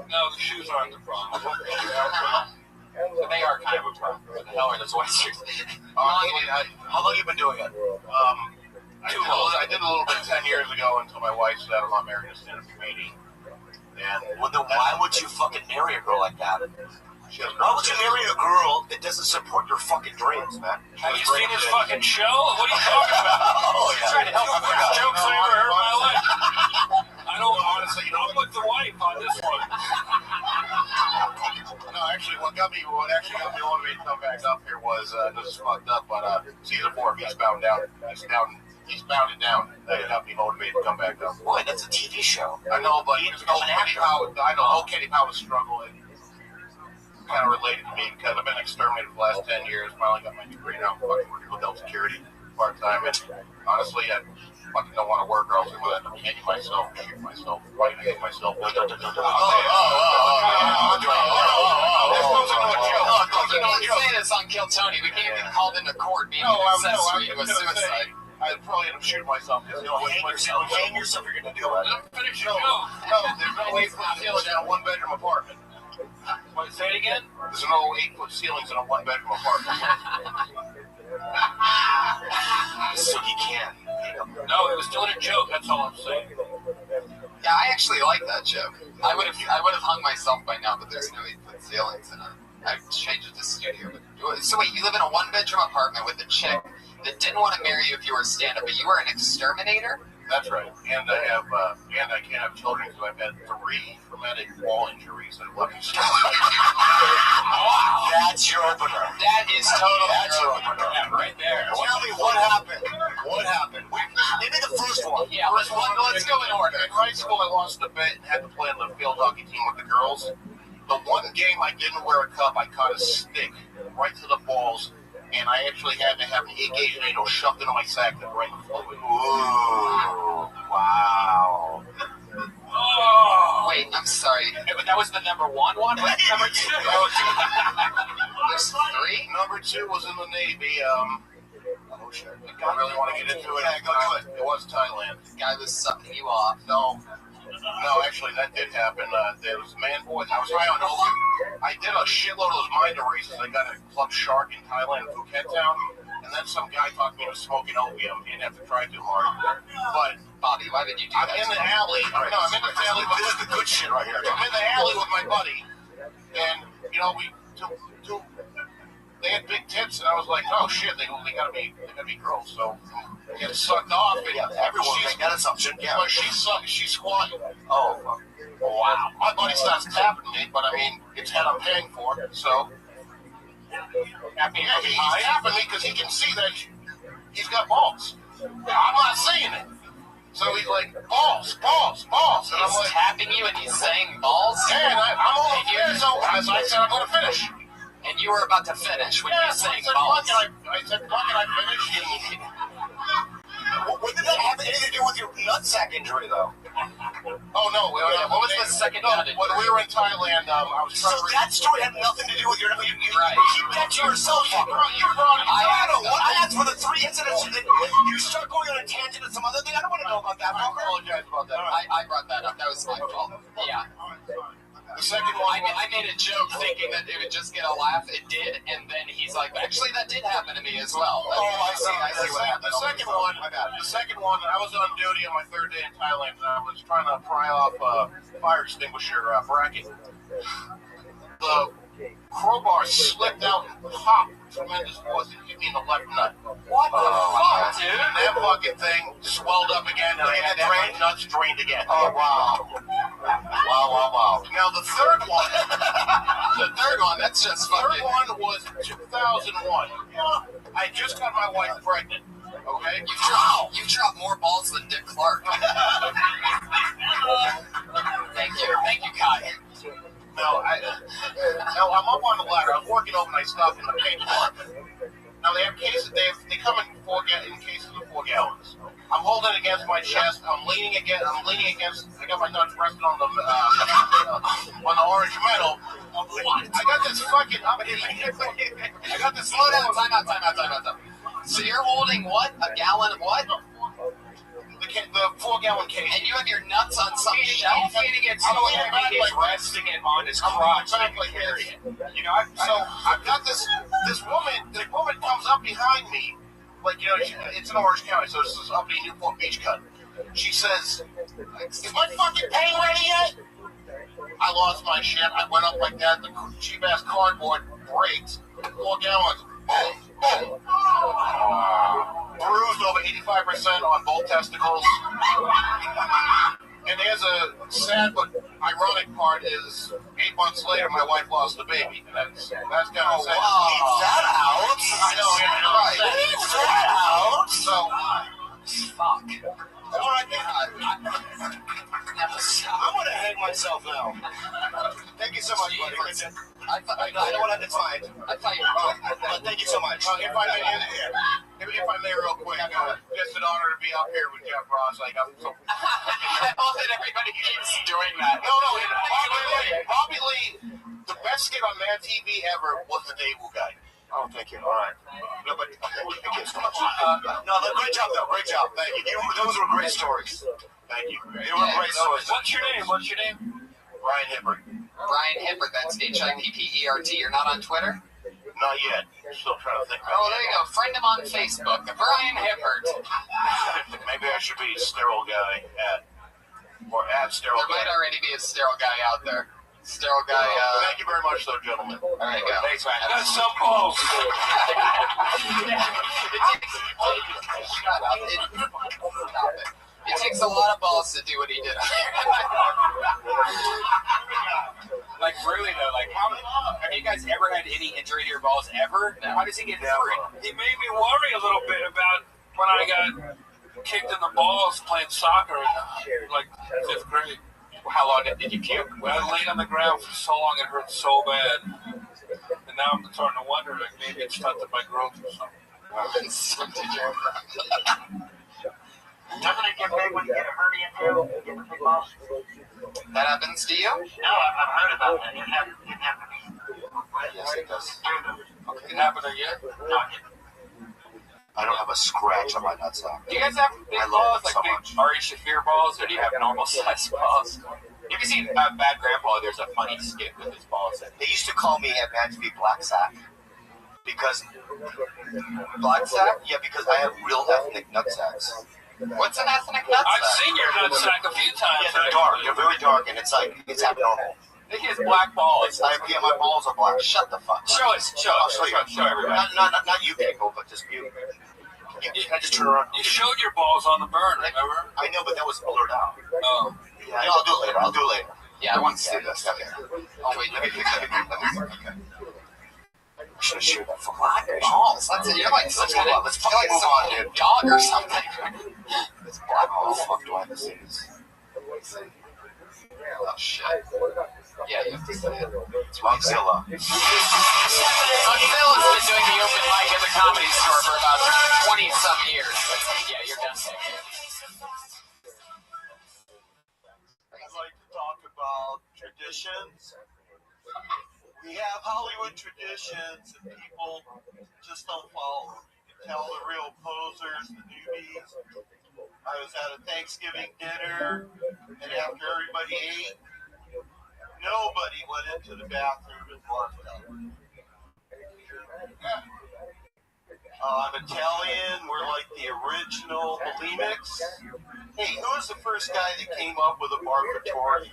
S20: No, the shoes aren't the problem.
S1: So they are kind of a problem. What the hell are those white shoes?
S15: How
S13: long you been doing it?
S15: I did a little bit 10 years ago until my wife said I'm not married to a stand-up comedian. And
S13: well, then why would you fucking marry a girl like that? Why would you marry a girl that doesn't support your fucking dreams, man?
S20: Have you seen his fucking show? What are you talking about?
S13: Oh, yeah.
S20: Trying to help me with jokes I ever heard in my life. I don't honestly, I'm with the wife on this one.
S15: No, actually, what actually got me motivated to come back up here was this is fucked up, but season 4 of Eastbound Down. Eastbound and Down. That got me motivated to come back up.
S13: Boy, that's a TV show.
S15: I know, but old Kenny Powell's struggling. Kind of related to me because I've been exterminated for the last 10 years. Finally got my degree now. I'm fucking working with health security part time. And honestly, I fucking don't want to work or else I'm going to end up hanging myself, shooting myself, fighting against myself.
S1: This goes into a joke. You can't say this on Kill Tony. We can't get called into court being accessory to a suicide.
S15: I'd probably end up shooting myself.
S13: Hang yourself, you're going to do it.
S20: Finish
S15: No, there's no 8-foot ceiling in a one-bedroom apartment.
S20: Want to say it again?
S15: There's no 8-foot ceilings in a one-bedroom apartment.
S13: So he can.
S20: No, he was doing a joke. That's all I'm saying.
S1: Yeah, I actually like that joke. I would have hung myself by now, but there's no 8-foot ceilings in it. I've changed it to studio. So wait, you live in a one-bedroom apartment with a chick that didn't want to marry you if you were a stand-up, but you were an exterminator?
S15: That's right. And I can't have children because I've had 3 traumatic wall injuries at Lucky Strike.
S13: Wow. That's your opener.
S7: That is totally
S13: That's your opener.
S7: Yeah, right there.
S13: Tell me what happened. What happened? Maybe the first one.
S7: Yeah, let's go in order.
S15: In high school, I lost a bet and had to play on the field hockey team with the girls. The one game I didn't wear a cup, I caught a stick right to the balls, and I actually had to have an 8-gauge needle shoved into my sack to drain the fluid.
S13: Ooh. Wow.
S7: Oh.
S1: Wait, I'm sorry.
S7: But that was the number 1 one? Number 2?
S1: There's 3?
S15: Number 2 was in the Navy.
S13: Oh, shit.
S15: I really want to get into it.
S13: Yeah, go to it.
S15: It was Thailand.
S1: The guy was sucking you off.
S15: No, actually, that did happen. There was man boys. I was high on opium. I did a shitload of those mind races. I got a club shark in Thailand, Phuket town, and then some guy talked me into smoking opium. Didn't have to try too hard. But
S1: Bobby, why did you do that?
S15: I'm in the alley. No, I'm in the alley.
S13: This is the good shit right here.
S15: I'm in the alley with my buddy, and we they had big tits, and I was like, oh shit, they gotta be girls. So I get sucked off. And
S13: Yeah, everyone make that assumption. Yeah.
S15: But she's squatting.
S13: Oh,
S15: Wow. My buddy starts tapping me, but I mean, it's head I'm paying for, so. He's tapping me because he can see that he's got balls. I'm not saying it. So he's like, balls. And I'm
S1: He's
S15: like,
S1: tapping you and he's saying balls?
S15: yeah, and I'm over here, so as I said, I'm going to finish.
S1: And you were about to finish when you were
S15: So I
S1: saying
S15: said,
S1: balls.
S15: I said, fuck it, I finished.
S13: what did that have anything to do with your nutsack injury, though?
S15: Oh, no.
S1: What was the second
S15: No,
S1: nut
S15: when we were in Thailand, I was
S13: So
S15: trying to...
S13: that story had nothing to do with your... You
S1: Right.
S13: keep that to yourself.
S15: You brought it.
S13: I asked for the 3 incidents. You start going on a tangent to some other thing. I don't want to know about that.
S15: I apologize about that.
S1: I brought that up. That was my fault. Yeah.
S15: The second one...
S1: I made a joke thinking that it would just get a laugh. It did, and then he's like, actually, that did happen to me as well.
S15: Oh, I see what happened. The second one, I was on duty on my 3rd day in Thailand, and I was trying to pry off a fire extinguisher bracket. The crowbar slipped out and popped tremendous force and hit me in the left nut.
S1: What the fuck, dude?
S15: And that fucking thing swelled up again, and I had to have my nuts drained again.
S13: Oh, wow.
S15: Wow. Now, the third one,
S1: that's just
S15: the third
S1: fucking...
S15: one was 2001. I just got my wife pregnant. Okay?
S1: You've dropped more balls than Dick Clark. Thank you, Kai.
S15: No, I'm up on the ladder. I'm working overnight stuff in the paint department. Now they have cases. They come in cases of 4 gallons. I'm holding against my chest. I'm leaning against. I got my nuts resting on the orange metal. What? I got this fucking. I got this.
S1: Slow down. Time out. So you're holding what? A gallon of what?
S15: The 4-gallon case.
S1: And you have your nuts on some shelf?
S7: He's leaning it so heavy, he's resting it on his crotch to carry it.
S15: I've got this woman. The woman comes up behind me, it's in Orange County, so this is up in Newport Beach cut. She says, "Is my fucking paint ready yet?" I lost my shit. I went up like that. The cheap ass cardboard breaks. 4 gallons. Boom. Bruised over 85% on both testicles. And there's a sad but ironic part is 8 months later my wife lost the baby. And that's kind of sad.
S13: Leave that out.
S15: I know, yeah, right.
S13: Leave that out.
S15: So, fuck.
S13: All right, I'm going to hang myself now. Thank you so much, buddy. I don't want to have to find. Thank you so much.
S15: If I may real quick, just an honor to be up here with Jeff Ross. I love
S1: that everybody keeps doing that.
S15: No, Bobby Lee, the best skit on Mad TV ever was the Daewoo guy.
S13: Oh, thank you. All right. No, but thank you so much. Great job, though. Great job. Thank you. Those were great stories. Thank you. They were great stories.
S7: What's your name?
S15: Brian Hibbert.
S1: Brian Hibbert, that's Hippert. You're not on Twitter?
S15: Not yet. Still trying to think.
S1: Oh, there you go. Friend him on Facebook. Brian Hibbert.
S15: Maybe I should be sterile guy or sterile
S1: guy. There might already be a sterile guy out there. Sterile guy.
S15: Thank you very much, though, gentlemen.
S1: There you go.
S7: Thanks, man. That's so close.
S1: Shut up. Stop it. It takes a lot of balls to do what he did.
S7: Like, really, though, like, have you guys ever had any injury to your balls ever? How does he get through it?
S20: He made me worry a little bit about when I got kicked in the balls playing soccer in like 5th grade.
S7: How long did you kick?
S20: Well, I laid on the ground for so long, it hurt so bad. And now I'm starting to wonder, like, maybe it stunted my growth or something.
S3: Doesn't it get big when you get a hernia too? You get the big balls?
S1: That happens to you?
S3: No, I've heard about that. It happened to me.
S13: Yes, it does.
S20: It happened to you?
S3: No,
S13: I don't have a scratch on my nutsack.
S7: Do you guys have big
S13: I love
S7: balls,
S13: it
S7: like
S13: so
S7: big
S13: much.
S7: Ari Shafir balls, or do you have normal size balls? If you see Bad Grandpa, there's a funny skit with his balls.
S13: They used to call me at Man to be Black Sack. Because
S1: Black sack?
S13: Yeah, because I have real ethnic nutsacks.
S1: What's an ethnic nutsack?
S20: I've seen your nutsack a few times.
S13: Yeah, they're dark. They're very dark, and it's like it's abnormal.
S7: I think he has black balls.
S13: Yeah, my balls are black. Shut the fuck up.
S7: Show us. Show everybody.
S13: Not you people, but just you. Can I just turn around?
S20: You showed your balls on the burn, remember?
S13: I know, but that was blurred out.
S20: Oh.
S13: Yeah, I'll do it later.
S1: Yeah, I want to see this.
S13: Okay.
S1: Oh, wait, let me pick that.
S13: Okay. I should have shared that fucking
S1: Black balls. That's it. You're like some kind of,
S13: Let's fucking move on, dude.
S1: dog or something.
S13: It's black. Oh, fuck, do I have to see this?
S1: Oh, shit. Yeah, you have to see it.
S13: It's Rothschild.
S1: Phil has been doing the open mic at the Comedy Store for about 20-some years. Yeah, you're done.
S18: I'd like to talk about traditions. We have Hollywood traditions and people just don't follow them. You can tell the real posers, the newbies. I was at a Thanksgiving dinner, and after everybody ate, nobody went into the bathroom and barfed up. I'm Italian. We're like the original bulimics. Hey, who was the first guy that came up with a barfatory?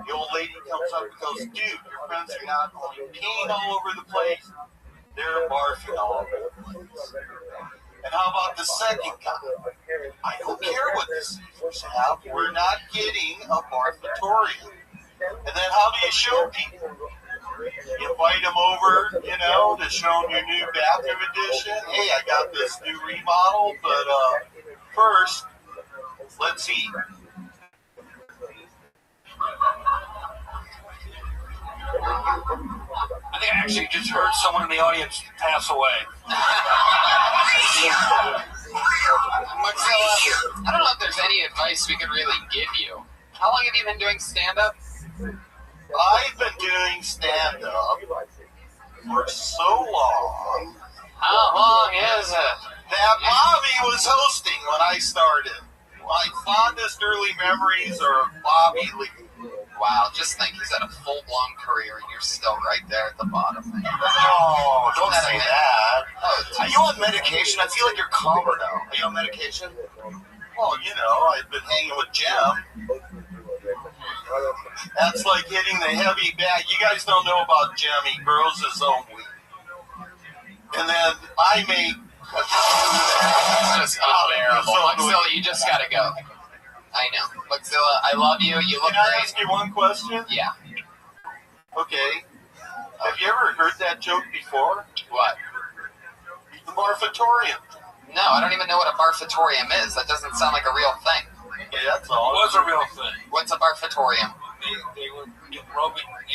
S18: The old lady comes up and goes, dude, your friends are not only peeing all over the place, they're barfing all over the place. And how about the second guy? I don't care what the Caesars have, we're not getting a barfatorium. And then how do you show people? You invite them over, to show them your new bathroom addition. Hey, I got this new remodel, but first, let's eat.
S20: I think I actually just heard someone in the audience pass away.
S1: Maxilla, I don't know if there's any advice we could really give you. How long have you been doing stand-up?
S18: I've been doing stand-up for so long.
S1: How long is it?
S18: That Bobby was hosting when I started. My fondest early memories are of Bobby Lee.
S1: Wow, just think, he's had a full-blown career and you're still right there at the bottom.
S13: Oh, don't say that. Are you on medication? I feel like you're calmer now. Are you on medication?
S18: Well, I've been hanging with Jem. That's like hitting the heavy bag. You guys don't know about Jem. He grows his own weed. And then I make
S1: It's just unbearable. Maxilla, you just gotta go. I know. Maxilla, I love you. You look
S18: Can I
S1: great.
S18: ask you one question?
S1: Yeah.
S18: Okay. Have you ever heard that joke before?
S1: What?
S18: The barfatorium.
S1: No, I don't even know what a barfatorium is. That doesn't sound like a real thing.
S18: Yeah, that's all.
S20: It was a real thing.
S1: What's a barfatorium?
S20: They were in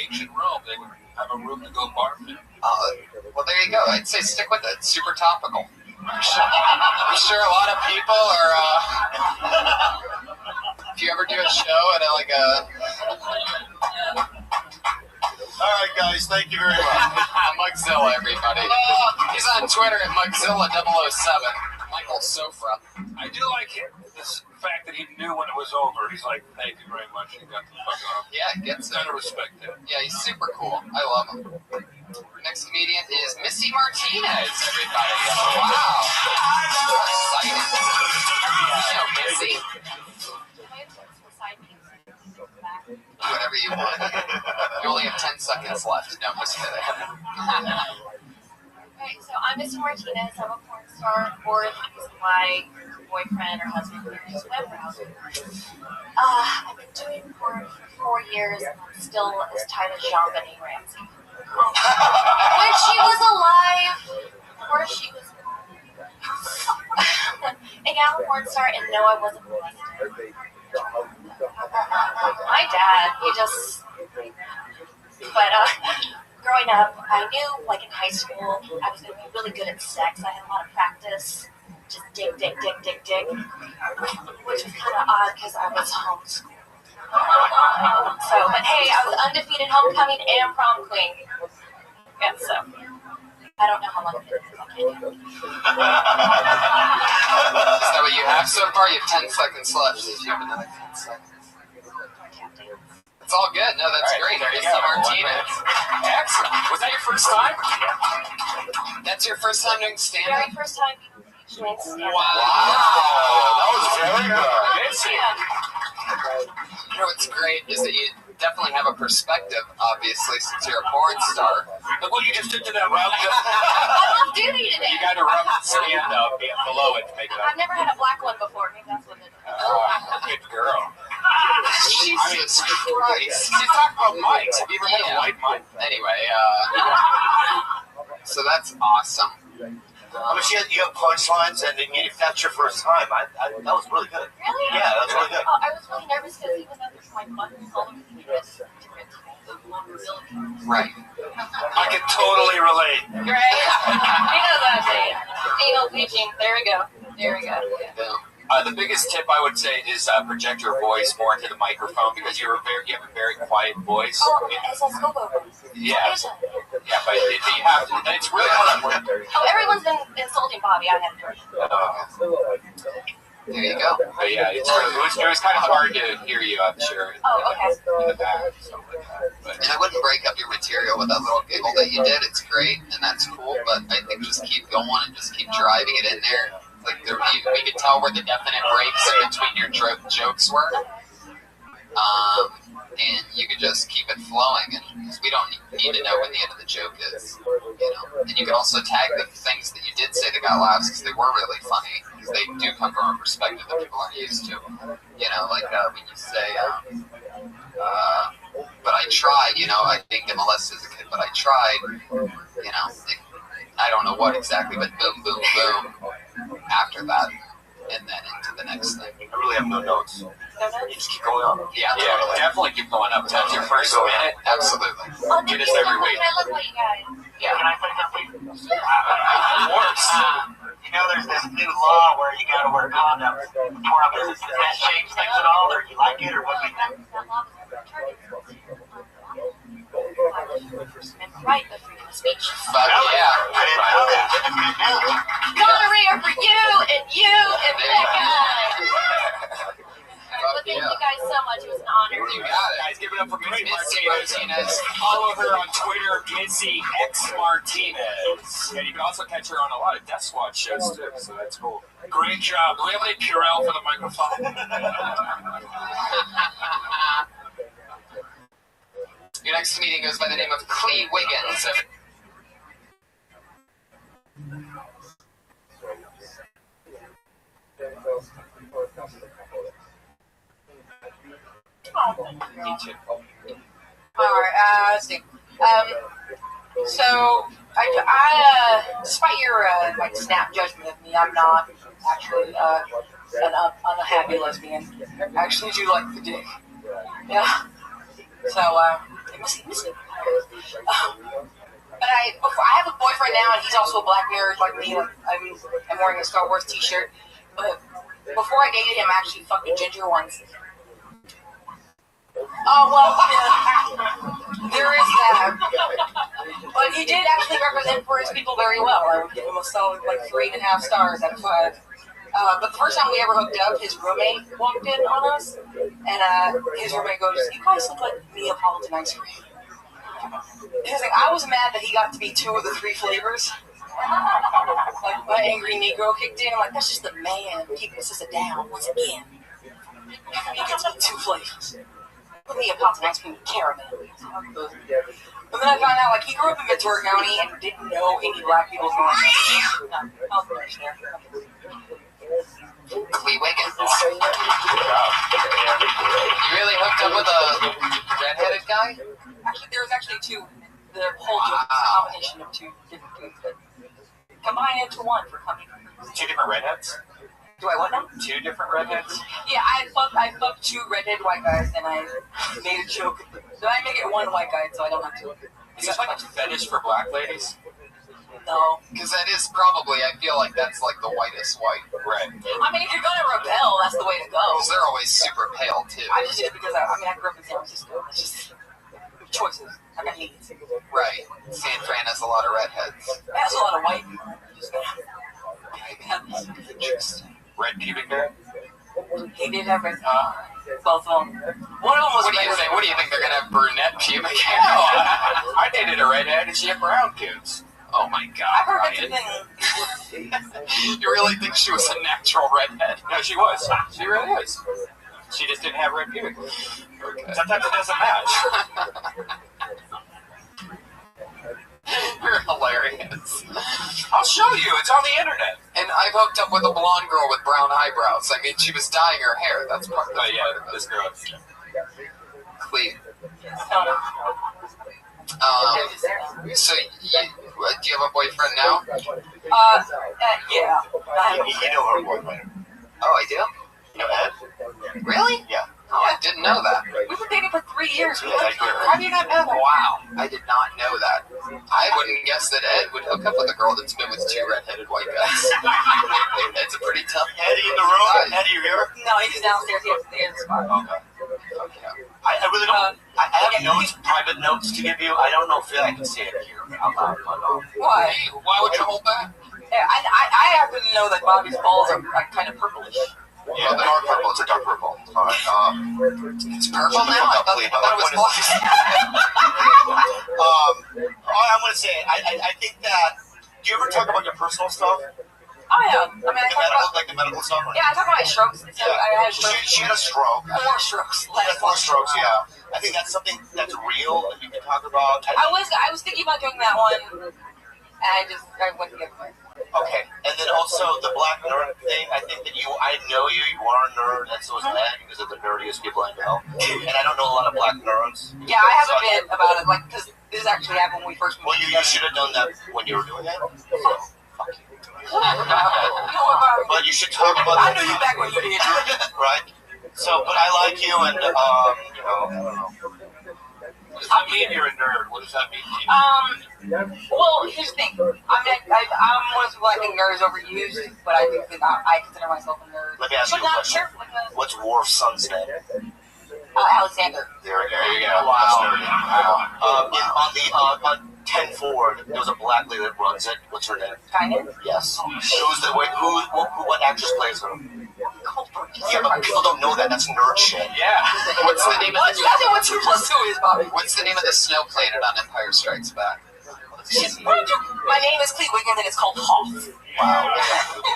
S20: ancient Rome. They would have a room to go barfing.
S1: Well, there you go. I'd say stick with it. It's super topical. I'm sure a lot of people are, if you ever do a show at
S18: All right, guys. Thank you very much.
S1: Mugzilla, everybody. He's on Twitter at Mugzilla007. Michael Sofra.
S20: I do like this fact that he knew when it was over. He's like, thank you very much. He got the fuck off.
S1: Yeah, gets it.
S20: Gotta respect him.
S1: Yeah, he's super cool. I love him. Our next comedian is Missy Martinez, everybody. Wow. Exciting. You know Missy. Whatever you want. You only have 10 seconds left. No, I'm just kidding.
S12: Okay, so I'm Missy Martinez. I'm a porn star. Or my boyfriend or husband for his web browser. I've been doing porn for 4 years and I'm still as tight as Jean-Benet Ramsey. When she was alive, of course she was a gal porn star, and no, I wasn't molested. My dad, but growing up, I knew, like in high school, I was going to be really good at sex. I had a lot of practice. Just dig, which was kind of odd because I was homeschooled. But hey, I was undefeated homecoming and prom queen. Yeah, so I don't know how long it is.
S1: Is that what you have so far? You have 10 seconds left. You have another 10 seconds. It's all good. No, that's great.
S9: There you
S1: Missy
S9: go.
S1: Martinez. Excellent. Was that your first time? That's your first time doing stand-up?
S12: Very first time doing stand-up.
S1: Wow.
S13: That was very good.
S1: Missy. You know what's great is that you definitely have a perspective, obviously, since you're a porn star.
S9: Look what you just did to that rub.
S12: I'm off duty today.
S9: You got to rub the stand up below it to make it up.
S12: I've never had a black one before. Maybe that's what it is.
S9: Good girl.
S1: Jesus Christ.
S9: You talk about mics. Have you ever had a white mic?
S1: Anyway, so that's awesome.
S13: I mean, you have punchlines, and if that's your first time, that was really good.
S12: Really?
S13: Yeah, that was really good.
S12: I was really nervous because even though there's my buttons all over the dress,
S1: right.
S9: I can totally relate.
S12: Right? He knows what I'm saying. Anal bleaching. There we go.
S9: The biggest tip I would say is project your voice more into the microphone because you have a very quiet voice.
S12: Oh, it's a scobo.
S9: Yeah, but you have to. It's really hard.
S12: Oh, everyone's been insulting Bobby. I haven't heard.
S1: There you go.
S9: But yeah, it was kind of hard to hear you, I'm sure.
S12: Oh, okay.
S9: In the back.
S1: And I wouldn't break up your material with that little giggle that you did. It's great, and that's cool, but I think just keep going and just keep driving it in there. Like, we could tell where the definite breaks in between your jokes were. And you could just keep it flowing, and because we don't need to know when the end of the joke is, you know. And you can also tag the things that you did say that got laughs because they were really funny, because they do come from a perspective that people aren't used to. You know, like when you say, but I tried, you know, I didn't get molested as a kid, but I tried, you know, I don't know what exactly, but boom, boom, boom, after that. And then into the next thing.
S13: I really have no notes. You just keep going on.
S1: Yeah,
S9: totally. Definitely keep going up. That's your first minute.
S1: Absolutely.
S9: Get us every week.
S12: I love what you guys.
S1: Yeah.
S3: Can I say something?
S9: Of course.
S3: You know, there's this new law where you gotta wear condoms. Porno business, does that change things at all, or you like it, or what do you think?
S12: Right, but freedom of speech.
S1: But yeah.
S12: Gonorrhea for you and you and that guy. Well, thank you guys so much. It was an honor.
S1: You got it.
S9: Guys, give it up for Missy
S1: Missy Martinez.
S9: Follow her on Twitter, Missy X Martinez. And you can also catch her on a lot of Death Squad shows too, so that's cool. Great job. Do we have any Purell for the microphone?
S1: Your next meeting goes by the name of Clee Wiggins.
S8: Alright, let's see. So, I despite your, like, snap judgment of me, I'm not actually, an unhappy lesbian. I actually do like the dick. Yeah. So, Missy. But I have a boyfriend now, and he's also a black nerd like me. Like, I'm wearing a Star Wars t-shirt. But before I dated him, I actually fucked a ginger once. Oh, well, there is that. But he did actually represent for his people very well. I would give him a solid, like, 3.5 stars out of 5. But the first time we ever hooked up, his roommate walked in on us, and his roommate goes, "You guys look like Neapolitan ice cream." He was like, I was mad that he got to be 2 of the 3 flavors. Like, my angry Negro kicked in. I'm like, that's just the man keeping the sister down once again. He gets to be 2 flavors. Put Neapolitan ice cream with caramel. But then I found out, like, he grew up in Ventura County and didn't know any black people growing up. No, I'll finish there. combination of two different dudes, but combine into one for coming.
S7: Two different redheads?
S8: Do I what now?
S7: Two different redheads?
S8: Yeah, I fucked two redhead white guys, and I made a joke. So I make it one white guy, so I don't have to.
S7: Is that like a fetish for black ladies?
S8: No.
S1: Because that is probably, I feel like that's like the whitest white.
S7: Right.
S8: I mean, if you're gonna rebel, that's the way to go.
S1: Because they're always super pale, too.
S8: I just did it because I grew up in San Francisco. It's just choices. I got needs.
S1: Right. San Fran has a lot of redheads.
S8: It has a lot of white people.
S1: Interesting.
S7: Red pubic hair?
S8: He did have red. Both of them. One of them was
S1: What do you
S8: red.
S1: think? What do you think? They're gonna have brunette pubic hair?
S7: No, I dated a redhead and she had brown pubes.
S1: Oh my God,
S8: I've heard that's a
S1: Ryan.
S8: thing.
S1: You really think she was a natural redhead?
S7: No, she was. She really is. She just didn't have red pubic hair.
S1: Okay.
S7: Sometimes it doesn't match.
S1: You're hilarious.
S7: I'll show you. It's on the internet.
S1: And I've hooked up with a blonde girl with brown eyebrows. I mean, she was dyeing her hair. That's part of it.
S7: Oh yeah, this girl.
S1: Clean. So, do you have a boyfriend now?
S8: Yeah.
S13: You know her boyfriend.
S1: Oh, I do?
S13: You know Ed?
S1: Really?
S13: Yeah.
S1: Oh, I didn't know that.
S8: We've been dating for 3 years.
S1: How do you not know that? Wow, I did not know that. I wouldn't guess that Ed would hook up with a girl that's been with two redheaded white guys. It's a pretty tough.
S13: Eddie in the room? Eddie, you here?
S8: No, he's downstairs. He has the spot.
S13: Okay. I really don't. I have notes, private notes to give you. I don't know if I can say it here out loud.
S8: Why?
S1: Why would you hold back?
S8: Yeah, I happen to know that Bobby's balls are kind of purplish.
S13: Yeah, they are purple. It's a dark purple. All right.
S1: It's purple now? I thought it was black.
S13: I'm going to say, I think that. Do you ever talk about your personal stuff?
S8: Oh yeah. I mean, I talk about
S13: the medical stuff. Right?
S8: Yeah, I talk about my strokes. So I had
S13: She had a stroke.
S8: 4 strokes.
S13: She had 4 strokes. Yeah. I think that's something that's real that you can talk about.
S8: I was thinking about doing that one, and I went the other way.
S13: Okay, and then also the black nerd thing. I think that I know you are a nerd, and so is Ed, because of the nerdiest people I know. And I don't know a lot of black nerds.
S8: Yeah, I have a bit about it, like, because this actually happened when we first moved.
S13: Well, you should have done that when you were doing it. But you should talk about that.
S8: I knew you back when you did.
S13: Right? So, but I like you, and, I don't know.
S7: What does that mean you're a nerd? What does that mean to you?
S8: Well, here's the thing. I'm one of the people I think nerd is overused, but I think that I consider myself a nerd.
S13: Let me ask you a question. What's Worf's son's name?
S8: Alexander.
S13: There you go. Wow. On 10 Ford, there's a black lady that runs it. What's her name?
S8: Kind of?
S13: Yes. What actress plays her? Yeah, but people don't know that. That's nerd shit.
S1: Yeah. What's the name of the...
S8: That's what 2 + 2 is, Bobby.
S1: What's the name of the snow planet on Empire Strikes Back?
S8: My name is Clete Wiggins, and it's called Hoth.
S13: Wow.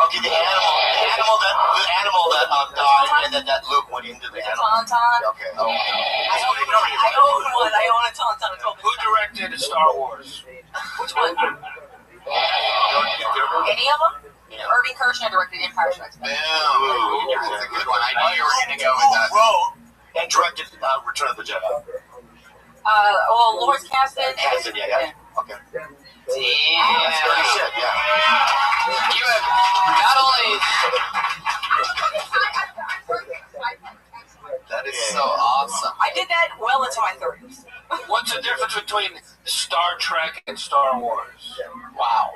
S13: Okay, the animal that died, and then that Luke went into the animal.
S8: Tauntaun.
S13: Okay. Oh.
S8: I own one. I own a Tauntaun.
S7: Who directed Star Wars?
S8: Which one? Any of them? Irving Kershner directed Empire Strikes Back.
S1: Boom. That's a good one. I knew you were going to go with that.
S13: Who wrote and directed Return of the Jedi?
S8: Well, Lawrence Kasdan.
S13: Kasdan, yeah. Okay.
S1: Damn.
S13: That's dirty shit, yeah.
S1: You have not only... That is so awesome.
S8: I did that well into my 30s.
S7: What's the difference between Star Trek and Star Wars?
S1: Wow.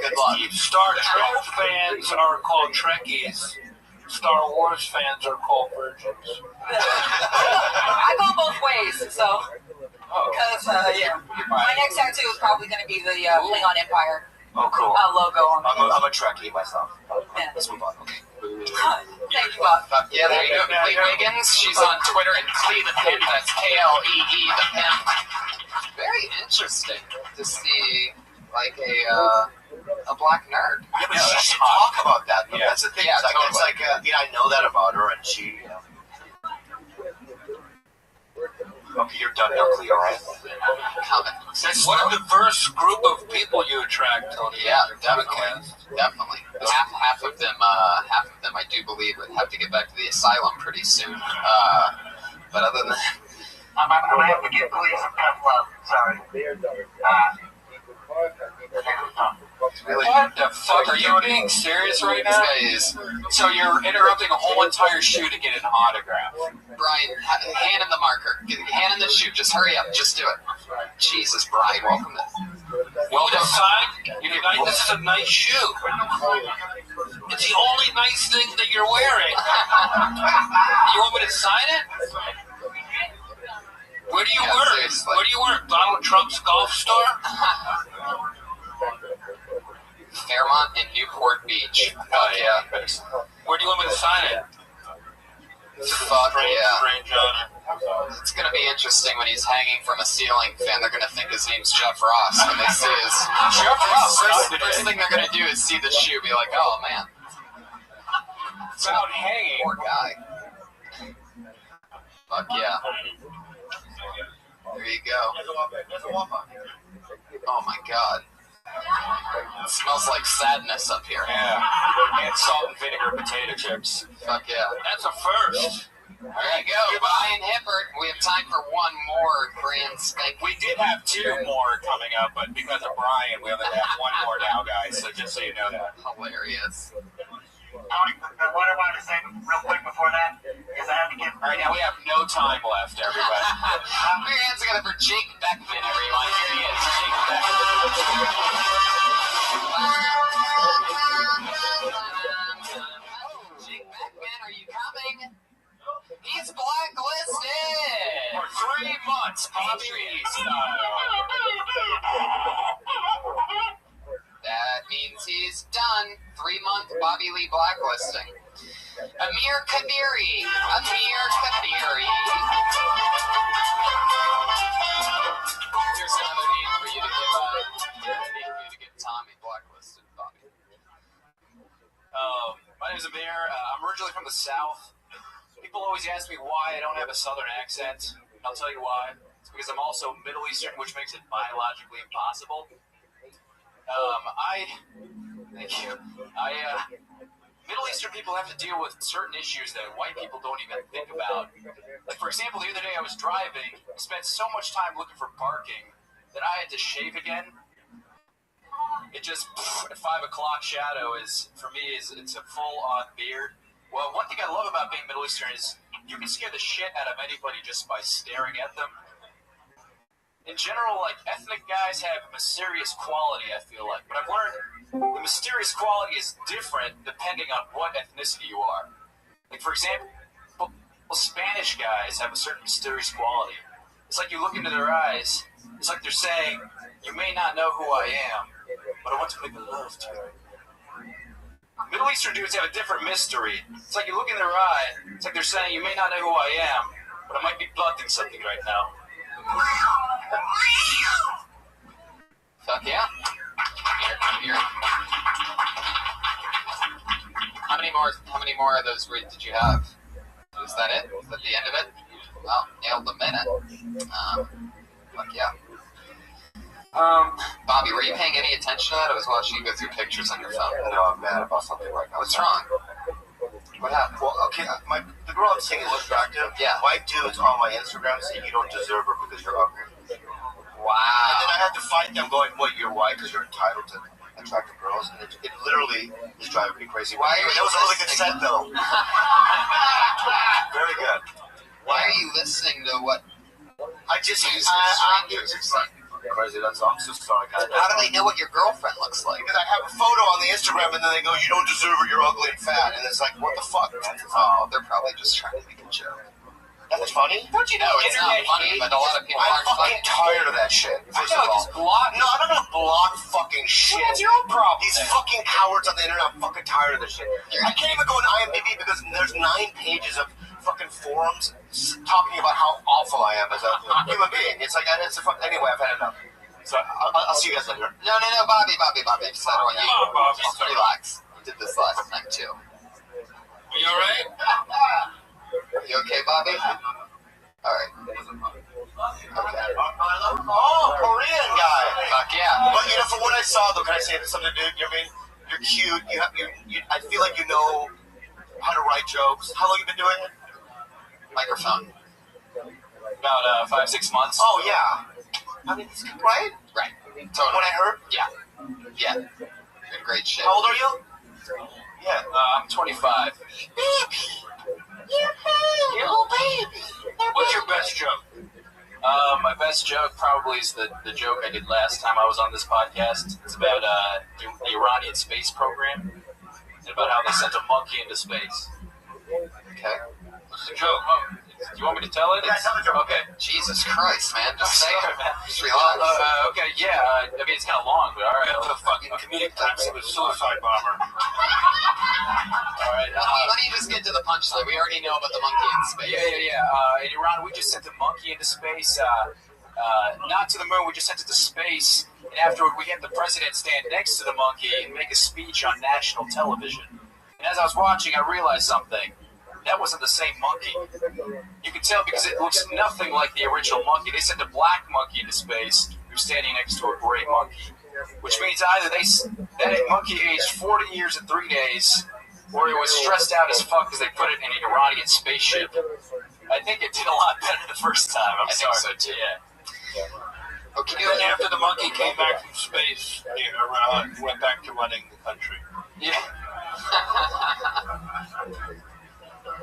S7: Good luck. Star Trek fans are called Trekkies. Star Wars fans are called virgins.
S8: I go both ways, so... Because, my next tattoo is probably going to be the Klingon Empire
S13: Oh, cool.
S8: Logo on it.
S13: I'm a Trekkie myself.
S8: Yeah.
S13: Let's move on. Okay.
S8: Thank you, Bob.
S1: Yeah, there you go. Clete Wiggins. She's on Twitter and Clee the Pimp. That's Klee the Pimp. Very interesting to see, like, a black nerd.
S13: Yeah, but she should talk about that. Though.
S1: Yeah.
S13: That's the thing.
S1: Yeah,
S13: It's like I know that about her, and she, Okay, you're done now, Cleo, all right?
S7: What a diverse group of people you attract on the podcast.
S1: Definitely. Half of them, I do believe would have to get back to the asylum pretty soon. But other than that,
S3: I'm gonna have to give police some tough love. Sorry.
S4: Really?
S9: What the fuck? Are you being serious right now?
S4: This guy is.
S9: So you're interrupting a whole entire shoe to get an autograph.
S4: Brian, hand him the marker. Hand him the shoe. Just hurry up. Just do it. Jesus, Brian, welcome to.
S9: Welcome. This is a nice shoe. It's the only nice thing that you're wearing. You want me to sign it? Where do you work?
S4: Seriously.
S9: Where do you work? Donald Trump's golf store?
S4: Fairmont in Newport Beach. Fuck yeah.
S9: Where do you want me to sign it?
S4: Fuck yeah. It's gonna be interesting when he's hanging from a ceiling fan. They're gonna think his name's Jeff Ross when they see his.
S9: Jeff Ross.
S4: First thing they're gonna do is see the shoe, be like, oh man.
S9: It's out hanging.
S4: Poor guy. Fuck yeah. There you go. Oh my god. It smells like sadness up here.
S9: Yeah. And salt and vinegar potato chips.
S4: Fuck yeah.
S9: That's a first.
S4: There you go. Brian Hippert. We have time for one more grand spank.
S9: We did have two more coming up, but because of Brian, we only have one more now, guys. So just so you know that.
S4: Hilarious.
S3: What I wanted to say real quick before that is I have to give.
S9: All right, now we have no time left, everybody.
S4: Put your hands together for Jake Beckman, everyone. Here he is, Jake Beckman. Jake Beckman, are you coming? He's blacklisted
S9: For 3 months, Bobby Lee style.
S4: That means he's done. 3-month Bobby Lee blacklisting. Amir Kadiri. Here's another name for you to give Tommy blacklisted, Bobby.
S9: My name is Amir. I'm originally from the South. People always ask me why I don't have a Southern accent. I'll tell you why. It's because I'm also Middle Eastern, which makes it biologically impossible. Thank you. Middle Eastern people have to deal with certain issues that white people don't even think about. Like, for example, the other day I was driving, spent so much time looking for parking that I had to shave again. It just, at 5 o'clock shadow is, for me, it's a full-on beard. Well, one thing I love about being Middle Eastern is you can scare the shit out of anybody just by staring at them. In general, like, ethnic guys have a mysterious quality, I feel like. But I've learned the mysterious quality is different depending on what ethnicity you are. Like, for example, Spanish guys have a certain mysterious quality. It's like you look into their eyes, it's like they're saying, you may not know who I am, but I want to make love to you. Middle Eastern dudes have a different mystery. It's like you look in their eye, it's like they're saying, you may not know who I am, but I might be plotting something right now.
S4: Fuck yeah. Here. How many more of those did you have? Was that it? Was that the end of it? Well, nailed the minute. Fuck yeah. Bobby, were you paying any attention to that? I was watching you go through pictures on your phone.
S13: No, I'm mad about something right now.
S4: What's wrong?
S13: What happened? Well, okay, the girl I'm seeing is attractive.
S4: Yeah.
S13: White dudes on my Instagram say you don't deserve her because you're ugly.
S4: Wow.
S13: And then I had to fight them going, what, you're white because you're entitled to attractive girls? And it literally is driving me crazy.
S4: Why are you
S13: that was a really good set, though. Very good.
S4: Why are you listening to what?
S13: I'm just crazy. I'm so sorry.
S4: How do they know what your girlfriend looks like?
S13: Because I have a photo on the Instagram and then they go, you don't deserve her, you're ugly and fat. And it's like, what the fuck?
S4: Oh, they're probably just trying to make a joke.
S13: That's funny?
S4: Don't you know it's not funny, but a lot of people aren't
S13: fucking tired of that shit. First of all.
S4: Just block.
S13: No, I'm not gonna block fucking shit.
S4: Well, that's your own problem.
S13: These fucking cowards on the internet, I'm fucking tired of this shit. I can't even go on IMDb because there's 9 pages of fucking forums talking about how awful I am as a human being. It's like, anyway, I've had enough. So I'll see you guys later.
S4: No, Bobby. Settle on you. Just relax. You did this last time too.
S9: Are you alright?
S4: You okay, Bobby? Alright. Okay.
S13: Oh, Korean guy.
S4: Fuck yeah.
S13: But you know, from what I saw, though, can I say something, dude? I mean, you're cute. I feel like you know how to write jokes. How long you been doing it?
S4: Microphone.
S9: About 5-6 months.
S13: Oh yeah. I mean, it's good, right?
S4: Right.
S1: Totally.
S21: What I heard?
S1: Yeah. Yeah. You're in great shape.
S21: How old are you? Yeah.
S4: I'm 25.
S21: Little baby. What's your best joke?
S4: My best joke probably is the joke I did last time I was on this podcast. It's about the Iranian space program and about how they sent a monkey into space.
S1: Okay.
S4: What's the joke? Do you want me to tell it?
S21: Yeah, tell the joke.
S4: Okay.
S1: Jesus Christ, man. Just say it.
S4: man.
S1: Just relax.
S4: Okay, yeah. I mean, it's kind of long, but all right.
S21: The fucking comedic types of a suicide bomber.
S4: All right.
S1: Let me just get to the punchline. We already know about the monkey in space.
S4: Yeah. In Iran, we just sent a monkey into space. Not to the moon, we just sent it to space. And afterward, we had the president stand next to the monkey and make a speech on national television. And as I was watching, I realized something. That wasn't the same monkey. You can tell because it looks nothing like the original monkey. They sent a black monkey into space who's standing next to a gray monkey. Which means either that monkey aged 40 years and 3 days, or it was stressed out as fuck because they put it in an Iranian spaceship. I think it did a lot better the first time. I think so too. Yeah.
S21: Okay. And then after the monkey came back from space, Iran went back to running the country.
S4: Yeah.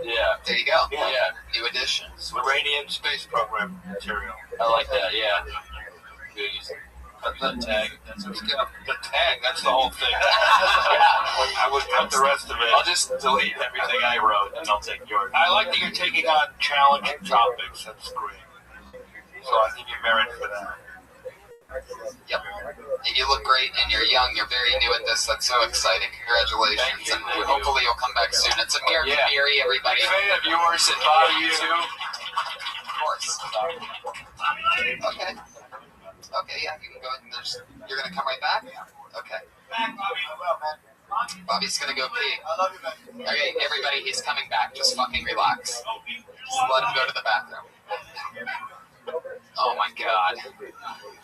S4: Yeah.
S1: There you go.
S4: Yeah.
S1: New edition.
S21: Iranian space program material.
S4: I like that, yeah. Good. The tag. That's what's good.
S21: The tag, that's the whole thing. I would cut the rest of it.
S4: I'll just delete everything I wrote and I'll take yours.
S21: I like that you're taking on challenging topics. That's great. So I think you're merit for that.
S1: Yep. And you look great and you're young. You're very new at this. That's so exciting. Congratulations.
S4: Thank you.
S1: And hopefully you'll come back soon. It's Amir Kabiri, everybody.
S4: Fan of yours and Bobby, you too.
S1: Of course. Okay. Okay, yeah, you can go ahead and you're going to come right back? Okay. Bobby's going to go pee.
S21: I love you, man.
S1: Okay, everybody, he's coming back. Just fucking relax. Just let him go to the bathroom. Oh my God.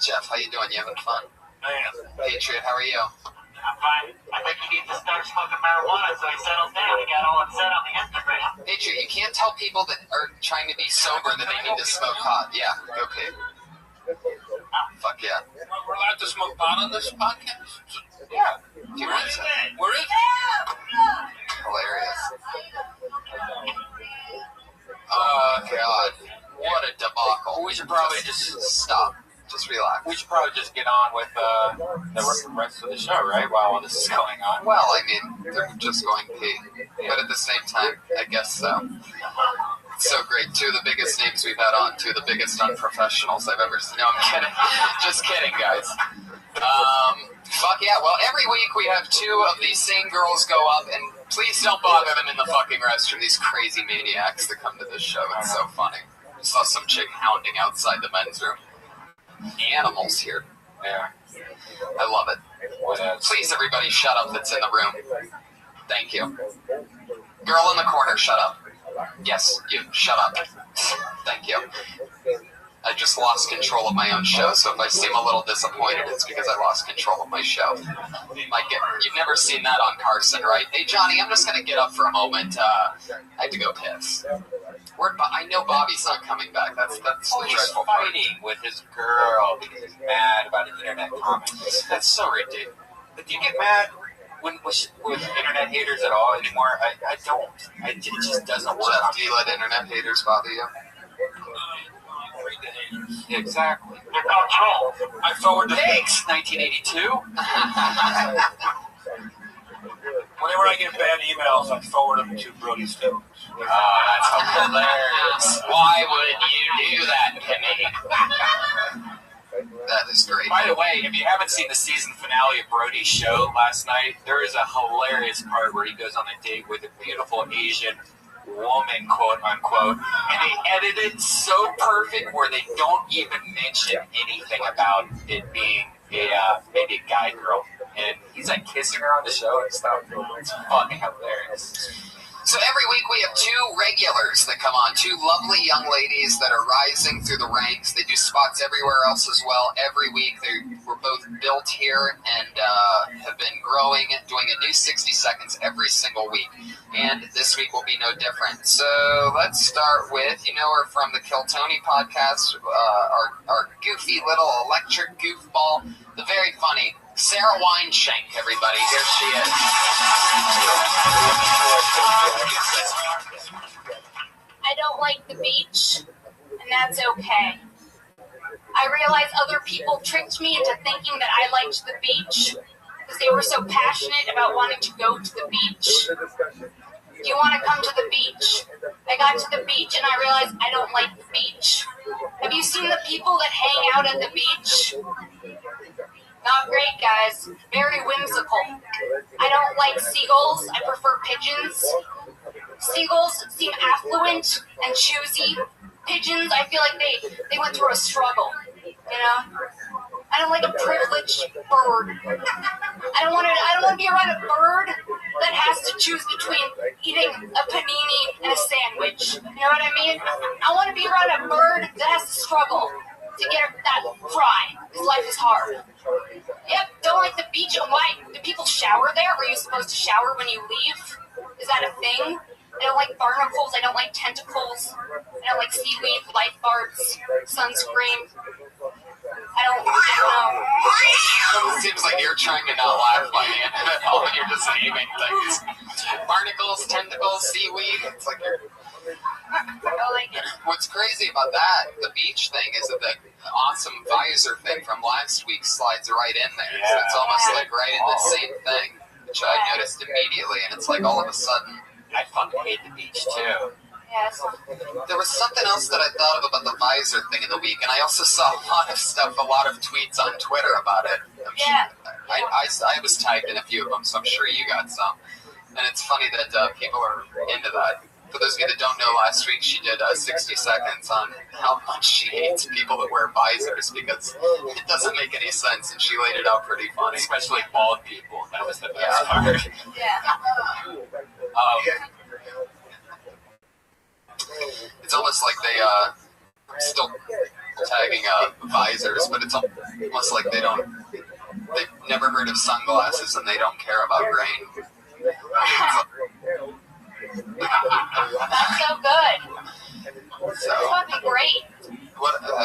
S1: Jeff, how you doing? You having fun?
S21: Man.
S1: Patriot, how are you?
S3: I'm fine. I think he needs to start smoking marijuana so he settles down. He got all upset on the Instagram.
S1: Patriot, you can't tell people that are trying to be sober that they need to smoke pot. Yeah, go pee. Fuck yeah.
S21: We're allowed to smoke pot on this podcast?
S1: Yeah. Do you want to?
S21: Where is it?
S1: Hilarious. Oh, God. What a debacle.
S7: We should probably just
S1: stop. Just relax.
S7: We should probably just get on with the rest of the show, right? While all this is going on.
S1: Well, I mean, they're just going pee. But at the same time, I guess so. It's so great. Two of the biggest names we've had on, two of the biggest unprofessionals I've ever seen. No, I'm kidding. Just kidding, guys. Fuck yeah. Well, every week we have two of these same girls go up, and please don't bother them in the fucking restroom. These crazy maniacs that come to this show. It's so funny. I saw some chick hounding outside the men's room. Animals here.
S7: Yeah.
S1: I love it. Please, everybody, shut up that's in the room. Thank you. Girl in the corner, shut up. Yes, you, shut up. Thank you. I just lost control of my own show, so if I seem a little disappointed, it's because I lost control of my show. You've never seen that on Carson, right? Hey, Johnny, I'm just going to get up for a moment. I have to go piss. I know Bobby's not coming back. That's the dreadful part.
S7: He's fighting with his girl because he's mad about an internet comment.
S1: That's so ridiculous.
S7: Do you get mad with internet haters at all anymore? I don't. It just doesn't work.
S1: Jeff, do you let internet haters bother you?
S7: Exactly.
S3: They're called trolls.
S7: I forward the
S1: Thanks, 1982.
S21: Whenever I get bad emails, I forward them to Brody Stones.
S1: Oh, that's hilarious. Why would you do that to me? That is great.
S7: By the way, if you haven't seen the season finale of Brody's show last night, there is a hilarious part where he goes on a date with a beautiful Asian woman, quote unquote, and they edit it so perfect where they don't even mention anything about it being maybe a guy girl. And he's like kissing her on the show and stuff. It's fucking hilarious.
S1: So every week we have two regulars that come on, two lovely young ladies that are rising through the ranks. They do spots everywhere else as well every week. They were both built here and have been growing, doing a new 60 seconds every single week. And this week will be no different. So let's start with, you know her from the Kill Tony podcast, our goofy little electric goofball, the very funny Sarah Wineshank, everybody. Here she is.
S12: I don't like the beach, and that's okay. I realize other people tricked me into thinking that I liked the beach because they were so passionate about wanting to go to the beach. Do you want to come to the beach? I got to the beach and I realized I don't like the beach. Have you seen the people that hang out at the beach? Not great, guys. Very whimsical. I don't like seagulls. I prefer pigeons. Seagulls seem affluent and choosy. Pigeons, I feel like they went through a struggle, you know? I don't like a privileged bird. I don't want to be around a bird that has to choose between eating a panini and a sandwich. You know what I mean? I want to be around a bird that has to struggle to get that fry, because life is hard. Yep, don't like the beach. Why? Do people shower there? Are you supposed to shower when you leave? Is that a thing? I don't like barnacles. I don't like tentacles. I don't like seaweed, lifeguards, sunscreen. I don't know.
S1: It seems like you're trying to not laugh by the end of it all, and you're just naming things. Barnacles, tentacles, seaweed. It's like you're...
S12: I don't like it.
S1: What's crazy about that, the beach thing, is that the awesome visor thing from last week slides right in there. So it's almost like right in the same thing, which I noticed immediately, and it's like all of a sudden...
S7: I fucking hate the beach too.
S12: Yes.
S1: There was something else that I thought of about the visor thing in the week, and I also saw a lot of stuff, a lot of tweets on Twitter about it. I was tagged in a few of them, so I'm sure you got some. And it's funny that people are into that. For those of you that don't know, last week she did 60 seconds on how much she hates people that wear visors because it doesn't make any sense, and she laid it out pretty funny.
S7: Especially bald people. That was the best part.
S12: Yeah.
S1: It's almost like they still tagging visors, but it's almost like they've never heard of sunglasses and they don't care about rain.
S12: That's so good.
S1: So,
S12: That would be great.
S1: what?
S3: Remember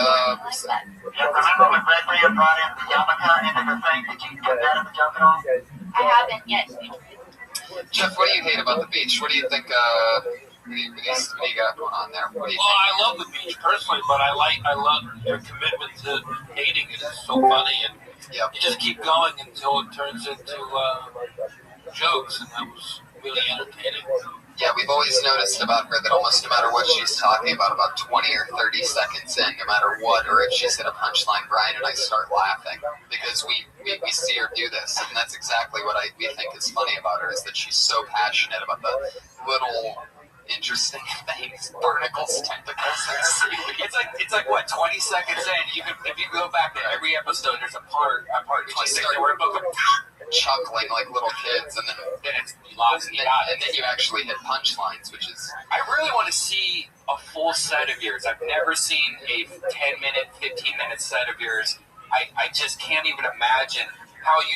S3: when Red Leah brought in the yarmulke into the thing? Did you get that in the joke at all?
S12: I haven't yet.
S1: Jeff, what do you hate about the beach? What do you think? What do you got going on there? What do you
S16: Well, I love the beach personally, but I love your commitment to hating it. It's so funny, and you just keep going until it turns into jokes, and that was really entertaining.
S1: Yeah, we've always noticed about her that almost no matter what she's talking about 20 or 30 seconds in, no matter what, or if she's hit a punchline, Brian and I start laughing because we see her do this, and that's exactly what we think is funny about her, is that she's so passionate about the little interesting things, barnacles, tentacles, and seaweed.
S7: It's like what, 20 seconds in, if you go back to every episode, there's a part 26 where both of them
S1: chuckling like little kids, and then
S7: it's lost.
S1: And then you actually hit punchlines, which is...
S7: I really want to see a full set of yours. I've never seen a 10-minute, 15-minute set of yours. I just can't even imagine how do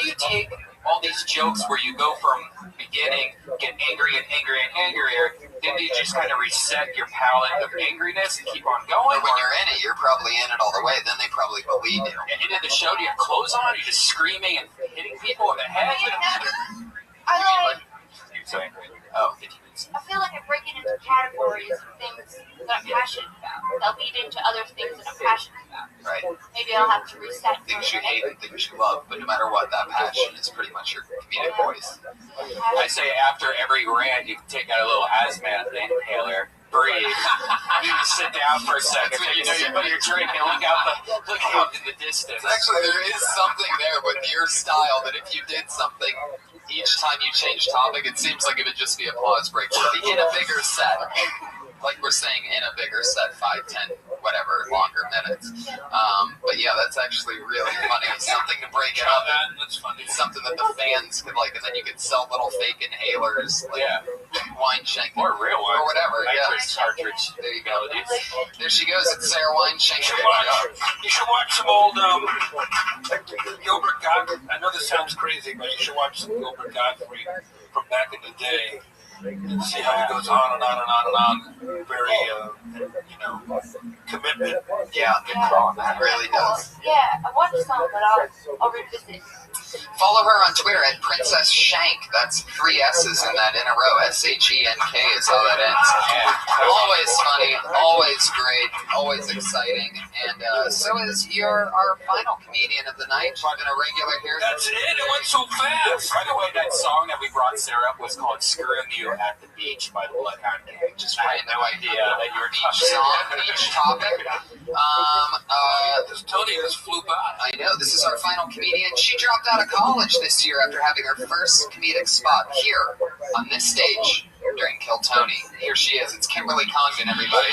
S7: you take all these jokes where you go from beginning, get angry and angry and angrier, then you just kind of reset your palette of angriness and keep on going?
S1: Or when you're in it, you're probably in it all the way, then they probably believe you.
S7: And in the show, do you have clothes on? Are you just screaming and hitting people in the head?
S12: I feel like I'm breaking into categories of things that I'm passionate about. They'll lead into other things that I'm passionate about.
S1: Right.
S12: Maybe I'll have to reset.
S1: Things you hate and things you love, but no matter what, that passion is pretty much your comedic voice.
S7: I say after every rant, you can take out a little hazmat inhaler, breathe, sit down for a second, you know, you put your drink and look out in the distance.
S1: Actually, there is something there with your style that if you did something each time you change topic, it seems like it would just be applause break worthy in a bigger set. Like we're saying, in a bigger set, 5, 10, whatever, longer minutes. But yeah, that's actually really funny. Something to break it up.
S16: That's funny.
S1: Something that the fans could like, and then you could sell little fake inhalers. Like, Wineshank.
S9: Or real one.
S1: Or whatever,
S9: Nitrous cartridge.
S1: There you go. There she goes. It's Sarah Wineshank.
S20: You should watch some old Gilbert Gottfried. I know this sounds crazy, but you should watch some Gilbert Gottfried from back in the day and see how he goes on and on and on and on. Very, commitment.
S1: Yeah, good call. That really does.
S12: Yeah, I watched some, but I'll revisit.
S1: Follow her on Twitter at Princess Shank. That's 3 S's in that in a row. SHENK is how that ends. Always funny, always great, always exciting. And so is our final comedian of the night. Been a regular here.
S20: That's it. It went so fast.
S7: By the way, that song that we brought Sarah up was called "Screwing You at the Beach" by the Bloodhound Gang. Just
S1: I had no idea that you were beach song, beach topic.
S20: Tony just flew by.
S1: I know. This is our final comedian. She dropped out of college this year after having her first comedic spot here on this stage during Kill Tony. Here she is. It's Kimberly Congdon, everybody.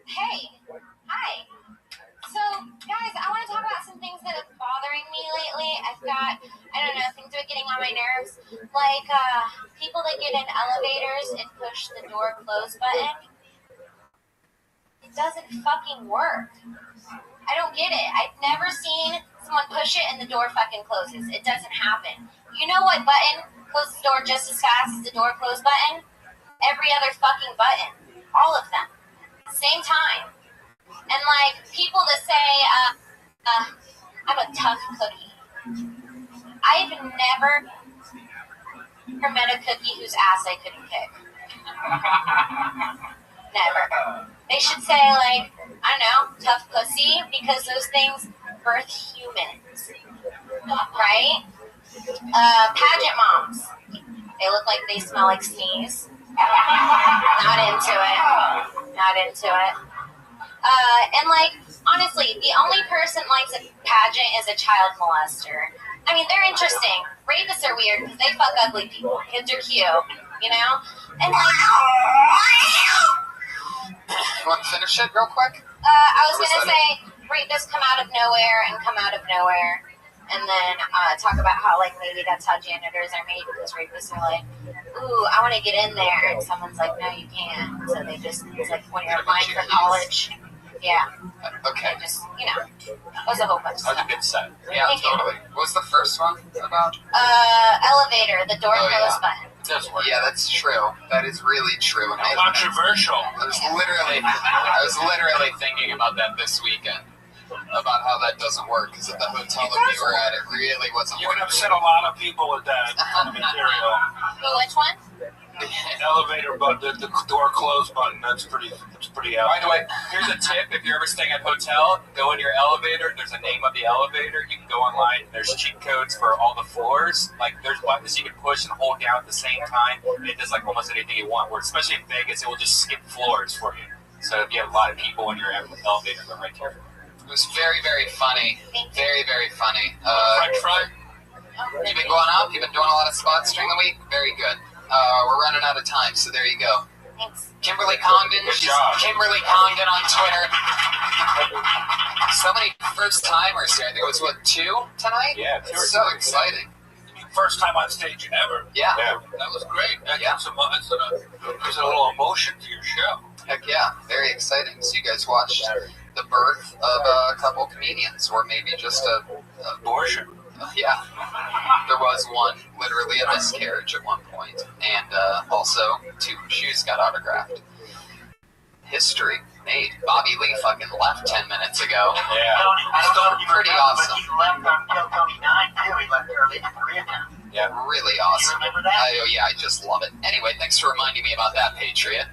S12: Hey, hi. So, guys, I want to talk about some things that are bothering me lately. I've got, things are getting on my nerves. Like, people that get in elevators and push the door close button. It doesn't fucking work. I don't get it. I've never seen someone push it and the door fucking closes. It doesn't happen. You know what button closes the door just as fast as the door close button? Every other fucking button. All of them. Same time. And, people that say, I'm a tough cookie. I've never met a cookie whose ass I couldn't kick. Never. They should say, I don't know, tough pussy, because those things birth humans. Right? Pageant moms. They look like they smell like sneeze. Not into it. Not into it. Honestly, the only person likes a pageant is a child molester. I mean, they're interesting. Rapists are weird because they fuck ugly people. Kids are cute, you know? And,
S1: You want to finish it real quick?
S12: I was going to say, rapists come out of nowhere and come out of nowhere. And then talk about how, maybe that's how janitors are made, because rapists are like, ooh, I want to get in there. And someone's like, no, you can't. So they just, it's like when you're applying for college. Yeah.
S1: Okay.
S12: Just, it was a whole bunch of stuff.
S7: That was a good set.
S1: Yeah, totally. What was the first one about?
S12: Elevator, the door close button.
S1: Yeah, that's true. That is really true. And
S20: Controversial.
S1: I was literally thinking about that this weekend. About how that doesn't work, because at the hotel that we were at, it really wasn't
S20: You would
S1: working.
S20: upset a lot of people with that material.
S12: Which one?
S20: Elevator button, the door close button. That's pretty out.
S7: By the way, here's a tip: if you're ever staying at a hotel, go in your elevator. There's a name of the elevator. You can go online. There's cheat codes for all the floors. There's buttons you can push and hold down at the same time. It does almost anything you want. Where especially in Vegas, it will just skip floors for you. So if you have a lot of people in your elevator, go right here.
S1: It was very, very funny. Very, very funny.
S20: French fry?
S1: You've been going out? You've been doing a lot of spots during the week? Very good. We're running out of time, so there you go.
S12: Thanks.
S1: Kimberly Congdon. She's Kimberly Congdon on Twitter. So many first-timers here. I think it was, 2 tonight?
S7: Yeah, 2 or 3.
S1: So exciting.
S20: First time on stage ever.
S1: Yeah.
S20: That was great. That gives a little emotion to your show.
S1: Heck yeah. Very exciting. So you guys watched the birth of a couple comedians, or maybe just a
S20: abortion.
S1: Yeah, there was one, literally a miscarriage at one point, and also 2 shoes got autographed. History made. Bobby Lee fucking left 10 minutes ago.
S7: Yeah,
S1: pretty awesome.
S3: He left on Kill Tony 9 too. He left early at Koreatown.
S1: Yeah, really awesome.
S3: You remember that?
S1: I just love it. Anyway, thanks for reminding me about that, Patriot.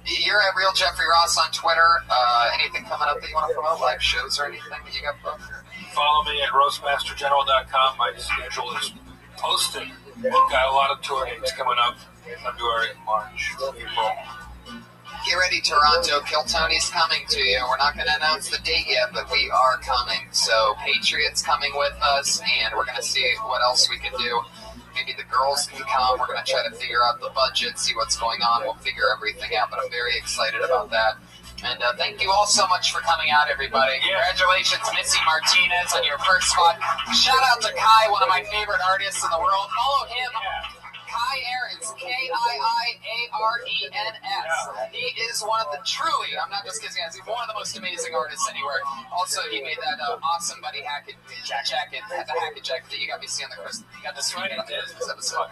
S1: You're at Real Jeffrey Ross on Twitter. Anything coming up that you want to promote? Live shows or anything that you got booked?
S20: Follow me at roastmastergeneral.com. My schedule is posted. We've got a lot of tour dates coming up in February, March, April.
S1: Get ready, Toronto. Kill Tony's coming to you. We're not going to announce the date yet, but we are coming. So Patriot's coming with us, and we're going to see what else we can do maybe the girls can come. We're going to try to figure out the budget, see what's going on. We'll figure everything out, but I'm very excited about that. And thank you all so much for coming out, everybody. Congratulations, Missy Martinez, on your first spot. Shout out to Kai, one of my favorite artists in the world. Follow him. Kai Ahrens, K-I-I-A-R-E-N-S. He is one of the truly, I'm not just kidding, he's one of the most amazing artists anywhere. Also, he made that awesome Buddy Hackett jacket, the Hackett jacket that you got me seeing on the Christmas. You got this right on this episode.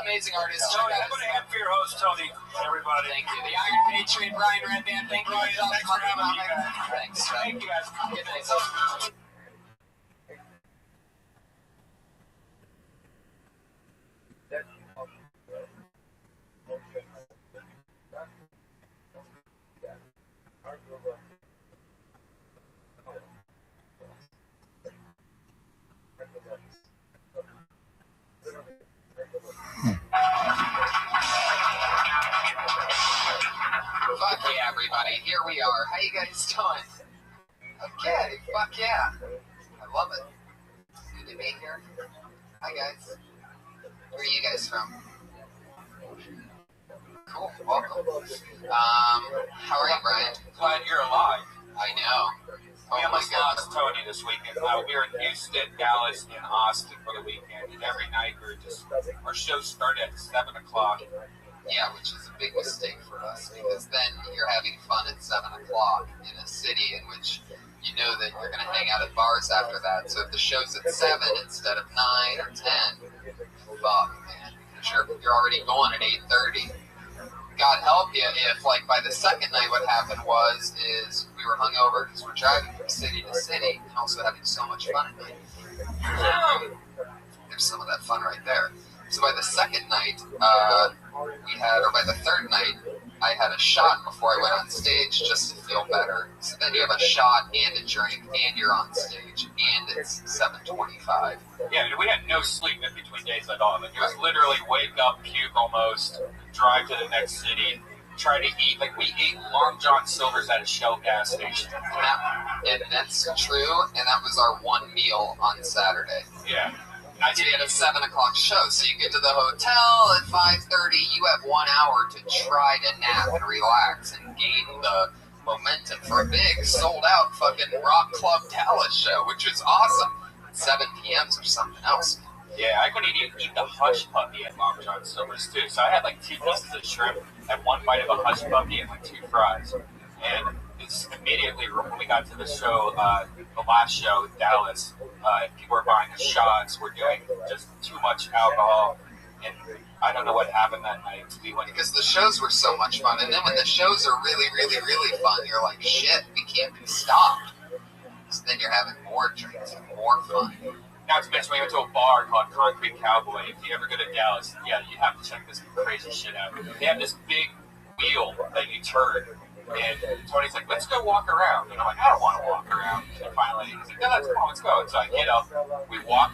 S1: Amazing artist.
S20: Tony, I'm going to have for your host, Tony, everybody.
S1: Thank you. The Iron Patriot, Brian Redband. Thank you.
S20: Thanks for having me, guys.
S1: Thanks.
S20: Thank you, guys.
S1: Good night. Fuck yeah, everybody. Here we are. How you guys doing? Okay, fuck yeah. I love it. Good to be here. Hi, guys. Where are you guys from? Cool, welcome. How are you, Brian?
S10: Glad you're alive.
S1: I know.
S10: We almost lost Tony this weekend. We were in Houston, Dallas, and Austin for the weekend, and every night our show started at 7 o'clock.
S1: Yeah, which is a big mistake for us, because then you're having fun at 7 o'clock in a city in which you know that you're going to hang out at bars after that. So if the show's at 7 instead of 9 or 10, fuck, man. Because you're already going at 8:30. God help you if, like, by the second night what happened is we were hungover because we're driving from city to city and also having so much fun at night. There's some of that fun right there. So by the second night, by the third night, I had a shot before I went on stage just to feel better. So then you have a shot and a drink, and you're on stage, and it's 7:25.
S10: Yeah, we had no sleep in between days at all. Like, it was literally wake up, puke almost, drive to the next city, try to eat. Like, we ate Long John Silver's at a Shell gas station.
S1: And that's true, and that was our one meal on Saturday.
S10: Yeah.
S1: I did at a 7 o'clock show, so you get to the hotel at 5:30. You have 1 hour to try to nap and relax and gain the momentum for a big sold-out fucking Rock Club Dallas show, which was awesome. 7 p.m.s or something else.
S10: Yeah, I couldn't even eat the hush puppy at Long John Silver's too. So I had like 2 pieces of shrimp and 1 bite of a hush puppy and like 2 fries. And it's immediately when we got to the show, the last show in Dallas, people were buying the shots. We're doing just too much alcohol, and I don't know what happened that night.
S1: Because the shows were so much fun, and then when the shows are really, really, really fun, you're like, shit, we can't be stopped. So then you're having more drinks and more fun.
S10: Not to mention, we went to a bar called Concrete Cowboy. If you ever go to Dallas, yeah, you have to check this crazy shit out. They have this big wheel that you turn. And Tony's like, let's go walk around. And I'm like, I don't want to walk around. And finally, he's like, no, let's go. And so I get up, we walk,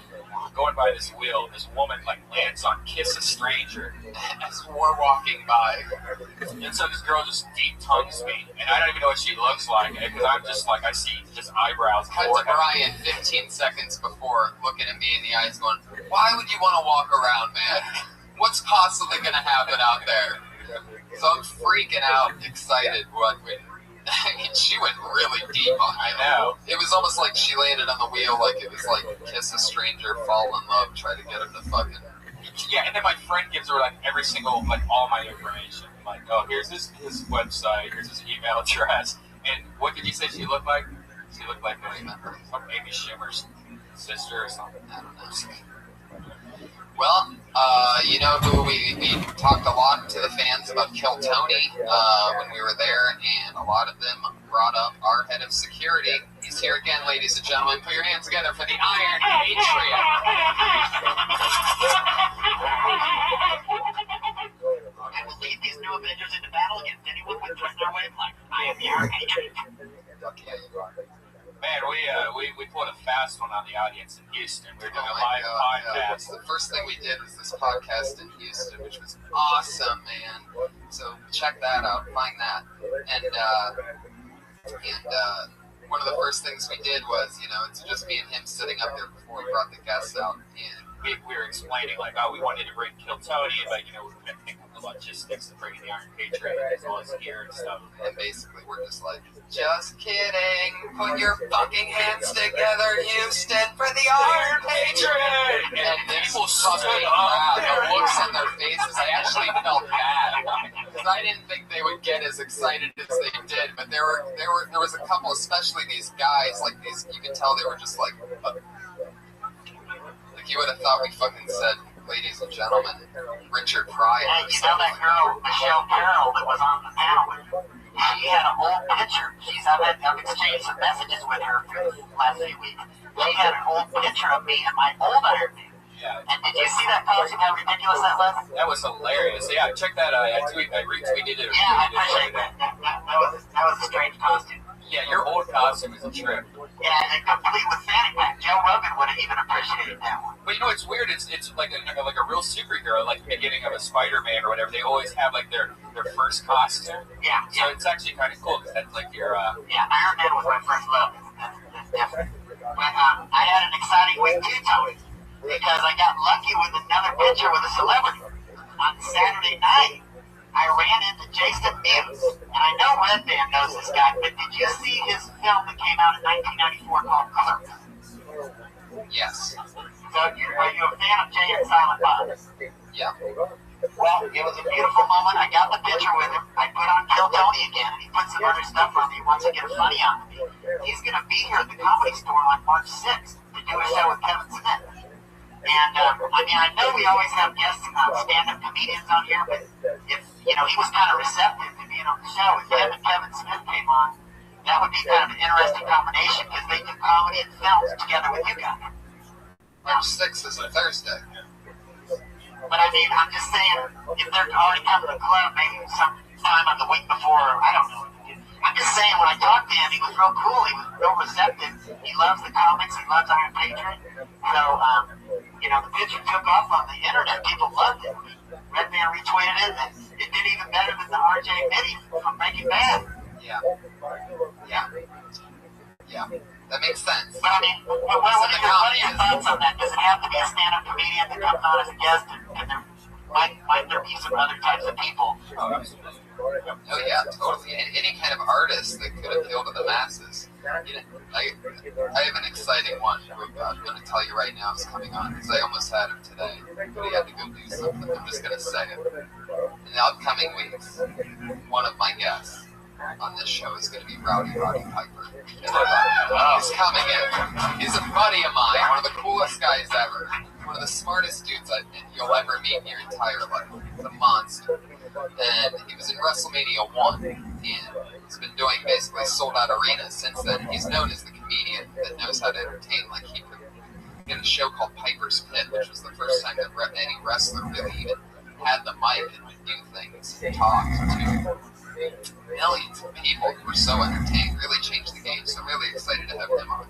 S10: going by this wheel, this woman like lands on Kiss a Stranger as we're walking by. And so this girl just deep tongues me. And I don't even know what she looks like, because I'm just like, I see just eyebrows.
S1: Cut to Brian 15 seconds before, looking at me in the eyes going, why would you want to walk around, man? What's possibly going to happen out there? So I'm freaking out, excited. I mean, she went really deep on me.
S10: I know.
S1: It was almost like she landed on the wheel, like it was like Kiss a Stranger, Fall in Love, try to get him to fucking...
S10: Yeah, and then my friend gives her like every single, like all my information. Like, oh, here's his website, here's his email address. And what did you say she looked like? She looked like Amy Schumer's sister or something. I don't know.
S1: Well, you know who we talked a lot to the fans about Kill Tony when we were there, and a lot of them brought up our head of security. He's here again, ladies and gentlemen. Put your hands together for the Iron Patriot.
S3: I will lead these new Avengers into battle against anyone with their wavelength. I am the Iron Patriot.
S1: Yeah, you are.
S10: Man, we put a fast one on the audience in Houston. We were doing a live podcast.
S1: The first thing we did was this podcast in Houston, which was awesome, man. So check that out, find that. And one of the first things we did was, you know, it's just me and him sitting up there before we brought the guests out. And
S7: we were explaining, like, oh, we wanted to bring Kill Tony, but, you know, we're going to think of the logistics of bringing the Iron Patriot as well as gear and stuff.
S1: And basically, we're just like, just kidding. Put your fucking hands together, Houston, for the Iron Patriot! And people fucking the looks on their faces, I actually felt bad. Because I didn't think they would get as excited as they did, but there was a couple, especially these guys, like these, you could tell they were just like you would have thought we fucking said, ladies and gentlemen, Richard Pryor.
S3: Hey, you know that girl, Michelle Carroll, that was on the panel with you? She had an old picture. I've exchanged some messages with her for the last few weeks. She had an old picture of me in my old Iron Man.
S7: Yeah.
S3: And did you see that costume, how ridiculous that was?
S7: That was hilarious. Yeah, check that out. I retweeted it.
S3: Yeah, I appreciate that. That was a strange costume.
S7: Yeah, your old costume is a trip.
S3: Yeah, and complete with fanny pack. Joe Rogan would have even appreciated that one.
S7: But you know what's weird? It's like a real superhero, like the beginning of a Spider-Man or whatever. They always have like their first costume.
S3: Yeah.
S7: So it's actually kind of cool because that's like your.
S3: Yeah, Iron Man was my first love. That's different. But I had an exciting week too, Tony, because I got lucky with another picture with a celebrity. On Saturday night, I ran into Jason Mewes, and I know Red Band knows this guy, but did you see his film that came out in 1994 called Clerks?
S1: Yes.
S3: So, are you a fan of Jay and Silent Bob?
S1: Yeah.
S3: Well, it was a beautiful moment. I got the picture with him. I put on Kill Tony again, and he put some other stuff on me. He wants to get funny on me. He's going to be here at the Comedy Store on March 6th to do a show with Kevin Smith. And, I know we always have guests, stand-up comedians on here, but if, he was kind of receptive to being on the show. If Kevin Smith came on, that would be kind of an interesting combination because they do comedy and films together with you guys.
S1: March 6th is a Thursday.
S3: But I'm just saying, if they're already coming to the club, maybe sometime on the week before, I don't know. I'm just saying, when I talked to him, he was real cool. He was real receptive. He loves the comics. He loves Iron Patriot. So, the picture took off on the internet. People loved it. Red Band retweeted it, and it did even better than the RJ Mitty from Breaking Bad.
S1: Yeah. That makes sense.
S3: But what are your thoughts on that? Does it have to be a stand-up comedian that comes on as a guest, and might there be some other types of people?
S1: Oh yeah, totally. Any kind of artist that could appeal to the masses. I have an exciting one. I'm going to tell you right now it's coming on because I almost had him today, but he had to go do something. I'm just going to say it. In the upcoming weeks, one of my guests on this show is going to be Roddy Piper. He's coming in. He's a buddy of mine, one of the coolest guys ever, one of the smartest dudes you'll ever meet in your entire life. He's a monster. And he was in WrestleMania 1, and he's been doing basically sold-out arenas since then. He's known as the comedian that knows how to entertain. Like, he could get a show called Piper's Pit, which was the first time that any wrestler really even had the mic and would do things and talk to millions of people who were so entertained. Really changed the game, so really excited to have him on.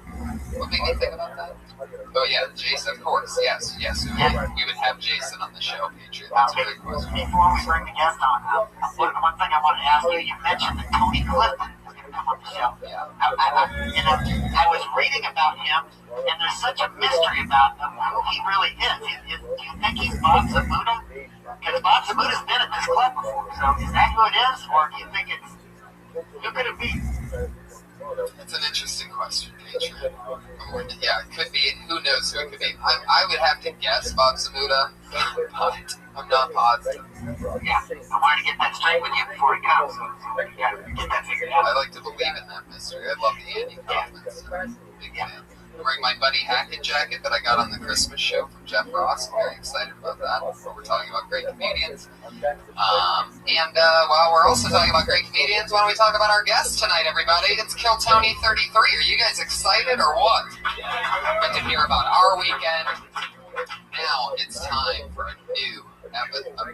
S1: What made me think about that? Oh yeah, Jason, of course, yes. We would have Jason on the show, Patriot. That's a great question.
S3: Before we bring the guest on, one thing I wanted to ask you, you mentioned that Tony Clifton was going to come on the show.
S1: Yeah.
S3: I was reading about him, and there's such a mystery about who he really is. Do you think he's Bob Zamuda? Because Bob Zamuta's been at this club before, so is that who it is, or do you think who could it be?
S1: It's an interesting question, Patriot. Yeah, it could be. Who knows who it could be? I would have to guess Bob Zamuda, but I'm not positive.
S3: Yeah, I wanted to get that straight with you before he comes, so we got to get that figured out.
S1: I like to believe in that mystery. I love the Andy Kaufman. Big fan. I'm wearing my Buddy Hackett jacket that I got on the Christmas show from Jeff Ross. I'm very excited about that. We're talking about great comedians. And while we're also talking about great comedians, why don't we talk about our guest tonight, everybody? It's Kill Tony 33. Are you guys excited or what? Good to hear about our weekend. Now it's time for a new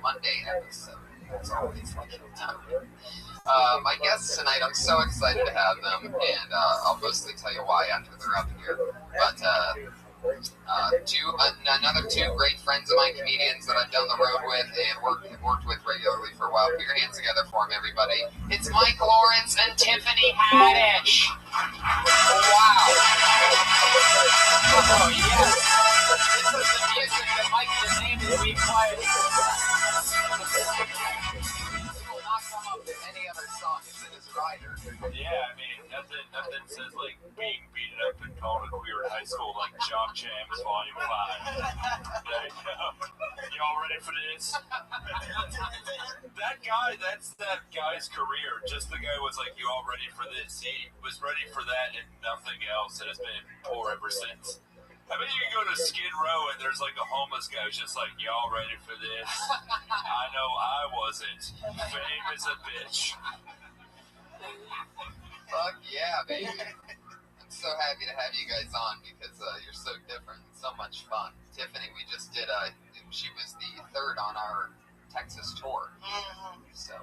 S1: Monday episode. It's always like Kill Tony. My guests tonight, I'm so excited to have them, and I'll mostly tell you why after they're up here. But another two great friends of mine, comedians that I've done the road with and worked with regularly for a while. Put your hands together for them, everybody. It's Mike Lawrence and Tiffany Haddish. Wow. Oh, yes. This is the music
S7: Be quiet.
S1: It will not come up in any other song. It's in his rider.
S16: Yeah, I mean, nothing says like being beaten up and called a queer in high school like Jock Jams Volume 5. Y'all ready for this? That's that guy's career. Just the guy was like, you all ready for this? He was ready for that and nothing else, and has been poor ever since. I bet you can go to Skid Row and there's like a homeless guy who's just like, y'all ready for this? I know I wasn't. Fame is a bitch.
S1: Fuck yeah, baby. I'm so happy to have you guys on because you're so different and so much fun. Tiffany, we just did, she was the third on our Texas tour. So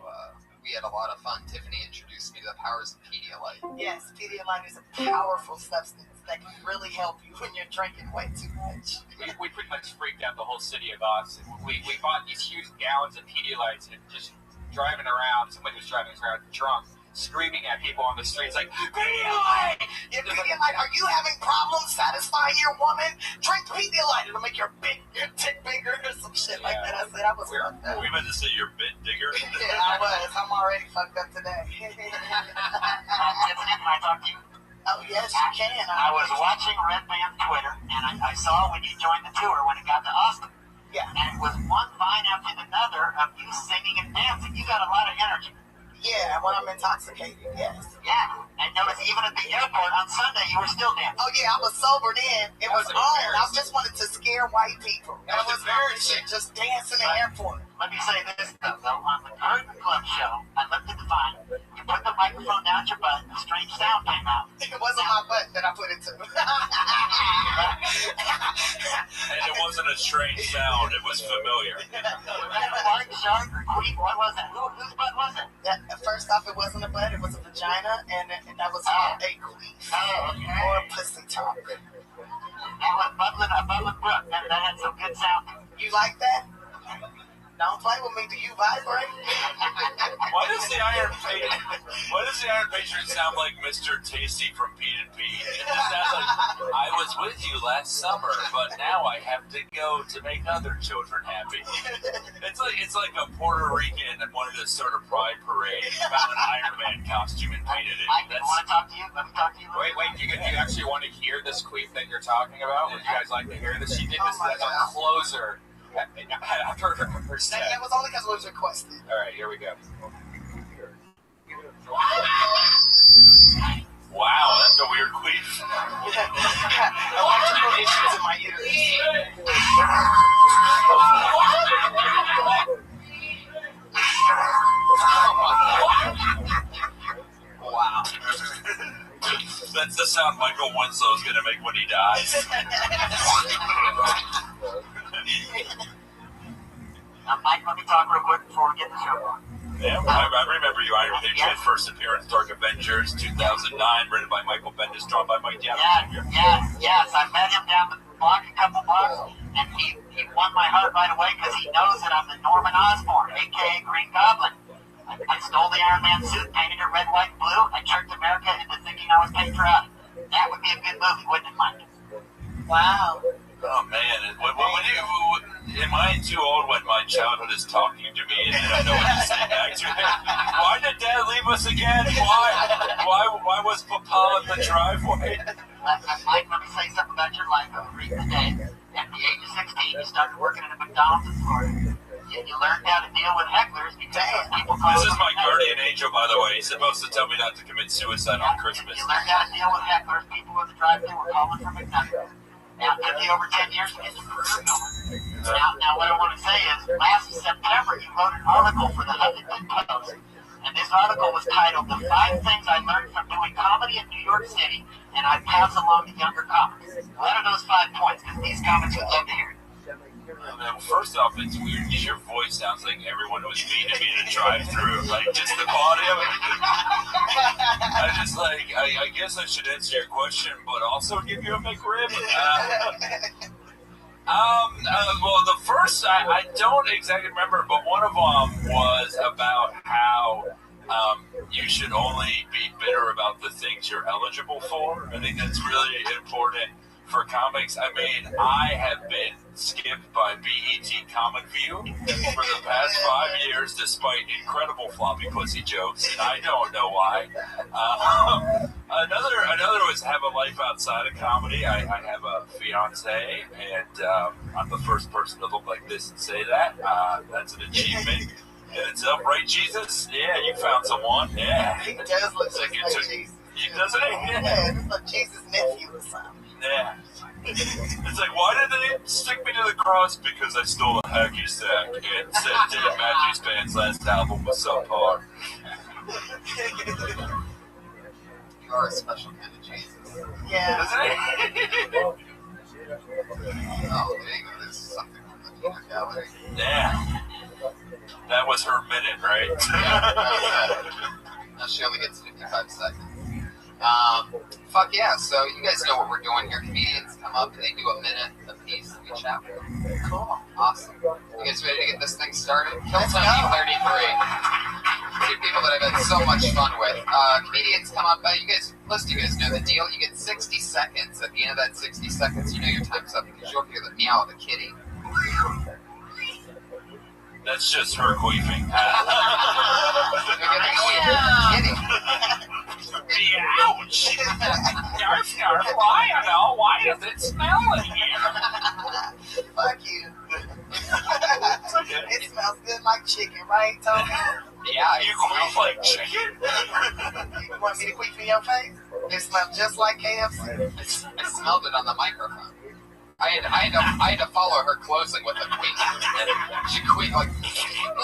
S1: we had a lot of fun. Tiffany introduced me to the powers of Pedialyte.
S8: Yes, Pedialyte is a powerful substance that can really help you when you're drinking way too much.
S7: We pretty much freaked out the whole city of Austin. We bought these huge gallons of Pedialytes and just driving around. Somebody was driving us around drunk, screaming at people on the streets like, Pedialyte!
S8: Yeah, Pedialyte, are you having problems satisfying your woman? Drink Pedialyte. It'll make your dick bigger or some shit like that. I said I was fucked up.
S16: We meant to say you're a bit digger.
S8: Yeah, I was. I'm already fucked up today.
S3: Tiffany, can I talk to you?
S8: Oh, yes, you can.
S3: I was watching Red Band Twitter, and I saw when you joined the tour when it got to Austin.
S8: Yeah.
S3: And it was one vine after another of you singing and dancing. You got a lot of energy.
S8: Yeah, when I'm intoxicated, yes.
S3: Yeah. I noticed even at the airport on Sunday, you were still dancing.
S8: Oh, yeah, I was sober then. It was on. I just wanted to scare white people.
S3: That was embarrassing.
S8: Just dance in the airport.
S3: Let me say this, though. On the Garden Club show, I looked at the vine. You put the microphone down your butt, and a strange sound came out.
S8: It wasn't my butt that I put it to.
S16: And it wasn't a strange sound. It was familiar.
S3: Was that a white shark or queen? What was it? Whose butt was it?
S8: First off, it wasn't a butt. It was a vagina, and that was a queef.
S3: Oh, okay.
S8: Or a pussy talk.
S3: That was bubbling brook. That had some good sound.
S8: You like that? Don't play with me. Do you vibrate?
S16: Why does the Iron Patriot sound like Mr. Tasty from Pete and Pete? It just sounds like, I was with you last summer, but now I have to go to make other children happy. It's like a Puerto Rican that wanted to start a pride parade and found an Iron Man costume and painted it.
S3: I want to talk to you. Let me talk to you.
S7: Wait, do you actually want to hear this queef that you're talking about? Would you guys like to hear this? She did this as a closer. After her set.
S8: That was only because it was requested.
S7: All right, here we go.
S16: Wow, that's a weird queef.
S8: Electrical issues in my uterus.
S1: Wow.
S16: That's the sound Michael Winslow's gonna make when he dies.
S3: Mike, let me talk real quick before we get the show going.
S16: Yeah, I remember you. Iron Patriot first appearance, Dark Avengers, 2009, written by Michael Bendis, drawn by Mike Down.
S3: Yes, I met him down the block a couple blocks, and he won my heart right away because he knows that I'm the Norman Osborn, a.k.a. Green Goblin. I stole the Iron Man suit, painted it red, white, and blue. I tricked America into thinking I was patriotic. That would be a good movie, wouldn't it, Mike?
S8: Wow.
S16: Oh, man. Am I too old when my childhood is talking to me and I don't know what to say back to him? Why did Dad leave us again? Why was Papa in the driveway?
S3: Mike, let me say something about your life. I was reading today. At the age of 16, you started working at a McDonald's in Florida. You learned how to deal with hecklers because people call
S16: This is my guardian angel, by the way. He's supposed to tell me not to commit suicide on Christmas.
S3: You learned how to deal with hecklers. People at the drive-thru were calling for McDonald's. Now, it took you over 10 years to get your career going. Now, what I want to say is, last September, you wrote an article for the Huffington Post, and this article was titled, "The 5 Things I Learned from Doing Comedy in New York City, and I Pass Along to Younger Comics." What are those 5 points? Because these comics would love to hear it.
S16: First off, it's weird because your voice sounds like everyone was mean to me in a drive-thru. Like, just the quality of it. I guess I should answer your question, but also give you a McRib. Well, the first, I don't exactly remember, but one of them was about how you should only be bitter about the things you're eligible for. I think that's really important for comics. I mean, I have been skipped by BET Comic View for the past 5 years, despite incredible floppy pussy jokes, and I don't know why. Another was have a life outside of comedy. I have a fiance, and I'm the first person to look like this and say that. That's an achievement. It's up, right, Jesus? Yeah, you found someone. Yeah.
S3: He does look like Jesus.
S16: He doesn't he?
S3: Yeah, it's like Jesus' nephew or something.
S16: Yeah. It's like, why did they stick me to the cross? Because I stole a hacky sack and said Dan Matthews Band's last album was subpar.
S1: You are a special kind of Jesus.
S3: Yeah.
S1: Isn't it? Oh, there you go. There's something on the peanut gallery.
S16: Yeah. That was her minute, right?
S1: Now she only gets 55 seconds. Fuck yeah, so you guys know what we're doing here. Comedians come up and they do a minute apiece and we chat with them. Cool. Awesome. You guys ready to get this thing started? Kiltony 33. Two people that I've had so much fun with. Comedians come up, most of you guys know the deal. You get 60 seconds. At the end of that 60 seconds, you know your time's up because you'll hear the meow of a kitty.
S16: That's just her queefing.
S1: Kitty.
S16: Ouch! Yarf, yarf, why does it smell in here?
S3: Fuck you. It smells good like chicken, right, Tony?
S1: Yeah,
S16: you queef like chicken?
S3: You want me to queef in your face? It smells just like KFC.
S1: I smelled it on the microphone. I had to follow her closely with a queef. She queefed like,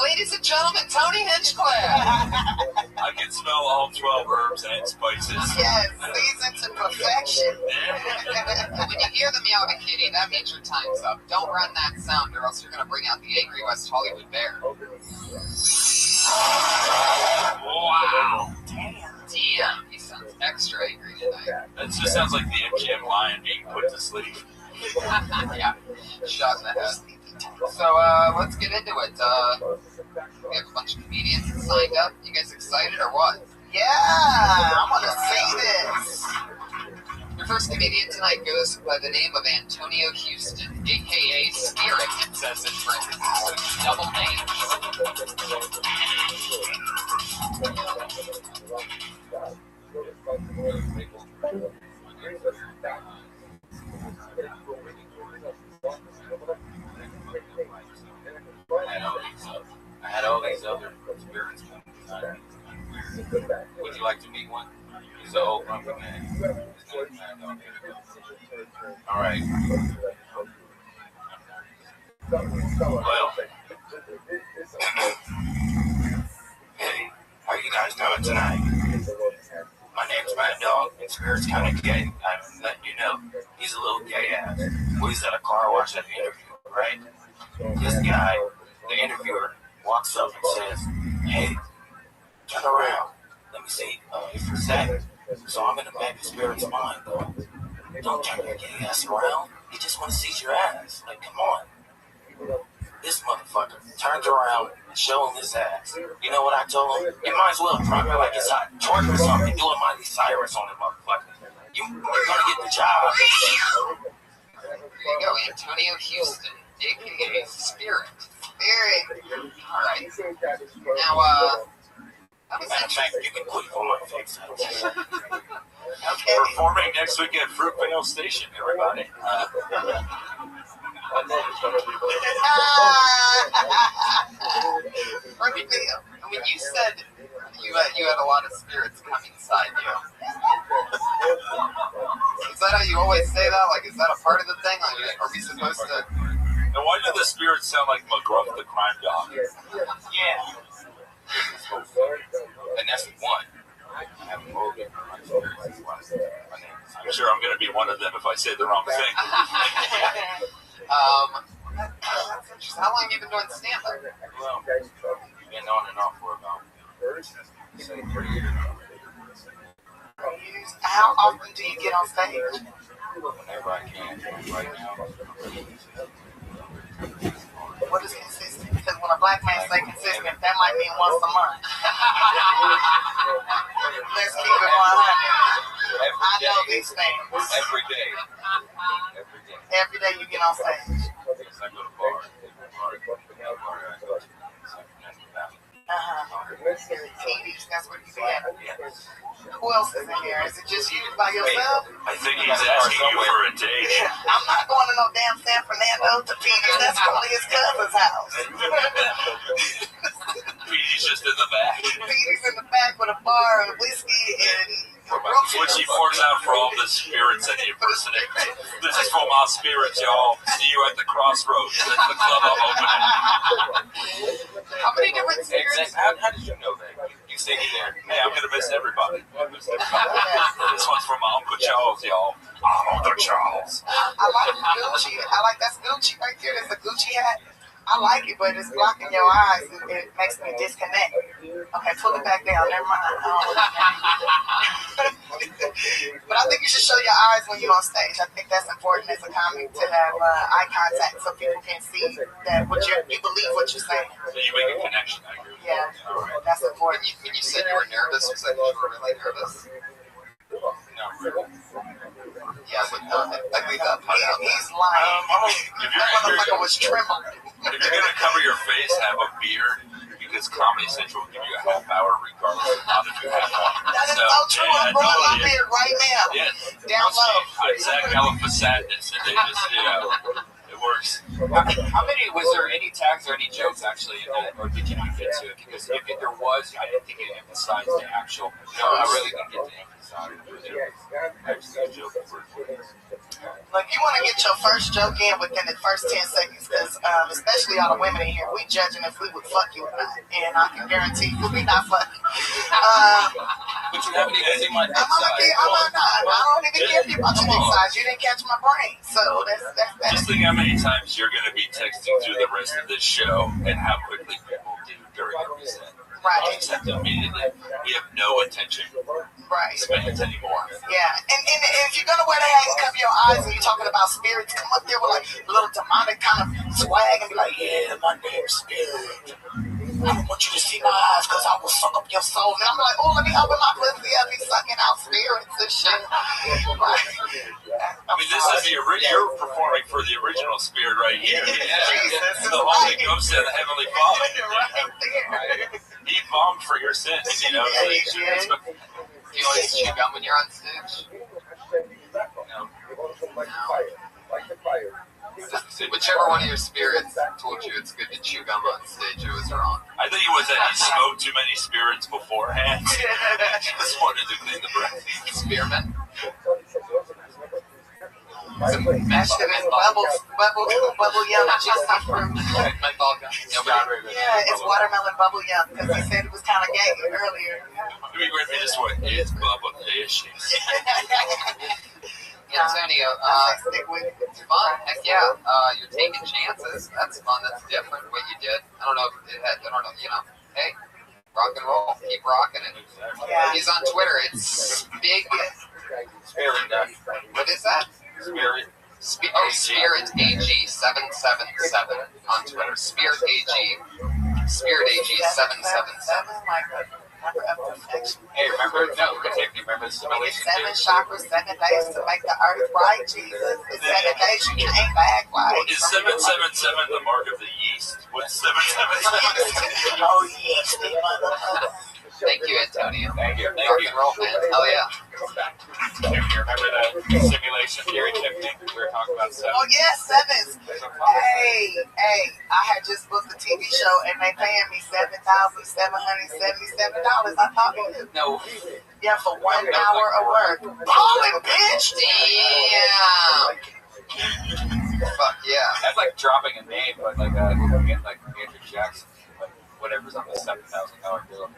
S1: ladies and gentlemen, Tony Hinchcliffe.
S16: I can smell all 12 herbs and spices.
S3: Yes, seasoned to perfection.
S1: When you hear the meow of a kitty, that means your time's up. Don't run that sound or else you're going to bring out the angry West Hollywood bear.
S16: Wow.
S1: Damn, he sounds extra angry tonight.
S16: That just sounds like the MGM lion being put to sleep.
S1: Yeah, shot in the head. So, let's get into it. We have a bunch of comedians that signed up. You guys excited or what?
S3: Yeah, I want to see this.
S1: Your first comedian tonight goes by the name of Antonio Houston, a.k.a. Spirit, it says in parentheses, so double name.
S17: I had all these other spirits come inside. Would you like to meet one? He's an old grumpy man. His name is Mad Dog. All right. Well, hey, how you guys doing tonight? My name's Mad Dog, and Spirit's kind of gay. I'm letting you know. He's a little gay ass. Well, he's at a car wash at the interview, right? This guy, the interviewer, walks up and says, hey, turn around. Let me see you for a second. So I'm in the back of Spirit's mind, though. Don't turn your gay ass around. You just want to see your ass. Like, come on. This motherfucker turns around and shows him his ass. You know what I told him? You might as well drop it like it's hot. Twerk or something. Do a Miley Cyrus on it, motherfucker. You're gonna get the job.
S1: There you go, Antonio Houston, a.k.a. Spirit. Spirit. All right. Now,
S17: Matter of fact, you can quit on my face.
S16: Okay. Performing next week at Fruitvale Station, everybody.
S1: Fruitvale. I mean, you said you had a lot of spirits coming inside you. Is that how you always say that? Like, is that a part of the thing? Like, are we supposed to?
S16: And why do the spirits sound like McGruff the crime dog?
S17: Yeah. And that's one. I have a Morgan for my spirits.
S16: I'm sure I'm going to be one of them if I say the wrong thing.
S1: How long have you been doing stand-up?
S17: Well, been on and off for about 3 years.
S3: How often do you get on stage?
S17: Whenever I can. Right now.
S3: What is consistent? Because when a black man say consistent, that might mean once a month. Let's keep it 100.
S8: I know these things.
S16: Every day.
S8: Every day you get on stage.
S16: Because I go to bar.
S8: TDs, that's what you get. Who else is in here? Is it just you by yourself?
S16: I think he's asking you for a date.
S8: I'm not going to no damn San Fernando to TDs. That's probably his cousin's house.
S16: He's just in the back.
S8: TDs in the back with a bar and whiskey and
S16: which he pours out for all the spirits that he impersonates. This is for my spirits, y'all. See you at the crossroads. That's the club I'm opening.
S8: How many different spirits?
S16: How did you know that? You sing it there. Hey, I'm going to miss everybody. This one's for my Uncle Charles, y'all. Uncle Charles.
S8: I like Gucci. That's Gucci right there. That's a Gucci hat. I like it, but it's blocking your eyes. It makes me disconnect. Okay, pull it back down. Never mind. But I think you should show your eyes when you're on stage. I think that's important as a comic to have eye contact so people can see that you believe what you're saying.
S16: So you make a connection, I agree.
S8: Yeah, that's important.
S1: When you said you were nervous, was that you were really nervous?
S16: No.
S1: Yeah, but I leave that part out.
S8: He's lying. That motherfucker was trembling.
S16: If you're going to cover your face, have a beard, because Comedy Central will give you a half hour regardless of not if you have one.
S8: That is so true. I'm growing my beard right now.
S16: Yeah.
S8: Down low.
S16: Zach Alpha Sadness, and they just, it works.
S7: How many, was there any tags or any jokes actually in that, or did you not get to it? Because if there was, I didn't think it emphasized the actual. No, I really didn't get to emphasize the joke.
S8: Like, you want to get your first joke in within the first 10 seconds, because especially all the women in here, we judging if we would fuck you or not, and I can guarantee you we not fucking.
S16: But you haven't even seen my dick size.
S8: I don't even care if you watch your dick size. You didn't catch my brain, so that's that.
S16: Just think how many times you're going to be texting through the rest of this show, and how quickly people do during every set.
S8: Right.
S16: Just have to immediately. We have no intention.
S8: Right.
S16: Spend it anymore.
S8: Yeah, and if you're gonna wear the hat and cover your eyes and you're talking about spirits, come up there with like a little demonic kind of swag and be like, yeah, my name's Spirit. I don't want you to see my eyes because I will suck up your soul. And I'm like, oh, let me open my pussy up, be sucking out spirits and shit.
S16: I mean, this is the original. You're performing for the original Spirit right here.
S8: Jesus,
S16: the Holy Ghost and the Heavenly Father.
S8: Right there.
S16: He bombed for your sins, you know.
S8: Yeah, he did.
S1: Do you always chew gum when you're on stage?
S16: No.
S1: Whichever one of your spirits told you it's good to chew gum on stage, it was wrong.
S16: I think it was that he smoked too many spirits beforehand. Just wanted to clean the breath.
S1: Spearmint?
S8: That shit is bubble yum juice fruit.
S1: Menthol gum.
S8: Yeah, it's watermelon bubble yum because he said it was kind of gay earlier.
S16: It'd be great if this one is Bubba Delicious.
S1: Antonio, it's fun. Heck yeah. You're taking chances. That's fun. That's different what you did. I don't know if it had, hey, rock and roll. Keep rocking it.
S8: Yeah.
S1: He's on Twitter. It's big.
S16: Spirit.
S1: What is that?
S16: Spirit.
S1: Spirit AG 777 on Twitter. Spirit AG 777.
S7: Hey, remember? No, remember the simulation?
S8: 7 chakras, 7 days to make the earth right, Jesus. In 7 days you came back right.
S16: Is 777 the mark of the yeast? What's 777?
S8: Oh, yes, they motherfucker.
S1: Thank you, Antonio.
S7: Thank you.
S1: Rock and roll, man. Hell yeah.
S7: Remember the simulation theory technique? We were talking about 7.
S8: Oh, yeah, 7s. Hey, I had just booked a TV show and they paying me $7,777. I thought it was.
S1: No.
S8: Yeah, for 1 hour of work. Balling, bitch!
S1: Damn! Fuck yeah.
S7: That's like dropping a name, but like Andrew Jackson, like whatever's on the $7,000 bill.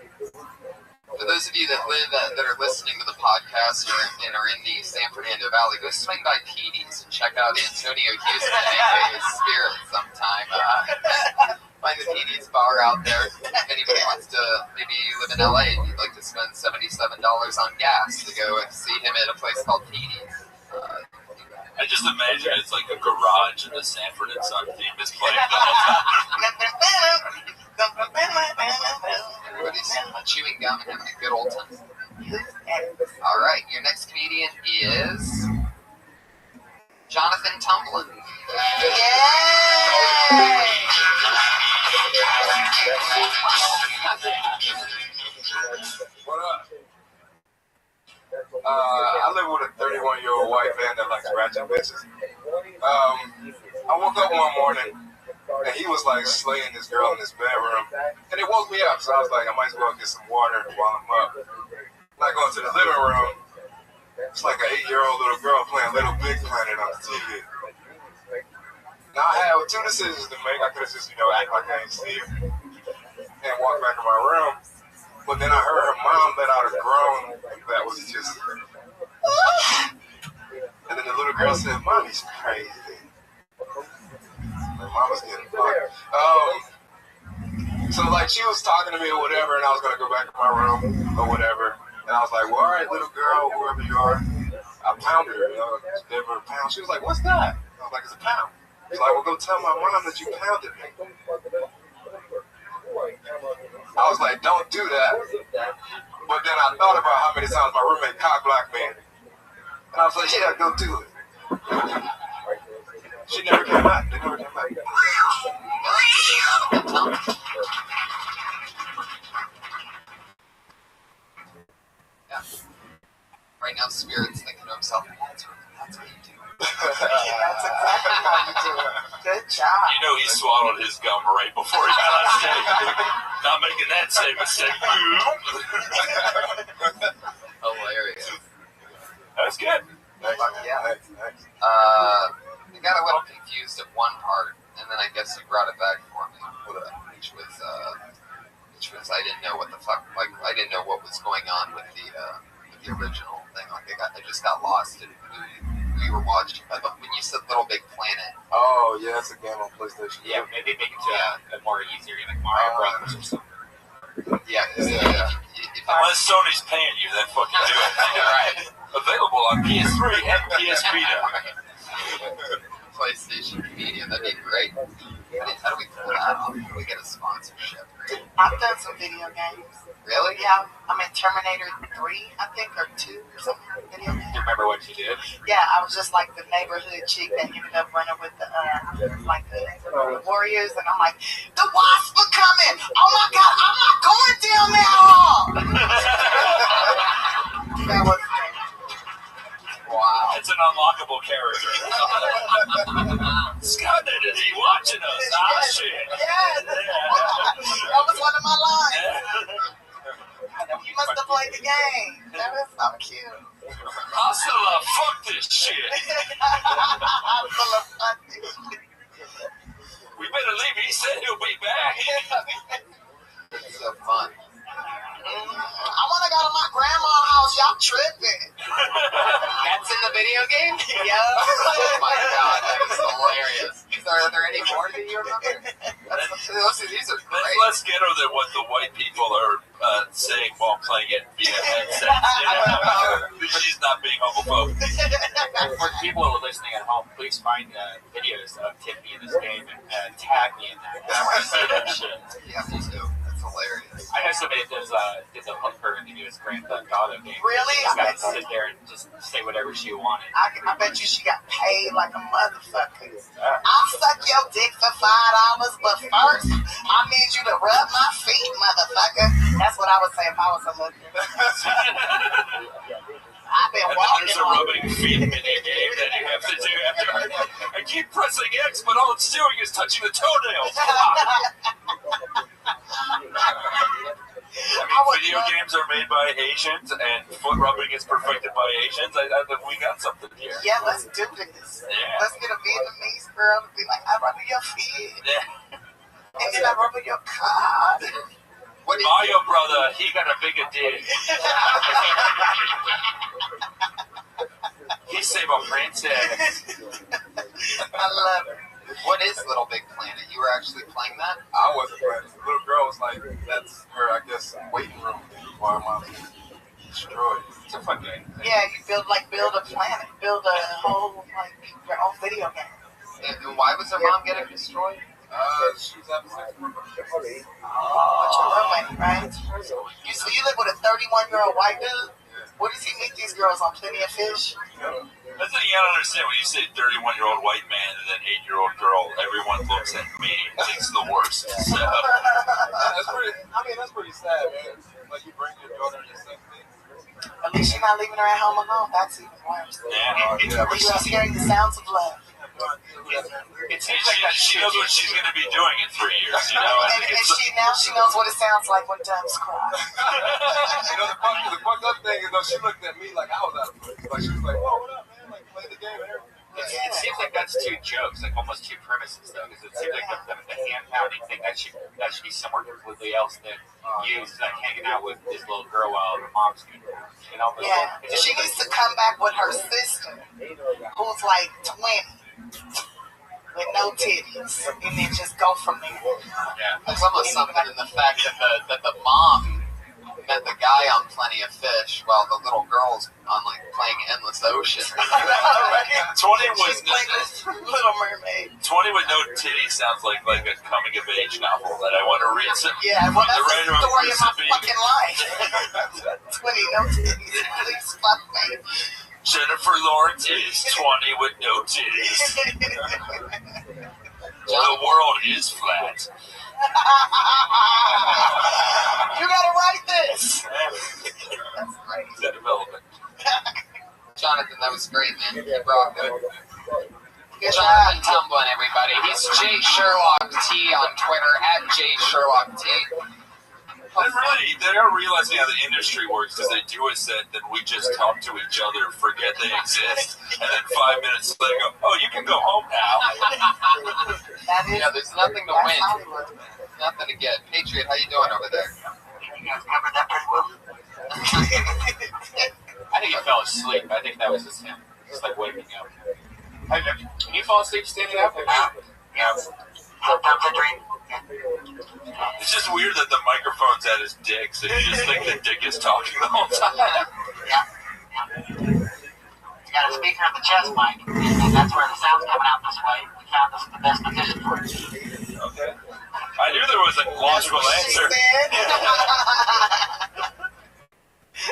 S1: For those of you that are listening to the podcast or are in the San Fernando Valley, go swing by Petey's and check out Antonio Houston aka Spirit sometime. Find the Petey's bar out there. If anybody wants to maybe live in LA and you'd like to spend $77 on gas to go and see him at a place called Petey's.
S16: I just imagine it's like a garage and the Sanford and Son theme is playing the whole time.
S1: Everybody's chewing gum and having a good old time. All right, your next comedian is Jonathan Tumblin.
S11: What up? I live with a 31-year-old white man that likes ratchet bitches. I woke up one morning and he was like slaying this girl in his bedroom, and it woke me up. So I was like, I might as well get some water while I'm up. I go into the living room. It's like an 8-year-old little girl playing Little Big Planet on the TV. Now I had two decisions to make. I could have just, act like I ain't see her and walk back in my room. But then I heard her mom let out a groan that was just... And then the little girl said, Mommy's crazy. My mama's getting fucked. So, she was talking to me or whatever, and I was going to go back in my room or whatever. And I was like, well, all right, little girl, whoever you are. I pounded her, just gave her a pound. She was like, what's that? I was like, it's a pound. She's like, well, go tell my mom that you pounded me. I was like, don't do that. But then I thought about how many times my roommate cock-blocked me. And I was like, yeah, go do it. She never came back. They never came back.
S1: Yeah. Right now, Spirit's thinking to himself, that's what you do.
S22: That's exactly how you do it. Good job.
S16: You know he swallowed his gum right before he got on stage. Not making that same mistake.
S1: Hilarious.
S16: That's good.
S1: Yeah. I got a little confused at one part, and then I guess he brought it back for me, which was I didn't know what the fuck, I didn't know what was going on with the original thing. I just got lost in we were watching. When you said Little Big Planet.
S11: Oh yeah, it's a game on PlayStation.
S7: Yeah, maybe make it to a more easier game like Mario Brothers or something.
S1: Yeah.
S16: Unless Sony's paying you, then fucking do it.
S1: Right.
S16: Available on PS3 and PS Vita.
S1: PlayStation Media, that'd be great. How do we pull that off? How do we get a sponsorship?
S22: I've done some video games.
S1: Really?
S22: Yeah, I'm in Terminator 3, I think, or 2 or something. Video game.
S7: Do you remember what you did?
S22: Yeah, I was just like the neighborhood chick that ended up running with the warriors, and I'm like, the wasps are coming! Oh my god, I'm not going down that hall! That was
S1: wow.
S16: It's an unlockable character. Skynet, is he watching us? Ah, shit.
S22: Yeah, that was one of my lines. You must have played the game. That was so cute.
S16: Hustler, fuck this shit.
S22: Hustler, fuck this shit.
S16: We better leave. He said he'll be back.
S1: It's so fun.
S22: I want to go to my grandma's house. Y'all tripping.
S1: That's in the video game?
S22: Yeah.
S1: Oh my god, that is hilarious. Are there any more that you remember? These are great.
S16: Let's get her than what the white people are saying while playing it via headsets. She's not being homophobic.
S7: For people who are listening at home, please find videos of Tiffany in this game and tag me in that. I want to see that shit.
S1: Yeah, me too. That's hilarious.
S7: I know somebody did the hook her in the newest Grand Theft Auto game.
S22: Really?
S7: Just got to sit there and just say whatever she wanted.
S22: I bet you she got paid like a motherfucker. I'll suck your dick for $5, but first, I need you to rub my feet, motherfucker. That's what I would say if I was a hooker. I've been walking.
S16: There's a rubbing feet mini game that you have to do after. I keep pressing X, but all it's doing is touching the toenails. Video games are made by Asians, and foot rubbing is perfected by Asians. I think we got something here.
S22: Yeah, let's do this.
S16: Yeah.
S22: Let's get a Vietnamese girl to be like, I rub your feet.
S16: Yeah.
S22: And then I rub your cock.
S16: Mario brother, he got a bigger dick. He saved a princess.
S22: I love it.
S1: What is Little Big Planet? You were actually playing that?
S11: I wasn't playing. The little girl was like, that's her, I guess, waiting room while my mom destroyed.
S7: It's a fun game.
S22: Yeah, you build a planet, build a whole, your own video game.
S1: And why was her mom getting destroyed?
S11: She's having sex with
S22: But your roommate, right? So you live with a 31-year-old white dude? Where does he meet these girls on Plenty of Fish?
S16: That's the thing you gotta understand when you say 31-year-old white man and then 8-year-old girl, everyone looks at me and thinks the worst. So
S11: that's pretty sad, man. Like you bring your daughter to sex things.
S22: At least you're not leaving her at home alone. That's even worse.
S16: Yeah.
S22: At least she's hearing the sounds of love.
S7: It seems like that
S16: she knows what she's going to be doing in 3 years, you know.
S22: And she knows what it sounds like when doves cry.
S11: You know, the fucked up thing is, though, she looked at me like I was out of place. Like, she was like, whoa, what up, man? Like, play the game and everything.
S7: It seems like that's two jokes, like almost two premises, though, because it seems like the hand-pounding thing, that should be somewhere completely else than you, like hanging out with this little girl while her mom's doing it. You know?
S22: Yeah, she needs to come back with her sister, who's like 20. With no titties, and then just go from there.
S1: Yeah, there's almost something in the fact that the mom met the guy on Plenty of Fish while the little girl's on like playing Endless Ocean.
S16: 20 with
S22: Little Mermaid.
S16: 20 with no titties sounds like a coming of age novel that I want to read.
S22: Yeah, well, that's the story of my fucking life. 20 no titties, please fuck me.
S16: Jennifer Lawrence is 20 with no titties. The world is flat.
S22: You gotta write this.
S1: That's great.
S16: The development.
S1: Jonathan, that was great, man. You rocked it.
S22: Good
S1: Jonathan
S22: job.
S1: Tumblin, everybody. He's J Sherlock T on Twitter @J Sherlock T.
S16: They are realizing how the industry works because they do a set, then we just talk to each other, forget they exist, and then 5 minutes later go, oh, you can go home now.
S1: Yeah, there's nothing to win. There's nothing to get. Patriot, how you doing over there?
S3: You guys covered that pretty well.
S7: I think he fell asleep. I think that was just him, just like waking up. Can you fall asleep standing up?
S3: Yeah. Sometimes I dream.
S16: It's just weird that the microphone's at his dick, so you just think the dick is talking the whole time.
S3: Yeah. You got a speaker at the chest mic, and that's where the sound's coming out this way. We found this the best position for it.
S16: Okay. I knew there was a logical answer.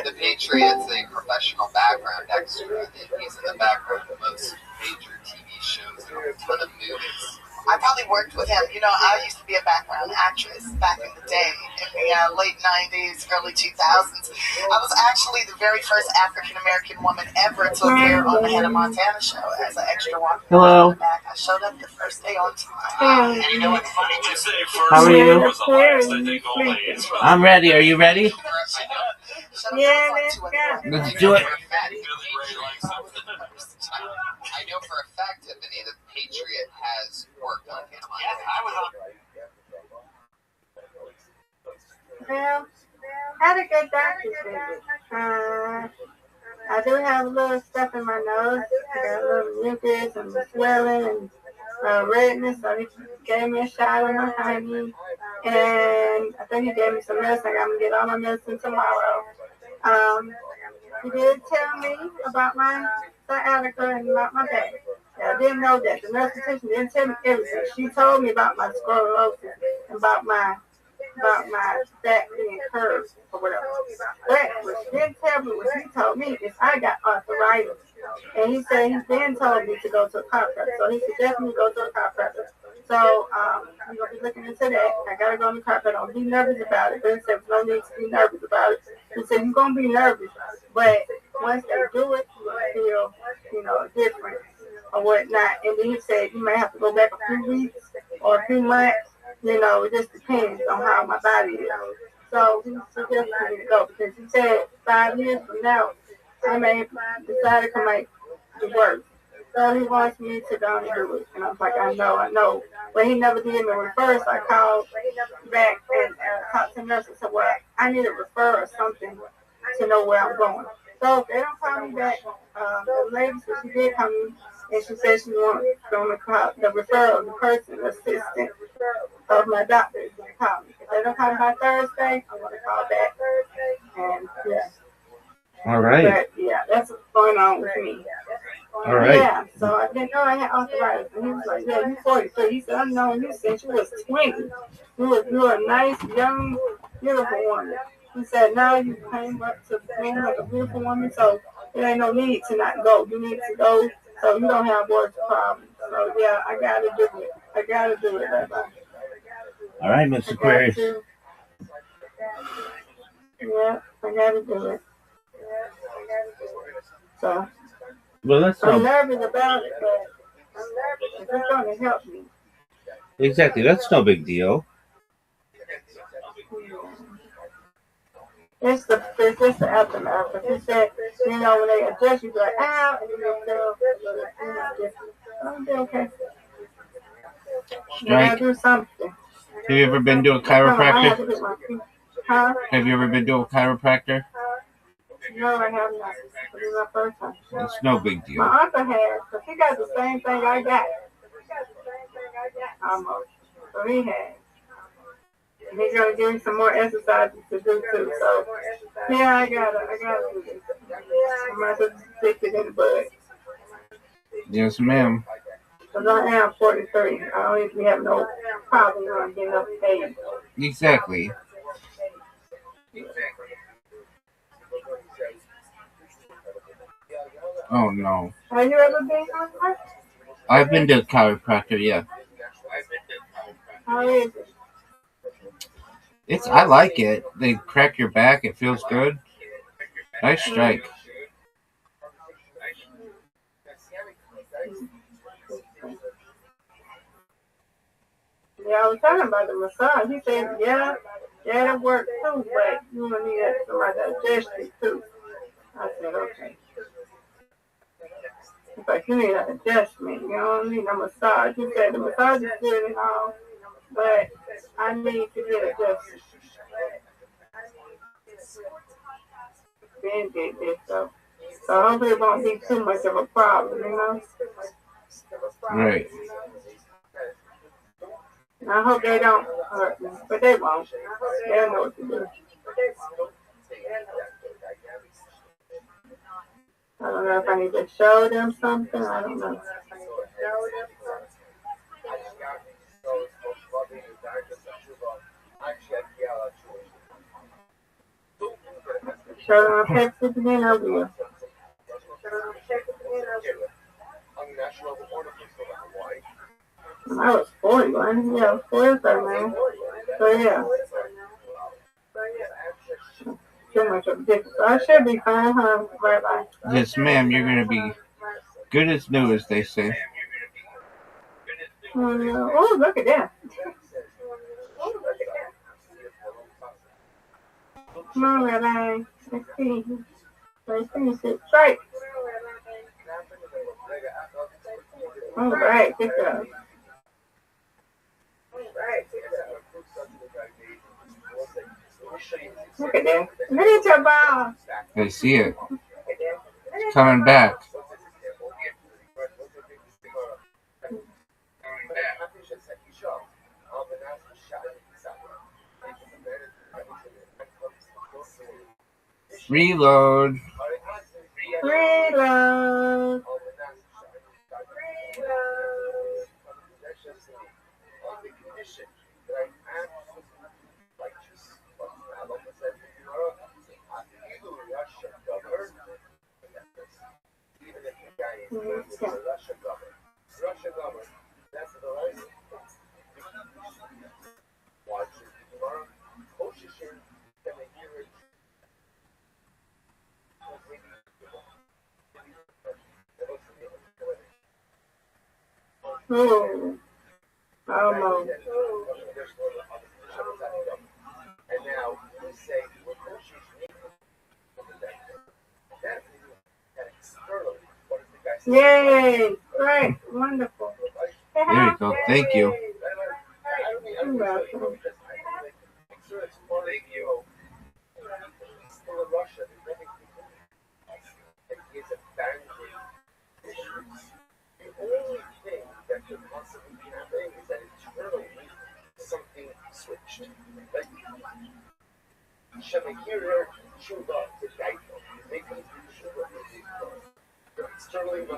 S1: The Patriot's a professional background extra, and he's in the background of most major TV shows and a ton of movies.
S22: I probably worked with him. You know, I used to be a background actress back in the day, in the late 90s, early 2000s. I was actually the very first African-American woman ever to appear on the Hannah Montana show as an extra walking
S14: Hello.
S22: back. I showed up the first day on time.
S3: And you know what's funny?
S16: You say first
S14: How are you?
S16: was the last, I think only. It's
S14: I'm ready. Are you ready?
S22: Yeah,
S14: Let's do it.
S1: I know for a fact, Tiffany, that Patriot has worked on Hannah Montana.
S3: Yes, I was on.
S19: Well, I had a good doctor's visit. I do have a little stuff in my nose. I got a little mucus and swelling and redness. So he gave me a shot of my honey. And I think he gave me some medicine. I'm going to get all my medicine tomorrow. He did tell me about my sciatica and about my back. I didn't know that. The nurse physician didn't tell me everything. She told me about my sclerosis and about my back being curved or whatever. But what she didn't tell me, what she told me is I got arthritis. And he said he then told me to go to a chiropractor. So he suggested me go to a chiropractor. So I'm going to be looking into that. I got to go to the chiropractor. Don't be nervous about it. But he said no need to be nervous about it. He said you're going to be nervous. But once they do it, you're going to feel, different or whatnot. And then he said you may have to go back a few weeks or a few months. It just depends on how my body is. So he suggested me to go because he said 5 years from now, I may decide to make it worse. So he wants me to go and do it. And I was like, I know. But he never did me refer, so I called back and talked to the nurse and said, well, I need a refer or something to know where I'm going. So if they don't call me back, the lady said she did call me, and she said she wants to call the referral of the person, the assistant of my doctor is going to call me. If they don't call me by Thursday, I'm going to call back. And, yeah.
S14: All right.
S19: But, yeah, that's what's going on with me.
S14: All right.
S19: Yeah, so I didn't know I had arthritis. And he was like, yeah, you 43. He said, I've known you since you was 20. You were a nice, young, beautiful woman. He said, now you came up to the room like a beautiful woman, so there ain't no need to not go. You need to go so you don't have worse problems. So, yeah, I got to do it. I got to do it, Rabbi.
S14: All right, Miss Aquarius.
S19: Yeah, I got to do it. So,
S14: Well, that's
S19: I'm nervous about it, but it's going to help me.
S14: Exactly. That's no big deal.
S19: It's just the aftermath. But he said, you know, when they adjust, you be like, ow, and then you feel, you know, different. I'll be okay.
S14: Strike.
S19: I gotta do something.
S14: Have you ever been to a chiropractor?
S19: Huh?
S14: Have you ever been to a chiropractor?
S19: No, I have not. This is my first time.
S14: It's no big deal.
S19: My uncle has, because he got the same thing I got. Almost. So he has. And he's gonna give me some more exercises to do too. So yeah, I gotta do this. I'm gonna have to stick it in the bud.
S14: Yes, ma'am.
S19: Because I am 43. I don't usually have no problem when I'm getting up to age.
S14: Exactly. Oh no.
S19: Have you ever been on one?
S14: I've been to a chiropractor, yeah.
S19: How is it?
S14: I like it. They crack your back, it feels good. Nice strike.
S19: Yeah, I was talking about the massage. He said, yeah, it works too, but you gonna need somebody to adjust it too. I said, okay. He's like, you need an adjustment, you don't need a massage. He said, the massage is good and all, but I need to get adjusted. Ben did this, so hopefully it won't be too much of a problem, you know?
S14: Right.
S19: I hope they don't hurt me, but they won't. They'll know what to do. I don't know if I need to show them something. I don't know. Show them a picture again, I will. I was 41. Yeah, 45, man. So, yeah. Too much of a difference. I should be fine, huh? Bye-bye.
S14: Yes, ma'am. You're going to be good as new, as they say.
S19: Oh, look at that. Come on, Rabbi. Let's see. Let's finish it. Strike. All right, good job. Look at that. Look at your ball.
S14: I see it. It's coming back. Reload.
S19: Reload. Oh, almost. Yay! Right, wonderful.
S14: There you go. Thank you.
S19: You're welcome.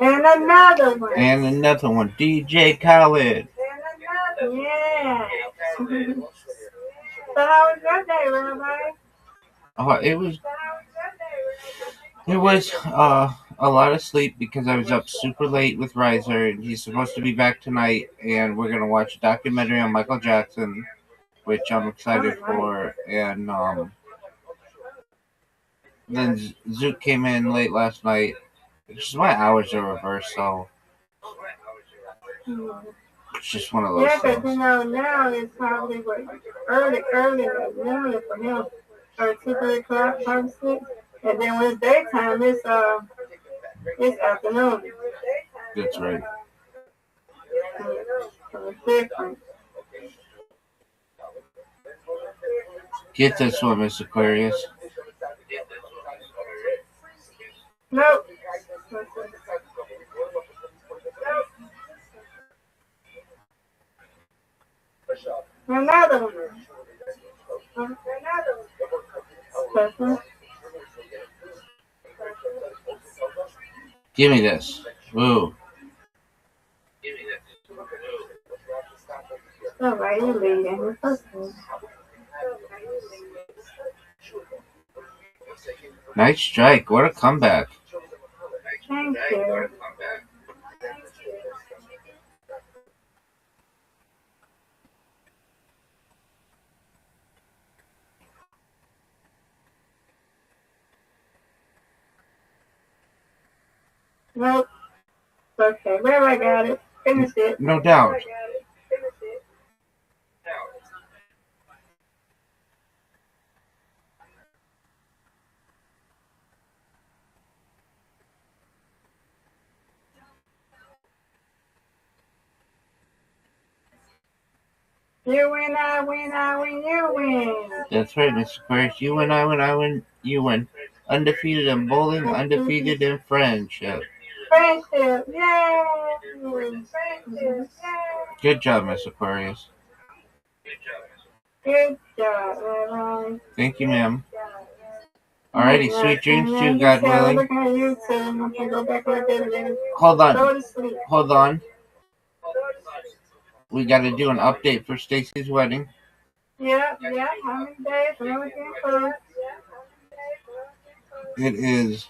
S19: And another one.
S14: And another one, DJ Khaled.
S19: Yeah. So how was your day, Rabbi?
S14: It was a lot of sleep because I was up super late with Riser, and he's supposed to be back tonight, and we're gonna watch a documentary on Michael Jackson, which I'm excited for. And then Zook came in late last night. It's just my hours are reversed, so it's just one of those
S19: Yeah, because
S14: things.
S19: now it's probably what, early morning for him, or 2-3 o'clock, probably 6. And then when it's daytime, it's afternoon.
S14: That's right.
S19: So it's different.
S14: Get this one, Miss Aquarius.
S19: Nope. Another one.
S14: Give me this. Ooh.
S19: All right, you're leading.
S14: Nice strike. What a comeback.
S19: Thank you. Nope. Okay, where I got it. Finish it.
S14: No doubt.
S19: You win, I win, I win, you win.
S14: That's right, Mr. Aquarius. You win, I win, I win, you win. Undefeated in bowling, undefeated in friendship.
S19: Friendship, yay!
S14: Good job, Miss Aquarius.
S19: Good job, Rabbi.
S14: Thank you, ma'am. Alrighty, sweet dreams to you, God willing. Hold on. We got to do an update for Stacy's wedding.
S19: Yeah. How many days?
S14: It is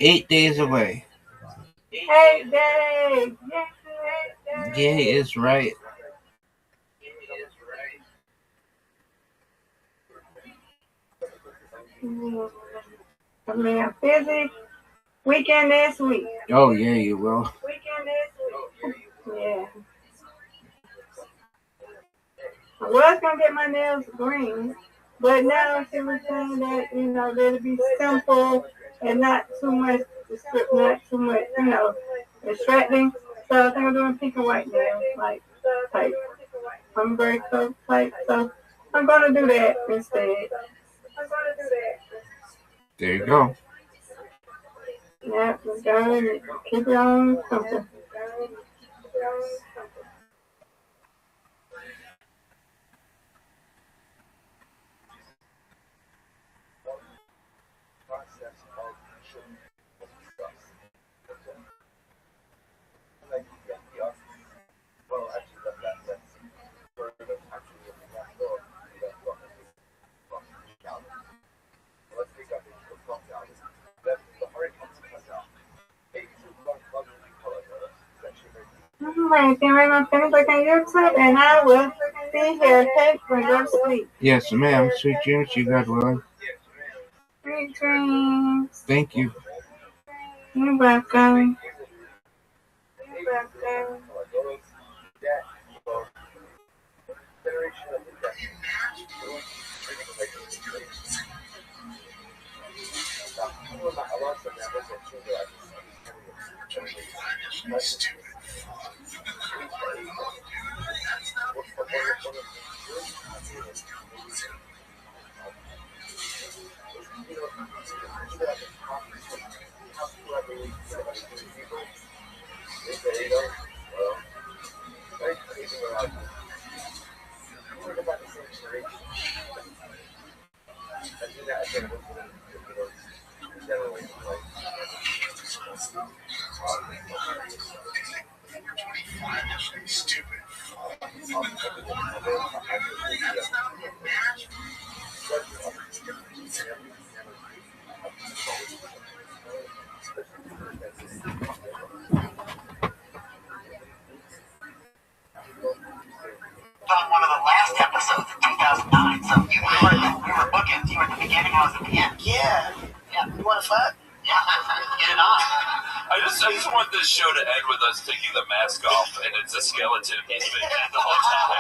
S14: 8 days away.
S19: 8 days.
S14: Yay is right.
S19: I mean, I'm busy. Weekend this week.
S14: Oh, yeah, you will.
S19: Yeah. I was going to get my nails green, but now she was saying that, that it'll be simple and not too much, distracting. So I think I'm doing pink and white nails, like type. I'm very close type, so I'm going to do that instead.
S14: There you go.
S19: Yeah, just gotta keep it on something. Alright, then we're going to finish like on YouTube, and I will be here, okay, when you go to sleep.
S14: Yes, ma'am. Sweet dreams to you, God willing.
S19: Sweet dreams.
S14: Thank you.
S19: You're welcome.
S22: Yeah. You want to fuck?
S3: Yeah, get it on.
S16: I just want this show to end with us taking the mask off and it's a skeleton he's been in the whole time.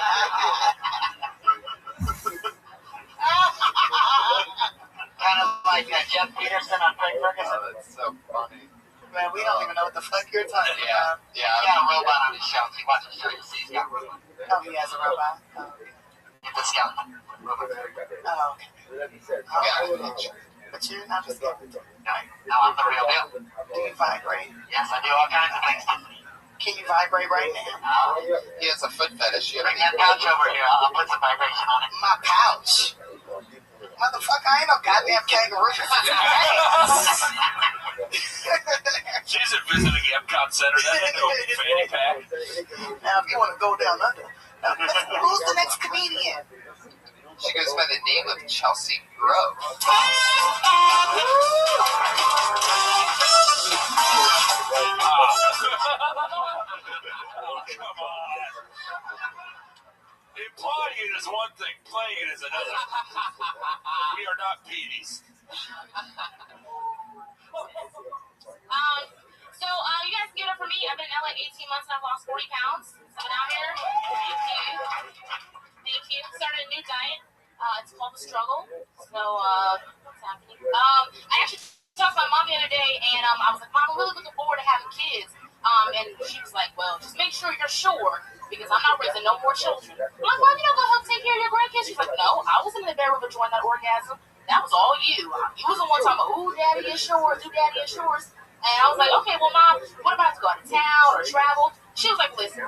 S22: Kind of like Jeff Peterson on Craig Ferguson.
S1: Oh, that's so funny.
S22: Man, we don't even know what the fuck you're talking about.
S1: Yeah.
S3: He's got a robot on his shelf. He wants to show you. See, he's got a robot.
S22: Oh, he has a robot. Oh, okay.
S3: It's a skeleton. Robot.
S22: Oh, okay. But you're not a skeleton.
S3: No, I'm the real deal.
S22: Do you vibrate?
S3: Yes, I do all kinds of things.
S22: Can you vibrate right now?
S1: He has a foot fetish.
S3: Bring that couch over here. I'll put some vibration on it.
S22: My pouch? Motherfucker, I ain't no goddamn kangaroo.
S16: She's at visiting Epcot Center. That ain't no fanny pack.
S22: Now, if you want to go down under. Who's the next comedian?
S1: She goes by the name of Chelsea Grove.
S16: Oh, come on. Implying it is one thing, playing it is another. We are not Petey's.
S5: So you guys can give it up for me. I've been in LA 18 months and I've lost 40 pounds. So I've been out here. Thank you. Started a new diet. It's called The Struggle. So what's happening? I actually talked to my mom the other day, and I was like, Mom, I'm really looking forward to having kids. And she was like, well, just make sure you're sure, because I'm not raising no more children. I'm like, Mom, you don't go help take care of your grandkids? She's like, no, I wasn't in the bed with enjoying that orgasm. That was all you. You was the one talking about, ooh, daddy is yours, ooh, daddy is yours. And I was like, okay, well, Mom, what about to go out of town or travel? She was like, listen,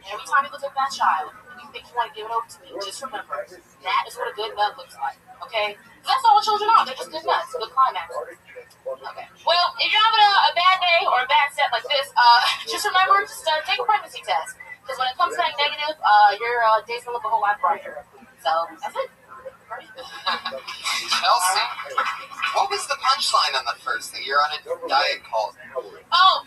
S5: every time you look at that child, and you think you want to give it over to me, just remember, that is what a good nut looks like, okay? That's all children are. They're just good nuts, good climaxes. Okay. Well, if you're having a bad day or a bad set like this, just remember, take a pregnancy test. Because when it comes back negative, your day's going to look a whole lot brighter. So, that's it.
S1: Chelsea, what was the punchline on the first thing? You're on a diet called.
S5: Oh,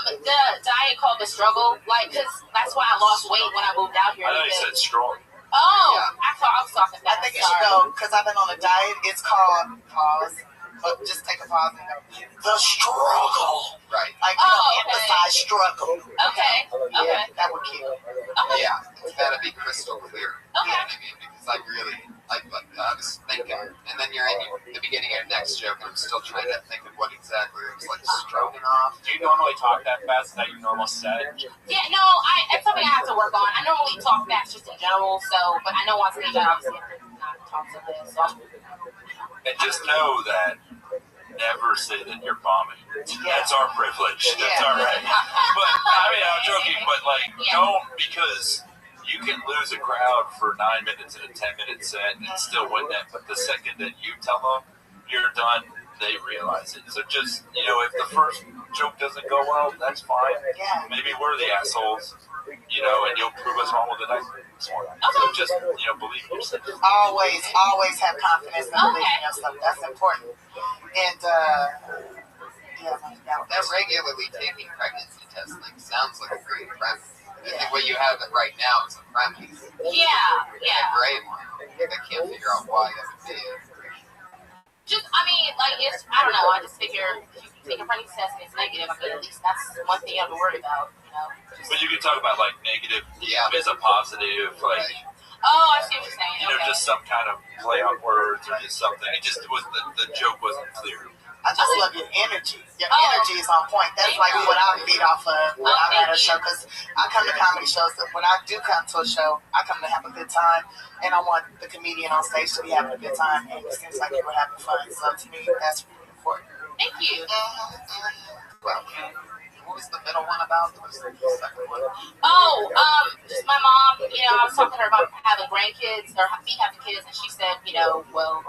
S5: the diet called The Struggle. Like, because that's why I lost weight when I moved out here.
S16: I thought you said strong.
S5: Oh, yeah. I thought I was talking
S22: I
S5: about
S22: think it should go, because I've been on a diet. It's called, pause, but just take a pause and go, The Struggle.
S1: Right.
S22: Like, you know, emphasize struggle.
S5: Okay. Okay.
S22: That would kill.
S5: Okay.
S1: Yeah, it's got to be crystal clear.
S5: Okay.
S1: You know what I mean? Because I really, I was thinking, and then you're in the beginning of your next joke, and I'm still trying to think of what exactly it was like stroking off.
S7: Do you normally talk that fast? Is that your normal set?
S5: Yeah, no, it's something I have to work on. I normally talk fast just in general, so, but I know on stage I obviously have to not talk so fast, so.
S16: And just know that never say that you're vomiting. That's our privilege. That's all right. But, I mean, I'm joking, but, like, don't, because you can lose a crowd for 9 minutes in a 10-minute set and still win that. But the second that you tell them you're done, they realize it. So just, you know, if the first joke doesn't go well, that's fine. Maybe we're the assholes, you know, and you'll prove us wrong with the next one. So just, you know, believe in yourself.
S22: Always have confidence and believe in yourself. That's important. And,
S1: that regularly taking pregnancy testing sounds like a great premise. I think what you have right now is a premise.
S5: Yeah.
S1: A great one. I can't figure out why that would be it.
S5: Just, I mean, like, it's, I don't know, I just figure if you take a pregnancy test and it's negative, I mean, at least that's one thing you have to worry about, you know.
S16: But you can talk about, like, negative as a positive, like,
S5: oh, I see what you're saying.
S16: you know, just some kind of play on words or just something. It just was, the joke wasn't clear.
S22: I just love your energy. Your energy is on point. That's like what I feed off of when I'm at a show. Because I come to comedy shows. When I do come to a show, I come to have a good time. And I want the comedian on stage to be having a good time. And it seems like you were having fun. So to me, that's really important.
S5: Thank you.
S1: Well, what was the middle one about? What was the second one?
S5: Just my mom, you know, I was talking to her about having grandkids, or me having kids, and she said, you know, well,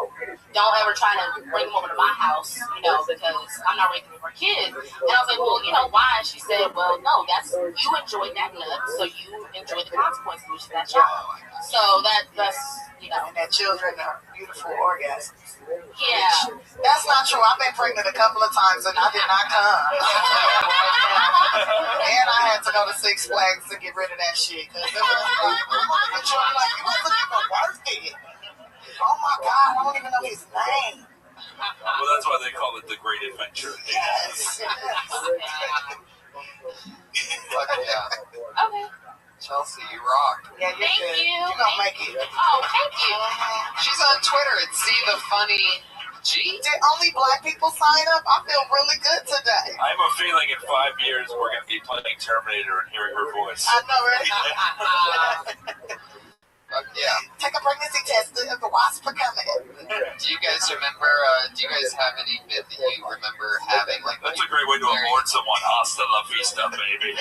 S5: don't ever try to bring them over to my house, you know, because I'm not raising them for kids. And I was like, well, you know, why? And she said, well, no, you enjoyed that nut, so you enjoy the consequences of that child. So that's, you know.
S22: And that children are beautiful orgasms.
S5: Yeah.
S22: That's not true. I've been pregnant a couple of times and I did not come. And I had to go to Six Flags to get rid of that shit. Because it was like, I'm looking at you, I'm like, you wasn't even worth it. Oh my God, I don't even know his name.
S16: call it the Great Adventure.
S22: Yes.
S1: Fuck yeah.
S5: Okay.
S1: Chelsea, you rock.
S22: Yeah, you're
S5: Thank
S22: good.
S5: you.
S22: You're gonna make it.
S5: Oh, thank you.
S1: She's on Twitter at See the Funny G.
S22: Did only black people sign up? I feel really good today.
S16: I have a feeling in 5 years we're going to be playing Terminator and hearing her voice.
S22: I know, right?
S1: Fuck yeah.
S22: Take a pregnancy test. The wasps are coming.
S1: Do you guys remember, do you guys have any bit that you remember having? Like,
S16: That's a great way to award someone. Hasta la vista, baby.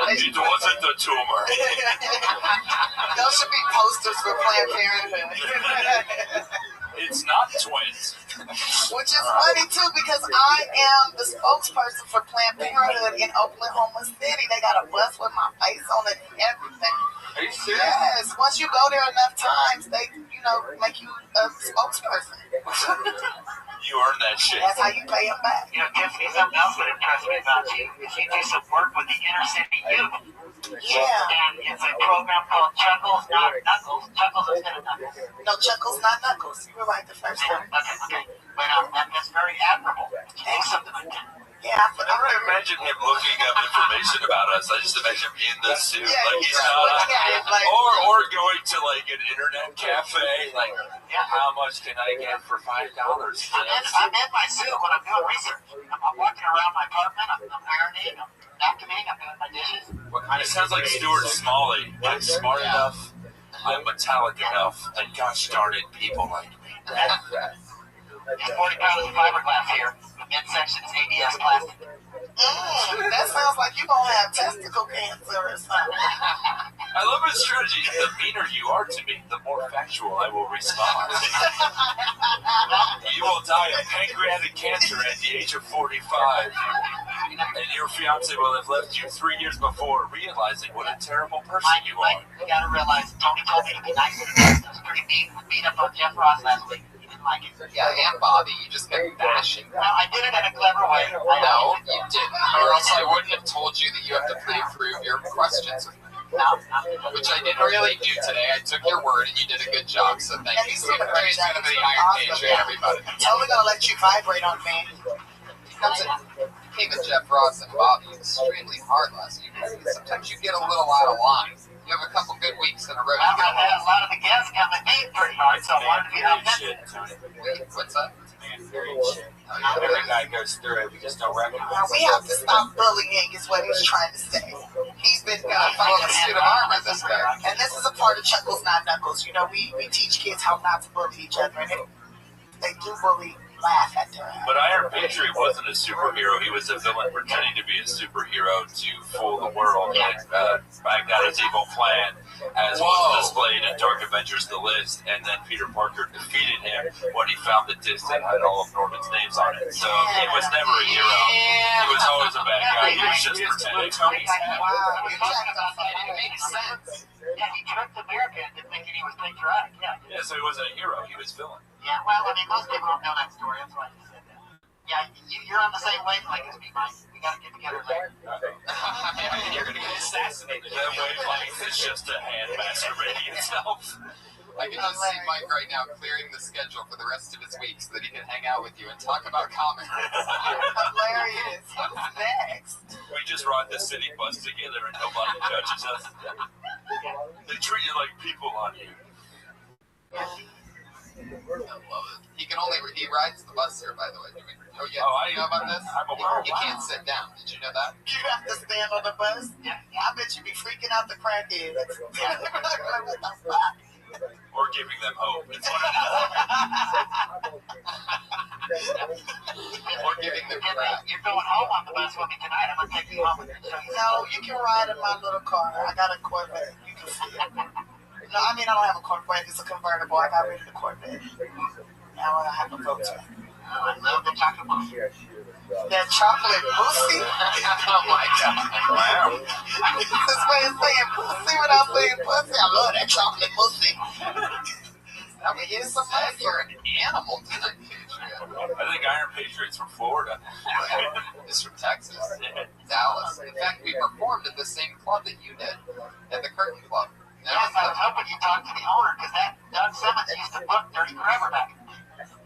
S16: It wasn't the tumor.
S22: Those should be posters for Planned Parenthood.
S16: It's not twins.
S22: Which is funny too, because I am the spokesperson for Planned Parenthood in Oklahoma City. They got a bus with my face on it and everything.
S16: Are you serious?
S22: Yes. Once you go there enough times, they, make you a spokesperson.
S16: You earned that shit.
S22: That's how you pay them back.
S2: Tiffany, something else that impressed me about you is you do some work with the inner city youth.
S22: Yeah.
S2: And it's a program called Chuckles, Not Knuckles. Chuckles instead of Knuckles.
S22: No, Chuckles, not Knuckles. You were right the first time.
S2: Okay. But that's very admirable. You do something like that.
S22: Yeah,
S16: I never imagine him looking up information about us. I just imagine him in the suit, like he's not, or going to like an internet cafe, like, how much can I get for $5?
S2: I'm in my suit when I'm doing research. I'm walking around my apartment. I'm ironing. I'm vacuuming. I'm doing my dishes.
S16: It sounds like Stuart Smalley. I'm smart enough. I'm metallic enough. And gosh darn it, people like me.
S2: It's 40 pounds of fiberglass here. The midsection is ABS plastic.
S22: That sounds like you're going to have testicle cancer or something.
S16: I love his strategy. The meaner you are to me, the more factual I will respond. You will die of pancreatic cancer at the age of 45. And your fiance will have left you 3 years before, realizing what a terrible person you are.
S2: You gotta realize, Tony told me to be nice to the guest. I was pretty mean. I beat up on Jeff Ross last week. He didn't like it.
S1: Yeah, and Bobby, you just kept bashing.
S2: Well, I did it in a clever way.
S1: No, you didn't. Or else I wouldn't have told you that you have to pre-approve your questions with me. Which I didn't really do today. I took your word and you did a good job, so thank you. So praise to the Iron Patriot, everybody.
S22: I'm totally going to let you vibrate on me.
S1: Came with Jeff Ross and Bobby extremely hard last week. Sometimes you get a little out of line. You have a couple good weeks in a row.
S2: I've had a lot of the guests come at me pretty hard, so I wanted to be
S16: Shit, Tony.
S1: What's up?
S16: Every guy goes through it. We just don't recognize
S22: Now, we have to stop bullying, is what he's trying to say. He's been
S1: following a suit of armor, this guy.
S22: And this is a part of Chuckles, Not Knuckles. We teach kids how not to bully each other. And if they do bully, laugh at them.
S16: But Iron Patriot wasn't a superhero. He was a villain pretending to be a superhero to fool the world and back out his evil plan, as was displayed in Dark Avengers The List. And then Peter Parker defeated him when he found the disc that had all of Norman's names on it. So he was never a hero. He was always a bad guy. He was just pretending.
S22: Wow, you
S1: talking about that. It makes sense.
S2: Yeah, he tricked America into thinking he was patriotic,
S16: Yeah, so he wasn't a hero. He was villain.
S2: Yeah, well, most people don't know that story. That's why I just said that. Yeah, you're on the same wavelength as me, Mike. We gotta get together later.
S1: You're gonna get assassinated.
S16: That wavelength is just a hand masturbating itself.
S1: I can just see Mike right now clearing the schedule for the rest of his week so that he can hang out with you and talk about comics.
S22: Hilarious. Who's next?
S16: We just ride the city bus together and nobody judges us. They treat you like people on you.
S1: I love it. He rides the bus here, by the way. Do you know about this? You can't sit down. Did you know that?
S22: You have to stand on the bus? Yeah. I bet you be freaking out the crackheads. What the fuck?
S16: Or giving them hope. It's one
S1: or giving them crap.
S2: You're going home on the bus with me tonight. I'm gonna take you home with me.
S22: No, you can ride in my little car. I got a Corvette. You can see it. No, I mean, I don't have a Corvette. It's a convertible. I got rid of the Corvette. Now I have a Volkswagen.
S2: I love the chocolate mousse.
S22: That chocolate mousse?
S1: Oh my God. Wow.
S22: This way is saying pussy without saying pussy. I love that chocolate mousse. I mean, here's some money.
S1: You're an animal tonight,
S16: I think Iron Patriot's from Florida.
S1: It's from Texas. Dallas. In fact, we performed at the same club that you did, at the Curtain Club.
S2: Yes, I was hoping you talked to the owner, because that Doug Simmons used to book Dirty Grabber back.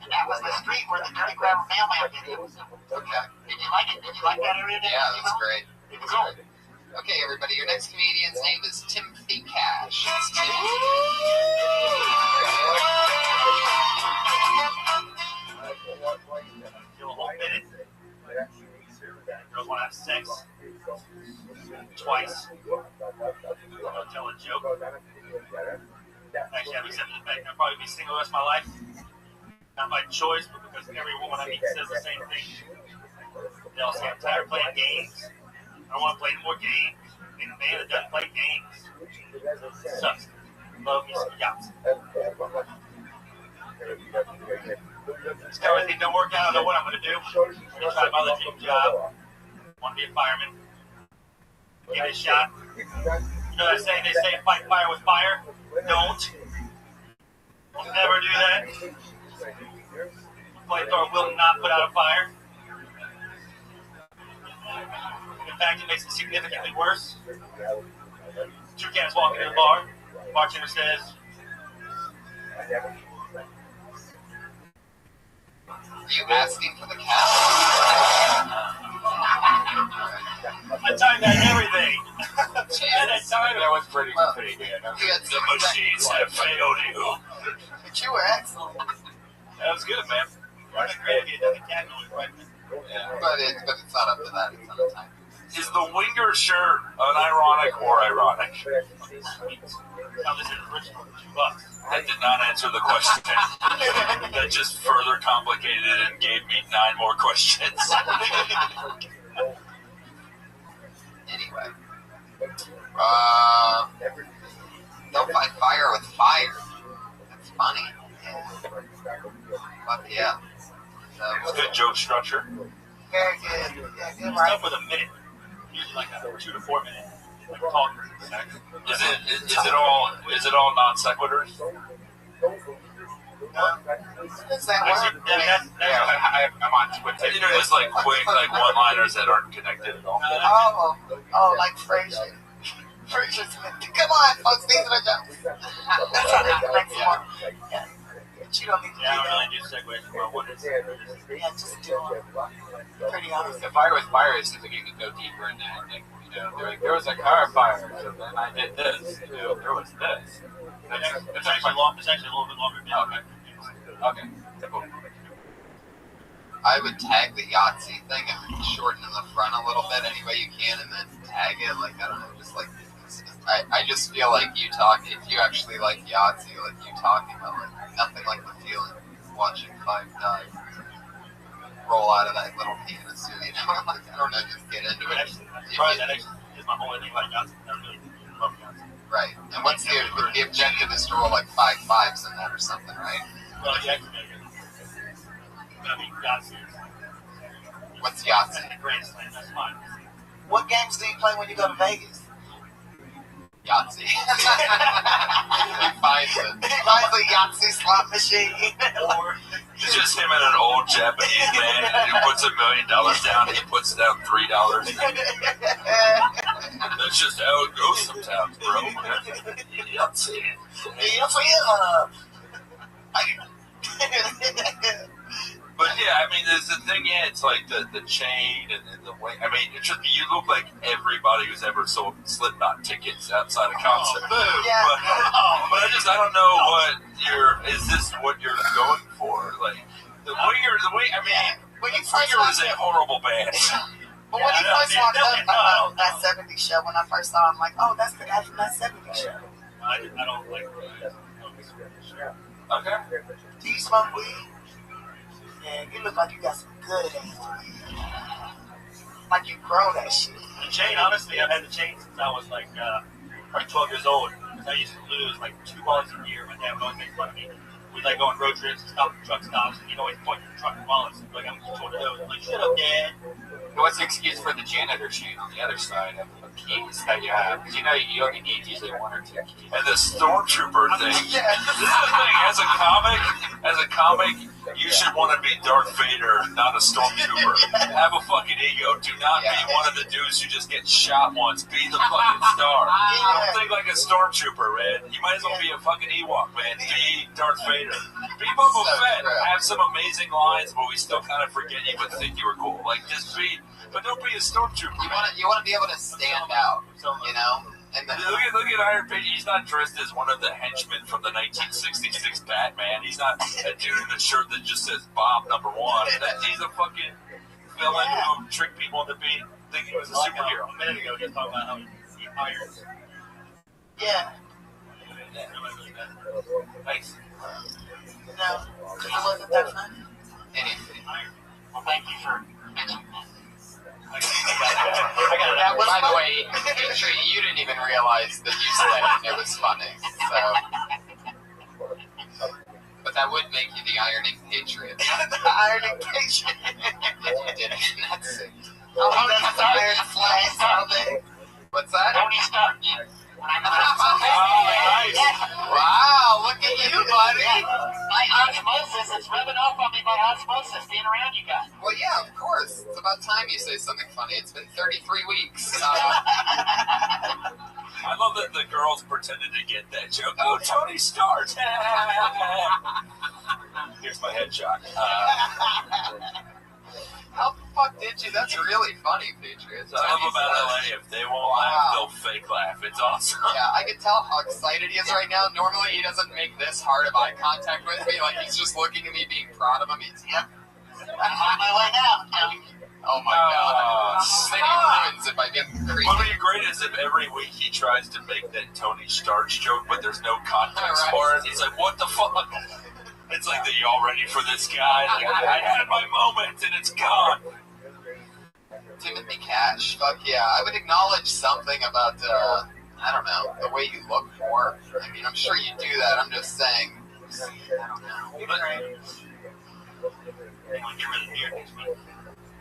S2: And that was the street where the Dirty Grabber mailman video was.
S1: Okay.
S2: Did you like it? Did you like that area?
S1: Yeah, that's great.
S2: It was cool.
S1: Okay, everybody, your next comedian's name is Timothy Cash. It's Tim.
S6: Do a whole minute. Girls want to have sex twice. I'll tell a joke. Actually, I've accepted the fact I'll probably be single the rest of my life. Not by choice, but because every woman I meet says the same thing. They all say I'm tired of playing games. I don't want to play any more games. Being a man that doesn't play games sucks. Love me some yachts. This kind of thing don't work out. I don't know what I'm going to do. I'm going to try my other dream job. I want to be a fireman. Give it a shot. You know that saying they say fight fire with fire? Don't. I'll never do that. Flamethrower will not put out a fire. In fact, it makes it significantly worse. Two cats walk into the bar. Bartender says,
S1: Are you asking for the cat?
S6: I timed that and everything.
S7: That was pretty good.
S6: The machines have failed you.
S2: But you were excellent.
S6: That was good, man. That's great if you did the cat noise, right?
S1: Yeah, but it's not up to that. It's not time.
S10: Is the winger shirt unironic or ironic?
S6: Now this is original for $2.
S10: That did not answer the question. That just further complicated it and gave me 9 more questions.
S1: Anyway. They'll fight fire with fire. That's funny. Yeah. But yeah.
S10: Good joke structure.
S2: Very good. Yeah, good,
S6: Stuff
S2: right?
S6: with a minute. Usually like a 2 to 4 minute. Like talk.
S10: Is it all non sequiturs?
S2: Does that work?
S7: I'm on Twitter.
S10: You know, just like quick, like one-liners that aren't connected at all.
S2: Oh, like Frasier. Frasier's come on, folks, these are the jokes. That's how they connect more. Yeah. But you don't need to do
S6: I don't
S2: that.
S6: really do segues from what is.
S2: Yeah, just do it. Pretty honest.
S7: The fire with fire, it seems like you can go deeper in that. Like, you know, they're like, there was a car fire, so then I did this. You know, there was this.
S6: It's actually long. It's actually a little bit longer.
S7: Okay. Cool.
S1: I would tag the Yahtzee thing and shorten in the front a little bit any way you can, and then tag it. Like, I don't know, just like I just feel like you talk. If you actually like Yahtzee, like you talking about like nothing like the feeling of watching 5 dive roll out of that little penis. You know, like I don't know, just get into it.
S6: That actually is my only thing about Johnson. I really love Johnson.
S1: Right. And what's the objective is to roll like 5 5s in that or something, right?
S6: Well, Jackson, I mean, Johnson.
S1: What's Yahtzee?
S6: Grand Slam. That's fine.
S2: What games do you play when you go to Vegas?
S1: Yahtzee. He finds it.
S2: He finds a Yahtzee slot machine.
S6: Or
S10: It's just him and an old Japanese man who puts $1 million down. He puts down $3. That's just how it goes sometimes, bro. Yahtzee. But yeah, I mean, there's the thing. Yeah, it's like the chain and the way. I mean, it's just you look like everybody who's ever sold Slipknot tickets outside a concert. But I don't know what is this what you're going for? Like the way. I mean, Winger is a horrible band.
S2: But when he first walked up, that 70s show, when I first saw him, I'm like, oh, that's the guy from that 70s show.
S6: I don't like.
S10: Okay.
S2: Do you smoke weed? Yeah, you look like you got some good ass weed. Like you grow that shit.
S6: The chain, honestly, I've had the chain since I was like probably 12 years old. Because I used to lose like 2 wallets a year. My dad would always make fun of me. We'd like go on road trips, stop at truck stops, and he'd always point to the truck and wallets. And be like, I'm just one of those. I'm like, shut up, Dad.
S7: What's the excuse for the janitor chain on the other side of keys that you have? Because you know you only need usually 1 or 2 keys.
S10: And the stormtrooper thing.
S2: Yeah.
S10: This is the thing. As a comic,
S16: As a comic, you should want to be Darth Vader, not a stormtrooper. Have a fucking ego. Do not be one of the dudes who just gets shot once. Be the fucking star. Don't think like a stormtrooper, man. You might as well be a fucking Ewok, man. Be Darth Vader. Be Boba Fett. Have some amazing lines, but we still kind of forget you but think you were cool. Like, just be, but don't be a stormtrooper.
S1: You want to be able to stand out, you know? And
S16: look at Iron Fist. He's not dressed as one of the henchmen from the 1966 Batman. He's not a dude in a shirt that just says Bob #1. He's a fucking villain who tricked people into thinking he was a superhero.
S6: A minute ago, he was talking about how he hires.
S22: Yeah.
S16: Nice.
S22: No, because it wasn't that fun.
S1: anything.
S6: Well, thank you for mentioning that.
S1: That was, by the way, Patriot, you didn't even realize that you said it was funny. So, but that would make you the ironing patriot.
S22: The ironing patriot.
S1: You did it. That's it.
S22: Oh, that's the iron flames all day.
S1: What's that?
S6: Tony Stark.
S1: Wow, look at you, buddy.
S6: My osmosis is rubbing off on me by osmosis being around you guys.
S1: Well, yeah, of course. It's about time you say something funny. It's been 33 weeks.
S16: I love that the girls pretended to get that joke. Oh, Tony Stark. Here's my headshot.
S1: How the fuck did you? That's really funny, Patriots.
S16: I love about LA. If they won't laugh, they'll fake laugh. It's awesome.
S1: Yeah, I can tell how excited he is right now. Normally, he doesn't make this hard of eye contact with me. Like, he's just looking at me, being proud of him. He's,
S6: I'm on my way now.
S1: oh my god. Then he ruins it by being creepy.
S16: What would be great is if every week he tries to make that Tony Stark joke, but there's no context for it. He's like, what the fuck? It's like, are you all ready for this guy? Like, I had my moment and it's gone.
S1: Timothy Cash, fuck yeah. I would acknowledge something about, I don't know, the way you look more. I mean, I'm sure you do that. I'm just saying. I don't know.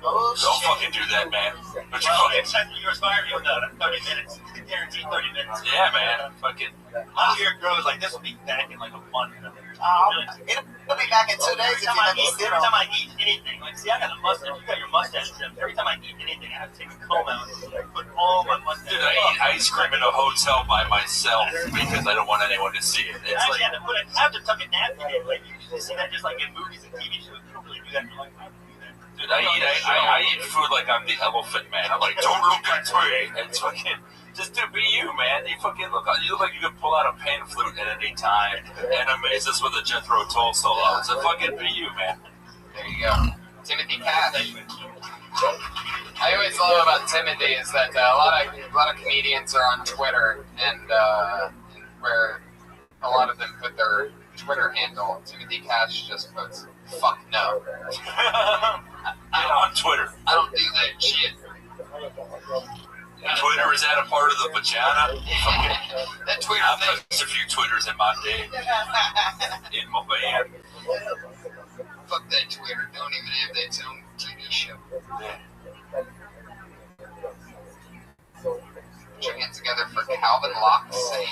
S16: Don't fucking do that, man. But you
S6: Well,
S16: fucking...
S6: except you're aspiring to 30 minutes. Guaranteed 30 minutes.
S16: Yeah, man. Fucking...
S6: My beard grows like this will be back in like a month.
S22: It'll be back in 2 days if you let me sit
S6: Every
S22: on.
S6: time I eat anything, like, see, I got a mustache. You got your mustache trimmed. Every time I eat anything, I have to take a comb out and put all my mustache.
S16: Dude, I eat ice cream in a hotel by myself because I don't want anyone to see it. It's
S6: I
S16: like...
S6: have to tuck a napkin in. Like, you usually see that just like in movies and TV shows. You don't really do that. You're like, I don't do that.
S16: Dude, I eat food like I'm the elephant man. I'm like, don't look at me. It's fucking... Just to be you, man. You fucking look like you could pull out a pan flute at any time and amaze us with a Jethro Tull solo. So fucking be you, man.
S1: There you go. Timothy Cash. I always love about Timothy is that a lot of comedians are on Twitter and where a lot of them put their Twitter handle. Timothy Cash just puts "fuck no."
S16: Get on Twitter.
S1: I don't do that shit.
S16: Twitter, is that a part of the vagina?
S1: That Twitter
S16: I've
S1: thing.
S16: touched a few Twitters in my day. In my van.
S1: Fuck that Twitter. Don't even have that own TV show. Put your hands together for Calvin Locke's sake.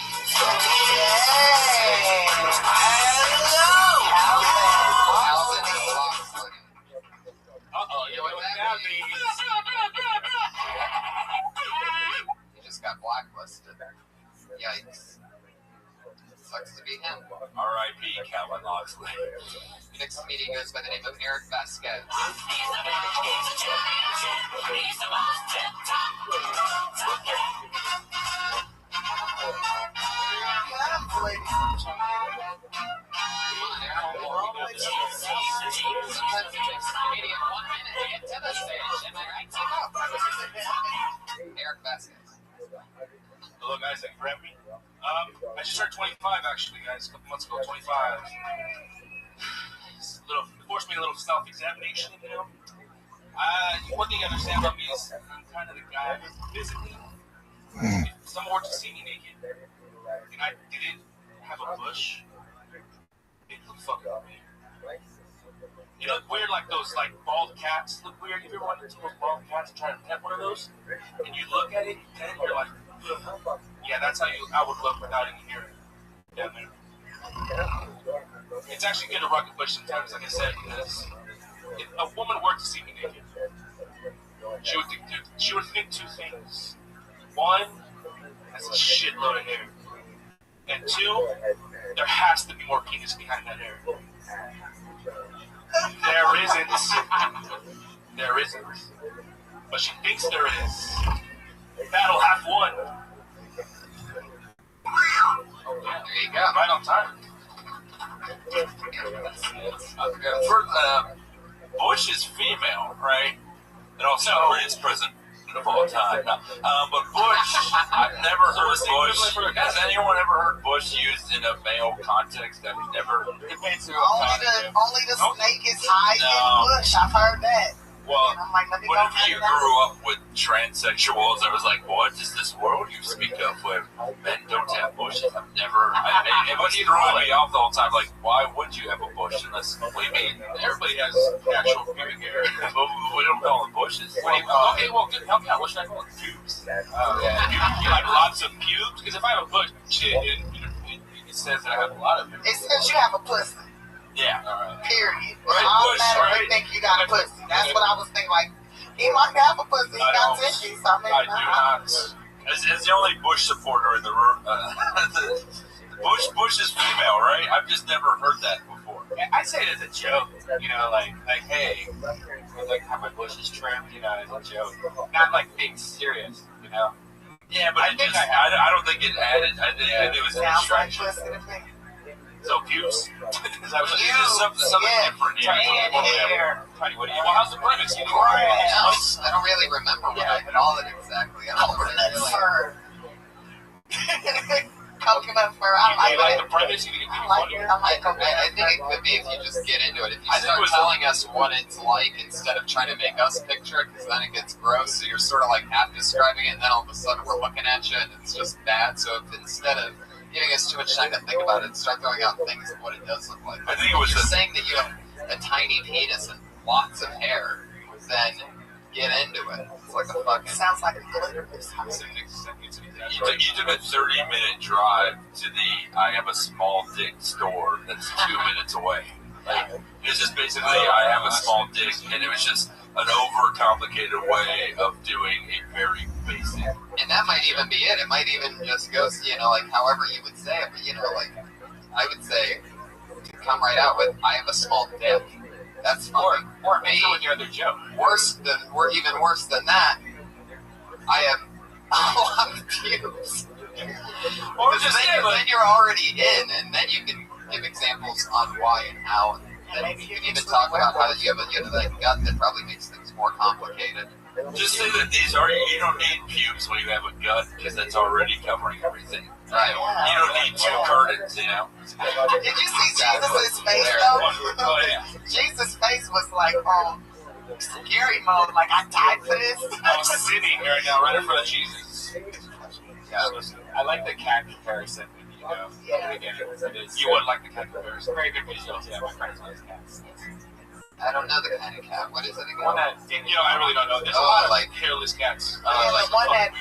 S1: Calvin Locke's. Uh-oh, you know what that means? He just got blacklisted. Yikes. Sucks to be him.
S16: R.I.P. Calvin Loxley.
S1: Next comedian goes by the name of Eric Vasquez. Eric Vasquez.
S16: Hello, guys. Thank you for having me. I just turned 25, actually, guys. A couple months ago, 25. It forced me a little self-examination, you know. One thing you understand about me is I'm kind of the guy physically. If someone were to see me naked and I didn't have a bush, it would fucking weird. You know, weird like those like bald cats look weird. You ever went into those bald cats and try to pet one of those? And you look at it and you're like, yeah, that's how I would look without any hair down there.
S6: it's actually good to rock a bush sometimes, like I said, because if a woman were to see me naked, she would think two things. One, that's a shitload of hair. And two, there has to be more penis behind that hair. There isn't. There isn't. But she thinks there is. Battle half won.
S1: There you go.
S6: Right on time.
S16: Bush is female, right? And also greatest president of all time. No. But Bush, I've never heard Bush. Has anyone ever heard Bush used in a male context? I've never.
S22: Only the snake is high in Bush. I've heard that.
S16: Well,
S22: I'm like, let me
S16: what
S22: go
S16: if
S22: find
S16: you
S22: it out.
S16: grew up with transsexuals? I was like, what is this world you speak of where men don't have bushes? I've never. It was throwing me off the whole time. Like, why would you have a bush unless? What do you mean? Everybody has natural pubic hair. We don't call them bushes.
S6: Okay, well, good. Help me out. What should I call it? Pubes. You like lots of pubes? Because if I have a bush, it says that I have a lot of it.
S22: It says you have a pussy.
S16: Yeah.
S22: Period.
S16: Right,
S22: Automatically
S16: Bush,
S22: think you got a pussy. That's what I was thinking. Like, he might have a pussy. He got tissues. So maybe
S16: I do not. As the only Bush supporter in the room, Bush is female, right? I've just never heard that before.
S7: I say it as a joke, you know, like hey, like how my bush is trimmed, you know, as a joke, not like being serious, you know.
S16: Yeah, but I don't think it added. I think it was a distraction.
S6: So pubes?
S16: Is that what it is? Something different.
S6: Yeah. Tiny, what do you? Well, how's the premise? You
S1: I don't really remember what I called it exactly. I don't
S22: fur. Coconut fur. I like
S6: the premise.
S22: I like it.
S1: I think it could be if you just get into it. If you start telling us what it's like instead of trying to make us picture it, because then it gets gross. So you're sort of like half describing it, and then all of a sudden we're looking at you, and it's just bad. So if instead of giving us too much time to think about it, start throwing out things of what it does look like.
S16: I think it was
S1: you're saying that you have a tiny penis and lots of hair, then get into it. It's like a fucking.
S22: Sounds like a glitter.
S16: You took a 30-minute drive to the I have a small dick store that's 2 minutes away. Like, it's just basically I have a small dick, and it was just an overcomplicated way of doing a very basic.
S1: And that might even be it. It might even just go, you know, like however you would say it. But, you know, like, I would say, to come right out with, I have a small dick. That's fine.
S6: Or maybe with your other joke.
S1: Even worse than that, I have a lot of pubes.
S6: Or just
S1: then you're already in, and then you can give examples on why and how. And maybe you can even talk about how you have a gut that probably makes things more complicated.
S16: Just say that you don't need pubes when you have a gut, because that's already covering everything.
S1: Right.
S16: You don't need two curtains, you know.
S22: Did you see Jesus' face though? Jesus' face was like scary mode. Like, I died for this.
S6: I was sitting right now, right in front of Jesus.
S7: Yeah, I like the cat comparison. You know,
S6: you wouldn't like the cat comparison.
S7: Very good visuals. Yeah, my friends love cats.
S1: I don't know the kind of cat. What is it again?
S7: One that,
S6: I really don't know. There's a lot of like hairless cats.
S22: The one that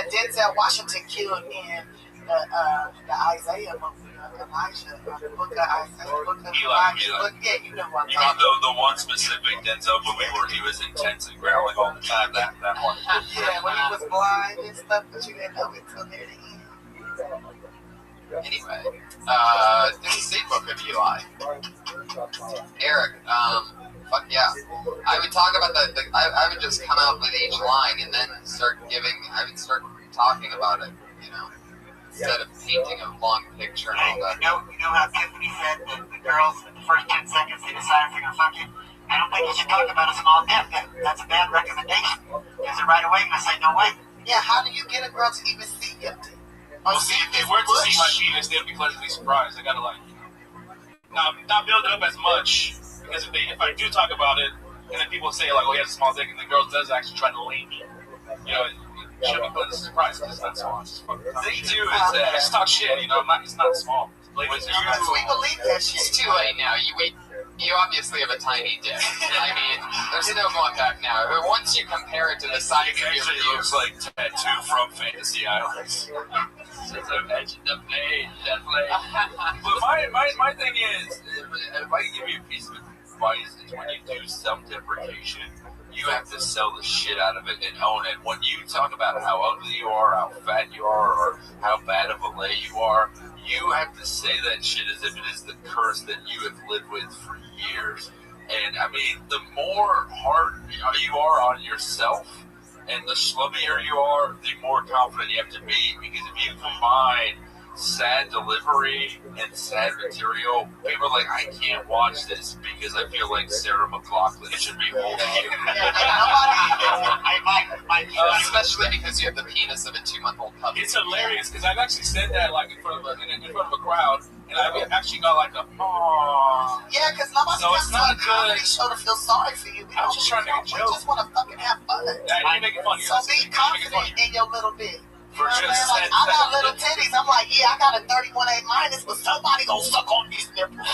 S22: Denzel Washington killed in the Isaiah movie, Elijah, the book of Isaiah, book of Elijah. Yeah, you know what I'm talking about.
S16: The one specific Denzel movie where he was intense and growling all the time. That one.
S22: Yeah, when he was blind and stuff, but you didn't know it until near the end.
S1: Anyway, this is the book of Eli. Eric, fuck yeah. I would talk about I would just come out with each line and then start talking about it, you know, instead of painting a long picture and all that.
S3: You know how Tiffany said that the girls, in the first 10 seconds, they decide if they're gonna fuck you? I don't think you should talk about a small dick. That's a bad recommendation. Is it right away? I say no way.
S22: Yeah, how do you get a girl to even see your dick?
S6: Well, see, if they were to see my penis, they'd be pleasantly surprised. I gotta not build it up as much, because if I do talk about it, and then people say like, oh, he has a small dick, and the girl does actually try to lay me, you know, it should be pleasantly surprised because it's not small. It's just fucking.
S16: Thing too is that
S6: it's talk shit, you know. It's not small.
S22: We believe that shit.
S1: It's too late now. You obviously have a tiny dick. I mean, there's no going back now. Once you compare it to the size of your
S16: actually looks like Tattoo from Fantasy Islands. Since I'm etching the pain, definitely. But my thing is, if I can give you a piece of advice, is when you do self-deprecation, you have to sell the shit out of it and own it. When you talk about how ugly you are, how fat you are, or how bad of a lay you are, you have to say that shit as if it is the curse that you have lived with for years. And I mean, the more hard you are on yourself, and the slummier you are, the more confident you have to be. Because if you combine sad delivery and sad material, people are like, I can't watch this because I feel like Sarah McLachlan should be holding you.
S1: Especially because you have the penis of a 2-month-old puppy.
S7: It's hilarious because I've actually said that like in front of a crowd, and I've actually got like a aww.
S22: Yeah, because nobody comes to a comedy show to feel sorry for you.
S7: I'm just trying to make a joke.
S22: We just want to fucking have fun.
S7: I make it funny.
S22: So be confident in your little bit.
S7: For just
S22: like, I got little titties. I'm like, yeah, I got a 31A minus, but somebody gonna suck on these nipples.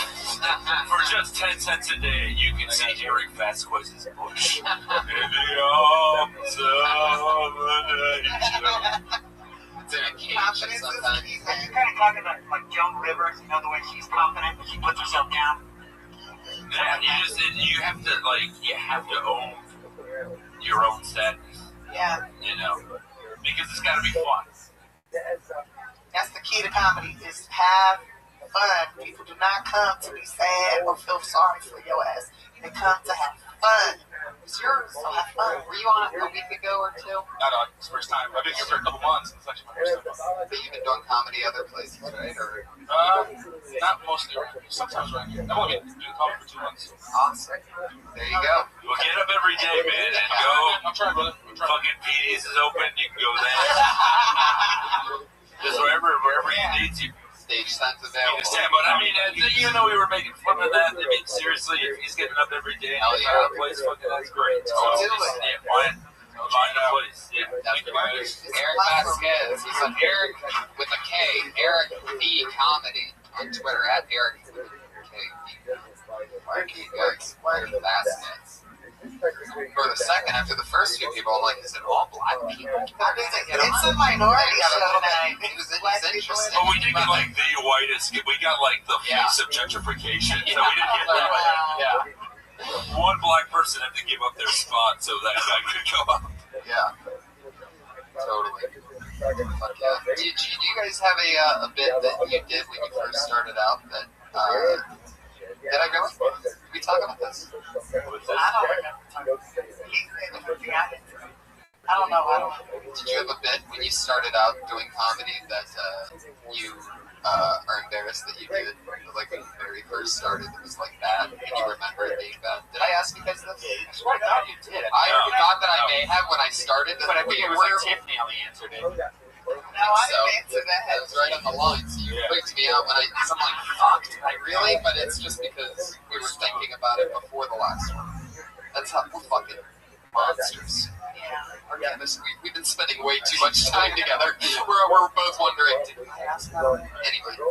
S16: For just 10 cents a day, you can see Eric Vasquez's bush. In the arms of
S1: It's in a cage
S22: Confidence
S1: sometimes.
S22: is key, man.
S6: You're kind of talking about like Joan Rivers, you know, the way she's confident, but she puts herself down.
S16: Yeah, you have to own your own sadness.
S22: Yeah.
S16: You know, because it's got to be fun.
S22: That's the key to comedy, is have fun. People do not come to be sad or feel sorry for your ass. They come to have fun.
S1: It's yours.
S22: So have fun.
S1: Were you on it a week ago or two?
S7: Not on. It's the first time. I've been here for a couple months. It's actually my first time.
S1: But you've been doing comedy other places, right? Or
S7: Not mostly around here. Sometimes around here. I've only been doing comedy for 2 months.
S1: awesome. There you go.
S16: Well, get up every day, man, and go.
S7: I'm trying, brother. I'm trying.
S16: Fucking PD's is open. You can go there. Just wherever you need to.
S1: Stage signs available.
S16: Yeah, but I mean, even though we were making fun of that, I mean, seriously, if he's getting up every day and he's got a place, fucking, that's great. So,
S1: Do
S16: just,
S1: it.
S16: yeah, find a place. Yeah, thank you, guys.
S1: Eric Vasquez. He's on Eric with a K. Eric V Comedy on Twitter at Eric with a K. Why are you guys Vasquez? For the second, after the first few people, I'm like, is it all black people?
S22: It's a minority show tonight.
S1: He's interesting.
S16: But we did get like the whitest. We got like the face of gentrification. So we didn't get that. Yeah. One black person had to give up their spot so that guy could go up.
S1: Yeah. Totally. Fuck yeah. Do you guys have a bit that you did when you first started out that did I really? Did we talk about this?
S22: I don't remember. I don't know.
S1: Did you have a bit when you started out doing comedy that you are embarrassed that you did? Like when you very first started, it was like bad, and you remember it being bad. Did I ask you guys this?
S7: I swear to God you did.
S1: I thought that I may have when I started,
S7: But I think it was like Tiffany only answered it.
S22: No, I didn't answer that.
S1: That was right on the line. So you freaked me out when I'm like, fuck, did I really? But it's just because we were thinking about it before the last one. That's how we're fucking monsters. Yeah, we've been spending way too much time together. We're both wondering, did we ask that? Anyway.
S16: You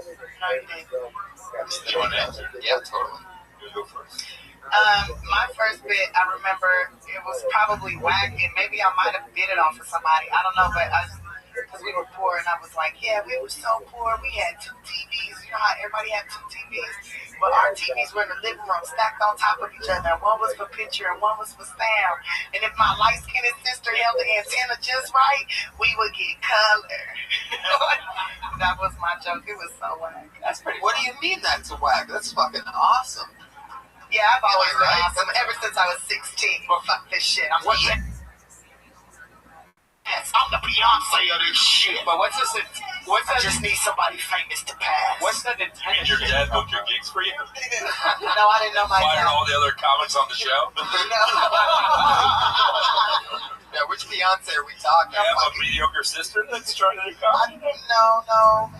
S16: want to answer?
S1: Yeah, totally.
S16: You go first.
S22: My first bit, I remember it was probably whack, and maybe I might have bit it off of somebody. I don't know, but because we were poor, and I was like, yeah, we were so poor, we had 2 TVs. You know how everybody had 2 TVs? But our TVs were in the living room, stacked on top of each other. One was for picture, and one was for sound. And if my light-skinned sister held the antenna just right, we would get color. That was my joke. It was so whack.
S1: That's pretty. What do you mean that's whack? That's fucking awesome.
S22: Yeah, I've always been awesome ever since I was 16. Well, fuck this shit. Yes, I'm the Beyonce of this shit.
S7: But what's this?
S22: I just need somebody famous to pass.
S7: What's that intent?
S16: Your dad booked your gigs for you?
S22: No, I didn't know my
S16: Fired
S22: dad.
S16: all the other comics on the show?
S1: Yeah, which Beyonce are we talking?
S16: You have a mediocre sister that's trying to do comedy?
S22: No,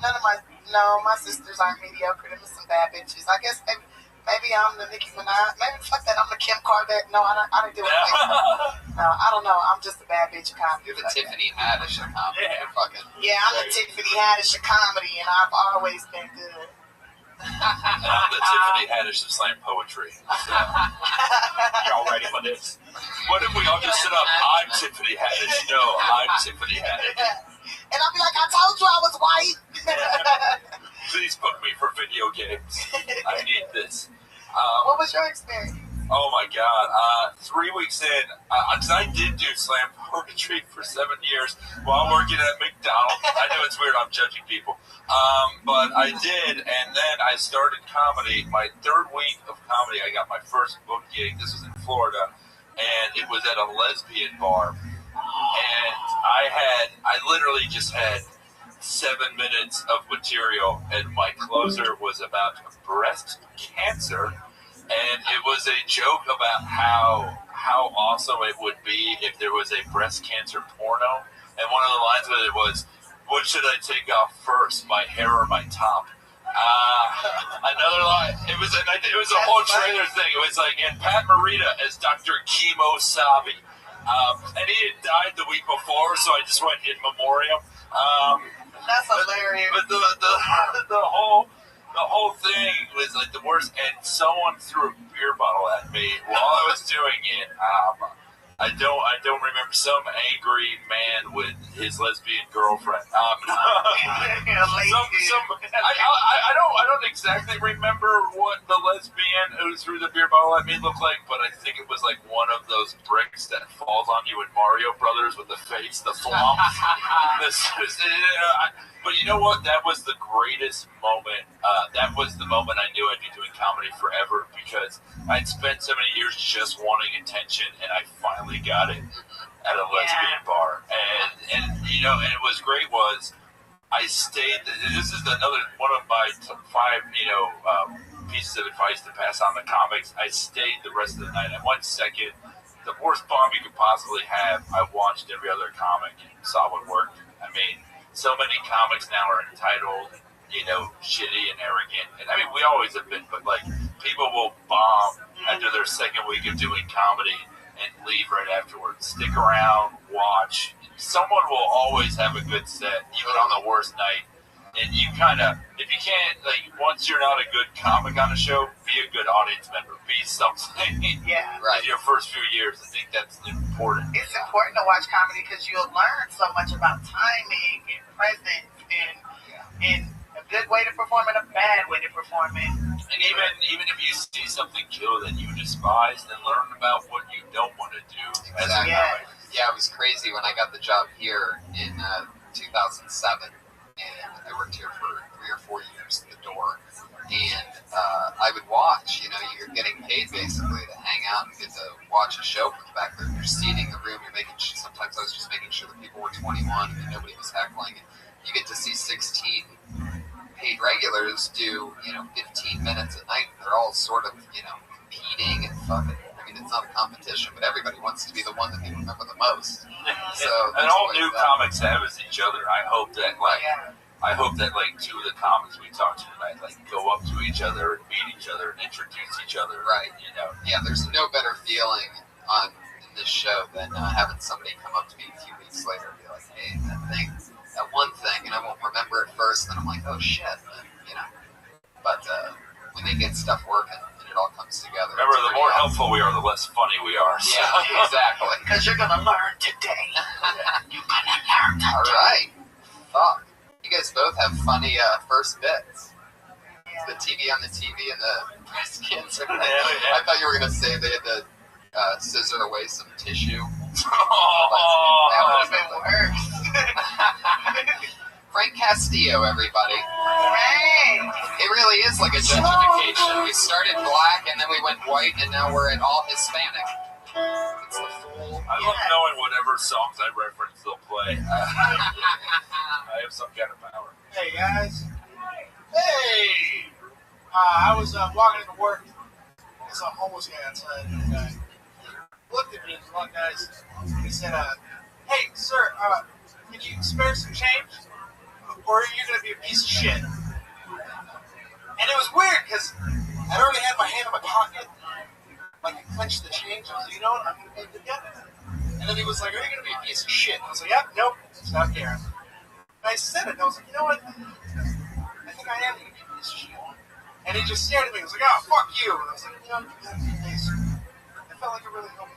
S22: none of my sisters aren't mediocre. They're some bad bitches. I guess maybe I'm the Nicki Minaj. Maybe fuck that. I'm the Kim Kardashian. No, I didn't do it. No, I don't know. I'm just a bad bitch of comedy.
S1: You're the Tiffany Haddish of comedy.
S22: Yeah.
S1: Fucking.
S22: Yeah, I'm the Tiffany Haddish of comedy, and I've always been good.
S16: I'm the Tiffany Haddish of slam poetry.
S7: Y'all ready for this?
S16: What if we all just sit up? I'm Tiffany Haddish. No, I'm Tiffany Haddish.
S2: And I'll be like, I told you I was white.
S16: Please book me for video games. I need this.
S2: What was your experience?
S16: Oh my God. 3 weeks in, because I did do slam poetry for 7 years while working at McDonald's. I know it's weird, I'm judging people. But I did, and then I started comedy. My 3rd week of comedy, I got my first book gig. This was in Florida, and it was at a lesbian bar. And I literally just had 7 minutes of material, and my closer was about breast cancer. And it was a joke about how awesome it would be if there was a breast cancer porno. And one of the lines of it was, "What should I take off first, my hair or my top?" Another line. It was a whole trailer thing. It was like, and Pat Morita as Dr. Chemo Sabi. And he had died the week before, so I just went in memoriam.
S2: That's hilarious.
S16: But the whole thing was like the worst, and someone threw a beer bottle at me while I was doing it. I don't remember, some angry man with his lesbian girlfriend. I don't exactly remember what the lesbian who threw the beer bottle at me looked like, but I think it was like one of those bricks that falls on you in Mario Brothers with the face, the flop. But you know what? That was the greatest moment. That was the moment I knew I'd be doing comedy forever, because I'd spent so many years just wanting attention, and I finally got it at a lesbian bar. And you know, and it was great was I stayed. This is another one of my 5 pieces of advice to pass on to comics. I stayed the rest of the night. I went second. The worst bomb you could possibly have. I watched every other comic and saw what worked. I mean, so many comics now are entitled, shitty and arrogant. And I mean, we always have been, but like, people will bomb after their second week of doing comedy and leave right afterwards. Stick around, watch. Someone will always have a good set, even on the worst night. And you kind of, if you can't, like, once you're not a good comic on a show, be a good audience member. Be something.
S2: Yeah.
S16: Right. In your first few years, I think that's important.
S2: It's important to watch comedy because you'll learn so much about timing and presence and a good way to perform and a bad way to perform it.
S16: And even if you see something kill that you despise, then learn about what you don't want to do.
S1: Exactly. Yeah, it was crazy when I got the job here in 2007. And I worked here for 3 or 4 years at the door, and I would watch. You're getting paid basically to hang out and get to watch a show from the back there. You're seating the room. You're making. Sometimes I was just making sure that people were 21 and nobody was heckling. And you get to see 16 paid regulars do 15 minutes a night. They're all sort of competing and fucking. I mean, it's not a competition, but everybody wants to be the one that they remember the most. So
S16: and all new comics have is each other. I hope that like 2 of the comics we talked to tonight go up to each other and meet each other and introduce each other.
S1: Right. Yeah. There's no better feeling in this show than having somebody come up to me a few weeks later and be like, "Hey, that one thing," and I won't remember it first. Then I'm like, "Oh shit," But when they get stuff working. It all comes together.
S16: Remember, the more helpful we are, the less funny we are. So.
S1: Yeah, exactly.
S2: Because you're going to learn today. You're going to learn today.
S1: All right. Fuck. You guys both have funny first bits. Yeah. The TV on the TV and the breast cancer. Yeah. I thought you were going to say they had to scissor away some tissue. That would have been worse. Frank Castillo, everybody.
S2: Hey!
S1: It really is like a gentrification. We started black, and then we went white, and now we're at all Hispanic. It's the full...
S16: I love knowing whatever songs I reference they'll play. I have some kind of power.
S6: Hey, guys. Hey! I was walking into work. There's a homeless guy outside. And looked at me, and one guy, he said, "Hey, sir, can you spare some change? Or are you going to be a piece of shit?" And it was weird because I already had my hand in my pocket, like I clenched the change. I was like, I'm going to be together. And then he was like, "Are you going to be a piece of shit?" I was like, "Yep, nope, stop caring." And I said it, and I was like, "You know what? I think I am going to be a piece of shit." And he just stared at me. He was like, "Oh, fuck you." And I was like, "Nice." I felt like it really helped me.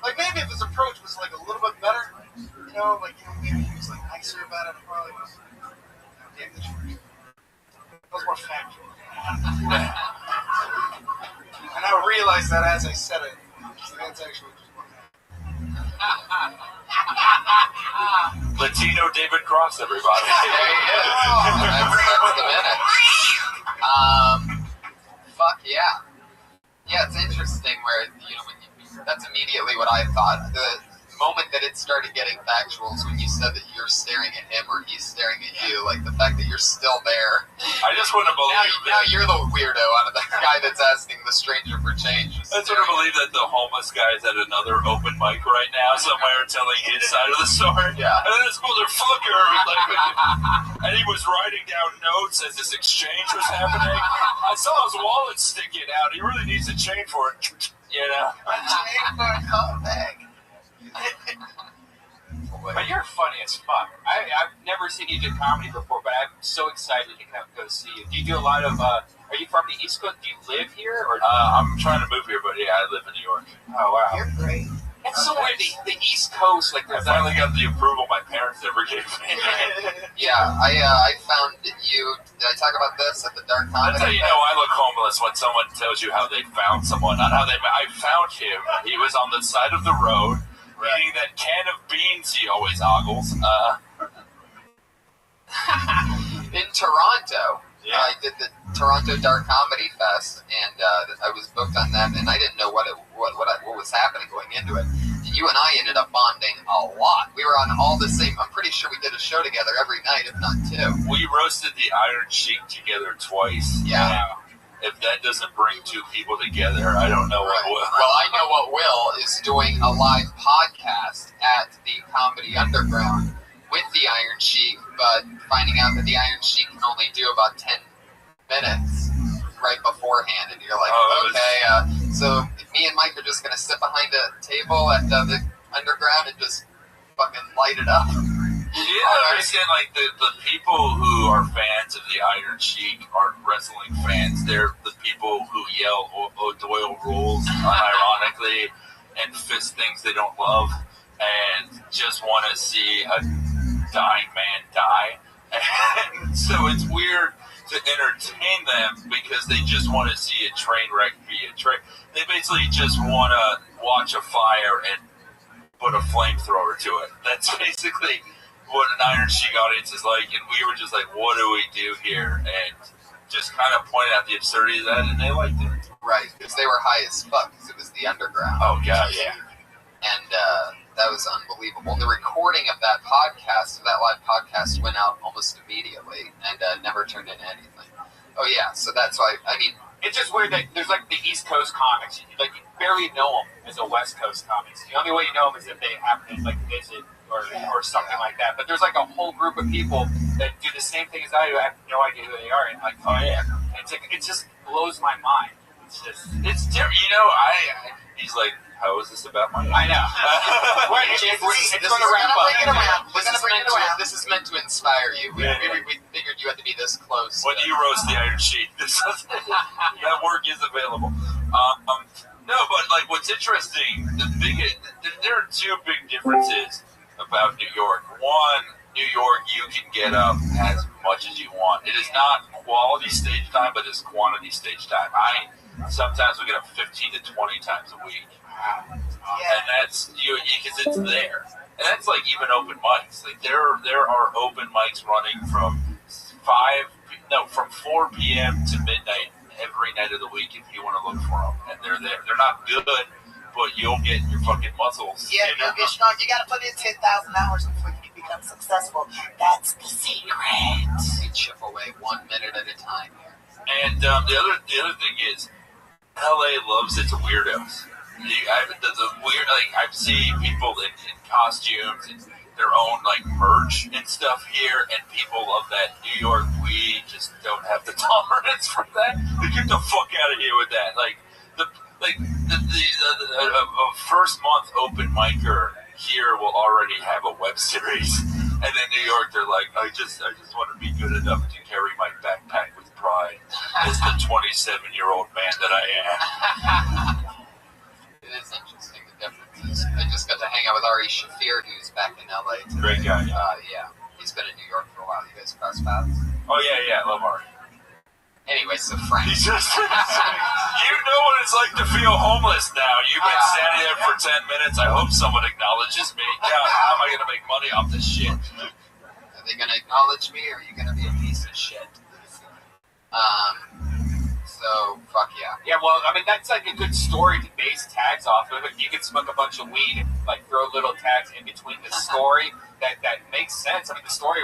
S6: Like maybe if his approach was like a little bit better, maybe he was like nice.
S21: nicer about it, I probably was. Those were factual. And I realized that as I said it. That's actually just what happened.
S16: Latino David Cross, everybody.
S1: There he is. That's the minute. Fuck yeah. Yeah, it's interesting where, when that's immediately what I thought. The moment that it started getting factual is when you said that you're staring at him or he's staring at you. Like, the fact that you're still there.
S16: I just want to believe
S1: now you're the weirdo out of the guy that's asking the stranger for change.
S16: I just want to believe that the homeless guy is at another open mic right now somewhere telling his side of the story.
S1: Yeah.
S16: And then this motherfucker, and he was writing down notes as this exchange was happening. I saw his wallet sticking out. He really needs a chain for it. You know?
S22: A chain for a coat bag.
S7: But you're funny as fuck. I've never seen you do comedy before, but I'm so excited to go see you. Do you do a lot of, are you from the East Coast? Do you live here? Or
S16: I'm trying to move here, but yeah, I live in New York.
S7: Oh, wow.
S22: You're great.
S7: It's so weird, the East Coast, like,
S16: I finally got the approval my parents ever gave me.
S1: Yeah, I found you. Did I talk about this at the Dark Comedy?
S16: That's how you know I look homeless when someone tells you how they found someone, not how they. I found him. He was on the side of the road, eating that can of beans he always ogles.
S1: In Toronto.
S16: Yeah.
S1: I did the Toronto Dark Comedy Fest, and I was booked on that, and I didn't know what was happening going into it. And you and I ended up bonding a lot. We were on all the same. I'm pretty sure we did a show together every night, if not two.
S16: We roasted the Iron Sheik together twice.
S1: Yeah.
S16: If that doesn't bring two people together, I don't know what will.
S1: Well, I know what will is doing a live podcast at the Comedy Underground with the Iron Sheik, but finding out that the Iron Sheik can only do about 10 minutes right beforehand, and you're like, so me and Mike are just going to sit behind a table at the Underground and just fucking light it up.
S16: You understand, like, the people who are fans of the Iron Sheik aren't wrestling fans. They're the people who yell Doyle rules unironically and fist things they don't love and just want to see a dying man die. And so it's weird to entertain them because they just want to see a train wreck be a train. They basically just want to watch a fire and put a flamethrower to it. That's basically what an Iron Sheik audience is like, and we were just like, what do we do here? And just kind of pointed out the absurdity of that, and they liked it.
S1: Right, because they were high as fuck, because it was the Underground.
S16: Oh, God, yeah.
S1: And that was unbelievable. The recording of that podcast, that live podcast, went out almost immediately and never turned into anything. Oh, yeah, so that's why, I mean...
S7: It's just weird that there's, like, the East Coast comics. Like, you barely know them as a West Coast comics. The only way you know them is if they happen to, like, visit or something like that. But there's, like, a whole group of people that do the same thing as I do. I have no idea who they are. And, like, oh, yeah. It's like, it just blows my mind. It's just...
S16: It's different. You know, he's like, how is this about money?
S7: I know. It's going to wrap up.
S1: This is meant to inspire you. We figured you had to be this close.
S16: When you roast the Iron Sheik, that work is available. No, but like what's interesting, there are two big differences about New York. One, New York, you can get up as much as you want. It is not quality stage time, but it's quantity stage time. Sometimes we get up 15 to 20 times a week. And that's because it's there, and that's like even open mics. Like there are open mics running from 4 p.m. to midnight every night of the week if you want to look for them, and they're there. They're not good, but you'll get your fucking muscles.
S22: Yeah, you'll get strong. You got to put in 10,000 hours before you can become successful. That's the secret.
S1: We chip away 1 minute at a time here.
S16: And the other thing is, LA loves its weirdos. The weird, like I've seen people in costumes and their own like merch and stuff here, and people love that. New York, we just don't have the tolerance for that. Get the fuck out of here with that. Like a first month open micer here will already have a web series, and then New York, they're like, I just want to be good enough to carry my backpack with pride as the 27-year-old man that I am.
S1: It is interesting, the differences. I just got to hang out with Ari Shafir, who's back in LA today.
S16: Great guy.
S1: Yeah. just cross paths.
S16: Oh yeah, I love Mark.
S1: Anyway, so Frank.
S16: He's just, you know what it's like to feel homeless now. You've been standing there for 10 minutes. I hope someone acknowledges me. God, how am I going to make money off this shit?
S1: Are they going to acknowledge me, or are you going to be a piece of shit? So, fuck yeah.
S7: Yeah, well, I mean, that's like a good story to base tags off of. If you could smoke a bunch of weed and like throw little tags in between the story, that makes sense. I mean, the story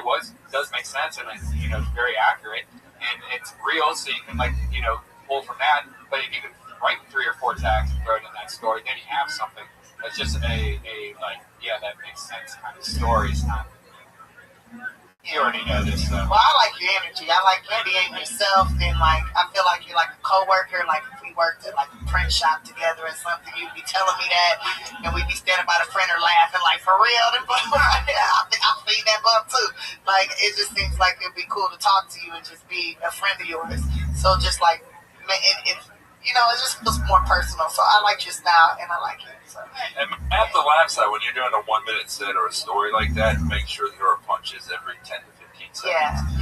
S7: does make sense, and it's, you know, very accurate, and it's real, so you can, like, you know, pull from that. But if you could write 3 or 4 tags and throw it in that story, then you have something. That's just a like, yeah, that makes sense kind of story. It's not. You already know this stuff.
S22: Well, I like your energy. I like you being yourself, and like I feel like you're like a coworker. Like if we worked at like a print shop together or something, you'd be telling me that, and we'd be standing by the printer laughing like, for real. I'll feed that bump too. Like it just seems like it'd be cool to talk to you and just be a friend of yours. So just like it you know, it just feels more personal. So I like your style, and I like it. So.
S16: And at the laugh side, when you're doing a 1-minute set or a story like that, make sure there are punches every 10 to 15 seconds.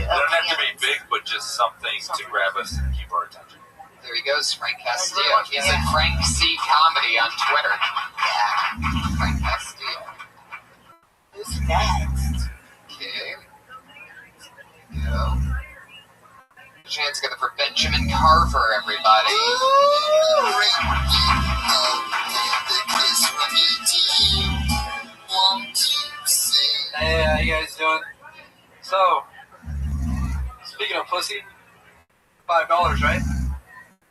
S22: Yeah.
S16: They don't have to be big, but just something to grab us and keep our attention.
S1: There he goes, Frank Castillo. He's at Frank C. Comedy on Twitter.
S22: Yeah.
S1: Frank Castillo.
S22: Who's next?
S1: Okay. There you go. Chance together for Benjamin Carver, everybody.
S15: Hey, how you guys doing? So, speaking of pussy, $5, right?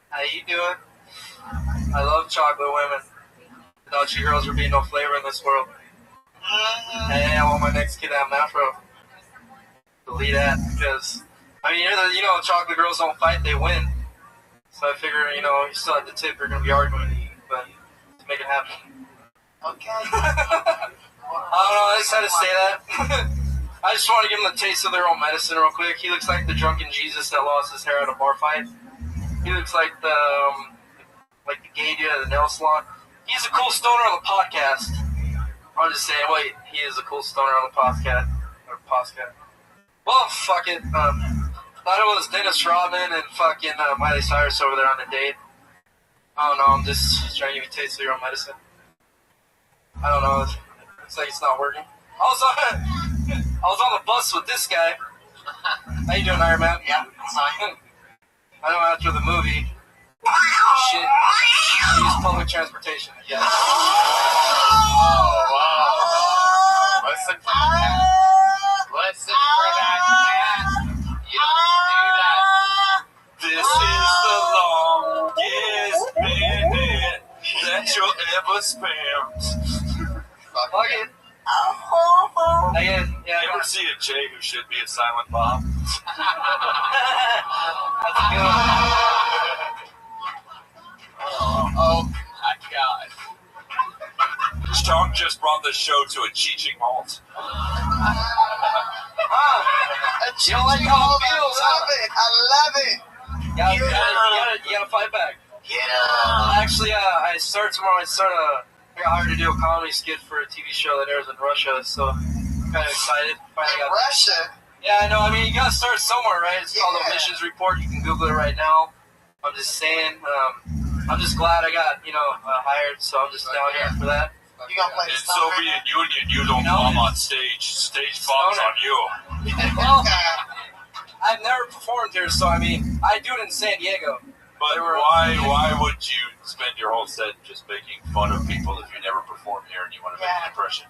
S15: How you doing? I love chocolate women. I thought you girls would be no flavor in this world. Hey, I want my next kid to have an afro. Delete that, because I mean, you know, chocolate girls don't fight, they win. So I figure, you know, you still at the tip, you're going to be arguing, but to make it happen.
S22: Okay.
S15: I don't know, I just had to say that. I just want to give him a taste of their own medicine real quick. He looks like the drunken Jesus that lost his hair at a bar fight. He looks like the gay dude at the nail salon. He's a cool stoner on the podcast. I'm just saying, wait, he is a cool stoner on the podcast. Well, fuck it. Thought it was Dennis Rodman and fucking Miley Cyrus over there on a date. I don't know, I'm just trying to give you a taste of your own medicine. I don't know, it's like it's not working. I was on the bus with this guy. How you doing, Iron Man?
S22: Yeah, fine.
S15: I know after the movie, shit, I use public transportation. Yeah.
S1: Oh, wow. Listen for that. Listen for that, man. You don't do that.
S16: This is the longest minute that you'll ever spend.
S15: Fuck it. Again, yeah.
S16: You ever see a Jay who should be a silent Bob?
S15: That's a good one.
S1: Oh my God.
S16: Sean just brought the show to a cheeching halt.
S15: You don't like how it feels,
S22: I love it.
S15: You gotta fight back. Actually, I start tomorrow. I got hired to do a comedy skit for a TV show that airs in Russia, so I'm kind of excited.
S22: Russia?
S15: Yeah, I know. I mean, you gotta start somewhere, right? It's called a missions report. You can Google it right now. I'm just saying. I'm just glad I got, hired, so I'm just down here for that.
S22: You gonna play
S16: in Soviet Union, you don't bomb on stage. Stage bombs on you.
S15: Well, I've never performed here, so I mean, I do it in San Diego.
S16: But why would you spend your whole set just making fun of people if you never performed here and you want to make an impression?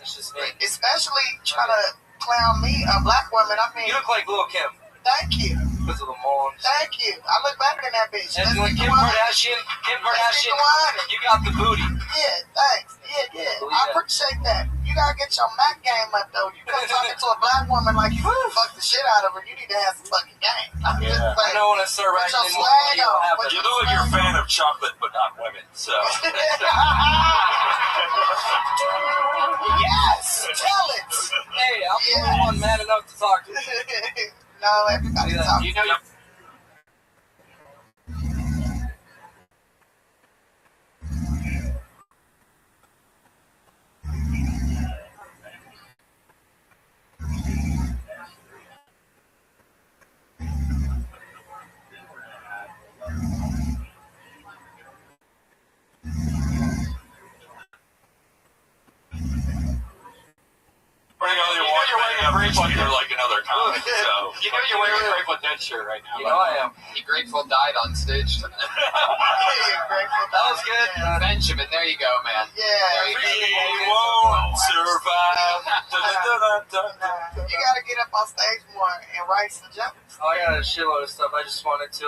S15: It's just me.
S22: Especially trying to clown me, a black woman. I mean,
S15: you look like Lil' Kim.
S22: Thank you.
S15: Because of the moms.
S22: Thank you. I look better than that bitch.
S15: And like Kim Kardashian, you got the booty.
S22: Yeah, thanks. Yeah. I appreciate that. You gotta get your Mac game up though. You come talking to a black woman like you fuck the shit out of her. You need to have some fucking game. I'm just saying.
S15: I know when I start writing in
S22: swag on.
S16: You look like you're a fan of chocolate, but not women. So.
S22: Yes, tell it.
S15: Hey, I'm one man enough to talk to.
S22: No, everybody talks.
S15: You know.
S10: So
S7: You know you're wearing a Grateful Dead shirt right now.
S15: You know I am.
S1: He Grateful died on stage tonight.
S15: That was good.
S1: Benjamin, there you go, man.
S22: Yeah.
S1: There you
S10: we won't survive.
S22: You gotta get up on stage more and write some jokes.
S15: Oh, I got a shitload of stuff. I just wanted to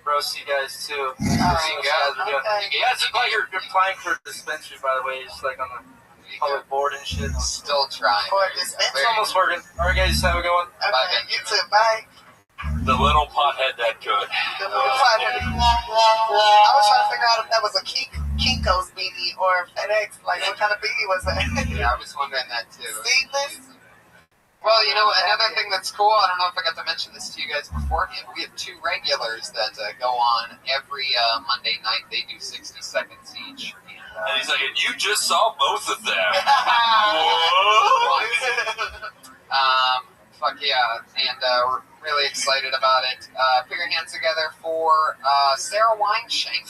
S15: roast you guys too.
S22: You
S15: guys look like you're applying for a dispensary, by the way. Just like on the public board and shit.
S1: Still trying.
S22: For a dispensary.
S15: It's almost working. Alright, guys, have a good one.
S22: Okay, you too. Bye.
S10: The little pothead that could.
S22: The little pothead. I was trying to figure out if that was a Kinko's beanie or FedEx. Like, what kind of beanie was that?
S1: Yeah, I was wondering that too.
S22: Seedless?
S1: Well, you know, another thing that's cool, I don't know if I got to mention this to you guys beforehand, but we have 2 regulars that go on every Monday night. They do 60 seconds each.
S10: And he's like, and you just saw both of them.
S1: Fuck yeah, and we're really excited about it. Put your hands together for Sarah Wineshank.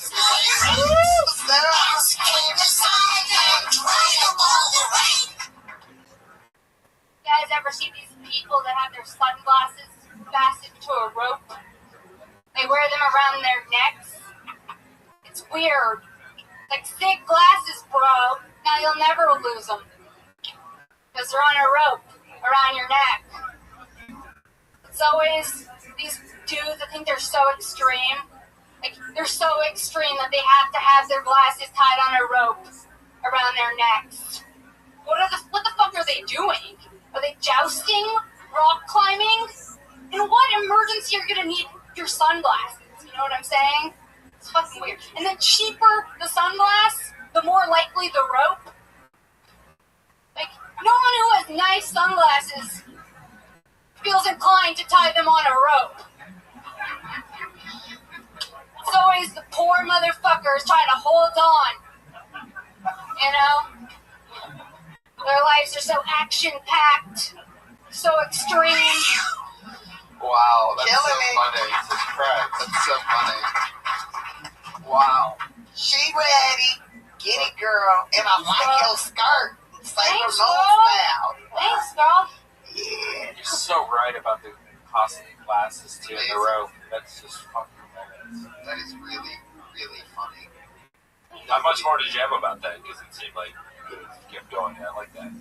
S5: You guys ever see these people that have their sunglasses fastened to a rope? They wear them around their necks. It's weird. Like thick glasses, bro. Now you'll never lose them. Because they're on a rope around your neck. It's always these dudes that think they're so extreme. Like, they're so extreme that they have to have their glasses tied on a rope around their necks. What the fuck are they doing? Are they jousting? Rock climbing? In what emergency are you gonna need your sunglasses? You know what I'm saying? It's fucking weird. And the cheaper the sunglass, the more likely the rope. Like, no one who has nice sunglasses feels inclined to tie them on a rope. It's always the poor motherfuckers trying to hold on. You know? Their lives are so action-packed, so extreme.
S1: Wow, that's
S22: Killing
S1: so
S22: me.
S1: funny. Jesus Christ, that's so funny. Wow.
S22: She ready. Get it, girl. And I like your skirt. Sailor Moon
S5: Thanks, girl.
S22: style.
S5: Thanks, girl.
S22: Yeah.
S7: You're so right about the cost of the glasses too in the rope. That's just fucking hilarious.
S1: That is really, really funny.
S10: Not much more to jam about that because it seemed like it kept going. Yeah, I like that.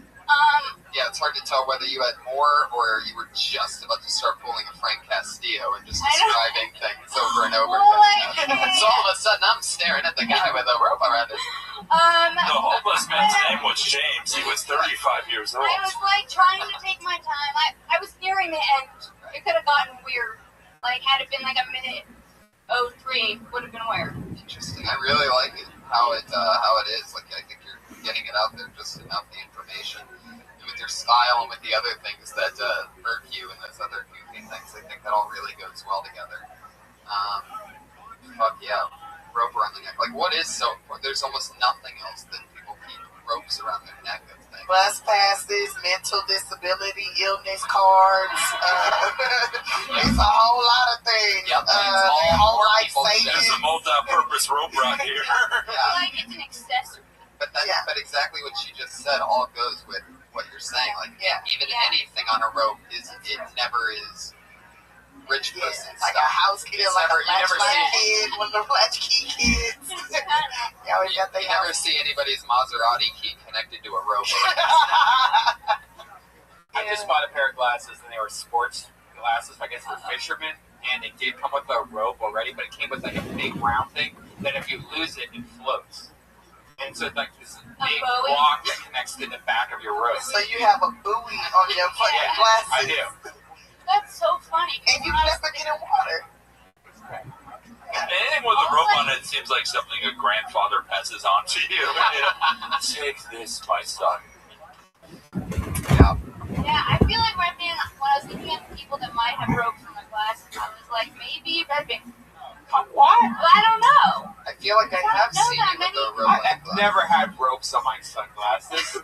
S1: Yeah, it's hard to tell whether you had more or you were just about to start pulling a Frank Castillo and just describing things over and over again. So all of a sudden I'm staring at the guy with a rope around his.
S10: The homeless man's name was James. He was 35 years old.
S5: I was like trying to take my time. I was nearing the end. It could have gotten weird. Like, had it been like a minute 03, would have been weird.
S1: Interesting. I really like it. How it is. Like, I think you're getting it out there just enough, the information. And with your style and with the other things that irk you and those other goofy things, I think that all really goes well together. Fuck yeah. Rope around the neck. Like, what is so... There's almost nothing else that people keep ropes around their neck of things.
S22: Bus passes, mental disability, illness cards. It's a whole lot of things.
S1: Yep, it's all
S22: life
S10: There's
S22: saving.
S10: a multi-purpose rope right here.
S1: Yeah.
S5: Like, it's an accessory.
S1: But exactly what she just said all goes with what you're saying. Like, even anything on a rope it never is rich pussy
S22: Like
S1: stuff.
S22: a house kid,
S1: It's
S22: like
S1: never,
S22: a
S1: you never
S22: latchkey
S1: see
S22: kid, one of the latchkey kids. You always got the
S1: you never see anybody's Maserati key connected to a rope.
S7: I just bought a pair of glasses and they were sports glasses. I guess for fishermen, and it did come with a rope already, but it came with like a big round thing that if you lose it, it floats. And so it's like this big block that connects to the back of your rope.
S22: So you have a buoy on your fucking glasses.
S7: I do.
S5: That's so funny.
S22: And you never get in water.
S10: Anything with a rope on it seems like something a grandfather passes on to you. Take this, my son.
S5: Yeah, I feel like when I was looking at the people that might have ropes on their glasses, I was like, maybe Red Bing.
S7: What?
S5: Well, I don't know.
S1: I feel like I have seen you with a rope.
S7: I've never had ropes on my sunglasses.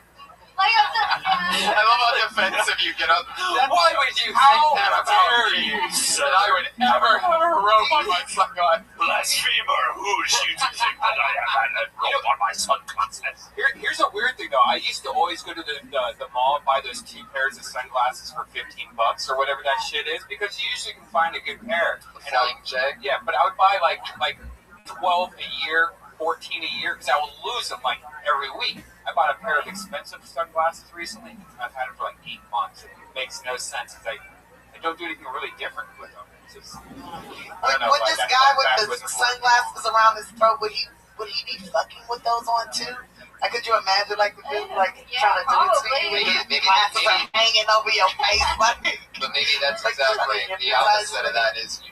S5: Like,
S1: I love how defensive you get up. Why would you think
S7: How
S1: that about
S7: dare
S1: me?
S7: you?
S1: That I would ever have a rope on my sunglasses?
S10: Blasphemer, who is you to think that I have had a rope on my sunglasses?
S7: Here's a weird thing though. I used to always go to the mall and buy those 2 pairs of sunglasses for $15 or whatever that shit is, because you usually can find a good pair.
S1: Flying J.
S7: Yeah, but I would buy like 12 a year, 14 a year, because I would lose them like every week. I bought a pair of expensive sunglasses recently. I've had them for like 8 months. It makes no sense because I don't do anything really different with them. It's just, I don't know.
S22: Would this guy with the sunglasses around his throat, would he be fucking with those on too? Like, could you imagine like the dude trying to do it to you?
S1: Maybe
S22: glasses are hanging over your face, like.
S1: But maybe that's exactly the opposite of that. Is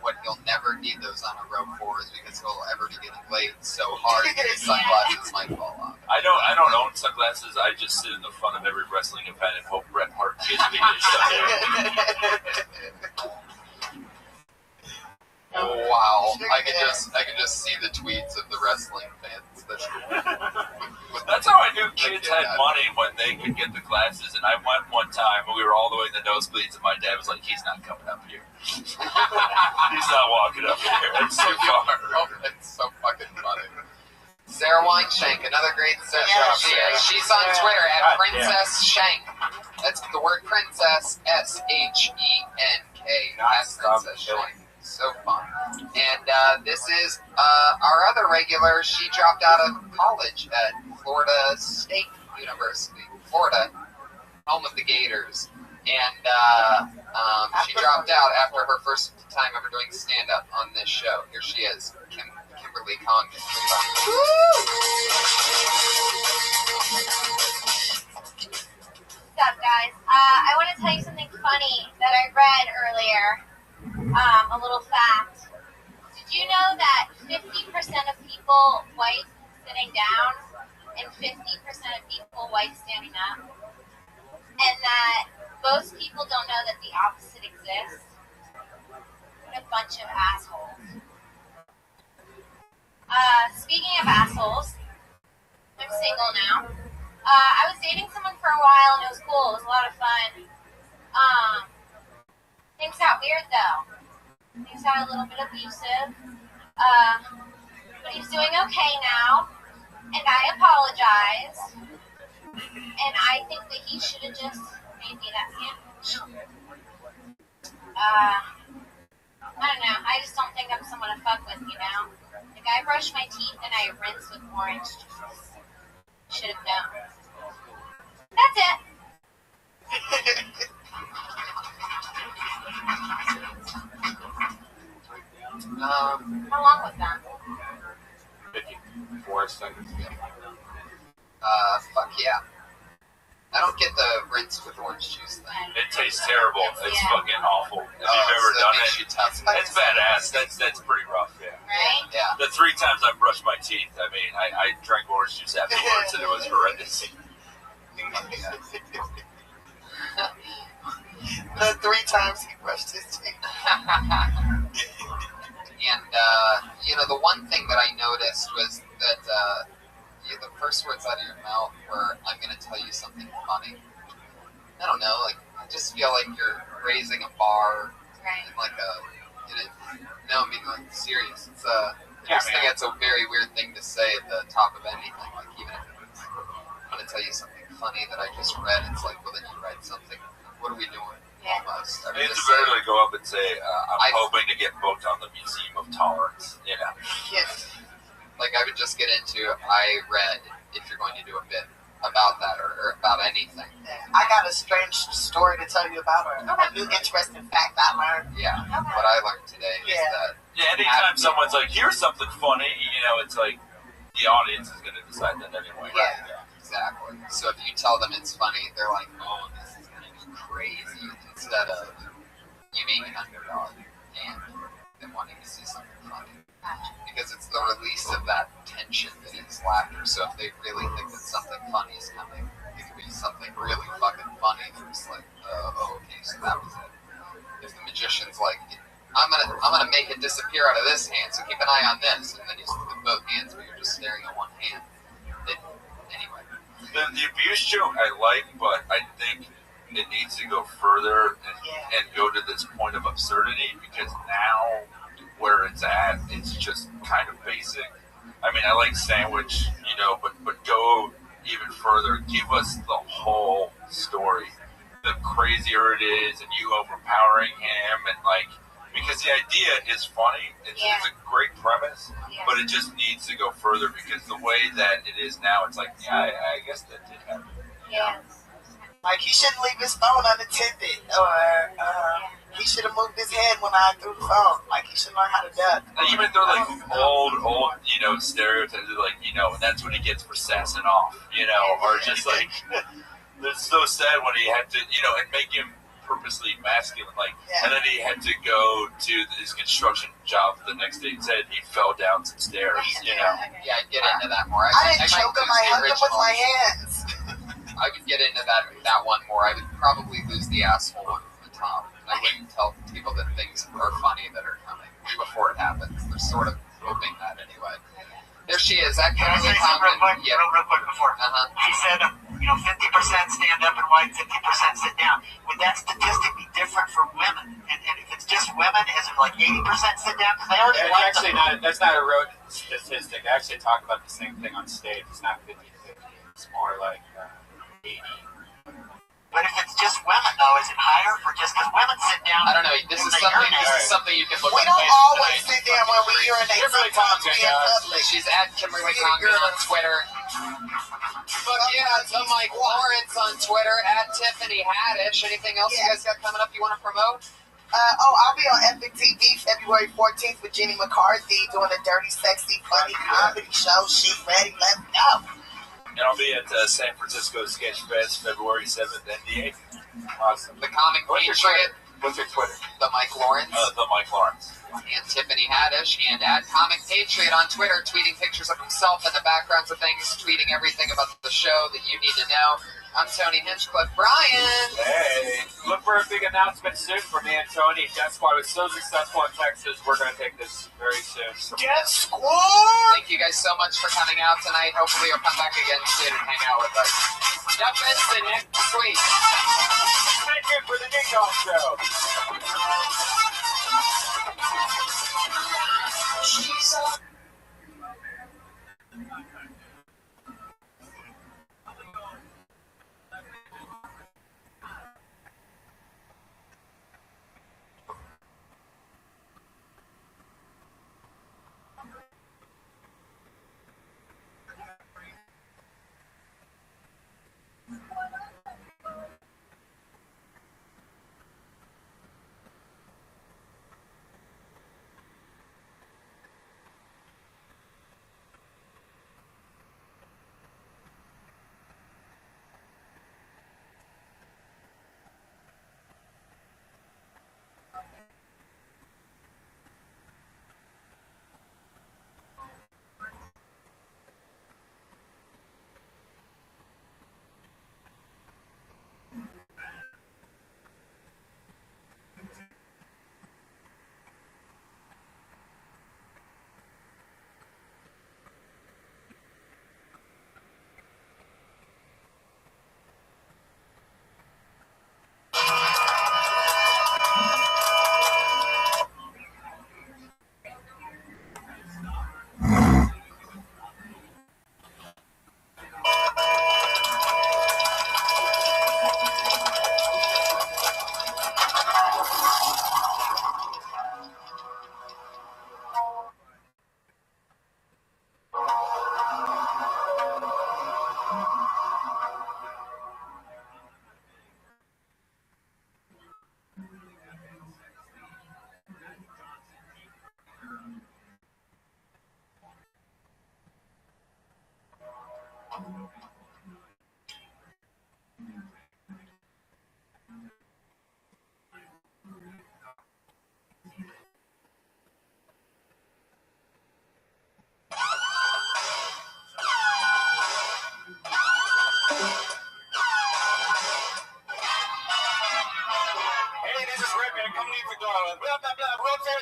S1: what he'll never need those on a rope for is because he'll ever be getting laid so hard that his sunglasses might fall off.
S16: I don't own sunglasses. I just sit in the front of every wrestling event and hope Bret Hart gives me this stuff.
S1: Wow, I can just see the tweets of the wrestling fans.
S16: That's how I knew kids had money, when they could get the glasses. And I went one time, and we were all the way in the nosebleeds, and my dad was like, "He's not coming up here. He's not walking up here. It's too far."
S1: It's so fucking funny. Sarah Weinshank, another great set. She's on Twitter at Princess Shank. That's the word princess, SHENK. That's Princess Shank. So fun. And this is our other regular. She dropped out of college at Florida State University, Florida, home of the Gators. And she dropped out after her first time ever doing stand-up on this show. Here she is, Kimberly Condon.
S12: What's up, guys? I want to tell you something funny that I read earlier. A little fact. Did you know that 50% of people white sitting down and 50% of people white standing up? And that most people don't know that the opposite exists? What a bunch of assholes. Speaking of assholes, I'm single now. I was dating someone for a while and it was cool. It was a lot of fun. Things got weird though. Things got a little bit abusive. But he's doing okay now. And I apologize. And I think that he should have just made me that sandwich. I don't know. I just don't think I'm someone to fuck with, Like, I brush my teeth and I rinse with orange juice. Should have known. That's it. How long was that?
S7: 54 seconds.
S1: Fuck yeah. I don't get the rinse with orange juice thing.
S16: It tastes terrible. It's fucking awful. If you've ever done it, it's badass. That's pretty rough, yeah.
S12: Right?
S1: Yeah.
S16: The 3 times I brushed my teeth, I mean, I drank orange juice afterwards, and it was horrendous.
S22: The 3 times he brushed his teeth.
S1: And, the one thing that I noticed was that the first words out of your mouth were, "I'm going to tell you something funny." I don't know, like, I just feel like you're raising a bar in like no, I mean, like, serious. It's I just think it's a very weird thing to say at the top of anything, like, even if it's, "I'm going to tell you something funny that I just read." It's like, well, then you read something. What are we doing? Almost. I mean,
S16: It's better to go up and say, I'm hoping to get booked on the Museum of Tolerance,
S1: Yes. Like, I would just get into, I read, if you're going to do a bit about that or about anything.
S22: I got a strange story to tell you about her. A new interesting fact I learned.
S1: Yeah. What I learned today is that...
S16: Yeah, anytime someone's like, here's something funny, it's like, the audience is going to decide that anyway.
S1: Yeah, exactly. So if you tell them it's funny, they're like, oh, this is going to be crazy, instead of you being an underdog and them wanting to see something funny. Because it's the release of that tension that is laughter. So if they really think that something funny is coming, it could be something really fucking funny. They're just like, oh, okay, so that was it. If the magician's like, I'm gonna make it disappear out of this hand, so keep an eye on this, and then you look at both hands, but you're just staring at one hand. Anyway.
S16: The abuse joke I like, but I think it needs to go further and go to this point of absurdity, because now where it's at, it's just kind of basic. I mean, I like sandwich, but go even further. Give us the whole story. The crazier it is, and you overpowering him, and like, because the idea is funny. It's a great premise, but it just needs to go further because the way that it is now, it's like, yeah, I guess that did happen.
S12: Yeah.
S22: Like, he shouldn't leave his phone unattended, or he should have moved his head when I threw the phone. Like, he should learn how to duck.
S16: Even though, like, old, stereotypes, like, and that's what he gets for sassing off, or just like, it's so sad when he had to, and make him purposely masculine, like, and then he had to go to his construction job the next day. He said he fell down some stairs,
S1: Yeah, I'd get into that more.
S22: I didn't choke him, I hugged him with my hands.
S1: I could get into that one more. I would probably lose the asshole at the top. I wouldn't tell people that things are funny that are coming before it happens. They're sort of hoping that anyway. There she is. That
S6: Can I say something real quick? Real quick before. She said, 50% stand up and white, 50% sit down. Would that statistic be different for women? And if it's just women, is it like 80% sit down? Because they already
S7: It's actually not. That's not a road statistic. I actually talk about the same thing on stage. It's not 50-50. It's more like 80.
S6: But if it's just women, though, is it higher for just because women sit down?
S1: I don't know. This is something you can look
S22: We
S1: at.
S22: don't always sit down when we urinate.
S1: Kimberly
S22: Sometimes we in public.
S1: She's at Kimberly Compton on Twitter. Fuck yeah, the Mike Lawrence on Twitter, at Tiffany Haddish. Anything else you guys got coming up you want to promote?
S22: I'll be on Epic TV February 14th with Jenny McCarthy doing a dirty, sexy, funny comedy show. She's ready. Let's go.
S16: And I'll be at San Francisco Sketch Fest February 7th and the 8th.
S1: Awesome. The Comic Patriot.
S16: What's your Twitter?
S1: The Mike Lawrence.
S16: The Mike Lawrence.
S1: And Tiffany Haddish. And at Comic Patriot on Twitter, tweeting pictures of himself and the backgrounds of things, tweeting everything about the show that you need to know. I'm Tony Hinchcliffe. Brian!
S7: Hey! Look for a big announcement soon for me and Tony. Death Squad was so successful in Texas, we're going to take this very soon.
S22: Death Squad!
S1: Thank you guys so much for coming out tonight. Hopefully you'll come back again soon and hang out with us. Jeff Benson next week.
S7: Thank you for the Nick Dog Show.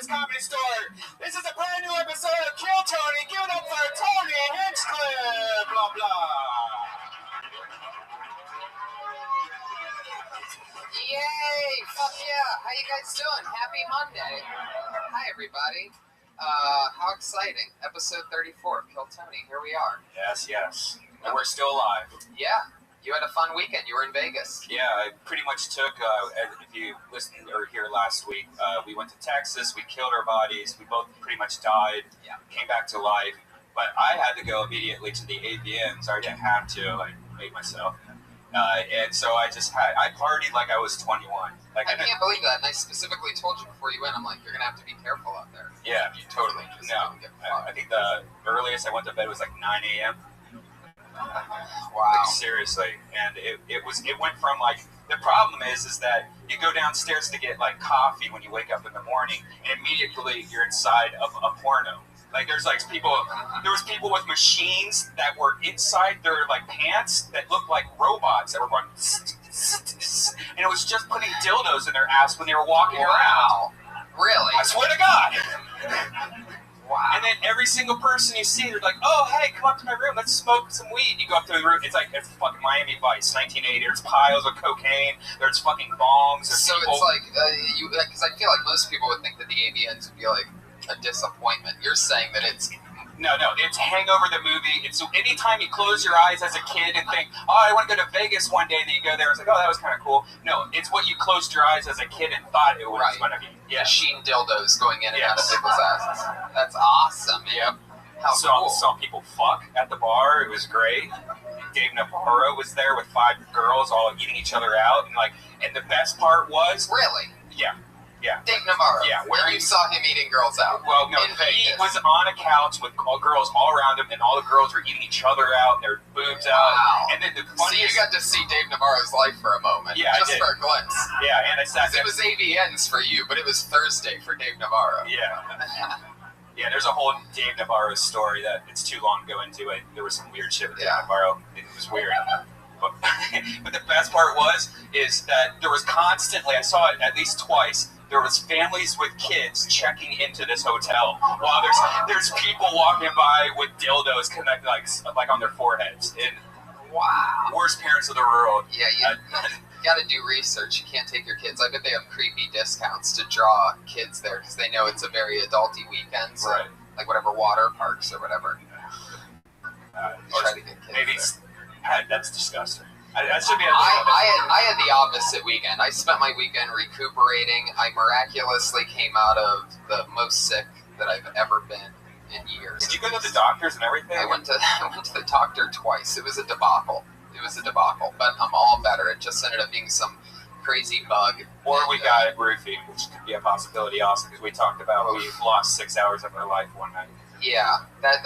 S1: Comedy Store. This is a brand new episode of Kill Tony. Give it up for Tony Hinchcliffe. Blah, blah. Yay! Fuck yeah. How you guys doing? Happy Monday. Hi, everybody. How exciting. Episode 34 of Kill Tony. Here we are.
S16: Yes, yes.
S10: And we're still alive.
S1: Yeah. You had a fun weekend. You were in Vegas.
S10: Yeah, I pretty much took, if you listened or hear last week, we went to Texas, we killed our bodies, we both pretty much died, came back to life. But I had to go immediately to the AVNs. I didn't have to, like, make myself. And so I partied like I was 21. Like,
S1: I can't believe that. And I specifically told you before you went, I'm like, you're going to have to be careful out there.
S10: Yeah.
S1: You totally just don't get fucked.
S10: I think the earliest I went to bed was like 9 a.m.
S1: Wow.
S10: Like, seriously. And it went from like, the problem is that you go downstairs to get like coffee when you wake up in the morning, and immediately you're inside of a porno. Like there was people with machines that were inside their like pants that looked like robots that were going, and it was just putting dildos in their ass when they were walking around.
S1: Really?
S10: I swear to God. Wow. And then every single person you see, they're like, "Oh, hey, come up to my room. Let's smoke some weed." You go up to the room. It's like it's fucking Miami Vice, 1980. There's piles of cocaine. There's fucking bongs.
S1: So people. It's like because I feel like most people would think that the AVNs would be like a disappointment. You're saying that it's
S10: no, it's Hangover the movie. It's anytime you close your eyes as a kid and think, "Oh, I want to go to Vegas one day," then you go there. It's like, "Oh, that was kind of cool." No, it's what you closed your eyes as a kid and thought it was going to be. Yeah.
S1: Machine dildos going in and out of people's asses. That's awesome.
S10: Yep.
S1: How cool.
S10: Saw people fuck at the bar. It was great. Dave Navarro was there with 5 girls all eating each other out, and the best part was
S1: really.
S10: Yeah.
S1: Dave Navarro.
S10: Yeah,
S1: where you saw him eating girls out.
S10: Well, no, he was on a couch with girls all around him, and all the girls were eating each other out, their boobs out. And then the funniest...
S1: So you got to see Dave Navarro's life for a moment.
S10: Yeah,
S1: just
S10: I did.
S1: for a glimpse.
S10: Yeah, and I sat there.
S1: It was AVNs for you, but it was Thursday for Dave Navarro.
S10: Yeah. Yeah, there's a whole Dave Navarro story that it's too long to go into it. There was some weird shit with Dave Navarro. It was weird. But the best part is that there was constantly, I saw it at least twice, there was families with kids checking into this hotel while there's people walking by with dildos connected like on their foreheads. And wow, worst parents of the world.
S1: Yeah, you got to do research. You can't take your kids. I bet they have creepy discounts to draw kids there because they know it's a very adulty weekend. So,
S10: right.
S1: Like whatever water parks or whatever. Try to get kids
S10: maybe
S1: there.
S10: That's disgusting. I should be.
S1: I had the opposite weekend. I spent my weekend recuperating. I miraculously came out of the most sick that I've ever been in years.
S10: Did you go to the doctors and everything?
S1: I went to the doctor twice. It was a debacle. But I'm all better. It just ended up being some crazy bug.
S10: Or we got roofie, which could be a possibility also, because we talked about we lost 6 hours of our life one night.
S1: Yeah, that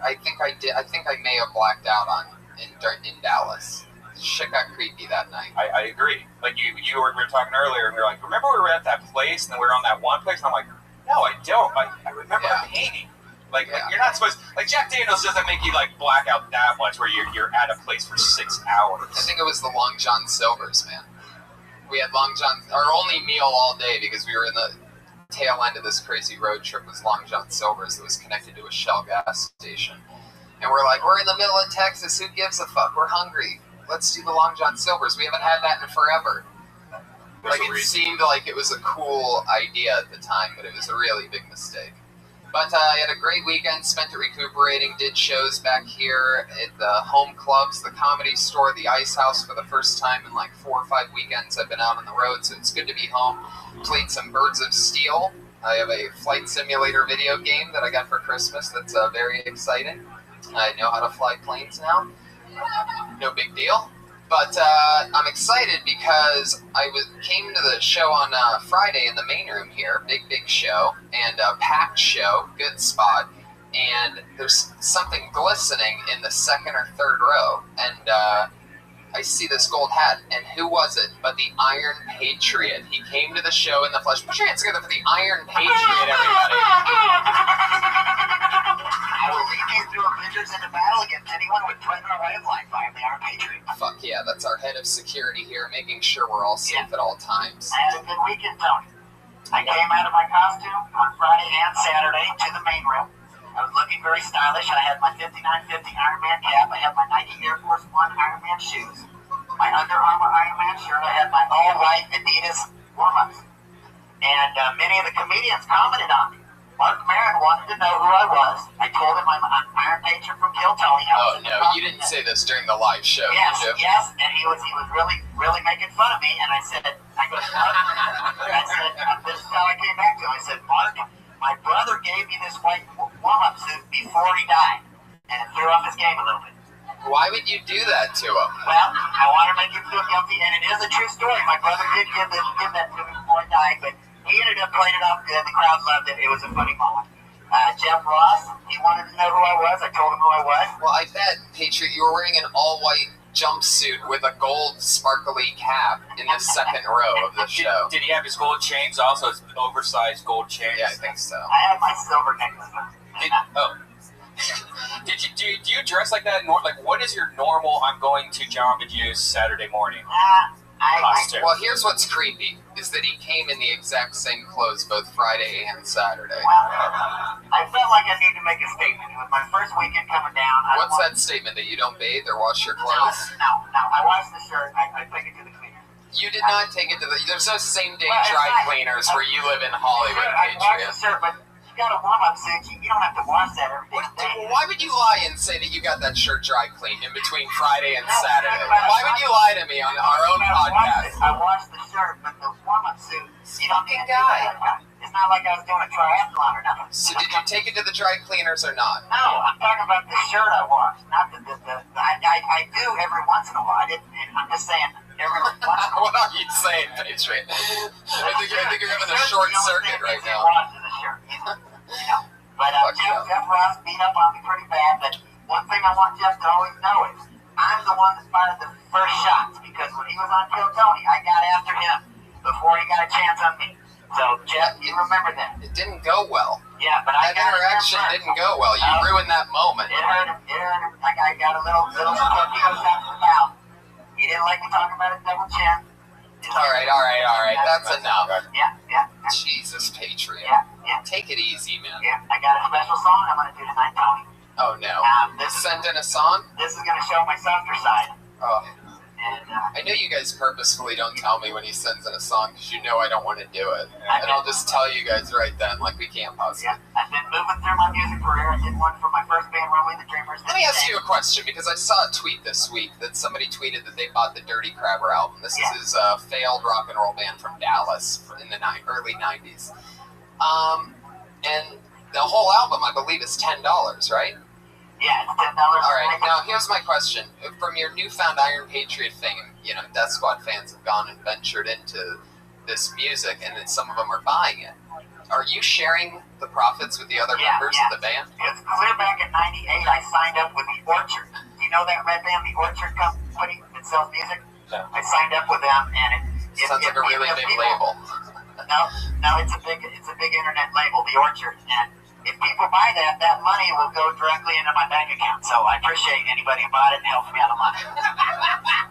S1: I think I did. I think I may have blacked out on in Dallas. Shit got creepy that night.
S10: I agree. Like we were talking earlier, and we were like, remember we were at that place, and then we were on that one place, and I'm like, no, I don't. I remember a painting. Like you're not supposed. Like Jack Daniels doesn't make you like black out that much, where you're at a place for 6 hours.
S1: I think it was the Long John Silver's, man. We had Long John. Our only meal all day because we were in the tail end of this crazy road trip was Long John Silver's that was connected to a Shell gas station, and we're like, we're in the middle of Texas. Who gives a fuck? We're hungry. Let's do the Long John Silver's. We haven't had that in forever. Like it seemed like it was a cool idea at the time, but it was a really big mistake. But I had a great weekend, spent it recuperating, did shows back here at the home clubs, the Comedy Store, the Ice House for the first time in like 4 or 5 weekends I've been out on the road, so it's good to be home. Played some Birds of Steel. I have a flight simulator video game that I got for Christmas that's very exciting. I know how to fly planes now. No big deal. But I'm excited because I came to the show on Friday in the main room here, big show, and a packed show, good spot, and there's something glistening in the second or third row, and I see this gold hat, and who was it but the Iron Patriot? He came to the show in the flesh. Put your hands together for the Iron Patriot, everybody.
S3: I will lead you through Avengers into battle against anyone with threaten or right of life. I am the Iron Patriot.
S1: Fuck yeah, that's our head of security here, making sure we're all safe at all times.
S3: I had a good weekend, Tony. I came out of my costume on Friday and Saturday to the main room. I was looking very stylish. I had my 5950 Iron Man cap. I had my Nike Air Force One Iron Man shoes. My Under Armour Iron Man shirt. I had my all-white Adidas warm-ups. And many of the comedians commented on me. Mark Maron wanted to know who I was. I told him I'm Iron Patriot from Kill Tony. I was in the
S1: you didn't say this during the live show,
S3: Yes,
S1: did you?
S3: yes, and he was really making fun of me, and I said, Mark, this is how I came back to him. I said, Mark, my brother gave me this white warm-up suit before he died, and it threw off his game a little bit.
S1: Why would you do that to him?
S3: Well, I want to make him feel guilty, and it is a true story. My brother did give that to me before he died, but he ended up playing it off good. The crowd loved it. It was a funny moment. Jeff Ross, he wanted to know who I was. I told him who I was.
S1: Well, I bet, Patriot, you were wearing an all-white jumpsuit with a gold sparkly cap in the second row of the show.
S7: Did he have his gold chains also? His oversized gold chains?
S1: Yeah, I think so.
S3: I have my silver necklace on.
S7: Do you dress like that? Like, what is your normal I'm going to Jamba Juice Saturday morning costume?
S1: Well, here's what's creepy, is that he came in the exact same clothes both Friday and Saturday.
S3: I felt like I needed to make a statement. It was my first weekend coming down.
S1: What's that statement, that you don't bathe or wash your clothes?
S3: No. I washed the shirt. I took it to the cleaner.
S1: You did not take it to the... There's no same-day dry cleaners where you live in Hollywood,
S3: I washed the
S1: Patriot.
S3: shirt, but you got a warm-up suit. You don't have to wash that every day.
S1: Why would you lie and say that you got that shirt dry cleaned in between Friday and Saturday? Why would you lie to me on our own podcast?
S3: I washed the shirt, but the warm-up suit, you don't need to do that. It's not like I was doing a triathlon or nothing.
S1: So did you take it to the dry cleaners or not?
S3: No, I'm talking about the shirt I washed, not the I do every once in a while. I'm just saying every once in a while.
S1: What are you saying, Patriot? I think you're having a short circuit right now.
S3: But Jeff Ross beat up on me pretty bad, but one thing I want Jeff to always know is I'm the one that fired the first shots, because when he was on Kill Tony, I got after him before he got a chance on me. So, Jeff, you remember that.
S1: It didn't go well.
S3: Yeah, but
S1: that interaction didn't go well. You ruined that moment.
S3: It hurt him. I got a little torpedo shot in the mouth. He didn't like me talking about his double chin.
S1: All right. That's enough.
S3: Yeah.
S1: Jesus, Patriot.
S3: Yeah.
S1: Take it easy, man.
S3: Yeah, I got a special song I'm going to do tonight, Tony.
S1: Oh, no. Send in a song?
S3: This is going to show my softer side.
S1: Oh. I know you guys purposefully don't tell me when he sends in a song, because you know I don't want to do it. And I'll just tell you guys right then, like we can't possibly.
S3: Yeah, I've been moving through my music career. I did one for my first band, Rumbling the Dreamers.
S1: Let me ask you a question, because I saw a tweet this week that somebody tweeted that they bought the Dirty Crabber album. This is his failed rock and roll band from Dallas in the early 90s. And the whole album, I believe, is $10, right?
S3: Yeah, it's $10.
S1: All right, now here's my question. From your newfound Iron Patriot fame, Death Squad fans have gone and ventured into this music, and then some of them are buying it. Are you sharing the profits with the other members of the band?
S3: It's clear back in '98, I signed up with The Orchard. Do you know that red band, The Orchard company that sells music?
S1: No.
S3: I signed up with them, and it
S1: sounds like a really big label.
S3: No, it's a big internet label, The Orchard, and if people buy that money will go directly into my bank account. So I appreciate anybody who bought it and helped me out a lot.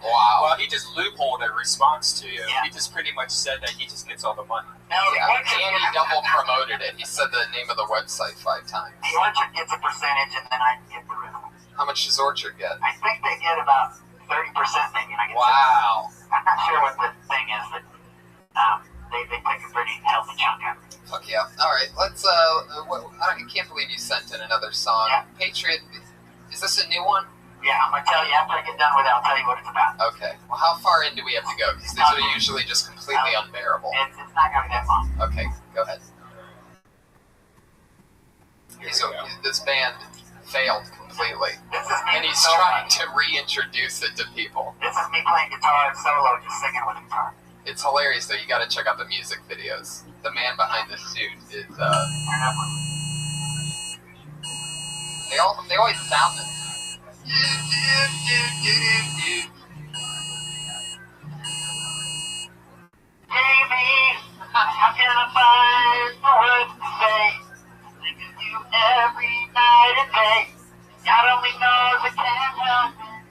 S7: Wow. Well, he just loopholed a response to you.
S3: Yeah.
S7: He just pretty much said that he just gets all the money.
S3: No,
S1: and he double promoted it. He said the name of the website 5 times.
S3: The Orchard gets a percentage, and then I get the rest.
S1: How much does Orchard get?
S3: I think they get about 30% maybe. And I get
S1: wow.
S3: I'm not sure what the thing is, but they take a pretty healthy chunk of it.
S1: Fuck yeah. All right, let's, I can't believe you sent in another song.
S3: Yeah.
S1: Patriot, is this a new one?
S3: Yeah, I'm going to tell you after I get done with it, I'll tell you what it's about.
S1: Okay. Well, how far in do we have to go? Because these are usually just completely unbearable.
S3: It's not going to be that long.
S1: Okay, go ahead. So, this band failed completely. And he's trying to reintroduce it to people.
S3: This is me playing guitar solo, just singing with a guitar.
S1: It's hilarious, though. You got to check out the music videos. The man behind the suit is. They always sound it.
S3: Jamie, how can I find the words to say? Thinking you every night and day. God only knows I can't help it.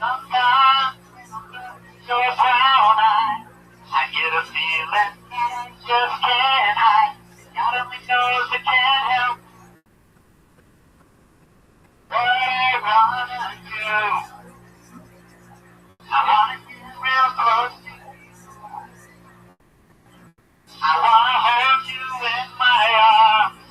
S3: Sometimes your brown eyes, I get a feeling I just can't hide. God only knows I can't help what I wanna do. I wanna get real close to you. I wanna hold you in my arms.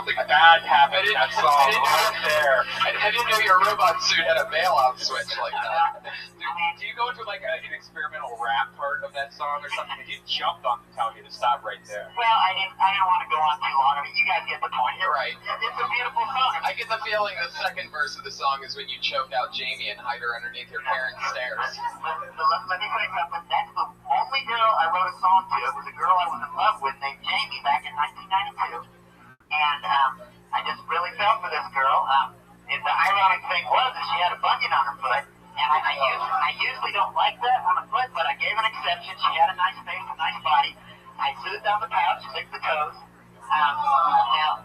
S7: something bad happened in that song right there.
S1: I didn't know your robot suit had a bailout switch like that.
S7: Do you go into like an experimental rap part of that song or something? Because you jumped on to tell me to stop right there.
S3: Well, I didn't want to go on too long. I mean, you guys get the point.
S1: You're right.
S3: It's a beautiful song.
S1: I get the feeling the second verse of the song is when you choked out Jamie and hide her underneath your parents' stairs.
S3: Let me tell you something. That's the only girl I wrote a song to. It was a girl I was in love with named Jamie back in 1992. And I just really felt for this girl. And the ironic thing was that she had a bunion on her foot. And I usually don't like that on a foot, but I gave an exception. She had a nice face, a nice body. I smoothed down the pouch, licked the toes. Now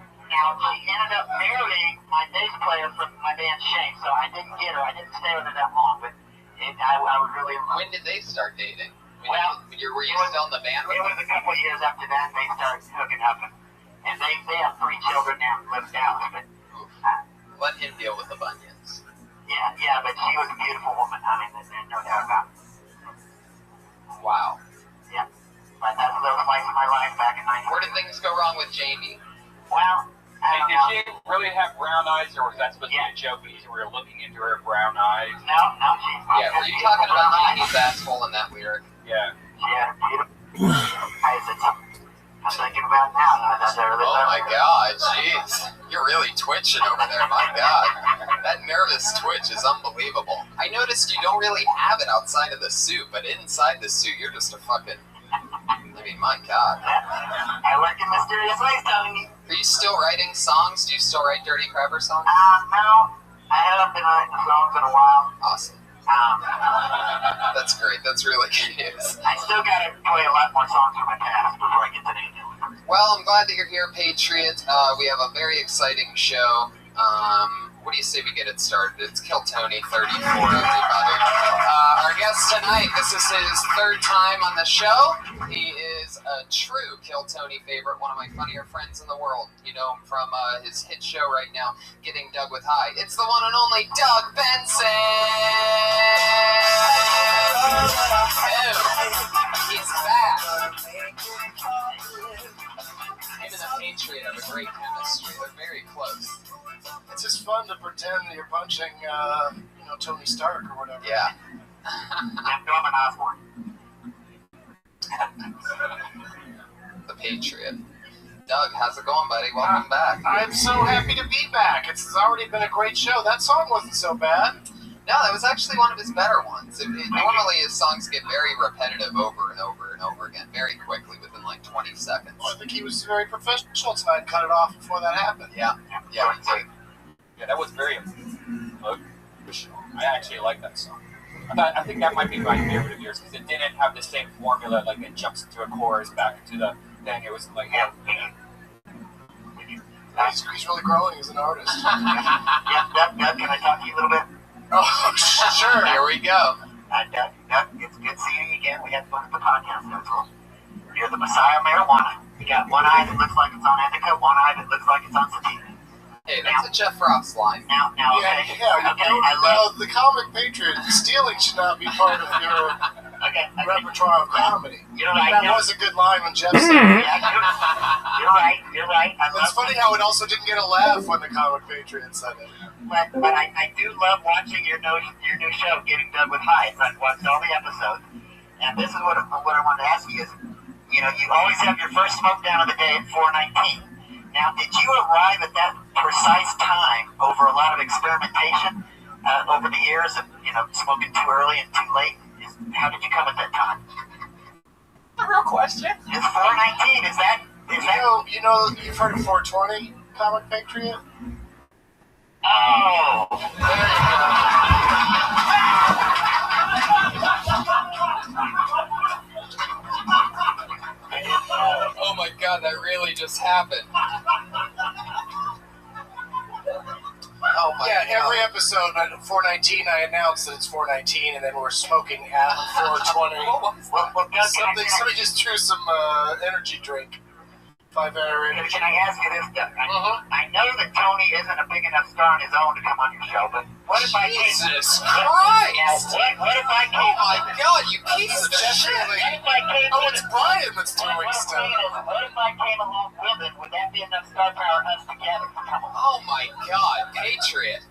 S3: she ended up marrying my bass player from my band Shane, so I didn't get her. I didn't stay with her that long, but I was really in love.
S1: When did they start dating?
S3: Were
S1: you still in the band with
S3: them? It was a couple of years after that they started hooking up, and they have 3 children now and live in Dallas. But
S1: let him deal with the bunions.
S3: Yeah, but she was a beautiful woman. I mean, there's no doubt about it.
S1: Wow.
S3: Yeah, but that's a little slice of my life back in 19.
S1: Where did things go wrong with Jamie?
S3: Well,
S7: did she really have brown eyes, or was that supposed to be a joke because you were looking into her brown eyes?
S3: No, she's
S1: yeah. Were you talking about Jamie's asshole in that lyric?
S7: Yeah.
S3: She had a beautiful eyes. I'm thinking about it now.
S1: Oh my God, jeez. You're really twitching over there, my God. That nervous twitch is unbelievable. I noticed you don't really have it outside of the suit, but inside the suit, you're just a fucking... I mean, my God.
S3: I work in mysterious ways, Tony.
S1: Are you still writing songs? Do you still write Dirty Crabber songs?
S3: No. I haven't been writing songs in a while.
S1: Awesome. That's great. That's really good news.
S3: I still gotta play a lot more songs from my past before I get to the new ones.
S1: Well, I'm glad that you're here, Patriot. We have a very exciting show. What do you say we get it started? It's Kill Tony 34, everybody. Our guest tonight, this is his 3rd time on the show. He is a true Kill Tony favorite, one of my funnier friends in the world. You know him from his hit show right now, Getting Dug with High. It's the one and only Doug Benson! He's back! Him and the Patriot have a great chemistry. They're very close.
S21: It's just fun to pretend that you're punching, Tony Stark or whatever.
S1: Yeah.
S3: I'm Norman Osborn.
S1: The Patriot. Doug, how's it going, buddy? Welcome back.
S21: I'm so happy to be back. It's already been a great show. That song wasn't so bad.
S1: No, that was actually one of his better ones. Normally his songs get very repetitive over and over and over again, very quickly, within like 20 seconds.
S21: Well, I think he was very professional tonight, cut it off before that happened.
S1: Yeah,
S7: that was very emotional. I actually like that song. I think that might be my favorite of yours, because it didn't have the same formula, like it jumps into a chorus, back into the thing. It was like...
S21: He's really growing as an artist.
S3: Doug, can I talk to you a little bit?
S21: Oh, sure.
S1: Here we go.
S3: Doug, it's good seeing you again. We had fun at the podcast festival. You're the Messiah of marijuana. You got one eye that looks like it's on indica, one eye that looks like it's on sativa.
S1: Hey, that's a Jeff Frost line.
S3: Now,
S21: the comic Patriot, stealing should not be part of your repertoire of comedy. That was a good line when Jeff said it.
S3: You're right.
S21: It's funny how it also didn't get a laugh when the comic Patriot said it.
S3: But I do love watching your new show, Getting Dug with High. I've watched all the episodes, and this is what I wanted to ask you is, you always have your first smoke down of the day at 4:19. Now, did you arrive at that precise time over a lot of experimentation over the years, and smoking too early and too late? How did you come at that time?
S7: A real question.
S3: It's 4:19. Is that?
S21: You've heard of 420, comic Patriot?
S3: Oh.
S1: Oh my God, that really just happened.
S21: Oh my God. Every episode at 4:19, I announce that it's 4:19, and then we're smoking at 4:20. Somebody just threw some energy drink. 5-hour energy.
S3: Can I ask you this, Doug? I know that Tony isn't a big enough star on his own to come on your show, but what if I came?
S1: Jesus Christ!
S3: What if I came?
S1: Oh my my God, you piece of shit!
S21: Oh, it's Brian that's doing stuff.
S3: What if I came along with it? Would that be enough star power us together?
S1: Oh my God, Patriot!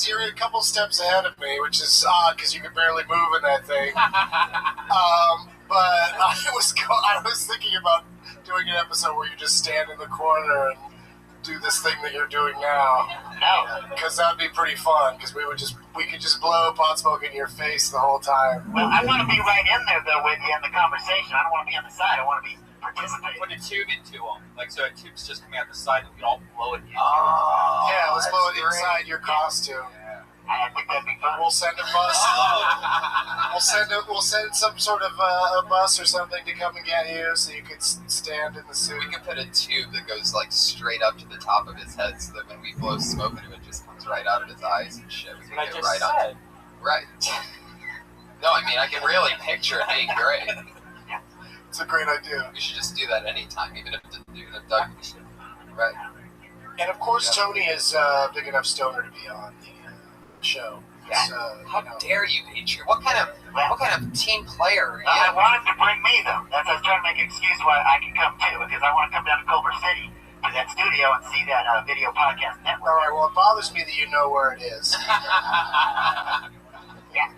S21: You're a couple steps ahead of me, which is odd because you could barely move in that thing. But I was thinking about doing an episode where you just stand in the corner and do this thing that you're doing now.
S3: No.
S21: Because that'd be pretty fun. Because we could just blow pot smoke in your face the whole time.
S3: Well, I want to be right in there though with you in the conversation. I don't want to be on the side. I want to be participating.
S7: Put a tube into them, like so a tube's just coming out the side and we can all blow it in.
S21: Yeah, let's blow it inside your costume.
S3: I think that'd be fun.
S21: We'll send a bus. We'll send some sort of a bus or something to come and get you, so you could stand in the suit.
S1: We could put a tube that goes like straight up to the top of his head, so that when we blow smoke into it, just comes right out of his eyes and shit. We can get right on. Right. No, I mean I can really picture it being great.
S21: It's a great idea.
S1: We should just do that anytime, even if Doug. Right.
S21: And of course, Tony is big enough stoner to be on the show.
S1: How dare you, Patriot? What kind of team player are you?
S3: I wanted to bring me though. That's I was trying to make an excuse why I can come too, because I want to come down to Culver City to that studio and see that video podcast network.
S21: All right. Well, it bothers me that you know where it is.
S3: Yeah.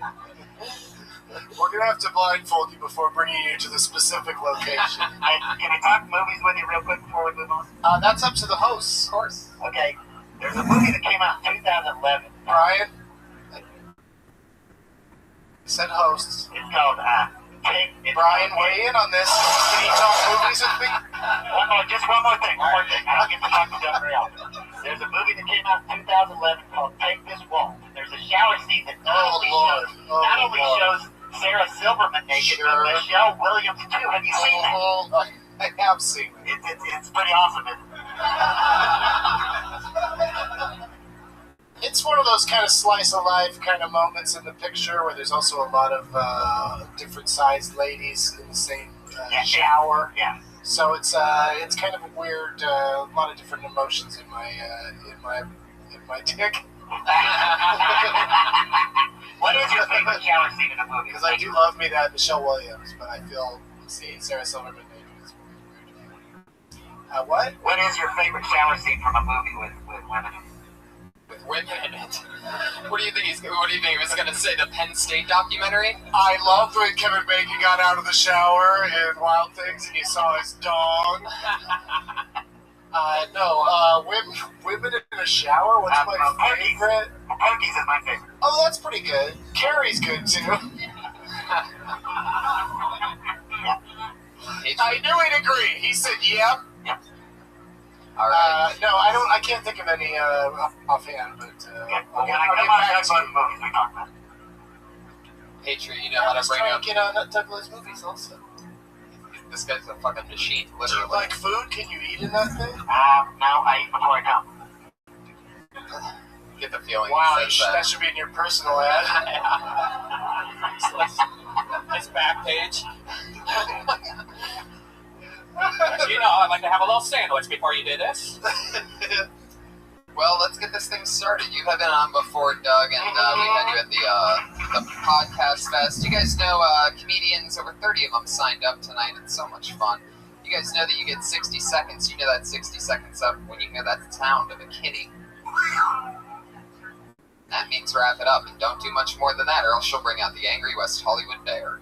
S21: We're gonna have to blindfold you before bringing you to the specific location.
S3: Can I talk movies with you real quick before we move on?
S21: That's up to the hosts, of course.
S3: Okay. There's a movie that came out in 2011.
S21: Brian? Said hosts.
S3: It's called
S21: Brian, weigh in on this. Can you talk movies with me?
S3: Just one more thing. I don't get to talk to Doug very often. There's a movie that came out in 2011 called Take This Walk. There's a shower scene that not only shows Sarah Silverman naked, but Michelle Williams too. Have you seen that?
S21: I have seen it.
S3: It's pretty awesome, isn't it?
S21: It's one of those kind of slice of life kind of moments in the picture where there's also a lot of different sized ladies in the same shower.
S3: Yeah.
S21: So it's kind of a weird, a lot of different emotions in my dick.
S3: What is your favorite shower scene in a movie?
S21: Because I do love me that Michelle Williams, but I feel seeing Sarah Silverman naked is weird. What?
S3: What is your favorite shower scene from a movie with women?
S1: With women in it. What do you think he was going to say? The Penn State documentary?
S21: I loved when Kevin Bacon got out of the shower in Wild Things and you saw his dong. Women in a shower. What's my favorite?
S3: Porky's is my favorite.
S21: Oh, that's pretty good. Carrie's good too. I knew he'd agree. He said, "Yep."
S1: All right.
S21: No, I can't think of any offhand, but I'll get back to you.
S1: Patriot, you know how to bring up.
S21: Get on Douglas movies also.
S1: This guy's a fucking machine,
S21: Do
S1: literally.
S21: you like food? Can you eat in that thing?
S3: No, I eat before I come.
S1: Get the feeling.
S21: Wow,
S1: he says
S21: that should be in your personal ad.
S7: His back page. You know, I'd like to have a little sandwich before you do this.
S1: Well, let's get this thing started. You have been on before, Doug, and we had you at the podcast fest. You guys know comedians, over 30 of them signed up tonight. It's so much fun. You guys know that you get 60 seconds. You know that 60 seconds up when you hear that sound of a kitty. That means wrap it up, and don't do much more than that, or else she'll bring out the angry West Hollywood bear.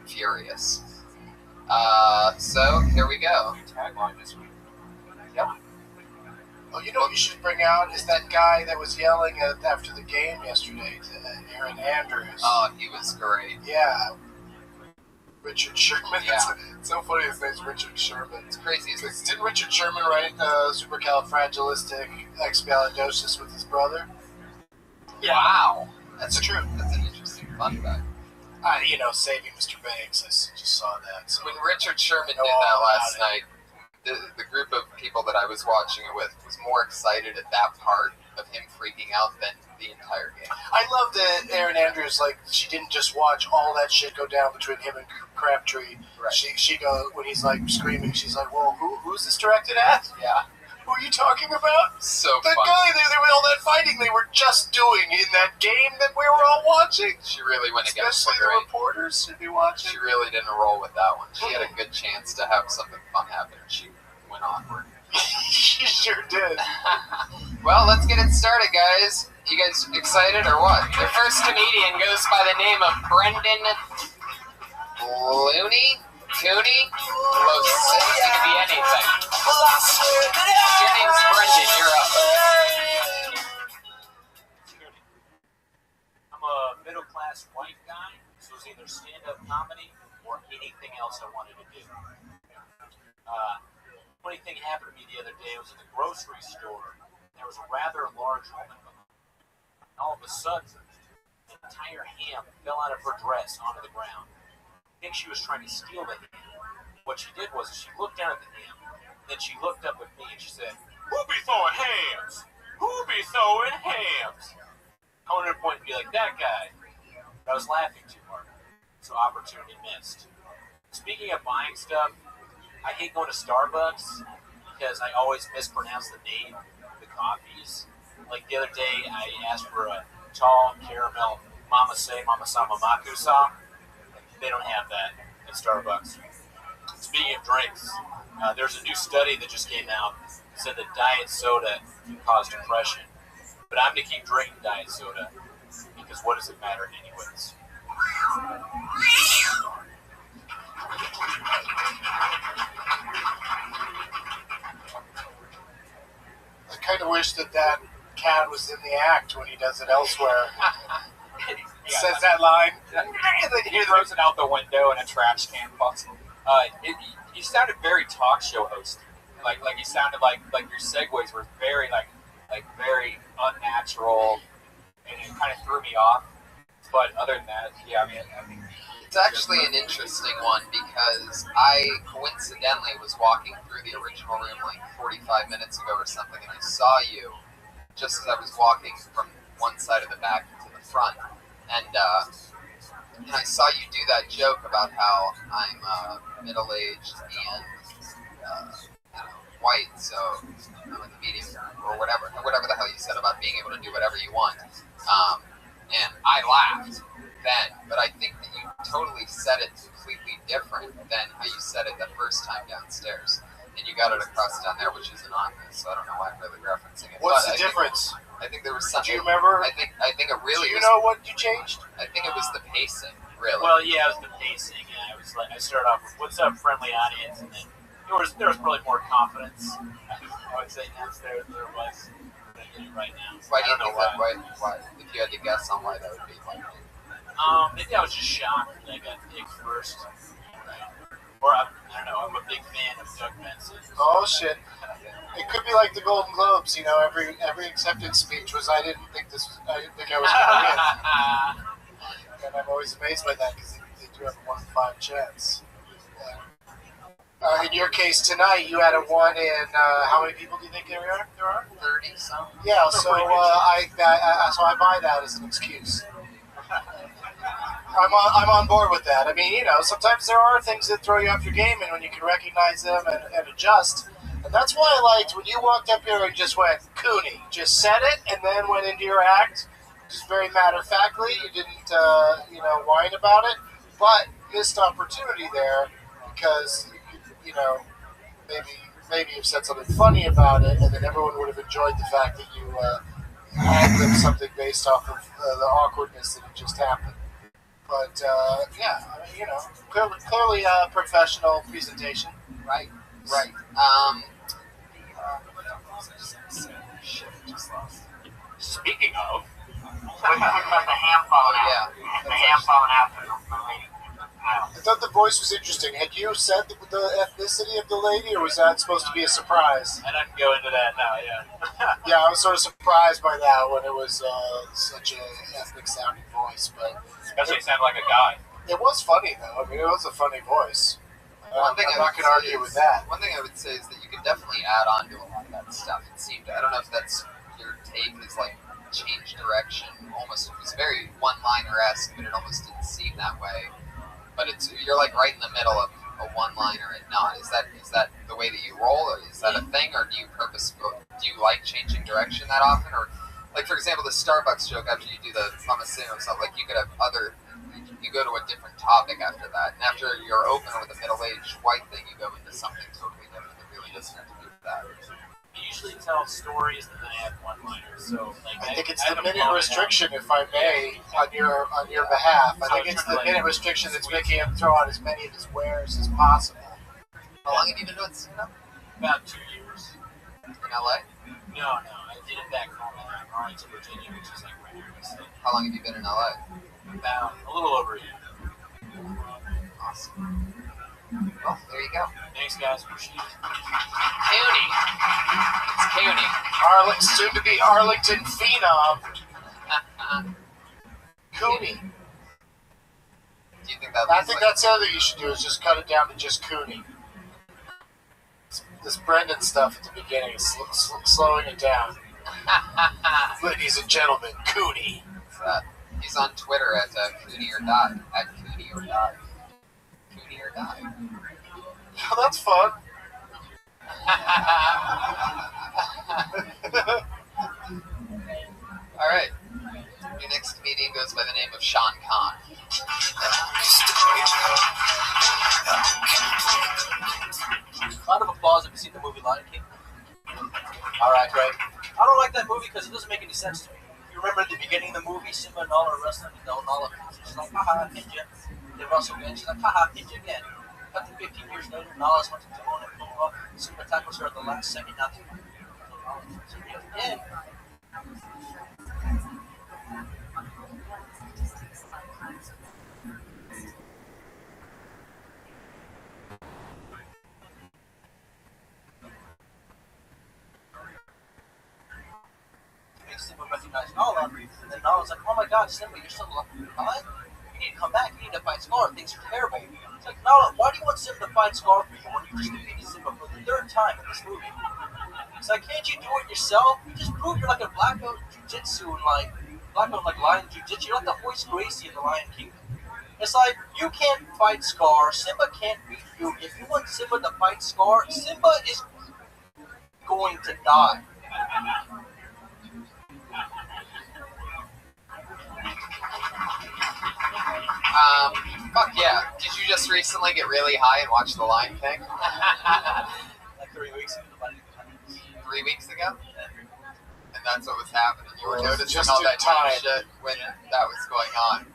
S1: Furious. So, here we go.
S7: Tagline this week.
S1: Yep.
S21: Oh, you know what you should bring out is that guy that was yelling after the game yesterday to Aaron Andrews.
S1: Oh, he was great.
S21: Yeah. Richard Sherman.
S1: Yeah.
S21: It's so funny his name's Richard Sherman.
S1: It's crazy.
S21: Didn't Richard Sherman write Supercalifragilisticexpialidocious with his brother?
S1: Yeah. Wow. That's true. That's an interesting fun fact.
S21: Saving Mr. Banks. I just saw that. So
S1: when Richard Sherman did that last night, the group of people that I was watching it with was more excited at that part of him freaking out than the entire game.
S21: I love that Aaron Andrews, she didn't just watch all that shit go down between him and Crabtree.
S1: Right.
S21: She goes, when he's screaming, she's like, well, who's this directed at?
S1: Yeah.
S21: Who are you talking about?
S4: So
S21: That
S4: funny.
S21: guy there, all that fighting they were just doing in that game that we were all watching.
S4: She really went against the
S21: Especially the
S4: grain.
S21: reporters should be watching.
S4: She really didn't roll with that one. She had a good chance to have something fun happen, and she went awkward.
S21: She sure did.
S1: Well, let's get it started, guys. You guys excited or what? The first comedian goes by the name of Brendan Looney? Cooney? It could be anything. Your name's Brendan, you're up.
S7: I'm a middle-class white guy, so it's either stand-up comedy or anything else I wanted to do. Funny thing happened to me the other day. I was at the grocery store. There was a rather large woman. And all of a sudden, an entire ham fell out of her dress onto the ground. I think she was trying to steal the ham. What she did was she looked down at the ham, and then she looked up at me and she said, "Who be throwing hams? Who be throwing hams?" I wanted to point and be like, that guy. But I was laughing too hard, so opportunity missed. Speaking of buying stuff, I hate going to Starbucks because I always mispronounce the name of the coffees. Like the other day, I asked for a tall caramel Mama Sama Makusa. They don't have that at Starbucks. Speaking of drinks, there's a new study that just came out that said that diet soda can cause depression. But I'm going to keep drinking diet soda because what does it matter anyways?
S21: I kind of wish that cat was in the act when he does it elsewhere. Says that line.
S7: And then he throws it out the window and a trash can falls. You sounded very talk show host. Like you sounded like your segues were very very unnatural, and it kind of threw me off. But other than that, yeah, I mean,
S1: It's actually an interesting one because I coincidentally was walking through the original room like 45 minutes ago or something, and I saw you just as I was walking from one side of the back to the front, and I saw you do that joke about how I'm middle-aged and white, so I'm like a medium or whatever the hell you said about being able to do whatever you want. And I laughed then, but I think that you totally said it completely different than how you said it the first time downstairs. And you got it across down there, which isn't obvious, so I don't know why I'm really referencing it.
S21: What's the difference?
S1: I think there was something.
S21: Do you remember?
S1: I think it really.
S21: Do you know what you changed?
S1: I think it was the pacing, really.
S7: Well, yeah, it was the pacing. I was like, I started off with "What's up, friendly audience," and then there was probably more confidence. I would say yes, there was. Right now.
S1: Why do you think that? Why? If you had to guess on why that would be, why?
S7: Maybe I was just shocked that I got picked first. Or I don't know. I'm a big fan of Doug Benson.
S21: Oh shit! It could be like the Golden Globes. You know, every acceptance speech was, I didn't think I was going to win. And I'm always amazed by that because they do have a 1 in 5 chance. In your case tonight, you had a 1 in how many people do you think there are?
S1: 30 some.
S21: Yeah, so I buy that as an excuse. I'm on board with that. I mean, you know, sometimes there are things that throw you off your game, and when you can recognize them and adjust, and that's why I liked when you walked up here and just went Cooney, just said it, and then went into your act, just very matter of factly. You didn't, whine about it, but missed opportunity there because. You know, maybe you've said something funny about it, and then everyone would have enjoyed the fact that you ad-libbed something based off of the awkwardness that had just happened. But yeah, I mean, you know, clearly a professional presentation.
S1: Right. Shit, just lost.
S7: Speaking of,
S3: talking about the ham falling out.
S1: Yeah.
S3: The ham falling out for the lady.
S21: I thought the voice was interesting. Had you said the ethnicity of the lady, or was that supposed to be a surprise?
S7: I didn't go into that now, yeah.
S21: Yeah, I was sort of surprised by that when it was such an ethnic-sounding voice. But
S7: especially it sounded like a guy.
S21: It was funny, though. I mean, it was a funny voice.
S1: One thing
S21: I'm not going to argue with that.
S1: One thing I would say is that you could definitely add on to a lot of that stuff. It seemed, I don't know if that's your take, is like change direction. Almost, it was very one-liner-esque, but it almost didn't seem that way. But you're like right in the middle of a one-liner and not? Is that the way that you roll, or is that a thing, or do you like changing direction that often, or like for example the Starbucks joke after you do the Mamasino stuff, like you could have you go to a different topic after that, and after your opener with a middle-aged white thing, you go into something totally different that really doesn't have to do with that.
S6: I usually tell stories and then I have one-liners. So like
S21: I think it's the minute restriction, if I may, on your behalf. I think it's the minute restriction that's making him throw out as many of his wares as possible.
S1: How long have you been doing stand-up?
S6: About 2 years.
S1: In LA?
S6: No, I did it back home in Arlington, Virginia, which is like right here in the state.
S1: How long have you been in LA?
S6: About a little over a year.
S1: Awesome. Well, there you go.
S6: Thanks, guys. Appreciate it.
S1: CUNY. It's CUNY.
S21: Soon to be Arlington Phenom. Cooney.
S1: Do you think that?
S21: I think that's the other thing you should do is just cut it down to just Cooney. This Brendan stuff at the beginning is slowing it down. Ladies and gentlemen, Cooney.
S1: He's on Twitter at Cooney or Die. At Cooney or Die. Cooney or Die.
S21: Oh, that's fun.
S1: All right. Your next comedian goes by the name of Sean Khan.
S13: Round of applause if you've seen the movie Lion King. All right, great. I don't like that movie because it doesn't make any sense to me. You remember at the beginning of the movie, Simba and Nala are wrestling, and Nala she's like, haha, hit you. They wrestle again, she's like, haha, hit you again. But then 15 years later, Nala's hunting Timon and Pumbaa. Simba tackles her at the last second, not to again. Simba recognized Nala, and then Nala's like, oh my god, Simba, you're still alive? You need to come back, you need to fight Scar, things are terrible. It's like, Nala, why do you want Simba to fight Scar for you when you just defeated Simba for the 3rd time in this movie? It's like, can't you do it yourself? You just proved you're like a black belt jiu-jitsu and like, black belt like lion jiu-jitsu, you're like the Hoist Gracie in the Lion King. It's like, you can't fight Scar, Simba can't beat you. If you want Simba to fight Scar, Simba is going to die.
S1: Fuck yeah. Did you just recently get really high and watch The Lion King?
S13: Like 3 weeks ago.
S1: 3 weeks ago? And that's what was happening. You were noticing
S21: just
S1: all
S21: in
S1: that
S21: time
S1: shit when that was going on.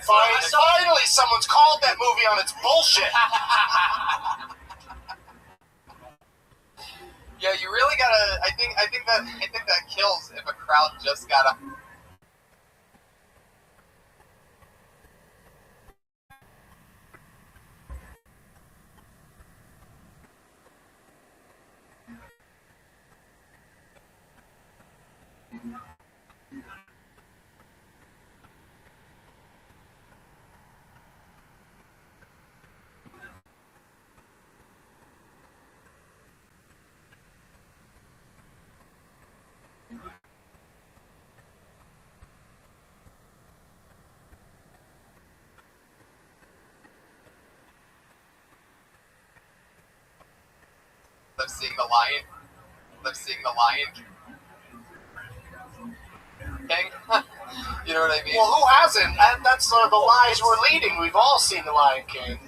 S21: Finally, someone's called that movie on its bullshit.
S1: Yeah, you really gotta. I think that kills if a crowd just gotta. Love seeing the lion. Love seeing the Lion King. You know what I mean?
S21: Well, who hasn't? And that's the lies we're leading. We've all seen the Lion King.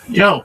S14: Yo.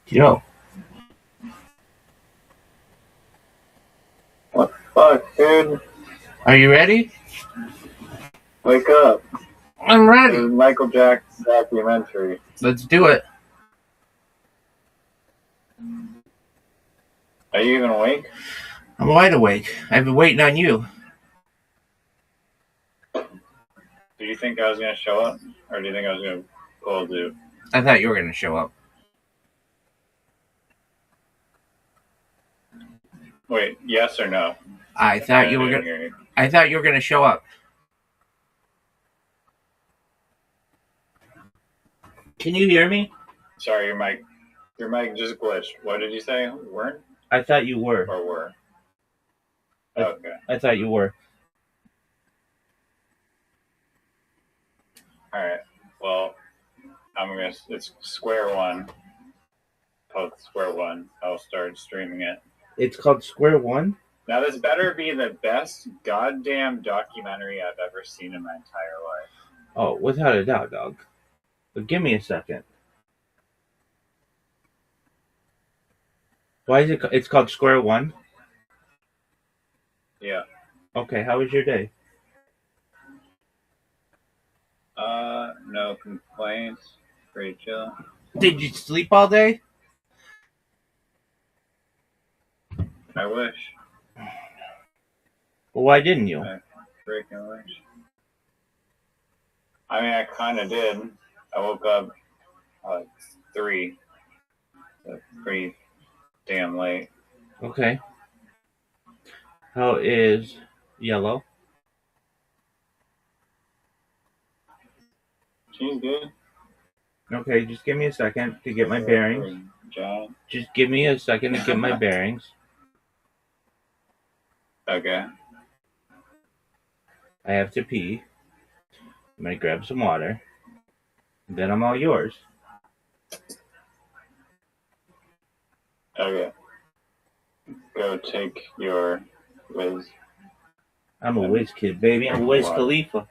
S14: Yo.
S9: What the fuck, dude?
S14: Are you ready?
S9: Wake up.
S14: I'm ready.
S9: This is Michael Jackson's documentary.
S14: Let's do it.
S9: Are you even awake?
S14: I'm wide awake. I've been waiting on you.
S9: Do you think I was going to show up? Or do you think I was going to pull a dude?
S14: I thought you were going to show up.
S9: Wait, yes or no?
S14: I thought you were going to show up. Can you hear me?
S9: Sorry, your mic just glitched. What did you say? Weren't?
S14: I thought you were.
S9: Or were? Okay.
S14: I thought you were.
S9: Alright. Well, it's square one. Called Square One. I'll start streaming it.
S14: It's called Square One?
S9: Now, this better be the best goddamn documentary I've ever seen in my entire life.
S14: Oh, without a doubt, dog. But give me a second. Why is it? It's called Square One?
S9: Yeah.
S14: Okay, how was your day?
S9: No complaints. Pretty chill.
S14: Did you sleep all day?
S9: I wish.
S14: Well, why didn't you?
S9: I freaking wish. I mean, I kind of did. I woke up at 3. That's pretty damn late.
S14: Okay. How is Yellow?
S9: She's good.
S14: Okay, just give me a second to get my bearings.
S9: John.
S14: Just give me a second to get my bearings.
S9: Okay.
S14: I have to pee. I'm going to grab some water. Then I'm all yours.
S9: Okay. Go take your whiz.
S14: I'm a whiz kid, baby. I'm Wiz Khalifa.